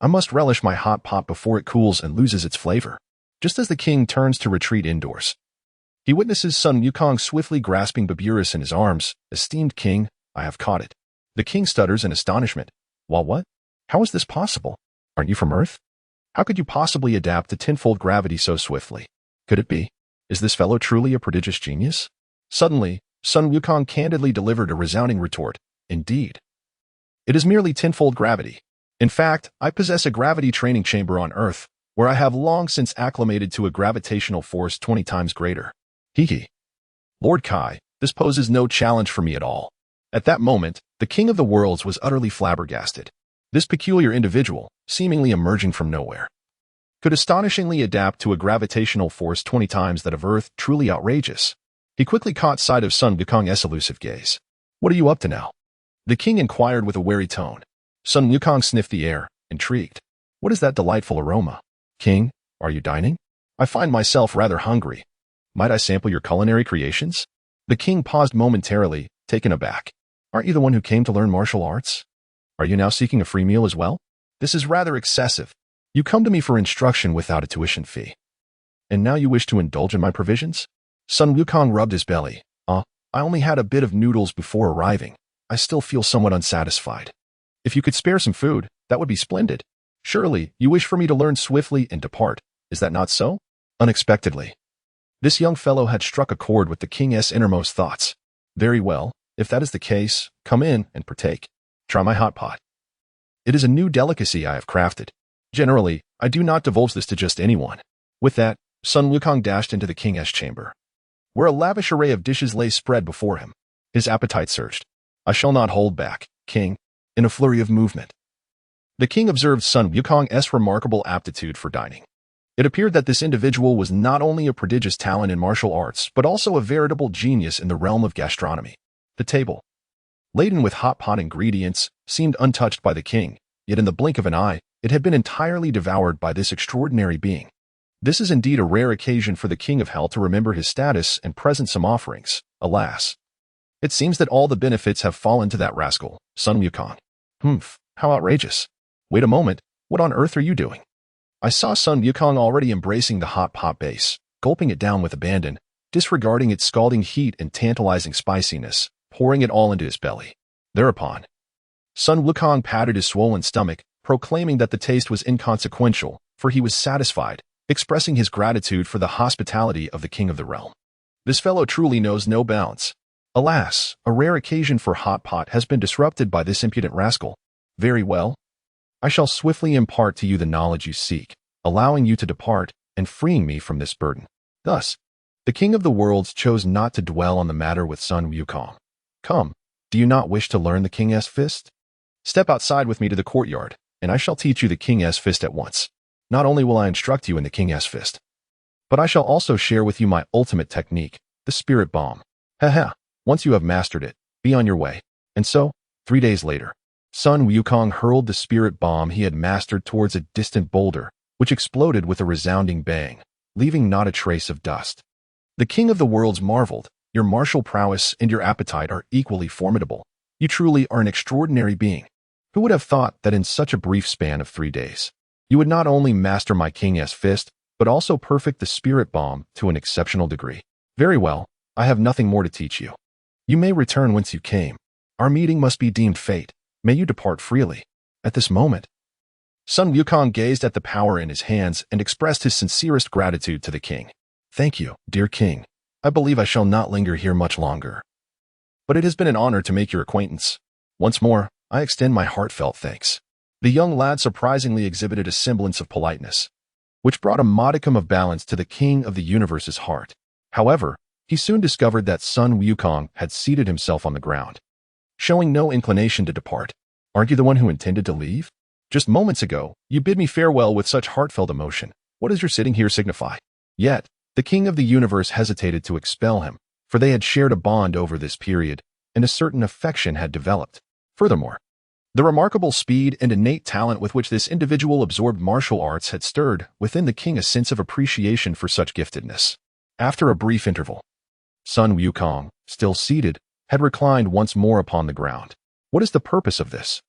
I must relish my hot pot before it cools and loses its flavor." Just as the king turns to retreat indoors, he witnesses Sun Wukong swiftly grasping Baburus in his arms. "Esteemed king, I have caught it." The king stutters in astonishment. What? How is this possible? Aren't you from Earth? How could you possibly adapt to tenfold gravity so swiftly? Could it be? Is this fellow truly a prodigious genius? Suddenly, Sun Wukong candidly delivered a resounding retort. "Indeed. It is merely tenfold gravity. In fact, I possess a gravity training chamber on Earth, where I have long since acclimated to a gravitational force 20 times greater. Hee. Lord Kai, this poses no challenge for me at all." At that moment, the king of the worlds was utterly flabbergasted. This peculiar individual, seemingly emerging from nowhere, could astonishingly adapt to a gravitational force 20 times that of Earth. Truly outrageous. He quickly caught sight of Sun Wukong's elusive gaze. "What are you up to now?" the king inquired with a wary tone. Sun Wukong sniffed the air, intrigued. "What is that delightful aroma? King, are you dining? I find myself rather hungry. Might I sample your culinary creations?" The king paused momentarily, taken aback. "Aren't you the one who came to learn martial arts? Are you now seeking a free meal as well? This is rather excessive. You come to me for instruction without a tuition fee. And now you wish to indulge in my provisions?" Sun Wukong rubbed his belly. I only had a bit of noodles before arriving. I still feel somewhat unsatisfied. If you could spare some food, that would be splendid. Surely, you wish for me to learn swiftly and depart. Is that not so?" Unexpectedly, this young fellow had struck a chord with the king's innermost thoughts. "Very well, if that is the case, come in and partake. Try my hot pot. It is a new delicacy I have crafted. Generally, I do not divulge this to just anyone." With that, Sun Wukong dashed into the king's chamber, where a lavish array of dishes lay spread before him. His appetite surged. "I shall not hold back, king." In a flurry of movement, the king observed Sun Wukong's remarkable aptitude for dining. It appeared that this individual was not only a prodigious talent in martial arts, but also a veritable genius in the realm of gastronomy. The table, laden with hot pot ingredients, seemed untouched by the king, yet in the blink of an eye, it had been entirely devoured by this extraordinary being. This is indeed a rare occasion for the king of hell to remember his status and present some offerings. Alas, it seems that all the benefits have fallen to that rascal, Sun Wukong. Humph, how outrageous. Wait a moment, what on earth are you doing? I saw Sun Wukong already embracing the hot pot base, gulping it down with abandon, disregarding its scalding heat and tantalizing spiciness, pouring it all into his belly. Thereupon, Sun Wukong patted his swollen stomach, proclaiming that the taste was inconsequential, for he was satisfied, expressing his gratitude for the hospitality of the king of the realm. This fellow truly knows no bounds. Alas, a rare occasion for hot pot has been disrupted by this impudent rascal. Very well. I shall swiftly impart to you the knowledge you seek. allowing you to depart and freeing me from this burden. Thus, the king of the worlds chose not to dwell on the matter with Sun Wukong. Come, do you not wish to learn the King's Fist? Step outside with me to the courtyard, and I shall teach you the King's Fist at once. Not only will I instruct you in the King's Fist, but I shall also share with you my ultimate technique, the Spirit Bomb. Haha, once you have mastered it, be on your way. And so, 3 days later, Sun Wukong hurled the Spirit Bomb he had mastered towards a distant boulder, which exploded with a resounding bang, leaving not a trace of dust. The king of the worlds marveled, your martial prowess and your appetite are equally formidable. You truly are an extraordinary being. Who would have thought that in such a brief span of 3 days, you would not only master my King's Fist, but also perfect the Spirit Bomb to an exceptional degree? Very well, I have nothing more to teach you. You may return whence you came. Our meeting must be deemed fate. May you depart freely. At this moment, Sun Wukong gazed at the power in his hands and expressed his sincerest gratitude to the king. Thank you, dear king. I believe I shall not linger here much longer. But it has been an honor to make your acquaintance. Once more, I extend my heartfelt thanks. The young lad surprisingly exhibited a semblance of politeness, which brought a modicum of balance to the king of the universe's heart. However, he soon discovered that Sun Wukong had seated himself on the ground, showing no inclination to depart. Aren't you the one who intended to leave? Just moments ago, you bid me farewell with such heartfelt emotion. What does your sitting here signify? Yet, the king of the universe hesitated to expel him, for they had shared a bond over this period, and a certain affection had developed. Furthermore, the remarkable speed and innate talent with which this individual absorbed martial arts had stirred within the king a sense of appreciation for such giftedness. After a brief interval, Sun Wukong, still seated, had reclined once more upon the ground. What is the purpose of this?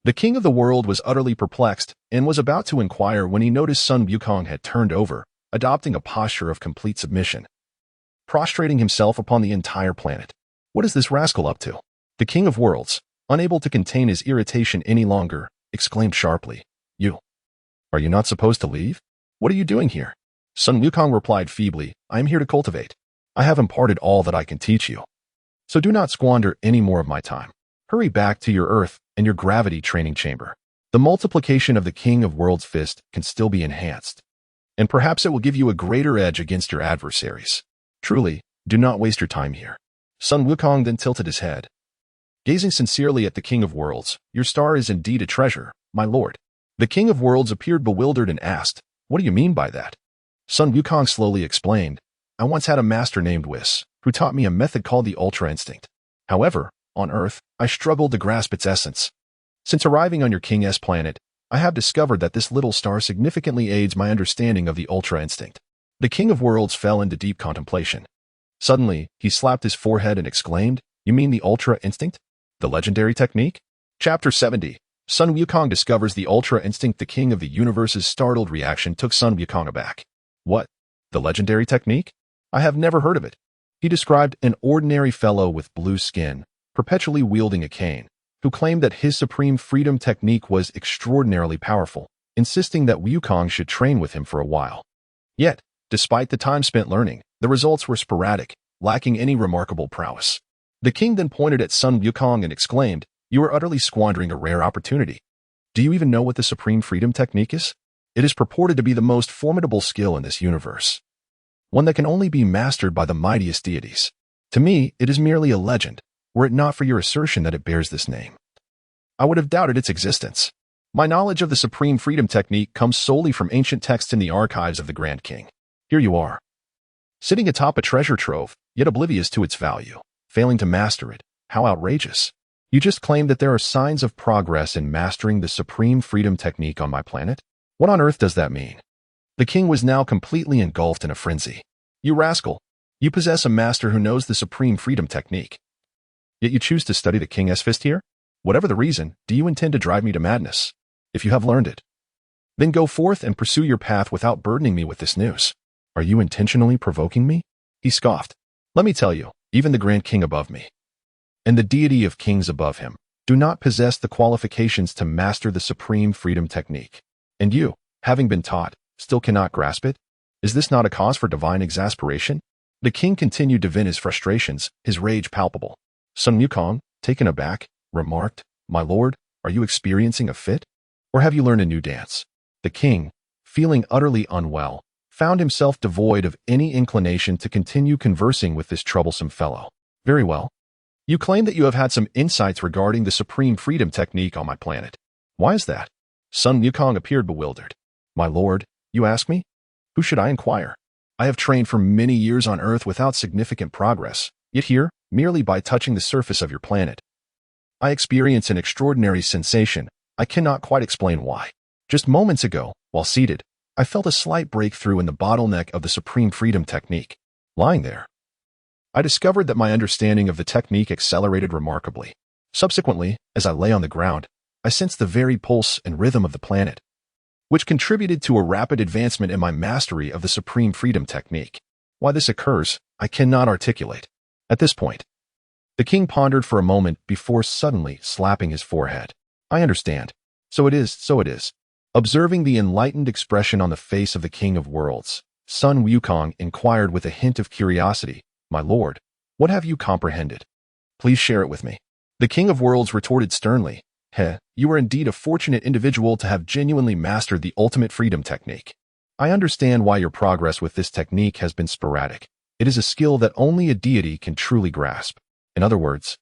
The king of the world was utterly perplexed and was about to inquire when he noticed Sun Wukong had turned over, adopting a posture of complete submission, prostrating himself upon the entire planet. What is this rascal up to? The king of worlds, unable to contain his irritation any longer, exclaimed sharply, Are you not supposed to leave? What are you doing here? Sun Wukong replied feebly, I am here to cultivate. I have imparted all that I can teach you. So do not squander any more of my time. Hurry back to your earth and your gravity training chamber. The multiplication of the King of Worlds Fist can still be enhanced, and perhaps it will give you a greater edge against your adversaries. Truly, do not waste your time here. Sun Wukong then tilted his head, gazing sincerely at the King of Worlds. Your star is indeed a treasure, my lord. The King of Worlds appeared bewildered and asked, What do you mean by that? Sun Wukong slowly explained, I once had a master named Whis, who taught me a method called the Ultra Instinct. However, on Earth, I struggled to grasp its essence. Since arriving on your King's planet, I have discovered that this little star significantly aids my understanding of the Ultra Instinct. The King of Worlds fell into deep contemplation. Suddenly, he slapped his forehead and exclaimed, You mean the Ultra Instinct? The legendary technique? Chapter 70. Sun Wukong discovers the Ultra Instinct. The King of the Universe's startled reaction took Sun Wukong aback. What? The legendary technique? I have never heard of it. He described an ordinary fellow with blue skin, perpetually wielding a cane, who claimed that his supreme freedom technique was extraordinarily powerful, insisting that Wukong should train with him for a while. Yet, despite the time spent learning, the results were sporadic, lacking any remarkable prowess. The king then pointed at Sun Wukong and exclaimed, You are utterly squandering a rare opportunity. Do you even know what the supreme freedom technique is? It is purported to be the most formidable skill in this universe, one that can only be mastered by the mightiest deities. To me, it is merely a legend, were it not for your assertion that it bears this name. I would have doubted its existence. My knowledge of the supreme freedom technique comes solely from ancient texts in the archives of the Grand King. Here you are, sitting atop a treasure trove, yet oblivious to its value, failing to master it. How outrageous. You just claimed that there are signs of progress in mastering the supreme freedom technique on my planet? What on earth does that mean? The king was now completely engulfed in a frenzy. You rascal, you possess a master who knows the supreme freedom technique. Yet you choose to study the King's Fist here? Whatever the reason, do you intend to drive me to madness? If you have learned it, then go forth and pursue your path without burdening me with this news. Are you intentionally provoking me? He scoffed. Let me tell you, even the Grand King above me, and the deity of kings above him, do not possess the qualifications to master the supreme freedom technique. And you, having been taught, still cannot grasp it? Is this not a cause for divine exasperation? The king continued to vent his frustrations, his rage palpable. Sun Wukong, taken aback, remarked, My lord, are you experiencing a fit? Or have you learned a new dance? The king, feeling utterly unwell, found himself devoid of any inclination to continue conversing with this troublesome fellow. Very well. You claim that you have had some insights regarding the supreme freedom technique on my planet. Why is that? Sun Wukong appeared bewildered. My lord, you ask me? Who should I inquire? I have trained for many years on Earth without significant progress, yet here, merely by touching the surface of your planet, I experience an extraordinary sensation. I cannot quite explain why. Just moments ago, while seated, I felt a slight breakthrough in the bottleneck of the supreme freedom technique. Lying there, I discovered that my understanding of the technique accelerated remarkably. Subsequently, as I lay on the ground, I sensed the very pulse and rhythm of the planet, which contributed to a rapid advancement in my mastery of the supreme freedom technique. Why this occurs, I cannot articulate. At this point, the king pondered for a moment before suddenly slapping his forehead. I understand. So it is, so it is. Observing the enlightened expression on the face of the King of Worlds, Sun Wukong inquired with a hint of curiosity, My lord, what have you comprehended? Please share it with me. The King of Worlds retorted sternly, you are indeed a fortunate individual to have genuinely mastered the ultimate freedom technique. I understand why your progress with this technique has been sporadic. It is a skill that only a deity can truly grasp. In other words,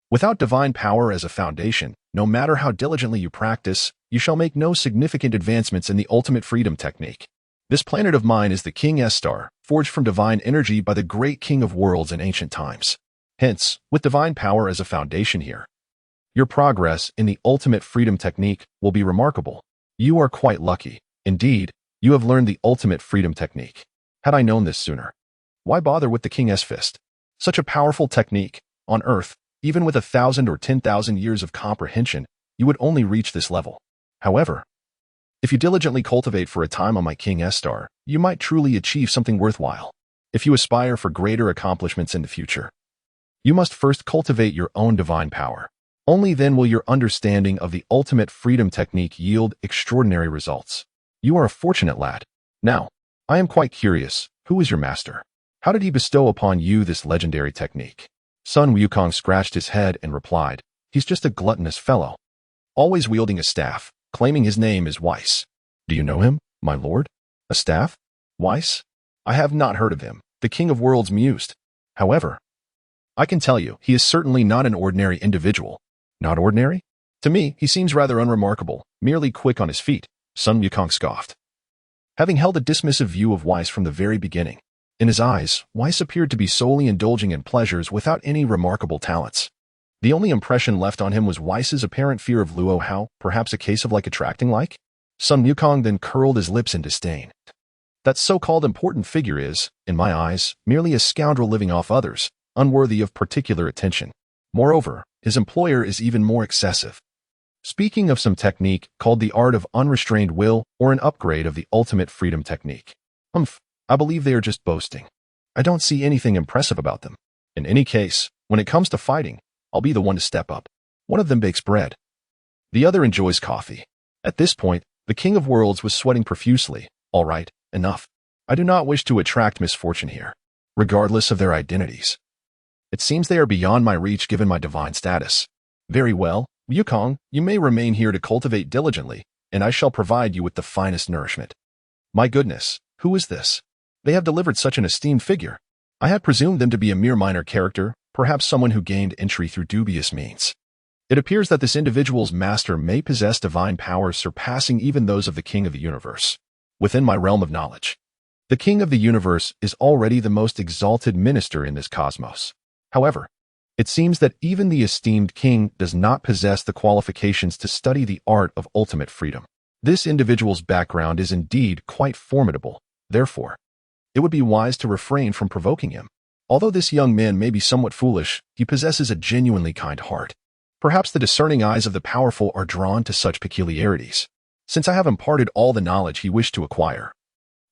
without divine power as a foundation, no matter how diligently you practice, you shall make no significant advancements in the ultimate freedom technique. This planet of mine is the King S-Star, forged from divine energy by the great King of Worlds in ancient times. Hence, with divine power as a foundation here, your progress in the ultimate freedom technique will be remarkable. You are quite lucky. Indeed, you have learned the ultimate freedom technique. Had I known this sooner, why bother with the King S-Fist? Such a powerful technique, on Earth, even with 1,000 or 10,000 years of comprehension, you would only reach this level. However, if you diligently cultivate for a time on my King S-Star, you might truly achieve something worthwhile. If you aspire for greater accomplishments in the future, you must first cultivate your own divine power. Only then will your understanding of the ultimate freedom technique yield extraordinary results. You are a fortunate lad. Now, I am quite curious, who is your master? How did he bestow upon you this legendary technique? Sun Wukong scratched his head and replied, He's just a gluttonous fellow, always wielding a staff, claiming his name is Whis. Do you know him, my lord? A staff? Whis? I have not heard of him, the King of Worlds mused. However, I can tell you, he is certainly not an ordinary individual. Not ordinary? To me, he seems rather unremarkable, merely quick on his feet, Sun Wukong scoffed. Having held a dismissive view of Whis from the very beginning, in his eyes, Whis appeared to be solely indulging in pleasures without any remarkable talents. The only impression left on him was Whis's apparent fear of Luo Hao, perhaps a case of like attracting like? Sun Wukong then curled his lips in disdain. That so-called important figure is, in my eyes, merely a scoundrel living off others, unworthy of particular attention. Moreover, his employer is even more excessive. Speaking of some technique called the art of unrestrained will or an upgrade of the ultimate freedom technique. I believe they are just boasting. I don't see anything impressive about them. In any case, when it comes to fighting, I'll be the one to step up. One of them bakes bread. The other enjoys coffee. At this point, the King of Worlds was sweating profusely. All right, enough. I do not wish to attract misfortune here, regardless of their identities. It seems they are beyond my reach given my divine status. Very well, Wukong, you may remain here to cultivate diligently, and I shall provide you with the finest nourishment. My goodness, who is this? They have delivered such an esteemed figure. I had presumed them to be a mere minor character, perhaps someone who gained entry through dubious means. It appears that this individual's master may possess divine powers surpassing even those of the King of the Universe. Within my realm of knowledge, the King of the Universe is already the most exalted minister in this cosmos. However, it seems that even the esteemed king does not possess the qualifications to study the art of ultimate freedom. This individual's background is indeed quite formidable. Therefore, it would be wise to refrain from provoking him. Although this young man may be somewhat foolish, he possesses a genuinely kind heart. Perhaps the discerning eyes of the powerful are drawn to such peculiarities. Since I have imparted all the knowledge he wished to acquire,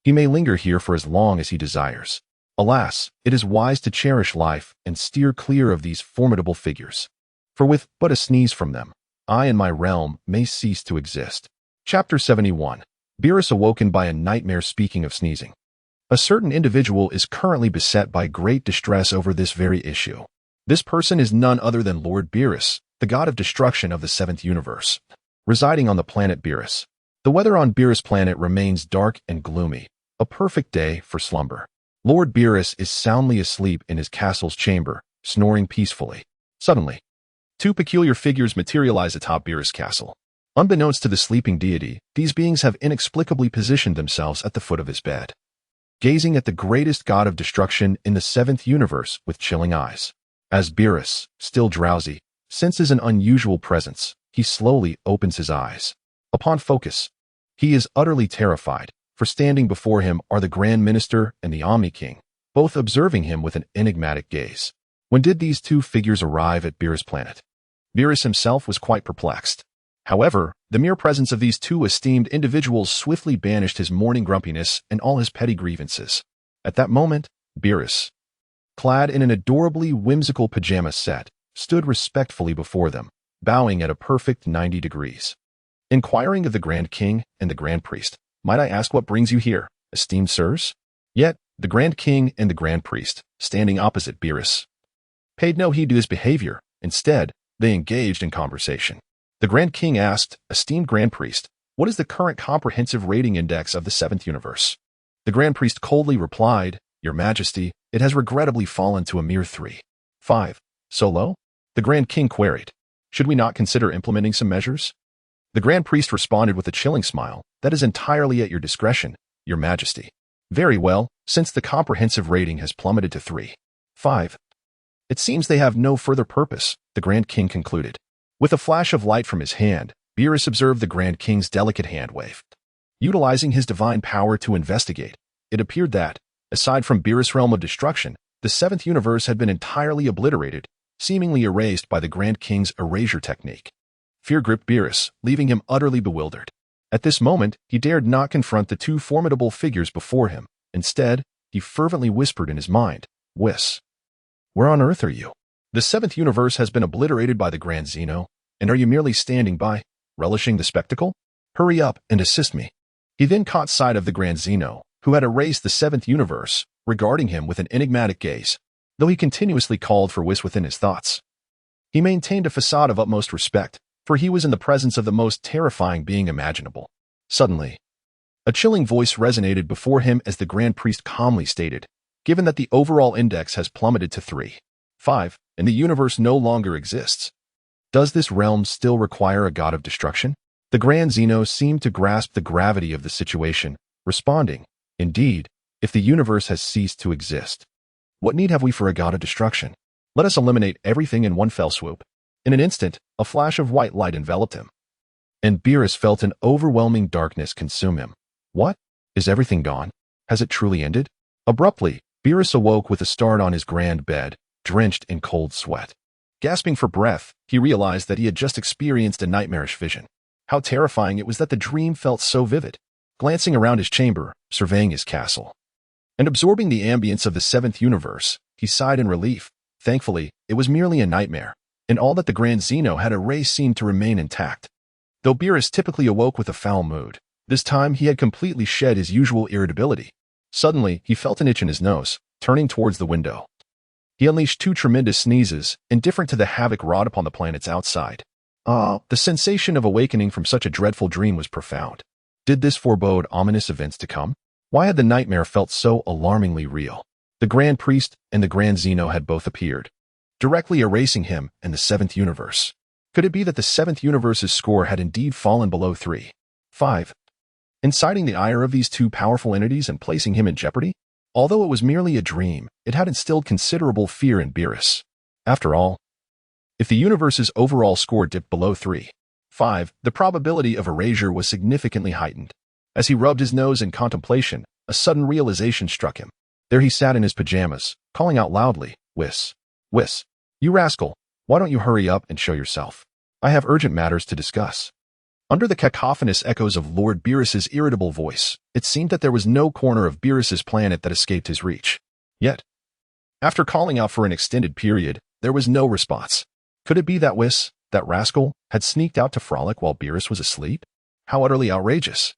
he may linger here for as long as he desires. Alas, it is wise to cherish life and steer clear of these formidable figures. For with but a sneeze from them, I and my realm may cease to exist. Chapter 71. Beerus awoken by a nightmare. Speaking of sneezing, a certain individual is currently beset by great distress over this very issue. This person is none other than Lord Beerus, the god of destruction of the seventh universe, residing on the planet Beerus. The weather on Beerus planet remains dark and gloomy, a perfect day for slumber. Lord Beerus is soundly asleep in his castle's chamber, snoring peacefully. Suddenly, two peculiar figures materialize atop Beerus' castle. Unbeknownst to the sleeping deity, these beings have inexplicably positioned themselves at the foot of his bed, gazing at the greatest god of destruction in the seventh universe with chilling eyes. As Beerus, still drowsy, senses an unusual presence, he slowly opens his eyes. Upon focus, he is utterly terrified, for standing before him are the Grand Minister and the Omni King, both observing him with an enigmatic gaze. When did these two figures arrive at Beerus' planet? Beerus himself was quite perplexed. However, the mere presence of these two esteemed individuals swiftly banished his morning grumpiness and all his petty grievances. At that moment, Beerus, clad in an adorably whimsical pajama set, stood respectfully before them, bowing at a perfect 90 degrees. Inquiring of the Grand King and the Grand Priest, "Might I ask what brings you here, esteemed sirs?" Yet, the Grand King and the Grand Priest, standing opposite Beerus, paid no heed to his behavior. Instead, they engaged in conversation. The Grand King asked, "Esteemed Grand Priest, what is the current comprehensive rating index of the seventh universe?" The Grand Priest coldly replied, "Your Majesty, it has regrettably fallen to a mere 3.5. So low?" The Grand King queried, "Should we not consider implementing some measures?" The Grand Priest responded with a chilling smile, "That is entirely at your discretion, Your Majesty." "Very well, since the comprehensive rating has plummeted to 3.5. It seems they have no further purpose," the Grand King concluded. With a flash of light from his hand, Beerus observed the Grand King's delicate hand wave. Utilizing his divine power to investigate, it appeared that, aside from Beerus' realm of destruction, the seventh universe had been entirely obliterated, seemingly erased by the Grand King's erasure technique. Fear gripped Beerus, leaving him utterly bewildered. At this moment, he dared not confront the two formidable figures before him. Instead, he fervently whispered in his mind, "Whis, where on earth are you? The seventh universe has been obliterated by the Grand Zeno, and are you merely standing by, relishing the spectacle? Hurry up and assist me." He then caught sight of the Grand Zeno, who had erased the seventh universe, regarding him with an enigmatic gaze, though he continuously called for Whis within his thoughts. He maintained a facade of utmost respect, for he was in the presence of the most terrifying being imaginable. Suddenly, a chilling voice resonated before him as the Grand Priest calmly stated, "Given that the overall index has plummeted to 3.5, and the universe no longer exists, does this realm still require a god of destruction?" The Grand Zeno seemed to grasp the gravity of the situation, responding, "Indeed, if the universe has ceased to exist, what need have we for a god of destruction? Let us eliminate everything in one fell swoop." In an instant, a flash of white light enveloped him, and Beerus felt an overwhelming darkness consume him. What? Is everything gone? Has it truly ended? Abruptly, Beerus awoke with a start on his grand bed, drenched in cold sweat. Gasping for breath, he realized that he had just experienced a nightmarish vision. How terrifying it was that the dream felt so vivid. Glancing around his chamber, surveying his castle, and absorbing the ambience of the seventh universe, he sighed in relief. Thankfully, it was merely a nightmare, and all that the Grand Zeno had erased seemed to remain intact. Though Beerus typically awoke with a foul mood, this time he had completely shed his usual irritability. Suddenly, he felt an itch in his nose. Turning towards the window, he unleashed two tremendous sneezes, indifferent to the havoc wrought upon the planets outside. The sensation of awakening from such a dreadful dream was profound. Did this forebode ominous events to come? Why had the nightmare felt so alarmingly real? The Grand Priest and the Grand Zeno had both appeared, directly erasing him and the seventh universe. Could it be that the seventh universe's score had indeed fallen below 3.5, inciting the ire of these two powerful entities and placing him in jeopardy? Although it was merely a dream, it had instilled considerable fear in Beerus. After all, if the universe's overall score dipped below 3.5, the probability of erasure was significantly heightened. As he rubbed his nose in contemplation, a sudden realization struck him. There he sat in his pajamas, calling out loudly, "Whis, Whis, you rascal, why don't you hurry up and show yourself? I have urgent matters to discuss." Under the cacophonous echoes of Lord Beerus's irritable voice, it seemed that there was no corner of Beerus's planet that escaped his reach. Yet, after calling out for an extended period, there was no response. Could it be that Whis, that rascal, had sneaked out to frolic while Beerus was asleep? How utterly outrageous.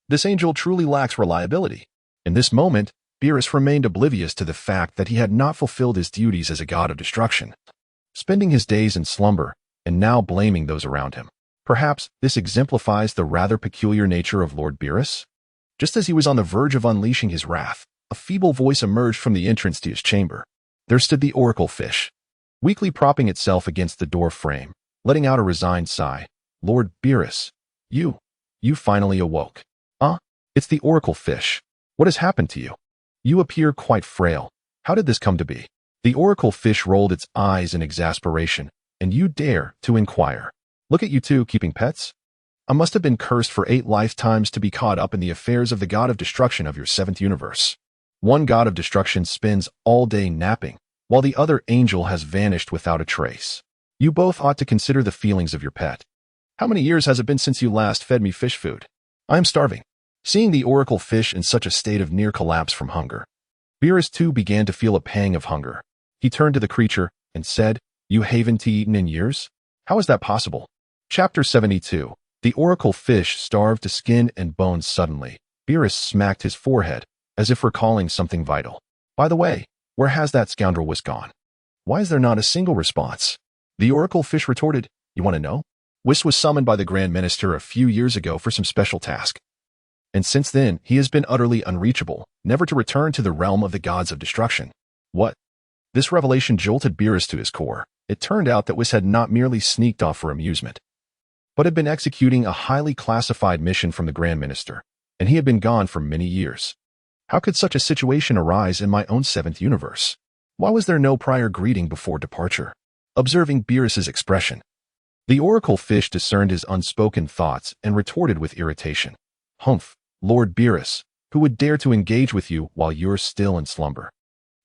This angel truly lacks reliability. In this moment, Beerus remained oblivious to the fact that he had not fulfilled his duties as a god of destruction, spending his days in slumber and now blaming those around him. Perhaps this exemplifies the rather peculiar nature of Lord Beerus? Just as he was on the verge of unleashing his wrath, a feeble voice emerged from the entrance to his chamber. There stood the oracle fish, weakly propping itself against the door frame, letting out a resigned sigh. Lord Beerus, you finally awoke. It's the oracle fish. What has happened to you? You appear quite frail. How did this come to be? The oracle fish rolled its eyes in exasperation. And you dare to inquire. Look at you two keeping pets? I must have been cursed for 8 lifetimes to be caught up in the affairs of the god of destruction of your 7th universe. One god of destruction spends all day napping, while the other angel has vanished without a trace. You both ought to consider the feelings of your pet. How many years has it been since you last fed me fish food? I am starving. Seeing the oracle fish in such a state of near collapse from hunger, Beerus too began to feel a pang of hunger. He turned to the creature and said, You haven't eaten in years? How is that possible? Chapter 72. The oracle fish starved to skin and bones suddenly. Beerus smacked his forehead, as if recalling something vital. By the way, where has that scoundrel Whis gone? Why is there not a single response? The oracle fish retorted, You want to know? Whis was summoned by the Grand Minister a few years ago for some special task. And since then, he has been utterly unreachable, never to return to the realm of the gods of destruction. What? This revelation jolted Beerus to his core. It turned out that Whis had not merely sneaked off for amusement, but had been executing a highly classified mission from the Grand Minister, and he had been gone for many years. How could such a situation arise in my own 7th universe? Why was there no prior greeting before departure? Observing Beerus's expression, the oracle fish discerned his unspoken thoughts and retorted with irritation. Humph, Lord Beerus, who would dare to engage with you while you're still in slumber?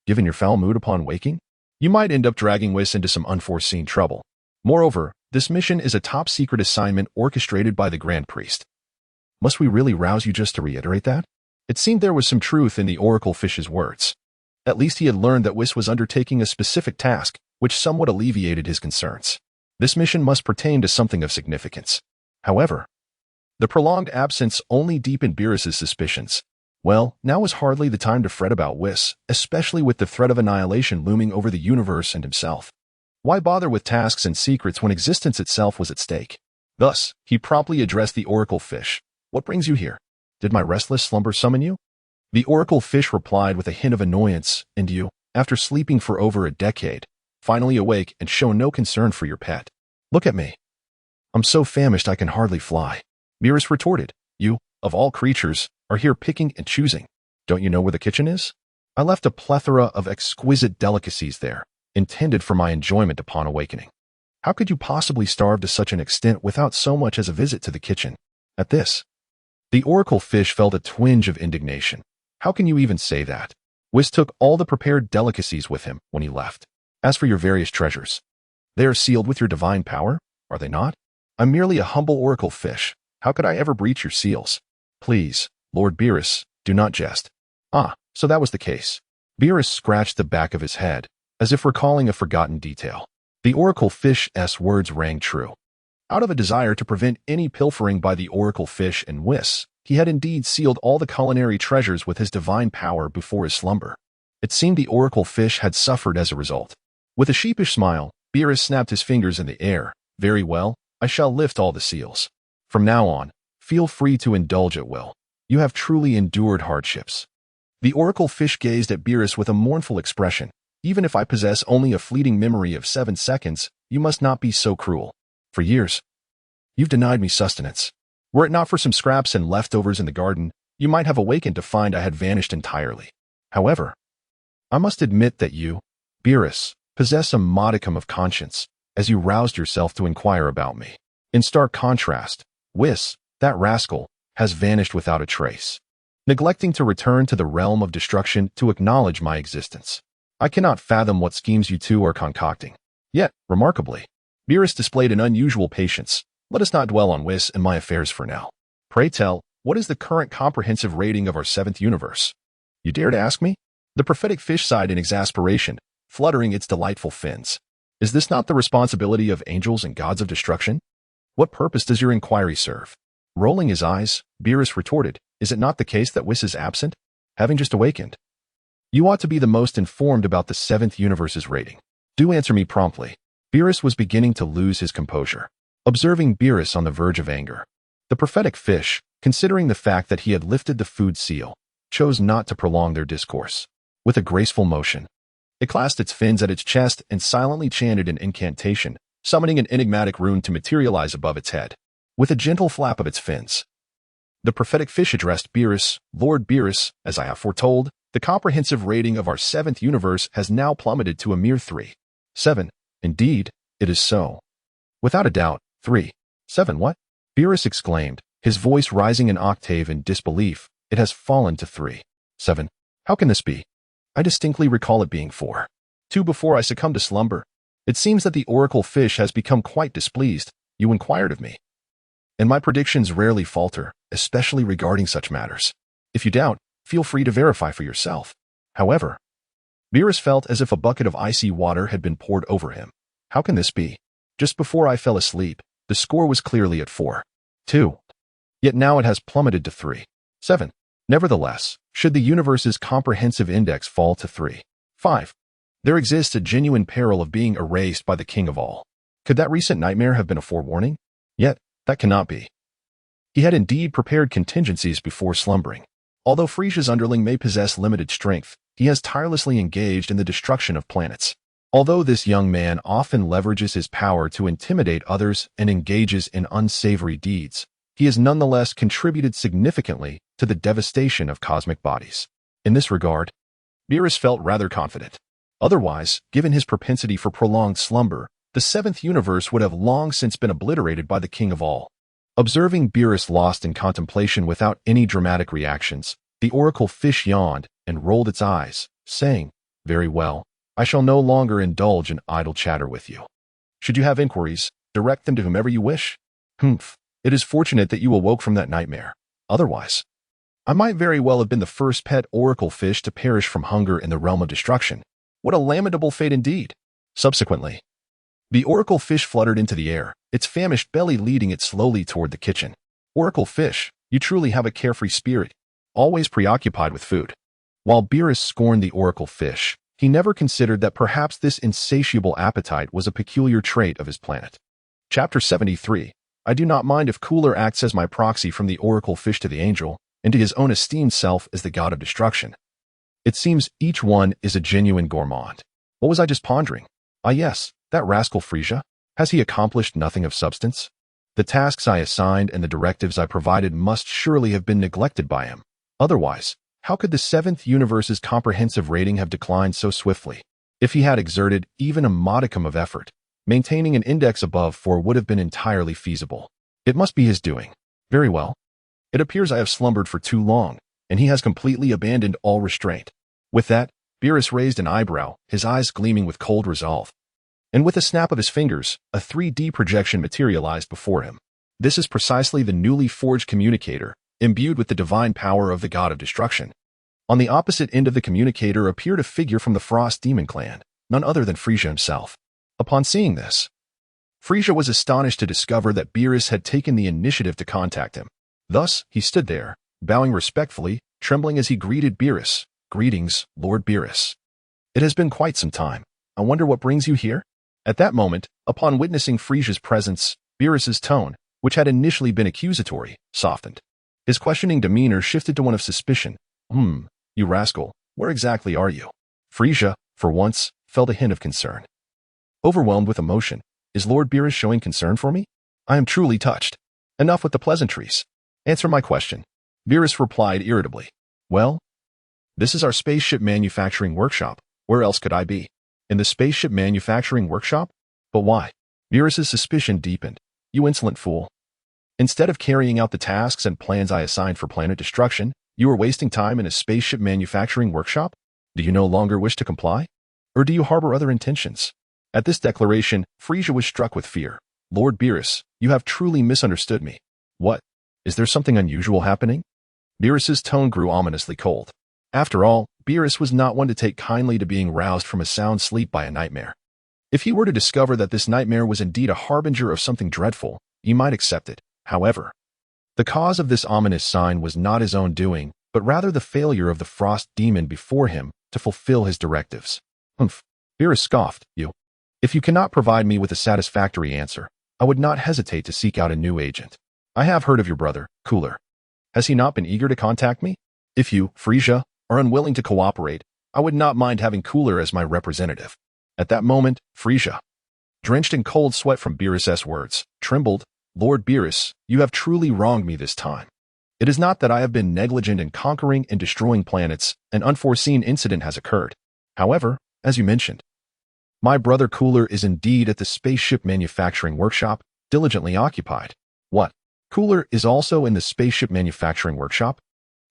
Given your foul mood upon waking, you might end up dragging Whis into some unforeseen trouble. Moreover, this mission is a top-secret assignment orchestrated by the Grand Priest. Must we really rouse you just to reiterate that? It seemed there was some truth in the oracle fish's words. At least he had learned that Whis was undertaking a specific task, which somewhat alleviated his concerns. This mission must pertain to something of significance. However, the prolonged absence only deepened Beerus's suspicions. Well, now was hardly the time to fret about Whis, especially with the threat of annihilation looming over the universe and himself. Why bother with tasks and secrets when existence itself was at stake? Thus, he promptly addressed the oracle fish. What brings you here? Did my restless slumber summon you? The oracle fish replied with a hint of annoyance, And you, after sleeping for over a decade, finally awake and show no concern for your pet. Look at me. I'm so famished I can hardly fly. Beerus retorted, You, of all creatures, are here picking and choosing. Don't you know where the kitchen is? I left a plethora of exquisite delicacies there, intended for my enjoyment upon awakening. How could you possibly starve to such an extent without so much as a visit to the kitchen? At this, the oracle fish felt a twinge of indignation. How can you even say that? Whis took all the prepared delicacies with him when he left. As for your various treasures, they are sealed with your divine power, are they not? I'm merely a humble oracle fish. How could I ever breach your seals? Please, Lord Beerus, do not jest. So that was the case. Beerus scratched the back of his head, as if recalling a forgotten detail. The oracle fish's words rang true. Out of a desire to prevent any pilfering by the oracle fish and Whis, he had indeed sealed all the culinary treasures with his divine power before his slumber. It seemed the oracle fish had suffered as a result. With a sheepish smile, Beerus snapped his fingers in the air. Very well, I shall lift all the seals. From now on, feel free to indulge at will. You have truly endured hardships. The oracle fish gazed at Beerus with a mournful expression. Even if I possess only a fleeting memory of 7 seconds, you must not be so cruel. For years, you've denied me sustenance. Were it not for some scraps and leftovers in the garden, you might have awakened to find I had vanished entirely. However, I must admit that you, Beerus, possess a modicum of conscience, as you roused yourself to inquire about me. In stark contrast, Whis, that rascal, has vanished without a trace, neglecting to return to the realm of destruction to acknowledge my existence. I cannot fathom what schemes you two are concocting. Yet, remarkably, Beerus displayed an unusual patience. Let us not dwell on Whis and my affairs for now. Pray tell, what is the current comprehensive rating of our 7th universe? You dare to ask me? The prophetic fish sighed in exasperation, fluttering its delightful fins. Is this not the responsibility of angels and gods of destruction? What purpose does your inquiry serve? Rolling his eyes, Beerus retorted, Is it not the case that Whis is absent, having just awakened? You ought to be the most informed about the 7th universe's rating. Do answer me promptly. Beerus was beginning to lose his composure. observing Beerus on the verge of anger. The prophetic fish, considering the fact that he had lifted the food seal, chose not to prolong their discourse. With a graceful motion, it clasped its fins at its chest and silently chanted an incantation, summoning an enigmatic rune to materialize above its head. With a gentle flap of its fins, the prophetic fish addressed Beerus. Lord Beerus, as I have foretold, the comprehensive rating of our seventh universe has now plummeted to a mere 3.7. Indeed, it is so. Without a doubt, 3.7 what? Beerus exclaimed, his voice rising an octave in disbelief. It has fallen to 3.7. How can this be? I distinctly recall it being 4.2 before I succumbed to slumber. It seems that the oracle fish has become quite displeased. You inquired of me, and my predictions rarely falter, especially regarding such matters. If you doubt, feel free to verify for yourself. However, Beerus felt as if a bucket of icy water had been poured over him. How can this be? Just before I fell asleep, the score was clearly at 4.2. Yet now it has plummeted to 3.7. Nevertheless, should the universe's comprehensive index fall to 3.5, there exists a genuine peril of being erased by the king of all. Could that recent nightmare have been a forewarning? Yet, that cannot be. He had indeed prepared contingencies before slumbering. Although Frisia's underling may possess limited strength, he has tirelessly engaged in the destruction of planets. Although this young man often leverages his power to intimidate others and engages in unsavory deeds, he has nonetheless contributed significantly to the devastation of cosmic bodies. In this regard, Beerus felt rather confident. Otherwise, given his propensity for prolonged slumber, the seventh universe would have long since been obliterated by the king of all. Observing Beerus lost in contemplation without any dramatic reactions, the oracle fish yawned and rolled its eyes, saying, "Very well, I shall no longer indulge in idle chatter with you. Should you have inquiries, direct them to whomever you wish. Humph, it is fortunate that you awoke from that nightmare. Otherwise, I might very well have been the first pet oracle fish to perish from hunger in the realm of destruction. What a lamentable fate indeed." Subsequently, the oracle fish fluttered into the air, its famished belly leading it slowly toward the kitchen. Oracle fish, you truly have a carefree spirit, always preoccupied with food. While Beerus scorned the oracle fish, he never considered that perhaps this insatiable appetite was a peculiar trait of his planet. Chapter 73. I do not mind if Cooler acts as my proxy from the oracle fish to the angel, and to his own esteemed self as the god of destruction. It seems each one is a genuine gourmand. What was I just pondering? Ah yes, that rascal Frisia. Has he accomplished nothing of substance? The tasks I assigned and the directives I provided must surely have been neglected by him. Otherwise, how could the seventh universe's comprehensive rating have declined so swiftly? If he had exerted even a modicum of effort, maintaining an index above 4 would have been entirely feasible. It must be his doing. Very well. It appears I have slumbered for too long, and he has completely abandoned all restraint. With that, Beerus raised an eyebrow, his eyes gleaming with cold resolve. And with a snap of his fingers, a 3D projection materialized before him. This is precisely the newly forged communicator, imbued with the divine power of the god of destruction. On the opposite end of the communicator appeared a figure from the Frost Demon clan, none other than Frisia himself. Upon seeing this, Frisia was astonished to discover that Beerus had taken the initiative to contact him. Thus, he stood there, bowing respectfully, trembling as he greeted Beerus. "Greetings, Lord Beerus. It has been quite some time. I wonder what brings you here?" At that moment, upon witnessing Frisia's presence, Beerus's tone, which had initially been accusatory, softened. His questioning demeanor shifted to one of suspicion. You rascal, where exactly are you?" Frisia, for once, felt a hint of concern. Overwhelmed with emotion, "Is Lord Beerus showing concern for me? I am truly touched. Enough with the pleasantries. Answer my question." Beerus replied irritably. "Well, this is our spaceship manufacturing workshop. Where else could I be? In the spaceship manufacturing workshop? But why?" Beerus's suspicion deepened. "You insolent fool. Instead of carrying out the tasks and plans I assigned for planet destruction, you are wasting time in a spaceship manufacturing workshop? Do you no longer wish to comply? Or do you harbor other intentions?" At this declaration, Frisia was struck with fear. "Lord Beerus, you have truly misunderstood me. What? Is there something unusual happening?" Beerus's tone grew ominously cold. After all, Beerus was not one to take kindly to being roused from a sound sleep by a nightmare. If he were to discover that this nightmare was indeed a harbinger of something dreadful, he might accept it. However, the cause of this ominous sign was not his own doing, but rather the failure of the Frost Demon before him to fulfill his directives. "Humph," Beerus scoffed. If you cannot provide me with a satisfactory answer, I would not hesitate to seek out a new agent. I have heard of your brother, Cooler. Has he not been eager to contact me? If you, Frisia, are unwilling to cooperate, I would not mind having Cooler as my representative. At that moment, Frisia, drenched in cold sweat from Beerus's words, trembled. Lord Beerus, you have truly wronged me this time. It is not that I have been negligent in conquering and destroying planets. An unforeseen incident has occurred. However, as you mentioned, my brother Cooler is indeed at the spaceship manufacturing workshop, diligently occupied. What? Cooler is also in the spaceship manufacturing workshop?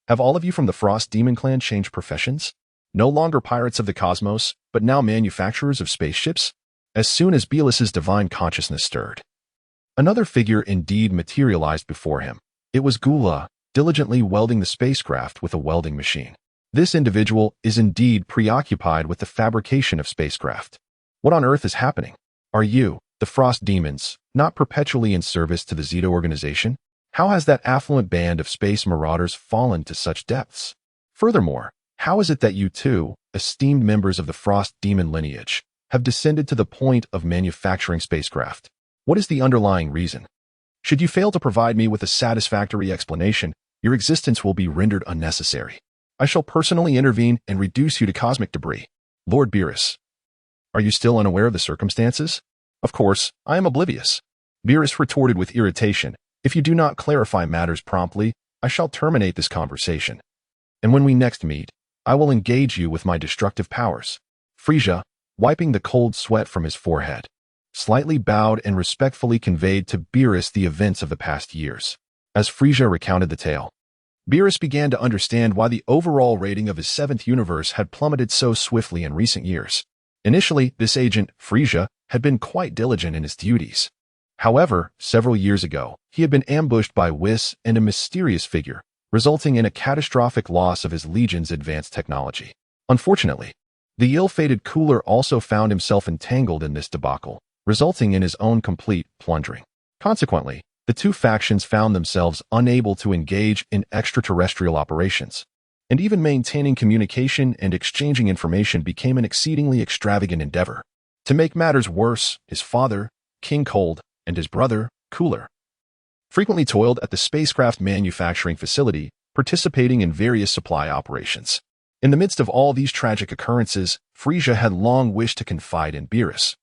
Have all of you from the Frost Demon Clan changed professions? No longer pirates of the cosmos, but now manufacturers of spaceships? As soon as Beerus's divine consciousness stirred, another figure indeed materialized before him. It was Gula, diligently welding the spacecraft with a welding machine. This individual is indeed preoccupied with the fabrication of spacecraft. What on earth is happening? Are you, the Frost Demons, not perpetually in service to the Zeno organization? How has that affluent band of space marauders fallen to such depths? Furthermore, how is it that you two, esteemed members of the Frost Demon lineage, have descended to the point of manufacturing spacecraft? What is the underlying reason? Should you fail to provide me with a satisfactory explanation, your existence will be rendered unnecessary. I shall personally intervene and reduce you to cosmic debris. Lord Beerus, are you still unaware of the circumstances? Of course, I am oblivious. Beerus retorted with irritation. If you do not clarify matters promptly, I shall terminate this conversation. And when we next meet, I will engage you with my destructive powers. Frisia, wiping the cold sweat from his forehead, slightly bowed and respectfully conveyed to Beerus the events of the past years. As Frisia recounted the tale, Beerus began to understand why the overall rating of his seventh universe had plummeted so swiftly in recent years. Initially, this agent, Frisia, had been quite diligent in his duties. However, several years ago, he had been ambushed by Whis and a mysterious figure, resulting in a catastrophic loss of his legion's advanced technology. Unfortunately, the ill-fated Cooler also found himself entangled in this debacle, resulting in his own complete plundering. Consequently, the two factions found themselves unable to engage in extraterrestrial operations, and even maintaining communication and exchanging information became an exceedingly extravagant endeavor. To make matters worse, his father, King Cold, and his brother, Cooler, frequently toiled at the spacecraft manufacturing facility, participating in various supply operations. In the midst of all these tragic occurrences, Frisia had long wished to confide in Beerus.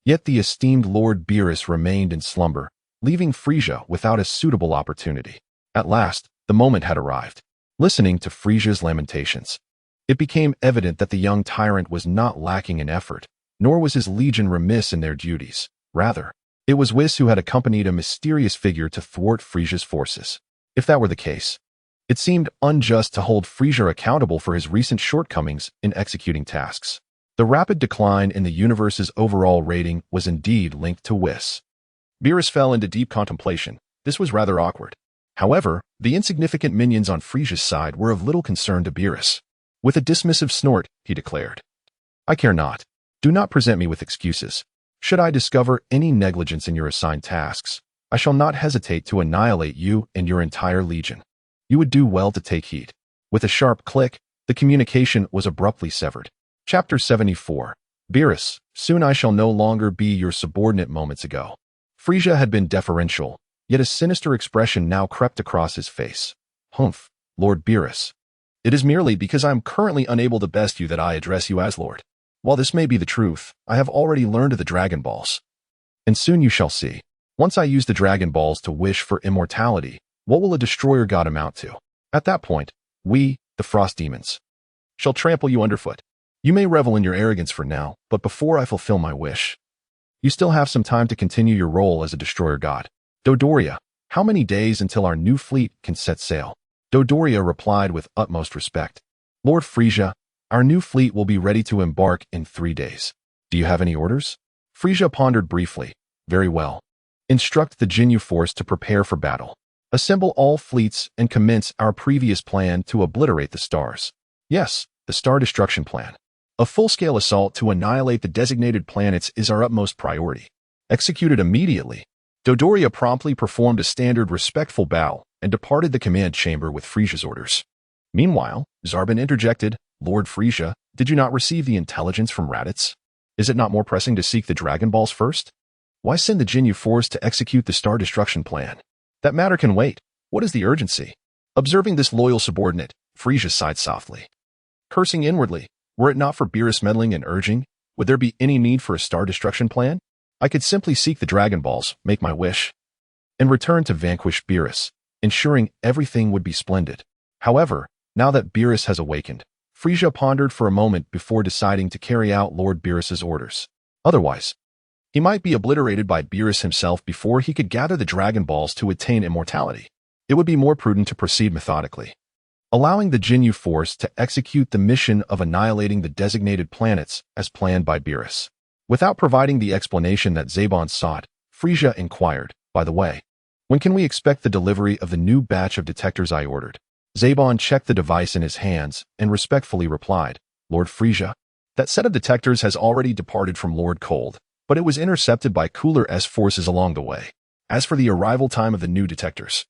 Yet the esteemed Lord Beerus remained in slumber, leaving Frisia without a suitable opportunity. At last, the moment had arrived. Listening to Frisia's lamentations, it became evident that the young tyrant was not lacking in effort, nor was his legion remiss in their duties. Rather, it was Whis who had accompanied a mysterious figure to thwart Frisia's forces. If that were the case, it seemed unjust to hold Frisia accountable for his recent shortcomings in executing tasks. The rapid decline in the universe's overall rating was indeed linked to Whis. Beerus fell into deep contemplation. This was rather awkward. However, the insignificant minions on Frisia's side were of little concern to Beerus. With a dismissive snort, he declared, I care not. Do not present me with excuses. Should I discover any negligence in your assigned tasks, I shall not hesitate to annihilate you and your entire legion. You would do well to take heed. With a sharp click, the communication was abruptly severed. Chapter 74. Beerus, soon I shall no longer be your subordinate. Moments ago, Frisia had been deferential, yet a sinister expression now crept across his face. Humph, Lord Beerus. It is merely because I am currently unable to best you that I address you as Lord. While this may be the truth, I have already learned of the Dragon Balls. And soon you shall see. Once I use the Dragon Balls to wish for immortality, what will a destroyer god amount to? At that point, we, the Frost Demons, shall trample you underfoot. You may revel in your arrogance for now, but before I fulfill my wish, you still have some time to continue your role as a destroyer god. Dodoria, how many days until our new fleet can set sail? Dodoria replied with utmost respect. Lord Frisia, our new fleet will be ready to embark in 3 days. Do you have any orders? Frisia pondered briefly. Very well. Instruct the Jinyu force to prepare for battle. Assemble all fleets and commence our previous plan to obliterate the stars. Yes, the star destruction plan. A full-scale assault to annihilate the designated planets is our utmost priority. Executed immediately. Dodoria promptly performed a standard respectful bow and departed the command chamber with Frisia's orders. Meanwhile, Zarbin interjected, Lord Frisia, did you not receive the intelligence from Raditz? Is it not more pressing to seek the Dragon Balls first? Why send the Jinyu force to execute the star destruction plan? That matter can wait. What is the urgency? Observing this loyal subordinate, Frisia sighed softly. Cursing inwardly, were it not for Beerus meddling and urging, would there be any need for a star destruction plan? I could simply seek the Dragon Balls, make my wish, and return to vanquish Beerus, ensuring everything would be splendid. However, now that Beerus has awakened, Frisia pondered for a moment before deciding to carry out Lord Beerus's orders. Otherwise, he might be obliterated by Beerus himself before he could gather the Dragon Balls to attain immortality. It would be more prudent to proceed methodically, allowing the Jinyu force to execute the mission of annihilating the designated planets as planned by Beerus. Without providing the explanation that Zebon sought, Frisia inquired, by the way, when can we expect the delivery of the new batch of detectors I ordered? Zebon checked the device in his hands and respectfully replied, Lord Frisia, that set of detectors has already departed from Lord Cold, but it was intercepted by Cooler S forces along the way. As for the arrival time of the new detectors,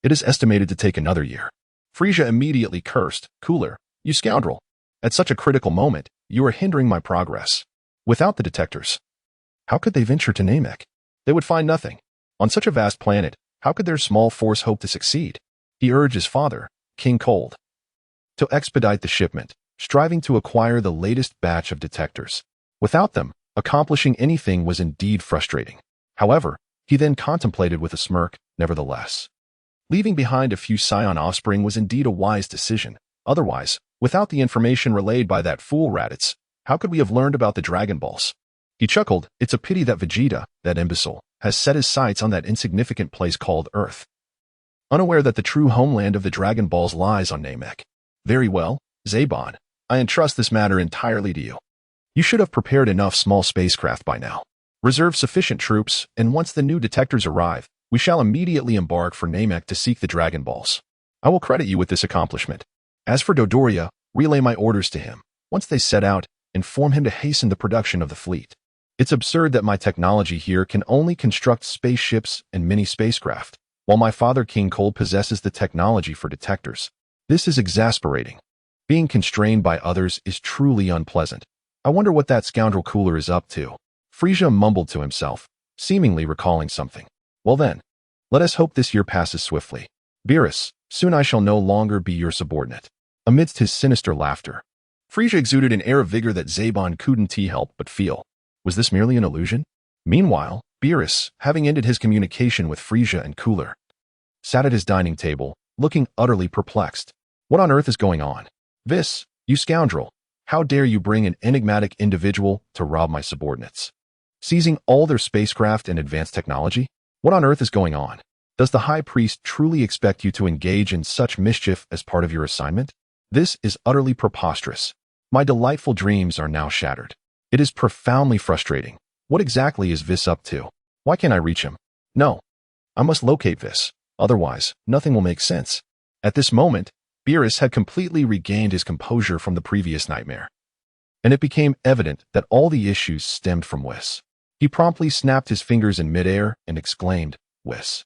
it is estimated to take another year. Frisia immediately cursed, Cooler, you scoundrel. At such a critical moment, you are hindering my progress. Without the detectors, how could they venture to Namek? They would find nothing. On such a vast planet, how could their small force hope to succeed? He urged his father, King Cold, to expedite the shipment, striving to acquire the latest batch of detectors. Without them, accomplishing anything was indeed frustrating. However, he then contemplated with a smirk, nevertheless. Leaving behind a few scion offspring was indeed a wise decision. Otherwise, without the information relayed by that fool Raditz, how could we have learned about the Dragon Balls? He chuckled, it's a pity that Vegeta, that imbecile, has set his sights on that insignificant place called Earth, unaware that the true homeland of the Dragon Balls lies on Namek. Very well, Zebon, I entrust this matter entirely to you. You should have prepared enough small spacecraft by now. Reserve sufficient troops, and once the new detectors arrive, we shall immediately embark for Namek to seek the Dragon Balls. I will credit you with this accomplishment. As for Dodoria, relay my orders to him. Once they set out, inform him to hasten the production of the fleet. It's absurd that my technology here can only construct spaceships and mini spacecraft, while my father King Cold possesses the technology for detectors. This is exasperating. Being constrained by others is truly unpleasant. I wonder what that scoundrel Cooler is up to. Frisia mumbled to himself, seemingly recalling something. Well then, let us hope this year passes swiftly. Beerus, soon I shall no longer be your subordinate. Amidst his sinister laughter, Frisia exuded an air of vigor that Zebon couldn't help but feel. Was this merely an illusion? Meanwhile, Beerus, having ended his communication with Frisia and Cooler, sat at his dining table, looking utterly perplexed. What on earth is going on? Whis, you scoundrel, how dare you bring an enigmatic individual to rob my subordinates? Seizing all their spacecraft and advanced technology? What on earth is going on? Does the High Priest truly expect you to engage in such mischief as part of your assignment? This is utterly preposterous. My delightful dreams are now shattered. It is profoundly frustrating. What exactly is Whis up to? Why can't I reach him? No, I must locate Whis. Otherwise, nothing will make sense. At this moment, Beerus had completely regained his composure from the previous nightmare, and it became evident that all the issues stemmed from Whis. He promptly snapped his fingers in midair and exclaimed, Whis,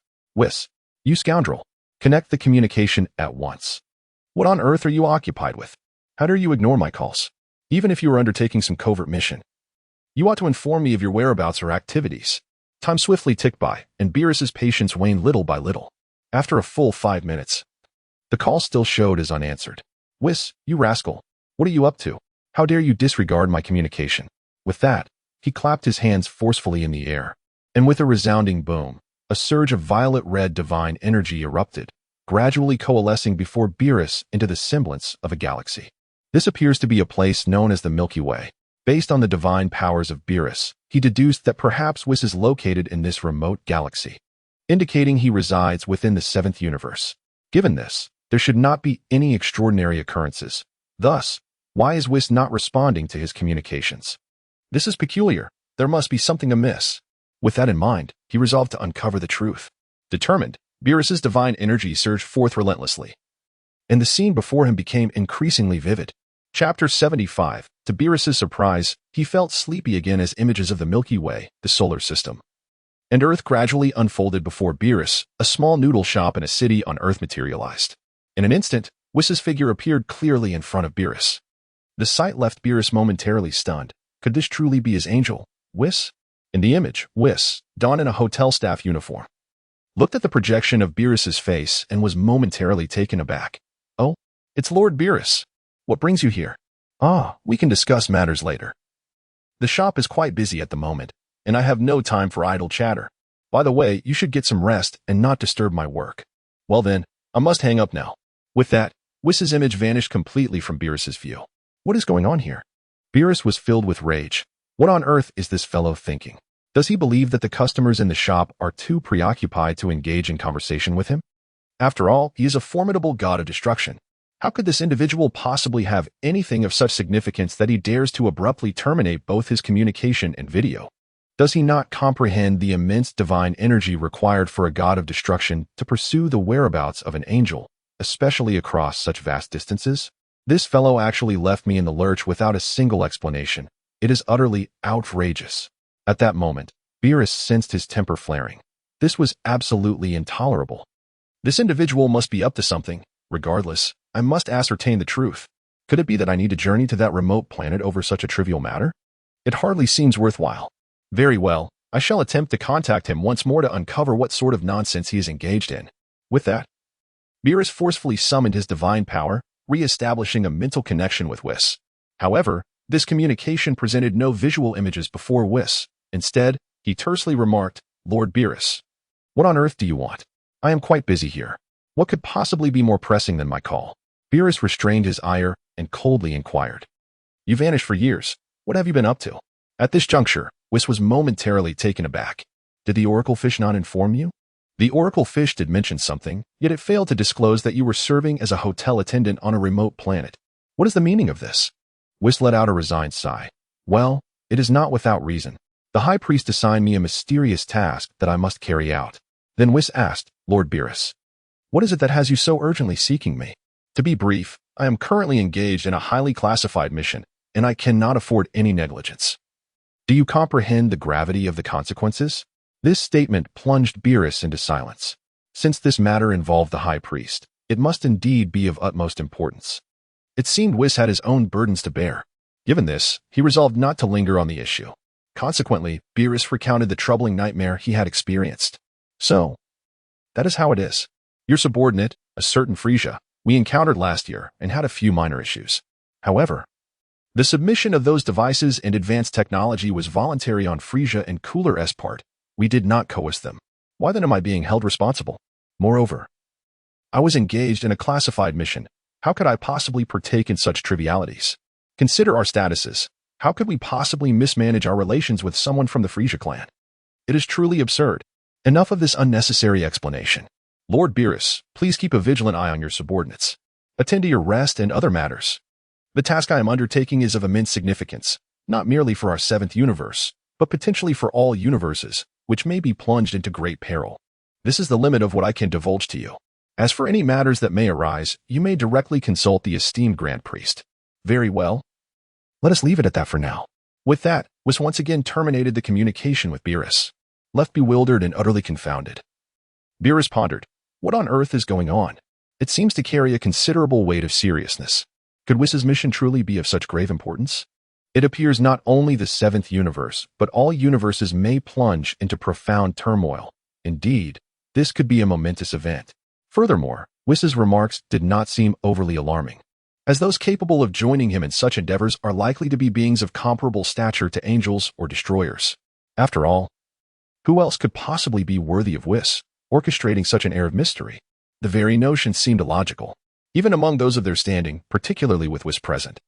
you scoundrel, connect the communication at once. What on earth are you occupied with? How dare you ignore my calls? Even if you are undertaking some covert mission, you ought to inform me of your whereabouts or activities. Time swiftly ticked by, and Beerus's patience waned little by little. After a full 5 minutes, the call still showed as unanswered. Whis, you rascal, what are you up to? How dare you disregard my communication? With that, he clapped his hands forcefully in the air, and with a resounding boom, a surge of violet-red divine energy erupted, gradually coalescing before Beerus into the semblance of a galaxy. This appears to be a place known as the Milky Way. Based on the divine powers of Beerus, he deduced that perhaps Whis is located in this remote galaxy, indicating he resides within the 7th universe. Given this, there should not be any extraordinary occurrences. Thus, why is Whis not responding to his communications? This is peculiar. There must be something amiss. With that in mind, he resolved to uncover the truth. Determined, Beerus's divine energy surged forth relentlessly, and the scene before him became increasingly vivid. Chapter 75. To Beerus's surprise, he felt sleepy again as images of the Milky Way, the solar system, and Earth gradually unfolded before Beerus. A small noodle shop in a city on Earth materialized. In an instant, Whis's figure appeared clearly in front of Beerus. The sight left Beerus momentarily stunned. Could this truly be his angel, Whis? In the image, Whis, donned in a hotel staff uniform, looked at the projection of Beerus's face and was momentarily taken aback. "Oh, it's Lord Beerus. What brings you here?" "Ah, we can discuss matters later. The shop is quite busy at the moment, and I have no time for idle chatter. By the way, you should get some rest and not disturb my work." "Well then, I must hang up now." With that, Whis's image vanished completely from Beerus's view. What is going on here? Beerus was filled with rage. What on earth is this fellow thinking? Does he believe that the customers in the shop are too preoccupied to engage in conversation with him? After all, he is a formidable god of destruction. How could this individual possibly have anything of such significance that he dares to abruptly terminate both his communication and video? Does he not comprehend the immense divine energy required for a god of destruction to pursue the whereabouts of an angel, especially across such vast distances? This fellow actually left me in the lurch without a single explanation. It is utterly outrageous. At that moment, Beerus sensed his temper flaring. This was absolutely intolerable. This individual must be up to something. Regardless, I must ascertain the truth. Could it be that I need to journey to that remote planet over such a trivial matter? It hardly seems worthwhile. Very well, I shall attempt to contact him once more to uncover what sort of nonsense he is engaged in. With that, Beerus forcefully summoned his divine power, re-establishing a mental connection with Whis. However, this communication presented no visual images before Whis. Instead, he tersely remarked, "Lord Beerus, what on earth do you want? I am quite busy here. What could possibly be more pressing than my call?" Beerus restrained his ire and coldly inquired, "You vanished for years. What have you been up to?" At this juncture, Whis was momentarily taken aback. "Did the oracle fish not inform you?" "The oracle fish did mention something, yet it failed to disclose that you were serving as a hotel attendant on a remote planet. What is the meaning of this?" Whis let out a resigned sigh. "Well, it is not without reason. The high priest assigned me a mysterious task that I must carry out." Then Whis asked, "Lord Beerus, what is it that has you so urgently seeking me?" "To be brief, I am currently engaged in a highly classified mission, and I cannot afford any negligence. Do you comprehend the gravity of the consequences?" This statement plunged Beerus into silence. Since this matter involved the high priest, it must indeed be of utmost importance. It seemed Whis had his own burdens to bear. Given this, he resolved not to linger on the issue. Consequently, Beerus recounted the troubling nightmare he had experienced. "So, that is how it is. Your subordinate, a certain Frisia, we encountered last year and had a few minor issues. However, the submission of those devices and advanced technology was voluntary on Frisia and Cooler's part. We did not coerce them. Why then am I being held responsible? Moreover, I was engaged in a classified mission. How could I possibly partake in such trivialities? Consider our statuses. How could we possibly mismanage our relations with someone from the Frisia clan? It is truly absurd. Enough of this unnecessary explanation. Lord Beerus, please keep a vigilant eye on your subordinates. Attend to your rest and other matters. The task I am undertaking is of immense significance, not merely for our seventh universe, but potentially for all universes, which may be plunged into great peril. This is the limit of what I can divulge to you. As for any matters that may arise, you may directly consult the esteemed Grand Priest." "Very well. Let us leave it at that for now." With that, Whis once again terminated the communication with Beerus. Left bewildered and utterly confounded, Beerus pondered, what on earth is going on? It seems to carry a considerable weight of seriousness. Could Whis's mission truly be of such grave importance? It appears not only the seventh universe, but all universes may plunge into profound turmoil. Indeed, this could be a momentous event. Furthermore, Whis's remarks did not seem overly alarming, as those capable of joining him in such endeavors are likely to be beings of comparable stature to angels or destroyers. After all, who else could possibly be worthy of Whis, orchestrating such an air of mystery? The very notion seemed illogical, even among those of their standing, particularly with Whis present.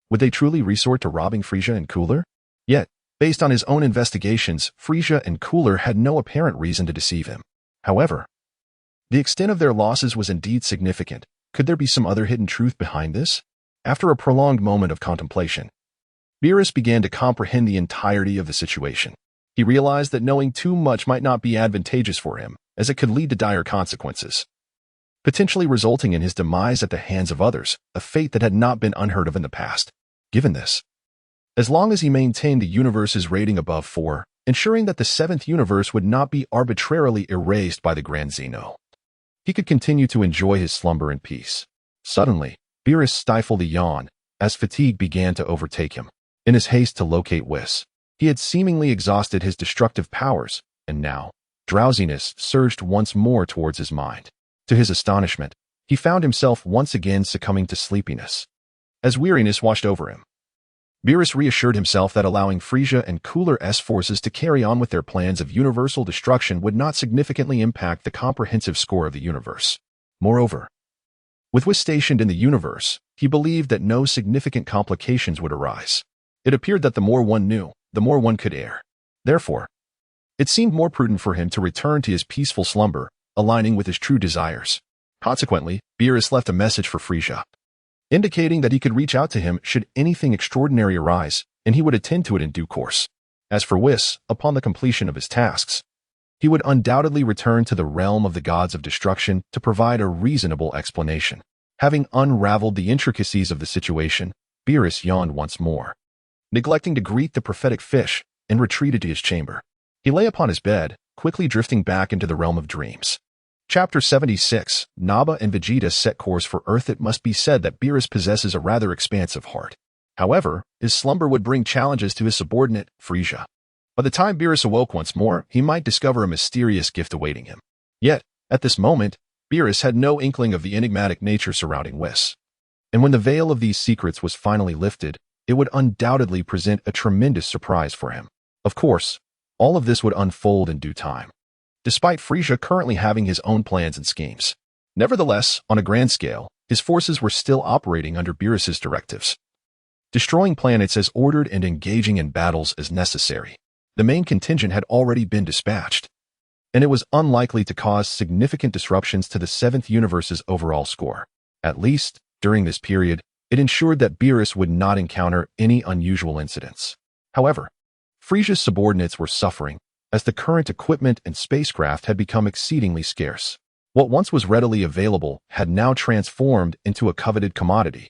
Would they truly resort to robbing Frisia and Cooler? Yet, based on his own investigations, Frisia and Cooler had no apparent reason to deceive him. However, the extent of their losses was indeed significant. Could there be some other hidden truth behind this? After a prolonged moment of contemplation, Beerus began to comprehend the entirety of the situation. He realized that knowing too much might not be advantageous for him, as it could lead to dire consequences, potentially resulting in his demise at the hands of others, a fate that had not been unheard of in the past. Given this, as long as he maintained the universe's rating above 4, ensuring that the seventh universe would not be arbitrarily erased by the Grand Zeno, he could continue to enjoy his slumber in peace. Suddenly, Beerus stifled a yawn as fatigue began to overtake him. In his haste to locate Whis, He had seemingly exhausted his destructive powers, and now, drowsiness surged once more towards his mind. To his astonishment, he found himself once again succumbing to sleepiness. As weariness washed over him, Beerus reassured himself that allowing Frisia and Cooler S forces to carry on with their plans of universal destruction would not significantly impact the comprehensive score of the universe. Moreover, with Whis stationed in the universe, he believed that no significant complications would arise. It appeared that the more one knew, the more one could err. Therefore, it seemed more prudent for him to return to his peaceful slumber, aligning with his true desires. Consequently, Beerus left a message for Frisia, indicating that he could reach out to him should anything extraordinary arise, and he would attend to it in due course. As for Whis, upon the completion of his tasks, he would undoubtedly return to the realm of the gods of destruction to provide a reasonable explanation. Having unraveled the intricacies of the situation, Beerus yawned once more, neglecting to greet the prophetic fish, and retreated to his chamber. He lay upon his bed, quickly drifting back into the realm of dreams. Chapter 76, Naba and Vegeta set course for Earth. It must be said that Beerus possesses a rather expansive heart. However, his slumber would bring challenges to his subordinate, Frisia. By the time Beerus awoke once more, he might discover a mysterious gift awaiting him. Yet, at this moment, Beerus had no inkling of the enigmatic nature surrounding Whis. And when the veil of these secrets was finally lifted, it would undoubtedly present a tremendous surprise for him. Of course, all of this would unfold in due time, despite Frisia currently having his own plans and schemes. Nevertheless, on a grand scale, his forces were still operating under Beerus's directives, destroying planets as ordered and engaging in battles as necessary. The main contingent had already been dispatched, and it was unlikely to cause significant disruptions to the Seventh Universe's overall score. At least, during this period, it ensured that Beerus would not encounter any unusual incidents. However, Frisia's subordinates were suffering, as the current equipment and spacecraft had become exceedingly scarce. What once was readily available had now transformed into a coveted commodity,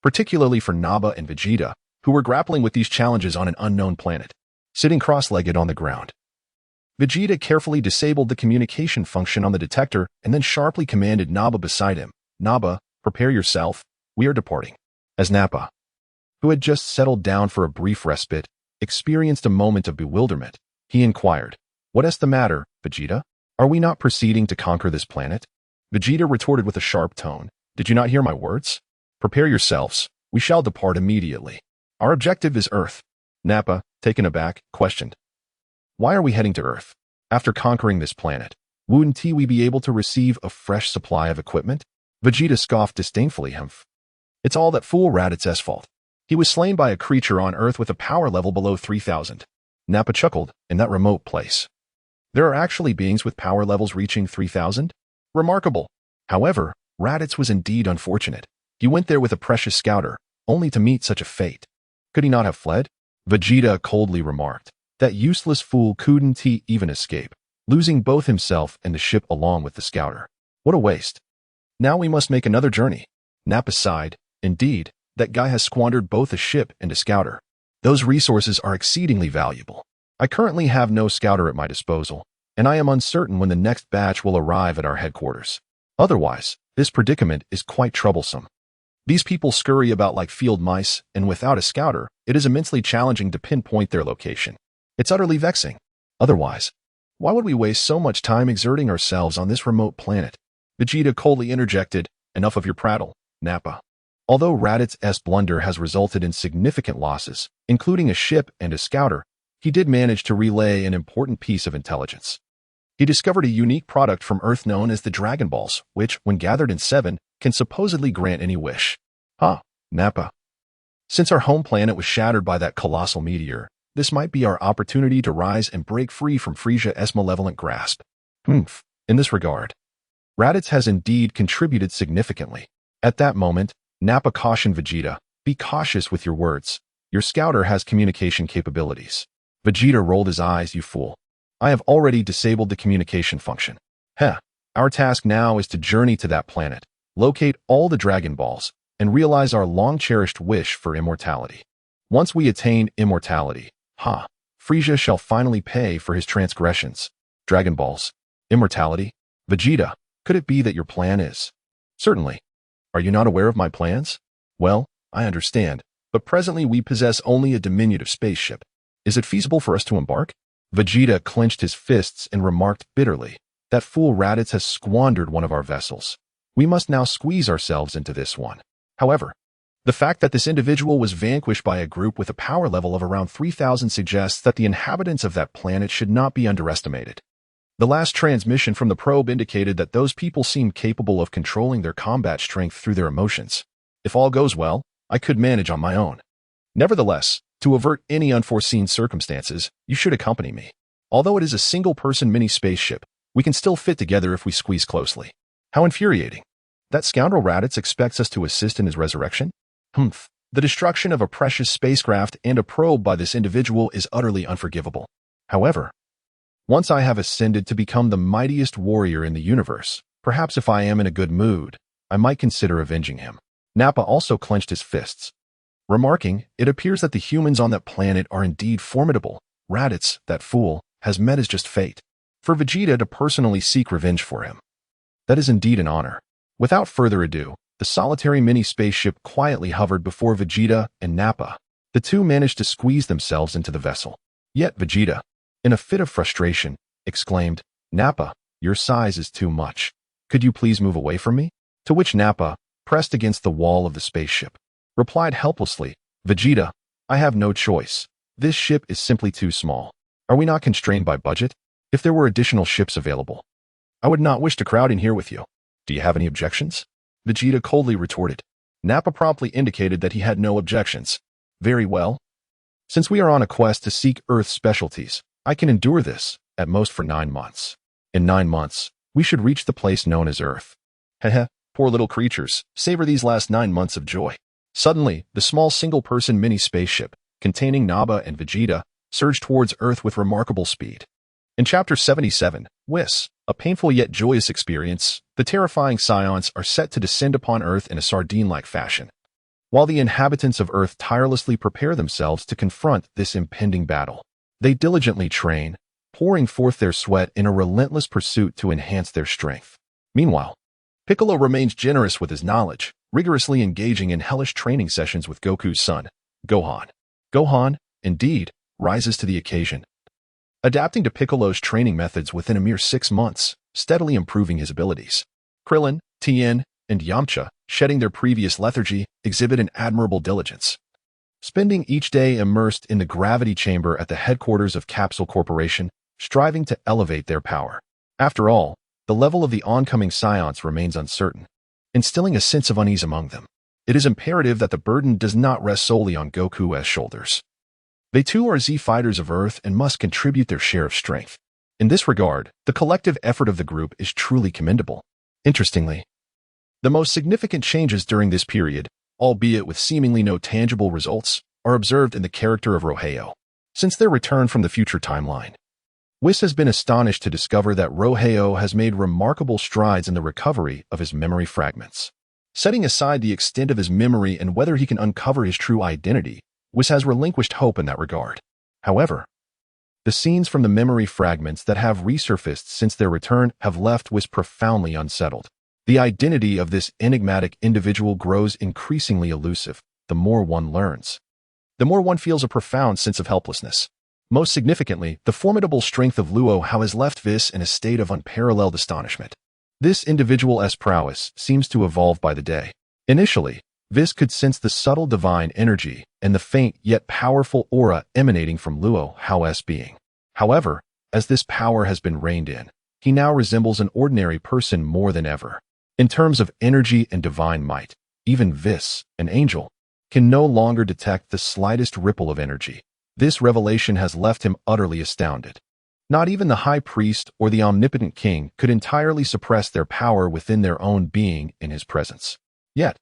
particularly for Naba and Vegeta, who were grappling with these challenges on an unknown planet. Sitting cross-legged on the ground, Vegeta carefully disabled the communication function on the detector and then sharply commanded Naba beside him, "Naba, prepare yourself, we are departing." As Nappa, who had just settled down for a brief respite, experienced a moment of bewilderment, he inquired, "What is the matter, Vegeta? Are we not proceeding to conquer this planet?" Vegeta retorted with a sharp tone, "Did you not hear my words? Prepare yourselves, we shall depart immediately. Our objective is Earth." Nappa, taken aback, questioned, "Why are we heading to Earth? After conquering this planet, wouldn't we be able to receive a fresh supply of equipment?" Vegeta scoffed disdainfully. "It's all that fool Raditz' fault. He was slain by a creature on Earth with a power level below 3,000. Nappa chuckled, "In that remote place there are actually beings with power levels reaching 3,000? Remarkable. However, Raditz was indeed unfortunate. He went there with a precious scouter, only to meet such a fate. Could he not have fled?" Vegeta coldly remarked, "That useless fool couldn't he even escape, losing both himself and the ship along with the scouter. What a waste. Now we must make another journey." Nappa sighed, "Indeed, that guy has squandered both a ship and a scouter. Those resources are exceedingly valuable. I currently have no scouter at my disposal, and I am uncertain when the next batch will arrive at our headquarters. Otherwise, this predicament is quite troublesome. These people scurry about like field mice, and without a scouter, it is immensely challenging to pinpoint their location. It's utterly vexing. Otherwise, why would we waste so much time exerting ourselves on this remote planet?" Vegeta coldly interjected, "Enough of your prattle, Nappa. Although Raditz's blunder has resulted in significant losses, including a ship and a scouter, he did manage to relay an important piece of intelligence. He discovered a unique product from Earth known as the Dragon Balls, which, when gathered in 7, can supposedly grant any wish." "Huh, Nappa. Since our home planet was shattered by that colossal meteor, this might be our opportunity to rise and break free from Frisia's malevolent grasp. In this regard, Raditz has indeed contributed significantly." At that moment, Nappa cautioned Vegeta, "Be cautious with your words. Your scouter has communication capabilities." Vegeta rolled his eyes, "You fool. I have already disabled the communication function. Our task now is to journey to that planet, locate all the Dragon Balls, and realize our long-cherished wish for immortality. Once we attain immortality, Frisia shall finally pay for his transgressions." Dragon Balls, immortality? Vegeta, could it be that your plan is? Certainly. Are you not aware of my plans? Well, I understand, but presently we possess only a diminutive spaceship. Is it feasible for us to embark? Vegeta clenched his fists and remarked bitterly, that fool Raditz has squandered one of our vessels. We must now squeeze ourselves into this one. However, the fact that this individual was vanquished by a group with a power level of around 3,000 suggests that the inhabitants of that planet should not be underestimated. The last transmission from the probe indicated that those people seemed capable of controlling their combat strength through their emotions. If all goes well, I could manage on my own. Nevertheless, to avert any unforeseen circumstances, you should accompany me. Although it is a single-person mini-spaceship, we can still fit together if we squeeze closely. How infuriating. That scoundrel Raditz expects us to assist in his resurrection? Humph. The destruction of a precious spacecraft and a probe by this individual is utterly unforgivable. However, once I have ascended to become the mightiest warrior in the universe, perhaps if I am in a good mood, I might consider avenging him. Nappa also clenched his fists, remarking, it appears that the humans on that planet are indeed formidable. Raditz, that fool, has met his just fate. For Vegeta to personally seek revenge for him. That is indeed an honor. Without further ado, the solitary mini-spaceship quietly hovered before Vegeta and Nappa. The two managed to squeeze themselves into the vessel. Yet Vegeta, in a fit of frustration, exclaimed, Nappa, your size is too much. Could you please move away from me? To which Nappa, pressed against the wall of the spaceship, replied helplessly, Vegeta, I have no choice. This ship is simply too small. Are we not constrained by budget? If there were additional ships available, I would not wish to crowd in here with you. Do you have any objections? Vegeta coldly retorted. Nappa promptly indicated that he had no objections. Very well. Since we are on a quest to seek Earth's specialties, I can endure this, at most for 9 months. In 9 months, we should reach the place known as Earth. Heh, poor little creatures, savor these last 9 months of joy. Suddenly, the small single-person mini-spaceship, containing Nappa and Vegeta, surged towards Earth with remarkable speed. In Chapter 77, Whis, a painful yet joyous experience, the terrifying scions are set to descend upon Earth in a sardine-like fashion, while the inhabitants of Earth tirelessly prepare themselves to confront this impending battle. They diligently train, pouring forth their sweat in a relentless pursuit to enhance their strength. Meanwhile, Piccolo remains generous with his knowledge, rigorously engaging in hellish training sessions with Goku's son, Gohan. Gohan, indeed, rises to the occasion, adapting to Piccolo's training methods within a mere 6 months, steadily improving his abilities. Krillin, Tien, and Yamcha, shedding their previous lethargy, exhibit an admirable diligence, spending each day immersed in the gravity chamber at the headquarters of Capsule Corporation, striving to elevate their power. After all, the level of the oncoming scions remains uncertain, instilling a sense of unease among them. It is imperative that the burden does not rest solely on Goku's shoulders. They too are Z-fighters of Earth and must contribute their share of strength. In this regard, the collective effort of the group is truly commendable. Interestingly, the most significant changes during this period, albeit with seemingly no tangible results, are observed in the character of Luo Hao. Since their return from the future timeline, Whis has been astonished to discover that Luo Hao has made remarkable strides in the recovery of his memory fragments. Setting aside the extent of his memory and whether he can uncover his true identity, Whis has relinquished hope in that regard. However, the scenes from the memory fragments that have resurfaced since their return have left Whis profoundly unsettled. The identity of this enigmatic individual grows increasingly elusive the more one learns. The more one feels a profound sense of helplessness. Most significantly, the formidable strength of Luo Hao has left Whis in a state of unparalleled astonishment. This individual's prowess seems to evolve by the day. Initially, Whis could sense the subtle divine energy and the faint yet powerful aura emanating from Luo Hao's being. However, as this power has been reined in, he now resembles an ordinary person more than ever. In terms of energy and divine might, even Whis, an angel, can no longer detect the slightest ripple of energy. This revelation has left him utterly astounded. Not even the High Priest or the Omnipotent King could entirely suppress their power within their own being in his presence. Yet,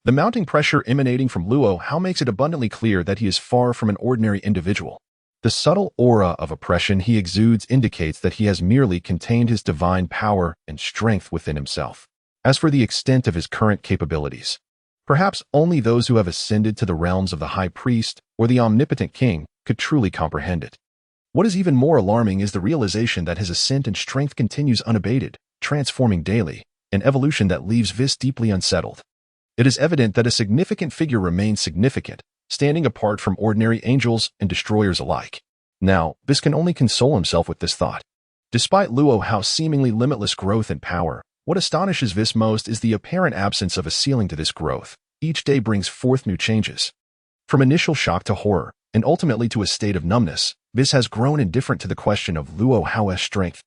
the mounting pressure emanating from Luo Hao makes it abundantly clear that he is far from an ordinary individual. The subtle aura of oppression he exudes indicates that he has merely contained his divine power and strength within himself. As for the extent of his current capabilities, perhaps only those who have ascended to the realms of the High Priest or the Omnipotent King could truly comprehend it. What is even more alarming is the realization that his ascent and strength continues unabated, transforming daily, an evolution that leaves Whis deeply unsettled. It is evident that a significant figure remains significant, standing apart from ordinary angels and destroyers alike. Now, Whis can only console himself with this thought. Despite Luo Hao's seemingly limitless growth and power, what astonishes Whis most is the apparent absence of a ceiling to this growth. Each day brings forth new changes. From initial shock to horror, and ultimately to a state of numbness, Whis has grown indifferent to the question of Luo Hao's strength.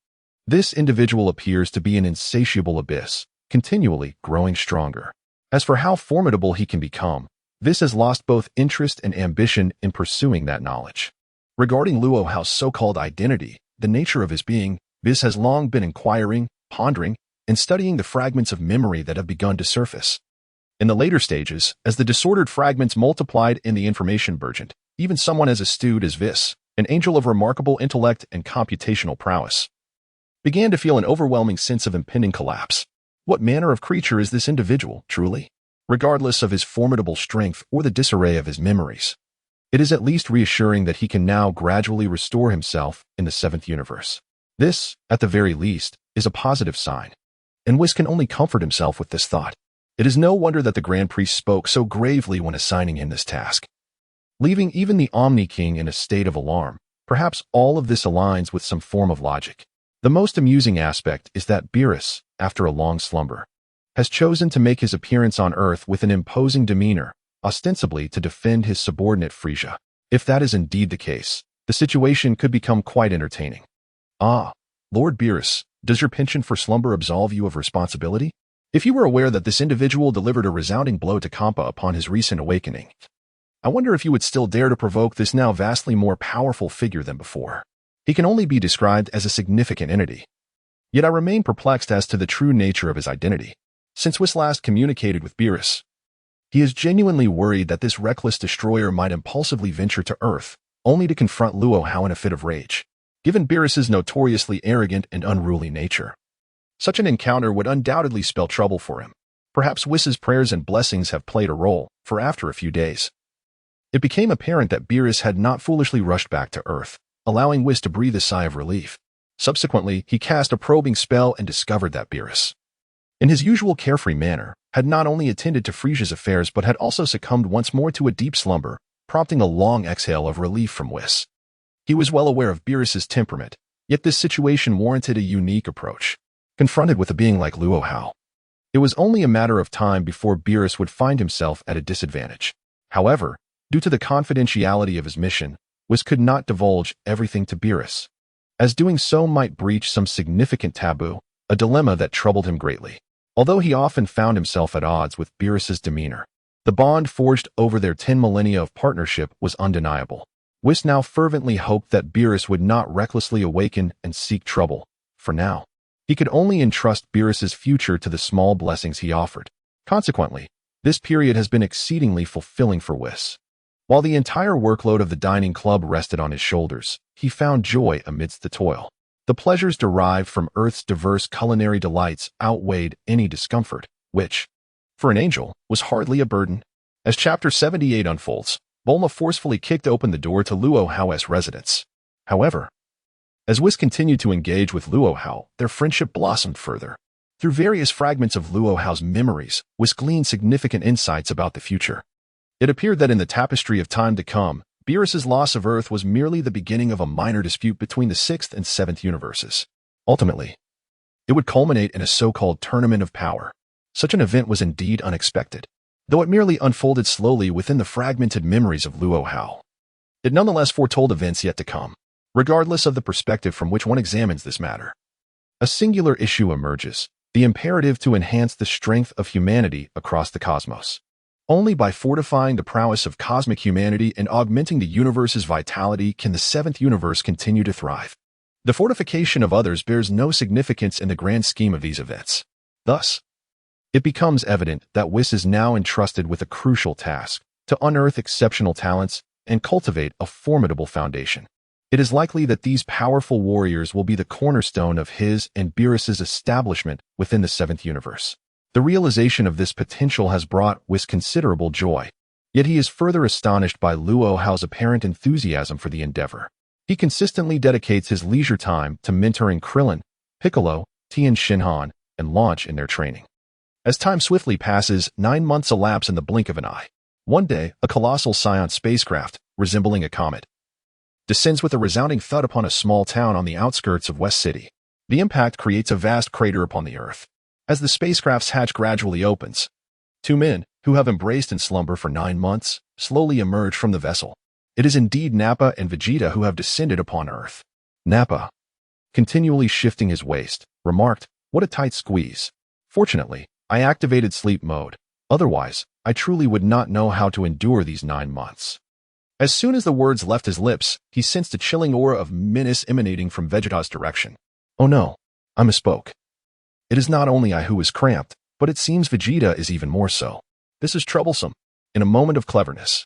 This individual appears to be an insatiable abyss, continually growing stronger. As for how formidable he can become, Whis has lost both interest and ambition in pursuing that knowledge. Regarding Luo Hao's so-called identity, the nature of his being, Whis has long been inquiring, pondering, and studying the fragments of memory that have begun to surface. In the later stages, as the disordered fragments multiplied in the information burgeoned, even someone as astute as Whis, an angel of remarkable intellect and computational prowess, began to feel an overwhelming sense of impending collapse. What manner of creature is this individual, truly? Regardless of his formidable strength or the disarray of his memories, it is at least reassuring that he can now gradually restore himself in the seventh universe. This, at the very least, is a positive sign, and Whis can only comfort himself with this thought. It is no wonder that the Grand Priest spoke so gravely when assigning him this task, leaving even the Omni King in a state of alarm. Perhaps all of this aligns with some form of logic. The most amusing aspect is that Whis, after a long slumber, has chosen to make his appearance on Earth with an imposing demeanor, ostensibly to defend his subordinate Frisia. If that is indeed the case, the situation could become quite entertaining. Ah, Lord Whis, does your penchant for slumber absolve you of responsibility? If you were aware that this individual delivered a resounding blow to Kampa upon his recent awakening, I wonder if you would still dare to provoke this now vastly more powerful figure than before. He can only be described as a significant entity. Yet I remain perplexed as to the true nature of his identity. Since Whis last communicated with Whis, he is genuinely worried that this reckless destroyer might impulsively venture to Earth, only to confront Luo Hao in a fit of rage. Given Whis' notoriously arrogant and unruly nature, such an encounter would undoubtedly spell trouble for him. Perhaps Whis' prayers and blessings have played a role, for after a few days, it became apparent that Whis had not foolishly rushed back to Earth, allowing Whis to breathe a sigh of relief. Subsequently, he cast a probing spell and discovered that Whis, in his usual carefree manner, had not only attended to Frisia's affairs but had also succumbed once more to a deep slumber, prompting a long exhale of relief from Whis. He was well aware of Whis' temperament, yet this situation warranted a unique approach. Confronted with a being like Luo Hao, it was only a matter of time before Whis would find himself at a disadvantage. However, due to the confidentiality of his mission, Whis could not divulge everything to Whis, as doing so might breach some significant taboo, a dilemma that troubled him greatly. Although he often found himself at odds with Whis' demeanor, the bond forged over their 10 millennia of partnership was undeniable. Whis now fervently hoped that Whis would not recklessly awaken and seek trouble. For now, he could only entrust Whis' future to the small blessings he offered. Consequently, this period has been exceedingly fulfilling for Whis. While the entire workload of the dining club rested on his shoulders, he found joy amidst the toil. The pleasures derived from Earth's diverse culinary delights outweighed any discomfort, which, for an angel, was hardly a burden. As Chapter 78 unfolds, Bulma forcefully kicked open the door to Luo Hao's residence. However, as Whis continued to engage with Luo Hao, their friendship blossomed further. Through various fragments of Luo Hao's memories, Whis gleaned significant insights about the future. It appeared that in the tapestry of time to come, Whis' loss of Earth was merely the beginning of a minor dispute between the 6th and 7th universes. Ultimately, it would culminate in a so-called tournament of power. Such an event was indeed unexpected, though it merely unfolded slowly within the fragmented memories of Luo Hao. It nonetheless foretold events yet to come, regardless of the perspective from which one examines this matter. A singular issue emerges, the imperative to enhance the strength of humanity across the cosmos. Only by fortifying the prowess of cosmic humanity and augmenting the universe's vitality can the 7th universe continue to thrive. The fortification of others bears no significance in the grand scheme of these events. Thus, it becomes evident that Whis is now entrusted with a crucial task, to unearth exceptional talents and cultivate a formidable foundation. It is likely that these powerful warriors will be the cornerstone of his and Whis' establishment within the 7th universe. The realization of this potential has brought Whis considerable joy, yet he is further astonished by Luo Hao's apparent enthusiasm for the endeavor. He consistently dedicates his leisure time to mentoring Krillin, Piccolo, Tien Shinhan, and Launch in their training. As time swiftly passes, 9 months elapse in the blink of an eye. One day, a colossal Scion spacecraft, resembling a comet, descends with a resounding thud upon a small town on the outskirts of West City. The impact creates a vast crater upon the Earth. As the spacecraft's hatch gradually opens, two men, who have embraced in slumber for 9 months, slowly emerge from the vessel. It is indeed Nappa and Vegeta who have descended upon Earth. Nappa, continually shifting his waist, remarked, "What a tight squeeze. Fortunately, I activated sleep mode. Otherwise, I truly would not know how to endure these 9 months." As soon as the words left his lips, he sensed a chilling aura of menace emanating from Vegeta's direction. Oh no, I misspoke. It is not only I who is cramped, but it seems Vegeta is even more so. This is troublesome. In a moment of cleverness,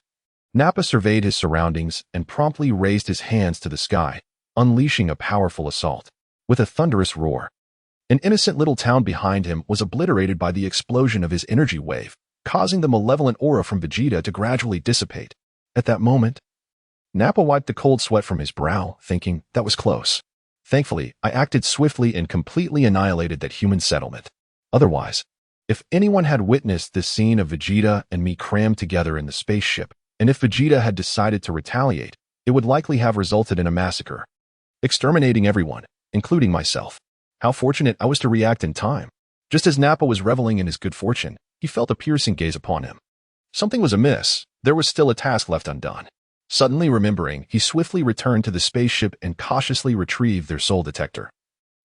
Nappa surveyed his surroundings and promptly raised his hands to the sky, unleashing a powerful assault. With a thunderous roar, an innocent little town behind him was obliterated by the explosion of his energy wave, causing the malevolent aura from Vegeta to gradually dissipate. At that moment, Nappa wiped the cold sweat from his brow, thinking, that was close. Thankfully, I acted swiftly and completely annihilated that human settlement. Otherwise, if anyone had witnessed this scene of Vegeta and me crammed together in the spaceship, and if Vegeta had decided to retaliate, it would likely have resulted in a massacre, exterminating everyone, including myself. How fortunate I was to react in time. Just as Nappa was reveling in his good fortune, he felt a piercing gaze upon him. Something was amiss. There was still a task left undone. Suddenly remembering, he swiftly returned to the spaceship and cautiously retrieved their soul detector,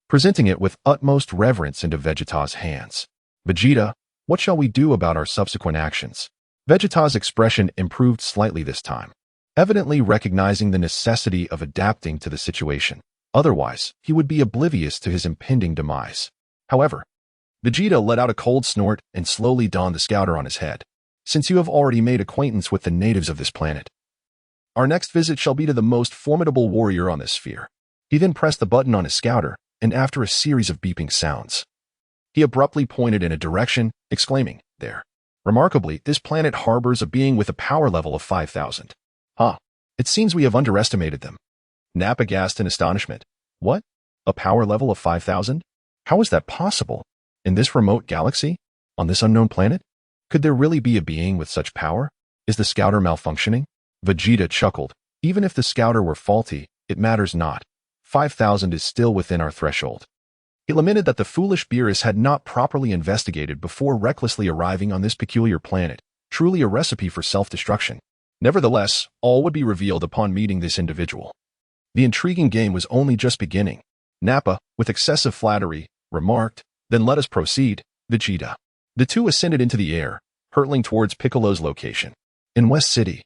presenting it with utmost reverence into Vegeta's hands. Vegeta, what shall we do about our subsequent actions? Vegeta's expression improved slightly this time, evidently recognizing the necessity of adapting to the situation. Otherwise, he would be oblivious to his impending demise. However, Vegeta let out a cold snort and slowly donned the scouter on his head. Since you have already made acquaintance with the natives of this planet, our next visit shall be to the most formidable warrior on this sphere. He then pressed the button on his scouter, and after a series of beeping sounds, he abruptly pointed in a direction, exclaiming, "There." Remarkably, this planet harbors a being with a power level of 5,000. It seems we have underestimated them. Nappa gasped in astonishment. What? A power level of 5,000? How is that possible? In this remote galaxy? On this unknown planet? Could there really be a being with such power? Is the scouter malfunctioning? Vegeta chuckled. Even if the scouter were faulty, it matters not. 5,000 is still within our threshold. He lamented that the foolish Beerus had not properly investigated before recklessly arriving on this peculiar planet, truly a recipe for self-destruction. Nevertheless, all would be revealed upon meeting this individual. The intriguing game was only just beginning. Nappa, with excessive flattery, remarked, "Then let us proceed, Vegeta." The two ascended into the air, hurtling towards Piccolo's location. In West City,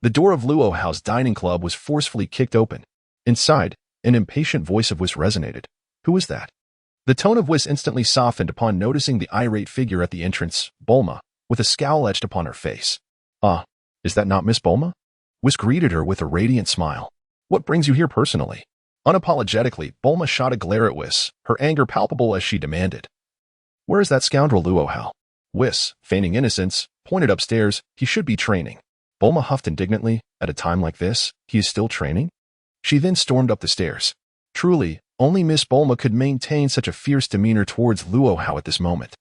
the door of Luo Hao's dining club was forcefully kicked open. Inside, an impatient voice of Whis resonated. "Who is that?" The tone of Whis instantly softened upon noticing the irate figure at the entrance, Bulma, with a scowl etched upon her face. "Ah, is that not Miss Bulma?" Whis greeted her with a radiant smile. "What brings you here personally?" Unapologetically, Bulma shot a glare at Whis, her anger palpable as she demanded, "Where is that scoundrel Luo Hao?" Whis, feigning innocence, pointed upstairs. "He should be training." Bulma huffed indignantly. "At a time like this, he is still training?" She then stormed up the stairs. Truly, only Miss Bulma could maintain such a fierce demeanor towards Luo Hao at this moment.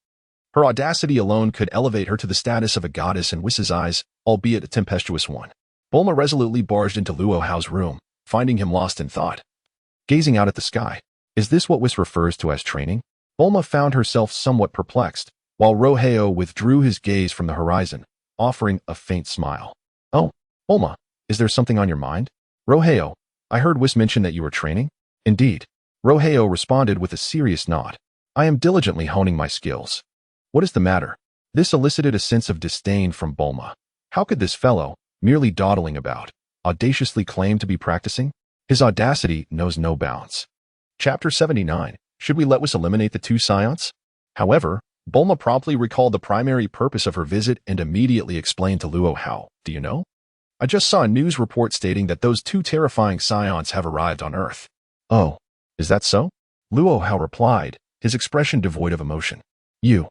Her audacity alone could elevate her to the status of a goddess in Whis' eyes, albeit a tempestuous one. Bulma resolutely barged into Luo Hao's room, finding him lost in thought, gazing out at the sky. Is this what Whis refers to as training? Bulma found herself somewhat perplexed, while Luo Hao withdrew his gaze from the horizon, offering a faint smile. "Oh, Bulma, is there something on your mind?" "Luo Hao, I heard Whis mention that you were training." "Indeed." Luo Hao responded with a serious nod. "I am diligently honing my skills." "What is the matter?" This elicited a sense of disdain from Bulma. How could this fellow, merely dawdling about, audaciously claim to be practicing? His audacity knows no bounds. Chapter 79. Should we let Whis eliminate the two scions? However, Bulma promptly recalled the primary purpose of her visit and immediately explained to Luo Hao, "Do you know? I just saw a news report stating that those two terrifying scions have arrived on Earth." "Oh, is that so?" Luo Hao replied, his expression devoid of emotion. "You,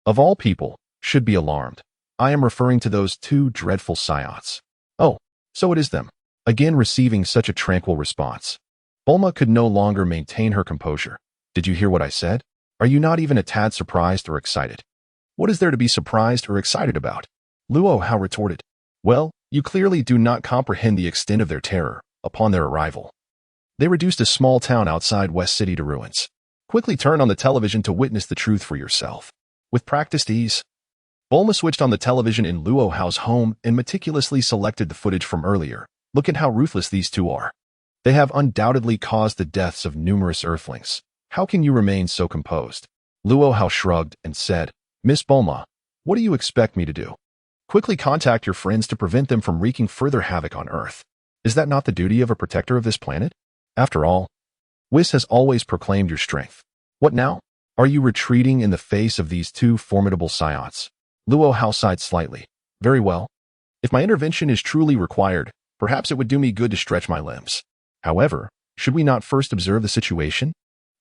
of all people, should be alarmed. I am referring to those two dreadful scions." "Oh, so it is them." Again receiving such a tranquil response, Bulma could no longer maintain her composure. "Did you hear what I said? Are you not even a tad surprised or excited?" "What is there to be surprised or excited about?" Luo Hao retorted. "Well, you clearly do not comprehend the extent of their terror, upon their arrival. They reduced a small town outside West City to ruins. Quickly turn on the television to witness the truth for yourself. With practiced ease, Bulma switched on the television in Luo Hao's home and meticulously selected the footage from earlier. Look at how ruthless these two are. They have undoubtedly caused the deaths of numerous Earthlings. How can you remain so composed? Luo Hao shrugged and said, Miss Bulma, what do you expect me to do? Quickly contact your friends to prevent them from wreaking further havoc on Earth. Is that not the duty of a protector of this planet? After all, Whis has always proclaimed your strength. What now? Are you retreating in the face of these two formidable scions? Luo Hao sighed slightly. Very well. If my intervention is truly required, perhaps it would do me good to stretch my limbs. However, should we not first observe the situation?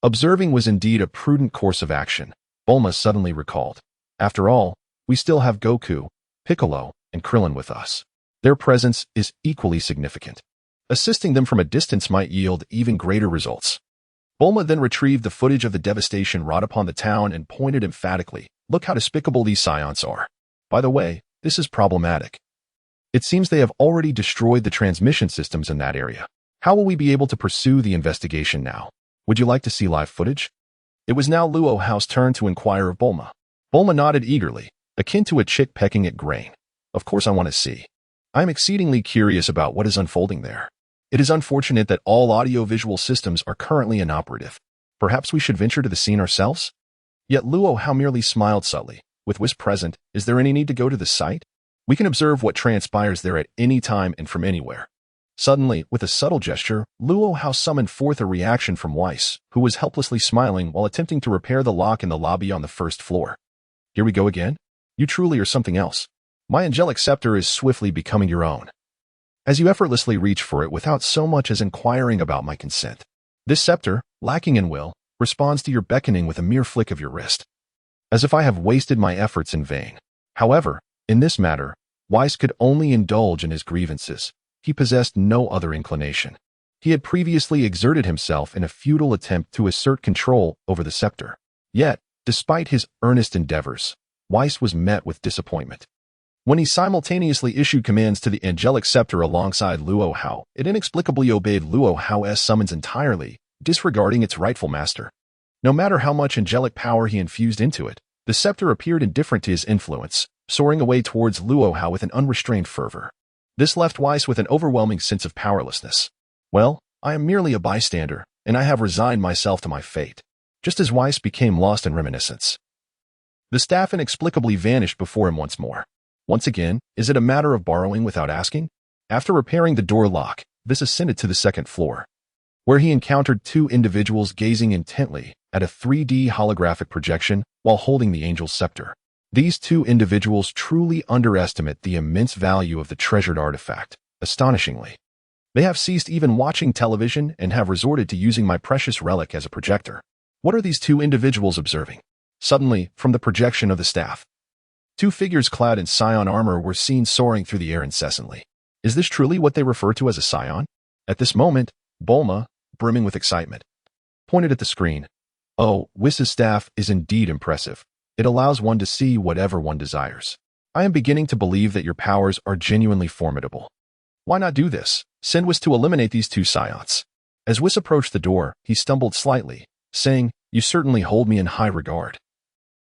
Observing was indeed a prudent course of action, Bulma suddenly recalled. After all, we still have Goku, Piccolo, and Krillin with us. Their presence is equally significant. Assisting them from a distance might yield even greater results. Bulma then retrieved the footage of the devastation wrought upon the town and pointed emphatically, Look how despicable these scions are. By the way, this is problematic. It seems they have already destroyed the transmission systems in that area. How will we be able to pursue the investigation now? Would you like to see live footage? It was now Luo Hao's turn to inquire of Bulma. Bulma nodded eagerly, akin to a chick pecking at grain. Of course I want to see. I am exceedingly curious about what is unfolding there. It is unfortunate that all audio-visual systems are currently inoperative. Perhaps we should venture to the scene ourselves? Yet Luo Hao merely smiled subtly. With Whis present, is there any need to go to the site? We can observe what transpires there at any time and from anywhere. Suddenly, with a subtle gesture, Luo Hao summoned forth a reaction from Whis, who was helplessly smiling while attempting to repair the lock in the lobby on the first floor. Here we go again? You truly are something else. My angelic scepter is swiftly becoming your own. As you effortlessly reach for it without so much as inquiring about my consent. This scepter, lacking in will, responds to your beckoning with a mere flick of your wrist. As if I have wasted my efforts in vain. However, in this matter, Whis could only indulge in his grievances. He possessed no other inclination. He had previously exerted himself in a futile attempt to assert control over the scepter. Yet, despite his earnest endeavors, Whis was met with disappointment. When he simultaneously issued commands to the angelic scepter alongside Luo Hao, it inexplicably obeyed Luo Hao's summons entirely, disregarding its rightful master. No matter how much angelic power he infused into it, the scepter appeared indifferent to his influence, soaring away towards Luo Hao with an unrestrained fervor. This left Whis with an overwhelming sense of powerlessness. Well, I am merely a bystander, and I have resigned myself to my fate. Just as Whis became lost in reminiscence. The staff inexplicably vanished before him once more. Once again, is it a matter of borrowing without asking? After repairing the door lock, Whis ascended to the second floor, where he encountered two individuals gazing intently at a 3D holographic projection while holding the angel's scepter. These two individuals truly underestimate the immense value of the treasured artifact, astonishingly. They have ceased even watching television and have resorted to using my precious relic as a projector. What are these two individuals observing? Suddenly, from the projection of the staff, two figures clad in scion armor were seen soaring through the air incessantly. Is this truly what they refer to as a scion? At this moment, Bulma, brimming with excitement, pointed at the screen. Oh, Whis' staff is indeed impressive. It allows one to see whatever one desires. I am beginning to believe that your powers are genuinely formidable. Why not do this? Send Whis to eliminate these two scions. As Whis approached the door, he stumbled slightly, saying, You certainly hold me in high regard.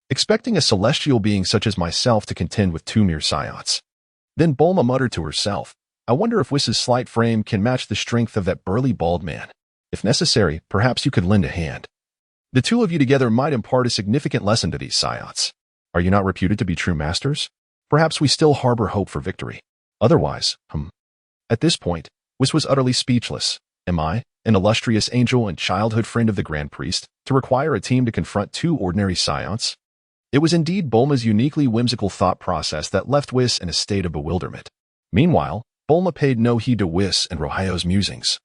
Expecting a celestial being such as myself to contend with two mere scions. Then Bulma muttered to herself, I wonder if Whis' slight frame can match the strength of that burly bald man. If necessary, perhaps you could lend a hand. The two of you together might impart a significant lesson to these scions. Are you not reputed to be true masters? Perhaps we still harbor hope for victory. Otherwise, At this point, Whis was utterly speechless. Am I, an illustrious angel and childhood friend of the Grand Priest, to require a team to confront two ordinary scions? It was indeed Bulma's uniquely whimsical thought process that left Whis in a state of bewilderment. Meanwhile, Bulma paid no heed to Whis and Luo Hao's musings.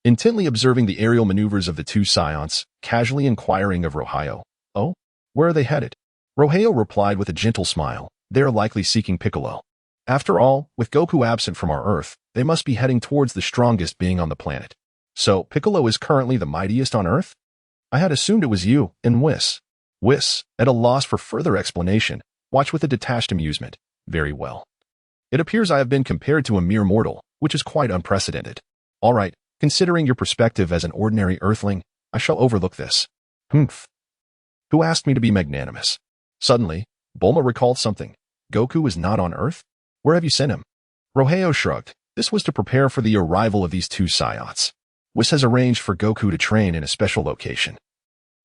Intently observing the aerial maneuvers of the two scions, casually inquiring of Luo Hao, Oh, where are they headed? Luo Hao replied with a gentle smile, They are likely seeking Piccolo. After all, with Goku absent from our Earth, they must be heading towards the strongest being on the planet. So, Piccolo is currently the mightiest on Earth? I had assumed it was you and Whis. Whis, at a loss for further explanation, watched with a detached amusement. Very well. It appears I have been compared to a mere mortal, which is quite unprecedented. All right, considering your perspective as an ordinary earthling, I shall overlook this. Humph. Who asked me to be magnanimous? Suddenly, Bulma recalled something. Goku is not on Earth? Where have you sent him? Luo Hao shrugged. This was to prepare for the arrival of these two Saiyots. Whis has arranged for Goku to train in a special location.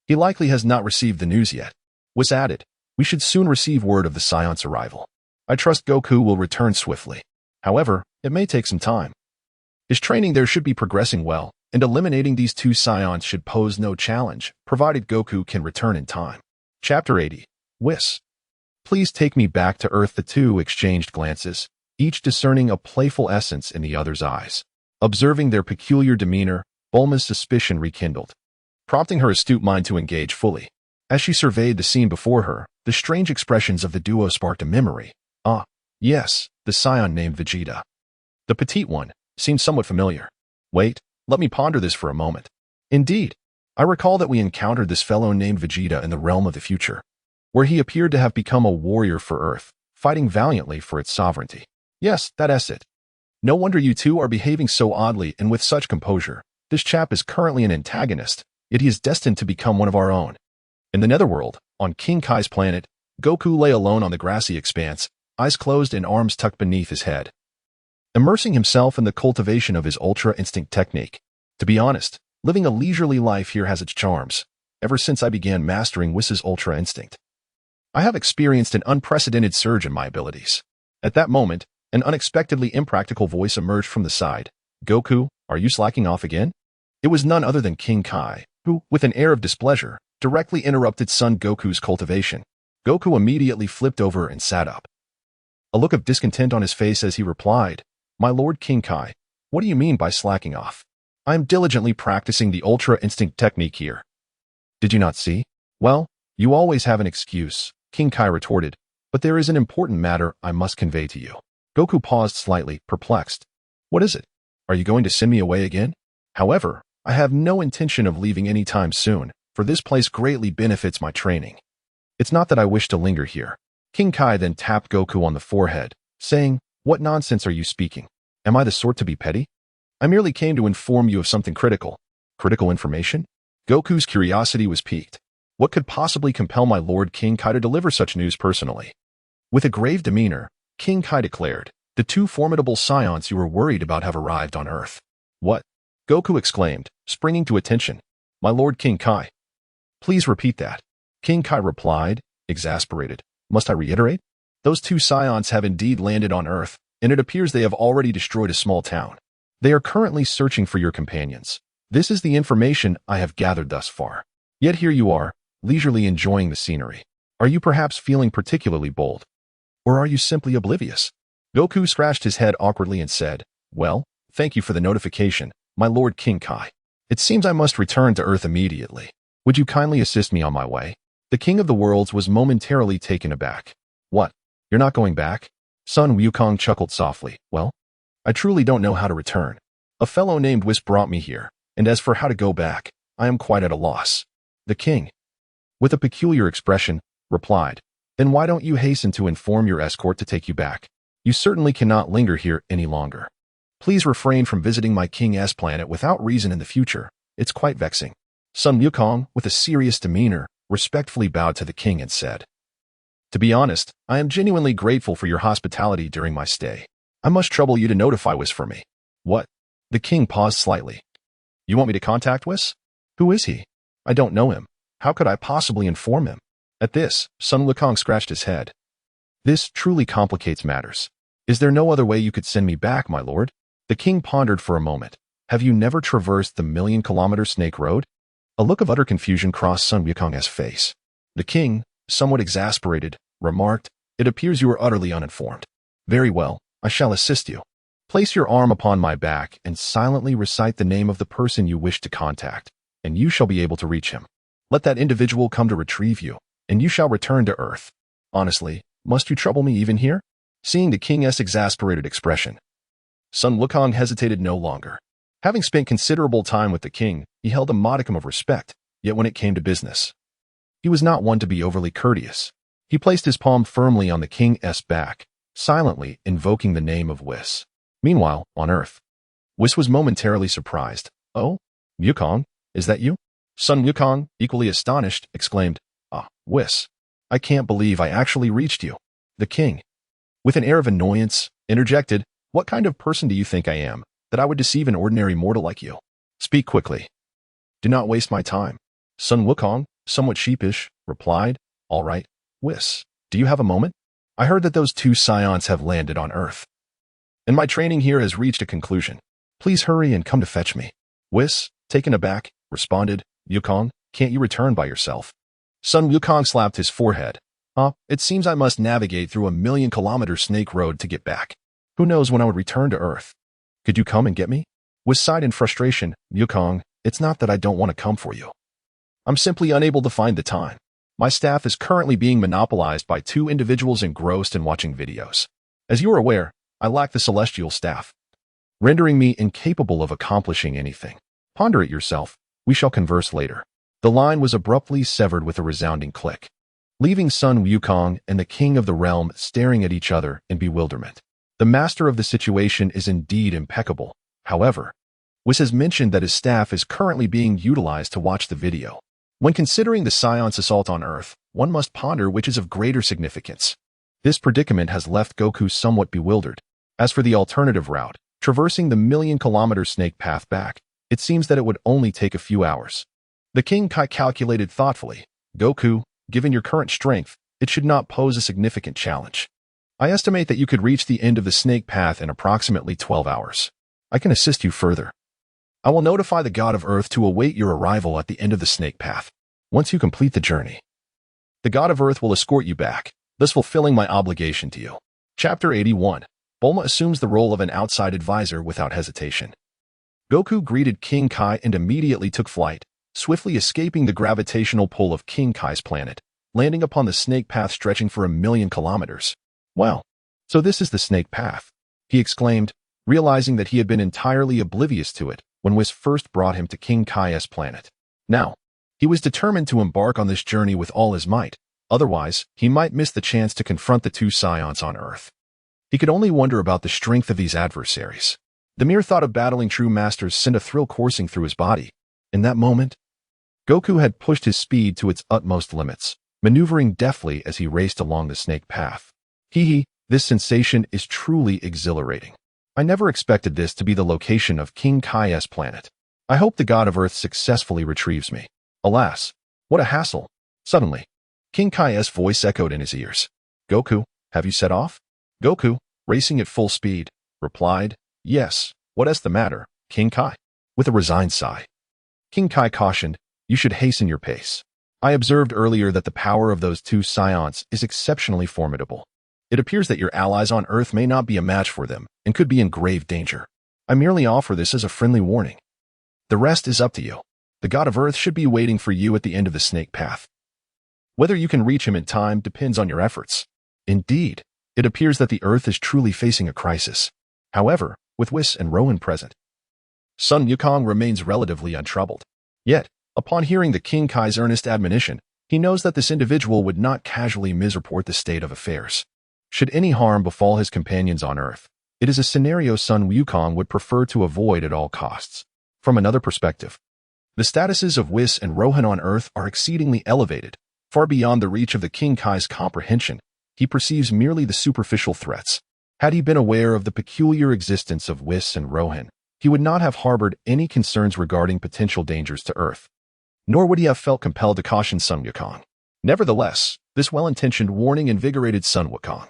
He likely has not received the news yet. Whis added, we should soon receive word of the Saiyans' arrival. I trust Goku will return swiftly. However, it may take some time. His training there should be progressing well, and eliminating these two Saiyans should pose no challenge, provided Goku can return in time. Chapter 80. Whis. Please take me back to Earth. The two exchanged glances, each discerning a playful essence in the other's eyes. Observing their peculiar demeanor, Bulma's suspicion rekindled, prompting her astute mind to engage fully. As she surveyed the scene before her, the strange expressions of the duo sparked a memory. Ah, yes, the Saiyan named Vegeta. The petite one seemed somewhat familiar. Wait, let me ponder this for a moment. Indeed, I recall that we encountered this fellow named Vegeta in the realm of the future, where he appeared to have become a warrior for Earth, fighting valiantly for its sovereignty. Yes, that's it. No wonder you two are behaving so oddly and with such composure. This chap is currently an antagonist, yet he is destined to become one of our own. In the netherworld, on King Kai's planet, Goku lay alone on the grassy expanse, eyes closed and arms tucked beneath his head, immersing himself in the cultivation of his Ultra Instinct technique. To be honest, living a leisurely life here has its charms. Ever since I began mastering Whis' Ultra Instinct, I have experienced an unprecedented surge in my abilities. At that moment, an unexpectedly impractical voice emerged from the side. Goku, are you slacking off again? It was none other than King Kai, who, with an air of displeasure, directly interrupted Son Goku's cultivation. Goku immediately flipped over and sat up, a look of discontent on his face as he replied, My Lord King Kai, what do you mean by slacking off? I am diligently practicing the Ultra Instinct technique here. Did you not see? Well, you always have an excuse, King Kai retorted, but there is an important matter I must convey to you. Goku paused slightly, perplexed. What is it? Are you going to send me away again? However, I have no intention of leaving any time soon, for this place greatly benefits my training. It's not that I wish to linger here. King Kai then tapped Goku on the forehead, saying, What nonsense are you speaking? Am I the sort to be petty? I merely came to inform you of something critical. Critical information? Goku's curiosity was piqued. What could possibly compel my Lord King Kai to deliver such news personally? With a grave demeanor, King Kai declared, The two formidable Saiyans you were worried about have arrived on Earth. What? Goku exclaimed, springing to attention. My Lord King Kai. Please repeat that. King Kai replied, exasperated. Must I reiterate? Those two Saiyans have indeed landed on Earth, and it appears they have already destroyed a small town. They are currently searching for your companions. This is the information I have gathered thus far. Yet here you are, leisurely enjoying the scenery. Are you perhaps feeling particularly bold? Or are you simply oblivious? Goku scratched his head awkwardly and said, Well, thank you for the notification, my Lord King Kai. It seems I must return to Earth immediately. Would you kindly assist me on my way? The King of the Worlds was momentarily taken aback. What? You're not going back? Son Wukong chuckled softly. Well, I truly don't know how to return. A fellow named Whis brought me here, and as for how to go back, I am quite at a loss. The king, with a peculiar expression, replied, Then why don't you hasten to inform your escort to take you back? You certainly cannot linger here any longer. Please refrain from visiting my King's planet without reason in the future. It's quite vexing. Son Wukong, with a serious demeanor, respectfully bowed to the king and said, To be honest, I am genuinely grateful for your hospitality during my stay. I must trouble you to notify Whis for me. What? The king paused slightly. You want me to contact Whis? Who is he? I don't know him. How could I possibly inform him? At this, Son Wukong scratched his head. This truly complicates matters. Is there no other way you could send me back, my lord? The king pondered for a moment. Have you never traversed the million-kilometer Snake Road? A look of utter confusion crossed Son Wukong's face. The king, somewhat exasperated, remarked, It appears you are utterly uninformed. Very well, I shall assist you. Place your arm upon my back and silently recite the name of the person you wish to contact, and you shall be able to reach him. Let that individual come to retrieve you, and you shall return to Earth. Honestly, must you trouble me even here? Seeing the king's exasperated expression, Son Wukong hesitated no longer. Having spent considerable time with the king, he held a modicum of respect, yet when it came to business, he was not one to be overly courteous. He placed his palm firmly on the king's back, silently invoking the name of Whis. Meanwhile, on Earth, Whis was momentarily surprised. Oh, Wukong, is that you? Sun Wukong, equally astonished, exclaimed, Ah, Whis. I can't believe I actually reached you. The king, with an air of annoyance, interjected, What kind of person do you think I am, that I would deceive an ordinary mortal like you? Speak quickly. Do not waste my time. Sun Wukong, somewhat sheepish, replied, All right, Whis, do you have a moment? I heard that those two scions have landed on Earth, and my training here has reached a conclusion. Please hurry and come to fetch me. Whis, taken aback, responded, Wukong, can't you return by yourself? Sun Wukong slapped his forehead. It seems I must navigate through a 1,000,000-kilometer snake road to get back. Who knows when I would return to Earth? Could you come and get me? Whis sighed in frustration, Wukong, it's not that I don't want to come for you. I'm simply unable to find the time. My staff is currently being monopolized by two individuals engrossed in watching videos. As you are aware, I lack the celestial staff, rendering me incapable of accomplishing anything. Ponder it yourself. We shall converse later. The line was abruptly severed with a resounding click, leaving Sun Wukong and the king of the realm staring at each other in bewilderment. The master of the situation is indeed impeccable. However, Whis has mentioned that his staff is currently being utilized to watch the video. When considering the Scion's assault on Earth, one must ponder which is of greater significance. This predicament has left Goku somewhat bewildered. As for the alternative route, traversing the 1,000,000-kilometer snake path back, it seems that it would only take a few hours. The King Kai calculated thoughtfully, Goku, given your current strength, it should not pose a significant challenge. I estimate that you could reach the end of the snake path in approximately 12 hours. I can assist you further. I will notify the God of Earth to await your arrival at the end of the snake path. Once you complete the journey, the God of Earth will escort you back, thus fulfilling my obligation to you. Chapter 81. Bulma assumes the role of an outside advisor without hesitation. Goku greeted King Kai and immediately took flight, swiftly escaping the gravitational pull of King Kai's planet, landing upon the snake path stretching for 1,000,000 kilometers. Wow, so this is the snake path, he exclaimed, realizing that he had been entirely oblivious to it when Whis first brought him to King Kai's planet. Now, he was determined to embark on this journey with all his might, otherwise he might miss the chance to confront the two scions on Earth. He could only wonder about the strength of these adversaries. The mere thought of battling true masters sent a thrill coursing through his body. In that moment, Goku had pushed his speed to its utmost limits, maneuvering deftly as he raced along the snake path. This sensation is truly exhilarating. I never expected this to be the location of King Kai's planet. I hope the God of Earth successfully retrieves me. Alas, what a hassle. Suddenly, King Kai's voice echoed in his ears. Goku, have you set off? Goku, racing at full speed, replied, Yes, what is the matter, King Kai? With a resigned sigh. King Kai cautioned, You should hasten your pace. I observed earlier that the power of those two scions is exceptionally formidable. It appears that your allies on Earth may not be a match for them and could be in grave danger. I merely offer this as a friendly warning. The rest is up to you. The God of Earth should be waiting for you at the end of the snake path. Whether you can reach him in time depends on your efforts. Indeed, it appears that the Earth is truly facing a crisis. However, with Whis and Rohan present, Sun Wukong remains relatively untroubled. Yet, upon hearing the King Kai's earnest admonition, he knows that this individual would not casually misreport the state of affairs. Should any harm befall his companions on Earth, it is a scenario Sun Wukong would prefer to avoid at all costs. From another perspective, the statuses of Whis and Rohan on Earth are exceedingly elevated, far beyond the reach of the King Kai's comprehension. He perceives merely the superficial threats. Had he been aware of the peculiar existence of Whis and Rohan, he would not have harbored any concerns regarding potential dangers to Earth. Nor would he have felt compelled to caution Sun Wukong. Nevertheless, this well-intentioned warning invigorated Sun Wukong,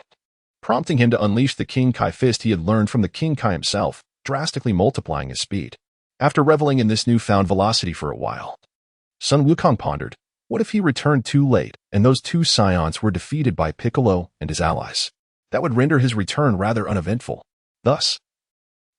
prompting him to unleash the King Kai fist he had learned from the King Kai himself, drastically multiplying his speed. After reveling in this newfound velocity for a while, Sun Wukong pondered, what if he returned too late and those two scions were defeated by Piccolo and his allies? That would render his return rather uneventful. Thus,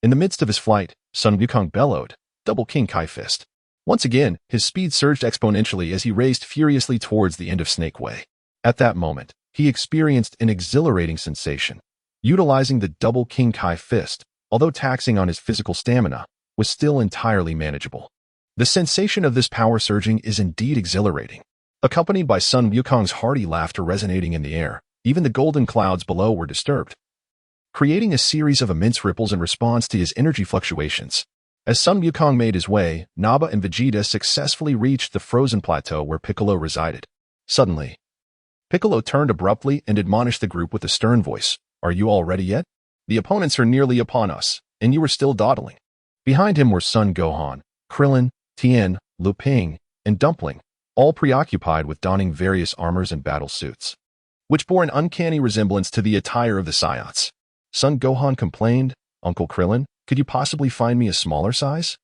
in the midst of his flight, Sun Wukong bellowed, double King Kai fist. Once again, his speed surged exponentially as he raced furiously towards the end of Snake Way. At that moment, he experienced an exhilarating sensation. Utilizing the double King Kai fist, although taxing on his physical stamina, was still entirely manageable. The sensation of this power surging is indeed exhilarating. Accompanied by Sun Wukong's hearty laughter resonating in the air, even the golden clouds below were disturbed. creating a series of immense ripples in response to his energy fluctuations. As Sun Wukong made his way, Nappa and Vegeta successfully reached the frozen plateau where Piccolo resided. Suddenly, Piccolo turned abruptly and admonished the group with a stern voice. "Are you all ready yet? The opponents are nearly upon us, and you are still dawdling." Behind him were Son Gohan, Krillin, Tien, Lu Ping, and Dumpling, all preoccupied with donning various armors and battle suits, which bore an uncanny resemblance to the attire of the Saiyans. Son Gohan complained, "Uncle Krillin, could you possibly find me a smaller size?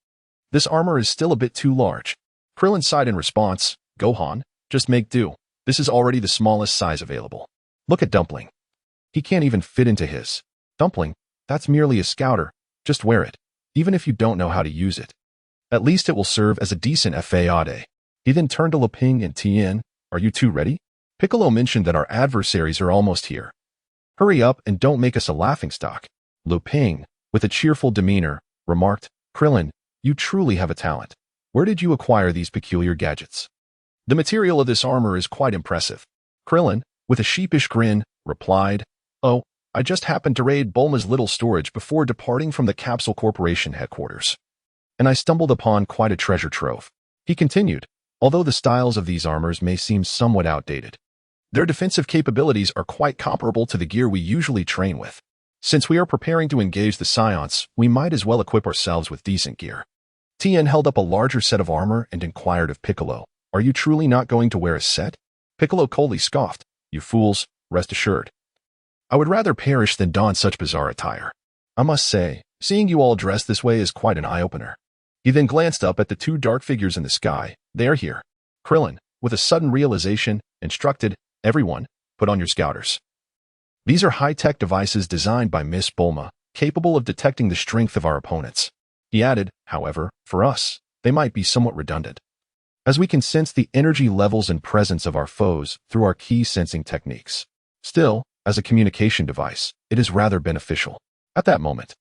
This armor is still a bit too large." Krillin sighed in response, "Gohan, just make do. This is already the smallest size available. Look at Dumpling. He can't even fit into his." "Dumpling, that's merely a scouter. Just wear it, even if you don't know how to use it. At least it will serve as a decent fade." He then turned to Lu Ping and Tien. "Are you two ready? Piccolo mentioned that our adversaries are almost here. Hurry up and don't make us a laughingstock." Lu Ping, with a cheerful demeanor, remarked, "Krillin, you truly have a talent. Where did you acquire these peculiar gadgets? The material of this armor is quite impressive." Krillin, with a sheepish grin, replied, "Oh, I just happened to raid Bulma's little storage before departing from the Capsule Corporation headquarters, and I stumbled upon quite a treasure trove." He continued, "Although the styles of these armors may seem somewhat outdated, their defensive capabilities are quite comparable to the gear we usually train with. Since we are preparing to engage the Saiyans, we might as well equip ourselves with decent gear." Tien held up a larger set of armor and inquired of Piccolo, "Are you truly not going to wear a set?" Piccolo coldly scoffed, "You fools, rest assured. I would rather perish than don such bizarre attire. I must say, seeing you all dressed this way is quite an eye-opener." He then glanced up at the two dark figures in the sky. "They are here." Krillin, with a sudden realization, instructed, "Everyone, put on your scouters. These are high-tech devices designed by Miss Bulma, capable of detecting the strength of our opponents." He added, "However, for us, they might be somewhat redundant, as we can sense the energy levels and presence of our foes through our key sensing techniques. Still, as a communication device, it is rather beneficial." At that moment,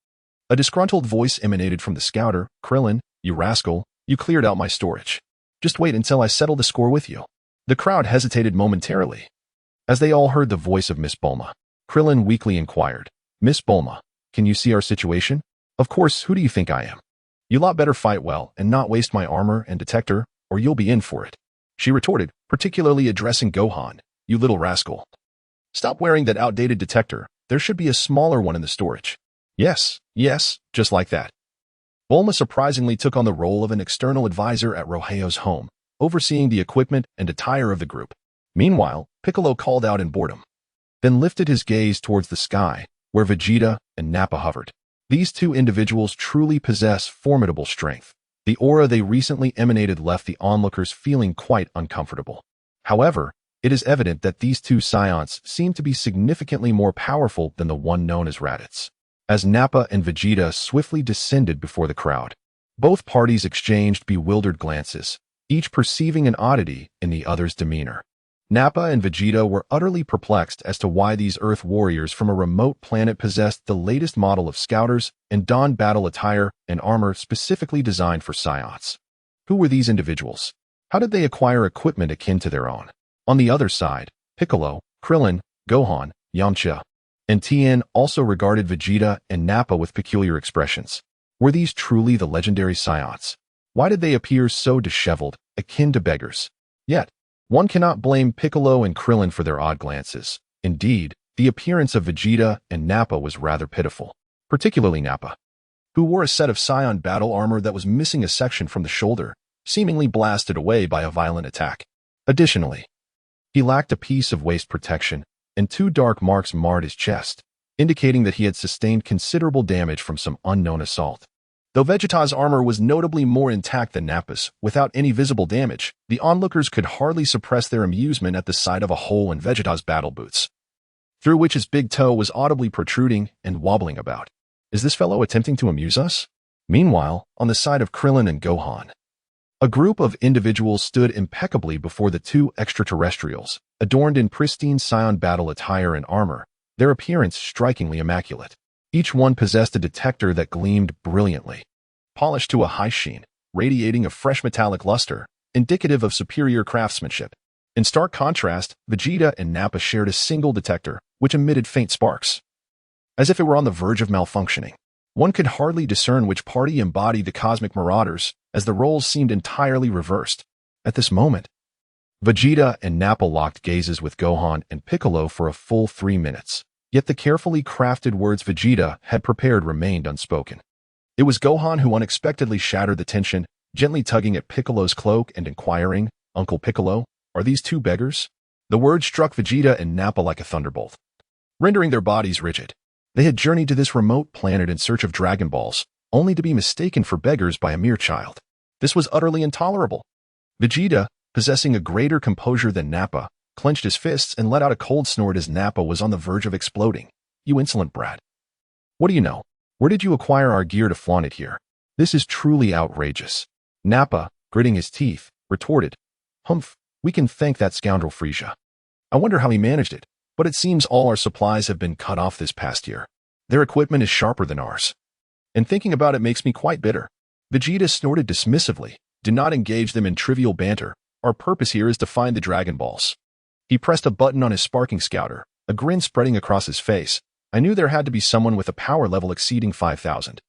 a disgruntled voice emanated from the scouter. "Krillin, you rascal, you cleared out my storage. Just wait until I settle the score with you." The crowd hesitated momentarily, as they all heard the voice of Miss Bulma. Krillin weakly inquired, "Miss Bulma, can you see our situation?" "Of course, who do you think I am? You lot better fight well and not waste my armor and detector, or you'll be in for it," she retorted, particularly addressing Gohan. "You little rascal. Stop wearing that outdated detector. There should be a smaller one in the storage." Yes, just like that." Bulma surprisingly took on the role of an external advisor at Luo Hao's home, overseeing the equipment and attire of the group. Meanwhile, Piccolo called out in boredom, then lifted his gaze towards the sky, where Vegeta and Nappa hovered. These two individuals truly possess formidable strength. The aura they recently emanated left the onlookers feeling quite uncomfortable. However, it is evident that these two Saiyans seem to be significantly more powerful than the one known as Raditz. As Nappa and Vegeta swiftly descended before the crowd, both parties exchanged bewildered glances, each perceiving an oddity in the other's demeanor. Nappa and Vegeta were utterly perplexed as to why these Earth warriors from a remote planet possessed the latest model of scouters and donned battle attire and armor specifically designed for Saiyans. Who were these individuals? How did they acquire equipment akin to their own? On the other side, Piccolo, Krillin, Gohan, Yamcha, and Tien also regarded Vegeta and Nappa with peculiar expressions. Were these truly the legendary Saiyans? Why did they appear so disheveled, akin to beggars? Yet, one cannot blame Piccolo and Krillin for their odd glances. Indeed, the appearance of Vegeta and Nappa was rather pitiful, particularly Nappa, who wore a set of Saiyan battle armor that was missing a section from the shoulder, seemingly blasted away by a violent attack. Additionally, he lacked a piece of waist protection, and two dark marks marred his chest, indicating that he had sustained considerable damage from some unknown assault. Though Vegeta's armor was notably more intact than Nappa's, without any visible damage, the onlookers could hardly suppress their amusement at the sight of a hole in Vegeta's battle boots, through which his big toe was audibly protruding and wobbling about. Is this fellow attempting to amuse us? Meanwhile, on the side of Krillin and Gohan, a group of individuals stood impeccably before the two extraterrestrials, adorned in pristine Saiyan battle attire and armor, their appearance strikingly immaculate. Each one possessed a detector that gleamed brilliantly, polished to a high sheen, radiating a fresh metallic luster, indicative of superior craftsmanship. In stark contrast, Vegeta and Nappa shared a single detector, which emitted faint sparks. as if it were on the verge of malfunctioning. One could hardly discern which party embodied the cosmic marauders, as the roles seemed entirely reversed. At this moment, Vegeta and Nappa locked gazes with Gohan and Piccolo for a full 3 minutes. Yet the carefully crafted words Vegeta had prepared remained unspoken. It was Gohan who unexpectedly shattered the tension, gently tugging at Piccolo's cloak and inquiring, "Uncle Piccolo, are these two beggars?" The words struck Vegeta and Nappa like a thunderbolt, rendering their bodies rigid. They had journeyed to this remote planet in search of Dragon Balls, only to be mistaken for beggars by a mere child. This was utterly intolerable. Vegeta, possessing a greater composure than Nappa, clenched his fists and let out a cold snort as Nappa was on the verge of exploding. "You insolent brat. What do you know? Where did you acquire our gear to flaunt it here? This is truly outrageous." Nappa, gritting his teeth, retorted, "Humph, we can thank that scoundrel Frieza. I wonder how he managed it, but it seems all our supplies have been cut off this past year. Their equipment is sharper than ours. And thinking about it makes me quite bitter." Vegeta snorted dismissively. "Do not engage them in trivial banter. Our purpose here is to find the Dragon Balls." He pressed a button on his sparking scouter, a grin spreading across his face. "I knew there had to be someone with a power level exceeding 5,000.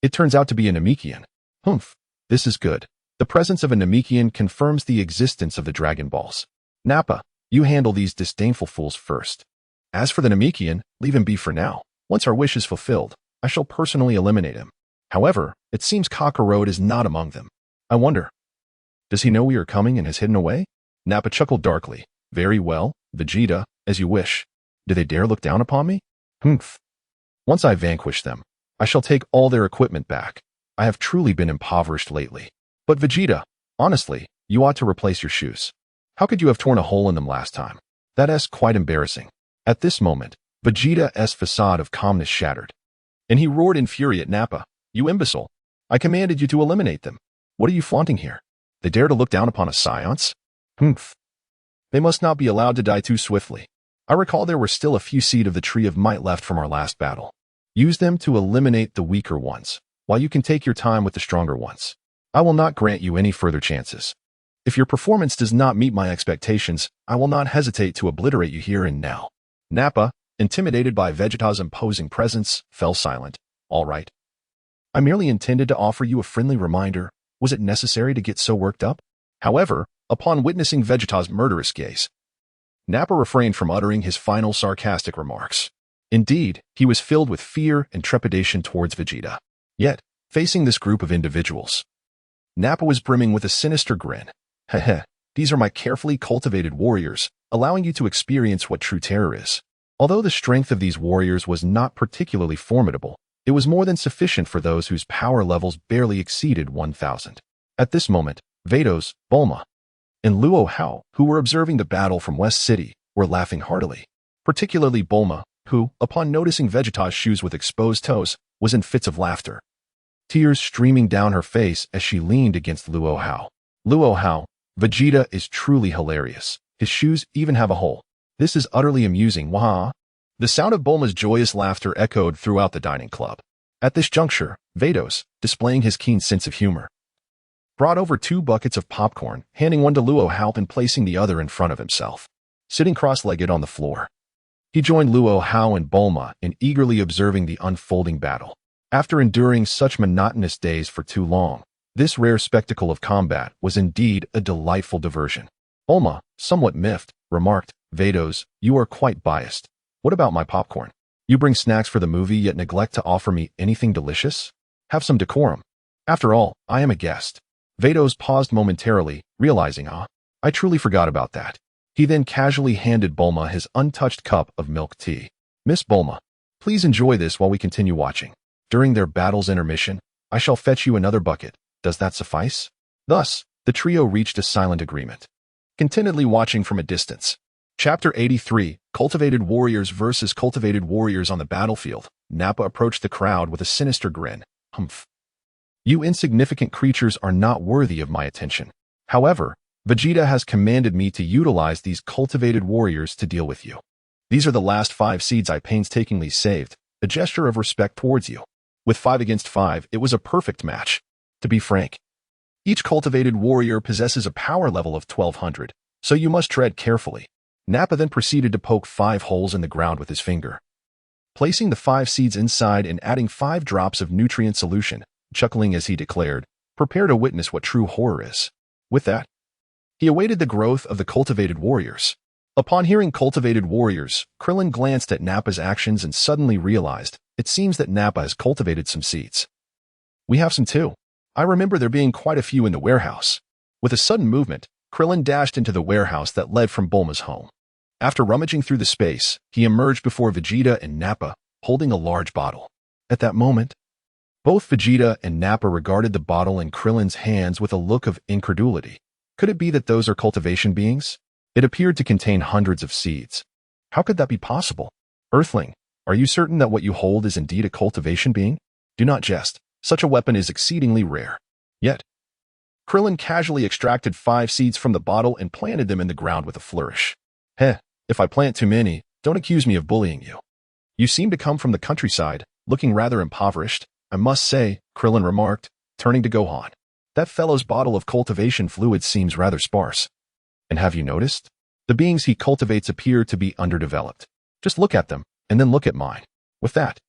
It turns out to be a Namekian. Humph, this is good. The presence of a Namekian confirms the existence of the Dragon Balls. Nappa, you handle these disdainful fools first. As for the Namekian, leave him be for now. Once our wish is fulfilled, I shall personally eliminate him. However, it seems Kakarot is not among them. I wonder, does he know we are coming and has hidden away?" Nappa chuckled darkly. "Very well, Vegeta, as you wish. Do they dare look down upon me? Humph. Once I vanquish them, I shall take all their equipment back. I have truly been impoverished lately. But Vegeta, honestly, you ought to replace your shoes. How could you have torn a hole in them last time? That's quite embarrassing." At this moment, Vegeta's facade of calmness shattered, and he roared in fury at Nappa. "You imbecile! I commanded you to eliminate them. What are you flaunting here? They dare to look down upon a science? Humph. They must not be allowed to die too swiftly. I recall there were still a few seed of the tree of might left from our last battle. Use them to eliminate the weaker ones, while you can take your time with the stronger ones. I will not grant you any further chances. If your performance does not meet my expectations, I will not hesitate to obliterate you here and now." Nappa, intimidated by Vegeta's imposing presence, fell silent. "All right. I merely intended to offer you a friendly reminder. Was it necessary to get so worked up?" However, upon witnessing Vegeta's murderous gaze, Nappa refrained from uttering his final sarcastic remarks. Indeed, he was filled with fear and trepidation towards Vegeta. Yet, facing this group of individuals, Nappa was brimming with a sinister grin. "Heh, these are my carefully cultivated warriors, allowing you to experience what true terror is." Although the strength of these warriors was not particularly formidable, it was more than sufficient for those whose power levels barely exceeded 1,000. At this moment, Vados, Bulma, and Luo Hao, who were observing the battle from West City, were laughing heartily. Particularly Bulma, who, upon noticing Vegeta's shoes with exposed toes, was in fits of laughter, tears streaming down her face as she leaned against Luo Hao. "Luo Hao, Vegeta is truly hilarious. His shoes even have a hole. This is utterly amusing, wah." The sound of Bulma's joyous laughter echoed throughout the dining club. At this juncture, Vados, displaying his keen sense of humor, brought over 2 buckets of popcorn, handing one to Luo Hao and placing the other in front of himself. Sitting cross-legged on the floor, he joined Luo Hao and Bulma in eagerly observing the unfolding battle. After enduring such monotonous days for too long, this rare spectacle of combat was indeed a delightful diversion. Bulma, somewhat miffed, remarked, "Vados, you are quite biased. What about my popcorn? You bring snacks for the movie yet neglect to offer me anything delicious? Have some decorum. After all, I am a guest." Vados paused momentarily, realizing, I truly forgot about that. He then casually handed Bulma his untouched cup of milk tea. "Miss Bulma, please enjoy this while we continue watching. During their battle's intermission, I shall fetch you another bucket. Does that suffice?" Thus, the trio reached a silent agreement, contentedly watching from a distance. Chapter 83, Cultivated Warriors versus Cultivated Warriors on the Battlefield. Nappa approached the crowd with a sinister grin. "Humph. You insignificant creatures are not worthy of my attention. However, Vegeta has commanded me to utilize these cultivated warriors to deal with you. These are the last 5 seeds I painstakingly saved, a gesture of respect towards you. With 5 against 5, it was a perfect match. To be frank, each cultivated warrior possesses a power level of 1,200, so you must tread carefully." Nappa then proceeded to poke 5 holes in the ground with his finger, placing the 5 seeds inside and adding 5 drops of nutrient solution, chuckling as he declared, "Prepare to witness what true horror is." With that, he awaited the growth of the cultivated warriors. Upon hearing cultivated warriors, Krillin glanced at Nappa's actions and suddenly realized, it seems that Nappa has cultivated some seeds. "We have some too. I remember there being quite a few in the warehouse." With a sudden movement, Krillin dashed into the warehouse that led from Bulma's home. After rummaging through the space, he emerged before Vegeta and Nappa, holding a large bottle. At that moment, both Vegeta and Nappa regarded the bottle in Krillin's hands with a look of incredulity. Could it be that those are cultivation beings? It appeared to contain hundreds of seeds. How could that be possible? "Earthling, are you certain that what you hold is indeed a cultivation being? Do not jest. Such a weapon is exceedingly rare." Yet, Krillin casually extracted 5 seeds from the bottle and planted them in the ground with a flourish. "Heh, if I plant too many, don't accuse me of bullying you. You seem to come from the countryside, looking rather impoverished, I must say," Krillin remarked, turning to Gohan. "That fellow's bottle of cultivation fluid seems rather sparse. And have you noticed? The beings he cultivates appear to be underdeveloped. Just look at them, and then look at mine." With that,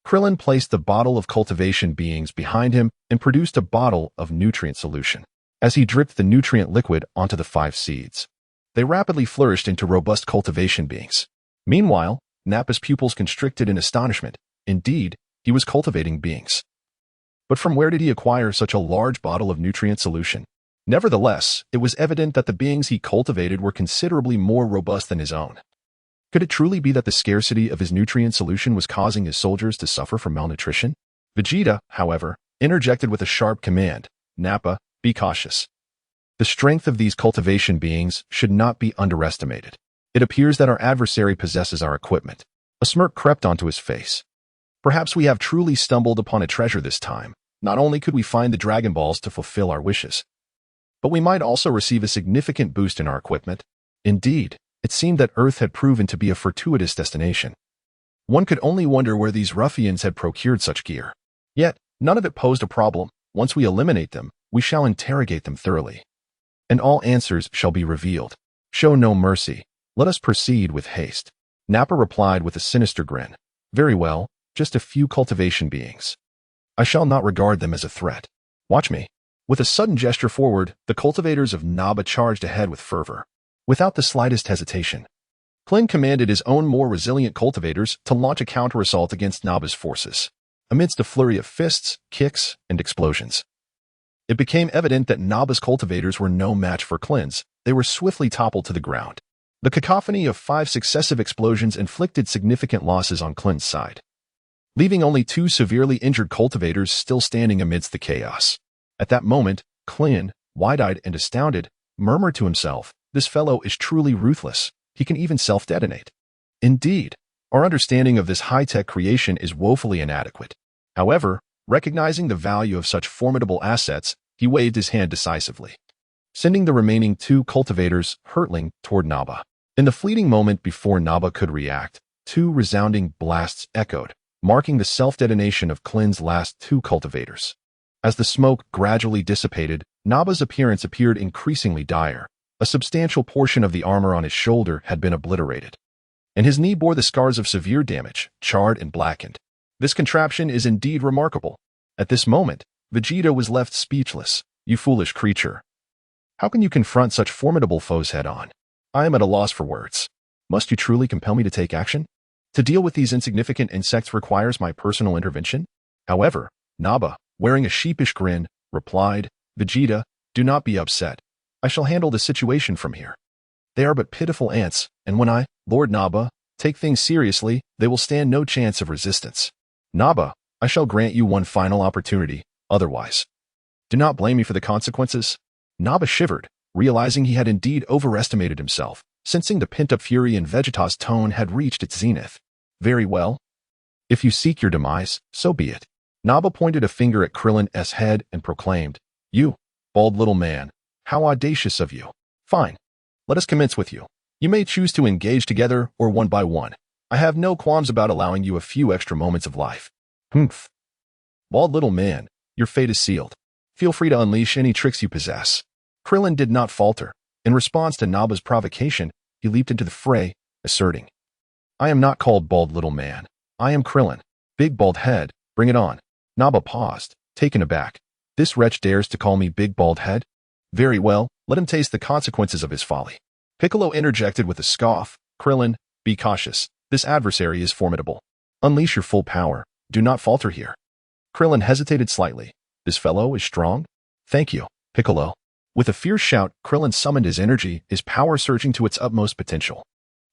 Krillin placed the bottle of cultivation beings behind him and produced a bottle of nutrient solution. As he dripped the nutrient liquid onto the 5 seeds, they rapidly flourished into robust cultivation beings. Meanwhile, Nappa's pupils constricted in astonishment. Indeed, he was cultivating beings. But from where did he acquire such a large bottle of nutrient solution? Nevertheless, it was evident that the beings he cultivated were considerably more robust than his own. Could it truly be that the scarcity of his nutrient solution was causing his soldiers to suffer from malnutrition? Vegeta, however, interjected with a sharp command, "Nappa, be cautious. The strength of these cultivation beings should not be underestimated. It appears that our adversary possesses our equipment." A smirk crept onto his face. "Perhaps we have truly stumbled upon a treasure this time. Not only could we find the Dragon Balls to fulfill our wishes, but we might also receive a significant boost in our equipment." Indeed, it seemed that Earth had proven to be a fortuitous destination. One could only wonder where these ruffians had procured such gear. Yet, none of it posed a problem. Once we eliminate them, we shall interrogate them thoroughly, and all answers shall be revealed. Show no mercy. Let us proceed with haste." Nappa replied with a sinister grin. "Very well, just a few cultivation beings. I shall not regard them as a threat. Watch me." With a sudden gesture forward, the cultivators of Naba charged ahead with fervor. Without the slightest hesitation, Klin commanded his own more resilient cultivators to launch a counter-assault against Naba's forces. Amidst a flurry of fists, kicks, and explosions, it became evident that Naba's cultivators were no match for Klin's. They were swiftly toppled to the ground. The cacophony of 5 successive explosions inflicted significant losses on Klin's side, leaving only 2 severely injured cultivators still standing amidst the chaos. At that moment, Klin, wide-eyed and astounded, murmured to himself, "This fellow is truly ruthless. He can even self-detonate." Indeed, our understanding of this high-tech creation is woefully inadequate. However, recognizing the value of such formidable assets, he waved his hand decisively, sending the remaining 2 cultivators hurtling toward Naba. In the fleeting moment before Naba could react, 2 resounding blasts echoed, marking the self-detonation of Klin's last 2 cultivators. As the smoke gradually dissipated, Naba's appearance appeared increasingly dire. A substantial portion of the armor on his shoulder had been obliterated, and his knee bore the scars of severe damage, charred and blackened. This contraption is indeed remarkable. At this moment, Vegeta was left speechless. "You foolish creature. How can you confront such formidable foes head-on? I am at a loss for words. Must you truly compel me to take action? To deal with these insignificant insects requires my personal intervention?" However, Naba, wearing a sheepish grin, replied, "Vegeta, do not be upset. I shall handle the situation from here. They are but pitiful ants, and when I, Lord Naba, take things seriously, they will stand no chance of resistance. Naba, I shall grant you one final opportunity, otherwise, do not blame me for the consequences." Naba shivered, realizing he had indeed overestimated himself, sensing the pent-up fury in Vegeta's tone had reached its zenith. "Very well. If you seek your demise, so be it." Naba pointed a finger at Krillin's head and proclaimed, "You, bald little man, how audacious of you. Fine. Let us commence with you. You may choose to engage together or one by one. I have no qualms about allowing you a few extra moments of life." "Humph. Bald little man, your fate is sealed. Feel free to unleash any tricks you possess." Krillin did not falter. In response to Naba's provocation, he leaped into the fray, asserting, "I am not called bald little man. I am Krillin. Big bald head, bring it on. Naba paused, taken aback. This wretch dares to call me big bald head? Very well, let him taste the consequences of his folly. Piccolo interjected with a scoff. Krillin, be cautious. This adversary is formidable. Unleash your full power. Do not falter here. Krillin hesitated slightly. This fellow is strong? Thank you, Piccolo. With a fierce shout, Krillin summoned his energy, his power surging to its utmost potential.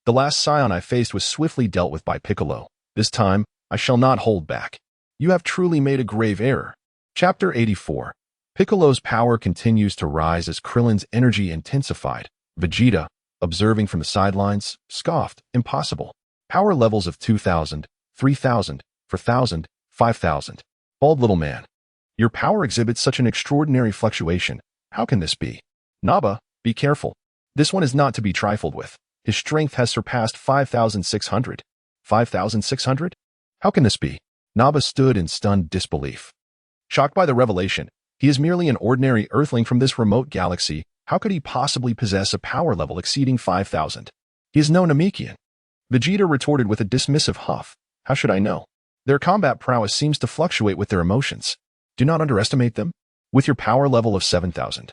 The last scion I faced was swiftly dealt with by Piccolo. This time, I shall not hold back. You have truly made a grave error. Chapter 84. Piccolo's power continues to rise as Krillin's energy intensified. Vegeta, observing from the sidelines, scoffed. Impossible. Power levels of 2,000, 3,000, 4,000, 5,000. Bald little man. Your power exhibits such an extraordinary fluctuation. How can this be? Naba, be careful. This one is not to be trifled with. His strength has surpassed 5,600. 5,600? How can this be? Naba stood in stunned disbelief. Shocked by the revelation, he is merely an ordinary earthling from this remote galaxy. How could he possibly possess a power level exceeding 5,000? He is no Namekian. Vegeta retorted with a dismissive huff. How should I know? Their combat prowess seems to fluctuate with their emotions. Do not underestimate them. With your power level of 7,000,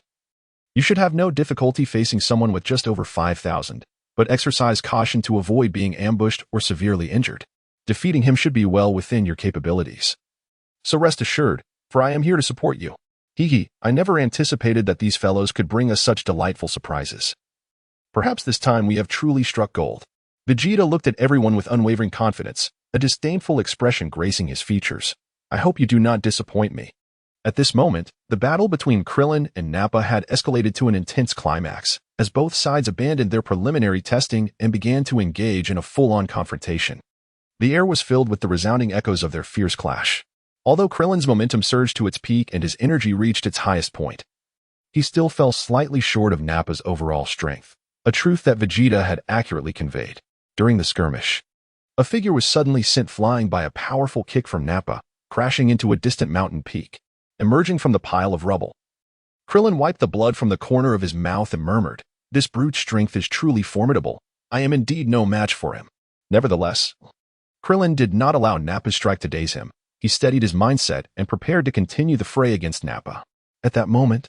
you should have no difficulty facing someone with just over 5,000, but exercise caution to avoid being ambushed or severely injured. Defeating him should be well within your capabilities. So rest assured, for I am here to support you. Hee, I never anticipated that these fellows could bring us such delightful surprises. Perhaps this time we have truly struck gold. Vegeta looked at everyone with unwavering confidence, a disdainful expression gracing his features. I hope you do not disappoint me. At this moment, the battle between Krillin and Nappa had escalated to an intense climax, as both sides abandoned their preliminary testing and began to engage in a full-on confrontation. The air was filled with the resounding echoes of their fierce clash. Although Krillin's momentum surged to its peak and his energy reached its highest point, he still fell slightly short of Nappa's overall strength, a truth that Vegeta had accurately conveyed. During the skirmish, a figure was suddenly sent flying by a powerful kick from Nappa, crashing into a distant mountain peak. Emerging from the pile of rubble, Krillin wiped the blood from the corner of his mouth and murmured, "This brute's strength is truly formidable. I am indeed no match for him." Nevertheless, Krillin did not allow Nappa's strike to daze him. He steadied his mindset and prepared to continue the fray against Nappa. At that moment,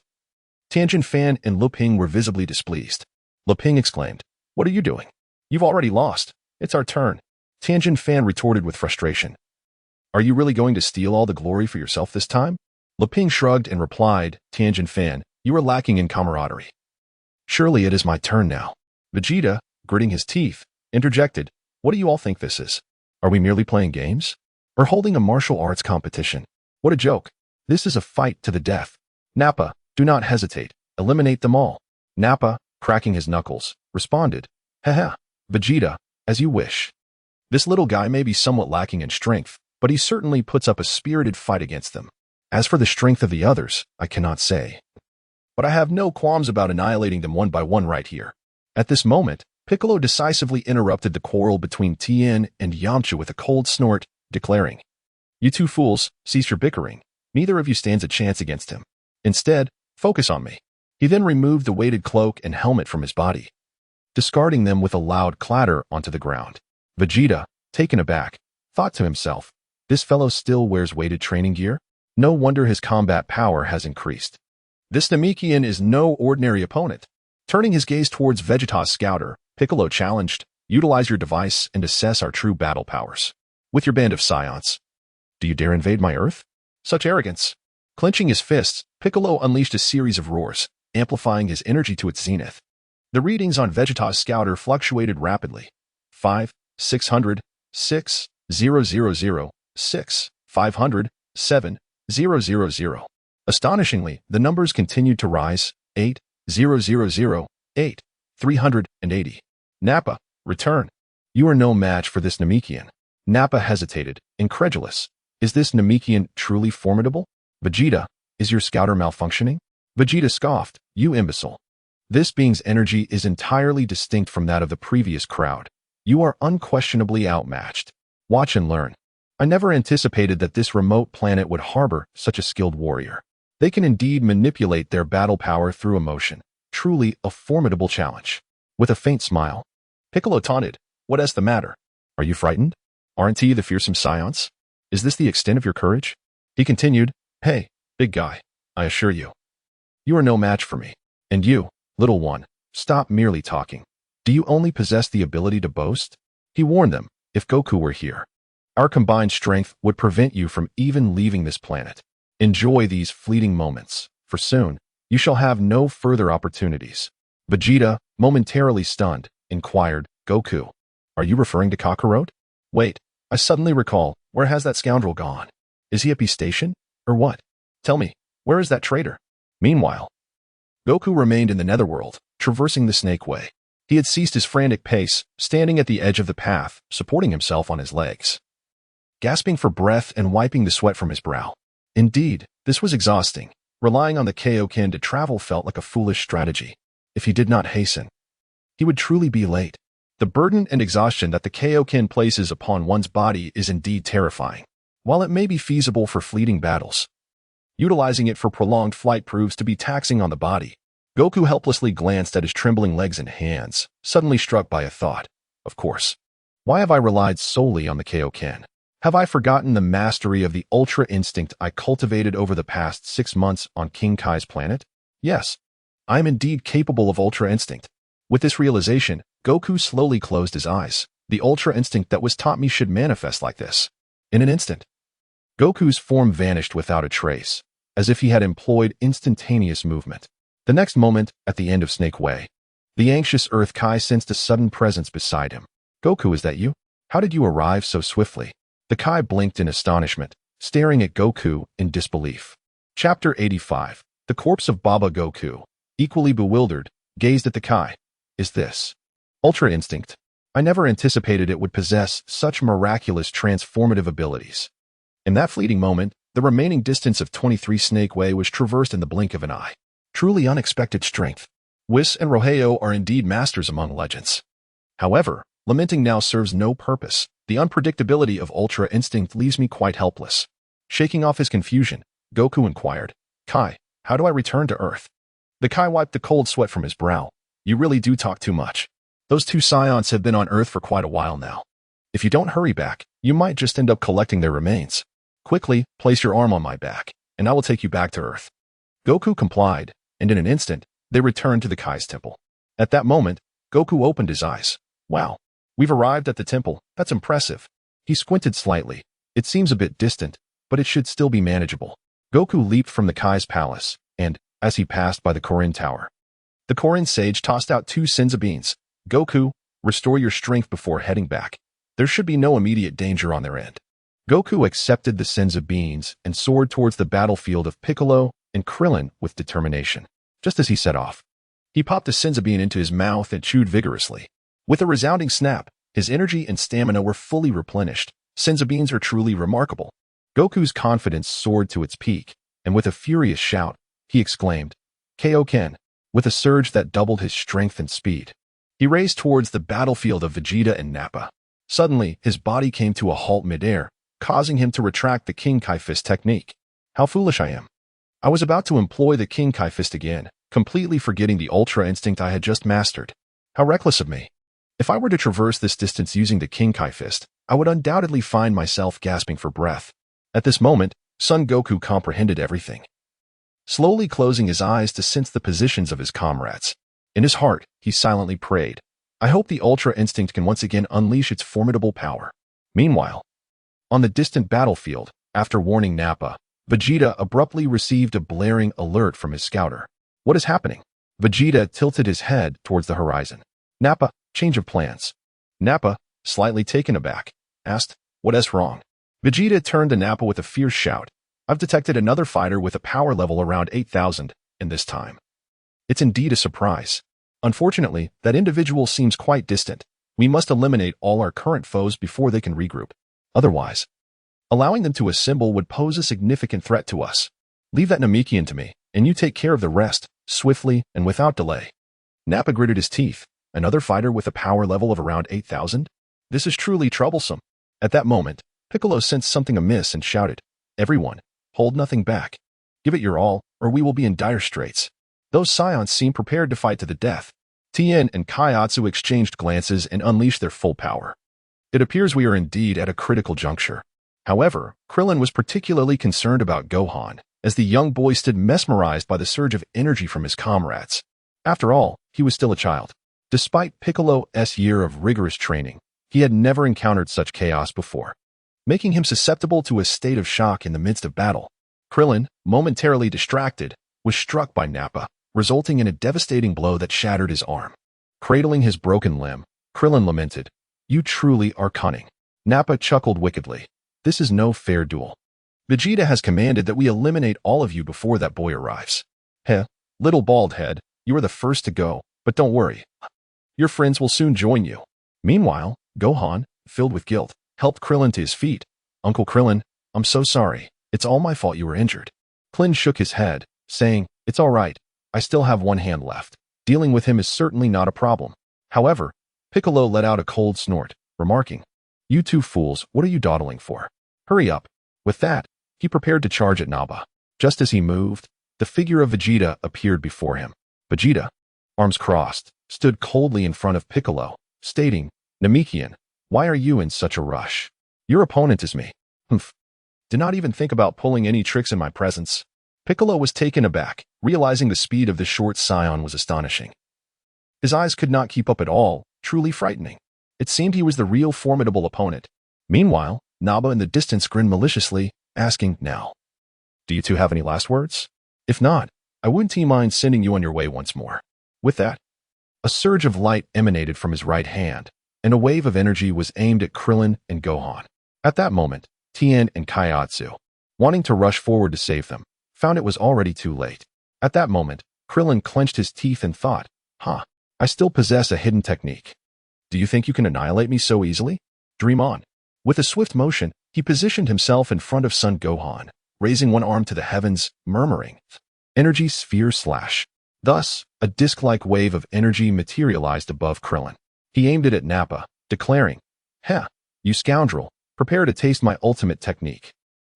Tianjin Fan and Lu Ping were visibly displeased. Lu Ping exclaimed, "What are you doing? You've already lost. It's our turn." Tianjin Fan retorted with frustration, "Are you really going to steal all the glory for yourself this time?" Lu Ping shrugged and replied, "Tianjin Fan, you are lacking in camaraderie." "Surely it is my turn now." Vegeta, gritting his teeth, interjected, "What do you all think this is? Are we merely playing games? Or holding a martial arts competition? What a joke. This is a fight to the death. Nappa, do not hesitate. Eliminate them all." Nappa, cracking his knuckles, responded, "Haha, Vegeta, as you wish. This little guy may be somewhat lacking in strength, but he certainly puts up a spirited fight against them. As for the strength of the others, I cannot say. But I have no qualms about annihilating them one by one right here." At this moment, Piccolo decisively interrupted the quarrel between Tien and Yamcha with a cold snort, declaring, "You two fools, cease your bickering. Neither of you stands a chance against him. Instead, focus on me." He then removed the weighted cloak and helmet from his body, discarding them with a loud clatter onto the ground. Vegeta, taken aback, thought to himself, "This fellow still wears weighted training gear? No wonder his combat power has increased. This Namekian is no ordinary opponent." Turning his gaze towards Vegeta's scouter, Piccolo challenged, "Utilize your device and assess our true battle powers. With your band of scions, do you dare invade my Earth? Such arrogance." Clenching his fists, Piccolo unleashed a series of roars, amplifying his energy to its zenith. The readings on Vegeta's scouter fluctuated rapidly. 5, 600, 6, 000, 6, 500, 7, 000. Astonishingly, the numbers continued to rise. 8, 000, 8, 380. Nappa, return. You are no match for this Namekian. Nappa hesitated, incredulous. Is this Namekian truly formidable? Vegeta, is your scouter malfunctioning? Vegeta scoffed, "You imbecile. This being's energy is entirely distinct from that of the previous crowd. You are unquestionably outmatched. Watch and learn." I never anticipated that this remote planet would harbor such a skilled warrior. They can indeed manipulate their battle power through emotion. Truly a formidable challenge. With a faint smile, Piccolo taunted, "What is the matter? Are you frightened? Aren't he the fearsome scions? Is this the extent of your courage? He continued, Hey, big guy, I assure you. You are no match for me. And you, little one, stop merely talking. Do you only possess the ability to boast? He warned them, if Goku were here, our combined strength would prevent you from even leaving this planet. Enjoy these fleeting moments, for soon, you shall have no further opportunities. Vegeta, momentarily stunned, inquired, Goku, are you referring to Kakarot? Wait, I suddenly recall, where has that scoundrel gone? Is he at B Station? Or what? Tell me, where is that traitor? Meanwhile, Goku remained in the netherworld, traversing the Snake Way. He had ceased his frantic pace, standing at the edge of the path, supporting himself on his legs, gasping for breath and wiping the sweat from his brow. Indeed, this was exhausting. Relying on the Kaioken to travel felt like a foolish strategy. If he did not hasten, he would truly be late. The burden and exhaustion that the Kaioken places upon one's body is indeed terrifying. While it may be feasible for fleeting battles, utilizing it for prolonged flight proves to be taxing on the body. Goku helplessly glanced at his trembling legs and hands, suddenly struck by a thought. Of course. Why have I relied solely on the Kaioken? Have I forgotten the mastery of the Ultra Instinct I cultivated over the past 6 months on King Kai's planet? Yes, I am indeed capable of Ultra Instinct. With this realization, Goku slowly closed his eyes. The Ultra Instinct that was taught me should manifest like this. In an instant, Goku's form vanished without a trace, as if he had employed instantaneous movement. The next moment, at the end of Snake Way, the anxious Earth Kai sensed a sudden presence beside him. Goku, is that you? How did you arrive so swiftly? The Kai blinked in astonishment, staring at Goku in disbelief. Chapter 85. The corpse of Baba Goku, equally bewildered, gazed at the Kai. Is this Ultra Instinct? I never anticipated it would possess such miraculous transformative abilities. In that fleeting moment, the remaining distance of 23 Snake Way was traversed in the blink of an eye. Truly unexpected strength. Whis and Luo Hao are indeed masters among legends. However, lamenting now serves no purpose. The unpredictability of Ultra Instinct leaves me quite helpless. Shaking off his confusion, Goku inquired, Kai, how do I return to Earth? The Kai wiped the cold sweat from his brow. You really do talk too much. Those two scions have been on Earth for quite a while now. If you don't hurry back, you might just end up collecting their remains. Quickly, place your arm on my back, and I will take you back to Earth. Goku complied, and in an instant, they returned to the Kai's temple. At that moment, Goku opened his eyes. Wow, we've arrived at the temple. That's impressive. He squinted slightly. It seems a bit distant, but it should still be manageable. Goku leaped from the Kai's palace, and, as he passed by the Korin Tower, the Korin sage tossed out 2 senzu beans. Goku, restore your strength before heading back. There should be no immediate danger on their end. Goku accepted the senzu beans and soared towards the battlefield of Piccolo and Krillin with determination. Just as he set off, he popped a senzu bean into his mouth and chewed vigorously. With a resounding snap, his energy and stamina were fully replenished. Senzu beans are truly remarkable. Goku's confidence soared to its peak, and with a furious shout, he exclaimed, Kaioken, with a surge that doubled his strength and speed. He raced towards the battlefield of Vegeta and Nappa. Suddenly, his body came to a halt midair, causing him to retract the King Kai Fist technique. How foolish I am. I was about to employ the King Kai Fist again, completely forgetting the Ultra Instinct I had just mastered. How reckless of me. If I were to traverse this distance using the King Kai Fist, I would undoubtedly find myself gasping for breath. At this moment, Son Goku comprehended everything, slowly closing his eyes to sense the positions of his comrades. In his heart, he silently prayed, I hope the Ultra Instinct can once again unleash its formidable power. Meanwhile, on the distant battlefield, after warning Nappa, Vegeta abruptly received a blaring alert from his scouter. What is happening? Vegeta tilted his head towards the horizon. Nappa, change of plans. Nappa, slightly taken aback, asked, what is wrong? Vegeta turned to Nappa with a fierce shout. I've detected another fighter with a power level around 8,000, in this time. It's indeed a surprise. Unfortunately, that individual seems quite distant. We must eliminate all our current foes before they can regroup. Otherwise, allowing them to assemble would pose a significant threat to us. Leave that Namekian to me, and you take care of the rest, swiftly and without delay. Nappa gritted his teeth. Another fighter with a power level of around 8,000? This is truly troublesome. At that moment, Piccolo sensed something amiss and shouted, Everyone, hold nothing back. Give it your all, or we will be in dire straits. Those scions seemed prepared to fight to the death. Tien and Kaiatsu exchanged glances and unleashed their full power. It appears we are indeed at a critical juncture. However, Krillin was particularly concerned about Gohan, as the young boy stood mesmerized by the surge of energy from his comrades. After all, he was still a child. Despite Piccolo's year of rigorous training, he had never encountered such chaos before, making him susceptible to a state of shock in the midst of battle. Krillin, momentarily distracted, was struck by Nappa, resulting in a devastating blow that shattered his arm. Cradling his broken limb, Krillin lamented, "You truly are cunning." Nappa chuckled wickedly. "This is no fair duel. Vegeta has commanded that we eliminate all of you before that boy arrives. Heh, little bald head, you are the first to go, but don't worry. Your friends will soon join you." Meanwhile, Gohan, filled with guilt, helped Krillin to his feet. "Uncle Krillin, I'm so sorry. It's all my fault you were injured." Krillin shook his head, saying, "It's all right. I still have one hand left. Dealing with him is certainly not a problem." However, Piccolo let out a cold snort, remarking, "You two fools, what are you dawdling for? Hurry up." With that, he prepared to charge at Nappa. Just as he moved, the figure of Vegeta appeared before him. Vegeta, arms crossed, stood coldly in front of Piccolo, stating, "Namekian, why are you in such a rush? Your opponent is me." "Humph. Did not even think about pulling any tricks in my presence." Piccolo was taken aback, realizing the speed of the short scion was astonishing. His eyes could not keep up at all, truly frightening. It seemed he was the real formidable opponent. Meanwhile, Nappa in the distance grinned maliciously, asking, "Now, do you two have any last words? If not, I wouldn't mind sending you on your way once more." With that, a surge of light emanated from his right hand, and a wave of energy was aimed at Krillin and Gohan. At that moment, Tien and Kaiatsu, wanting to rush forward to save them, found it was already too late. At that moment, Krillin clenched his teeth and thought, I still possess a hidden technique. Do you think you can annihilate me so easily? Dream on." With a swift motion, he positioned himself in front of Son Gohan, raising one arm to the heavens, murmuring, "Energy sphere slash." Thus, a disc-like wave of energy materialized above Krillin. He aimed it at Nappa, declaring, "Heh, you scoundrel, prepare to taste my ultimate technique.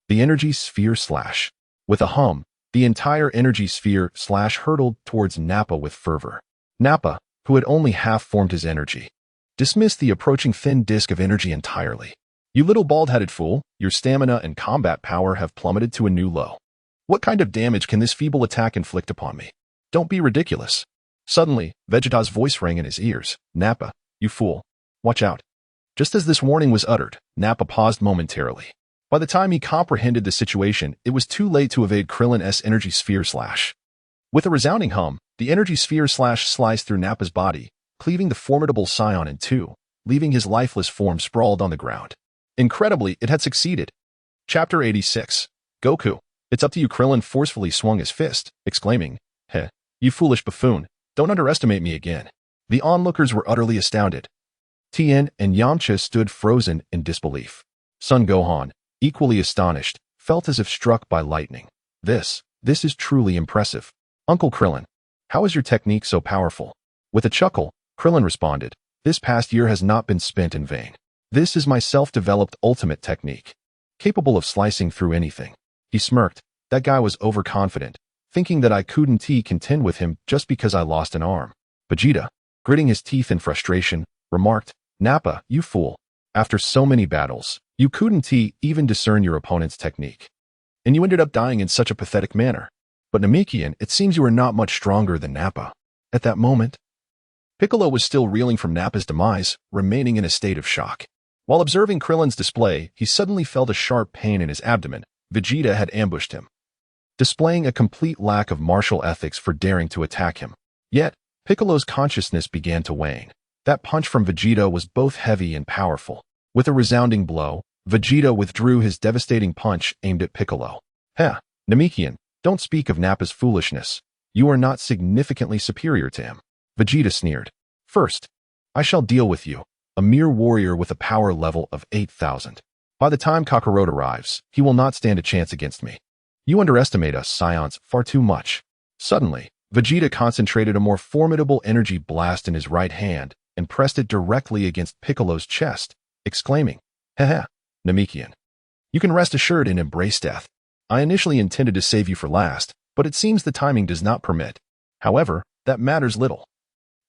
The energy sphere slash." With a hum, the entire energy sphere slash hurtled towards Nappa with fervor. Nappa, who had only half formed his energy, dismissed the approaching thin disk of energy entirely. "You little bald-headed fool, your stamina and combat power have plummeted to a new low. What kind of damage can this feeble attack inflict upon me? Don't be ridiculous." Suddenly, Vegeta's voice rang in his ears. "Nappa, you fool. Watch out." Just as this warning was uttered, Nappa paused momentarily. By the time he comprehended the situation, it was too late to evade Krillin's energy sphere slash. With a resounding hum, the energy sphere slash sliced through Nappa's body, cleaving the formidable scion in two, leaving his lifeless form sprawled on the ground. Incredibly, it had succeeded. Chapter 86. Goku. "It's up to you." Krillin forcefully swung his fist, exclaiming, "Heh, you foolish buffoon, don't underestimate me again." The onlookers were utterly astounded. Tien and Yamcha stood frozen in disbelief. Son Gohan, equally astonished, felt as if struck by lightning. This is truly impressive. "Uncle Krillin, how is your technique so powerful?" With a chuckle, Krillin responded, "This past year has not been spent in vain. This is my self-developed ultimate technique, capable of slicing through anything." He smirked. That guy was overconfident, thinking that I couldn't contend with him just because I lost an arm. Vegeta, gritting his teeth in frustration, remarked, "Nappa, you fool. After so many battles, you couldn't even discern your opponent's technique. And you ended up dying in such a pathetic manner. But Namekian, it seems you are not much stronger than Nappa." At that moment, Piccolo was still reeling from Nappa's demise, remaining in a state of shock. While observing Krillin's display, he suddenly felt a sharp pain in his abdomen. Vegeta had ambushed him, displaying a complete lack of martial ethics for daring to attack him. Yet, Piccolo's consciousness began to wane. That punch from Vegeta was both heavy and powerful. With a resounding blow, Vegeta withdrew his devastating punch aimed at Piccolo. "Heh, Namekian, don't speak of Nappa's foolishness. You are not significantly superior to him." Vegeta sneered. "First, I shall deal with you, a mere warrior with a power level of 8,000. By the time Kakarot arrives, he will not stand a chance against me. You underestimate us, Scions, far too much." Suddenly, Vegeta concentrated a more formidable energy blast in his right hand and pressed it directly against Piccolo's chest, exclaiming, "Heh, Namekian. You can rest assured and embrace death. I initially intended to save you for last, but it seems the timing does not permit. However, that matters little.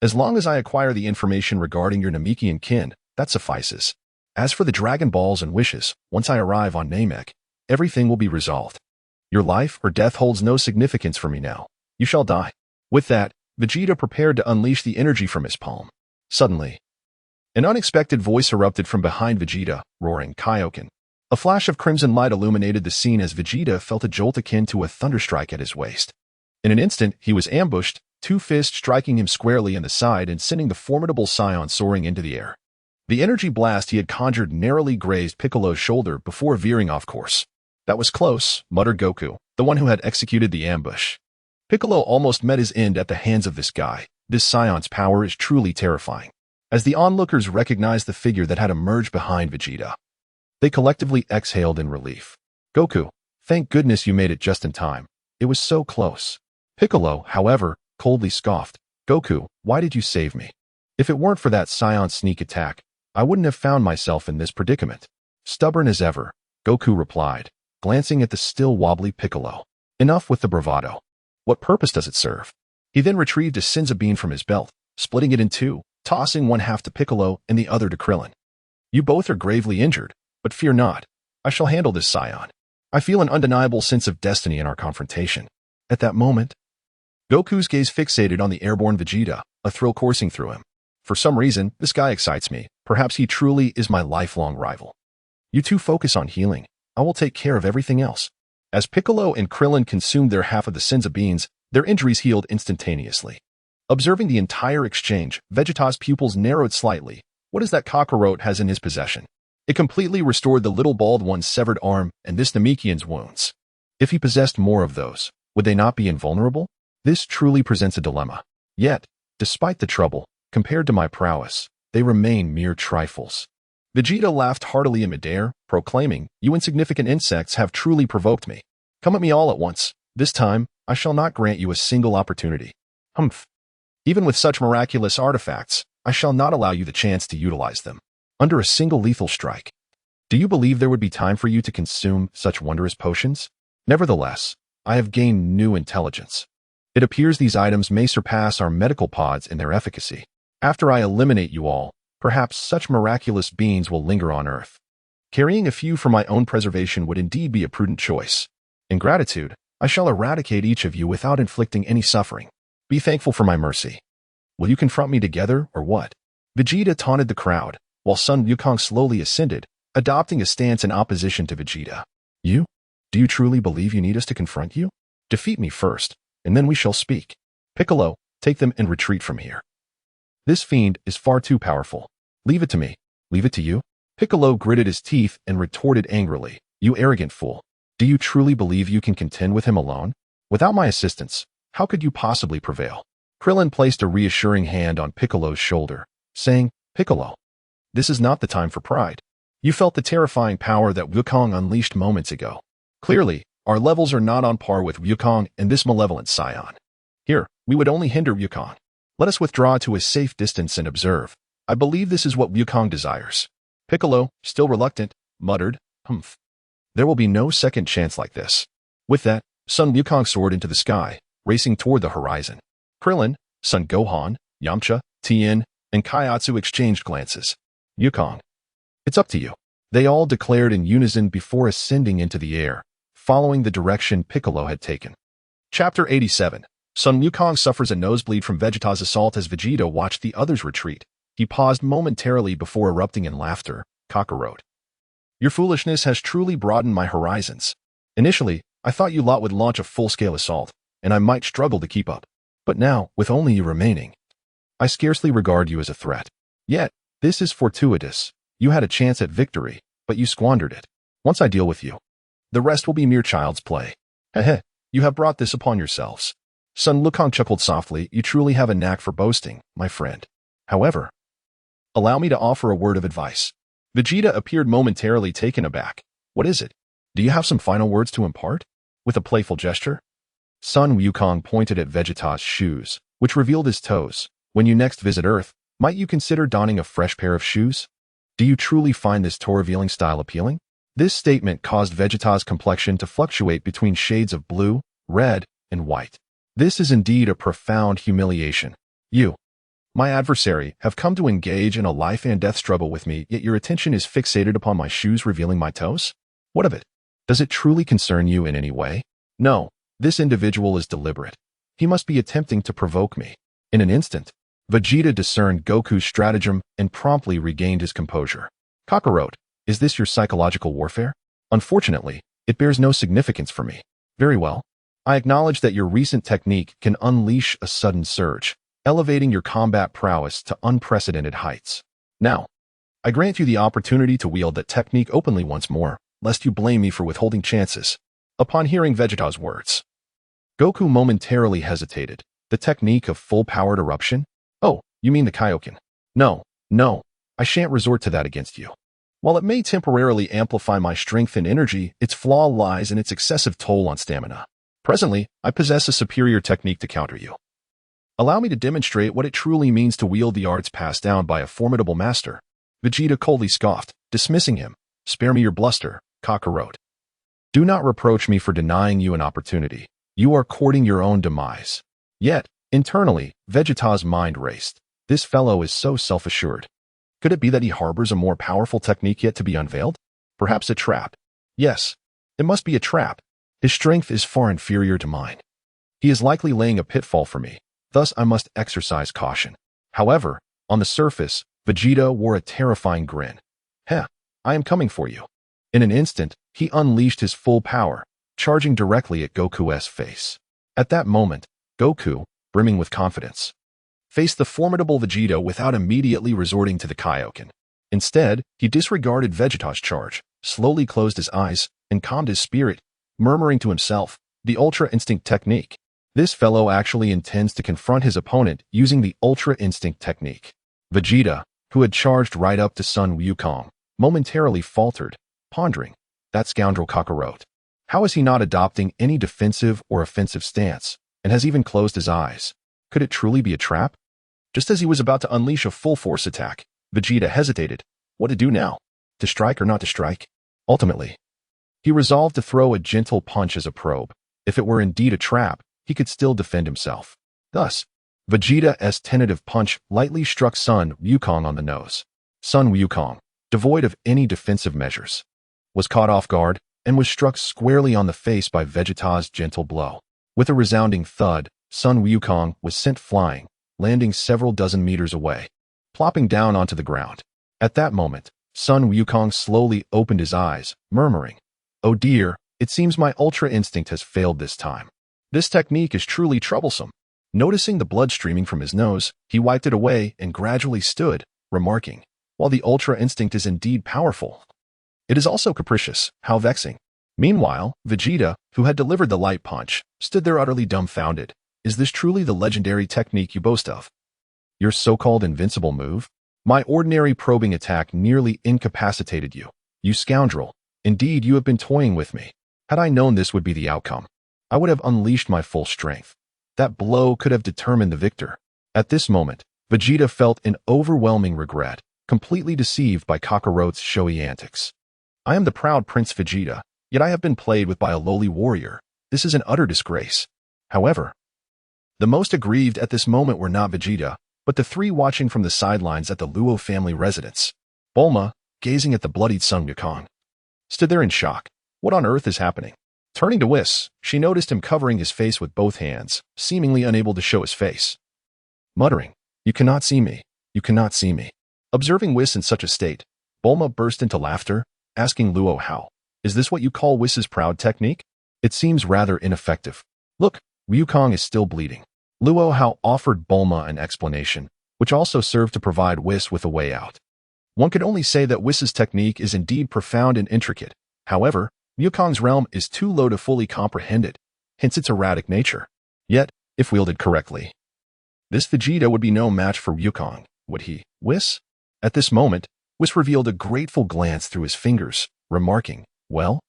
As long as I acquire the information regarding your Namekian kin, that suffices." As for the Dragon Balls and wishes, once I arrive on Namek, everything will be resolved. Your life or death holds no significance for me now. You shall die." With that, Vegeta prepared to unleash the energy from his palm. Suddenly, an unexpected voice erupted from behind Vegeta, roaring, "Kaioken." A flash of crimson light illuminated the scene as Vegeta felt a jolt akin to a thunderstrike at his waist. In an instant, he was ambushed, two fists striking him squarely in the side and sending the formidable Scion soaring into the air. The energy blast he had conjured narrowly grazed Piccolo's shoulder before veering off course. "That was close," muttered Goku, the one who had executed the ambush. Piccolo almost met his end at the hands of this guy. This Scion's power is truly terrifying. As the onlookers recognized the figure that had emerged behind Vegeta, they collectively exhaled in relief. "Goku, thank goodness you made it just in time. It was so close." Piccolo, however, coldly scoffed, "Goku, why did you save me? If it weren't for that Scion sneak attack, I wouldn't have found myself in this predicament." Stubborn as ever, Goku replied, glancing at the still wobbly Piccolo. "Enough with the bravado. What purpose does it serve?" He then retrieved a Senzu bean from his belt, splitting it in two, tossing one half to Piccolo and the other to Krillin. "You both are gravely injured, but fear not. I shall handle this, Scion. I feel an undeniable sense of destiny in our confrontation." At that moment, Goku's gaze fixated on the airborne Vegeta, a thrill coursing through him. "For some reason, this guy excites me. Perhaps he truly is my lifelong rival. You two focus on healing. I will take care of everything else." As Piccolo and Krillin consumed their half of the Senzu beans, their injuries healed instantaneously. Observing the entire exchange, Vegeta's pupils narrowed slightly. What is that Kakarot has in his possession? It completely restored the little bald one's severed arm and this Namekian's wounds. If he possessed more of those, would they not be invulnerable? This truly presents a dilemma. Yet, despite the trouble, compared to my prowess, they remain mere trifles. Vegeta laughed heartily in midair, proclaiming, "You insignificant insects have truly provoked me. Come at me all at once. This time, I shall not grant you a single opportunity. Humph. Even with such miraculous artifacts, I shall not allow you the chance to utilize them. Under a single lethal strike. Do you believe there would be time for you to consume such wondrous potions? Nevertheless, I have gained new intelligence. It appears these items may surpass our medical pods in their efficacy. After I eliminate you all, perhaps such miraculous beings will linger on Earth. Carrying a few for my own preservation would indeed be a prudent choice. In gratitude, I shall eradicate each of you without inflicting any suffering. Be thankful for my mercy. Will you confront me together, or what?" Vegeta taunted the crowd, while Sun Wukong slowly ascended, adopting a stance in opposition to Vegeta. "You? Do you truly believe you need us to confront you? Defeat me first, and then we shall speak. Piccolo, take them and retreat from here. This fiend is far too powerful. Leave it to me. Leave it to you?" Piccolo gritted his teeth and retorted angrily, "You arrogant fool. Do you truly believe you can contend with him alone? Without my assistance, how could you possibly prevail?" Krillin placed a reassuring hand on Piccolo's shoulder, saying, "Piccolo, this is not the time for pride. You felt the terrifying power that Wukong unleashed moments ago. Clearly, our levels are not on par with Wukong and this malevolent Scion. Here, we would only hinder Wukong. Let us withdraw to a safe distance and observe. I believe this is what Wukong desires." Piccolo, still reluctant, muttered, "Humph. There will be no second chance like this." With that, Sun Wukong soared into the sky, racing toward the horizon. Krillin, Son Gohan, Yamcha, Tien, and Kaiatsu exchanged glances. "Wukong, it's up to you," they all declared in unison before ascending into the air, following the direction Piccolo had taken. Chapter 87. Sun Wukong suffers a nosebleed from Vegeta's assault. As Vegeta watched the others retreat, he paused momentarily before erupting in laughter. "Kakarot, your foolishness has truly broadened my horizons. Initially, I thought you lot would launch a full-scale assault, and I might struggle to keep up. But now, with only you remaining, I scarcely regard you as a threat. Yet, this is fortuitous. You had a chance at victory, but you squandered it. Once I deal with you, the rest will be mere child's play. Heh, you have brought this upon yourselves." Sun Wukong chuckled softly. "You truly have a knack for boasting, my friend. However, allow me to offer a word of advice." Vegeta appeared momentarily taken aback. "What is it? Do you have some final words to impart?" With a playful gesture, Sun Wukong pointed at Vegeta's shoes, which revealed his toes. "When you next visit Earth, might you consider donning a fresh pair of shoes? Do you truly find this toe-revealing style appealing?" This statement caused Vegeta's complexion to fluctuate between shades of blue, red, and white. "This is indeed a profound humiliation. You My adversary have come to engage in a life-and-death struggle with me, yet your attention is fixated upon my shoes revealing my toes? What of it? Does it truly concern you in any way? No, this individual is deliberate. He must be attempting to provoke me. In an instant, Vegeta discerned Goku's stratagem and promptly regained his composure. Kakarot, is this your psychological warfare? Unfortunately, it bears no significance for me. Very well. I acknowledge that your recent technique can unleash a sudden surge, elevating your combat prowess to unprecedented heights. Now, I grant you the opportunity to wield that technique openly once more, lest you blame me for withholding chances. Upon hearing Vegeta's words, Goku momentarily hesitated. The technique of full-powered eruption? Oh, you mean the Kaioken? No, I shan't resort to that against you. While it may temporarily amplify my strength and energy, its flaw lies in its excessive toll on stamina. Presently, I possess a superior technique to counter you. Allow me to demonstrate what it truly means to wield the arts passed down by a formidable master. Vegeta coldly scoffed, dismissing him. Spare me your bluster, Kakarot. Do not reproach me for denying you an opportunity. You are courting your own demise. Yet, internally, Vegeta's mind raced. This fellow is so self-assured. Could it be that he harbors a more powerful technique yet to be unveiled? Perhaps a trap. Yes, it must be a trap. His strength is far inferior to mine. He is likely laying a pitfall for me. Thus, I must exercise caution. However, on the surface, Vegeta wore a terrifying grin. Heh, I am coming for you. In an instant, he unleashed his full power, charging directly at Goku's face. At that moment, Goku, brimming with confidence, faced the formidable Vegeta without immediately resorting to the Kaioken. Instead, he disregarded Vegeta's charge, slowly closed his eyes, and calmed his spirit, murmuring to himself, the Ultra Instinct technique. This fellow actually intends to confront his opponent using the Ultra Instinct technique. Vegeta, who had charged right up to Sun Wukong, momentarily faltered, pondering, that scoundrel Kakarot. How is he not adopting any defensive or offensive stance, and has even closed his eyes? Could it truly be a trap? Just as he was about to unleash a full-force attack, Vegeta hesitated. What to do now? To strike or not to strike? Ultimately, he resolved to throw a gentle punch as a probe. If it were indeed a trap, he could still defend himself. Thus, Vegeta's tentative punch lightly struck Sun Wukong on the nose. Sun Wukong, devoid of any defensive measures, was caught off guard and was struck squarely on the face by Vegeta's gentle blow. With a resounding thud, Sun Wukong was sent flying, landing several dozen meters away, plopping down onto the ground. At that moment, Sun Wukong slowly opened his eyes, murmuring, "Oh dear, it seems my Ultra Instinct has failed this time. This technique is truly troublesome." Noticing the blood streaming from his nose, he wiped it away and gradually stood, remarking, "While the Ultra Instinct is indeed powerful, it is also capricious. How vexing." Meanwhile, Vegeta, who had delivered the light punch, stood there utterly dumbfounded. Is this truly the legendary technique you boast of? Your so-called invincible move? My ordinary probing attack nearly incapacitated you. You scoundrel. Indeed, you have been toying with me. Had I known this would be the outcome, I would have unleashed my full strength. That blow could have determined the victor. At this moment, Vegeta felt an overwhelming regret, completely deceived by Kakarot's showy antics. I am the proud Prince Vegeta, yet I have been played with by a lowly warrior. This is an utter disgrace. However, the most aggrieved at this moment were not Vegeta, but the three watching from the sidelines at the Luo family residence. Bulma, gazing at the bloodied Sun Wukong, stood there in shock. What on earth is happening? Turning to Whis, she noticed him covering his face with both hands, seemingly unable to show his face. Muttering, "You cannot see me. You cannot see me." Observing Whis in such a state, Bulma burst into laughter, asking Luo Hao, "Is this what you call Whis's proud technique? It seems rather ineffective. Look, Wukong is still bleeding." Luo Hao offered Bulma an explanation, which also served to provide Whis with a way out. One could only say that Whis's technique is indeed profound and intricate. However, Wukong's realm is too low to fully comprehend it, hence its erratic nature. Yet, if wielded correctly, this Vegeta would be no match for Wukong, would he? Whis? At this moment, Whis revealed a grateful glance through his fingers, remarking, "Well,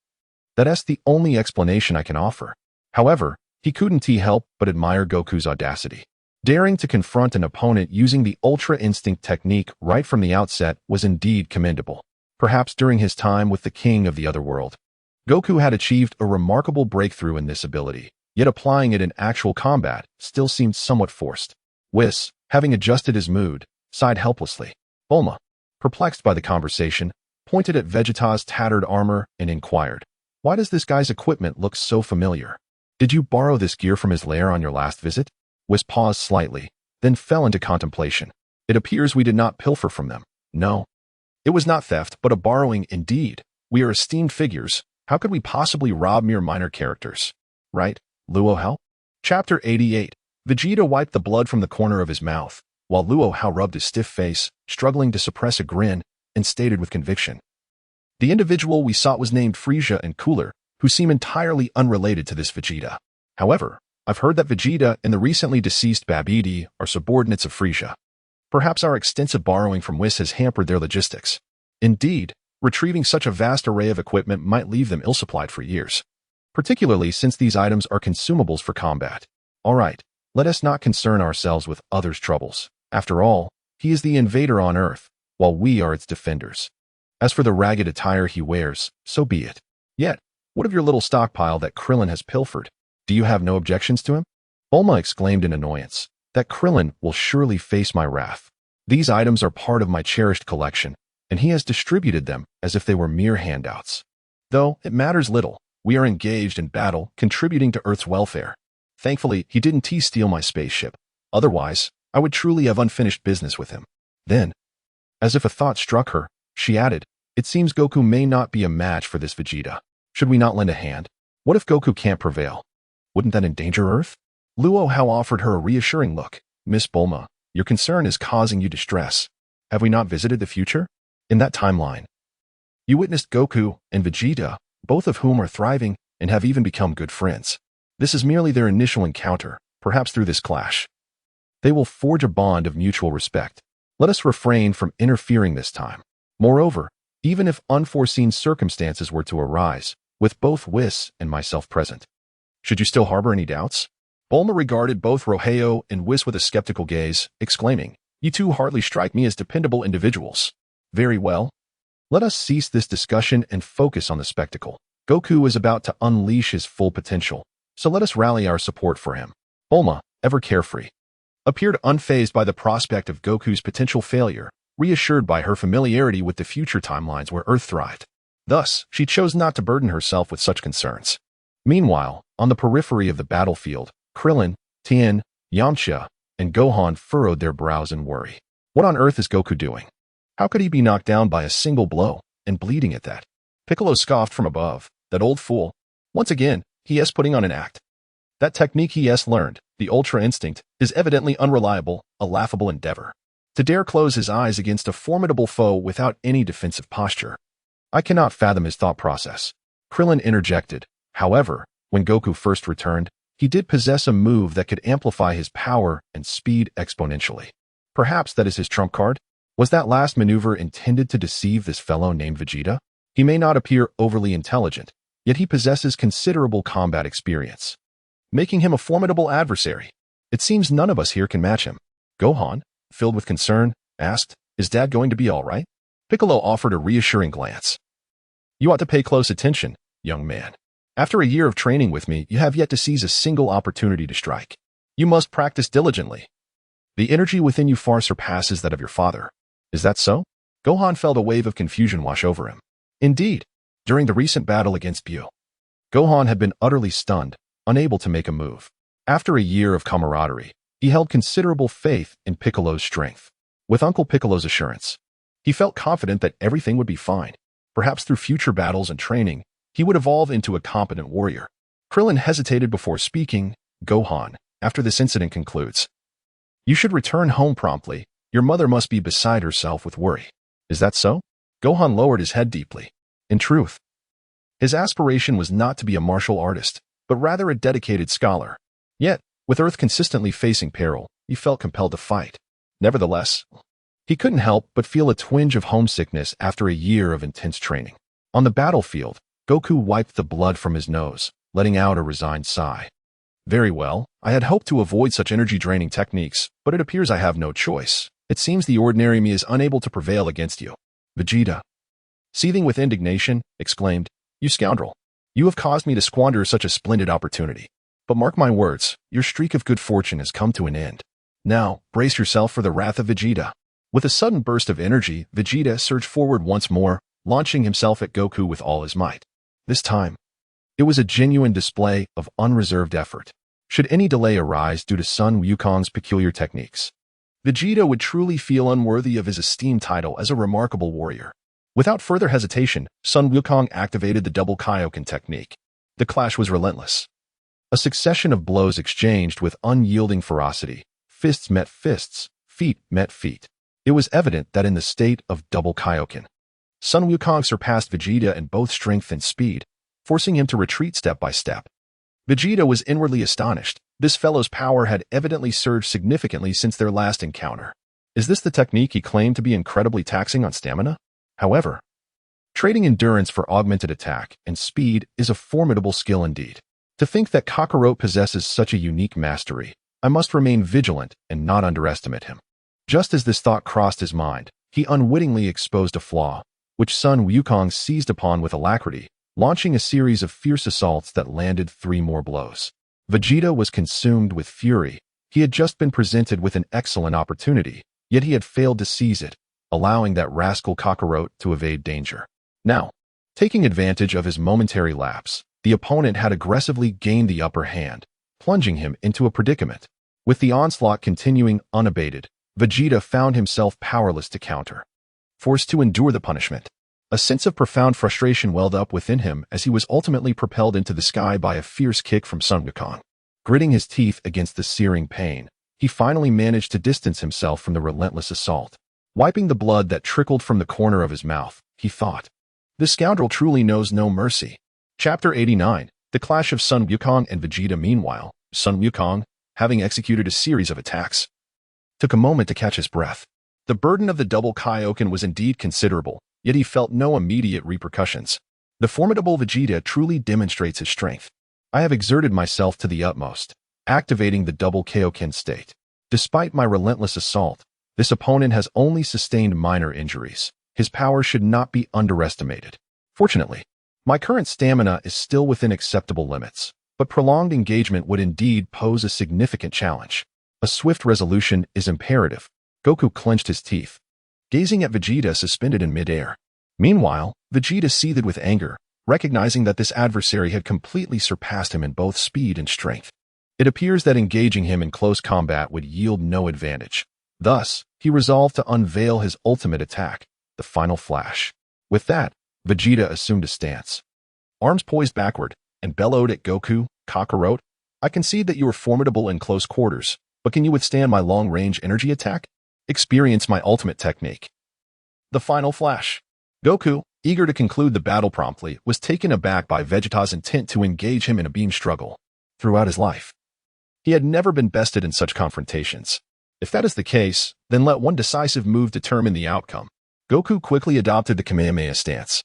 that's the only explanation I can offer." However, he couldn't help but admire Goku's audacity. Daring to confront an opponent using the Ultra Instinct technique right from the outset was indeed commendable. Perhaps during his time with the King of the Otherworld, Goku had achieved a remarkable breakthrough in this ability, yet applying it in actual combat still seemed somewhat forced. Whis, having adjusted his mood, sighed helplessly. Bulma, perplexed by the conversation, pointed at Vegeta's tattered armor and inquired, "Why does this guy's equipment look so familiar? Did you borrow this gear from his lair on your last visit?" Whis paused slightly, then fell into contemplation. "It appears we did not pilfer from them. No. It was not theft, but a borrowing indeed. We are esteemed figures. How could we possibly rob mere minor characters? Right, Luo Hao?" Chapter 88. Vegeta wiped the blood from the corner of his mouth, while Luo Hao rubbed his stiff face, struggling to suppress a grin, and stated with conviction, "The individual we sought was named Frieza and Cooler, who seem entirely unrelated to this Vegeta. However, I've heard that Vegeta and the recently deceased Babidi are subordinates of Frieza. Perhaps our extensive borrowing from Whis has hampered their logistics. Indeed, retrieving such a vast array of equipment might leave them ill-supplied for years, particularly since these items are consumables for combat. All right, let us not concern ourselves with others' troubles. After all, he is the invader on Earth, while we are its defenders. As for the ragged attire he wears, so be it. Yet, what of your little stockpile that Krillin has pilfered? Do you have no objections to him?" Bulma exclaimed in annoyance, "That Krillin will surely face my wrath. These items are part of my cherished collection, and he has distributed them as if they were mere handouts. Though it matters little, we are engaged in battle, contributing to Earth's welfare. Thankfully, he didn't steal my spaceship. Otherwise, I would truly have unfinished business with him." Then, as if a thought struck her, she added, "It seems Goku may not be a match for this Vegeta. Should we not lend a hand? What if Goku can't prevail? Wouldn't that endanger Earth?" Luo Hao offered her a reassuring look. "Miss Bulma, your concern is causing you distress. Have we not visited the future? In that timeline, you witnessed Goku and Vegeta, both of whom are thriving and have even become good friends. This is merely their initial encounter. Perhaps through this clash, they will forge a bond of mutual respect. Let us refrain from interfering this time. Moreover, even if unforeseen circumstances were to arise, with both Whis and myself present, should you still harbor any doubts?" Bulma regarded both Luo Hao and Whis with a skeptical gaze, exclaiming, "You two hardly strike me as dependable individuals. Very well. Let us cease this discussion and focus on the spectacle. Goku is about to unleash his full potential, so let us rally our support for him." Bulma, ever carefree, appeared unfazed by the prospect of Goku's potential failure, reassured by her familiarity with the future timelines where Earth thrived. Thus, she chose not to burden herself with such concerns. Meanwhile, on the periphery of the battlefield, Krillin, Tien, Yamcha, and Gohan furrowed their brows in worry. What on earth is Goku doing? How could he be knocked down by a single blow, and bleeding at that? Piccolo scoffed from above. That old fool. Once again, he is putting on an act. That technique he has learned, the Ultra Instinct, is evidently unreliable, a laughable endeavor. To dare close his eyes against a formidable foe without any defensive posture. I cannot fathom his thought process. Krillin interjected. However, when Goku first returned, he did possess a move that could amplify his power and speed exponentially. Perhaps that is his trump card? Was that last maneuver intended to deceive this fellow named Vegeta? He may not appear overly intelligent, yet he possesses considerable combat experience, making him a formidable adversary. It seems none of us here can match him. Gohan, filled with concern, asked, "Is Dad going to be all right?" Piccolo offered a reassuring glance. "You ought to pay close attention, young man. After a year of training with me, you have yet to seize a single opportunity to strike. You must practice diligently. The energy within you far surpasses that of your father. Is that so?" Gohan felt a wave of confusion wash over him. Indeed, during the recent battle against Bu, Gohan had been utterly stunned, unable to make a move. After a year of camaraderie, he held considerable faith in Piccolo's strength. With Uncle Piccolo's assurance, he felt confident that everything would be fine. Perhaps through future battles and training, he would evolve into a competent warrior. Krillin hesitated before speaking. Gohan, after this incident concludes, "You should return home promptly. Your mother must be beside herself with worry. Is that so?" Gohan lowered his head deeply. In truth, his aspiration was not to be a martial artist, but rather a dedicated scholar. Yet, with Earth consistently facing peril, he felt compelled to fight. Nevertheless, he couldn't help but feel a twinge of homesickness after a year of intense training. On the battlefield, Goku wiped the blood from his nose, letting out a resigned sigh. "Very well, I had hoped to avoid such energy-draining techniques, but it appears I have no choice. It seems the ordinary me is unable to prevail against you." Vegeta, seething with indignation, exclaimed, "You scoundrel! You have caused me to squander such a splendid opportunity. But mark my words, your streak of good fortune has come to an end. Now, brace yourself for the wrath of Vegeta. With a sudden burst of energy, Vegeta surged forward once more, launching himself at Goku with all his might. This time, it was a genuine display of unreserved effort. Should any delay arise due to Sun Wukong's peculiar techniques, Vegeta would truly feel unworthy of his esteemed title as a remarkable warrior. Without further hesitation, Sun Wukong activated the double Kaioken technique. The clash was relentless. A succession of blows exchanged with unyielding ferocity. Fists met fists, feet met feet. It was evident that in the state of double Kaioken, Sun Wukong surpassed Vegeta in both strength and speed, forcing him to retreat step by step. Vegeta was inwardly astonished. This fellow's power had evidently surged significantly since their last encounter. Is this the technique he claimed to be incredibly taxing on stamina? However, trading endurance for augmented attack and speed is a formidable skill indeed. To think that Kakarot possesses such a unique mastery, I must remain vigilant and not underestimate him. Just as this thought crossed his mind, he unwittingly exposed a flaw, which Sun Wukong seized upon with alacrity, launching a series of fierce assaults that landed 3 more blows. Vegeta was consumed with fury. He had just been presented with an excellent opportunity, yet he had failed to seize it, allowing that rascal Kakarot to evade danger. Now, taking advantage of his momentary lapse, the opponent had aggressively gained the upper hand, plunging him into a predicament. With the onslaught continuing unabated, Vegeta found himself powerless to counter. Forced to endure the punishment, a sense of profound frustration welled up within him as he was ultimately propelled into the sky by a fierce kick from Sun Wukong. Gritting his teeth against the searing pain, he finally managed to distance himself from the relentless assault. Wiping the blood that trickled from the corner of his mouth, he thought, "This scoundrel truly knows no mercy." Chapter 89, The Clash of Sun Wukong and Vegeta. Meanwhile, Sun Wukong, having executed a series of attacks, took a moment to catch his breath. The burden of the double Kaioken was indeed considerable, yet he felt no immediate repercussions. The formidable Vegeta truly demonstrates his strength. I have exerted myself to the utmost, activating the double Kaioken state. Despite my relentless assault, this opponent has only sustained minor injuries. His power should not be underestimated. Fortunately, my current stamina is still within acceptable limits, but prolonged engagement would indeed pose a significant challenge. A swift resolution is imperative. Goku clenched his teeth, gazing at Vegeta suspended in midair. Meanwhile, Vegeta seethed with anger, recognizing that this adversary had completely surpassed him in both speed and strength. It appears that engaging him in close combat would yield no advantage. Thus, he resolved to unveil his ultimate attack, the final flash. With that, Vegeta assumed a stance. Arms poised backward, and bellowed at Goku, "Kakarot, I concede that you are formidable in close quarters, but can you withstand my long-range energy attack? Experience my ultimate technique." The final flash. Goku, eager to conclude the battle promptly, was taken aback by Vegeta's intent to engage him in a beam struggle. Throughout his life, he had never been bested in such confrontations. If that is the case, then let one decisive move determine the outcome. Goku quickly adopted the Kamehameha stance,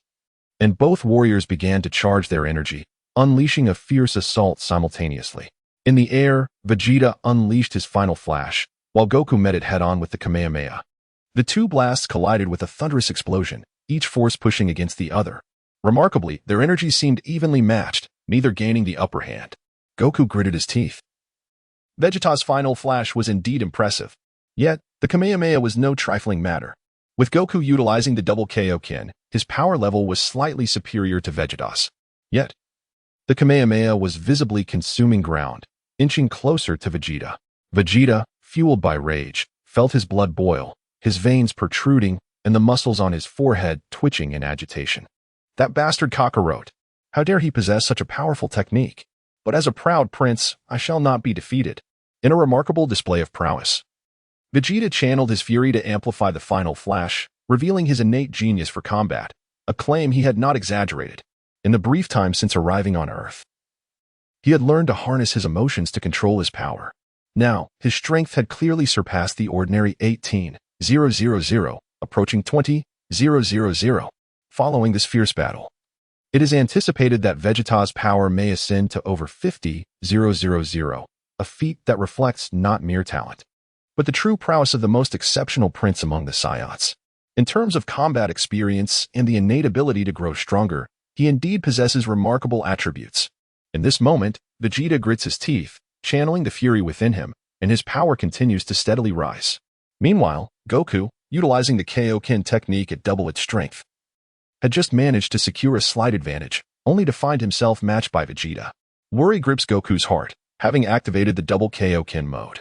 and both warriors began to charge their energy, unleashing a fierce assault simultaneously. In the air, Vegeta unleashed his final flash, while Goku met it head-on with the Kamehameha. The two blasts collided with a thunderous explosion, each force pushing against the other. Remarkably, their energies seemed evenly matched, neither gaining the upper hand. Goku gritted his teeth. Vegeta's final flash was indeed impressive. Yet, the Kamehameha was no trifling matter. With Goku utilizing the double Kaioken, his power level was slightly superior to Vegeta's. Yet, the Kamehameha was visibly consuming ground, inching closer to Vegeta. Vegeta, fueled by rage, felt his blood boil, his veins protruding, and the muscles on his forehead twitching in agitation. That bastard Kakarot! How dare he possess such a powerful technique? But as a proud prince, I shall not be defeated. In a remarkable display of prowess, Vegeta channeled his fury to amplify the final flash, revealing his innate genius for combat, a claim he had not exaggerated. In the brief time since arriving on Earth, he had learned to harness his emotions to control his power. Now, his strength had clearly surpassed the ordinary 18,000, approaching 20,000. Following this fierce battle, it is anticipated that Vegeta's power may ascend to over 50,000, a feat that reflects not mere talent, but the true prowess of the most exceptional prince among the Saiyans. In terms of combat experience and the innate ability to grow stronger, he indeed possesses remarkable attributes. In this moment, Vegeta grits his teeth, channeling the fury within him, and his power continues to steadily rise. Meanwhile, Goku, utilizing the Kaioken technique at double its strength, had just managed to secure a slight advantage, only to find himself matched by Vegeta. Worry grips Goku's heart, having activated the double Kaioken mode.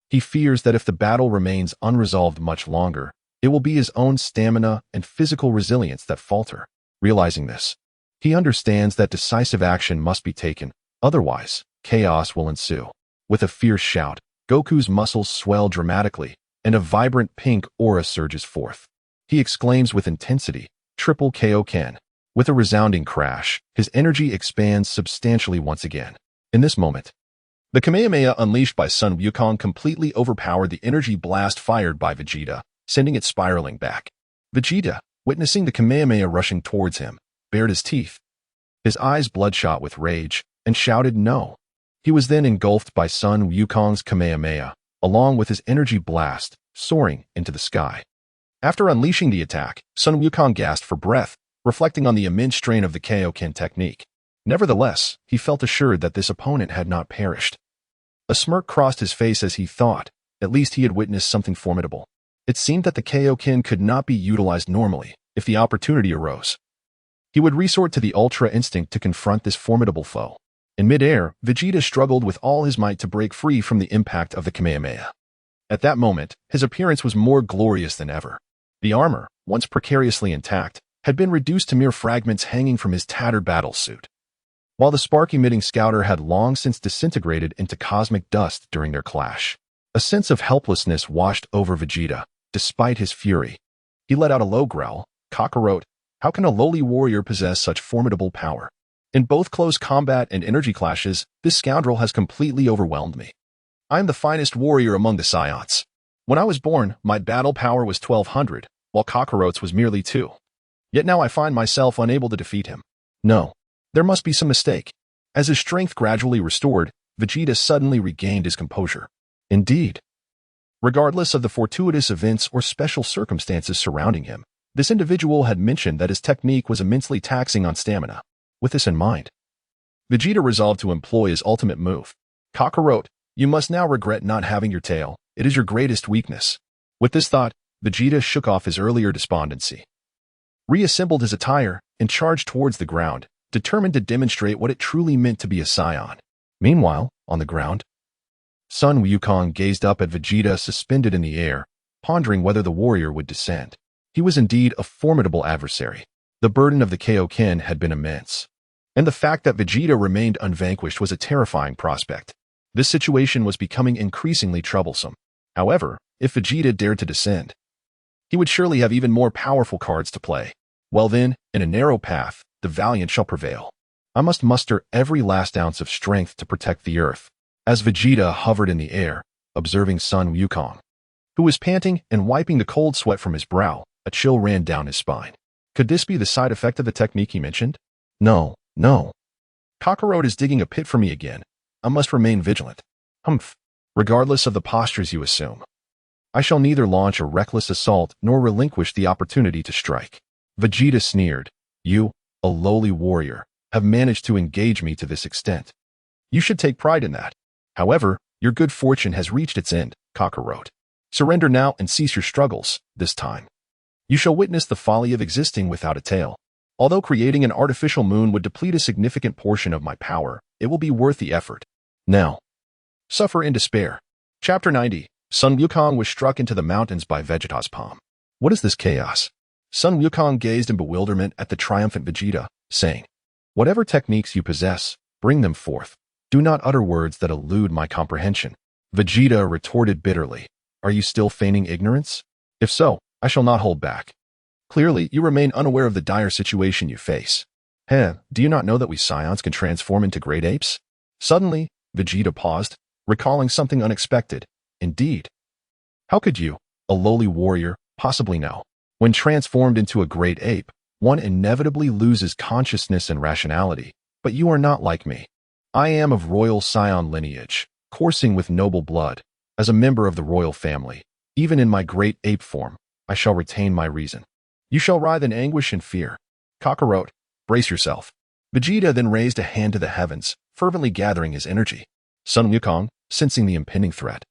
He fears that if the battle remains unresolved much longer, it will be his own stamina and physical resilience that falter. Realizing this, he understands that decisive action must be taken, otherwise, chaos will ensue. With a fierce shout, Goku's muscles swell dramatically, and a vibrant pink aura surges forth. He exclaims with intensity, "Triple Kaioken." With a resounding crash, his energy expands substantially once again. In this moment, the Kamehameha unleashed by Sun Wukong completely overpowered the energy blast fired by Vegeta, sending it spiraling back. Vegeta, witnessing the Kamehameha rushing towards him, bared his teeth, his eyes bloodshot with rage, and shouted no. He was then engulfed by Sun Wukong's Kamehameha, along with his energy blast, soaring into the sky. After unleashing the attack, Sun Wukong gasped for breath, reflecting on the immense strain of the Kaioken technique. Nevertheless, he felt assured that this opponent had not perished. A smirk crossed his face as he thought, at least he had witnessed something formidable. It seemed that the Kaioken could not be utilized normally, if the opportunity arose. He would resort to the Ultra Instinct to confront this formidable foe. In mid-air, Vegeta struggled with all his might to break free from the impact of the Kamehameha. At that moment, his appearance was more glorious than ever. The armor, once precariously intact, had been reduced to mere fragments hanging from his tattered battle suit. While the spark-emitting scouter had long since disintegrated into cosmic dust during their clash, a sense of helplessness washed over Vegeta, despite his fury. He let out a low growl. "Kakarot, how can a lowly warrior possess such formidable power? In both close combat and energy clashes, this scoundrel has completely overwhelmed me. I am the finest warrior among the Saiyans. When I was born, my battle power was 1200, while Kakarot's was merely 2. Yet now I find myself unable to defeat him. No, there must be some mistake." As his strength gradually restored, Vegeta suddenly regained his composure. Indeed, regardless of the fortuitous events or special circumstances surrounding him, this individual had mentioned that his technique was immensely taxing on stamina. With this in mind, Vegeta resolved to employ his ultimate move. "Kakarot, you must now regret not having your tail. It is your greatest weakness." With this thought, Vegeta shook off his earlier despondency, reassembled his attire, and charged towards the ground, determined to demonstrate what it truly meant to be a Saiyan. Meanwhile, on the ground, Sun Wukong gazed up at Vegeta suspended in the air, pondering whether the warrior would descend. He was indeed a formidable adversary. The burden of the Kaioken had been immense, and the fact that Vegeta remained unvanquished was a terrifying prospect. This situation was becoming increasingly troublesome. However, if Vegeta dared to descend, he would surely have even more powerful cards to play. Well then, in a narrow path, the valiant shall prevail. I must muster every last ounce of strength to protect the earth. As Vegeta hovered in the air, observing Sun Wukong, who was panting and wiping the cold sweat from his brow, a chill ran down his spine. Could this be the side effect of the technique he mentioned? No. Kakarot is digging a pit for me again. I must remain vigilant. Humph. Regardless of the postures you assume, I shall neither launch a reckless assault nor relinquish the opportunity to strike. Vegeta sneered. You, a lowly warrior, have managed to engage me to this extent. You should take pride in that. However, your good fortune has reached its end, Kakarot. Surrender now and cease your struggles, this time. You shall witness the folly of existing without a tail. Although creating an artificial moon would deplete a significant portion of my power, it will be worth the effort. Now, suffer in despair. Chapter 90. Sun Wukong was struck into the mountains by Vegeta's palm. What is this chaos? Sun Wukong gazed in bewilderment at the triumphant Vegeta, saying, Whatever techniques you possess, bring them forth. Do not utter words that elude my comprehension. Vegeta retorted bitterly. Are you still feigning ignorance? If so, I shall not hold back. Clearly, you remain unaware of the dire situation you face. Do you not know that we Saiyans can transform into great apes? Suddenly, Vegeta paused, recalling something unexpected. Indeed. How could you, a lowly warrior, possibly know? When transformed into a great ape, one inevitably loses consciousness and rationality, but you are not like me. I am of royal Saiyan lineage, coursing with noble blood. As a member of the royal family, even in my great ape form, I shall retain my reason. You shall writhe in anguish and fear. Kakarot, brace yourself. Vegeta then raised a hand to the heavens, fervently gathering his energy. Sun Wukong, sensing the impending threat.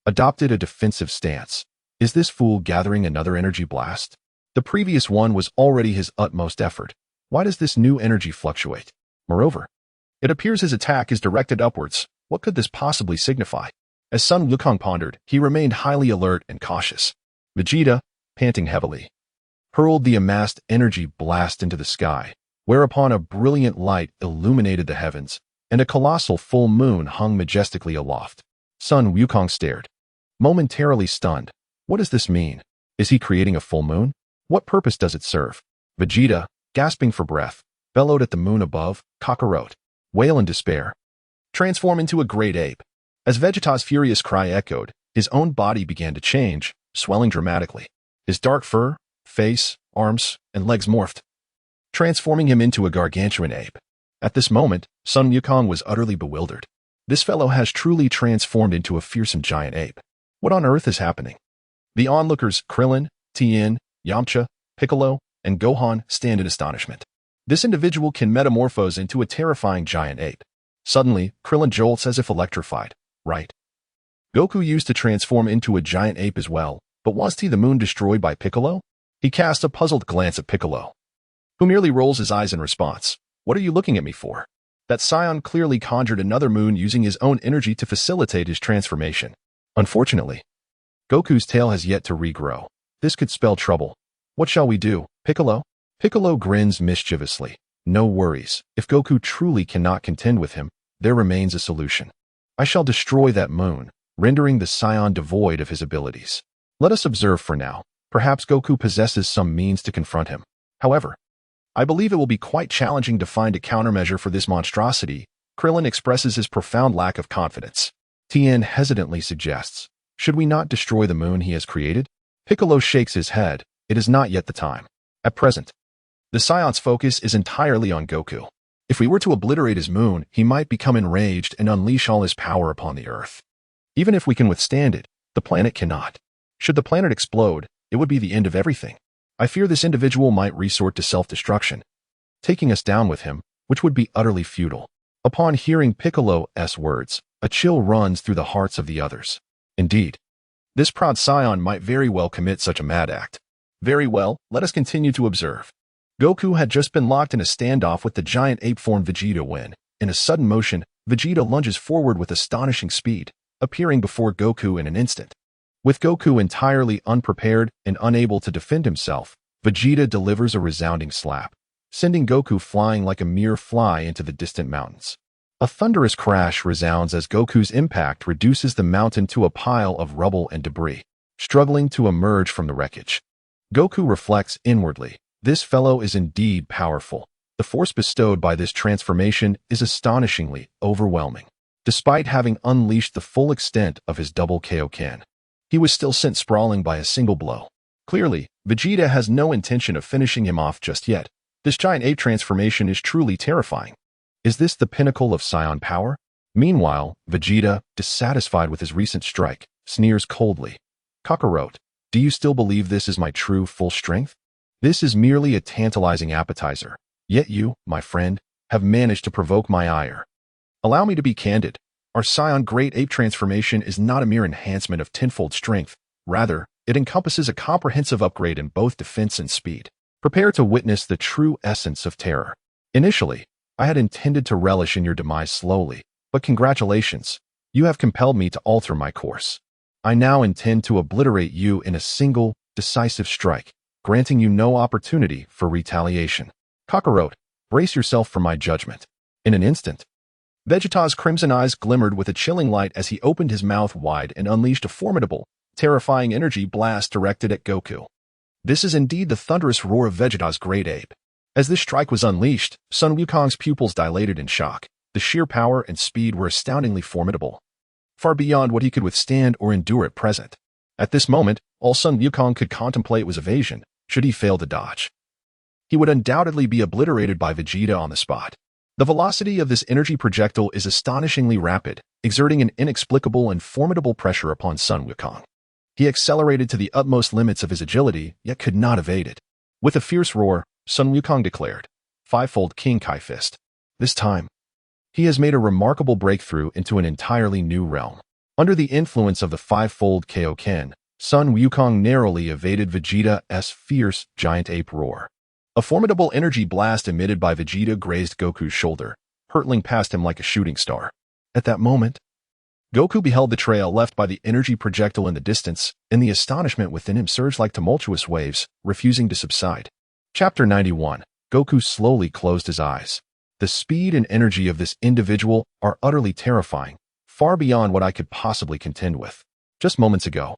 Adopted a defensive stance. Is this fool gathering another energy blast? The previous one was already his utmost effort. Why does this new energy fluctuate? Moreover, it appears his attack is directed upwards. What could this possibly signify? As Sun Wukong pondered, he remained highly alert and cautious. Vegeta, panting heavily, hurled the amassed energy blast into the sky, whereupon a brilliant light illuminated the heavens, and a colossal full moon hung majestically aloft. Sun Wukong stared, momentarily stunned. What does this mean? Is he creating a full moon? What purpose does it serve? Vegeta, gasping for breath, bellowed at the moon above. Kakarot, wail in despair. Transform into a great ape. As Vegeta's furious cry echoed, his own body began to change, swelling dramatically. His dark fur, face, arms, and legs morphed, transforming him into a gargantuan ape. At this moment, Sun Wukong was utterly bewildered. This fellow has truly transformed into a fearsome giant ape. What on earth is happening? The onlookers, Krillin, Tien, Yamcha, Piccolo, and Gohan, stand in astonishment. This individual can metamorphose into a terrifying giant ape. Suddenly, Krillin jolts as if electrified. Right. Goku used to transform into a giant ape as well, but was the moon destroyed by Piccolo? He cast a puzzled glance at Piccolo, who merely rolls his eyes in response. What are you looking at me for? That scion clearly conjured another moon using his own energy to facilitate his transformation. Unfortunately, Goku's tail has yet to regrow. This could spell trouble. What shall we do, Piccolo? Piccolo grins mischievously. No worries. If Goku truly cannot contend with him, there remains a solution. I shall destroy that moon, rendering the scion devoid of his abilities. Let us observe for now. Perhaps Goku possesses some means to confront him. However, I believe it will be quite challenging to find a countermeasure for this monstrosity. Krillin expresses his profound lack of confidence. Tien hesitantly suggests, should we not destroy the moon he has created? Piccolo shakes his head. It is not yet the time. At present, the scion's focus is entirely on Goku. If we were to obliterate his moon, he might become enraged and unleash all his power upon the Earth. Even if we can withstand it, the planet cannot. Should the planet explode, it would be the end of everything. I fear this individual might resort to self-destruction, taking us down with him, which would be utterly futile. Upon hearing Piccolo's words, a chill runs through the hearts of the others. Indeed, this proud scion might very well commit such a mad act. Very well, let us continue to observe. Goku had just been locked in a standoff with the giant ape-form Vegeta when, in a sudden motion, Vegeta lunges forward with astonishing speed, appearing before Goku in an instant. With Goku entirely unprepared and unable to defend himself, Vegeta delivers a resounding slap, sending Goku flying like a mere fly into the distant mountains. A thunderous crash resounds as Goku's impact reduces the mountain to a pile of rubble and debris, struggling to emerge from the wreckage. Goku reflects inwardly. This fellow is indeed powerful. The force bestowed by this transformation is astonishingly overwhelming. Despite having unleashed the full extent of his double Kaioken, he was still sent sprawling by a single blow. Clearly, Vegeta has no intention of finishing him off just yet. This giant ape transformation is truly terrifying. Is this the pinnacle of scion power? Meanwhile, Vegeta, dissatisfied with his recent strike, sneers coldly. Kakarot, do you still believe this is my true full strength? This is merely a tantalizing appetizer. Yet you, my friend, have managed to provoke my ire. Allow me to be candid. Our scion great ape transformation is not a mere enhancement of tenfold strength. Rather, it encompasses a comprehensive upgrade in both defense and speed. Prepare to witness the true essence of terror. Initially, I had intended to relish in your demise slowly, but congratulations, you have compelled me to alter my course. I now intend to obliterate you in a single, decisive strike, granting you no opportunity for retaliation. Kakarot, brace yourself for my judgment. In an instant, Vegeta's crimson eyes glimmered with a chilling light as he opened his mouth wide and unleashed a formidable, terrifying energy blast directed at Goku. This is indeed the thunderous roar of Vegeta's great ape. As this strike was unleashed, Sun Wukong's pupils dilated in shock. The sheer power and speed were astoundingly formidable, far beyond what he could withstand or endure at present. At this moment, all Sun Wukong could contemplate was evasion. Should he fail to dodge, he would undoubtedly be obliterated by Vegeta on the spot. The velocity of this energy projectile is astonishingly rapid, exerting an inexplicable and formidable pressure upon Sun Wukong. He accelerated to the utmost limits of his agility, yet could not evade it. With a fierce roar, Sun Wukong declared, "Fivefold King Kai Fist." This time, He has made a remarkable breakthrough into an entirely new realm. Under the influence of the five-fold Kaioken, Sun Wukong narrowly evaded Vegeta's fierce giant ape roar. A formidable energy blast emitted by Vegeta grazed Goku's shoulder, hurtling past him like a shooting star. At that moment, Goku beheld the trail left by the energy projectile in the distance, and the astonishment within him surged like tumultuous waves, refusing to subside. Chapter 91. Goku slowly closed his eyes. The speed and energy of this individual are utterly terrifying, far beyond what I could possibly contend with. Just moments ago,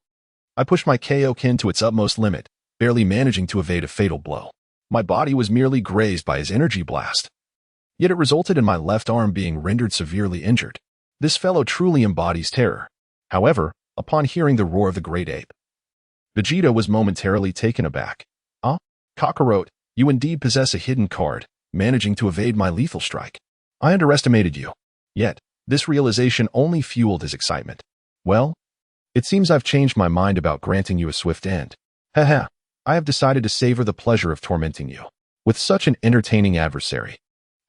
I pushed my Kaioken to its utmost limit, barely managing to evade a fatal blow. My body was merely grazed by his energy blast. Yet it resulted in my left arm being rendered severely injured. This fellow truly embodies terror. However, upon hearing the roar of the great ape, Vegeta was momentarily taken aback. "Ah, Kakarot, you indeed possess a hidden card, managing to evade my lethal strike. I underestimated you." Yet, this realization only fueled his excitement. "Well, it seems I've changed my mind about granting you a swift end. Haha, I have decided to savor the pleasure of tormenting you. With such an entertaining adversary,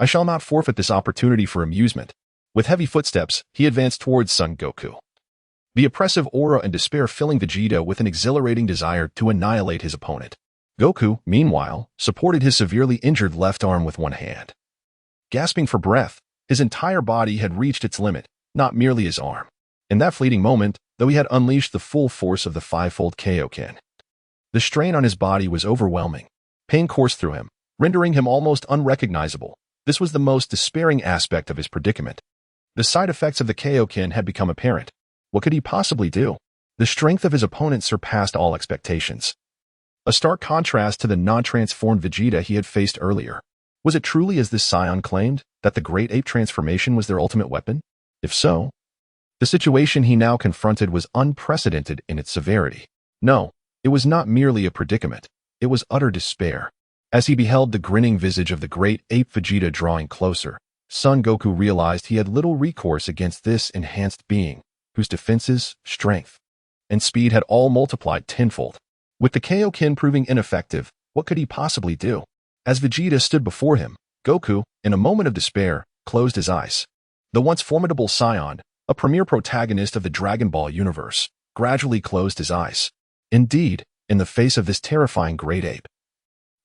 I shall not forfeit this opportunity for amusement." With heavy footsteps, he advanced towards Son Goku. The oppressive aura and despair filling Vegeta with an exhilarating desire to annihilate his opponent. Goku, meanwhile, supported his severely injured left arm with one hand. Gasping for breath, his entire body had reached its limit, not merely his arm. In that fleeting moment, though he had unleashed the full force of the five-fold Kaioken, the strain on his body was overwhelming. Pain coursed through him, rendering him almost unrecognizable. This was the most despairing aspect of his predicament. The side effects of the Kaioken had become apparent. What could he possibly do? The strength of his opponent surpassed all expectations. A stark contrast to the non-transformed Vegeta he had faced earlier. Was it truly as this scion claimed, that the great ape transformation was their ultimate weapon? If so, the situation he now confronted was unprecedented in its severity. No, it was not merely a predicament. It was utter despair. As he beheld the grinning visage of the great ape Vegeta drawing closer, Son Goku realized he had little recourse against this enhanced being, whose defenses, strength, and speed had all multiplied tenfold. With the Kaioken proving ineffective, what could he possibly do? As Vegeta stood before him, Goku, in a moment of despair, closed his eyes. The once formidable scion, a premier protagonist of the Dragon Ball universe, gradually closed his eyes. Indeed, in the face of this terrifying great ape,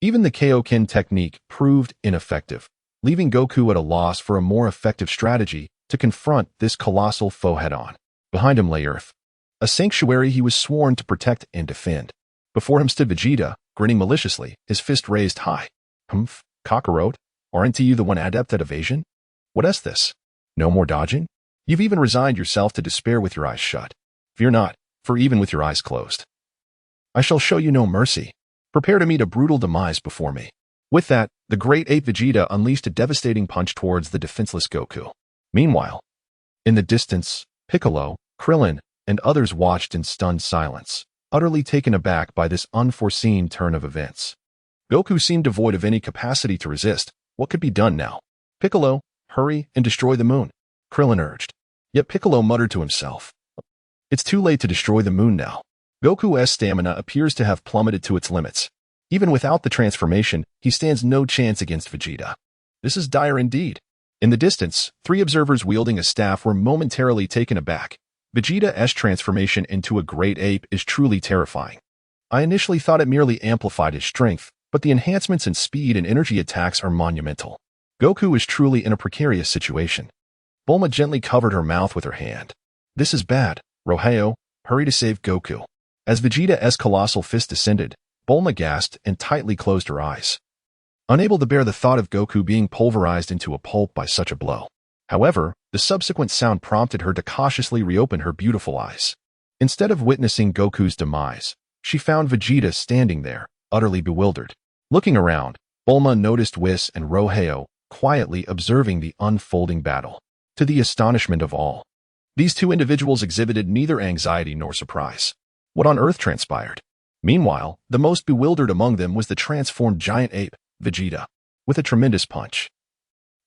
even the Kaioken technique proved ineffective, leaving Goku at a loss for a more effective strategy to confront this colossal foe head-on. Behind him lay Earth, a sanctuary he was sworn to protect and defend. Before him stood Vegeta, grinning maliciously, his fist raised high. "Humph, Kakarot, aren't you the one adept at evasion? What is this? No more dodging? You've even resigned yourself to despair with your eyes shut. Fear not, for even with your eyes closed, I shall show you no mercy. Prepare to meet a brutal demise before me." With that, the great ape Vegeta unleashed a devastating punch towards the defenseless Goku. Meanwhile, in the distance, Piccolo, Krillin, and others watched in stunned silence, utterly taken aback by this unforeseen turn of events. Goku seemed devoid of any capacity to resist. What could be done now? "Piccolo, hurry and destroy the moon," Krillin urged. Yet Piccolo muttered to himself, "It's too late to destroy the moon now." Goku's stamina appears to have plummeted to its limits. Even without the transformation, he stands no chance against Vegeta. This is dire indeed. In the distance, three observers wielding a staff were momentarily taken aback. Vegeta's transformation into a great ape is truly terrifying. I initially thought it merely amplified his strength, but the enhancements in speed and energy attacks are monumental. Goku is truly in a precarious situation. Bulma gently covered her mouth with her hand. "This is bad. Luo Hao, hurry to save Goku." As Vegeta's colossal fist descended, Bulma gasped and tightly closed her eyes, unable to bear the thought of Goku being pulverized into a pulp by such a blow. However, the subsequent sound prompted her to cautiously reopen her beautiful eyes. Instead of witnessing Goku's demise, she found Vegeta standing there, utterly bewildered. Looking around, Bulma noticed Whis and Luo Hao quietly observing the unfolding battle. To the astonishment of all, these two individuals exhibited neither anxiety nor surprise. What on earth transpired? Meanwhile, the most bewildered among them was the transformed giant ape, Vegeta. With a tremendous punch,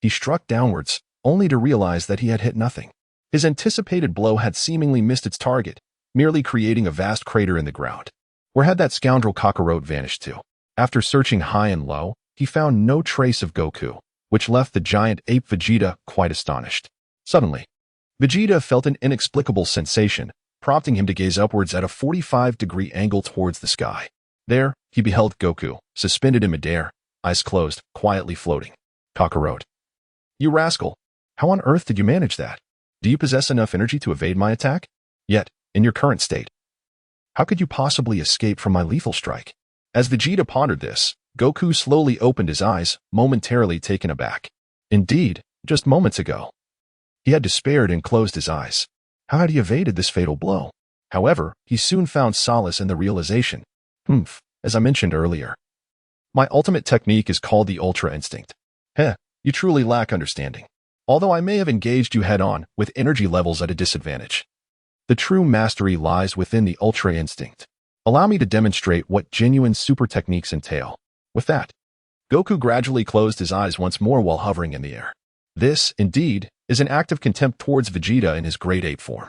he struck downwards, only to realize that he had hit nothing. His anticipated blow had seemingly missed its target, merely creating a vast crater in the ground. Where had that scoundrel Kakarot vanished to? After searching high and low, he found no trace of Goku. which left the giant ape Vegeta quite astonished. Suddenly, Vegeta felt an inexplicable sensation, prompting him to gaze upwards at a 45-degree angle towards the sky. There, he beheld Goku, suspended in midair, eyes closed, quietly floating. Kakarot. You rascal! How on earth did you manage that? Do you possess enough energy to evade my attack? Yet, in your current state, how could you possibly escape from my lethal strike? As Vegeta pondered this, Goku slowly opened his eyes, momentarily taken aback. Indeed, just moments ago, he had despaired and closed his eyes. How had he evaded this fatal blow? However, he soon found solace in the realization. As I mentioned earlier, my ultimate technique is called the Ultra Instinct. You truly lack understanding. Although I may have engaged you head-on with energy levels at a disadvantage, the true mastery lies within the Ultra Instinct. Allow me to demonstrate what genuine super techniques entail. With that, Goku gradually closed his eyes once more while hovering in the air. This, indeed, is an act of contempt towards Vegeta in his great ape form.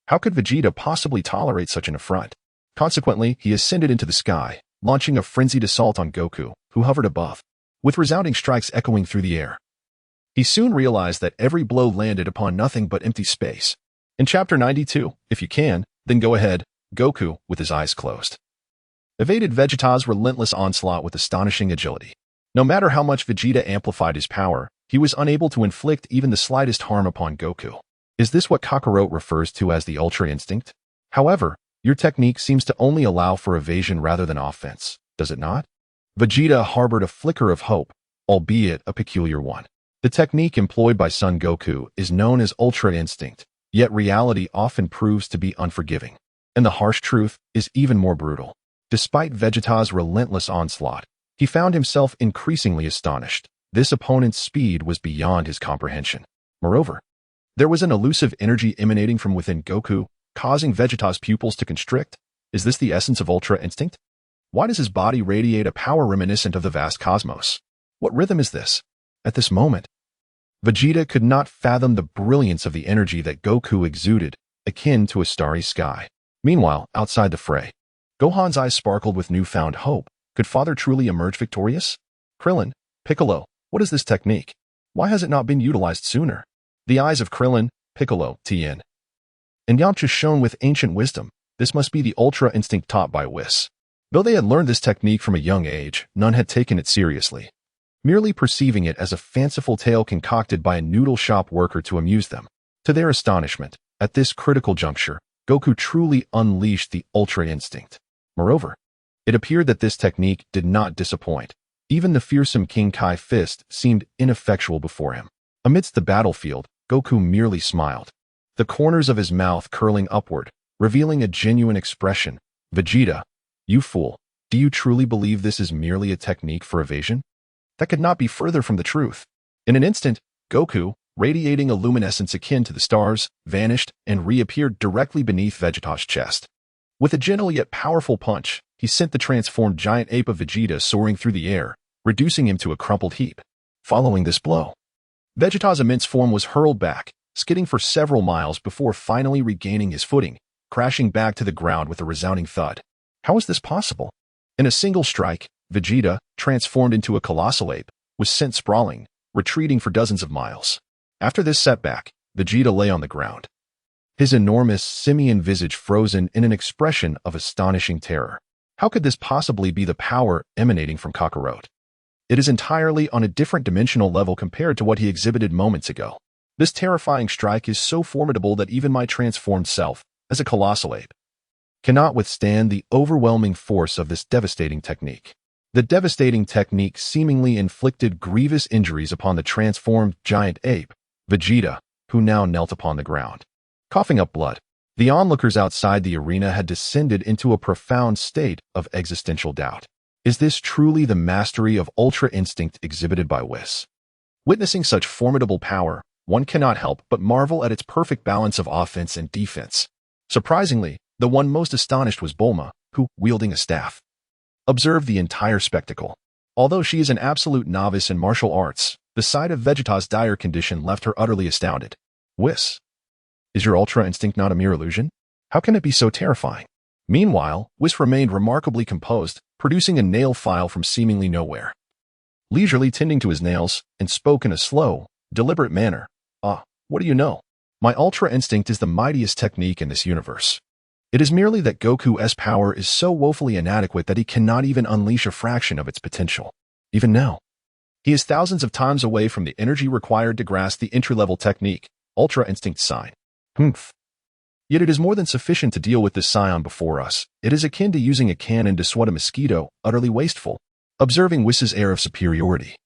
How could Vegeta possibly tolerate such an affront? Consequently, he ascended into the sky, launching a frenzied assault on Goku, who hovered above, with resounding strikes echoing through the air. He soon realized that every blow landed upon nothing but empty space. In Chapter 92, if you can, then go ahead, Goku, with his eyes closed, evaded Vegeta's relentless onslaught with astonishing agility. No matter how much Vegeta amplified his power, he was unable to inflict even the slightest harm upon Goku. Is this what Kakarot refers to as the Ultra Instinct? However, your technique seems to only allow for evasion rather than offense, does it not? Vegeta harbored a flicker of hope, albeit a peculiar one. The technique employed by Son Goku is known as Ultra Instinct, yet reality often proves to be unforgiving. And the harsh truth is even more brutal. Despite Vegeta's relentless onslaught, he found himself increasingly astonished. This opponent's speed was beyond his comprehension. Moreover, there was an elusive energy emanating from within Goku, causing Vegeta's pupils to constrict. Is this the essence of Ultra Instinct? Why does his body radiate a power reminiscent of the vast cosmos? What rhythm is this? At this moment, Vegeta could not fathom the brilliance of the energy that Goku exuded, akin to a starry sky. Meanwhile, outside the fray, Gohan's eyes sparkled with newfound hope. Could Father truly emerge victorious? Krillin, Piccolo, what is this technique? Why has it not been utilized sooner? The eyes of Krillin, Piccolo, Tien, and Yamcha shone with ancient wisdom. This must be the Ultra Instinct taught by Whis. Though they had learned this technique from a young age, none had taken it seriously, merely perceiving it as a fanciful tale concocted by a noodle shop worker to amuse them. To their astonishment, at this critical juncture, Goku truly unleashed the Ultra Instinct. Moreover, it appeared that this technique did not disappoint. Even the fearsome King Kai fist seemed ineffectual before him. Amidst the battlefield, Goku merely smiled, the corners of his mouth curling upward, revealing a genuine expression. Vegeta, you fool, do you truly believe this is merely a technique for evasion? That could not be further from the truth. In an instant, Goku, radiating a luminescence akin to the stars, vanished and reappeared directly beneath Vegeta's chest. With a gentle yet powerful punch, he sent the transformed giant ape of Vegeta soaring through the air, reducing him to a crumpled heap. Following this blow, Vegeta's immense form was hurled back, skidding for several miles before finally regaining his footing, crashing back to the ground with a resounding thud. How is this possible? In a single strike, Vegeta, transformed into a colossal ape, was sent sprawling, retreating for dozens of miles. After this setback, Vegeta lay on the ground, his enormous simian visage frozen in an expression of astonishing terror. How could this possibly be the power emanating from Kakarot? It is entirely on a different dimensional level compared to what he exhibited moments ago. This terrifying strike is so formidable that even my transformed self, as a colossal ape, cannot withstand the overwhelming force of this devastating technique. The devastating technique seemingly inflicted grievous injuries upon the transformed giant ape, Vegeta, who now knelt upon the ground, coughing up blood. The onlookers outside the arena had descended into a profound state of existential doubt. Is this truly the mastery of Ultra Instinct exhibited by Whis? Witnessing such formidable power, one cannot help but marvel at its perfect balance of offense and defense. Surprisingly, the one most astonished was Bulma, who, wielding a staff, observed the entire spectacle. Although she is an absolute novice in martial arts, the sight of Vegeta's dire condition left her utterly astounded. Whis, is your Ultra Instinct not a mere illusion? How can it be so terrifying? Meanwhile, Whis remained remarkably composed, producing a nail file from seemingly nowhere. leisurely tending to his nails, and spoke in a slow, deliberate manner. What do you know? My Ultra Instinct is the mightiest technique in this universe. It is merely that Goku's power is so woefully inadequate that he cannot even unleash a fraction of its potential. Even now, he is thousands of times away from the energy required to grasp the entry-level technique, Ultra Instinct Sign. Yet it is more than sufficient to deal with this scion before us. It is akin to using a cannon to swat a mosquito, utterly wasteful. Observing Whis's air of superiority,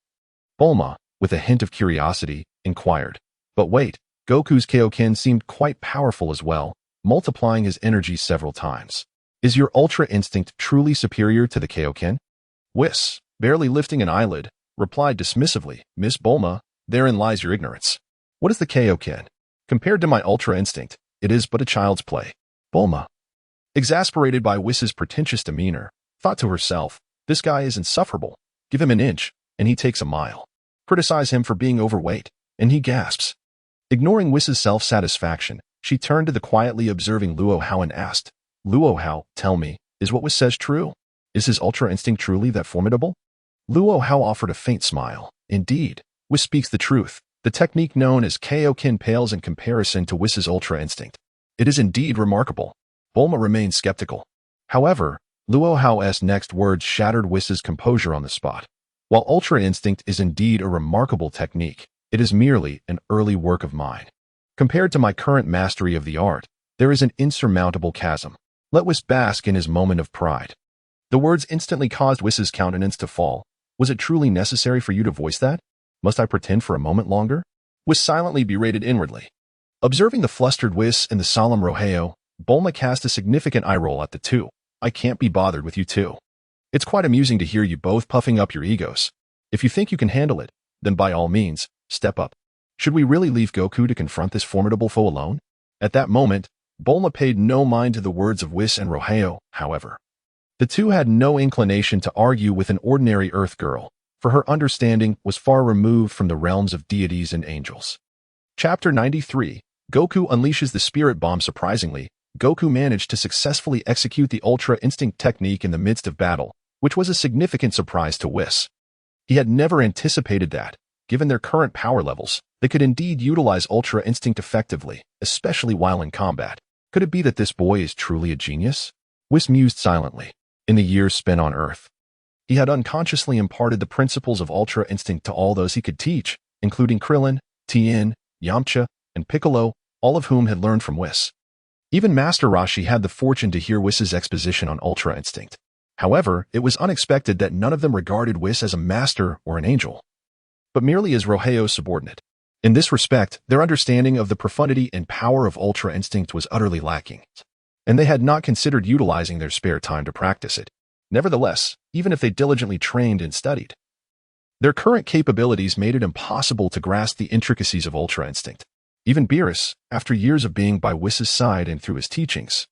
Bulma, with a hint of curiosity, inquired. But wait, Goku's Kaioken seemed quite powerful as well, multiplying his energy several times. Is your Ultra Instinct truly superior to the Kaioken? Whis, barely lifting an eyelid, replied dismissively, Miss Bulma, therein lies your ignorance. What is the Kaioken? Compared to my Ultra Instinct, it is but a child's play. Bulma, exasperated by Whis's pretentious demeanor, thought to herself, this guy is insufferable. Give him an inch, and he takes a mile. Criticize him for being overweight, and he gasps. Ignoring Whis's self-satisfaction, she turned to the quietly observing Luo Hao and asked, Luo Hao, tell me, is what Whis says true? Is his Ultra Instinct truly that formidable? Luo Hao offered a faint smile. Indeed, Whis speaks the truth. The technique known as Kaioken pales in comparison to Whis's Ultra Instinct. It is indeed remarkable. Bulma remained skeptical. However, Luo Hao's next words shattered Whis's composure on the spot. While Ultra Instinct is indeed a remarkable technique, it is merely an early work of mine. Compared to my current mastery of the art, there is an insurmountable chasm. Let Whis bask in his moment of pride. The words instantly caused Whis's countenance to fall. Was it truly necessary for you to voice that? Must I pretend for a moment longer? Whis silently berated inwardly. Observing the flustered Whis and the solemn Luo Hao, Bulma cast a significant eye roll at the two. I can't be bothered with you two. It's quite amusing to hear you both puffing up your egos. If you think you can handle it, then by all means, step up. Should we really leave Goku to confront this formidable foe alone? At that moment, Bulma paid no mind to the words of Whis and Luo Hao, however. The two had no inclination to argue with an ordinary Earth girl, for her understanding was far removed from the realms of deities and angels. Chapter 93, Goku unleashes the Spirit Bomb. Surprisingly, Goku managed to successfully execute the Ultra Instinct technique in the midst of battle, which was a significant surprise to Whis. He had never anticipated that, given their current power levels, they could indeed utilize Ultra Instinct effectively, especially while in combat. Could it be that this boy is truly a genius? Whis mused silently. In the years spent on Earth, he had unconsciously imparted the principles of Ultra Instinct to all those he could teach, including Krillin, Tien, Yamcha, and Piccolo, all of whom had learned from Whis. Even Master Roshi had the fortune to hear Whis's exposition on Ultra Instinct. However, it was unexpected that none of them regarded Whis as a master or an angel, but merely as Luo Hao's subordinate. In this respect, their understanding of the profundity and power of Ultra Instinct was utterly lacking, and they had not considered utilizing their spare time to practice it. Nevertheless, even if they diligently trained and studied, their current capabilities made it impossible to grasp the intricacies of Ultra Instinct. Even Beerus, after years of being by Whis's side and through his teachings,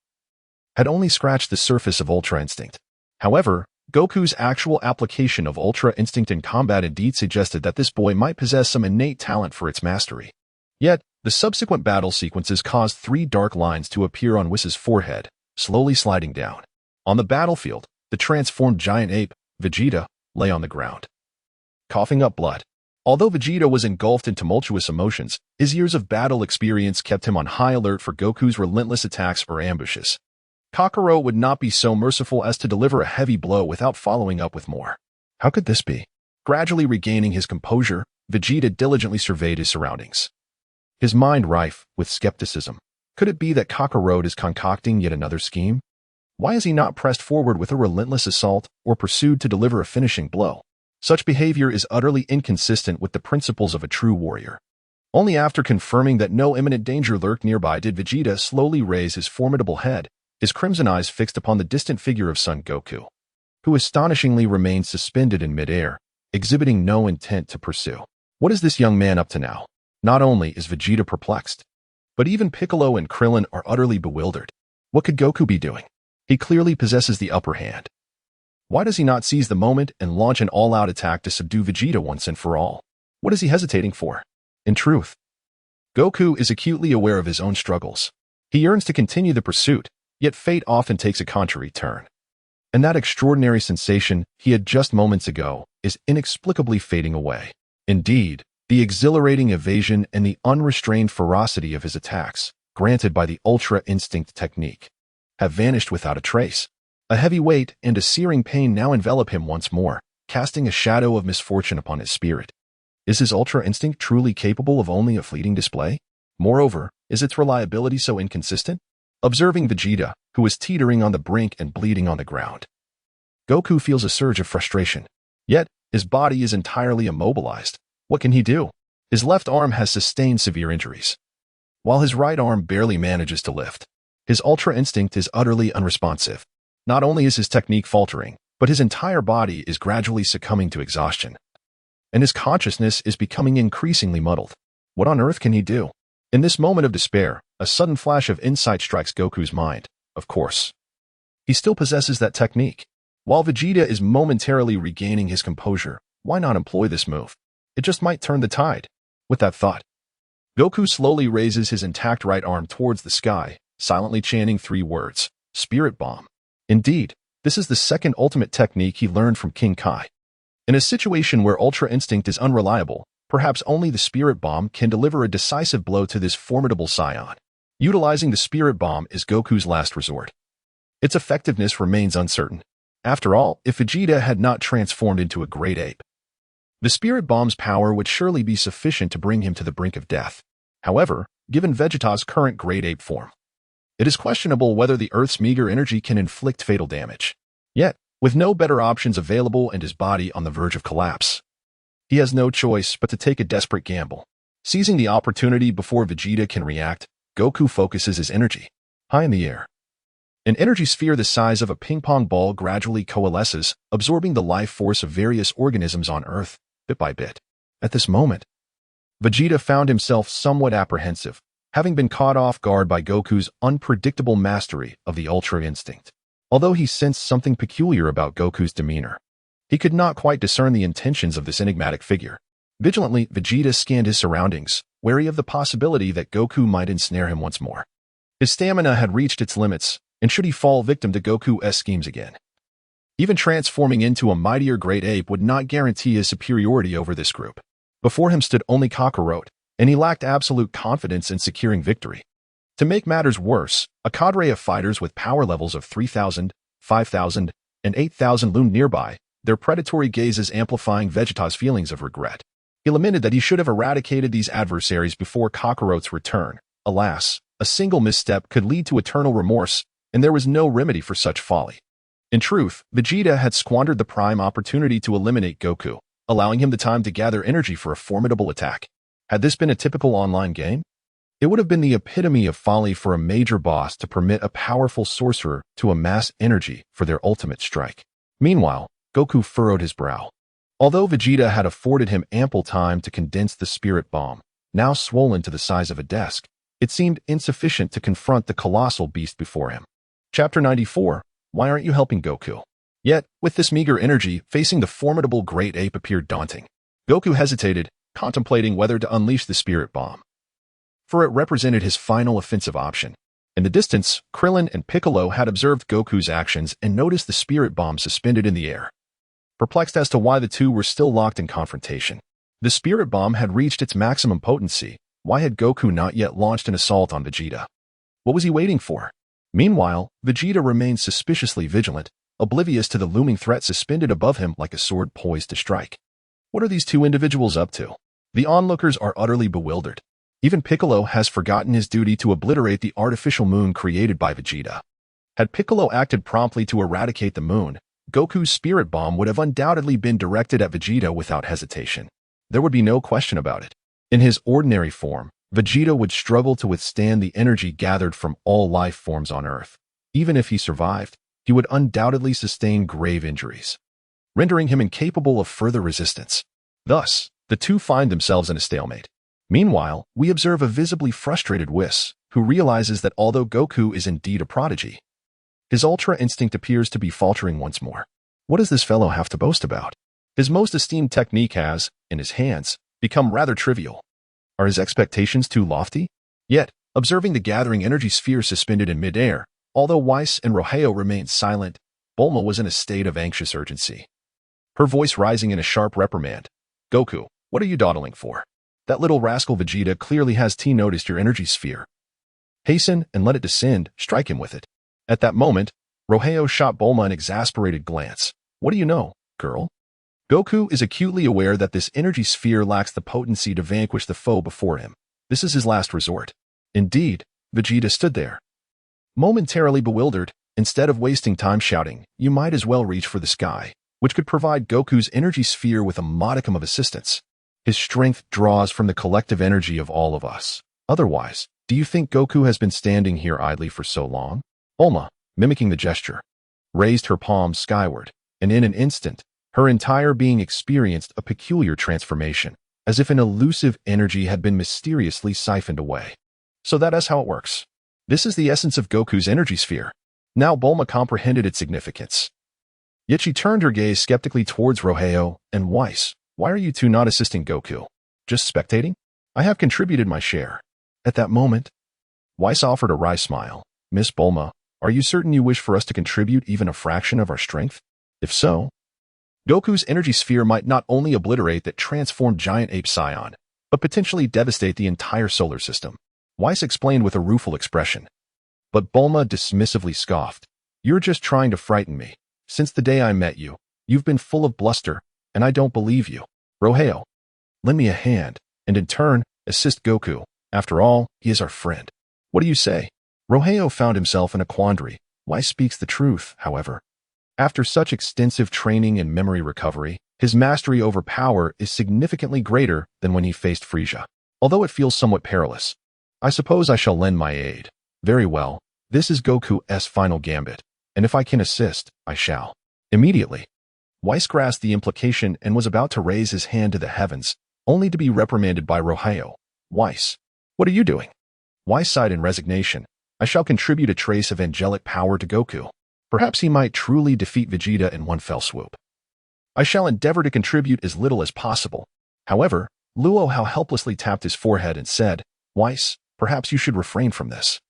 had only scratched the surface of Ultra Instinct. However, Goku's actual application of Ultra Instinct in combat indeed suggested that this boy might possess some innate talent for its mastery. Yet, the subsequent battle sequences caused 3 dark lines to appear on Whis's forehead, slowly sliding down. On the battlefield, the transformed giant ape, Vegeta, lay on the ground, coughing up blood. Although Vegeta was engulfed in tumultuous emotions, his years of battle experience kept him on high alert for Goku's relentless attacks or ambushes. Kakarot would not be so merciful as to deliver a heavy blow without following up with more. How could this be? Gradually regaining his composure, Vegeta diligently surveyed his surroundings, his mind rife with skepticism. Could it be that Kakarot is concocting yet another scheme? Why is he not pressed forward with a relentless assault or pursued to deliver a finishing blow? Such behavior is utterly inconsistent with the principles of a true warrior. Only after confirming that no imminent danger lurked nearby did Vegeta slowly raise his formidable head, his crimson eyes fixed upon the distant figure of Son Goku, who astonishingly remained suspended in midair, exhibiting no intent to pursue. What is this young man up to now? Not only is Vegeta perplexed, but even Piccolo and Krillin are utterly bewildered. What could Goku be doing? He clearly possesses the upper hand. Why does he not seize the moment and launch an all-out attack to subdue Vegeta once and for all? What is he hesitating for? In truth, Goku is acutely aware of his own struggles. He yearns to continue the pursuit, yet fate often takes a contrary turn. And that extraordinary sensation he had just moments ago is inexplicably fading away. Indeed, the exhilarating evasion and the unrestrained ferocity of his attacks, granted by the Ultra Instinct technique, have vanished without a trace. A heavy weight and a searing pain now envelop him once more, casting a shadow of misfortune upon his spirit. Is his Ultra Instinct truly capable of only a fleeting display? Moreover, is its reliability so inconsistent? Observing Vegeta, who is teetering on the brink and bleeding on the ground, Goku feels a surge of frustration. Yet, his body is entirely immobilized. What can he do? His left arm has sustained severe injuries, while his right arm barely manages to lift. His Ultra Instinct is utterly unresponsive. Not only is his technique faltering, but his entire body is gradually succumbing to exhaustion, and his consciousness is becoming increasingly muddled. What on earth can he do? In this moment of despair, a sudden flash of insight strikes Goku's mind. Of course, he still possesses that technique. While Vegeta is momentarily regaining his composure, why not employ this move? It just might turn the tide. With that thought, Goku slowly raises his intact right arm towards the sky, silently chanting 3 words: Spirit Bomb. Indeed, this is the second ultimate technique he learned from King Kai. In a situation where Ultra Instinct is unreliable, perhaps only the Spirit Bomb can deliver a decisive blow to this formidable scion. Utilizing the Spirit Bomb is Goku's last resort. Its effectiveness remains uncertain. After all, if Vegeta had not transformed into a great ape, the Spirit Bomb's power would surely be sufficient to bring him to the brink of death. However, given Vegeta's current great ape form, it is questionable whether the Earth's meager energy can inflict fatal damage. Yet, with no better options available and his body on the verge of collapse, he has no choice but to take a desperate gamble. Seizing the opportunity before Vegeta can react, Goku focuses his energy high in the air. An energy sphere the size of a ping-pong ball gradually coalesces, absorbing the life force of various organisms on Earth, bit by bit. At this moment, Vegeta found himself somewhat apprehensive, having been caught off guard by Goku's unpredictable mastery of the Ultra Instinct. Although he sensed something peculiar about Goku's demeanor, he could not quite discern the intentions of this enigmatic figure. Vigilantly, Vegeta scanned his surroundings, wary of the possibility that Goku might ensnare him once more. His stamina had reached its limits, and should he fall victim to Goku's schemes again, even transforming into a mightier great ape would not guarantee his superiority over this group. Before him stood only Kakarot, and he lacked absolute confidence in securing victory. To make matters worse, a cadre of fighters with power levels of 3,000, 5,000, and 8,000 loomed nearby, their predatory gazes amplifying Vegeta's feelings of regret. He lamented that he should have eradicated these adversaries before Kakarot's return. Alas, a single misstep could lead to eternal remorse, and there was no remedy for such folly. In truth, Vegeta had squandered the prime opportunity to eliminate Goku, allowing him the time to gather energy for a formidable attack. Had this been a typical online game, it would have been the epitome of folly for a major boss to permit a powerful sorcerer to amass energy for their ultimate strike. Meanwhile, Goku furrowed his brow. Although Vegeta had afforded him ample time to condense the Spirit Bomb, now swollen to the size of a desk, it seemed insufficient to confront the colossal beast before him. Chapter 94, Why Aren't You Helping Goku? Yet, with this meager energy, facing the formidable great ape appeared daunting. Goku hesitated, contemplating whether to unleash the Spirit Bomb, for it represented his final offensive option. In the distance, Krillin and Piccolo had observed Goku's actions and noticed the Spirit Bomb suspended in the air. Perplexed as to why the two were still locked in confrontation, the Spirit Bomb had reached its maximum potency. Why had Goku not yet launched an assault on Vegeta? What was he waiting for? Meanwhile, Vegeta remained suspiciously vigilant, oblivious to the looming threat suspended above him like a sword poised to strike. What are these two individuals up to? The onlookers are utterly bewildered. Even Piccolo has forgotten his duty to obliterate the artificial moon created by Vegeta. Had Piccolo acted promptly to eradicate the moon, Goku's Spirit Bomb would have undoubtedly been directed at Vegeta without hesitation. There would be no question about it. In his ordinary form, Vegeta would struggle to withstand the energy gathered from all life forms on Earth. Even if he survived, he would undoubtedly sustain grave injuries, rendering him incapable of further resistance. Thus, the two find themselves in a stalemate. Meanwhile, we observe a visibly frustrated Whis, who realizes that although Goku is indeed a prodigy, his Ultra Instinct appears to be faltering once more. What does this fellow have to boast about? His most esteemed technique has, in his hands, become rather trivial. Are his expectations too lofty? Yet, observing the gathering energy sphere suspended in midair, although Whis and Luo Hao remained silent, Bulma was in a state of anxious urgency. her voice rising in a sharp reprimand. Goku, what are you dawdling for? That little rascal Vegeta clearly has noticed your energy sphere. Hasten and let it descend, strike him with it. At that moment, Luo Hao shot Bulma an exasperated glance. What do you know, girl? Goku is acutely aware that this energy sphere lacks the potency to vanquish the foe before him. This is his last resort. Indeed, Vegeta stood there, momentarily bewildered. Instead of wasting time shouting, you might as well reach for the sky, which could provide Goku's energy sphere with a modicum of assistance. His strength draws from the collective energy of all of us. Otherwise, do you think Goku has been standing here idly for so long? Bulma, mimicking the gesture, raised her palms skyward, and in an instant, her entire being experienced a peculiar transformation, as if an elusive energy had been mysteriously siphoned away. So that is how it works. This is the essence of Goku's energy sphere. Now Bulma comprehended its significance. Yet she turned her gaze skeptically towards Luo Hao and Whis. Why are you two not assisting Goku? Just spectating? I have contributed my share. At that moment, Whis offered a wry smile. Miss Bulma, are you certain you wish for us to contribute even a fraction of our strength? If so, Goku's energy sphere might not only obliterate that transformed giant ape scion, but potentially devastate the entire solar system. Whis explained with a rueful expression. But Bulma dismissively scoffed. You're just trying to frighten me. Since the day I met you, you've been full of bluster, and I don't believe you. Luo Hao, lend me a hand, and in turn, assist Goku. After all, he is our friend. What do you say? Luo Hao found himself in a quandary. Whis speaks the truth, however. After such extensive training and memory recovery, his mastery over power is significantly greater than when he faced Frieza. Although it feels somewhat perilous, I suppose I shall lend my aid. Very well, this is Goku's final gambit, and if I can assist, I shall. Immediately, Whis grasped the implication and was about to raise his hand to the heavens, only to be reprimanded by Luo Hao. Whis, what are you doing? Whis sighed in resignation. I shall contribute a trace of angelic power to Goku. Perhaps he might truly defeat Vegeta in one fell swoop. I shall endeavor to contribute as little as possible. However, Luo Hao helplessly tapped his forehead and said, Whis, perhaps you should refrain from this.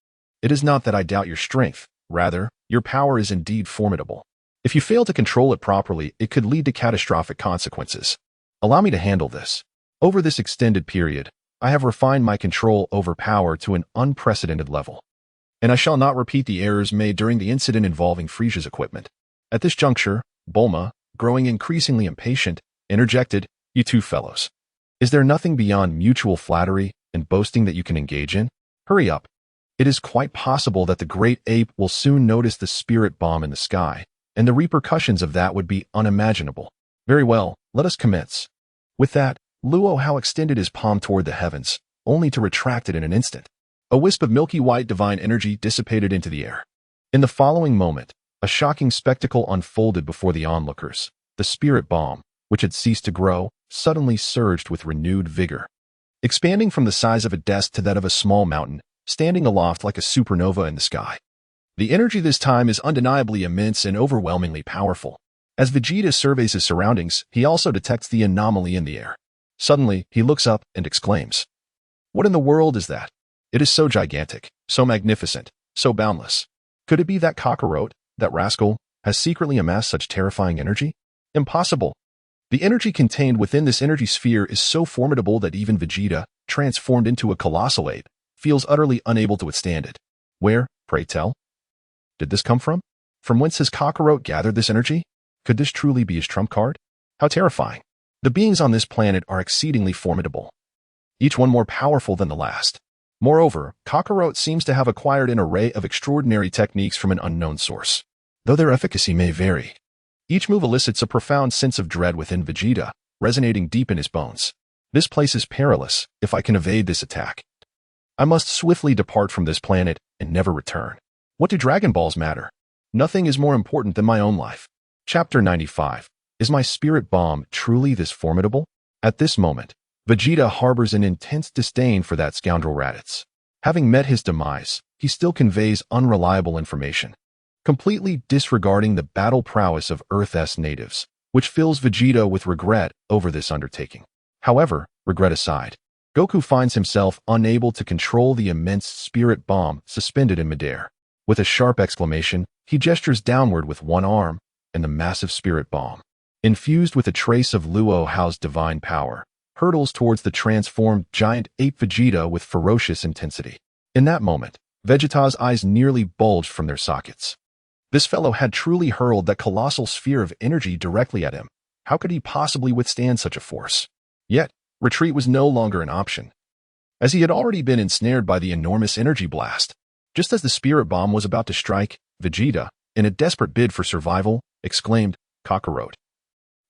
It is not that I doubt your strength. Rather, your power is indeed formidable. If you fail to control it properly, it could lead to catastrophic consequences. Allow me to handle this. Over this extended period, I have refined my control over power to an unprecedented level. And I shall not repeat the errors made during the incident involving Frieza's equipment. At this juncture, Bulma, growing increasingly impatient, interjected, You two fellows. Is there nothing beyond mutual flattery and boasting that you can engage in? Hurry up. It is quite possible that the great ape will soon notice the spirit bomb in the sky, and the repercussions of that would be unimaginable. Very well, let us commence. With that, Luo Hao extended his palm toward the heavens, only to retract it in an instant. A wisp of milky white divine energy dissipated into the air. In the following moment, a shocking spectacle unfolded before the onlookers. The spirit bomb, which had ceased to grow, suddenly surged with renewed vigor. Expanding from the size of a desk to that of a small mountain, standing aloft like a supernova in the sky. The energy this time is undeniably immense and overwhelmingly powerful. As Vegeta surveys his surroundings, he also detects the anomaly in the air. Suddenly, he looks up and exclaims, What in the world is that? It is so gigantic, so magnificent, so boundless. Could it be that Kakarot, that rascal, has secretly amassed such terrifying energy? Impossible. The energy contained within this energy sphere is so formidable that even Vegeta, transformed into a colossal ape, feels utterly unable to withstand it. Where, pray tell, did this come from? From whence has Kakarot gathered this energy? Could this truly be his trump card? How terrifying. The beings on this planet are exceedingly formidable, each one more powerful than the last. Moreover, Kakarot seems to have acquired an array of extraordinary techniques from an unknown source. Though their efficacy may vary, each move elicits a profound sense of dread within Vegeta, resonating deep in his bones. This place is perilous. If I can evade this attack, I must swiftly depart from this planet and never return. What do Dragon Balls matter? Nothing is more important than my own life. Chapter 95. Is my spirit bomb truly this formidable? At this moment, Vegeta harbors an intense disdain for that scoundrel Raditz. Having met his demise, he still conveys unreliable information, completely disregarding the battle prowess of Earth's natives, which fills Vegeta with regret over this undertaking. However, regret aside, Goku finds himself unable to control the immense spirit bomb suspended in midair. With a sharp exclamation, he gestures downward with one arm, and the massive spirit bomb, infused with a trace of Luo Hao's divine power, hurtles towards the transformed giant ape Vegeta with ferocious intensity. In that moment, Vegeta's eyes nearly bulged from their sockets. This fellow had truly hurled that colossal sphere of energy directly at him. How could he possibly withstand such a force? Yet, retreat was no longer an option, as he had already been ensnared by the enormous energy blast. Just as the spirit bomb was about to strike, Vegeta, in a desperate bid for survival, exclaimed, "Kakarot,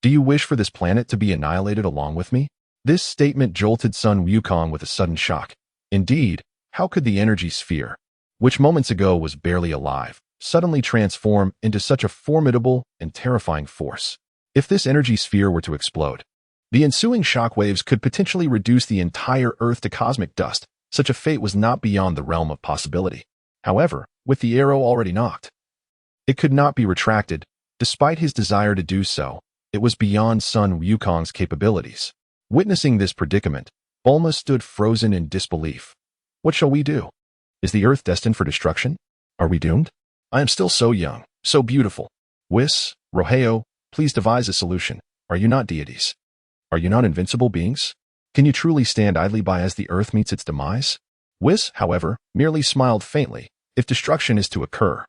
do you wish for this planet to be annihilated along with me?" This statement jolted Sun Wukong with a sudden shock. Indeed, how could the energy sphere, which moments ago was barely alive, suddenly transform into such a formidable and terrifying force? If this energy sphere were to explode, the ensuing shockwaves could potentially reduce the entire Earth to cosmic dust. Such a fate was not beyond the realm of possibility. However, with the arrow already knocked, it could not be retracted. Despite his desire to do so, it was beyond Sun Wukong's capabilities. Witnessing this predicament, Bulma stood frozen in disbelief. What shall we do? Is the Earth destined for destruction? Are we doomed? I am still so young, so beautiful. Whis, Luo Hao, please devise a solution. Are you not deities? Are you not invincible beings? Can you truly stand idly by as the Earth meets its demise? Whis, however, merely smiled faintly. If destruction is to occur,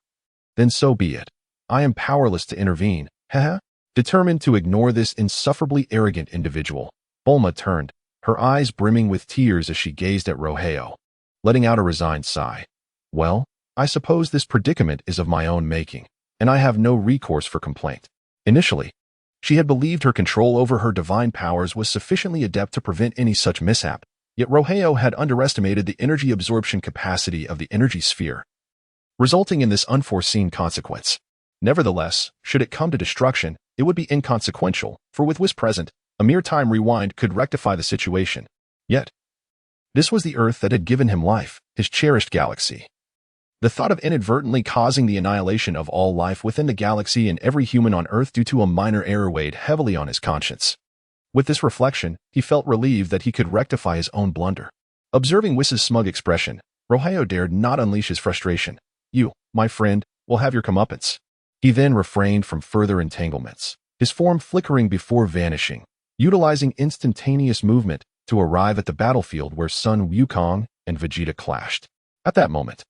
then so be it. I am powerless to intervene. Haha. Determined to ignore this insufferably arrogant individual, Bulma turned, her eyes brimming with tears as she gazed at Luo Hao, letting out a resigned sigh. Well, I suppose this predicament is of my own making, and I have no recourse for complaint. Initially, she had believed her control over her divine powers was sufficiently adept to prevent any such mishap, yet Luo Hao had underestimated the energy absorption capacity of the energy sphere, resulting in this unforeseen consequence. Nevertheless, should it come to destruction, it would be inconsequential, for with Whis present, a mere time rewind could rectify the situation. Yet, this was the Earth that had given him life, his cherished galaxy. The thought of inadvertently causing the annihilation of all life within the galaxy and every human on Earth due to a minor error weighed heavily on his conscience. With this reflection, he felt relieved that he could rectify his own blunder. Observing Whis' smug expression, Luo Hao dared not unleash his frustration. You, my friend, will have your comeuppance. He then refrained from further entanglements, his form flickering before vanishing, utilizing instantaneous movement to arrive at the battlefield where Sun Wukong and Vegeta clashed. At that moment,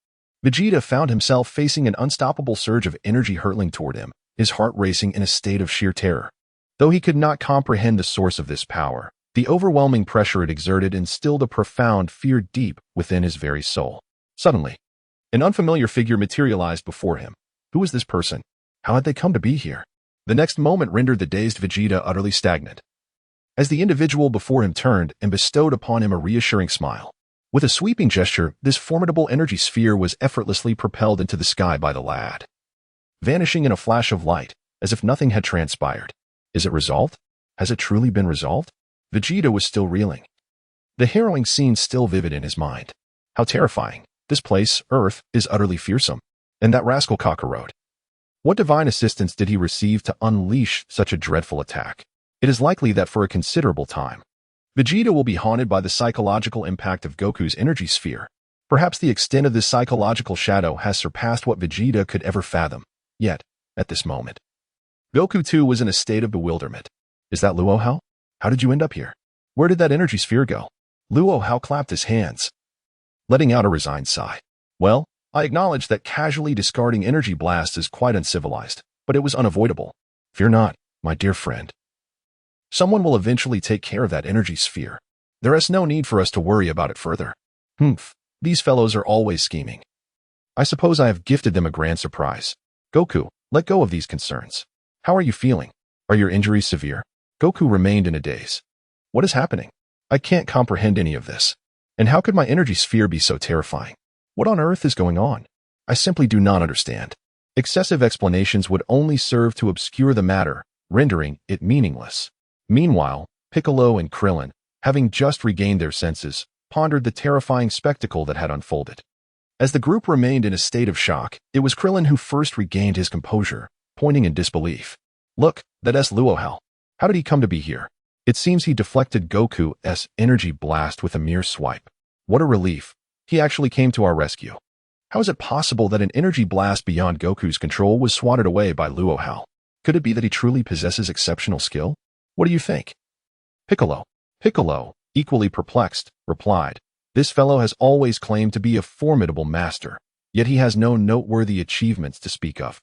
Vegeta found himself facing an unstoppable surge of energy hurtling toward him, his heart racing in a state of sheer terror. Though he could not comprehend the source of this power, the overwhelming pressure it exerted instilled a profound fear deep within his very soul. Suddenly, an unfamiliar figure materialized before him. Who was this person? How had they come to be here? The next moment rendered the dazed Vegeta utterly stagnant, as the individual before him turned and bestowed upon him a reassuring smile. With a sweeping gesture, this formidable energy sphere was effortlessly propelled into the sky by the lad, vanishing in a flash of light, as if nothing had transpired. Is it resolved? Has it truly been resolved? Vegeta was still reeling, the harrowing scene still vivid in his mind. How terrifying. This place, Earth, is utterly fearsome. And that rascal Kakarot. What divine assistance did he receive to unleash such a dreadful attack? It is likely that for a considerable time, Vegeta will be haunted by the psychological impact of Goku's energy sphere. Perhaps the extent of this psychological shadow has surpassed what Vegeta could ever fathom. Yet, at this moment, Goku too was in a state of bewilderment. Is that Luo Hao? How did you end up here? Where did that energy sphere go? Luo Hao clapped his hands, letting out a resigned sigh. Well, I acknowledge that casually discarding energy blasts is quite uncivilized, but it was unavoidable. Fear not, my dear friend. Someone will eventually take care of that energy sphere. There is no need for us to worry about it further. Humph, these fellows are always scheming. I suppose I have gifted them a grand surprise. Goku, let go of these concerns. How are you feeling? Are your injuries severe? Goku remained in a daze. What is happening? I can't comprehend any of this. And how could my energy sphere be so terrifying? What on earth is going on? I simply do not understand. Excessive explanations would only serve to obscure the matter, rendering it meaningless. Meanwhile, Piccolo and Krillin, having just regained their senses, pondered the terrifying spectacle that had unfolded. As the group remained in a state of shock, it was Krillin who first regained his composure, pointing in disbelief. Look, that's Luo Hao. How did he come to be here? It seems he deflected Goku's energy blast with a mere swipe. What a relief. He actually came to our rescue. How is it possible that an energy blast beyond Goku's control was swatted away by Luo Hao? Could it be that he truly possesses exceptional skill? What do you think? Piccolo, equally perplexed, replied, "This fellow has always claimed to be a formidable master, yet he has no noteworthy achievements to speak of.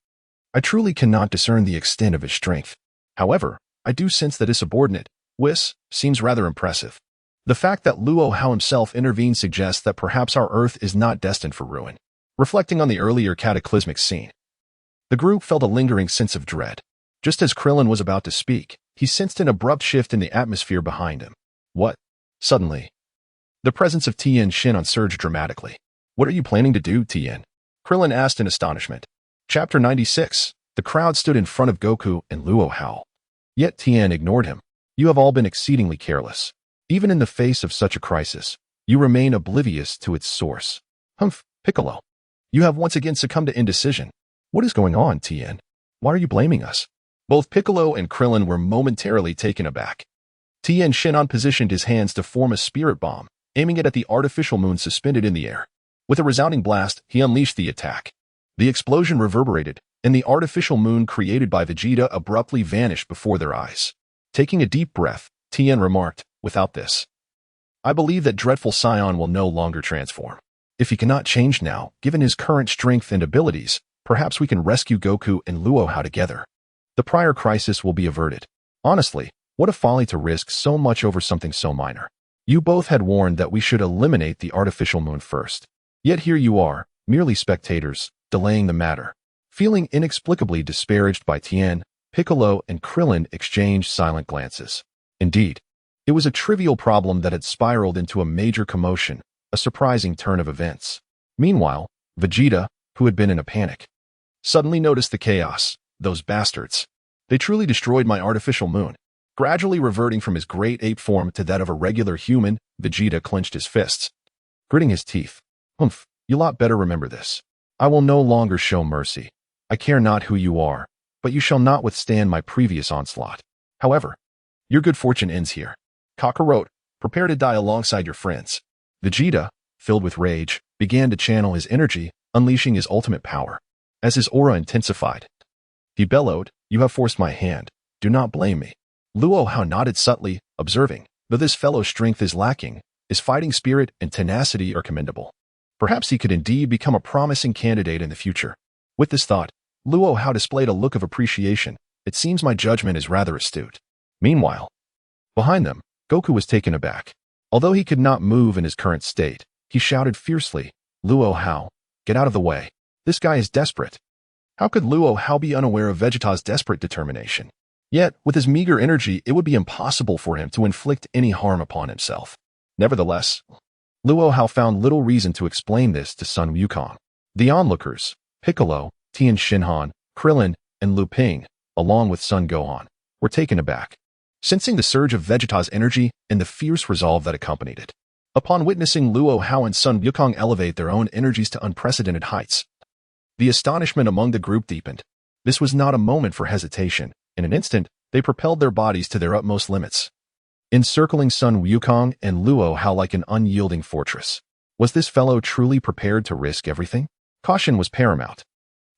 I truly cannot discern the extent of his strength. However, I do sense that his subordinate, Whis, seems rather impressive. The fact that Luo Hao himself intervened suggests that perhaps our Earth is not destined for ruin." Reflecting on the earlier cataclysmic scene, the group felt a lingering sense of dread. Just as Krillin was about to speak, he sensed an abrupt shift in the atmosphere behind him. What? Suddenly, the presence of Tien Shin surged dramatically. "What are you planning to do, Tien?" Krillin asked in astonishment. Chapter 96. The crowd stood in front of Goku and Luo Hao. Yet Tien ignored him. "You have all been exceedingly careless. Even in the face of such a crisis, you remain oblivious to its source." "Humph, Piccolo. You have once again succumbed to indecision. What is going on, Tien? Why are you blaming us?" Both Piccolo and Krillin were momentarily taken aback. Tien Shin positioned his hands to form a spirit bomb, aiming it at the artificial moon suspended in the air. With a resounding blast, he unleashed the attack. The explosion reverberated, and the artificial moon created by Vegeta abruptly vanished before their eyes. Taking a deep breath, Tien remarked, "Without this, I believe that dreadful Scion will no longer transform. If he cannot change now, given his current strength and abilities, perhaps we can rescue Goku and Luo Hao together. The prior crisis will be averted. Honestly, what a folly to risk so much over something so minor. You both had warned that we should eliminate the artificial moon first. Yet here you are, merely spectators, delaying the matter." Feeling inexplicably disparaged by Tien, Piccolo and Krillin exchanged silent glances. Indeed, it was a trivial problem that had spiraled into a major commotion, a surprising turn of events. Meanwhile, Vegeta, who had been in a panic, suddenly noticed the chaos. "Those bastards. They truly destroyed my artificial moon." Gradually reverting from his great ape form to that of a regular human, Vegeta clenched his fists, gritting his teeth. "Humph, you lot better remember this. I will no longer show mercy. I care not who you are, but you shall not withstand my previous onslaught. However, your good fortune ends here. Kakarot, prepare to die alongside your friends." Vegeta, filled with rage, began to channel his energy, unleashing his ultimate power. As his aura intensified, he bellowed, "You have forced my hand. Do not blame me." Luo Hao nodded subtly, observing, "Though this fellow's strength is lacking, his fighting spirit and tenacity are commendable. Perhaps he could indeed become a promising candidate in the future." With this thought, Luo Hao displayed a look of appreciation. "It seems my judgment is rather astute." Meanwhile, behind them, Goku was taken aback. Although he could not move in his current state, he shouted fiercely, "Luo Hao, get out of the way. This guy is desperate." How could Luo Hao be unaware of Vegeta's desperate determination? Yet, with his meager energy, it would be impossible for him to inflict any harm upon himself. Nevertheless, Luo Hao found little reason to explain this to Sun Wukong. The onlookers, Piccolo, Tien Shinhan, Krillin, and Lu Ping, along with Sun Gohan, were taken aback, sensing the surge of Vegeta's energy and the fierce resolve that accompanied it. Upon witnessing Luo Hao and Sun Wukong elevate their own energies to unprecedented heights, the astonishment among the group deepened. This was not a moment for hesitation. In an instant, they propelled their bodies to their utmost limits, encircling Sun Wukong and Luo Hao like an unyielding fortress. Was this fellow truly prepared to risk everything? Caution was paramount.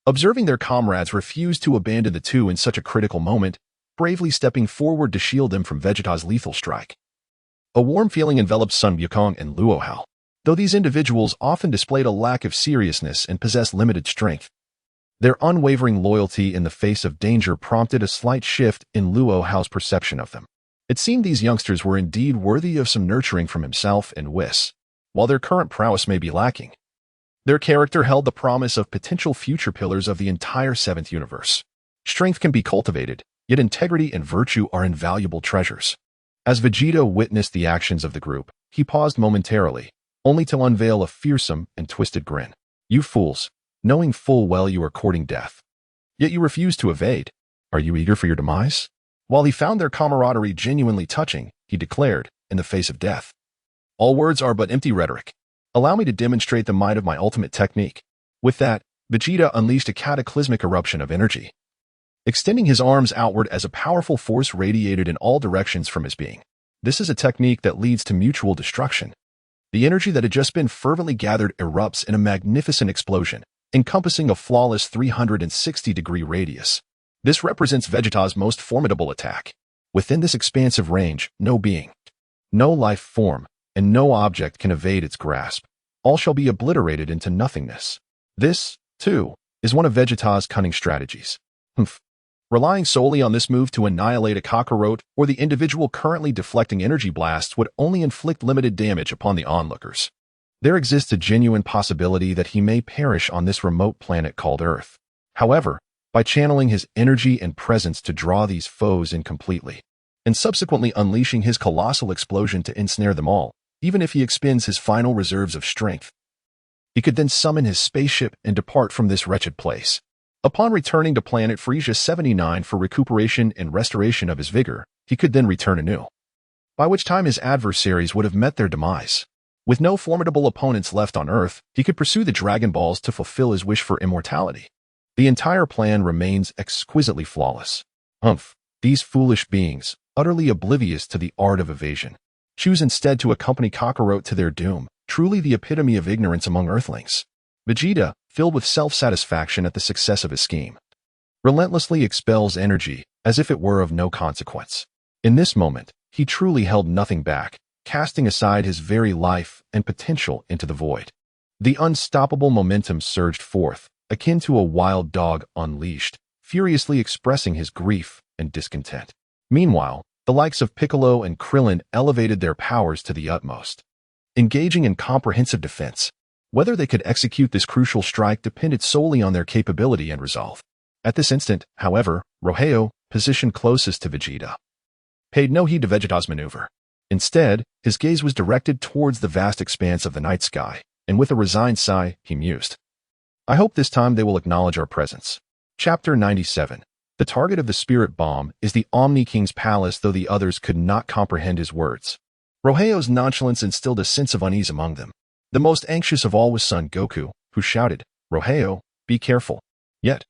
Observing their comrades refuse to abandon the two in such a critical moment, bravely stepping forward to shield them from Vegeta's lethal strike. A warm feeling enveloped Sun Wukong and Luo Hao. Though these individuals often displayed a lack of seriousness and possessed limited strength, their unwavering loyalty in the face of danger prompted a slight shift in Luo Hao's perception of them. It seemed these youngsters were indeed worthy of some nurturing from himself and Whis. While their current prowess may be lacking, their character held the promise of potential future pillars of the entire seventh universe. Strength can be cultivated, yet integrity and virtue are invaluable treasures. As Vegeta witnessed the actions of the group, he paused momentarily, only to unveil a fearsome and twisted grin. "You fools, knowing full well you are courting death. Yet you refuse to evade. Are you eager for your demise?" While he found their camaraderie genuinely touching, he declared, in the face of death, "All words are but empty rhetoric. Allow me to demonstrate the might of my ultimate technique." With that, Vegeta unleashed a cataclysmic eruption of energy, extending his arms outward as a powerful force radiated in all directions from his being. This is a technique that leads to mutual destruction. The energy that had just been fervently gathered erupts in a magnificent explosion, encompassing a flawless 360-degree radius. This represents Vegeta's most formidable attack. Within this expansive range, no being, no life form, and no object can evade its grasp. All shall be obliterated into nothingness. This, too, is one of Vegeta's cunning strategies. Relying solely on this move to annihilate a cockroach or the individual currently deflecting energy blasts would only inflict limited damage upon the onlookers. There exists a genuine possibility that he may perish on this remote planet called Earth. However, by channeling his energy and presence to draw these foes in completely, and subsequently unleashing his colossal explosion to ensnare them all, even if he expends his final reserves of strength, he could then summon his spaceship and depart from this wretched place. Upon returning to planet Frisia 79 for recuperation and restoration of his vigor, he could then return anew, by which time his adversaries would have met their demise. With no formidable opponents left on Earth, he could pursue the Dragon Balls to fulfill his wish for immortality. The entire plan remains exquisitely flawless. These foolish beings, utterly oblivious to the art of evasion, choose instead to accompany cockroach to their doom, truly the epitome of ignorance among Earthlings. Vegeta, filled with self-satisfaction at the success of his scheme, relentlessly expels energy as if it were of no consequence. In this moment, he truly held nothing back, casting aside his very life and potential into the void. The unstoppable momentum surged forth, akin to a wild dog unleashed, furiously expressing his grief and discontent. Meanwhile, the likes of Piccolo and Krillin elevated their powers to the utmost, engaging in comprehensive defense. Whether they could execute this crucial strike depended solely on their capability and resolve. At this instant, however, Luo Hao, positioned closest to Vegeta, paid no heed to Vegeta's maneuver. Instead, his gaze was directed towards the vast expanse of the night sky, and with a resigned sigh, he mused, "I hope this time they will acknowledge our presence." Chapter 97. The target of the spirit bomb is the Omni King's palace, though the others could not comprehend his words. Luo Hao's nonchalance instilled a sense of unease among them. The most anxious of all was Son Goku, who shouted, "Luo Hao, be careful." Yet,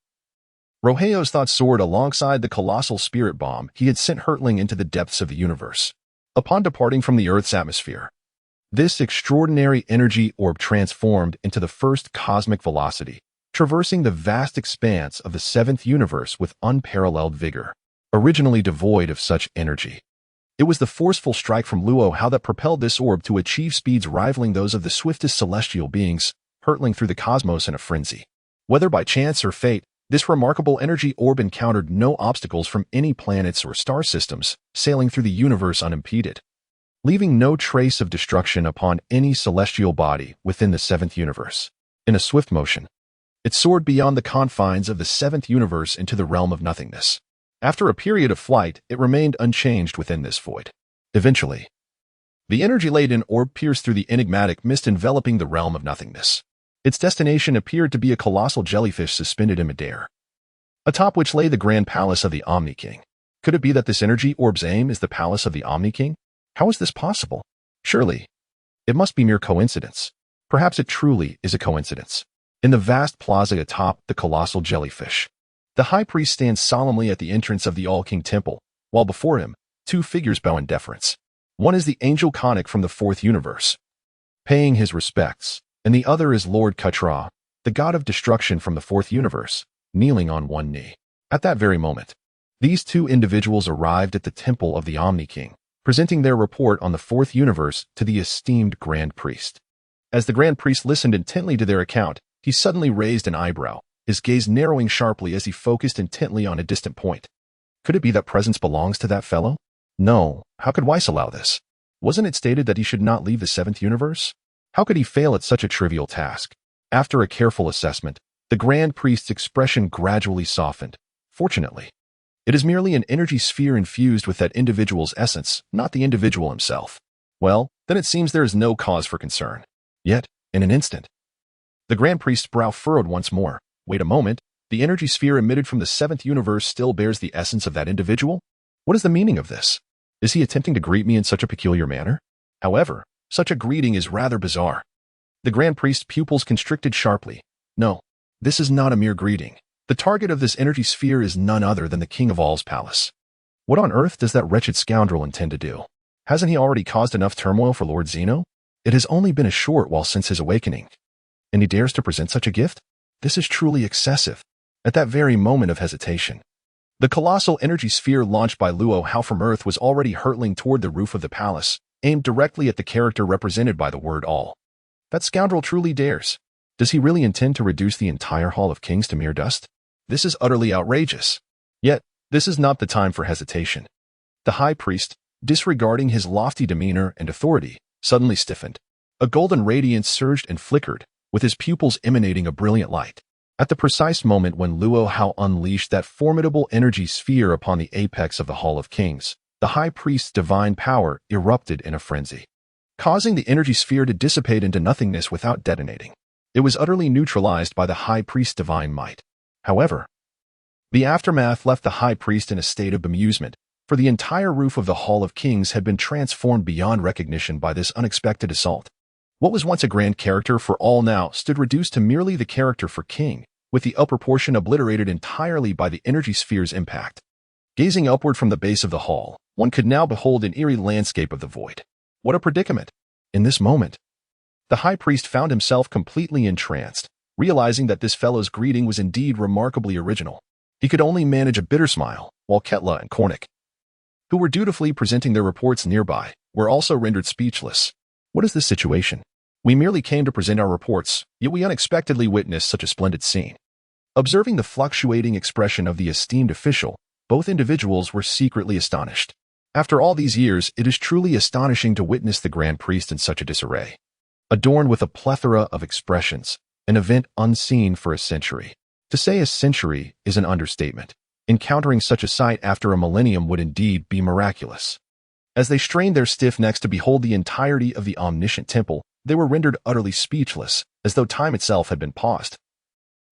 Luo Hao's thoughts soared alongside the colossal spirit bomb he had sent hurtling into the depths of the universe. Upon departing from the Earth's atmosphere, this extraordinary energy orb transformed into the first cosmic velocity, traversing the vast expanse of the seventh universe with unparalleled vigor. Originally devoid of such energy, it was the forceful strike from Luo Hao that propelled this orb to achieve speeds rivaling those of the swiftest celestial beings, hurtling through the cosmos in a frenzy. Whether by chance or fate, this remarkable energy orb encountered no obstacles from any planets or star systems, sailing through the universe unimpeded, leaving no trace of destruction upon any celestial body within the seventh universe. In a swift motion, it soared beyond the confines of the seventh universe into the realm of nothingness. After a period of flight, it remained unchanged within this void. Eventually, the energy-laden orb pierced through the enigmatic mist enveloping the realm of nothingness. Its destination appeared to be a colossal jellyfish suspended in midair, atop which lay the grand palace of the Omni King. Could it be that this energy orb's aim is the palace of the Omni King? How is this possible? Surely, it must be mere coincidence. Perhaps it truly is a coincidence. In the vast plaza atop the colossal jellyfish, the high priest stands solemnly at the entrance of the All-King Temple, while before him, two figures bow in deference. One is the angel Conic from the fourth universe, paying his respects, and the other is Lord Katra, the god of destruction from the fourth universe, kneeling on one knee. At that very moment, these two individuals arrived at the temple of the Omni King, presenting their report on the fourth universe to the esteemed Grand Priest. As the Grand Priest listened intently to their account, he suddenly raised an eyebrow, his gaze narrowing sharply as he focused intently on a distant point. Could it be that presence belongs to that fellow? No, how could Whis allow this? Wasn't it stated that he should not leave the seventh universe? How could he fail at such a trivial task? After a careful assessment, the Grand Priest's expression gradually softened. Fortunately, it is merely an energy sphere infused with that individual's essence, not the individual himself. Well, then it seems there is no cause for concern. Yet, in an instant, the Grand Priest's brow furrowed once more. Wait a moment, the energy sphere emitted from the seventh universe still bears the essence of that individual? What is the meaning of this? Is he attempting to greet me in such a peculiar manner? However, such a greeting is rather bizarre. The Grand Priest's pupils constricted sharply. No, this is not a mere greeting. The target of this energy sphere is none other than the King of All's palace. What on earth does that wretched scoundrel intend to do? Hasn't he already caused enough turmoil for Lord Zeno? It has only been a short while since his awakening, and he dares to present such a gift? This is truly excessive. At that very moment of hesitation, The colossal energy sphere launched by Luo Hao from Earth was already hurtling toward the roof of the palace, aimed directly at the character represented by the word all. That scoundrel truly dares. Does he really intend to reduce the entire Hall of Kings to mere dust? This is utterly outrageous. Yet, this is not the time for hesitation. The high priest, disregarding his lofty demeanor and authority, suddenly stiffened. A golden radiance surged and flickered, with his pupils emanating a brilliant light. At the precise moment when Luo Hao unleashed that formidable energy sphere upon the apex of the Hall of Kings, the high priest's divine power erupted in a frenzy, causing the energy sphere to dissipate into nothingness without detonating. It was utterly neutralized by the high priest's divine might. However, the aftermath left the high priest in a state of bemusement, for the entire roof of the Hall of Kings had been transformed beyond recognition by this unexpected assault. What was once a grand character for all now stood reduced to merely the character for king, with the upper portion obliterated entirely by the energy sphere's impact. Gazing upward from the base of the hall, one could now behold an eerie landscape of the void. What a predicament! In this moment, the high priest found himself completely entranced, realizing that this fellow's greeting was indeed remarkably original. He could only manage a bitter smile, while Ketla and Kornik, who were dutifully presenting their reports nearby, were also rendered speechless. What is this situation? We merely came to present our reports, yet we unexpectedly witnessed such a splendid scene. Observing the fluctuating expression of the esteemed official, both individuals were secretly astonished. After all these years, it is truly astonishing to witness the Grand Priest in such a disarray. Adorned with a plethora of expressions, an event unseen for a century. To say a century is an understatement. Encountering such a sight after a millennium would indeed be miraculous. As they strained their stiff necks to behold the entirety of the omniscient temple, they were rendered utterly speechless, as though time itself had been paused.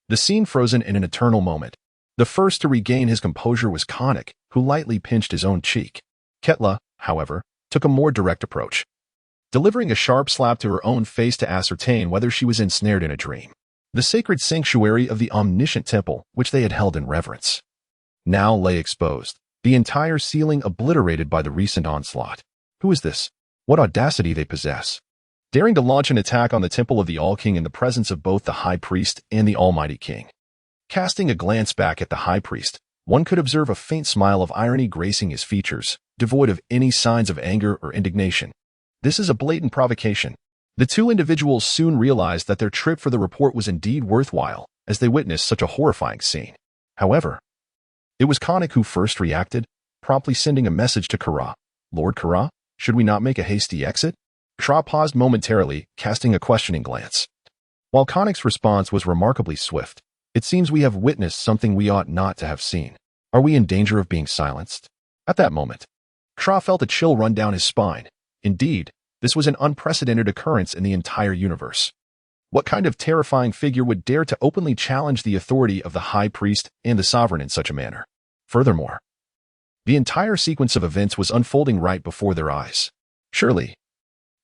The scene frozen in an eternal moment. The first to regain his composure was Kornik, who lightly pinched his own cheek. Ketla, however, took a more direct approach, delivering a sharp slap to her own face to ascertain whether she was ensnared in a dream. The sacred sanctuary of the omniscient temple, which they had held in reverence, now lay exposed, the entire ceiling obliterated by the recent onslaught. Who is this? What audacity they possess, daring to launch an attack on the temple of the All-King in the presence of both the High Priest and the Almighty King. Casting a glance back at the High Priest, one could observe a faint smile of irony gracing his features, devoid of any signs of anger or indignation. This is a blatant provocation. The two individuals soon realized that their trip for the report was indeed worthwhile, as they witnessed such a horrifying scene. However, it was Kornik who first reacted, promptly sending a message to Kara. Lord Kara, should we not make a hasty exit? Kara paused momentarily, casting a questioning glance. While Kornik's response was remarkably swift, it seems we have witnessed something we ought not to have seen. Are we in danger of being silenced? At that moment, Kara felt a chill run down his spine. Indeed, this was an unprecedented occurrence in the entire universe. What kind of terrifying figure would dare to openly challenge the authority of the High Priest and the Sovereign in such a manner? Furthermore, the entire sequence of events was unfolding right before their eyes. Surely,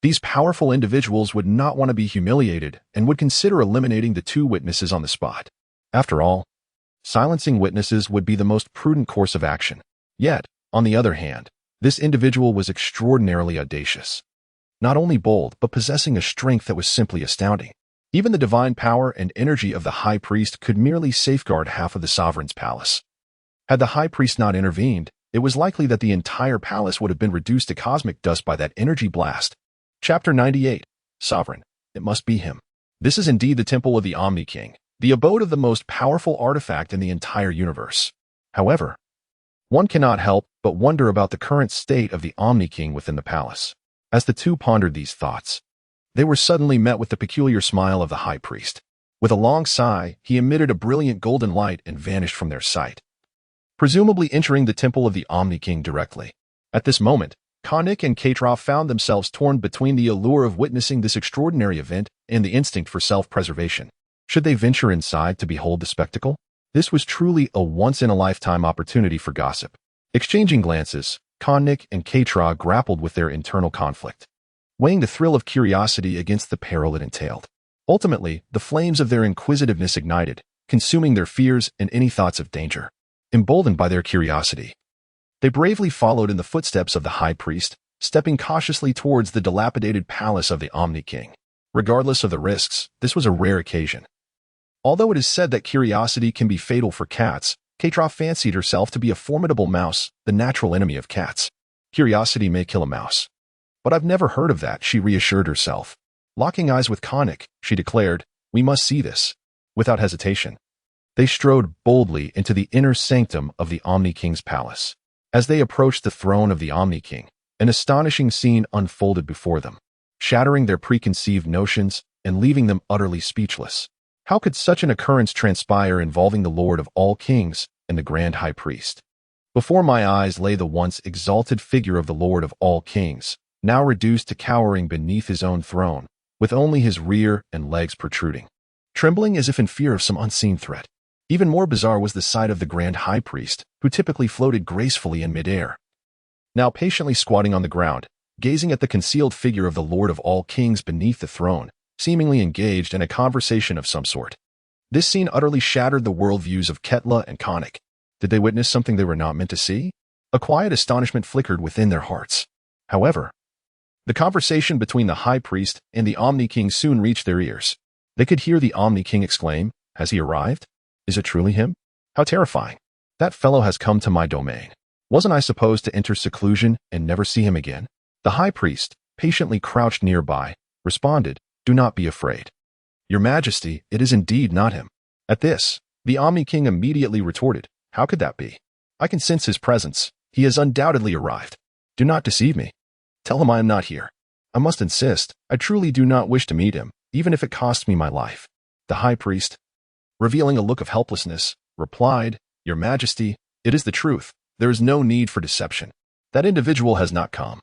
these powerful individuals would not want to be humiliated and would consider eliminating the two witnesses on the spot. After all, silencing witnesses would be the most prudent course of action. Yet, on the other hand, this individual was extraordinarily audacious. Not only bold, but possessing a strength that was simply astounding. Even the divine power and energy of the High Priest could merely safeguard half of the Sovereign's palace. Had the High Priest not intervened, it was likely that the entire palace would have been reduced to cosmic dust by that energy blast. Chapter 98. Sovereign. It must be him. This is indeed the temple of the Omni King, the abode of the most powerful artifact in the entire universe. However, one cannot help but wonder about the current state of the Omni King within the palace. As the two pondered these thoughts, they were suddenly met with the peculiar smile of the High Priest. With a long sigh, he emitted a brilliant golden light and vanished from their sight, presumably entering the temple of the Omni King directly. At this moment, Kornik and Katra found themselves torn between the allure of witnessing this extraordinary event and the instinct for self-preservation. Should they venture inside to behold the spectacle? This was truly a once-in-a-lifetime opportunity for gossip. Exchanging glances, Kornik and Katra grappled with their internal conflict, weighing the thrill of curiosity against the peril it entailed. Ultimately, the flames of their inquisitiveness ignited, consuming their fears and any thoughts of danger. Emboldened by their curiosity, they bravely followed in the footsteps of the High Priest, stepping cautiously towards the dilapidated palace of the Omni King. Regardless of the risks, this was a rare occasion. Although it is said that curiosity can be fatal for cats, Ketra fancied herself to be a formidable mouse, the natural enemy of cats. Curiosity may kill a mouse. But I've never heard of that, she reassured herself. Locking eyes with Konik, she declared, we must see this. Without hesitation, they strode boldly into the inner sanctum of the Omni King's palace. As they approached the throne of the Omni King, an astonishing scene unfolded before them, shattering their preconceived notions and leaving them utterly speechless. How could such an occurrence transpire involving the Lord of all kings and the Grand High Priest? Before my eyes lay the once exalted figure of the Lord of all kings, now reduced to cowering beneath his own throne, with only his rear and legs protruding, trembling as if in fear of some unseen threat. Even more bizarre was the sight of the Grand High Priest, who typically floated gracefully in midair, now patiently squatting on the ground, gazing at the concealed figure of the Lord of all kings beneath the throne, seemingly engaged in a conversation of some sort. This scene utterly shattered the worldviews of Ketla and Konik. Did they witness something they were not meant to see? A quiet astonishment flickered within their hearts. However, the conversation between the High Priest and the Omni King soon reached their ears. They could hear the Omni King exclaim, "Has he arrived? Is it truly him? How terrifying. That fellow has come to my domain. Wasn't I supposed to enter seclusion and never see him again?" The High Priest, patiently crouched nearby, responded, "Do not be afraid. Your Majesty, it is indeed not him." At this, the Omni King immediately retorted, "How could that be? I can sense his presence. He has undoubtedly arrived. Do not deceive me. Tell him I am not here. I must insist, I truly do not wish to meet him, even if it costs me my life." The High Priest, revealing a look of helplessness, replied, "Your Majesty, it is the truth. There is no need for deception. That individual has not come.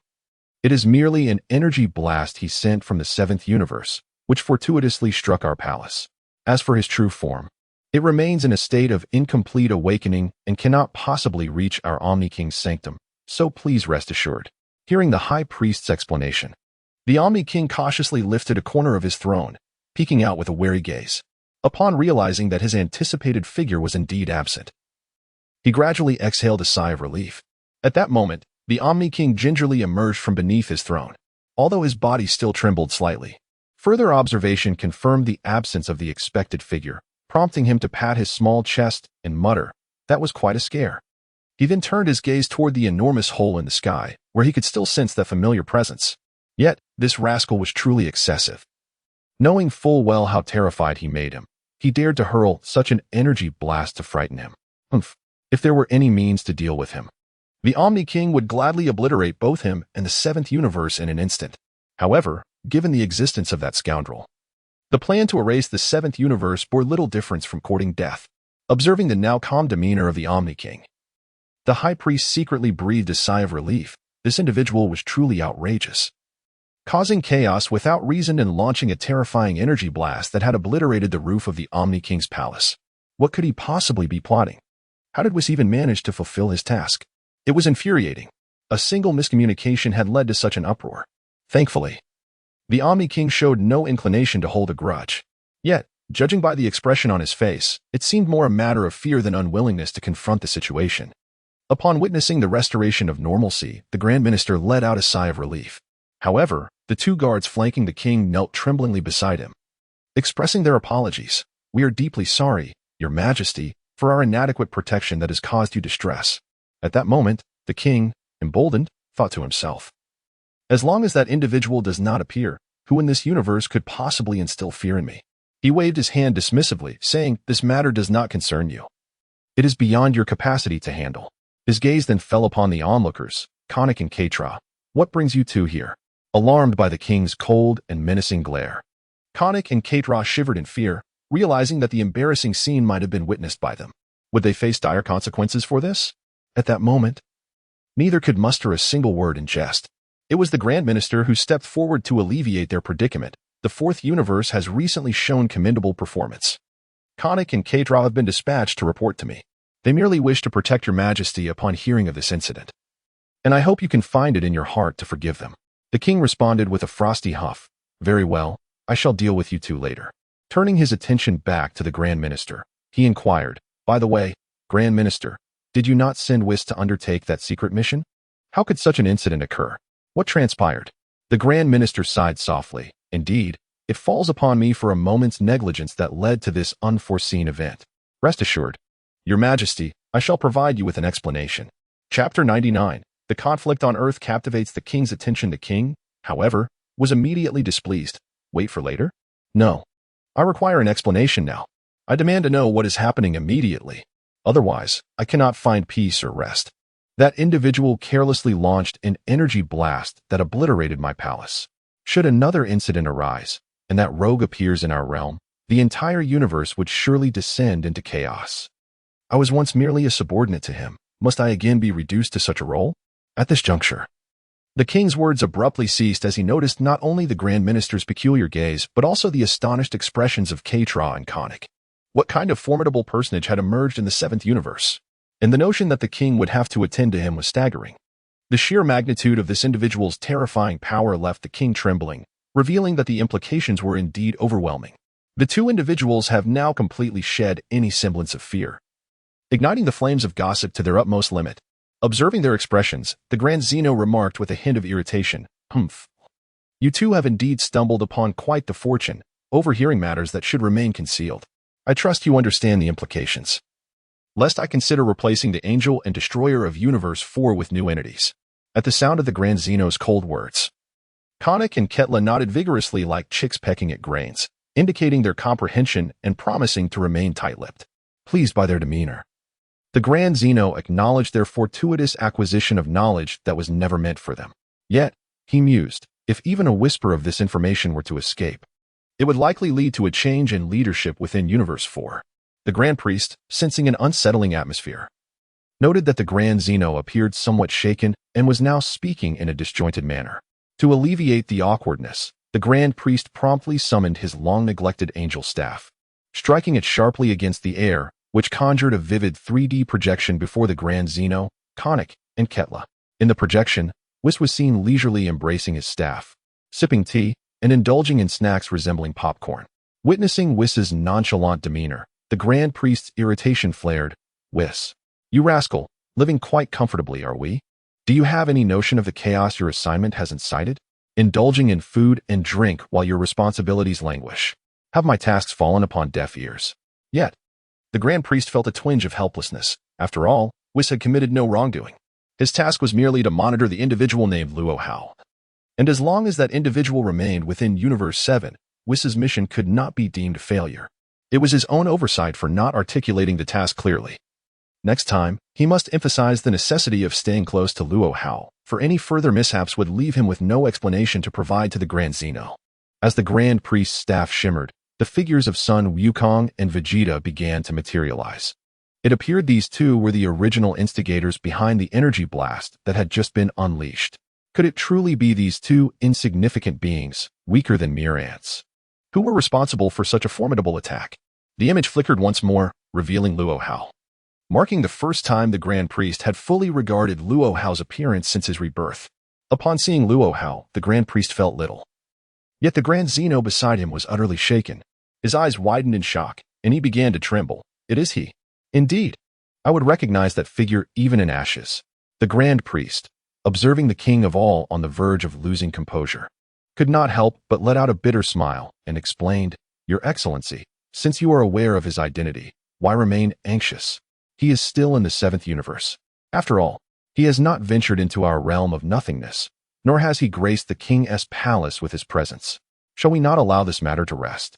It is merely an energy blast he sent from the seventh universe, which fortuitously struck our palace. As for his true form, it remains in a state of incomplete awakening and cannot possibly reach our Omni King's sanctum, so please rest assured." Hearing the High Priest's explanation, the Omni King cautiously lifted a corner of his throne, peeking out with a wary gaze. Upon realizing that his anticipated figure was indeed absent, he gradually exhaled a sigh of relief. At that moment, the Omni King gingerly emerged from beneath his throne, although his body still trembled slightly. Further observation confirmed the absence of the expected figure, prompting him to pat his small chest and mutter, "That was quite a scare." He then turned his gaze toward the enormous hole in the sky, where he could still sense that familiar presence. Yet, this rascal was truly excessive. Knowing full well how terrified he made him, he dared to hurl such an energy blast to frighten him. If there were any means to deal with him, the Omni King would gladly obliterate both him and the seventh universe in an instant. However, given the existence of that scoundrel, the plan to erase the seventh universe bore little difference from courting death. Observing the now calm demeanor of the Omni King, the High Priest secretly breathed a sigh of relief. This individual was truly outrageous, causing chaos without reason and launching a terrifying energy blast that had obliterated the roof of the Omni King's palace. What could he possibly be plotting? How did Whis even manage to fulfill his task? It was infuriating. A single miscommunication had led to such an uproar. Thankfully, the Omni King showed no inclination to hold a grudge. Yet, judging by the expression on his face, it seemed more a matter of fear than unwillingness to confront the situation. Upon witnessing the restoration of normalcy, the Grand Minister let out a sigh of relief. However, the two guards flanking the king knelt tremblingly beside him, expressing their apologies. "We are deeply sorry, Your Majesty, for our inadequate protection that has caused you distress." At that moment, the king, emboldened, thought to himself, "As long as that individual does not appear, who in this universe could possibly instill fear in me?" He waved his hand dismissively, saying, "This matter does not concern you. It is beyond your capacity to handle." His gaze then fell upon the onlookers, Konik and Ketra. "What brings you two here?" Alarmed by the king's cold and menacing glare, Konik and Ketra shivered in fear, realizing that the embarrassing scene might have been witnessed by them. Would they face dire consequences for this? At that moment, neither could muster a single word in jest. It was the Grand Minister who stepped forward to alleviate their predicament. The fourth universe has recently shown commendable performance. Konik and Ketra have been dispatched to report to me. They merely wish to protect Your Majesty upon hearing of this incident, and I hope you can find it in your heart to forgive them." The king responded with a frosty huff. "Very well, I shall deal with you two later." Turning his attention back to the Grand Minister, he inquired, "By the way, Grand Minister, did you not send Whis to undertake that secret mission? How could such an incident occur? What transpired?" The Grand Minister sighed softly. "Indeed, it falls upon me for a moment's negligence that led to this unforeseen event. Rest assured, Your Majesty, I shall provide you with an explanation. Chapter 99. The conflict on Earth captivates the king's attention. The king, however, was immediately displeased. Wait for later? No. I require an explanation now. I demand to know what is happening immediately. Otherwise, I cannot find peace or rest. That individual carelessly launched an energy blast that obliterated my palace. Should another incident arise, and that rogue appears in our realm, the entire universe would surely descend into chaos. I was once merely a subordinate to him. Must I again be reduced to such a role? At this juncture, the king's words abruptly ceased as he noticed not only the Grand Minister's peculiar gaze, but also the astonished expressions of Katra and Konik. What kind of formidable personage had emerged in the seventh universe? And the notion that the king would have to attend to him was staggering. The sheer magnitude of this individual's terrifying power left the king trembling, revealing that the implications were indeed overwhelming. The two individuals have now completely shed any semblance of fear, igniting the flames of gossip to their utmost limit. Observing their expressions, the Grand Zeno remarked with a hint of irritation, "Humph. You two have indeed stumbled upon quite the fortune, overhearing matters that should remain concealed. I trust you understand the implications. Lest I consider replacing the angel and destroyer of Universe 4 with new entities." At the sound of the Grand Zeno's cold words, Konik and Ketla nodded vigorously like chicks pecking at grains, indicating their comprehension and promising to remain tight-lipped. Pleased by their demeanor, the Grand Zeno acknowledged their fortuitous acquisition of knowledge that was never meant for them. Yet, he mused, if even a whisper of this information were to escape, it would likely lead to a change in leadership within Universe 4. The Grand Priest, sensing an unsettling atmosphere, noted that the Grand Zeno appeared somewhat shaken and was now speaking in a disjointed manner. To alleviate the awkwardness, the Grand Priest promptly summoned his long-neglected angel staff, striking it sharply against the air, which conjured a vivid 3D projection before the Grand Zeno, Konik, and Ketla. In the projection, Whis was seen leisurely embracing his staff, sipping tea, and indulging in snacks resembling popcorn. Witnessing Whis's nonchalant demeanor, the Grand Priest's irritation flared. "Whis, you rascal, living quite comfortably, are we? Do you have any notion of the chaos your assignment has incited? Indulging in food and drink while your responsibilities languish. Have my tasks fallen upon deaf ears?" Yet, the Grand Priest felt a twinge of helplessness. After all, Whis had committed no wrongdoing. His task was merely to monitor the individual named Luo Hao. And as long as that individual remained within Universe 7, Whis's mission could not be deemed failure. It was his own oversight for not articulating the task clearly. Next time, he must emphasize the necessity of staying close to Luo Hao, for any further mishaps would leave him with no explanation to provide to the Grand Zeno. As the Grand Priest's staff shimmered, the figures of Sun Wukong and Vegeta began to materialize. It appeared these two were the original instigators behind the energy blast that had just been unleashed. Could it truly be these two insignificant beings, weaker than mere ants, who were responsible for such a formidable attack? The image flickered once more, revealing Luo Hao, marking the first time the Grand Priest had fully regarded Luo Hao's appearance since his rebirth. Upon seeing Luo Hao, the Grand Priest felt little. Yet the Grand Zeno beside him was utterly shaken. His eyes widened in shock, and he began to tremble. It is he. Indeed, I would recognize that figure even in ashes. The Grand Priest, observing the king of all on the verge of losing composure, could not help but let out a bitter smile and explained, "Your Excellency, since you are aware of his identity, why remain anxious? He is still in the seventh universe. After all, he has not ventured into our realm of nothingness, nor has he graced the king's palace with his presence. Shall we not allow this matter to rest?"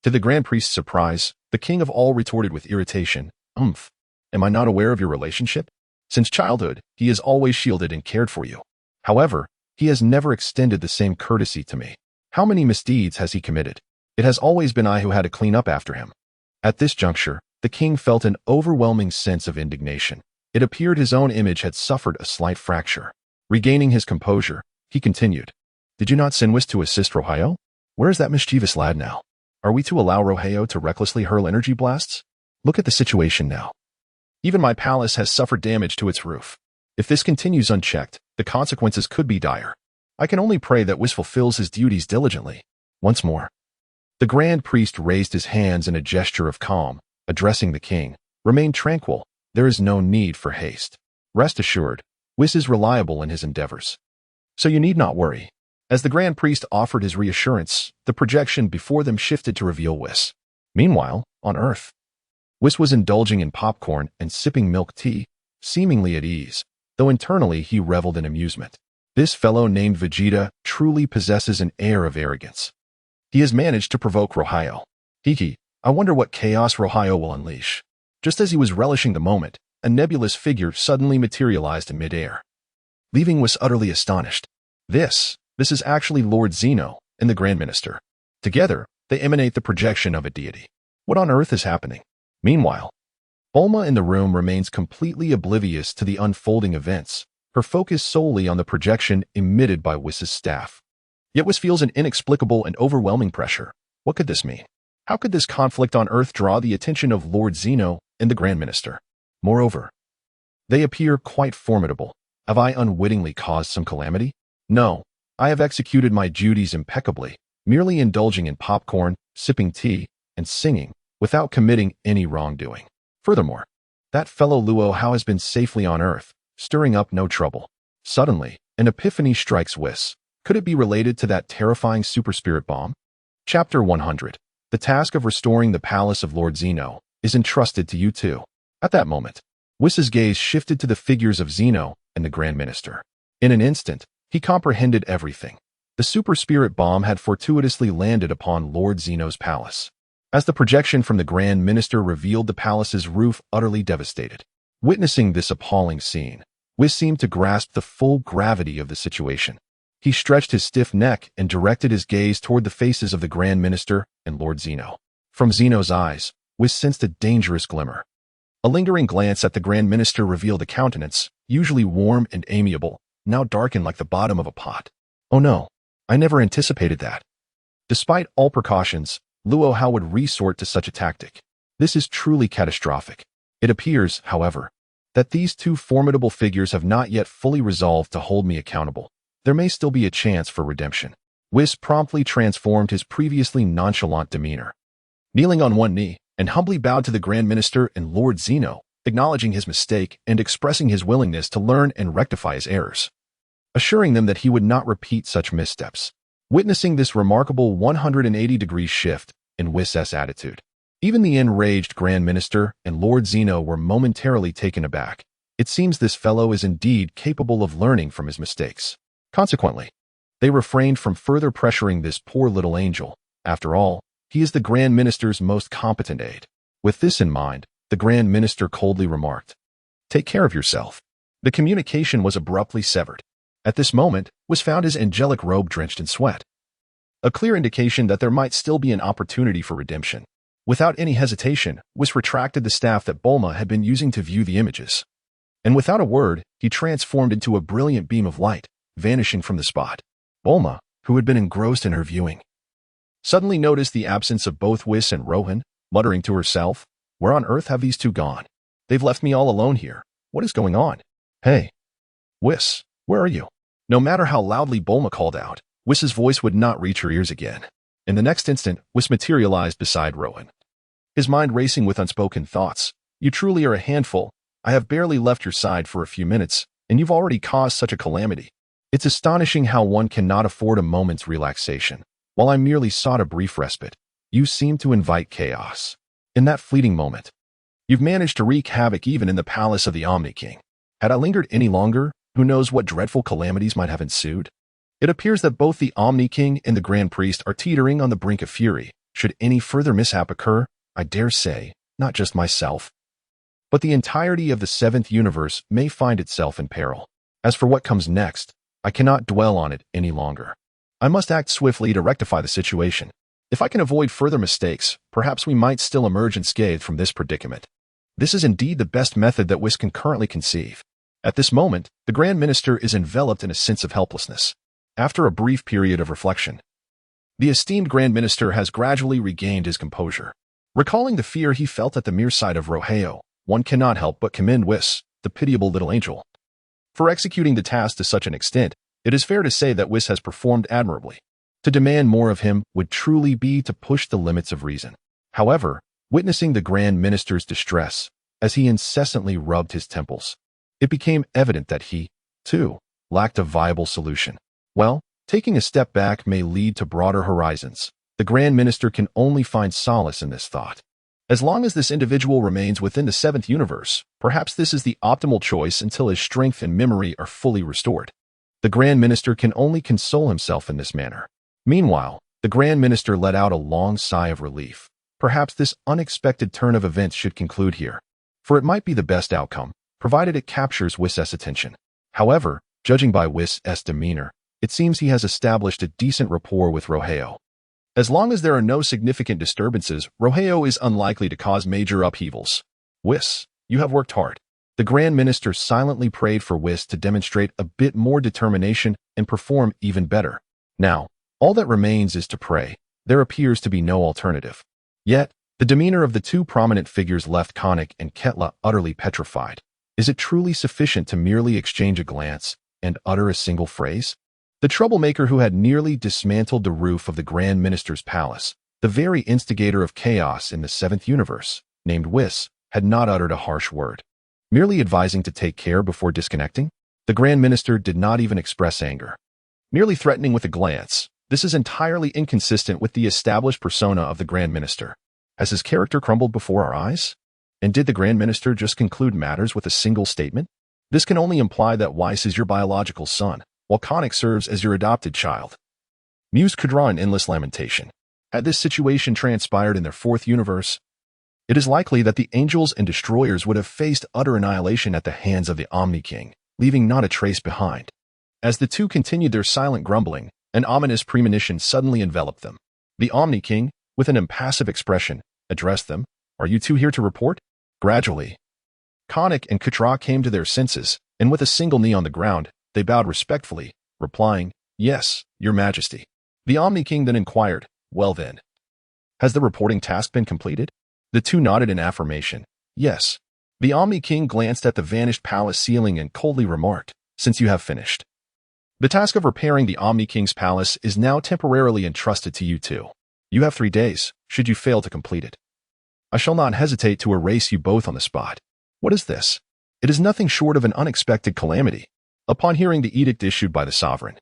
To the Grand Priest's surprise, the king of all retorted with irritation, "Umph, am I not aware of your relationship? Since childhood, he has always shielded and cared for you. However, he has never extended the same courtesy to me. How many misdeeds has he committed? It has always been I who had to clean up after him." At this juncture, the king felt an overwhelming sense of indignation. It appeared his own image had suffered a slight fracture. Regaining his composure, he continued, "Did you not send Whis to assist Luo Hao? Where is that mischievous lad now? Are we to allow Luo Hao to recklessly hurl energy blasts? Look at the situation now. Even my palace has suffered damage to its roof. If this continues unchecked, the consequences could be dire. I can only pray that Whis fulfills his duties diligently." Once more, the Grand Priest raised his hands in a gesture of calm, addressing the king. "Remain tranquil. There is no need for haste. Rest assured, Whis is reliable in his endeavors. So you need not worry." As the Grand Priest offered his reassurance, the projection before them shifted to reveal Whis. Meanwhile, on Earth, Whis was indulging in popcorn and sipping milk tea, seemingly at ease, though internally he reveled in amusement. This fellow named Vegeta truly possesses an air of arrogance. He has managed to provoke Luo Hao. Hiki, I wonder what chaos Luo Hao will unleash. Just as he was relishing the moment, a nebulous figure suddenly materialized in midair, leaving Whis utterly astonished. This is actually Lord Zeno and the Grand Minister. Together, they emanate the projection of a deity. What on earth is happening? Meanwhile, Bulma in the room remains completely oblivious to the unfolding events, her focus solely on the projection emitted by Whis' staff. Yet Whis feels an inexplicable and overwhelming pressure. What could this mean? How could this conflict on Earth draw the attention of Lord Zeno and the Grand Minister? Moreover, they appear quite formidable. Have I unwittingly caused some calamity? No, I have executed my duties impeccably, merely indulging in popcorn, sipping tea, and singing, without committing any wrongdoing. Furthermore, that fellow Luo Hao has been safely on Earth, stirring up no trouble. Suddenly, an epiphany strikes Whis. Could it be related to that terrifying super spirit bomb? Chapter 100. The task of restoring the palace of Lord Zeno is entrusted to you too. At that moment, Whis' gaze shifted to the figures of Zeno and the Grand Minister. In an instant, he comprehended everything. The super spirit bomb had fortuitously landed upon Lord Zeno's palace. As the projection from the Grand Minister revealed the palace's roof utterly devastated. Witnessing this appalling scene, Whis seemed to grasp the full gravity of the situation. He stretched his stiff neck and directed his gaze toward the faces of the Grand Minister and Lord Zeno. From Zeno's eyes, Whis sensed a dangerous glimmer. A lingering glance at the Grand Minister revealed a countenance, usually warm and amiable, now darkened like the bottom of a pot. Oh no, I never anticipated that. Despite all precautions, Luo Hao would resort to such a tactic. This is truly catastrophic. It appears, however, that these two formidable figures have not yet fully resolved to hold me accountable. There may still be a chance for redemption. Whis promptly transformed his previously nonchalant demeanor. Kneeling on one knee, and humbly bowed to the Grand Minister and Lord Zeno, acknowledging his mistake and expressing his willingness to learn and rectify his errors, assuring them that he would not repeat such missteps. Witnessing this remarkable 180-degree shift in Whis' attitude, even the enraged Grand Minister and Lord Zeno were momentarily taken aback. It seems this fellow is indeed capable of learning from his mistakes. Consequently, they refrained from further pressuring this poor little angel. After all, he is the Grand Minister's most competent aide. With this in mind, the Grand Minister coldly remarked, "Take care of yourself." The communication was abruptly severed. At this moment, Whis found his angelic robe drenched in sweat, a clear indication that there might still be an opportunity for redemption. Without any hesitation, Whis retracted the staff that Bulma had been using to view the images. And without a word, he transformed into a brilliant beam of light, vanishing from the spot. Bulma, who had been engrossed in her viewing, suddenly noticed the absence of both Whis and Rohan, muttering to herself, "Where on earth have these two gone? They've left me all alone here. What is going on? Hey, Whis, where are you?" No matter how loudly Bulma called out, Whis' voice would not reach her ears again. In the next instant, Whis materialized beside Rohan, his mind racing with unspoken thoughts. "You truly are a handful. I have barely left your side for a few minutes, and you've already caused such a calamity. It's astonishing how one cannot afford a moment's relaxation. While I merely sought a brief respite, you seem to invite chaos. In that fleeting moment, you've managed to wreak havoc even in the palace of the Omni King. Had I lingered any longer, who knows what dreadful calamities might have ensued? It appears that both the Omni King and the Grand Priest are teetering on the brink of fury. Should any further mishap occur, I dare say, not just myself, but the entirety of the seventh universe may find itself in peril. As for what comes next, I cannot dwell on it any longer. I must act swiftly to rectify the situation. If I can avoid further mistakes, perhaps we might still emerge unscathed from this predicament. This is indeed the best method that Whis can currently conceive." At this moment, the Grand Minister is enveloped in a sense of helplessness. After a brief period of reflection, the esteemed Grand Minister has gradually regained his composure. Recalling the fear he felt at the mere sight of Luo Hao, one cannot help but commend Whis, the pitiable little angel, for executing the task to such an extent. It is fair to say that Whis has performed admirably. To demand more of him would truly be to push the limits of reason. However, witnessing the Grand Minister's distress, as he incessantly rubbed his temples, it became evident that he, too, lacked a viable solution. Well, taking a step back may lead to broader horizons. The Grand Minister can only find solace in this thought. As long as this individual remains within the seventh universe, perhaps this is the optimal choice until his strength and memory are fully restored. The Grand Minister can only console himself in this manner. Meanwhile, the Grand Minister let out a long sigh of relief. Perhaps this unexpected turn of events should conclude here, for it might be the best outcome, provided it captures Whis' attention. However, judging by Whis' demeanor, it seems he has established a decent rapport with Luo Hao. As long as there are no significant disturbances, Luo Hao is unlikely to cause major upheavals. Whis, you have worked hard. The Grand Minister silently prayed for Whis to demonstrate a bit more determination and perform even better. Now, all that remains is to pray. There appears to be no alternative. Yet, the demeanor of the two prominent figures left Konik and Ketla utterly petrified. Is it truly sufficient to merely exchange a glance and utter a single phrase? The troublemaker who had nearly dismantled the roof of the Grand Minister's palace, the very instigator of chaos in the seventh universe, named Whis, had not uttered a harsh word. Merely advising to take care before disconnecting, the Grand Minister did not even express anger. Merely threatening with a glance, this is entirely inconsistent with the established persona of the Grand Minister. Has his character crumbled before our eyes? And did the Grand Minister just conclude matters with a single statement? This can only imply that Whis is your biological son, while Konik serves as your adopted child. Muse could draw an endless lamentation. Had this situation transpired in their fourth universe, it is likely that the angels and destroyers would have faced utter annihilation at the hands of the Omni King, leaving not a trace behind. As the two continued their silent grumbling, an ominous premonition suddenly enveloped them. The Omni King, with an impassive expression, addressed them. Are you two here to report? Gradually, Konik and Kutra came to their senses, and with a single knee on the ground, they bowed respectfully, replying, Yes, Your Majesty. The Omni King then inquired, Well then, has the reporting task been completed? The two nodded in affirmation. Yes. The Omni King glanced at the vanished palace ceiling and coldly remarked, Since you have finished. The task of repairing the Omni King's palace is now temporarily entrusted to you two. You have 3 days, should you fail to complete it. I shall not hesitate to erase you both on the spot. What is this? It is nothing short of an unexpected calamity. Upon hearing the edict issued by the sovereign,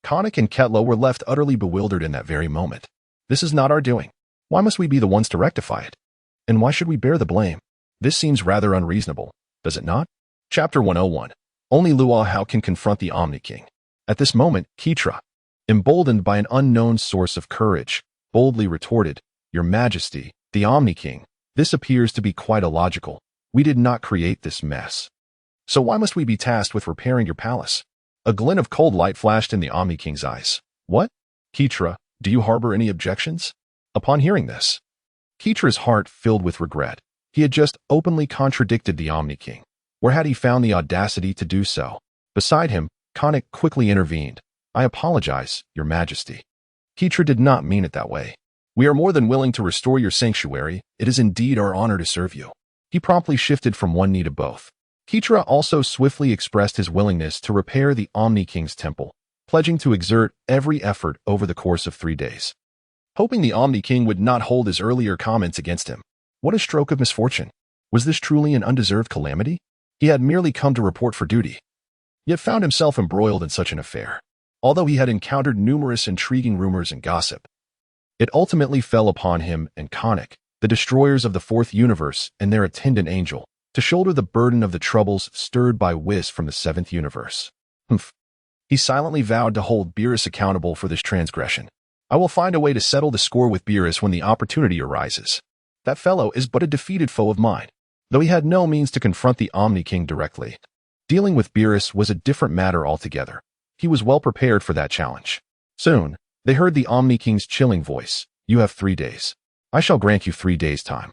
Konik and Ketla were left utterly bewildered in that very moment. This is not our doing. Why must we be the ones to rectify it? And why should we bear the blame? This seems rather unreasonable, does it not? Chapter 101. Only Luo Hao can confront the Omni King. At this moment, Ketra, emboldened by an unknown source of courage, boldly retorted, Your Majesty, the Omni King, this appears to be quite illogical. We did not create this mess. So why must we be tasked with repairing your palace? A glint of cold light flashed in the Omni King's eyes. What? Ketra, do you harbor any objections? Upon hearing this, Ketra's heart filled with regret. He had just openly contradicted the Omni King. Where had he found the audacity to do so? Beside him, Konik quickly intervened. I apologize, Your Majesty. Ketra did not mean it that way. We are more than willing to restore your sanctuary. It is indeed our honor to serve you. He promptly shifted from one knee to both. Ketra also swiftly expressed his willingness to repair the Omni King's temple, pledging to exert every effort over the course of 3 days. Hoping the Omni King would not hold his earlier comments against him. What a stroke of misfortune. Was this truly an undeserved calamity? He had merely come to report for duty, yet found himself embroiled in such an affair. Although he had encountered numerous intriguing rumors and gossip, it ultimately fell upon him and Konik, the destroyers of the fourth universe and their attendant angel, to shoulder the burden of the troubles stirred by Whis from the seventh universe. He silently vowed to hold Beerus accountable for this transgression. I will find a way to settle the score with Beerus when the opportunity arises. That fellow is but a defeated foe of mine, though he had no means to confront the Omni King directly. Dealing with Beerus was a different matter altogether. He was well prepared for that challenge. Soon, they heard the Omni King's chilling voice. You have 3 days. I shall grant you 3 days' time.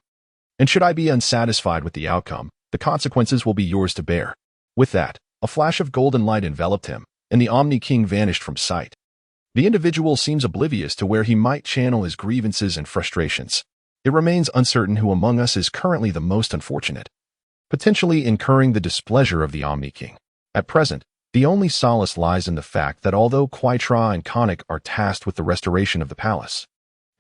And should I be unsatisfied with the outcome, the consequences will be yours to bear. With that, a flash of golden light enveloped him, and the Omni King vanished from sight. The individual seems oblivious to where he might channel his grievances and frustrations. It remains uncertain who among us is currently the most unfortunate, potentially incurring the displeasure of the Omni King. At present, the only solace lies in the fact that although Quaitra and Konik are tasked with the restoration of the palace,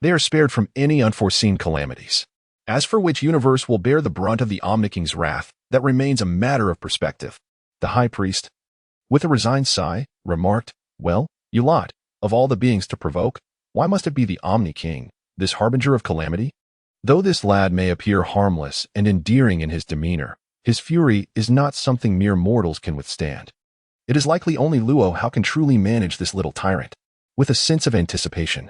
they are spared from any unforeseen calamities. As for which universe will bear the brunt of the Omni King's wrath, that remains a matter of perspective. The High Priest, with a resigned sigh, remarked, Well, you lot, of all the beings to provoke, why must it be the Omni King, this harbinger of calamity? Though this lad may appear harmless and endearing in his demeanor, his fury is not something mere mortals can withstand. It is likely only Luo Hao can truly manage this little tyrant. With a sense of anticipation,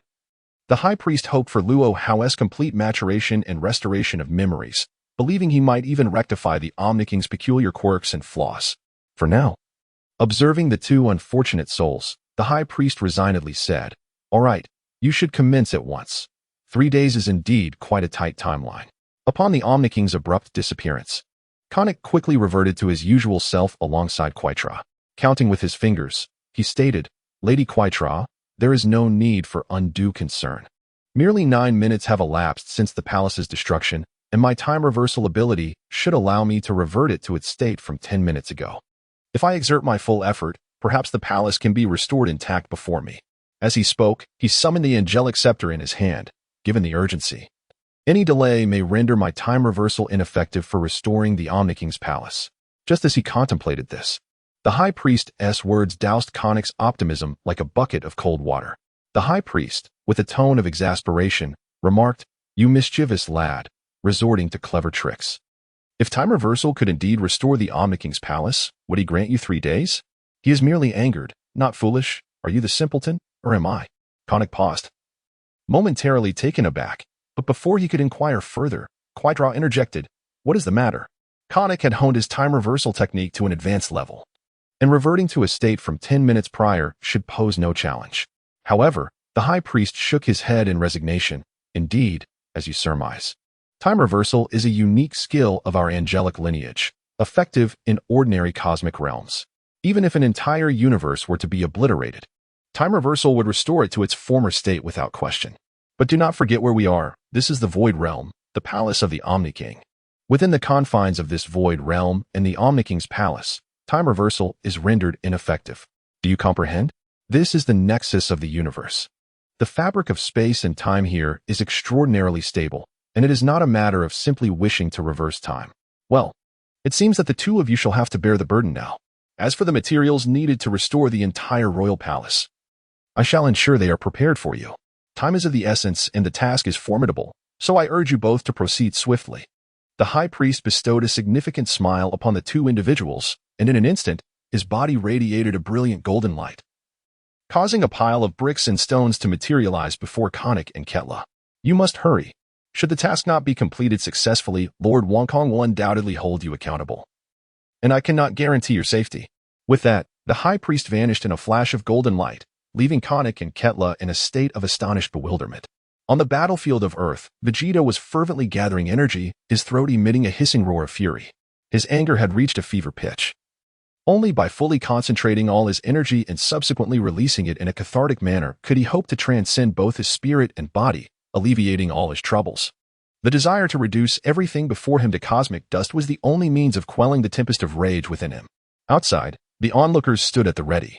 the high priest hoped for Luo Hao's complete maturation and restoration of memories, believing he might even rectify the Omniking's peculiar quirks and flaws. For now, observing the two unfortunate souls, the high priest resignedly said, "All right, you should commence at once. 3 days is indeed quite a tight timeline." Upon the Omniking's abrupt disappearance, Konnik quickly reverted to his usual self alongside Quaitra. Counting with his fingers, he stated, "Lady Quaitra, there is no need for undue concern. Merely 9 minutes have elapsed since the palace's destruction, and my time reversal ability should allow me to revert it to its state from 10 minutes ago. If I exert my full effort, perhaps the palace can be restored intact before me." As he spoke, he summoned the angelic scepter in his hand, given the urgency. "Any delay may render my time reversal ineffective for restoring the Omniking's palace." Just as he contemplated this, the high priest's words doused Konnik's optimism like a bucket of cold water. The high priest, with a tone of exasperation, remarked, "You mischievous lad, resorting to clever tricks. If time reversal could indeed restore the Omniking's palace, would he grant you 3 days? He is merely angered, not foolish. Are you the simpleton, or am I?" Konnik paused, momentarily taken aback, but before he could inquire further, Quaitra interjected, "What is the matter?" Konnik had honed his time reversal technique to an advanced level, and reverting to a state from 10 minutes prior should pose no challenge. However, the high priest shook his head in resignation. "Indeed, as you surmise, time reversal is a unique skill of our angelic lineage, effective in ordinary cosmic realms. Even if an entire universe were to be obliterated, time reversal would restore it to its former state without question. But do not forget where we are. This is the Void Realm, the palace of the Omniking. Within the confines of this Void Realm and the Omniking's palace, time reversal is rendered ineffective. Do you comprehend? This is the nexus of the universe. The fabric of space and time here is extraordinarily stable, and it is not a matter of simply wishing to reverse time. Well, it seems that the two of you shall have to bear the burden now. As for the materials needed to restore the entire royal palace, I shall ensure they are prepared for you. Time is of the essence and the task is formidable, so I urge you both to proceed swiftly." The high priest bestowed a significant smile upon the two individuals, and in an instant, his body radiated a brilliant golden light, causing a pile of bricks and stones to materialize before Konnik and Ketla. "You must hurry. Should the task not be completed successfully, Lord Wonkong will undoubtedly hold you accountable, and I cannot guarantee your safety." With that, the high priest vanished in a flash of golden light, leaving Konnik and Ketla in a state of astonished bewilderment. On the battlefield of Earth, Vegeta was fervently gathering energy, his throat emitting a hissing roar of fury. His anger had reached a fever pitch. Only by fully concentrating all his energy and subsequently releasing it in a cathartic manner could he hope to transcend both his spirit and body, alleviating all his troubles. The desire to reduce everything before him to cosmic dust was the only means of quelling the tempest of rage within him. Outside, the onlookers stood at the ready.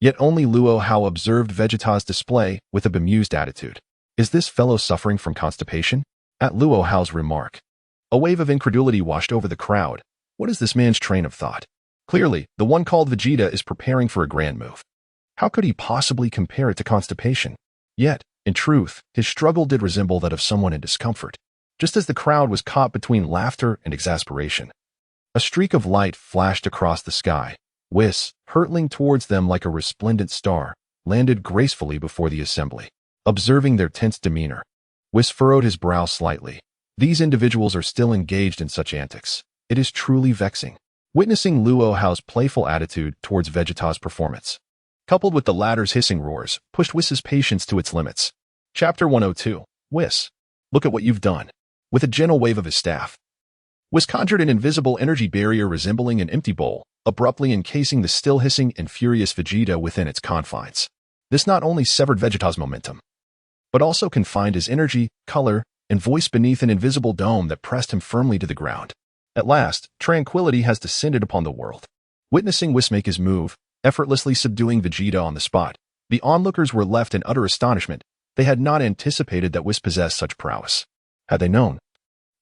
Yet only Luo Hao observed Vegeta's display with a bemused attitude. "Is this fellow suffering from constipation?" At Luo Hao's remark, a wave of incredulity washed over the crowd. What is this man's train of thought? Clearly, the one called Vegeta is preparing for a grand move. How could he possibly compare it to constipation? Yet, in truth, his struggle did resemble that of someone in discomfort. Just as the crowd was caught between laughter and exasperation, a streak of light flashed across the sky. Whis, hurtling towards them like a resplendent star, landed gracefully before the assembly. Observing their tense demeanor, Whis furrowed his brow slightly. These individuals are still engaged in such antics. It is truly vexing. Witnessing Luo Hao's playful attitude towards Vegeta's performance, coupled with the latter's hissing roars, pushed Whis's patience to its limits. Chapter 102. Whis, look at what you've done. With a gentle wave of his staff, Whis conjured an invisible energy barrier resembling an empty bowl, abruptly encasing the still hissing and furious Vegeta within its confines. This not only severed Vegeta's momentum, but also confined his energy, color, and voice beneath an invisible dome that pressed him firmly to the ground. At last, tranquility has descended upon the world. Witnessing Whis make his move, effortlessly subduing Vegeta on the spot, the onlookers were left in utter astonishment. They had not anticipated that Whis possessed such prowess. Had they known,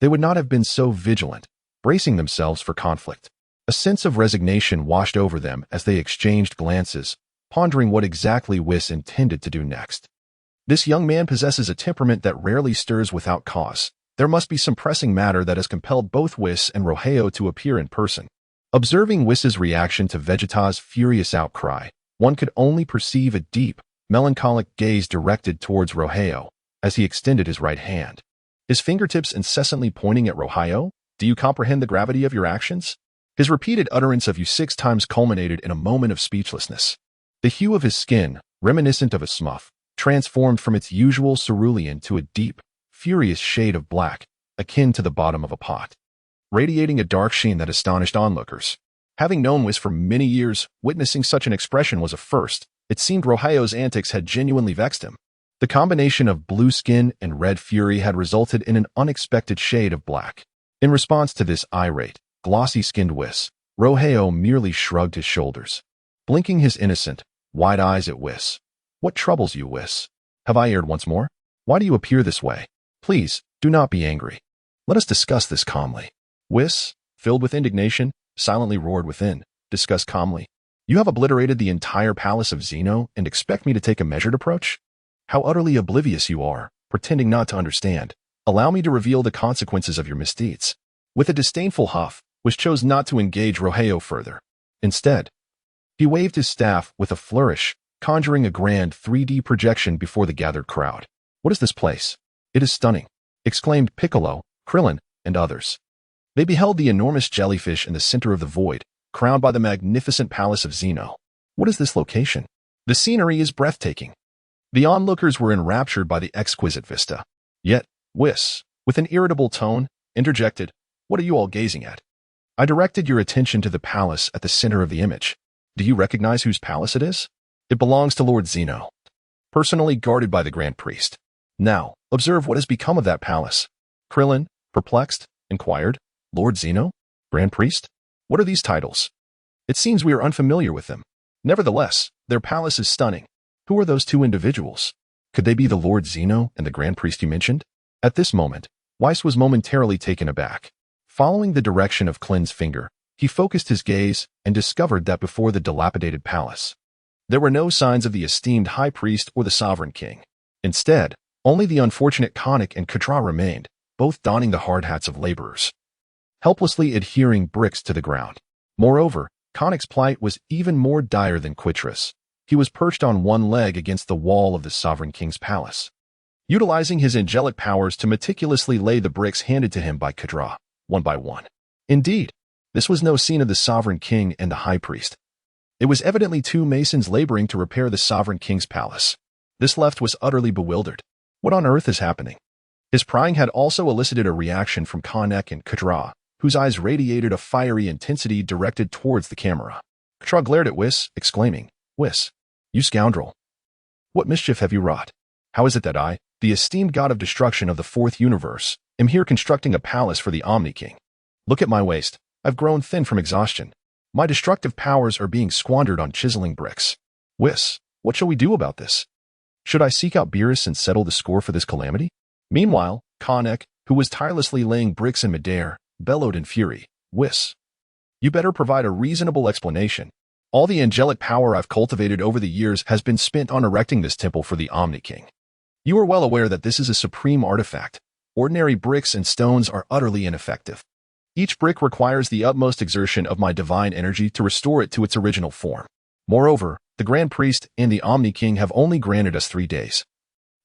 they would not have been so vigilant, bracing themselves for conflict. A sense of resignation washed over them as they exchanged glances, pondering what exactly Whis intended to do next. This young man possesses a temperament that rarely stirs without cause. There must be some pressing matter that has compelled both Whis and Luo Hao to appear in person. Observing Whis's reaction to Vegeta's furious outcry, one could only perceive a deep, melancholic gaze directed towards Luo Hao as he extended his right hand. His fingertips incessantly pointing at Luo Hao. Do you comprehend the gravity of your actions? His repeated utterance of you 6 times culminated in a moment of speechlessness. The hue of his skin, reminiscent of a smurf, transformed from its usual cerulean to a deep, furious shade of black, akin to the bottom of a pot, radiating a dark sheen that astonished onlookers. Having known Whis for many years, witnessing such an expression was a first. It seemed Luo Hao's antics had genuinely vexed him. The combination of blue skin and red fury had resulted in an unexpected shade of black. In response to this irate, glossy-skinned Whis, Luo Hao merely shrugged his shoulders, blinking his innocent, wide eyes at Whis. What troubles you, Whis? Have I erred once more? Why do you appear this way? Please, do not be angry. Let us discuss this calmly. Whis, filled with indignation, silently roared within. Discuss calmly. You have obliterated the entire palace of Zeno and expect me to take a measured approach? How utterly oblivious you are, pretending not to understand. Allow me to reveal the consequences of your misdeeds. With a disdainful huff, Whis chose not to engage Luo Hao further. Instead, he waved his staff with a flourish, conjuring a grand 3D projection before the gathered crowd. What is this place? It is stunning, exclaimed Piccolo, Krillin, and others. They beheld the enormous jellyfish in the center of the void, crowned by the magnificent palace of Zeno. What is this location? The scenery is breathtaking. The onlookers were enraptured by the exquisite vista. Yet, Whis, with an irritable tone, interjected, What are you all gazing at? I directed your attention to the palace at the center of the image. Do you recognize whose palace it is? It belongs to Lord Zeno, personally guarded by the Grand Priest. Now, observe what has become of that palace. Krillin, perplexed, inquired, Lord Zeno? Grand Priest? What are these titles? It seems we are unfamiliar with them. Nevertheless, their palace is stunning. Who are those 2 individuals? Could they be the Lord Zeno and the Grand Priest you mentioned? At this moment, Whis was momentarily taken aback. Following the direction of Klin's finger, he focused his gaze and discovered that before the dilapidated palace, there were no signs of the esteemed High Priest or the Sovereign King. Instead, only the unfortunate Konik and Katra remained, both donning the hard hats of laborers, helplessly adhering bricks to the ground. Moreover, Konik's plight was even more dire than Quitra's. He was perched on one leg against the wall of the Sovereign King's palace, utilizing his angelic powers to meticulously lay the bricks handed to him by Katra, one by one. Indeed, this was no scene of the Sovereign King and the High Priest. It was evidently 2 masons laboring to repair the Sovereign King's palace. This left was utterly bewildered. What on earth is happening? His prying had also elicited a reaction from Konik and Katra, whose eyes radiated a fiery intensity directed towards the camera. Katra glared at Whis, exclaiming, Whis, you scoundrel! What mischief have you wrought? How is it that I, the esteemed god of destruction of the 4th universe, am here constructing a palace for the Omni King? Look at my waist. I've grown thin from exhaustion. My destructive powers are being squandered on chiseling bricks. Whis, what shall we do about this? Should I seek out Beerus and settle the score for this calamity? Meanwhile, Konik, who was tirelessly laying bricks in midair, bellowed in fury, Whis, you better provide a reasonable explanation. All the angelic power I've cultivated over the years has been spent on erecting this temple for the Omni King. You are well aware that this is a supreme artifact. Ordinary bricks and stones are utterly ineffective. Each brick requires the utmost exertion of my divine energy to restore it to its original form. Moreover, the Grand Priest and the Omni King have only granted us 3 days.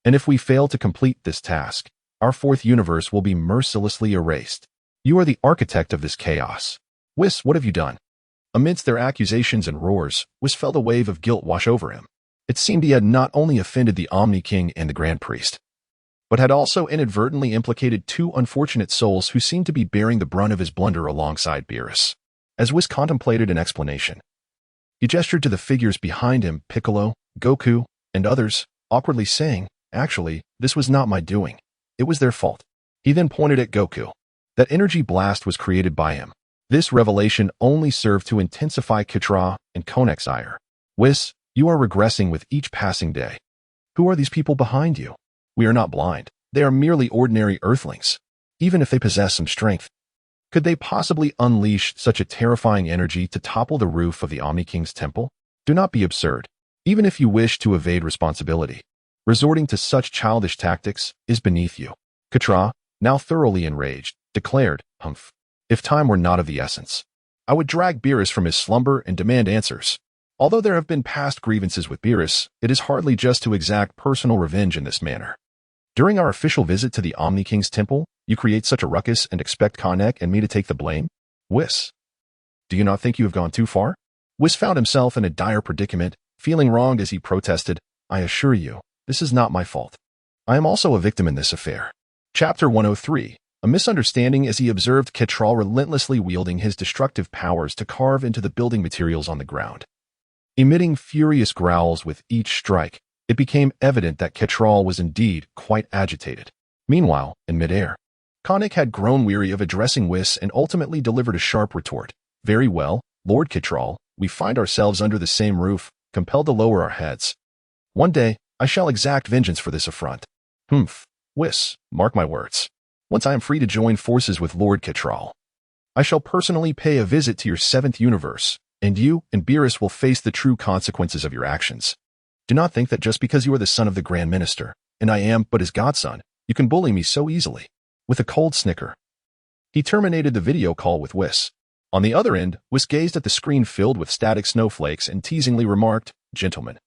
And if we fail to complete this task, our 4th universe will be mercilessly erased. You are the architect of this chaos. Whis, what have you done? Amidst their accusations and roars, Whis felt a wave of guilt wash over him. It seemed he had not only offended the Omni King and the Grand Priest, but had also inadvertently implicated 2 unfortunate souls who seemed to be bearing the brunt of his blunder alongside Beerus. As Whis contemplated an explanation, he gestured to the figures behind him, Piccolo, Goku, and others, awkwardly saying, Actually, this was not my doing. It was their fault. He then pointed at Goku. That energy blast was created by him. This revelation only served to intensify Katra and Konek's ire. Whis, you are regressing with each passing day. Who are these people behind you? We are not blind. They are merely ordinary earthlings. Even if they possess some strength, could they possibly unleash such a terrifying energy to topple the roof of the Omni King's temple? Do not be absurd. Even if you wish to evade responsibility, resorting to such childish tactics is beneath you. Katra, now thoroughly enraged, declared, "Humph. If time were not of the essence, I would drag Beerus from his slumber and demand answers. Although there have been past grievances with Beerus, it is hardly just to exact personal revenge in this manner. During our official visit to the Omni King's temple, you create such a ruckus and expect Konnek and me to take the blame? Whis. Do you not think you have gone too far?" Whis found himself in a dire predicament, feeling wronged as he protested, "I assure you, this is not my fault. I am also a victim in this affair." Chapter 103. A misunderstanding as he observed Ketral relentlessly wielding his destructive powers to carve into the building materials on the ground. Emitting furious growls with each strike, it became evident that Ketral was indeed quite agitated. Meanwhile, in midair, Konnek had grown weary of addressing Whis and ultimately delivered a sharp retort. "Very well, Lord Ketral, we find ourselves under the same roof, compelled to lower our heads. One day, I shall exact vengeance for this affront. Humph, Whis, mark my words. Once I am free to join forces with Lord Ketral, I shall personally pay a visit to your 7th universe, and you and Beerus will face the true consequences of your actions. Do not think that just because you are the son of the Grand Minister, and I am but his godson, you can bully me so easily." With a cold snicker, he terminated the video call with Whis. On the other end, Whis gazed at the screen filled with static snowflakes and teasingly remarked, "Gentlemen,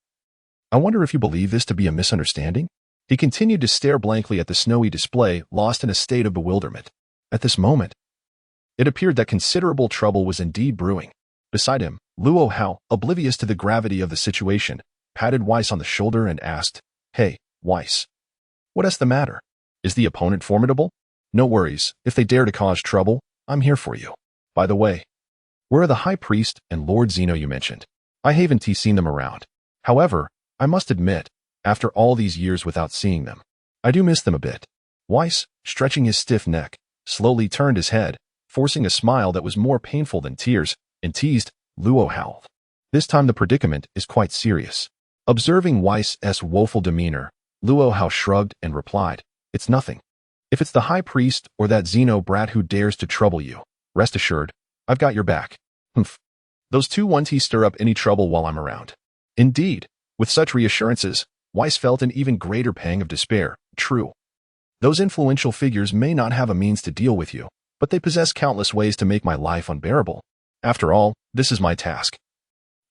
I wonder if you believe this to be a misunderstanding?" He continued to stare blankly at the snowy display, lost in a state of bewilderment. At this moment, it appeared that considerable trouble was indeed brewing. Beside him, Luo Hao, oblivious to the gravity of the situation, patted Whis on the shoulder and asked, "Hey, Whis, what is the matter? Is the opponent formidable? No worries, if they dare to cause trouble, I'm here for you. By the way, where are the High Priest and Lord Zeno you mentioned? I haven't seen them around. However, I must admit, after all these years without seeing them, I do miss them a bit." Whis, stretching his stiff neck, slowly turned his head, forcing a smile that was more painful than tears, and teased, "Luo Hao. This time the predicament is quite serious." Observing Whis' woeful demeanor, Luo Hao shrugged and replied, "It's nothing. If it's the High Priest or that Zeno brat who dares to trouble you, rest assured, I've got your back. Humph. Those two won't stir up any trouble while I'm around." Indeed, with such reassurances, Whis felt an even greater pang of despair. True, those influential figures may not have a means to deal with you, but they possess countless ways to make my life unbearable. After all, this is my task.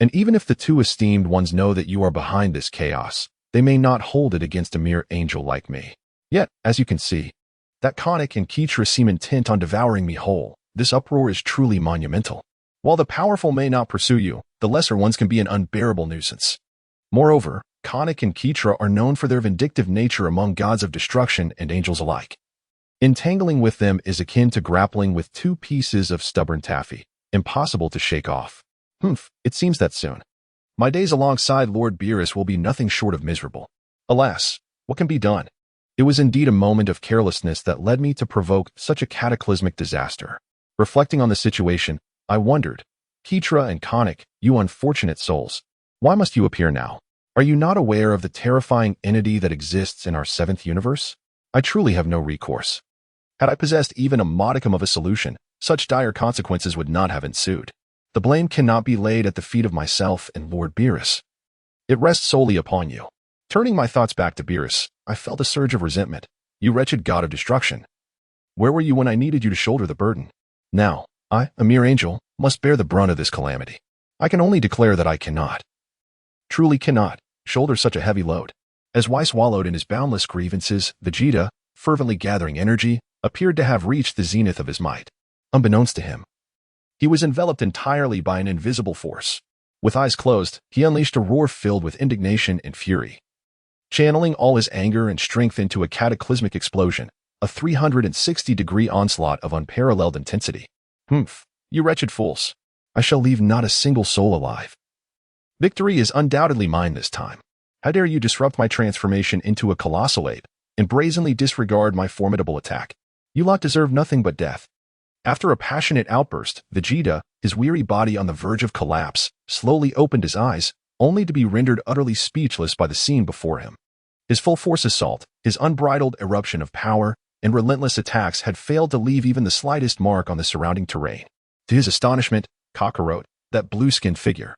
And even if the two esteemed ones know that you are behind this chaos, they may not hold it against a mere angel like me. Yet, as you can see, that Konnek and Ketra seem intent on devouring me whole. This uproar is truly monumental. While the powerful may not pursue you, the lesser ones can be an unbearable nuisance. Moreover, Konnek and Ketra are known for their vindictive nature among gods of destruction and angels alike. Entangling with them is akin to grappling with two pieces of stubborn taffy, impossible to shake off. Humph, it seems that soon my days alongside Lord Beerus will be nothing short of miserable. Alas, what can be done? It was indeed a moment of carelessness that led me to provoke such a cataclysmic disaster. Reflecting on the situation, I wondered, Ketra and Konnek, you unfortunate souls, why must you appear now? Are you not aware of the terrifying entity that exists in our 7th universe? I truly have no recourse. Had I possessed even a modicum of a solution, such dire consequences would not have ensued. The blame cannot be laid at the feet of myself and Lord Beerus. It rests solely upon you. Turning my thoughts back to Beerus, I felt a surge of resentment. You wretched god of destruction. Where were you when I needed you to shoulder the burden? Now, I, a mere angel, must bear the brunt of this calamity. I can only declare that I cannot, truly cannot, shoulder such a heavy load. As Whis wallowed in his boundless grievances, Vegeta, fervently gathering energy, appeared to have reached the zenith of his might. Unbeknownst to him, he was enveloped entirely by an invisible force. With eyes closed, he unleashed a roar filled with indignation and fury. Channeling all his anger and strength into a cataclysmic explosion, a 360-degree onslaught of unparalleled intensity. Humph, you wretched fools. I shall leave not a single soul alive. Victory is undoubtedly mine this time. How dare you disrupt my transformation into a colossal ape and brazenly disregard my formidable attack? You lot deserve nothing but death. After a passionate outburst, Vegeta, his weary body on the verge of collapse, slowly opened his eyes, only to be rendered utterly speechless by the scene before him. His full-force assault, his unbridled eruption of power, and relentless attacks had failed to leave even the slightest mark on the surrounding terrain. To his astonishment, Kakarot, that blue-skinned figure,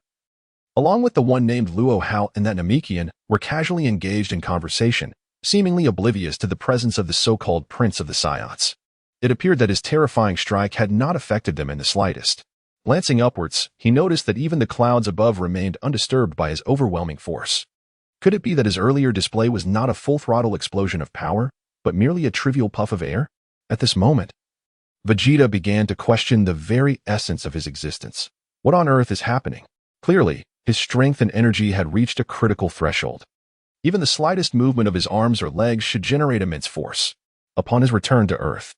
along with the one named Luo Hao and that Namekian, were casually engaged in conversation, seemingly oblivious to the presence of the so-called Prince of the Saiyans. It appeared that his terrifying strike had not affected them in the slightest. Glancing upwards, he noticed that even the clouds above remained undisturbed by his overwhelming force. Could it be that his earlier display was not a full-throttle explosion of power, but merely a trivial puff of air? At this moment, Vegeta began to question the very essence of his existence. What on earth is happening? Clearly, his strength and energy had reached a critical threshold. Even the slightest movement of his arms or legs should generate immense force. Upon his return to Earth,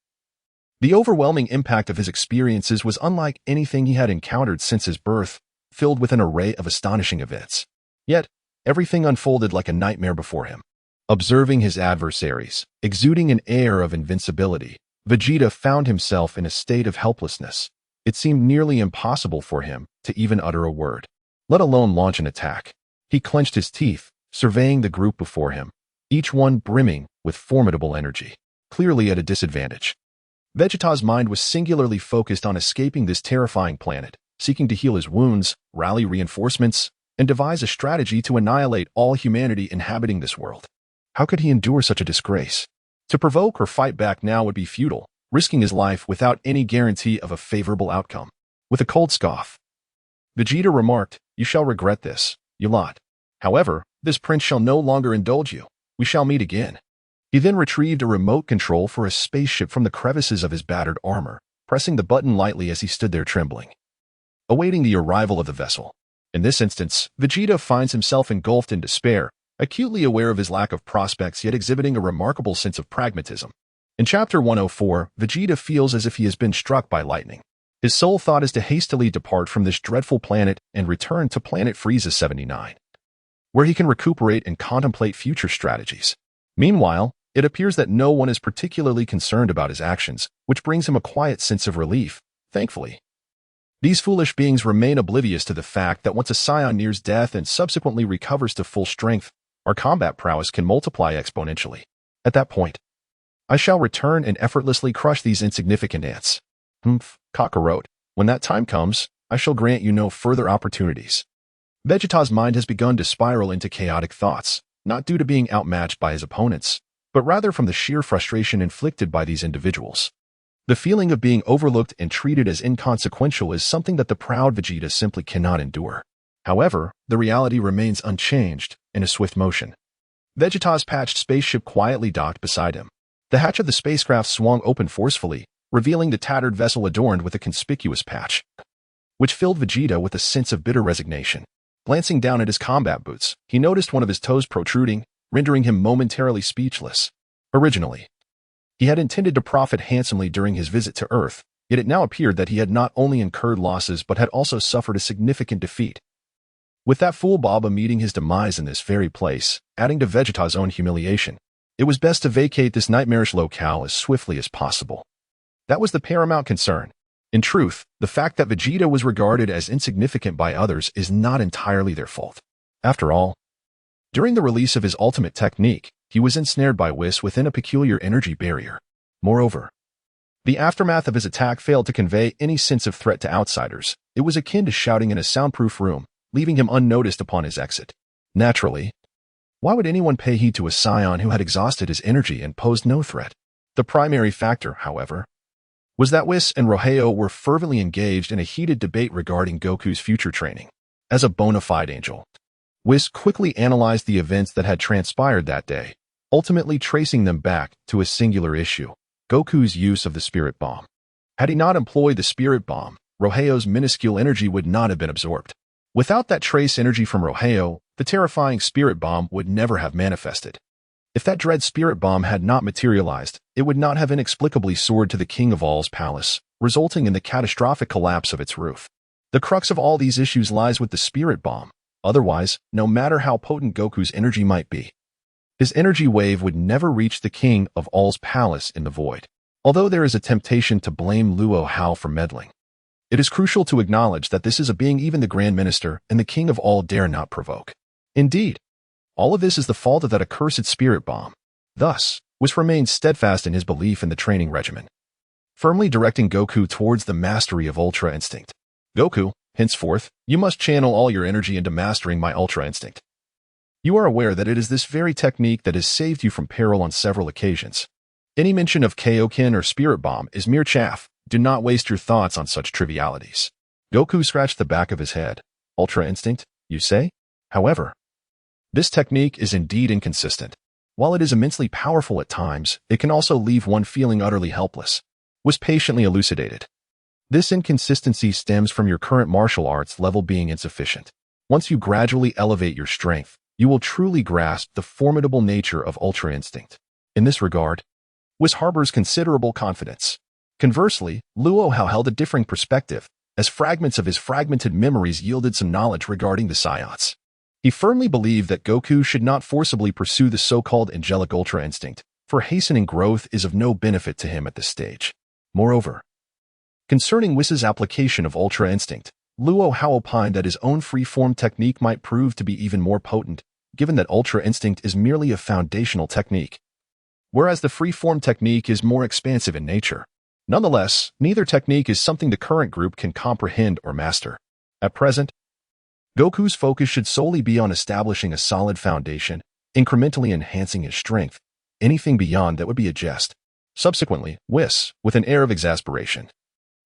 the overwhelming impact of his experiences was unlike anything he had encountered since his birth, filled with an array of astonishing events. Yet, everything unfolded like a nightmare before him. Observing his adversaries, exuding an air of invincibility, Vegeta found himself in a state of helplessness. It seemed nearly impossible for him to even utter a word, let alone launch an attack. He clenched his teeth, surveying the group before him, each one brimming with formidable energy, clearly at a disadvantage. Vegeta's mind was singularly focused on escaping this terrifying planet, seeking to heal his wounds, rally reinforcements, and devise a strategy to annihilate all humanity inhabiting this world. How could he endure such a disgrace? To provoke or fight back now would be futile, risking his life without any guarantee of a favorable outcome. With a cold scoff, Vegeta remarked, "You shall regret this, you lot. However, this prince shall no longer indulge you. We shall meet again." He then retrieved a remote control for a spaceship from the crevices of his battered armor, pressing the button lightly as he stood there trembling, awaiting the arrival of the vessel. In this instance, Vegeta finds himself engulfed in despair, acutely aware of his lack of prospects yet exhibiting a remarkable sense of pragmatism. In Chapter 104, Vegeta feels as if he has been struck by lightning. His sole thought is to hastily depart from this dreadful planet and return to planet Frieza 79, where he can recuperate and contemplate future strategies. Meanwhile, it appears that no one is particularly concerned about his actions, which brings him a quiet sense of relief, thankfully. These foolish beings remain oblivious to the fact that once a Saiyan nears death and subsequently recovers to full strength, our combat prowess can multiply exponentially. At that point, I shall return and effortlessly crush these insignificant ants. Kakarot, when that time comes, I shall grant you no further opportunities. Vegeta's mind has begun to spiral into chaotic thoughts, not due to being outmatched by his opponents, but rather from the sheer frustration inflicted by these individuals. The feeling of being overlooked and treated as inconsequential is something that the proud Vegeta simply cannot endure. However, the reality remains unchanged, in a swift motion. Vegeta's patched spaceship quietly docked beside him. The hatch of the spacecraft swung open forcefully, revealing the tattered vessel adorned with a conspicuous patch, which filled Vegeta with a sense of bitter resignation. Glancing down at his combat boots, he noticed one of his toes protruding, rendering him momentarily speechless. Originally, he had intended to profit handsomely during his visit to Earth, yet it now appeared that he had not only incurred losses but had also suffered a significant defeat. With that fool Baba meeting his demise in this very place, adding to Vegeta's own humiliation, it was best to vacate this nightmarish locale as swiftly as possible. That was the paramount concern. In truth, the fact that Vegeta was regarded as insignificant by others is not entirely their fault. After all, during the release of his ultimate technique, he was ensnared by Whis within a peculiar energy barrier. Moreover, the aftermath of his attack failed to convey any sense of threat to outsiders. It was akin to shouting in a soundproof room, leaving him unnoticed upon his exit. Naturally, why would anyone pay heed to a Saiyan who had exhausted his energy and posed no threat? The primary factor, however, was that Whis and Luo Hao were fervently engaged in a heated debate regarding Goku's future training. As a bona fide angel, Whis quickly analyzed the events that had transpired that day, ultimately tracing them back to a singular issue: Goku's use of the Spirit Bomb. Had he not employed the Spirit Bomb, Luo Hao's minuscule energy would not have been absorbed. Without that trace energy from Luo Hao, the terrifying Spirit Bomb would never have manifested. If that dread Spirit Bomb had not materialized, it would not have inexplicably soared to the King of All's palace, resulting in the catastrophic collapse of its roof. The crux of all these issues lies with the Spirit Bomb. Otherwise, no matter how potent Goku's energy might be, his energy wave would never reach the King of All's palace in the void. Although there is a temptation to blame Luo Hao for meddling, it is crucial to acknowledge that this is a being even the Grand Minister and the King of All dare not provoke. Indeed, all of this is the fault of that accursed Spirit Bomb. Thus, Whis remained steadfast in his belief in the training regimen, firmly directing Goku towards the mastery of Ultra Instinct. Goku, henceforth, you must channel all your energy into mastering my Ultra Instinct. You are aware that it is this very technique that has saved you from peril on several occasions. Any mention of Kaioken or Spirit Bomb is mere chaff. Do not waste your thoughts on such trivialities. Goku scratched the back of his head. Ultra Instinct, you say? However, this technique is indeed inconsistent. While it is immensely powerful at times, it can also leave one feeling utterly helpless. Was patiently elucidated. This inconsistency stems from your current martial arts level being insufficient. Once you gradually elevate your strength, you will truly grasp the formidable nature of Ultra Instinct. In this regard, Whis harbors considerable confidence. Conversely, Luo Hao held a differing perspective, as fragments of his fragmented memories yielded some knowledge regarding the Scions. He firmly believed that Goku should not forcibly pursue the so-called angelic Ultra Instinct, for hastening growth is of no benefit to him at this stage. Moreover, concerning Whis' application of Ultra Instinct, Luo Hao opined that his own free-form technique might prove to be even more potent, given that Ultra Instinct is merely a foundational technique, whereas the free-form technique is more expansive in nature. Nonetheless, neither technique is something the current group can comprehend or master. At present, Goku's focus should solely be on establishing a solid foundation, incrementally enhancing his strength. Anything beyond that would be a jest. Subsequently, Whis, with an air of exasperation,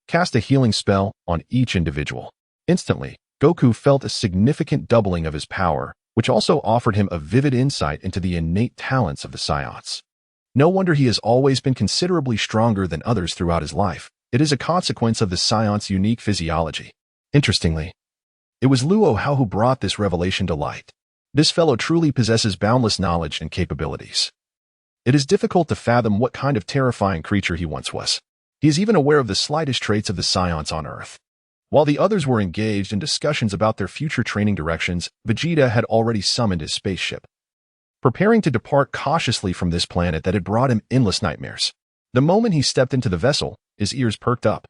cast a healing spell on each individual. Instantly, Goku felt a significant doubling of his power, which also offered him a vivid insight into the innate talents of the Scions. No wonder he has always been considerably stronger than others throughout his life. It is a consequence of the Scion's unique physiology. Interestingly, it was Luo Hao who brought this revelation to light. This fellow truly possesses boundless knowledge and capabilities. It is difficult to fathom what kind of terrifying creature he once was. He is even aware of the slightest traits of the Scions on Earth. While the others were engaged in discussions about their future training directions, Vegeta had already summoned his spaceship, preparing to depart cautiously from this planet that had brought him endless nightmares. The moment he stepped into the vessel, his ears perked up,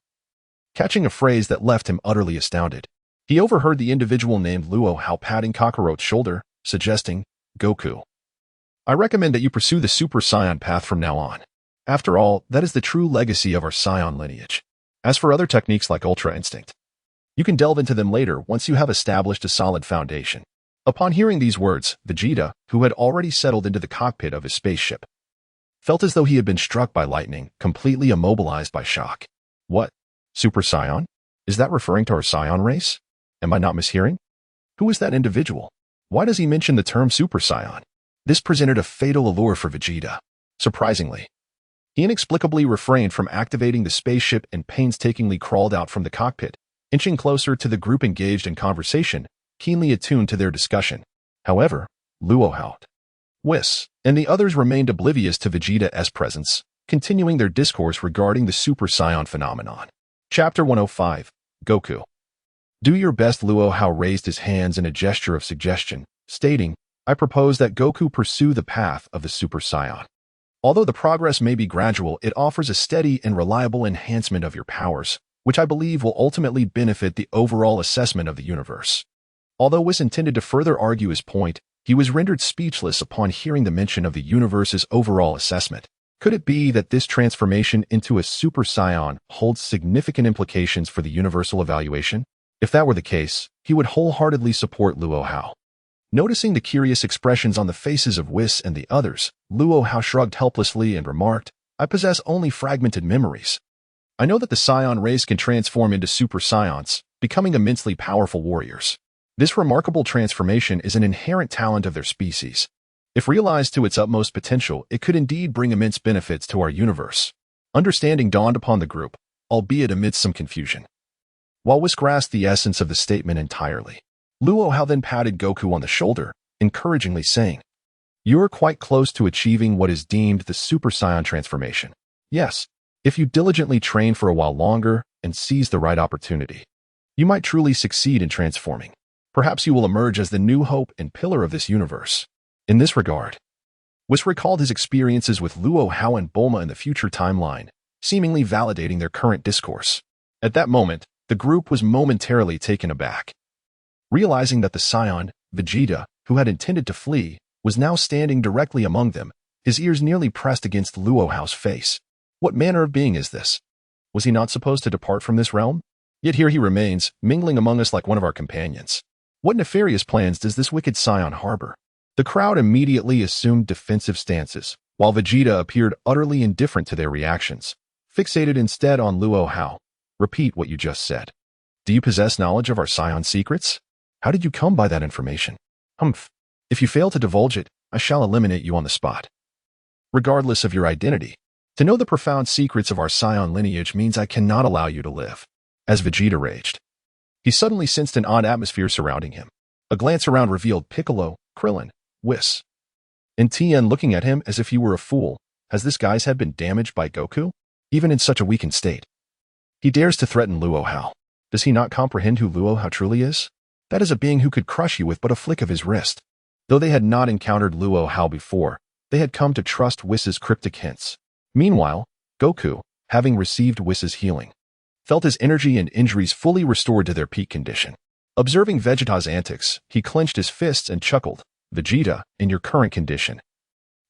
catching a phrase that left him utterly astounded. He overheard the individual named Luo Hao patting Kakarot's shoulder, suggesting, "Goku, I recommend that you pursue the Super Saiyan path from now on. After all, that is the true legacy of our Scion lineage. As for other techniques like Ultra Instinct, you can delve into them later once you have established a solid foundation." Upon hearing these words, Vegeta, who had already settled into the cockpit of his spaceship, felt as though he had been struck by lightning, completely immobilized by shock. What? Super Saiyan? Is that referring to our Scion race? Am I not mishearing? Who is that individual? Why does he mention the term Super Saiyan? This presented a fatal allure for Vegeta. Surprisingly, he inexplicably refrained from activating the spaceship and painstakingly crawled out from the cockpit, inching closer to the group engaged in conversation, keenly attuned to their discussion. However, Luo Hao, Whis, and the others remained oblivious to Vegeta's presence, continuing their discourse regarding the Super Saiyan phenomenon. Chapter 105, Goku. Do your best. Luo Hao raised his hands in a gesture of suggestion, stating, I propose that Goku pursue the path of the Super Saiyan. Although the progress may be gradual, it offers a steady and reliable enhancement of your powers, which I believe will ultimately benefit the overall assessment of the universe. Although Whis intended to further argue his point, he was rendered speechless upon hearing the mention of the universe's overall assessment. Could it be that this transformation into a Super Saiyan holds significant implications for the universal evaluation? If that were the case, he would wholeheartedly support Luo Hao. Noticing the curious expressions on the faces of Whis and the others, Luo Hao shrugged helplessly and remarked, I possess only fragmented memories. I know that the Scion race can transform into Super Saions, becoming immensely powerful warriors. This remarkable transformation is an inherent talent of their species. If realized to its utmost potential, it could indeed bring immense benefits to our universe. Understanding dawned upon the group, albeit amidst some confusion. While Whis grasped the essence of the statement entirely, Luo Hao then patted Goku on the shoulder, encouragingly saying, You are quite close to achieving what is deemed the Super Saiyan transformation. Yes, if you diligently train for a while longer and seize the right opportunity, you might truly succeed in transforming. Perhaps you will emerge as the new hope and pillar of this universe. In this regard, Whis recalled his experiences with Luo Hao and Bulma in the future timeline, seemingly validating their current discourse. At that moment, the group was momentarily taken aback, realizing that the Scion, Vegeta, who had intended to flee, was now standing directly among them, his ears nearly pressed against Luo Hao's face. What manner of being is this? Was he not supposed to depart from this realm? Yet here he remains, mingling among us like one of our companions. What nefarious plans does this wicked Scion harbor? The crowd immediately assumed defensive stances, while Vegeta appeared utterly indifferent to their reactions, fixated instead on Luo Hao. Repeat what you just said. Do you possess knowledge of our Scion's secrets? How did you come by that information? Humph. If you fail to divulge it, I shall eliminate you on the spot. Regardless of your identity, to know the profound secrets of our Scion lineage means I cannot allow you to live. As Vegeta raged, he suddenly sensed an odd atmosphere surrounding him. A glance around revealed Piccolo, Krillin, Whis, and Tien looking at him as if he were a fool. Has this guy's head been damaged by Goku? Even in such a weakened state, he dares to threaten Luo Hao. Does he not comprehend who Luo Hao truly is? That is a being who could crush you with but a flick of his wrist. Though they had not encountered Luo Hao before, they had come to trust Whis's cryptic hints. Meanwhile, Goku, having received Whis's healing, felt his energy and injuries fully restored to their peak condition. Observing Vegeta's antics, he clenched his fists and chuckled. Vegeta, in your current condition,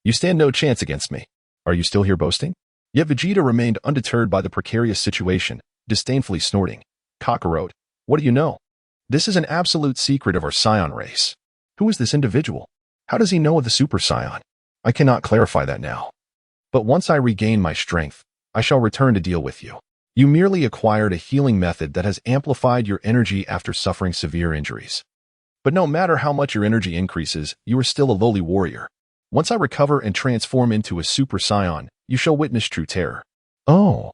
you stand no chance against me. Are you still here boasting? Yet Vegeta remained undeterred by the precarious situation, disdainfully snorting. Kakarot, what do you know? This is an absolute secret of our Scion race. Who is this individual? How does he know of the Super Scion? I cannot clarify that now. But once I regain my strength, I shall return to deal with you. You merely acquired a healing method that has amplified your energy after suffering severe injuries. But no matter how much your energy increases, you are still a lowly warrior. Once I recover and transform into a Super Scion, you shall witness true terror. Oh.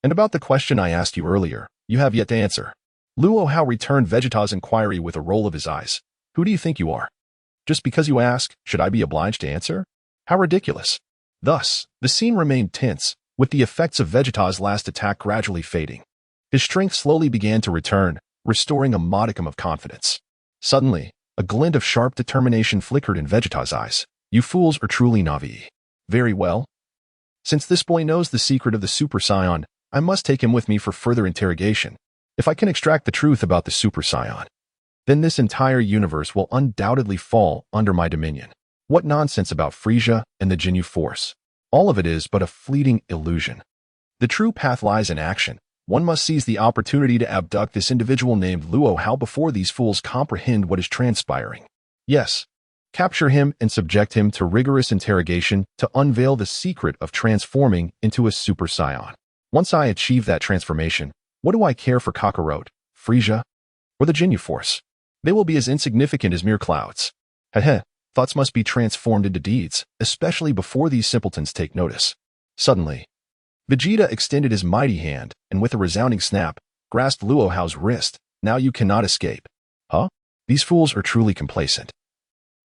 And about the question I asked you earlier, you have yet to answer. Luo Hao returned Vegeta's inquiry with a roll of his eyes. Who do you think you are? Just because you ask, should I be obliged to answer? How ridiculous. Thus, the scene remained tense, with the effects of Vegeta's last attack gradually fading. His strength slowly began to return, restoring a modicum of confidence. Suddenly, a glint of sharp determination flickered in Vegeta's eyes. You fools are truly Navi. Very well. Since this boy knows the secret of the Super Scion, I must take him with me for further interrogation. If I can extract the truth about the Super Scion, then this entire universe will undoubtedly fall under my dominion. What nonsense about Frieza and the Ginyu Force. All of it is but a fleeting illusion. The true path lies in action. One must seize the opportunity to abduct this individual named Luo Hao before these fools comprehend what is transpiring. Yes, capture him and subject him to rigorous interrogation to unveil the secret of transforming into a Super Saiyan. Once I achieve that transformation, what do I care for Kakarot, Frieza, or the Ginyu Force? They will be as insignificant as mere clouds. Heh, thoughts must be transformed into deeds, especially before these simpletons take notice. Suddenly, Vegeta extended his mighty hand, and with a resounding snap, grasped Luo Hao's wrist. Now you cannot escape. Huh? These fools are truly complacent.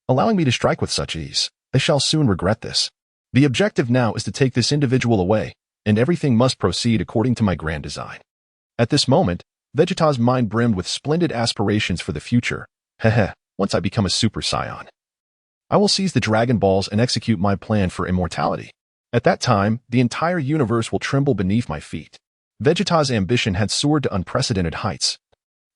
Allowing me to strike with such ease, they shall soon regret this. The objective now is to take this individual away, and everything must proceed according to my grand design. At this moment, Vegeta's mind brimmed with splendid aspirations for the future. Once I become a Super Saiyan, I will seize the Dragon Balls and execute my plan for immortality. At that time, the entire universe will tremble beneath my feet. Vegeta's ambition had soared to unprecedented heights.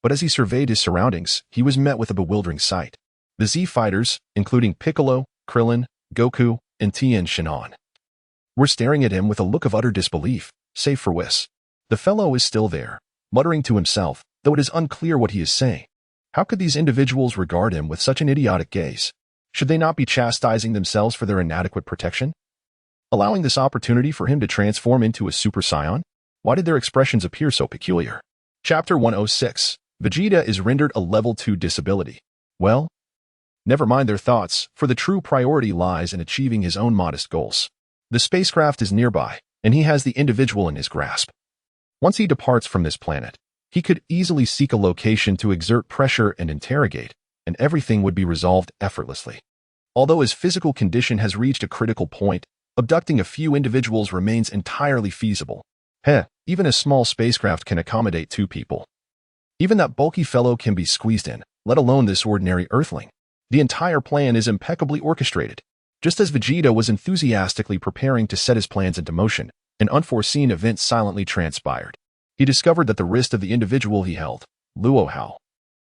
But as he surveyed his surroundings, he was met with a bewildering sight. The Z fighters, including Piccolo, Krillin, Goku, and Tien Shinhan, were staring at him with a look of utter disbelief, save for Whis. The fellow is still there, muttering to himself, though it is unclear what he is saying. How could these individuals regard him with such an idiotic gaze? Should they not be chastising themselves for their inadequate protection? Allowing this opportunity for him to transform into a Super Saiyan? Why did their expressions appear so peculiar? Chapter 106. Vegeta is rendered a level 2 disability. Well, never mind their thoughts, for the true priority lies in achieving his own modest goals. The spacecraft is nearby, and he has the individual in his grasp. Once he departs from this planet, he could easily seek a location to exert pressure and interrogate, and everything would be resolved effortlessly. Although his physical condition has reached a critical point, abducting a few individuals remains entirely feasible. Even a small spacecraft can accommodate 2 people. Even that bulky fellow can be squeezed in, let alone this ordinary Earthling. The entire plan is impeccably orchestrated. Just as Vegeta was enthusiastically preparing to set his plans into motion, an unforeseen event silently transpired. He discovered that the wrist of the individual he held, Luo Hao,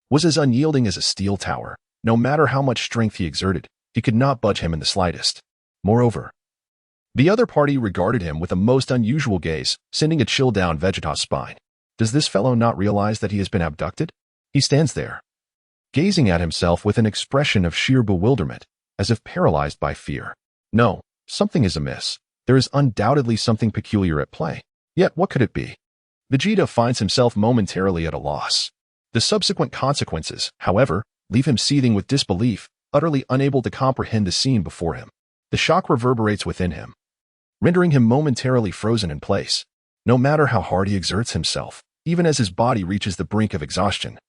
was as unyielding as a steel tower. No matter how much strength he exerted, he could not budge him in the slightest. Moreover, the other party regarded him with a most unusual gaze, sending a chill down Vegeta's spine. Does this fellow not realize that he has been abducted? He stands there, gazing at himself with an expression of sheer bewilderment. as if paralyzed by fear. No, something is amiss. There is undoubtedly something peculiar at play. Yet what could it be? Vegeta finds himself momentarily at a loss. The subsequent consequences, however, leave him seething with disbelief, utterly unable to comprehend the scene before him. The shock reverberates within him, rendering him momentarily frozen in place. No matter how hard he exerts himself, even as his body reaches the brink of exhaustion,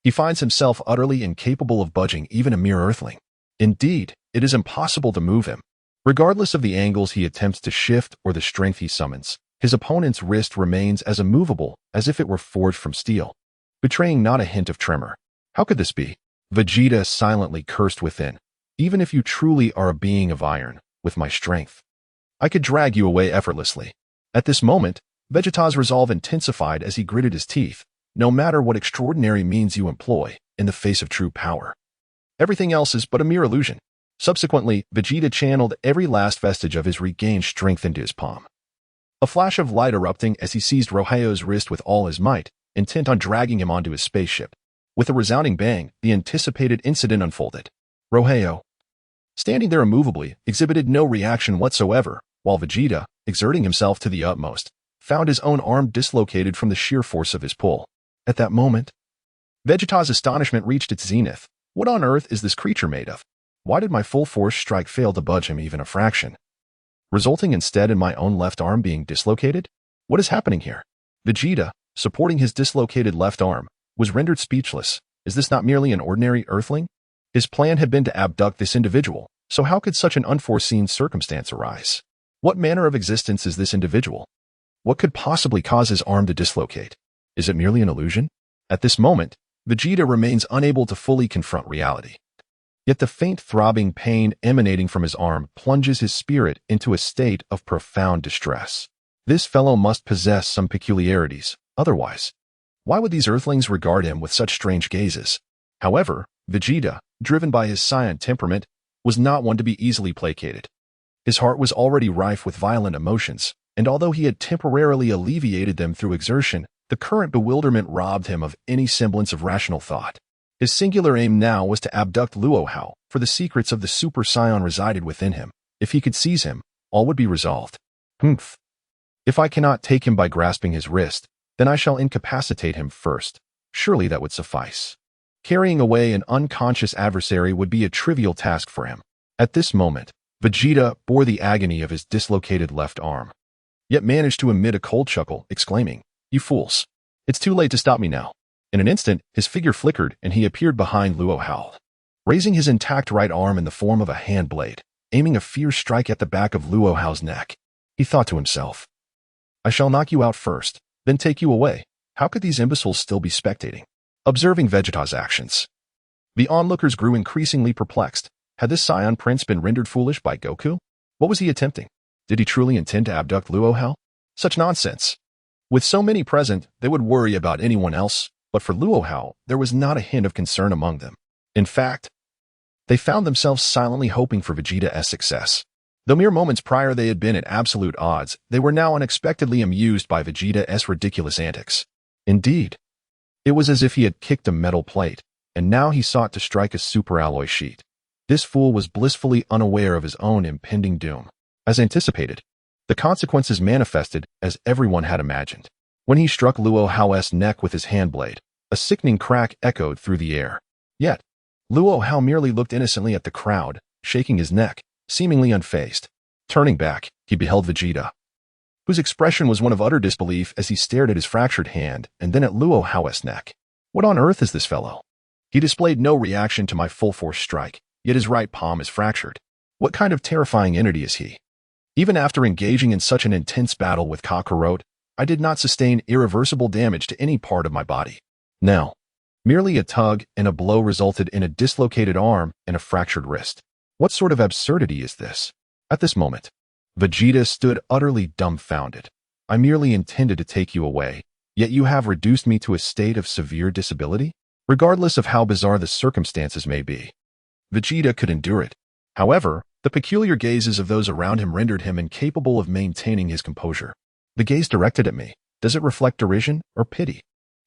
he finds himself utterly incapable of budging even a mere earthling. Indeed, it is impossible to move him. Regardless of the angles he attempts to shift or the strength he summons, his opponent's wrist remains as immovable as if it were forged from steel, betraying not a hint of tremor. How could this be? Vegeta silently cursed within. Even if you truly are a being of iron, with my strength, I could drag you away effortlessly. At this moment, Vegeta's resolve intensified as he gritted his teeth. No matter what extraordinary means you employ, in the face of true power, everything else is but a mere illusion. Subsequently, Vegeta channeled every last vestige of his regained strength into his palm. A flash of light erupting as he seized Luo Hao's wrist with all his might, intent on dragging him onto his spaceship. With a resounding bang, the anticipated incident unfolded. Luo Hao, standing there immovably, exhibited no reaction whatsoever, while Vegeta, exerting himself to the utmost, found his own arm dislocated from the sheer force of his pull. At that moment, Vegeta's astonishment reached its zenith. What on earth is this creature made of? Why did my full force strike fail to budge him even a fraction, resulting instead in my own left arm being dislocated? What is happening here? Vegeta, supporting his dislocated left arm, was rendered speechless. Is this not merely an ordinary earthling? His plan had been to abduct this individual, so how could such an unforeseen circumstance arise? What manner of existence is this individual? What could possibly cause his arm to dislocate? Is it merely an illusion? At this moment, Vegeta remains unable to fully confront reality. Yet the faint throbbing pain emanating from his arm plunges his spirit into a state of profound distress. This fellow must possess some peculiarities, otherwise, why would these earthlings regard him with such strange gazes? However, Vegeta, driven by his Saiyan temperament, was not one to be easily placated. His heart was already rife with violent emotions, and although he had temporarily alleviated them through exertion, the current bewilderment robbed him of any semblance of rational thought. His singular aim now was to abduct Luo Hao, for the secrets of the Super Saiyan resided within him. If he could seize him, all would be resolved. Humph. If I cannot take him by grasping his wrist, then I shall incapacitate him first. Surely that would suffice. Carrying away an unconscious adversary would be a trivial task for him. At this moment, Vegeta bore the agony of his dislocated left arm, yet managed to emit a cold chuckle, exclaiming, "You fools! It's too late to stop me now." In an instant, his figure flickered and he appeared behind Luo Hao, raising his intact right arm in the form of a hand blade, aiming a fierce strike at the back of Luo Hao's neck. He thought to himself, "I shall knock you out first, then take you away." How could these imbeciles still be spectating, observing Vegeta's actions? The onlookers grew increasingly perplexed. Had this Saiyan prince been rendered foolish by Goku? What was he attempting? Did he truly intend to abduct Luo Hao? Such nonsense. With so many present, they would worry about anyone else, but for Luo Hao, there was not a hint of concern among them. In fact, they found themselves silently hoping for Vegeta's success. Though mere moments prior they had been at absolute odds, they were now unexpectedly amused by Vegeta's ridiculous antics. Indeed, it was as if he had kicked a metal plate, and now he sought to strike a superalloy sheet. This fool was blissfully unaware of his own impending doom. As anticipated, the consequences manifested as everyone had imagined. When he struck Luo Hao's neck with his hand blade, a sickening crack echoed through the air. Yet, Luo Hao merely looked innocently at the crowd, shaking his neck, seemingly unfazed. Turning back, he beheld Vegeta, whose expression was one of utter disbelief as he stared at his fractured hand and then at Luo Hao's neck. What on earth is this fellow? He displayed no reaction to my full-force strike, yet his right palm is fractured. What kind of terrifying entity is he? Even after engaging in such an intense battle with Kakarot, I did not sustain irreversible damage to any part of my body. Now, merely a tug and a blow resulted in a dislocated arm and a fractured wrist. What sort of absurdity is this? At this moment, Vegeta stood utterly dumbfounded. I merely intended to take you away, yet you have reduced me to a state of severe disability? Regardless of how bizarre the circumstances may be, Vegeta could endure it. However, the peculiar gazes of those around him rendered him incapable of maintaining his composure. The gaze directed at me, does it reflect derision or pity?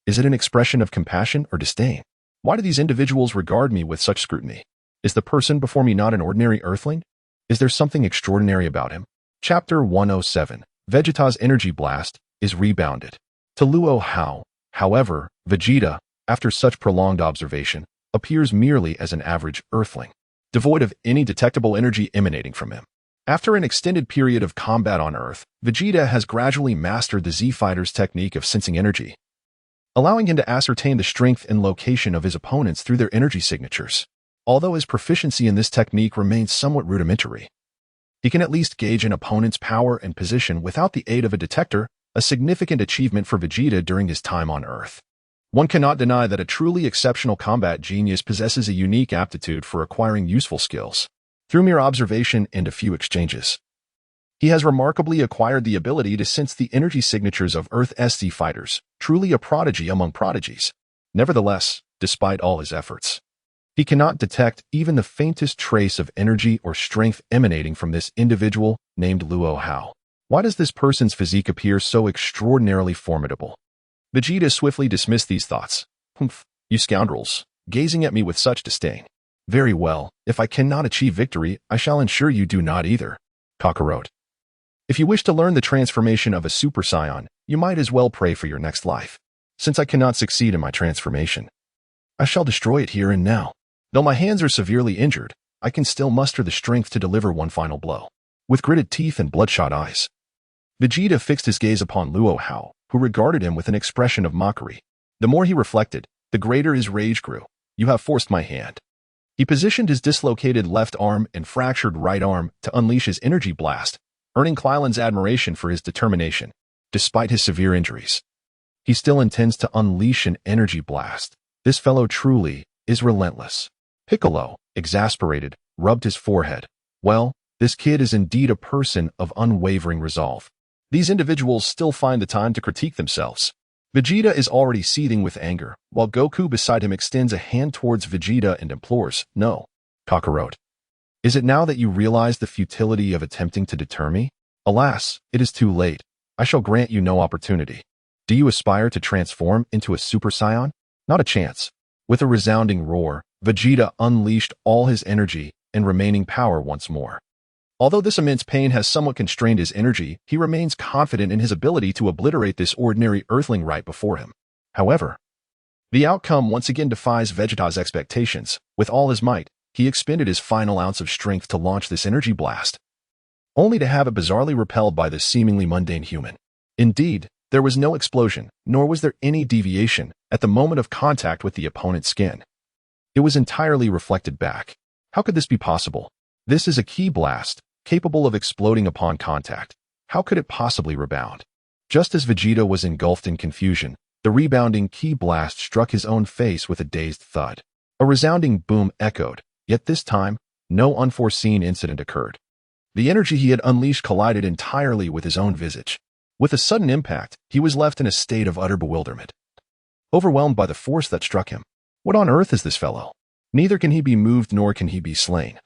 Is it an expression of compassion or disdain? Why do these individuals regard me with such scrutiny? Is the person before me not an ordinary earthling? Is there something extraordinary about him? Chapter 107. Vegeta's energy blast is rebounded. To Luo Hao, however, Vegeta, after such prolonged observation, appears merely as an average earthling, devoid of any detectable energy emanating from him. After an extended period of combat on Earth, Vegeta has gradually mastered the Z-Fighter's technique of sensing energy, allowing him to ascertain the strength and location of his opponents through their energy signatures. Although his proficiency in this technique remains somewhat rudimentary, he can at least gauge an opponent's power and position without the aid of a detector, a significant achievement for Vegeta during his time on Earth. One cannot deny that a truly exceptional combat genius possesses a unique aptitude for acquiring useful skills through mere observation and a few exchanges. He has remarkably acquired the ability to sense the energy signatures of Earth's Z-Fighters, truly a prodigy among prodigies. Nevertheless, despite all his efforts, he cannot detect even the faintest trace of energy or strength emanating from this individual named Luo Hao. Why does this person's physique appear so extraordinarily formidable? Vegeta swiftly dismissed these thoughts. Humph, you scoundrels, gazing at me with such disdain. Very well, if I cannot achieve victory, I shall ensure you do not either. Kakarot. If you wish to learn the transformation of a Super Saiyan, you might as well pray for your next life. Since I cannot succeed in my transformation, I shall destroy it here and now. Though my hands are severely injured, I can still muster the strength to deliver one final blow. With gritted teeth and bloodshot eyes, Vegeta fixed his gaze upon Luo Hao, who regarded him with an expression of mockery. The more he reflected, the greater his rage grew. You have forced my hand. He positioned his dislocated left arm and fractured right arm to unleash his energy blast, earning Klylin's admiration for his determination. Despite his severe injuries, he still intends to unleash an energy blast. This fellow truly is relentless. Piccolo, exasperated, rubbed his forehead. Well, this kid is indeed a person of unwavering resolve. These individuals still find the time to critique themselves. Vegeta is already seething with anger, while Goku beside him extends a hand towards Vegeta and implores, "No, Kakarot. Is it now that you realize the futility of attempting to deter me? Alas, it is too late. I shall grant you no opportunity. Do you aspire to transform into a Super Saiyan? Not a chance." With a resounding roar, Vegeta unleashed all his energy and remaining power once more. Although this immense pain has somewhat constrained his energy, he remains confident in his ability to obliterate this ordinary earthling right before him. However, the outcome once again defies Vegeta's expectations. With all his might, he expended his final ounce of strength to launch this energy blast, only to have it bizarrely repelled by this seemingly mundane human. Indeed, there was no explosion, nor was there any deviation at the moment of contact with the opponent's skin. It was entirely reflected back. How could this be possible? This is a ki blast, capable of exploding upon contact. How could it possibly rebound? Just as Vegeta was engulfed in confusion, the rebounding ki blast struck his own face with a dazed thud. A resounding boom echoed, yet this time, no unforeseen incident occurred. The energy he had unleashed collided entirely with his own visage. With a sudden impact, he was left in a state of utter bewilderment, overwhelmed by the force that struck him. What on earth is this fellow? Neither can he be moved nor can he be slain.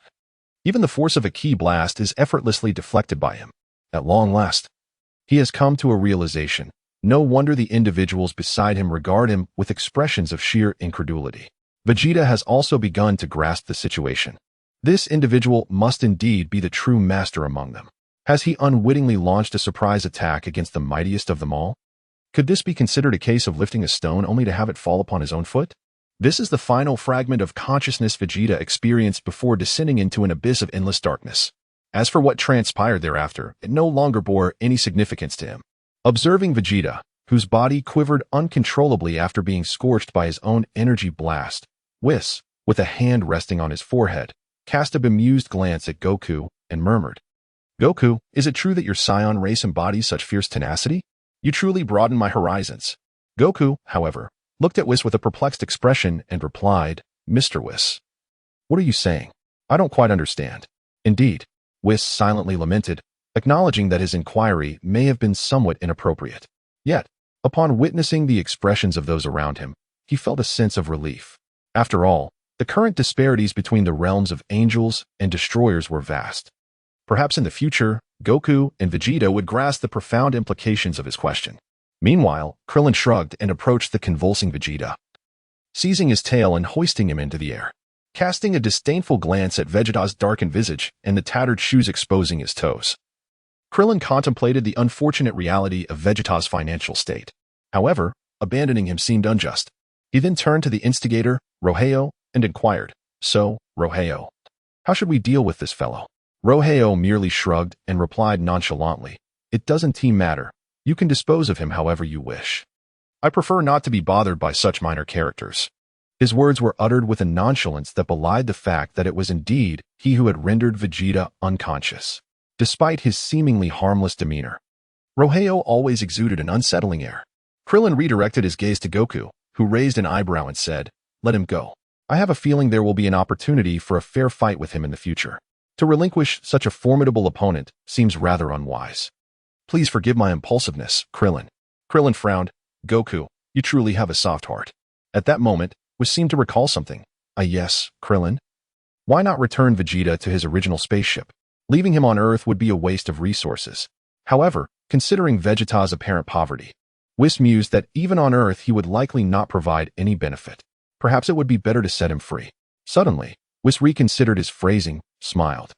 Even the force of a ki blast is effortlessly deflected by him. At long last, he has come to a realization. No wonder the individuals beside him regard him with expressions of sheer incredulity. Vegeta has also begun to grasp the situation. This individual must indeed be the true master among them. Has he unwittingly launched a surprise attack against the mightiest of them all? Could this be considered a case of lifting a stone only to have it fall upon his own foot? This is the final fragment of consciousness Vegeta experienced before descending into an abyss of endless darkness. As for what transpired thereafter, it no longer bore any significance to him. Observing Vegeta, whose body quivered uncontrollably after being scorched by his own energy blast, Whis, with a hand resting on his forehead, cast a bemused glance at Goku and murmured, "Goku, is it true that your Saiyan race embodies such fierce tenacity? You truly broaden my horizons." Goku, however, looked at Whis with a perplexed expression and replied, "Mr. Whis, what are you saying? I don't quite understand." Indeed, Whis silently lamented, acknowledging that his inquiry may have been somewhat inappropriate. Yet, upon witnessing the expressions of those around him, he felt a sense of relief. After all, the current disparities between the realms of angels and destroyers were vast. Perhaps in the future, Goku and Vegeta would grasp the profound implications of his question. Meanwhile, Krillin shrugged and approached the convulsing Vegeta, seizing his tail and hoisting him into the air. casting a disdainful glance at Vegeta's darkened visage and the tattered shoes exposing his toes. Krillin contemplated the unfortunate reality of Vegeta's financial state. However, abandoning him seemed unjust. He then turned to the instigator, Luo Hao, and inquired, "So, Luo Hao, how should we deal with this fellow?" Luo Hao merely shrugged and replied nonchalantly, "It doesn't matter. You can dispose of him however you wish. I prefer not to be bothered by such minor characters." His words were uttered with a nonchalance that belied the fact that it was indeed he who had rendered Vegeta unconscious. Despite his seemingly harmless demeanor, Luo Hao always exuded an unsettling air. Krillin redirected his gaze to Goku, who raised an eyebrow and said, "Let him go. I have a feeling there will be an opportunity for a fair fight with him in the future. To relinquish such a formidable opponent seems rather unwise." "Please forgive my impulsiveness, Krillin." Krillin frowned. "Goku, you truly have a soft heart." At that moment, Whis seemed to recall something. Yes, Krillin. Why not return Vegeta to his original spaceship? Leaving him on Earth would be a waste of resources. However, considering Vegeta's apparent poverty, Whis mused that even on Earth he would likely not provide any benefit. Perhaps it would be better to set him free. Suddenly, Whis reconsidered his phrasing, smiled,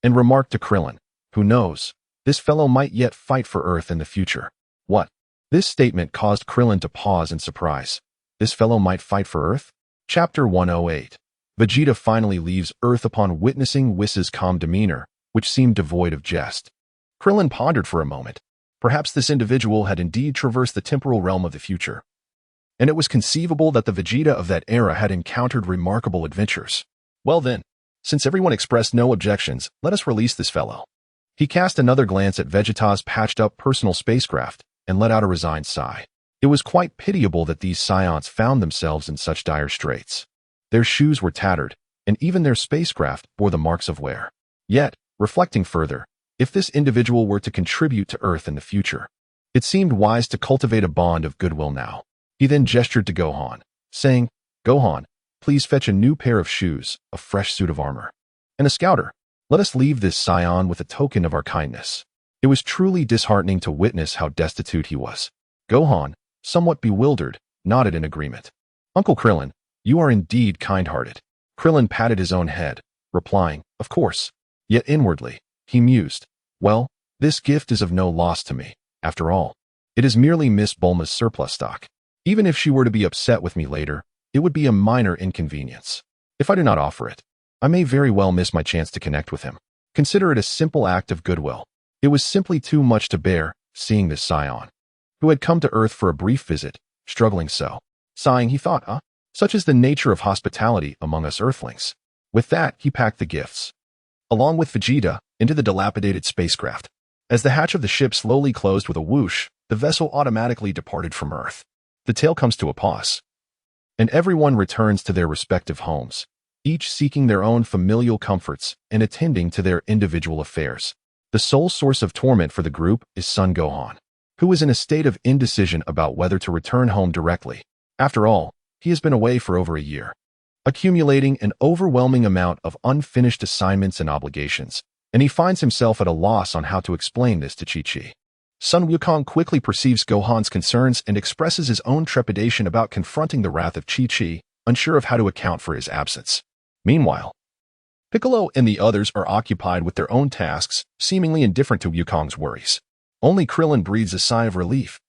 and remarked to Krillin, "Who knows? This fellow might yet fight for Earth in the future." What? This statement caused Krillin to pause in surprise. This fellow might fight for Earth? Chapter 108. Vegeta finally leaves Earth upon witnessing Whis's calm demeanor, which seemed devoid of jest. Krillin pondered for a moment. Perhaps this individual had indeed traversed the temporal realm of the future, and it was conceivable that the Vegeta of that era had encountered remarkable adventures. Well then, since everyone expressed no objections, let us release this fellow. He cast another glance at Vegeta's patched-up personal spacecraft and let out a resigned sigh. It was quite pitiable that these scions found themselves in such dire straits. Their shoes were tattered, and even their spacecraft bore the marks of wear. Yet, reflecting further, if this individual were to contribute to Earth in the future, it seemed wise to cultivate a bond of goodwill now. He then gestured to Gohan, saying, "Gohan, please fetch a new pair of shoes, a fresh suit of armor, and a scouter. Let us leave this scion with a token of our kindness." It was truly disheartening to witness how destitute he was. Gohan, somewhat bewildered, nodded in agreement. "Uncle Krillin, you are indeed kind-hearted." Krillin patted his own head, replying, "Of course." Yet inwardly, he mused, "Well, this gift is of no loss to me. After all, it is merely Miss Bulma's surplus stock. Even if she were to be upset with me later, it would be a minor inconvenience. If I do not offer it, I may very well miss my chance to connect with him. Consider it a simple act of goodwill." It was simply too much to bear, seeing this scion, who had come to Earth for a brief visit, struggling so. Sighing, he thought, such is the nature of hospitality among us Earthlings. With that, he packed the gifts, along with Vegeta, into the dilapidated spacecraft. As the hatch of the ship slowly closed with a whoosh, the vessel automatically departed from Earth. The tale comes to a pause, and everyone returns to their respective homes, each seeking their own familial comforts and attending to their individual affairs. The sole source of torment for the group is Son Gohan, who is in a state of indecision about whether to return home directly. After all, he has been away for over a year, accumulating an overwhelming amount of unfinished assignments and obligations, and he finds himself at a loss on how to explain this to Chi-Chi. Sun Wukong quickly perceives Gohan's concerns and expresses his own trepidation about confronting the wrath of Chi-Chi, unsure of how to account for his absence. Meanwhile, Piccolo and the others are occupied with their own tasks, seemingly indifferent to Wukong's worries. Only Krillin breathes a sigh of relief,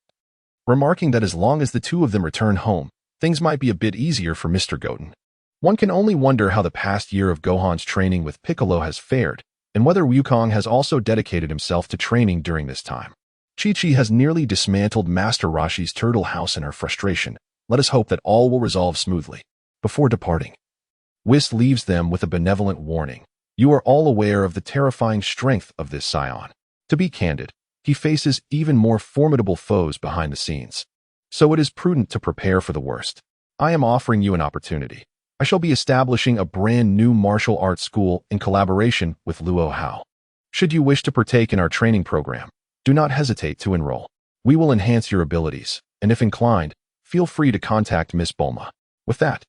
remarking that as long as the two of them return home, things might be a bit easier for Mr. Goten. One can only wonder how the past year of Gohan's training with Piccolo has fared, and whether Wukong has also dedicated himself to training during this time. Chi-Chi has nearly dismantled Master Roshi's turtle house in her frustration. Let us hope that all will resolve smoothly. Before departing, Whis leaves them with a benevolent warning. You are all aware of the terrifying strength of this scion. To be candid, he faces even more formidable foes behind the scenes. So it is prudent to prepare for the worst. I am offering you an opportunity. I shall be establishing a brand new martial arts school in collaboration with Luo Hao. Should you wish to partake in our training program, do not hesitate to enroll. We will enhance your abilities, and if inclined, feel free to contact Miss Bulma. With that,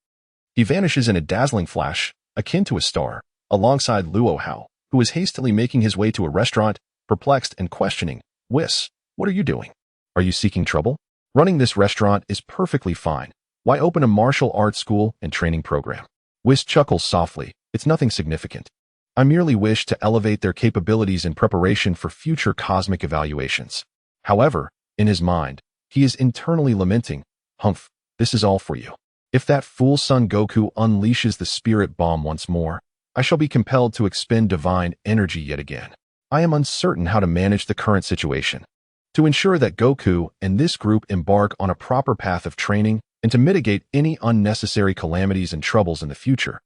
he vanishes in a dazzling flash, akin to a star, alongside Luo Hao, who is hastily making his way to a restaurant, perplexed and questioning. Whis, what are you doing? Are you seeking trouble? Running this restaurant is perfectly fine. Why open a martial arts school and training program? Whis chuckles softly. It's nothing significant. I merely wish to elevate their capabilities in preparation for future cosmic evaluations. However, in his mind, he is internally lamenting, "Humph, this is all for you. If that fool Son Goku unleashes the spirit bomb once more, I shall be compelled to expend divine energy yet again. I am uncertain how to manage the current situation. To ensure that Goku and this group embark on a proper path of training and to mitigate any unnecessary calamities and troubles in the future,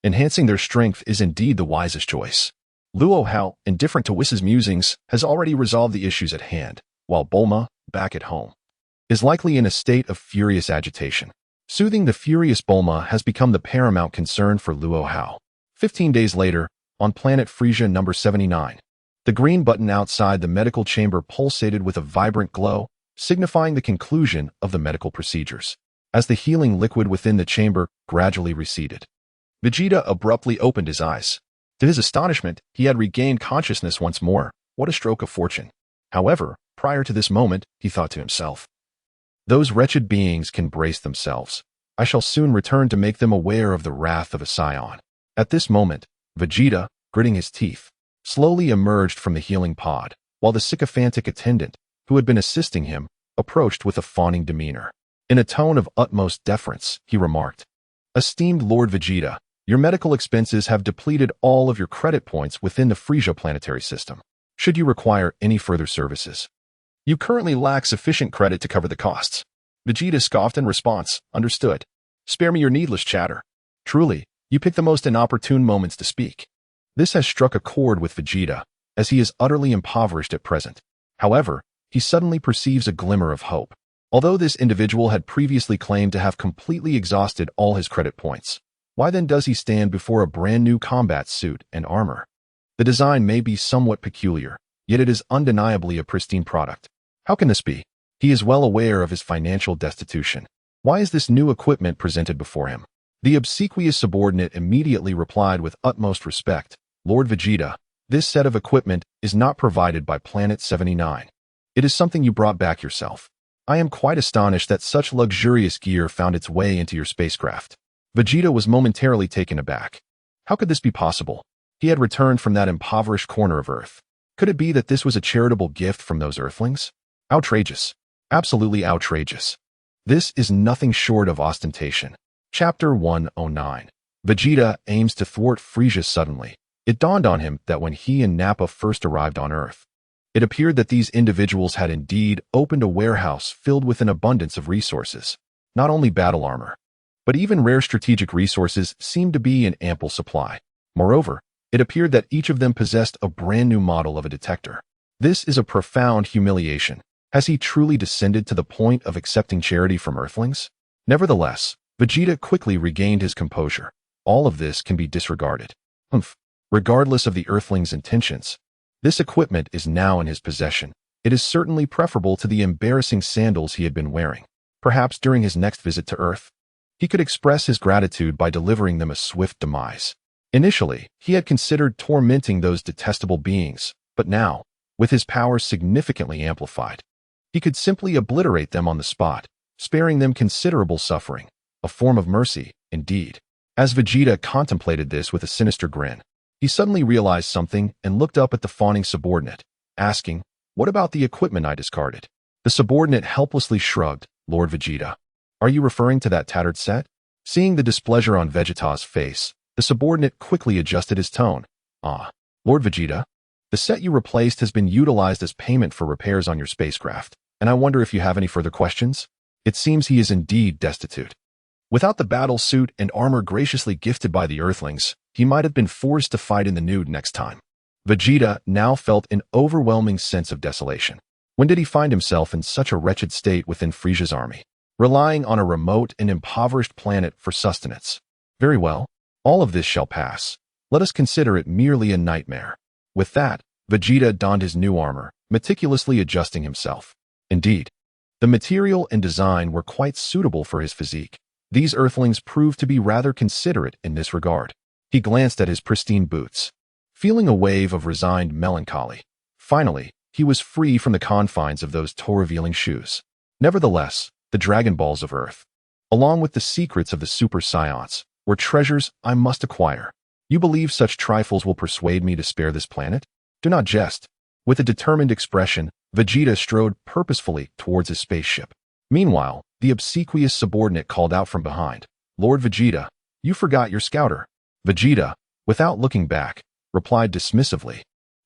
enhancing their strength is indeed the wisest choice." Luo Hao, indifferent to Whis' musings, has already resolved the issues at hand, while Bulma, back at home, is likely in a state of furious agitation. Soothing the furious Bulma has become the paramount concern for Luo Hao. 15 days later, on planet Frisia number 79, the green button outside the medical chamber pulsated with a vibrant glow, signifying the conclusion of the medical procedures. As the healing liquid within the chamber gradually receded, Vegeta abruptly opened his eyes. To his astonishment, he had regained consciousness once more. What a stroke of fortune. However, prior to this moment, he thought to himself, "Those wretched beings can brace themselves. I shall soon return to make them aware of the wrath of a scion." At this moment, Vegeta, gritting his teeth, slowly emerged from the healing pod, while the sycophantic attendant, who had been assisting him, approached with a fawning demeanor. In a tone of utmost deference, he remarked, "Esteemed Lord Vegeta, your medical expenses have depleted all of your credit points within the Frisia planetary system. Should you require any further services, you currently lack sufficient credit to cover the costs." Vegeta scoffed in response, "Understood. Spare me your needless chatter. Truly, you pick the most inopportune moments to speak." This has struck a chord with Vegeta, as he is utterly impoverished at present. However, he suddenly perceives a glimmer of hope. Although this individual had previously claimed to have completely exhausted all his credit points, why then does he stand before a brand new combat suit and armor? The design may be somewhat peculiar, yet it is undeniably a pristine product. How can this be? He is well aware of his financial destitution. Why is this new equipment presented before him? The obsequious subordinate immediately replied with utmost respect, "Lord Vegeta, this set of equipment is not provided by Planet 79. It is something you brought back yourself. I am quite astonished that such luxurious gear found its way into your spacecraft." Vegeta was momentarily taken aback. How could this be possible? He had returned from that impoverished corner of Earth. Could it be that this was a charitable gift from those Earthlings? Outrageous. Absolutely outrageous. This is nothing short of ostentation. Chapter 109. Vegeta aims to thwart Frisia suddenly. It dawned on him that when he and Nappa first arrived on Earth, it appeared that these individuals had indeed opened a warehouse filled with an abundance of resources. Not only battle armor, but even rare strategic resources seemed to be in ample supply. Moreover, it appeared that each of them possessed a brand new model of a detector. This is a profound humiliation. Has he truly descended to the point of accepting charity from Earthlings? Nevertheless, Vegeta quickly regained his composure. All of this can be disregarded. Regardless of the Earthling's intentions, this equipment is now in his possession. It is certainly preferable to the embarrassing sandals he had been wearing. Perhaps during his next visit to Earth, he could express his gratitude by delivering them a swift demise. Initially, he had considered tormenting those detestable beings, but now, with his powers significantly amplified, he could simply obliterate them on the spot, sparing them considerable suffering. A form of mercy, indeed. As Vegeta contemplated this with a sinister grin, he suddenly realized something and looked up at the fawning subordinate, asking, "What about the equipment I discarded?" The subordinate helplessly shrugged. "Lord Vegeta, are you referring to that tattered set?" Seeing the displeasure on Vegeta's face, the subordinate quickly adjusted his tone. "Ah, Lord Vegeta, the set you replaced has been utilized as payment for repairs on your spacecraft, and I wonder if you have any further questions?" It seems he is indeed destitute. Without the battle suit and armor graciously gifted by the Earthlings, he might have been forced to fight in the nude next time. Vegeta now felt an overwhelming sense of desolation. When did he find himself in such a wretched state within Frisia's army, relying on a remote and impoverished planet for sustenance? Very well, all of this shall pass. Let us consider it merely a nightmare. With that, Vegeta donned his new armor, meticulously adjusting himself. Indeed, the material and design were quite suitable for his physique. These Earthlings proved to be rather considerate in this regard. He glanced at his pristine boots, feeling a wave of resigned melancholy. Finally, he was free from the confines of those toe-revealing shoes. Nevertheless, the Dragon Balls of Earth, along with the secrets of the Super Scions, were treasures I must acquire. You believe such trifles will persuade me to spare this planet? Do not jest. With a determined expression, Vegeta strode purposefully towards his spaceship. Meanwhile, the obsequious subordinate called out from behind, "Lord Vegeta, you forgot your scouter." Vegeta, without looking back, replied dismissively,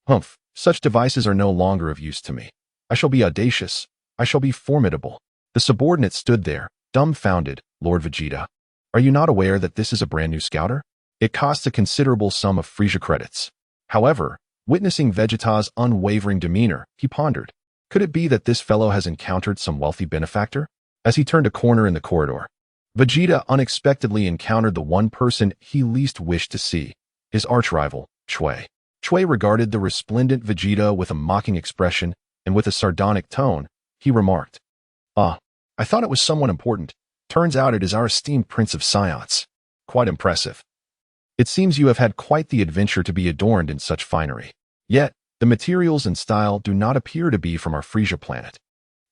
"Humph, such devices are no longer of use to me. I shall be audacious. I shall be formidable." The subordinate stood there, dumbfounded. "Lord Vegeta, are you not aware that this is a brand new scouter? It costs a considerable sum of Frieza credits." However, witnessing Vegeta's unwavering demeanor, he pondered, could it be that this fellow has encountered some wealthy benefactor? As he turned a corner in the corridor, Vegeta unexpectedly encountered the one person he least wished to see, his arch-rival, Chui. Chui regarded the resplendent Vegeta with a mocking expression, and with a sardonic tone, he remarked, "Ah, I thought it was someone important. Turns out it is our esteemed Prince of Science. Quite impressive. It seems you have had quite the adventure to be adorned in such finery. Yet, the materials and style do not appear to be from our Frieza planet.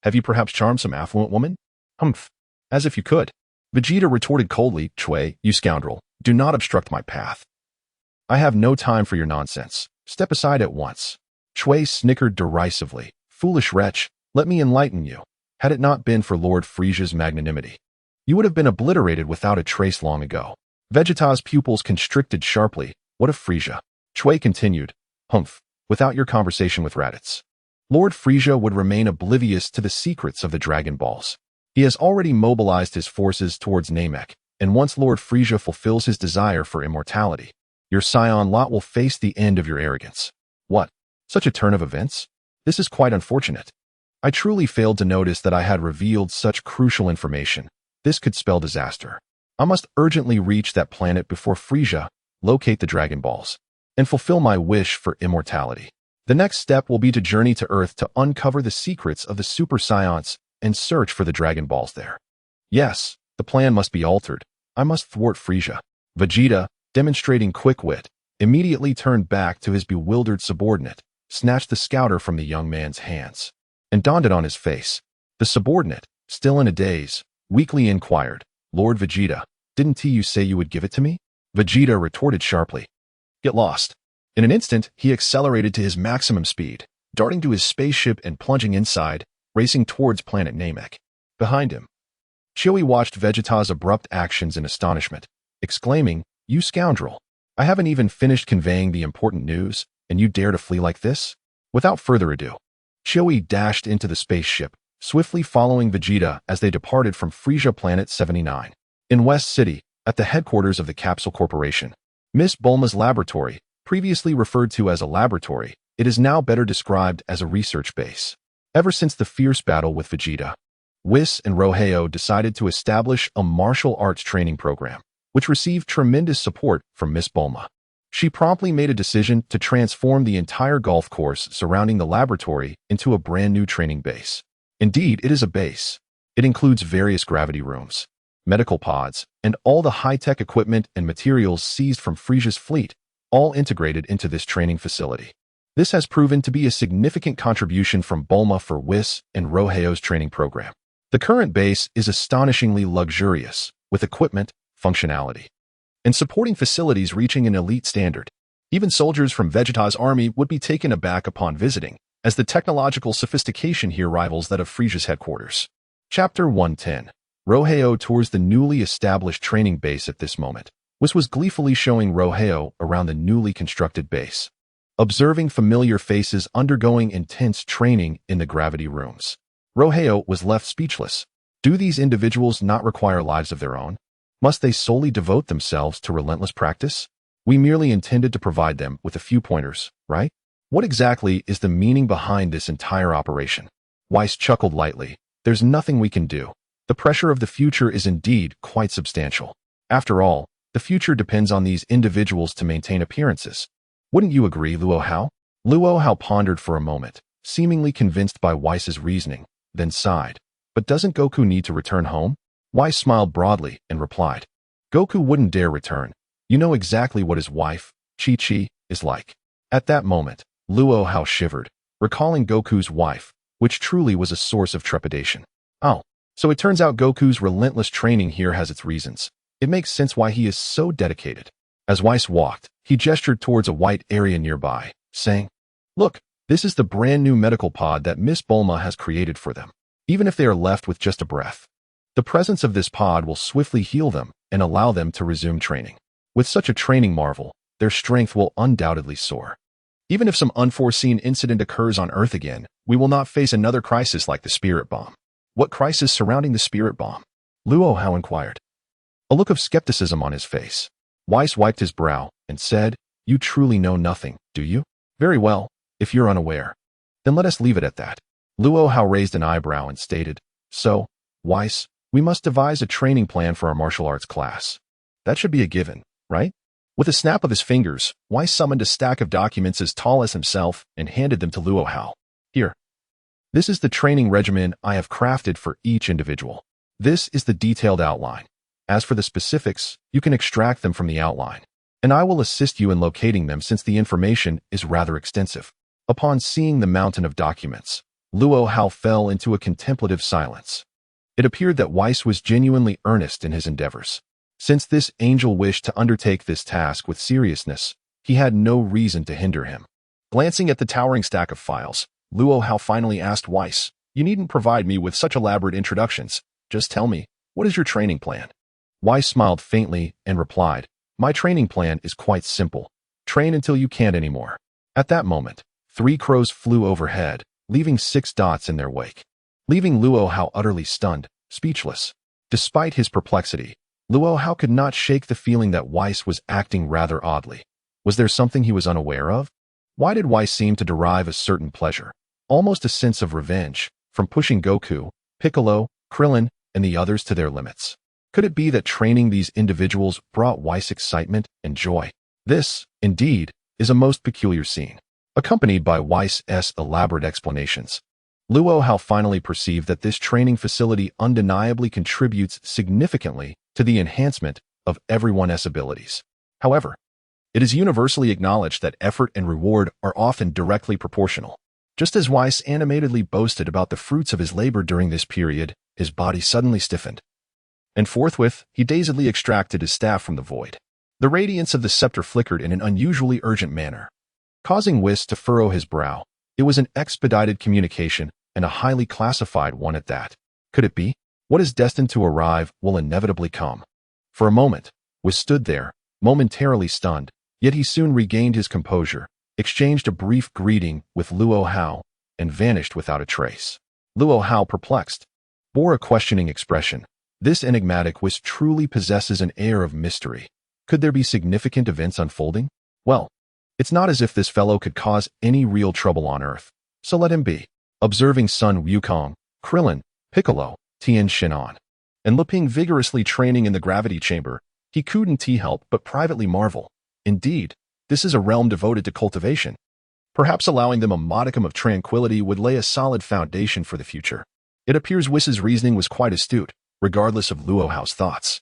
Have you perhaps charmed some affluent woman?" "Humph, as if you could." Vegeta retorted coldly, "Chui, you scoundrel, do not obstruct my path. I have no time for your nonsense. Step aside at once." Chui snickered derisively, "Foolish wretch, let me enlighten you. Had it not been for Lord Frieza's magnanimity, you would have been obliterated without a trace long ago." Vegeta's pupils constricted sharply. "What of Frieza?" Chui continued, "Humph, without your conversation with Raditz, Lord Frieza would remain oblivious to the secrets of the Dragon Balls. He has already mobilized his forces towards Namek, and once Lord Frieza fulfills his desire for immortality, your scion lot will face the end of your arrogance." "What? Such a turn of events? This is quite unfortunate. I truly failed to notice that I had revealed such crucial information. This could spell disaster. I must urgently reach that planet before Frieza, locate the Dragon Balls, and fulfill my wish for immortality. The next step will be to journey to Earth to uncover the secrets of the Super Science and search for the Dragon Balls there. Yes, the plan must be altered. I must thwart Frieza." Vegeta, demonstrating quick wit, immediately turned back to his bewildered subordinate, snatched the scouter from the young man's hands, and donned it on his face. The subordinate, still in a daze, weakly inquired, "Lord Vegeta, didn't you say you would give it to me?" Vegeta retorted sharply, "Get lost." In an instant, he accelerated to his maximum speed, darting to his spaceship and plunging inside, racing towards planet Namek. Behind him, Chewie watched Vegeta's abrupt actions in astonishment, exclaiming, "You scoundrel! I haven't even finished conveying the important news, and you dare to flee like this?" Without further ado, Chewie dashed into the spaceship, swiftly following Vegeta as they departed from Frieza Planet 79. In West City, at the headquarters of the Capsule Corporation, Miss Bulma's laboratory, previously referred to as a laboratory, it is now better described as a research base. Ever since the fierce battle with Vegeta, Whis and Luo Hao decided to establish a martial arts training program, which received tremendous support from Miss Bulma. She promptly made a decision to transform the entire golf course surrounding the laboratory into a brand new training base. Indeed, it is a base. It includes various gravity rooms, medical pods, and all the high-tech equipment and materials seized from Frieza's fleet, all integrated into this training facility. This has proven to be a significant contribution from Bulma for Whis and Luo Hao's training program. The current base is astonishingly luxurious, with equipment, functionality, and supporting facilities reaching an elite standard. Even soldiers from Vegeta's army would be taken aback upon visiting, as the technological sophistication here rivals that of Frieza's headquarters. Chapter 110. Luo Hao tours the newly established training base at this moment. Whis was gleefully showing Luo Hao around the newly constructed base, observing familiar faces undergoing intense training in the gravity rooms. Luo Hao was left speechless. Do these individuals not require lives of their own? Must they solely devote themselves to relentless practice? We merely intended to provide them with a few pointers, right? What exactly is the meaning behind this entire operation? Whis chuckled lightly. There's nothing we can do. The pressure of the future is indeed quite substantial. After all, the future depends on these individuals to maintain appearances. Wouldn't you agree, Luo Hao? Luo Hao pondered for a moment, seemingly convinced by Whis' reasoning, then sighed. But doesn't Goku need to return home? Whis smiled broadly and replied, Goku wouldn't dare return. You know exactly what his wife, Chi-Chi, is like. At that moment, Luo Hao shivered, recalling Goku's wife, which truly was a source of trepidation. Oh, so it turns out Goku's relentless training here has its reasons. It makes sense why he is so dedicated. As Whis walked, he gestured towards a white area nearby, saying, "Look, this is the brand new medical pod that Miss Bulma has created for them. Even if they are left with just a breath, the presence of this pod will swiftly heal them and allow them to resume training. With such a training marvel, their strength will undoubtedly soar. Even if some unforeseen incident occurs on Earth again, we will not face another crisis like the spirit bomb." "What crisis surrounding the spirit bomb?" Luo Hao inquired, a look of skepticism on his face. Whis wiped his brow and said, "You truly know nothing, do you? Very well, if you're unaware, then let us leave it at that." Luo Hao raised an eyebrow and stated, "So, Whis, we must devise a training plan for our martial arts class. That should be a given, right?" With a snap of his fingers, Whis summoned a stack of documents as tall as himself and handed them to Luo Hao. "Here. This is the training regimen I have crafted for each individual. This is the detailed outline. As for the specifics, you can extract them from the outline, and I will assist you in locating them since the information is rather extensive." Upon seeing the mountain of documents, Luo Hao fell into a contemplative silence. It appeared that Whis was genuinely earnest in his endeavors. Since this angel wished to undertake this task with seriousness, he had no reason to hinder him. Glancing at the towering stack of files, Luo Hao finally asked Whis, "You needn't provide me with such elaborate introductions. Just tell me, what is your training plan?" Whis smiled faintly and replied, "My training plan is quite simple. Train until you can't anymore." At that moment, 3 crows flew overhead, leaving 6 dots in their wake, leaving Luo Hao utterly stunned, speechless. Despite his perplexity, Luo Hao could not shake the feeling that Whis was acting rather oddly. Was there something he was unaware of? Why did Whis seem to derive a certain pleasure, almost a sense of revenge, from pushing Goku, Piccolo, Krillin, and the others to their limits? Could it be that training these individuals brought Whis excitement and joy? This, indeed, is a most peculiar scene, accompanied by Whis' elaborate explanations. Luo Hao finally perceived that this training facility undeniably contributes significantly to the enhancement of everyone's abilities. However, it is universally acknowledged that effort and reward are often directly proportional. Just as Whis animatedly boasted about the fruits of his labor during this period, his body suddenly stiffened, and forthwith he dazedly extracted his staff from the void. The radiance of the scepter flickered in an unusually urgent manner, causing Whis to furrow his brow. It was an expedited communication, and a highly classified one at that. Could it be? What is destined to arrive will inevitably come. For a moment, Whis stood there, momentarily stunned, yet he soon regained his composure, exchanged a brief greeting with Luo Hao, and vanished without a trace. Luo Hao, perplexed, bore a questioning expression. This enigmatic Whis truly possesses an air of mystery. Could there be significant events unfolding? Well, it's not as if this fellow could cause any real trouble on Earth, so let him be. Observing Sun Wukong, Krillin, Piccolo, Tien Shin'an, and Liping vigorously training in the gravity chamber, he couldn't help but privately marvel. Indeed, this is a realm devoted to cultivation. Perhaps allowing them a modicum of tranquility would lay a solid foundation for the future. It appears Whis' reasoning was quite astute, regardless of Luo Hao's thoughts.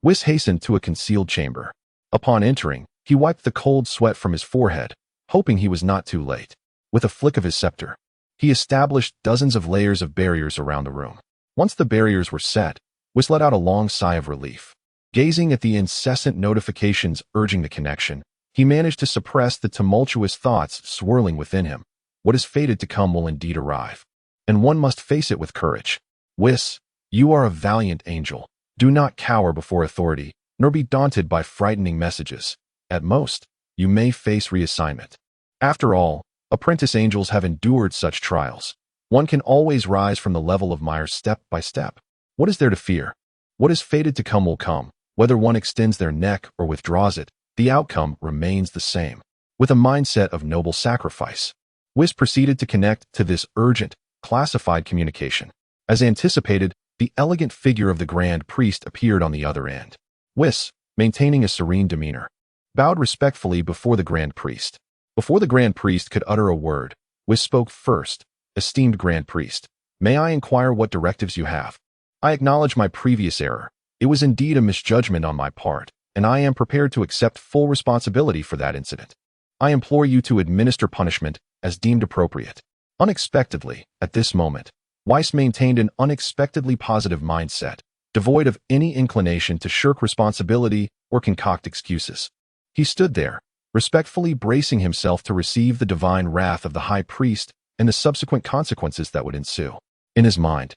Whis hastened to a concealed chamber. Upon entering, he wiped the cold sweat from his forehead, hoping he was not too late. With a flick of his scepter, he established dozens of layers of barriers around the room. Once the barriers were set, Whis let out a long sigh of relief. Gazing at the incessant notifications urging the connection, he managed to suppress the tumultuous thoughts swirling within him. What is fated to come will indeed arrive, and one must face it with courage. Whis, you are a valiant angel. Do not cower before authority, nor be daunted by frightening messages. At most, you may face reassignment. After all, apprentice angels have endured such trials. One can always rise from the level of mire step by step. What is there to fear? What is fated to come will come. Whether one extends their neck or withdraws it, the outcome remains the same. With a mindset of noble sacrifice, Whis proceeded to connect to this urgent, classified communication. As anticipated, the elegant figure of the Grand Priest appeared on the other end. Whis, maintaining a serene demeanor, bowed respectfully before the Grand Priest. Before the Grand Priest could utter a word, Whis spoke first. Esteemed Grand Priest, may I inquire what directives you have? I acknowledge my previous error. It was indeed a misjudgment on my part, and I am prepared to accept full responsibility for that incident. I implore you to administer punishment as deemed appropriate. Unexpectedly, at this moment, Whis maintained an unexpectedly positive mindset, devoid of any inclination to shirk responsibility or concoct excuses. He stood there, respectfully bracing himself to receive the divine wrath of the high priest and the subsequent consequences that would ensue. In his mind,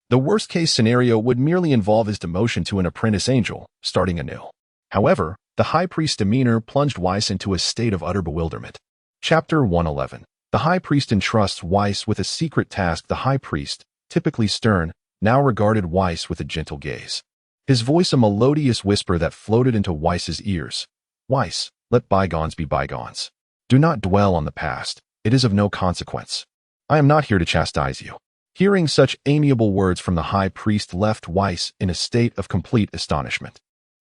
the worst-case scenario would merely involve his demotion to an apprentice angel, starting anew. However, the high priest's demeanor plunged Whis into a state of utter bewilderment. Chapter 111. The high priest entrusts Whis with a secret task. The high priest, typically stern, now regarded Whis with a gentle gaze. His voice a melodious whisper that floated into Whis's ears. Whis, let bygones be bygones. Do not dwell on the past. It is of no consequence. I am not here to chastise you. Hearing such amiable words from the high priest left Whis in a state of complete astonishment.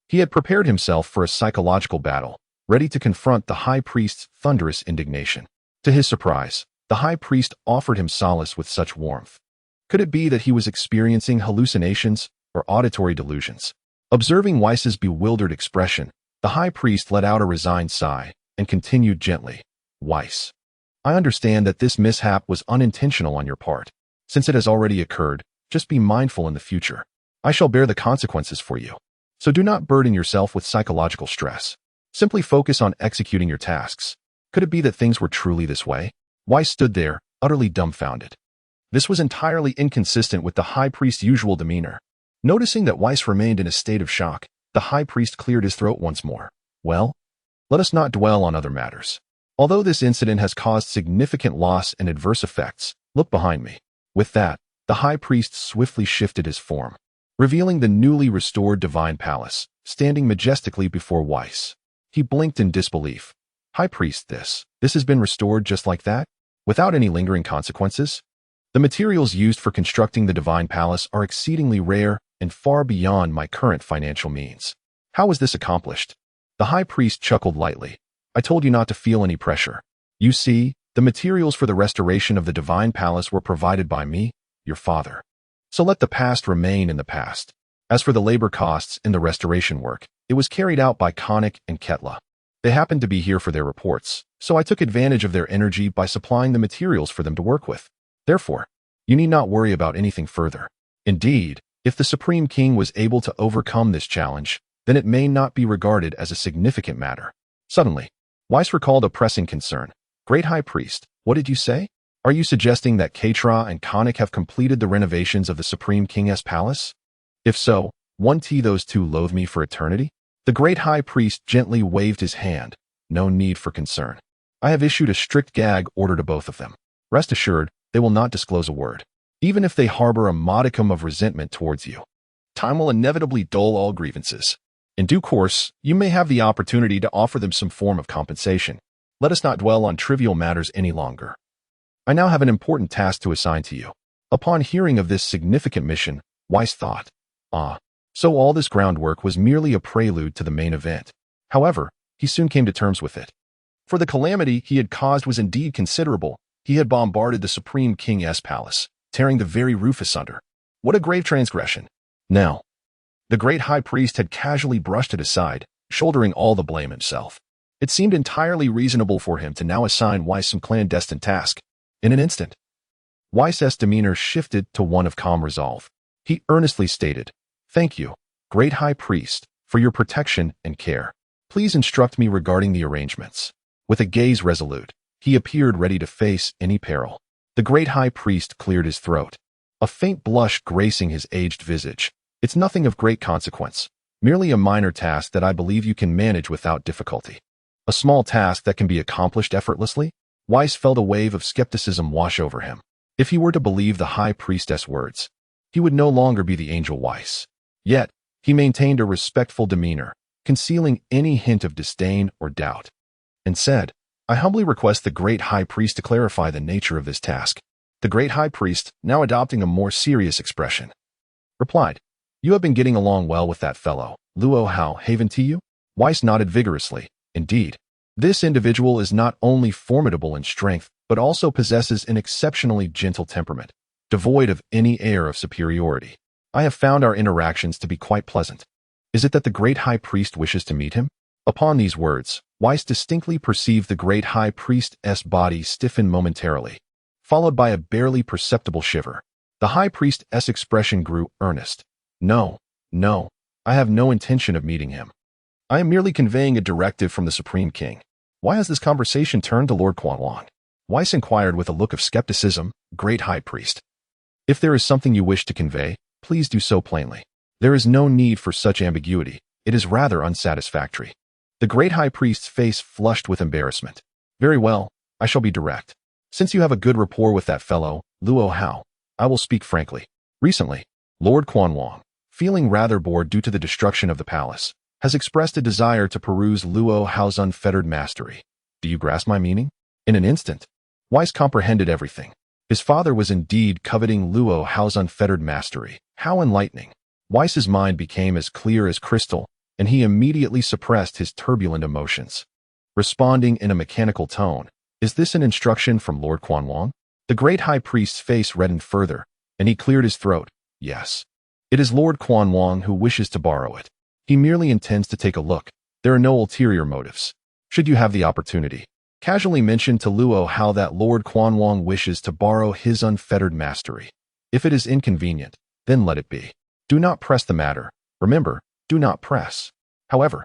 He had prepared himself for a psychological battle, ready to confront the high priest's thunderous indignation. To his surprise, the high priest offered him solace with such warmth. Could it be that he was experiencing hallucinations or auditory delusions? Observing Whis's bewildered expression, the high priest let out a resigned sigh and continued gently. Whis, I understand that this mishap was unintentional on your part. Since it has already occurred, just be mindful in the future. I shall bear the consequences for you. So do not burden yourself with psychological stress. Simply focus on executing your tasks. Could it be that things were truly this way? Whis stood there, utterly dumbfounded. This was entirely inconsistent with the high priest's usual demeanor. Noticing that Whis remained in a state of shock, the high priest cleared his throat once more. Well, let us not dwell on other matters. Although this incident has caused significant loss and adverse effects, look behind me. With that, the high priest swiftly shifted his form, revealing the newly restored divine palace, standing majestically before Whis. He blinked in disbelief. High priest, this has been restored just like that? Without any lingering consequences? The materials used for constructing the divine palace are exceedingly rare and far beyond my current financial means. How was this accomplished? The high priest chuckled lightly. I told you not to feel any pressure. You see, the materials for the restoration of the divine palace were provided by me, your father. So let the past remain in the past. As for the labor costs in the restoration work, it was carried out by Konik and Ketla. They happened to be here for their reports, so I took advantage of their energy by supplying the materials for them to work with. Therefore, you need not worry about anything further. Indeed, if the Supreme King was able to overcome this challenge, then it may not be regarded as a significant matter. Suddenly, Whis recalled a pressing concern. Great High Priest, what did you say? Are you suggesting that Ketra and Konik have completed the renovations of the Supreme King's palace? If so, won't those two loathe me for eternity? The Great High Priest gently waved his hand. No need for concern. I have issued a strict gag order to both of them. Rest assured, they will not disclose a word, even if they harbor a modicum of resentment towards you. Time will inevitably dull all grievances. In due course, you may have the opportunity to offer them some form of compensation. Let us not dwell on trivial matters any longer. I now have an important task to assign to you. Upon hearing of this significant mission, Whis thought, so all this groundwork was merely a prelude to the main event. However, he soon came to terms with it. For the calamity he had caused was indeed considerable. He had bombarded the Supreme King's palace, tearing the very roof asunder. What a grave transgression. Now, the Great High Priest had casually brushed it aside, shouldering all the blame himself. It seemed entirely reasonable for him to now assign Whis some clandestine task. In an instant, Whis' demeanor shifted to one of calm resolve. He earnestly stated, Thank you, Great High Priest, for your protection and care. Please instruct me regarding the arrangements. With a gaze resolute, he appeared ready to face any peril. The Great High Priest cleared his throat, a faint blush gracing his aged visage. It's nothing of great consequence, merely a minor task that I believe you can manage without difficulty. A small task that can be accomplished effortlessly? Whis felt a wave of skepticism wash over him. If he were to believe the High Priestess' words, he would no longer be the angel Whis. Yet, he maintained a respectful demeanor, concealing any hint of disdain or doubt, and said, I humbly request the Great High Priest to clarify the nature of this task. The Great High Priest, now adopting a more serious expression, replied, You have been getting along well with that fellow, Luo Hao, haven't you? Whis nodded vigorously. Indeed, this individual is not only formidable in strength, but also possesses an exceptionally gentle temperament, devoid of any air of superiority. I have found our interactions to be quite pleasant. Is it that the Great High Priest wishes to meet him? Upon these words, Whis distinctly perceived the Great High Priest's body stiffen momentarily, followed by a barely perceptible shiver. The High Priest's expression grew earnest. No, No, I have no intention of meeting him. I am merely conveying a directive from the Supreme King. Why has this conversation turned to Lord Quanwang? Whis inquired with a look of skepticism. Great High Priest, if there is something you wish to convey, please do so plainly. There is no need for such ambiguity. It is rather unsatisfactory. The Great High Priest's face flushed with embarrassment. Very well, I shall be direct. Since you have a good rapport with that fellow, Luo Hao, I will speak frankly. Recently, Lord Quanwang, feeling rather bored due to the destruction of the palace, has expressed a desire to peruse Luo Hao's unfettered mastery. Do you grasp my meaning? In an instant, Whis comprehended everything. His father was indeed coveting Luo Hao's unfettered mastery. How enlightening! Whis's mind became as clear as crystal, and he immediately suppressed his turbulent emotions. Responding in a mechanical tone, "Is this an instruction from Lord Quanwang?" The Great High Priest's face reddened further, and he cleared his throat. Yes. It is Lord Quanwang who wishes to borrow it. He merely intends to take a look. There are no ulterior motives. Should you have the opportunity, casually mention to Luo Hao that Lord Quanwang wishes to borrow his unfettered mastery. If it is inconvenient, then let it be. Do not press the matter. Remember, do not press. However,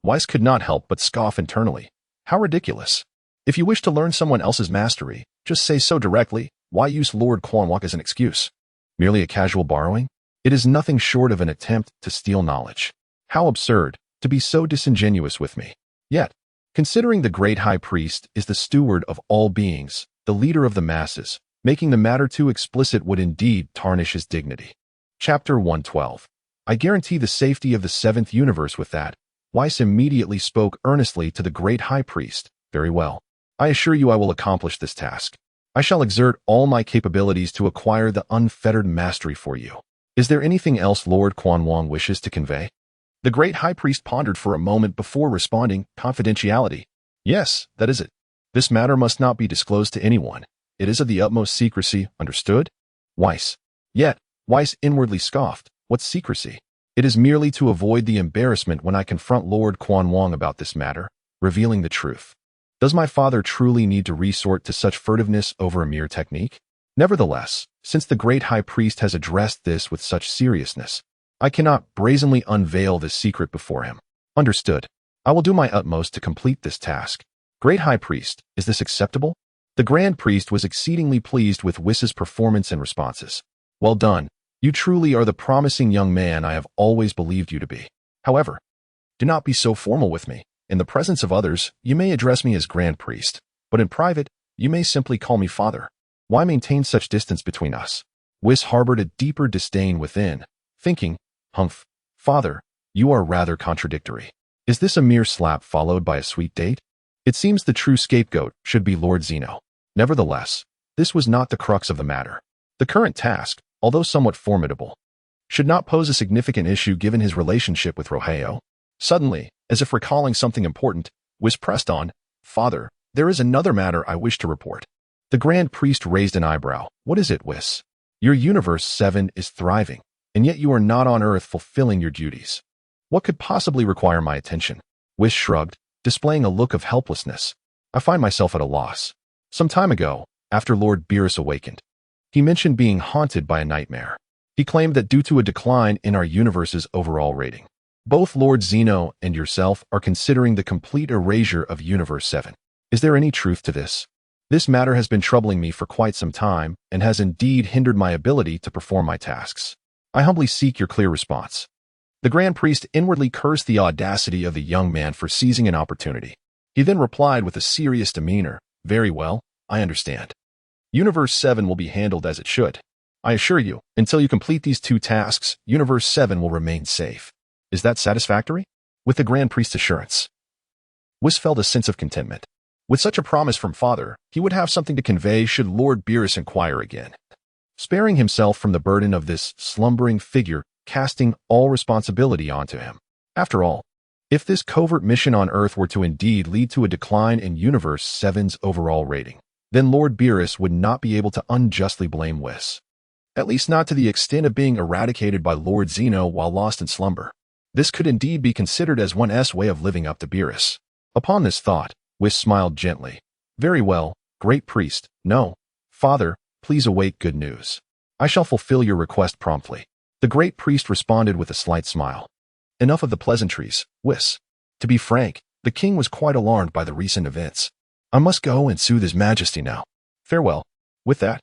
Whis could not help but scoff internally. How ridiculous. If you wish to learn someone else's mastery, just say so directly. Why use Lord Quanwang as an excuse? Merely a casual borrowing? It is nothing short of an attempt to steal knowledge. How absurd, to be so disingenuous with me. Yet, considering the Great High Priest is the steward of all beings, the leader of the masses, making the matter too explicit would indeed tarnish his dignity. Chapter 112. I guarantee the safety of the seventh universe with that. Whis immediately spoke earnestly to the Great High Priest. Very well. I assure you I will accomplish this task. I shall exert all my capabilities to acquire the unfettered mastery for you. Is there anything else Lord Quanwang wishes to convey? The Great High Priest pondered for a moment before responding. Confidentiality. Yes, that is it. This matter must not be disclosed to anyone. It is of the utmost secrecy, understood? Whis. Yet, Whis inwardly scoffed. What secrecy? It is merely to avoid the embarrassment when I confront Lord Quanwang about this matter, revealing the truth. Does my father truly need to resort to such furtiveness over a mere technique? Nevertheless, since the Great High Priest has addressed this with such seriousness, I cannot brazenly unveil this secret before him. Understood. I will do my utmost to complete this task. Great High Priest, is this acceptable? The Grand Priest was exceedingly pleased with Whis's performance and responses. Well done. You truly are the promising young man I have always believed you to be. However, do not be so formal with me. In the presence of others, you may address me as Grand Priest, but in private, you may simply call me Father. Why maintain such distance between us? Whis harbored a deeper disdain within, thinking, Humph, Father, you are rather contradictory. Is this a mere slap followed by a sweet date? It seems the true scapegoat should be Lord Zeno. Nevertheless, this was not the crux of the matter. The current task, although somewhat formidable, should not pose a significant issue given his relationship with Luo Hao. Suddenly, as if recalling something important, Whis pressed on, Father, there is another matter I wish to report. The Grand Priest raised an eyebrow. What is it, Whis? Your Universe 7 is thriving, and yet you are not on Earth fulfilling your duties. What could possibly require my attention? Whis shrugged, displaying a look of helplessness. I find myself at a loss. Some time ago, after Lord Beerus awakened, he mentioned being haunted by a nightmare. He claimed that due to a decline in our universe's overall rating, both Lord Zeno and yourself are considering the complete erasure of Universe 7. Is there any truth to this? This matter has been troubling me for quite some time and has indeed hindered my ability to perform my tasks. I humbly seek your clear response. The Grand Priest inwardly cursed the audacity of the young man for seizing an opportunity. He then replied with a serious demeanor, Very well, I understand. Universe 7 will be handled as it should. I assure you, until you complete these two tasks, Universe 7 will remain safe. Is that satisfactory? With the Grand Priest's assurance, Whis felt a sense of contentment. With such a promise from Father, he would have something to convey should Lord Beerus inquire again. Sparing himself from the burden of this slumbering figure, casting all responsibility onto him. After all, if this covert mission on Earth were to indeed lead to a decline in Universe 7's overall rating, then Lord Beerus would not be able to unjustly blame Whis. At least not to the extent of being eradicated by Lord Zeno while lost in slumber. This could indeed be considered as one's way of living up to Beerus. Upon this thought, Whis smiled gently. Very well, Great Priest. No, Father, please await good news. I shall fulfill your request promptly. The great priest responded with a slight smile. Enough of the pleasantries, Whis. To be frank, the king was quite alarmed by the recent events. I must go and soothe his majesty now. Farewell. With that,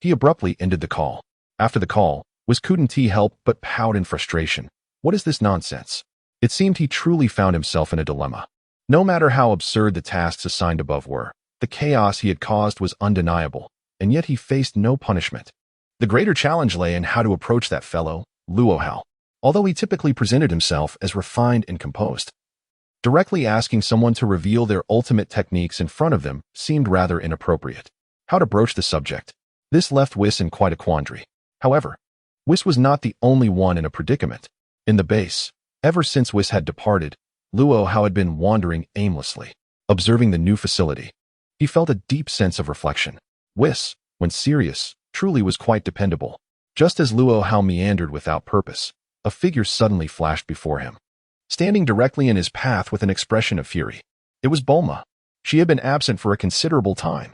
he abruptly ended the call. After the call, Whis couldn't help but pout in frustration. What is this nonsense? It seemed he truly found himself in a dilemma. No matter how absurd the tasks assigned above were, the chaos he had caused was undeniable, and yet he faced no punishment. The greater challenge lay in how to approach that fellow, Luo Hao. Although he typically presented himself as refined and composed, directly asking someone to reveal their ultimate techniques in front of them seemed rather inappropriate. How to broach the subject? This left Whis in quite a quandary. However, Whis was not the only one in a predicament. In the base, ever since Whis had departed, Luo Hao had been wandering aimlessly, observing the new facility. He felt a deep sense of reflection. Whis, when serious, truly was quite dependable. Just as Luo Hao meandered without purpose, a figure suddenly flashed before him, standing directly in his path with an expression of fury. It was Bulma. She had been absent for a considerable time,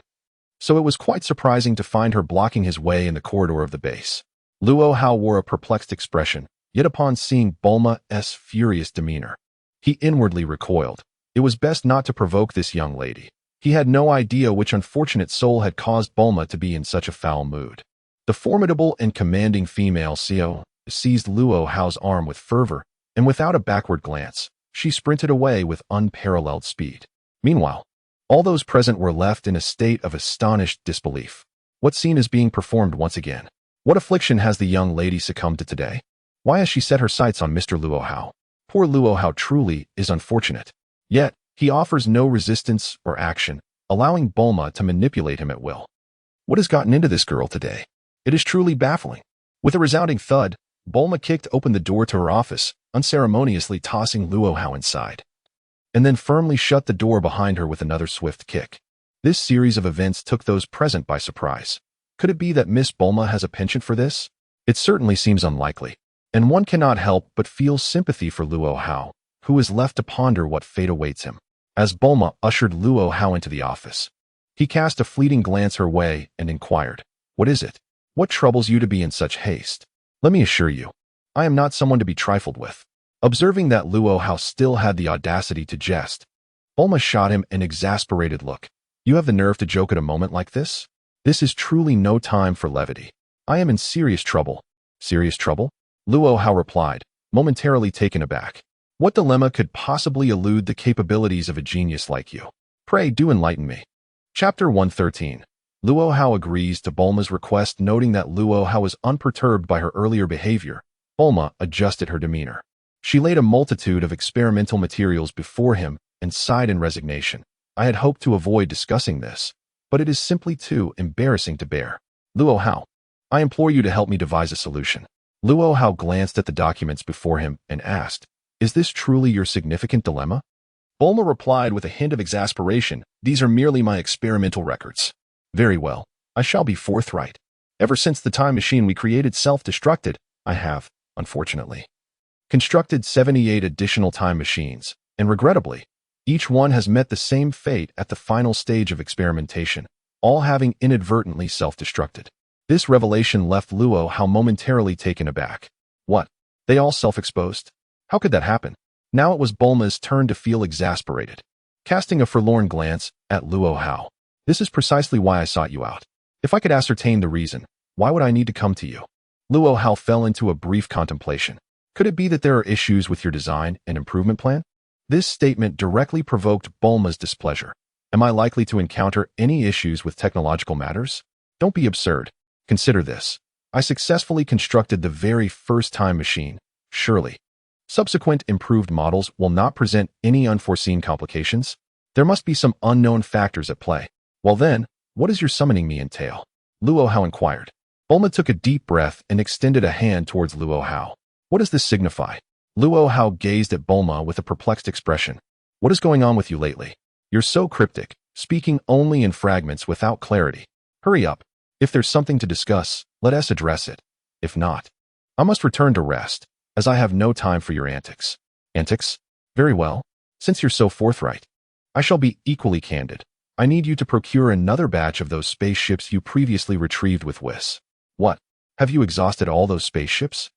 so it was quite surprising to find her blocking his way in the corridor of the base. Luo Hao wore a perplexed expression, yet upon seeing Bulma's furious demeanor, he inwardly recoiled. It was best not to provoke this young lady. He had no idea which unfortunate soul had caused Bulma to be in such a foul mood. The formidable and commanding female Zeno seized Luo Hao's arm with fervor, and without a backward glance, she sprinted away with unparalleled speed. Meanwhile, all those present were left in a state of astonished disbelief. What scene is being performed once again? What affliction has the young lady succumbed to today? Why has she set her sights on Mr. Luo Hao? Poor Luo Hao truly is unfortunate. Yet, he offers no resistance or action, allowing Bulma to manipulate him at will. What has gotten into this girl today? It is truly baffling. With a resounding thud, Bulma kicked open the door to her office, unceremoniously tossing Luo Hao inside, and then firmly shut the door behind her with another swift kick. This series of events took those present by surprise. Could it be that Miss Bulma has a penchant for this? It certainly seems unlikely, and one cannot help but feel sympathy for Luo Hao, who is left to ponder what fate awaits him. As Bulma ushered Luo Hao into the office, he cast a fleeting glance her way and inquired, "What is it? What troubles you to be in such haste? Let me assure you, I am not someone to be trifled with." Observing that Luo Hao still had the audacity to jest, Bulma shot him an exasperated look. "You have the nerve to joke at a moment like this? This is truly no time for levity. I am in serious trouble." "Serious trouble?" Luo Hao replied, momentarily taken aback. "What dilemma could possibly elude the capabilities of a genius like you? Pray do enlighten me." Chapter 113. Luo Hao agrees to Bulma's request. Noting that Luo Hao was unperturbed by her earlier behavior, Bulma adjusted her demeanor. She laid a multitude of experimental materials before him and sighed in resignation. "I had hoped to avoid discussing this, but it is simply too embarrassing to bear. Luo Hao, I implore you to help me devise a solution." Luo Hao glanced at the documents before him and asked, "Is this truly your significant dilemma?" Bulma replied with a hint of exasperation, "These are merely my experimental records." "Very well, I shall be forthright. Ever since the time machine we created self-destructed, I have, unfortunately, constructed 78 additional time machines, and regrettably, each one has met the same fate at the final stage of experimentation, all having inadvertently self-destructed." This revelation left Luo Hao momentarily taken aback. What? They all self-exposed? How could that happen? Now it was Bulma's turn to feel exasperated. Casting a forlorn glance at Luo Hao, "This is precisely why I sought you out. If I could ascertain the reason, why would I need to come to you?" Luo Hao fell into a brief contemplation. Could it be that there are issues with your design and improvement plan? This statement directly provoked Bulma's displeasure. Am I likely to encounter any issues with technological matters? Don't be absurd. Consider this. I successfully constructed the very first time machine. Surely, subsequent improved models will not present any unforeseen complications? There must be some unknown factors at play. Well then, what does your summoning me entail? Luo Hao inquired. Bulma took a deep breath and extended a hand towards Luo Hao. What does this signify? Luo Hao gazed at Bulma with a perplexed expression. What is going on with you lately? You're so cryptic, speaking only in fragments without clarity. Hurry up. If there's something to discuss, let us address it. If not, I must return to rest, as I have no time for your antics. Antics? Very well. Since you're so forthright, I shall be equally candid. I need you to procure another batch of those spaceships you previously retrieved with Whis. What? Have you exhausted all those spaceships?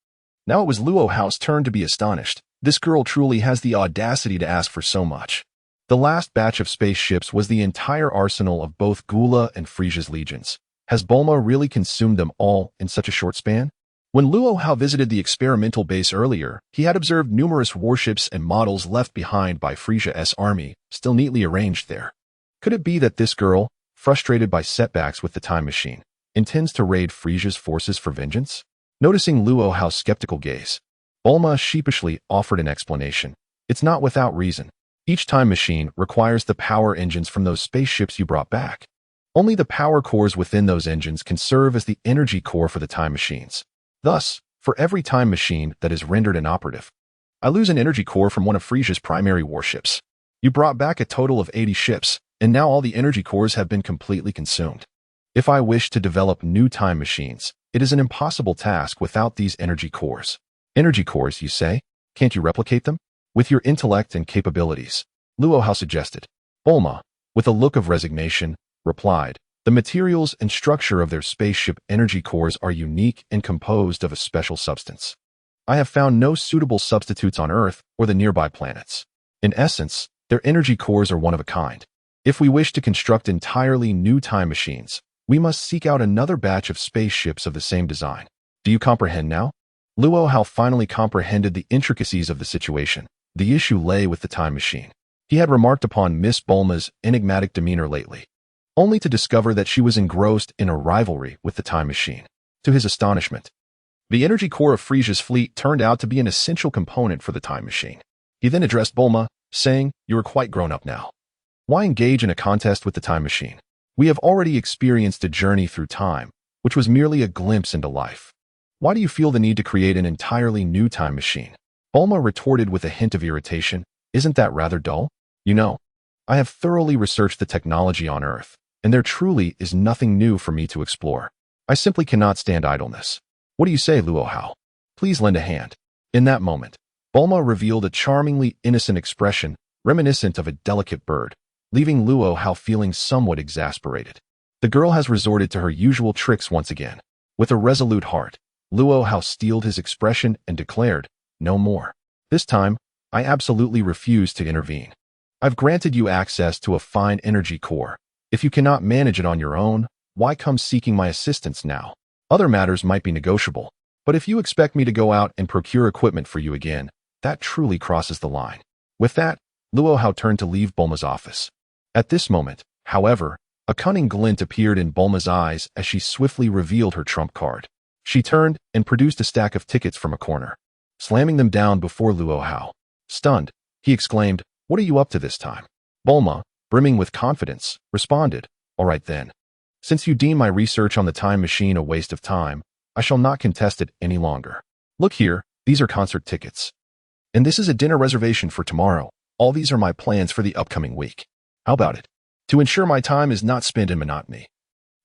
Now it was Luo Hao's turn to be astonished. This girl truly has the audacity to ask for so much. The last batch of spaceships was the entire arsenal of both Gula and Frisia's legions. Has Bulma really consumed them all in such a short span? When Luo Hao visited the experimental base earlier, he had observed numerous warships and models left behind by Frisia's army, still neatly arranged there. Could it be that this girl, frustrated by setbacks with the time machine, intends to raid Frisia's forces for vengeance? Noticing Luo Hao's skeptical gaze, Bulma sheepishly offered an explanation. It's not without reason. Each time machine requires the power engines from those spaceships you brought back. Only the power cores within those engines can serve as the energy core for the time machines. Thus, for every time machine that is rendered inoperative, I lose an energy core from one of Frisia's primary warships. You brought back a total of 80 ships, and now all the energy cores have been completely consumed. If I wish to develop new time machines, it is an impossible task without these energy cores. Energy cores, you say? Can't you replicate them? With your intellect and capabilities, Luo Hao suggested. Bulma, with a look of resignation, replied, the materials and structure of their spaceship energy cores are unique and composed of a special substance. I have found no suitable substitutes on Earth or the nearby planets. In essence, their energy cores are one of a kind. If we wish to construct entirely new time machines, we must seek out another batch of spaceships of the same design. Do you comprehend now? Luo Hao finally comprehended the intricacies of the situation. The issue lay with the time machine. He had remarked upon Miss Bulma's enigmatic demeanor lately, only to discover that she was engrossed in a rivalry with the time machine. To his astonishment, the energy core of Frisia's fleet turned out to be an essential component for the time machine. He then addressed Bulma, saying, you are quite grown up now. Why engage in a contest with the time machine? We have already experienced a journey through time, which was merely a glimpse into life. Why do you feel the need to create an entirely new time machine? Bulma retorted with a hint of irritation. Isn't that rather dull? You know, I have thoroughly researched the technology on Earth, and there truly is nothing new for me to explore. I simply cannot stand idleness. What do you say, Luo Hao? Please lend a hand. In that moment, Bulma revealed a charmingly innocent expression, reminiscent of a delicate bird, leaving Luo Hao feeling somewhat exasperated. The girl has resorted to her usual tricks once again. With a resolute heart, Luo Hao steeled his expression and declared, no more. This time, I absolutely refuse to intervene. I've granted you access to a fine energy core. If you cannot manage it on your own, why come seeking my assistance now? Other matters might be negotiable, but if you expect me to go out and procure equipment for you again, that truly crosses the line. With that, Luo Hao turned to leave Bulma's office. At this moment, however, a cunning glint appeared in Bulma's eyes as she swiftly revealed her trump card. She turned and produced a stack of tickets from a corner, slamming them down before Luo Hao. Stunned, he exclaimed, what are you up to this time? Bulma, brimming with confidence, responded, all right then. Since you deem my research on the time machine a waste of time, I shall not contest it any longer. Look here, these are concert tickets. And this is a dinner reservation for tomorrow. All these are my plans for the upcoming week. How about it? To ensure my time is not spent in monotony,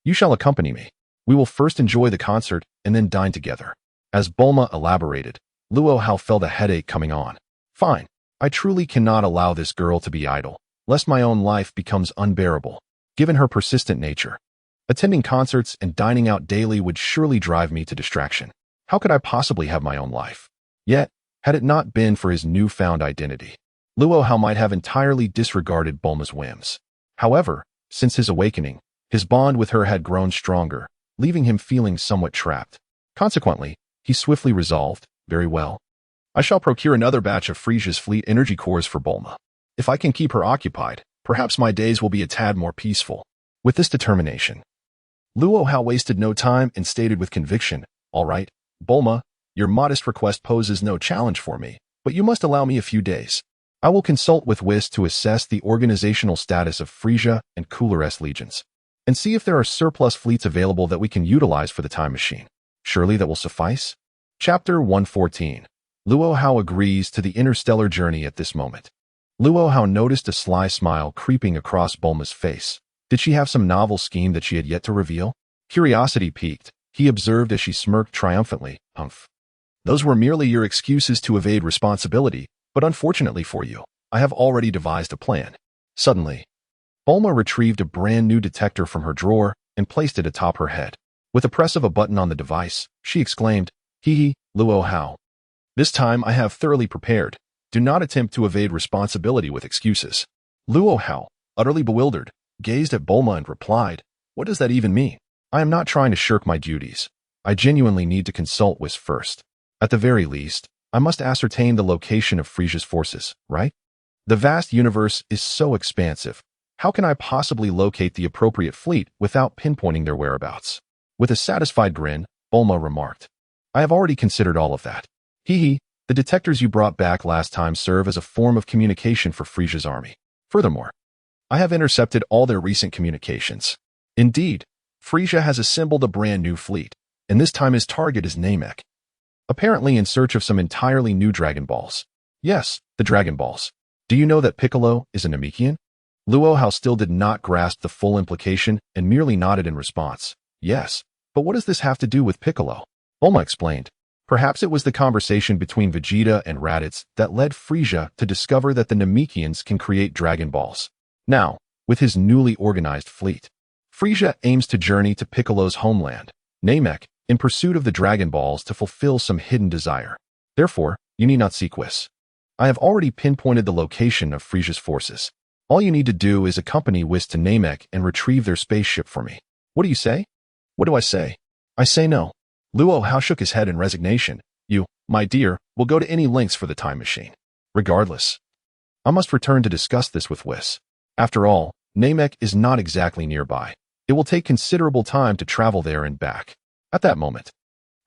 you shall accompany me. We will first enjoy the concert and then dine together. As Bulma elaborated, Luo Hao felt a headache coming on. Fine. I truly cannot allow this girl to be idle, lest my own life becomes unbearable. Given her persistent nature, attending concerts and dining out daily would surely drive me to distraction. How could I possibly have my own life? Yet, had it not been for his newfound identity, Luo Hao might have entirely disregarded Bulma's whims. However, since his awakening, his bond with her had grown stronger, leaving him feeling somewhat trapped. Consequently, he swiftly resolved, very well. I shall procure another batch of Frisia's fleet energy cores for Bulma. If I can keep her occupied, perhaps my days will be a tad more peaceful. With this determination, Luo Hao wasted no time and stated with conviction, all right, Bulma, your modest request poses no challenge for me, but you must allow me a few days. I will consult with Whis to assess the organizational status of Frisia and Cooler's legions, and see if there are surplus fleets available that we can utilize for the time machine. Surely that will suffice? Chapter 114. Luo Hao agrees to the interstellar journey at this moment. Luo Hao noticed a sly smile creeping across Bulma's face. Did she have some novel scheme that she had yet to reveal? Curiosity piqued, he observed as she smirked triumphantly. Humph. Those were merely your excuses to evade responsibility, but unfortunately for you, I have already devised a plan. Suddenly, Bulma retrieved a brand new detector from her drawer and placed it atop her head. With a press of a button on the device, she exclaimed, hee hee, Luo Hao, This time I have thoroughly prepared. Do not attempt to evade responsibility with excuses. Luo Hao, utterly bewildered, gazed at Bulma and replied, "What does that even mean? I am not trying to shirk my duties. I genuinely need to consult Whis first. At the very least, I must ascertain the location of Frisia's forces, right? The vast universe is so expansive. How can I possibly locate the appropriate fleet without pinpointing their whereabouts?" With a satisfied grin, Bulma remarked, "I have already considered all of that. Hee hee, the detectors you brought back last time serve as a form of communication for Frisia's army. Furthermore, I have intercepted all their recent communications. Indeed, Frisia has assembled a brand new fleet, and this time his target is Namek. Apparently in search of some entirely new Dragon Balls. Yes, the Dragon Balls. Do you know that Piccolo is a Namekian?" Luo Hao still did not grasp the full implication and merely nodded in response. "Yes, but what does this have to do with Piccolo?" Bulma explained. Perhaps it was the conversation between Vegeta and Raditz that led Frisia to discover that the Namekians can create Dragon Balls. Now, with his newly organized fleet, Frisia aims to journey to Piccolo's homeland, Namek, in pursuit of the Dragon Balls to fulfill some hidden desire. Therefore, you need not seek Whis. I have already pinpointed the location of Frisia's forces. All you need to do is accompany Whis to Namek and retrieve their spaceship for me. What do you say? What do I say? I say no. Luo Hao shook his head in resignation. You, my dear, will go to any lengths for the time machine. Regardless, I must return to discuss this with Whis. After all, Namek is not exactly nearby. It will take considerable time to travel there and back. At that moment,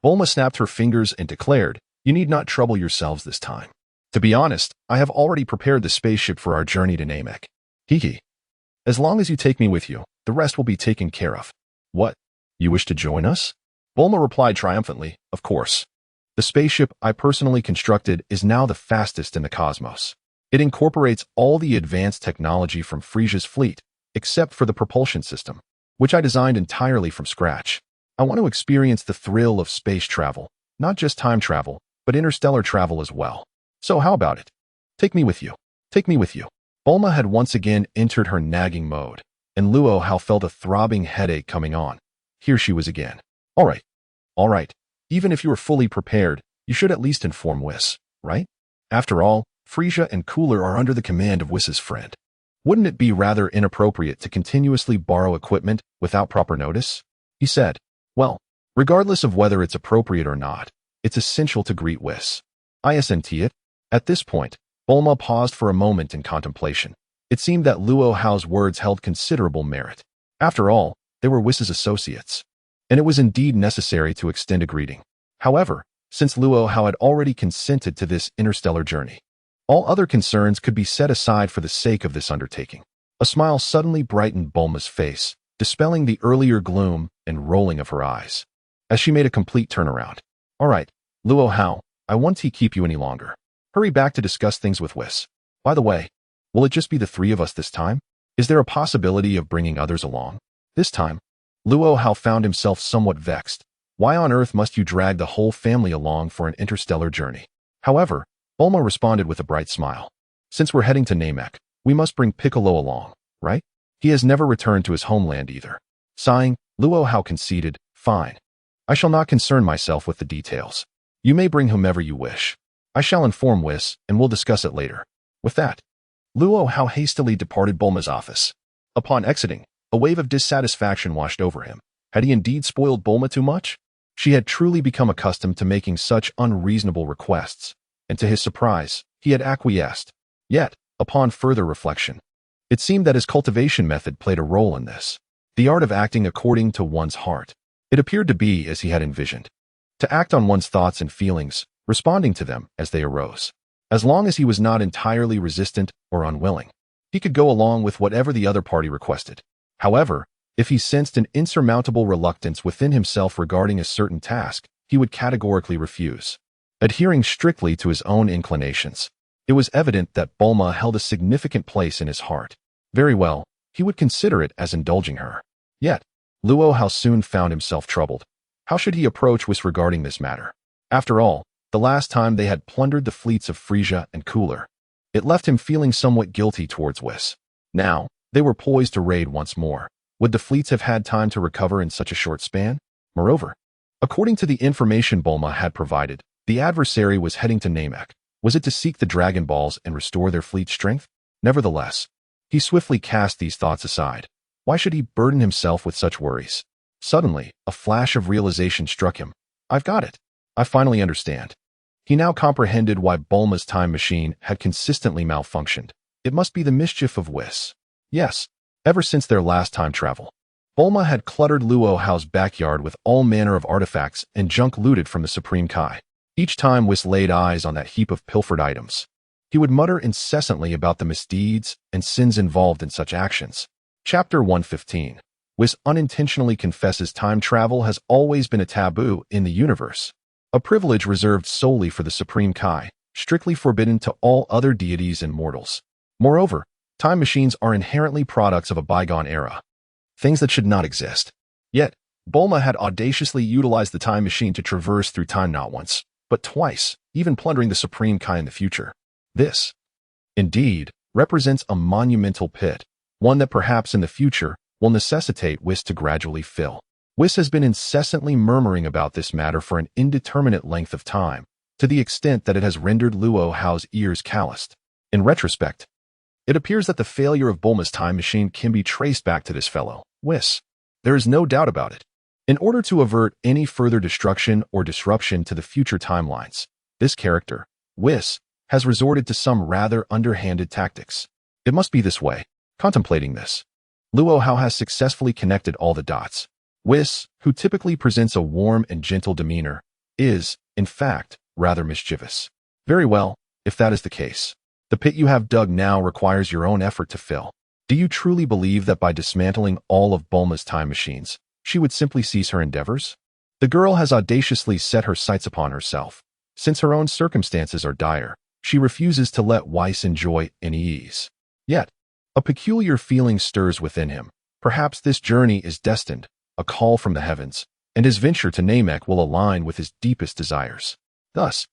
Bulma snapped her fingers and declared, "You need not trouble yourselves this time. To be honest, I have already prepared the spaceship for our journey to Namek. Hee. As long as you take me with you, the rest will be taken care of." "What? You wish to join us?" Bulma replied triumphantly, "Of course. The spaceship I personally constructed is now the fastest in the cosmos. It incorporates all the advanced technology from Frisia's fleet, except for the propulsion system, which I designed entirely from scratch. I want to experience the thrill of space travel, not just time travel, but interstellar travel as well. So how about it? Take me with you. Take me with you." Bulma had once again entered her nagging mode, and Luo Hao felt a throbbing headache coming on. Here she was again. All right. Even if you are fully prepared, you should at least inform Whis, right? After all, Frisia and Cooler are under the command of Whis's friend. Wouldn't it be rather inappropriate to continuously borrow equipment without proper notice? He said, "Well, regardless of whether it's appropriate or not, it's essential to greet Whis. I assent it." At this point, Bulma paused for a moment in contemplation. It seemed that Luo Hao's words held considerable merit. After all, they were Whis's associates, and it was indeed necessary to extend a greeting. However, since Luo Hao had already consented to this interstellar journey, all other concerns could be set aside for the sake of this undertaking. A smile suddenly brightened Bulma's face, dispelling the earlier gloom and rolling of her eyes, as she made a complete turnaround. "All right, Luo Hao, I won't keep you any longer. Hurry back to discuss things with Whis. By the way, will it just be the three of us this time? Is there a possibility of bringing others along?" This time, Luo Hao found himself somewhat vexed. Why on earth must you drag the whole family along for an interstellar journey? However, Bulma responded with a bright smile. "Since we're heading to Namek, we must bring Piccolo along, right? He has never returned to his homeland either." Sighing, Luo Hao conceded, "Fine. I shall not concern myself with the details. You may bring whomever you wish. I shall inform Whis, and we'll discuss it later." With that, Luo Hao hastily departed Bulma's office. Upon exiting, a wave of dissatisfaction washed over him. Had he indeed spoiled Bulma too much? She had truly become accustomed to making such unreasonable requests, and to his surprise, he had acquiesced. Yet, upon further reflection, it seemed that his cultivation method played a role in this. The art of acting according to one's heart. It appeared to be as he had envisioned. To act on one's thoughts and feelings, responding to them as they arose. As long as he was not entirely resistant or unwilling, he could go along with whatever the other party requested. However, if he sensed an insurmountable reluctance within himself regarding a certain task, he would categorically refuse, adhering strictly to his own inclinations. It was evident that Bulma held a significant place in his heart. Very well, he would consider it as indulging her. Yet, Luo Hao soon found himself troubled. How should he approach Whis regarding this matter? After all, the last time they had plundered the fleets of Frisia and Cooler, it left him feeling somewhat guilty towards Whis. Now, they were poised to raid once more. Would the fleets have had time to recover in such a short span? Moreover, according to the information Bulma had provided, The adversary was heading to Namek. Was it to seek the Dragon Balls and restore their fleet's strength? Nevertheless, he swiftly cast these thoughts aside. Why should he burden himself with such worries? Suddenly, a flash of realization struck him. I've got it. I finally understand. He now comprehended why Bulma's time machine had consistently malfunctioned. It must be the mischief of Whis. Yes, ever since their last time travel, Bulma had cluttered Luo Hao's backyard with all manner of artifacts and junk looted from the Supreme Kai. Each time Whis laid eyes on that heap of pilfered items, he would mutter incessantly about the misdeeds and sins involved in such actions. Chapter 115. Whis unintentionally confesses time travel has always been a taboo in the universe, a privilege reserved solely for the Supreme Kai, strictly forbidden to all other deities and mortals. Moreover, time machines are inherently products of a bygone era, things that should not exist. Yet, Bulma had audaciously utilized the time machine to traverse through time not once, but twice, even plundering the Supreme Kai in the future. This, indeed, represents a monumental pit, one that perhaps in the future will necessitate Whis to gradually fill. Whis has been incessantly murmuring about this matter for an indeterminate length of time, to the extent that it has rendered Luo Hao's ears calloused. In retrospect, it appears that the failure of Bulma's time machine can be traced back to this fellow, Whis. There is no doubt about it. In order to avert any further destruction or disruption to the future timelines, this character, Whis, has resorted to some rather underhanded tactics. It must be this way. Contemplating this, Luo Hao has successfully connected all the dots. Whis, who typically presents a warm and gentle demeanor, is, in fact, rather mischievous. Very well, if that is the case. The pit you have dug now requires your own effort to fill. Do you truly believe that by dismantling all of Bulma's time machines, she would simply cease her endeavors? The girl has audaciously set her sights upon herself. Since her own circumstances are dire, she refuses to let Whis enjoy any ease. Yet, a peculiar feeling stirs within him. Perhaps this journey is destined, a call from the heavens, and his venture to Namek will align with his deepest desires. Thus,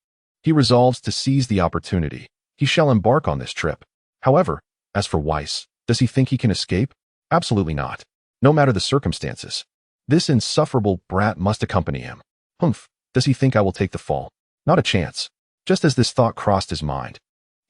he resolves to seize the opportunity. He shall embark on this trip. However, as for Whis, does he think he can escape? Absolutely not. No matter the circumstances, this insufferable brat must accompany him. Humph, does he think I will take the fall? Not a chance. Just as this thought crossed his mind,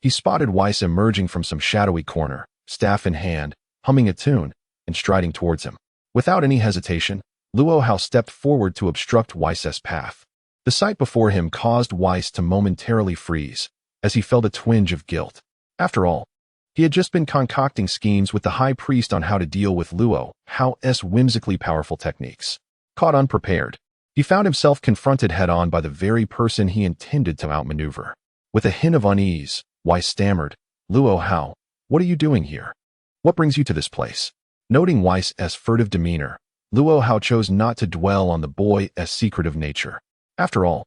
he spotted Whis emerging from some shadowy corner, staff in hand, humming a tune, and striding towards him. Without any hesitation, Luo Hao stepped forward to obstruct Whis' path. The sight before him caused Whis to momentarily freeze, as he felt a twinge of guilt. After all, he had just been concocting schemes with the high priest on how to deal with Luo Hao's whimsically powerful techniques. Caught unprepared, he found himself confronted head-on by the very person he intended to outmaneuver. With a hint of unease, Whis stammered, "Luo Hao, what are you doing here? What brings you to this place?" Noting Whis' furtive demeanor, Luo Hao chose not to dwell on the boy's secretive nature. After all,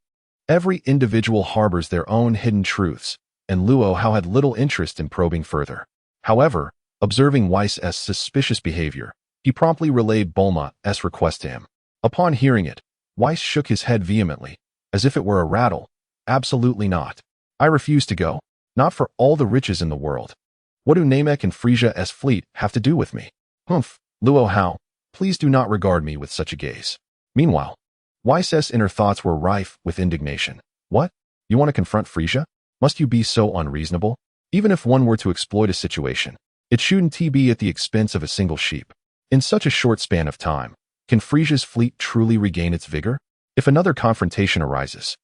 every individual harbors their own hidden truths, and Luo Hao had little interest in probing further. However, observing Whis' suspicious behavior, he promptly relayed Bulma's request to him. Upon hearing it, Whis shook his head vehemently, as if it were a rattle. "Absolutely not. I refuse to go. Not for all the riches in the world. What do Namek and Frisia's fleet have to do with me?" "Humph, Luo Hao, please do not regard me with such a gaze." Meanwhile, Whis' inner thoughts were rife with indignation. What? You want to confront Frisia? Must you be so unreasonable? Even if one were to exploit a situation, it shouldn't be at the expense of a single sheep. In such a short span of time, can Frisia's fleet truly regain its vigor? If another confrontation arises,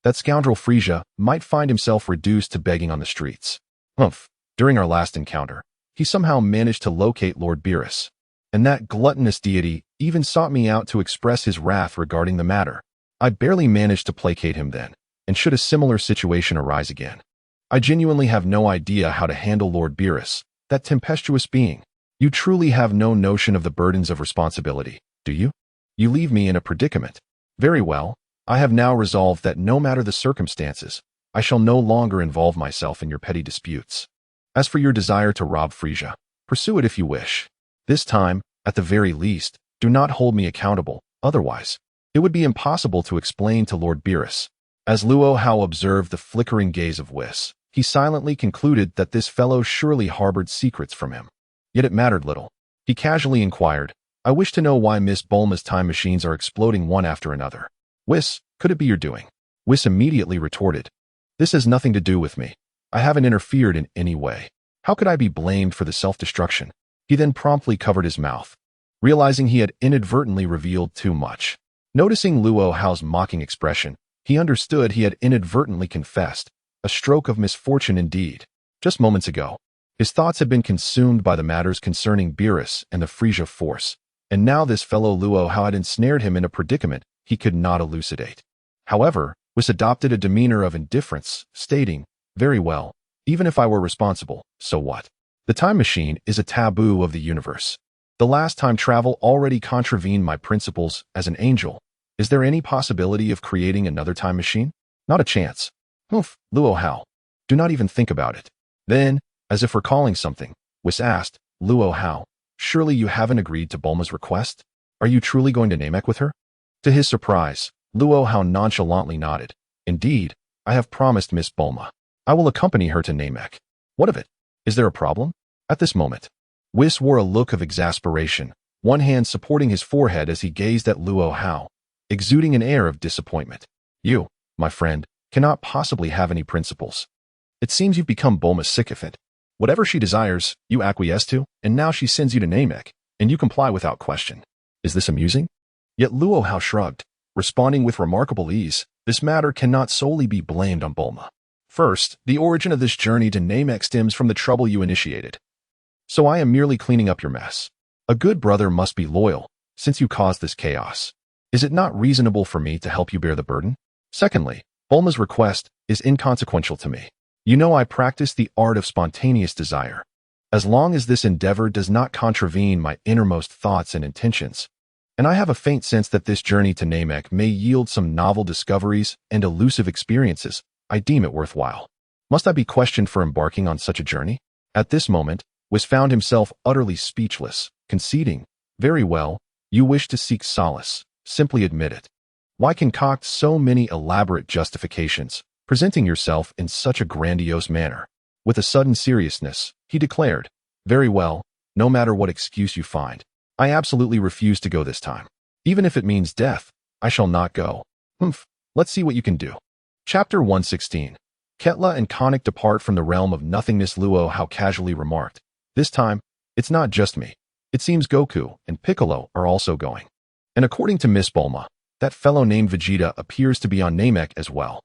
that scoundrel Frisia might find himself reduced to begging on the streets. Humph, during our last encounter, he somehow managed to locate Lord Beerus, and that gluttonous deity even sought me out to express his wrath regarding the matter. I barely managed to placate him then, and should a similar situation arise again, I genuinely have no idea how to handle Lord Beerus, that tempestuous being. You truly have no notion of the burdens of responsibility, do you? You leave me in a predicament. Very well, I have now resolved that no matter the circumstances, I shall no longer involve myself in your petty disputes. As for your desire to rob Frisia, pursue it if you wish. This time, at the very least, do not hold me accountable, otherwise, it would be impossible to explain to Lord Beerus. As Luo Hao observed the flickering gaze of Whis, he silently concluded that this fellow surely harbored secrets from him. Yet it mattered little. He casually inquired, "I wish to know why Miss Bulma's time machines are exploding one after another. Whis, could it be your doing?" Whis immediately retorted. This has nothing to do with me. I haven't interfered in any way. How could I be blamed for the self-destruction? He then promptly covered his mouth, realizing he had inadvertently revealed too much. Noticing Luo Hao's mocking expression, he understood he had inadvertently confessed, a stroke of misfortune indeed. Just moments ago, his thoughts had been consumed by the matters concerning Beerus and the Frisia force, and now this fellow Luo Hao had ensnared him in a predicament he could not elucidate. However, Whis adopted a demeanor of indifference, stating, "Very well, even if I were responsible, so what? The time machine is a taboo of the universe. The last time travel already contravened my principles as an angel. Is there any possibility of creating another time machine? Not a chance. Humph, Luo Hao. Do not even think about it." Then, as if recalling something, Whis asked, "Luo Hao, surely you haven't agreed to Bulma's request? Are you truly going to Namek with her?" To his surprise, Luo Hao nonchalantly nodded. "Indeed, I have promised Miss Bulma. I will accompany her to Namek. What of it? Is there a problem?" At this moment, Whis wore a look of exasperation, one hand supporting his forehead as he gazed at Luo Hao, exuding an air of disappointment. "You, my friend, cannot possibly have any principles. It seems you've become Bulma's sycophant. Whatever she desires, you acquiesce to, and now she sends you to Namek, and you comply without question. Is this amusing?" Yet Luo Hao shrugged, responding with remarkable ease. This matter cannot solely be blamed on Bulma. First, the origin of this journey to Namek stems from the trouble you initiated. So I am merely cleaning up your mess. A good brother must be loyal, since you caused this chaos. Is it not reasonable for me to help you bear the burden? Secondly, Bulma's request is inconsequential to me. You know I practice the art of spontaneous desire. As long as this endeavor does not contravene my innermost thoughts and intentions, and I have a faint sense that this journey to Namek may yield some novel discoveries and elusive experiences, I deem it worthwhile. Must I be questioned for embarking on such a journey? At this moment, Whis found himself utterly speechless, conceding, "Very well, you wish to seek solace. Simply admit it. Why concoct so many elaborate justifications, presenting yourself in such a grandiose manner?" With a sudden seriousness, he declared, "Very well, no matter what excuse you find, I absolutely refuse to go this time. Even if it means death, I shall not go. Humph, let's see what you can do." Chapter 116. Ketla and Konik depart from the realm of nothingness. Luo Hao casually remarked, "This time, it's not just me. It seems Goku and Piccolo are also going. And according to Miss Bulma, that fellow named Vegeta appears to be on Namek as well."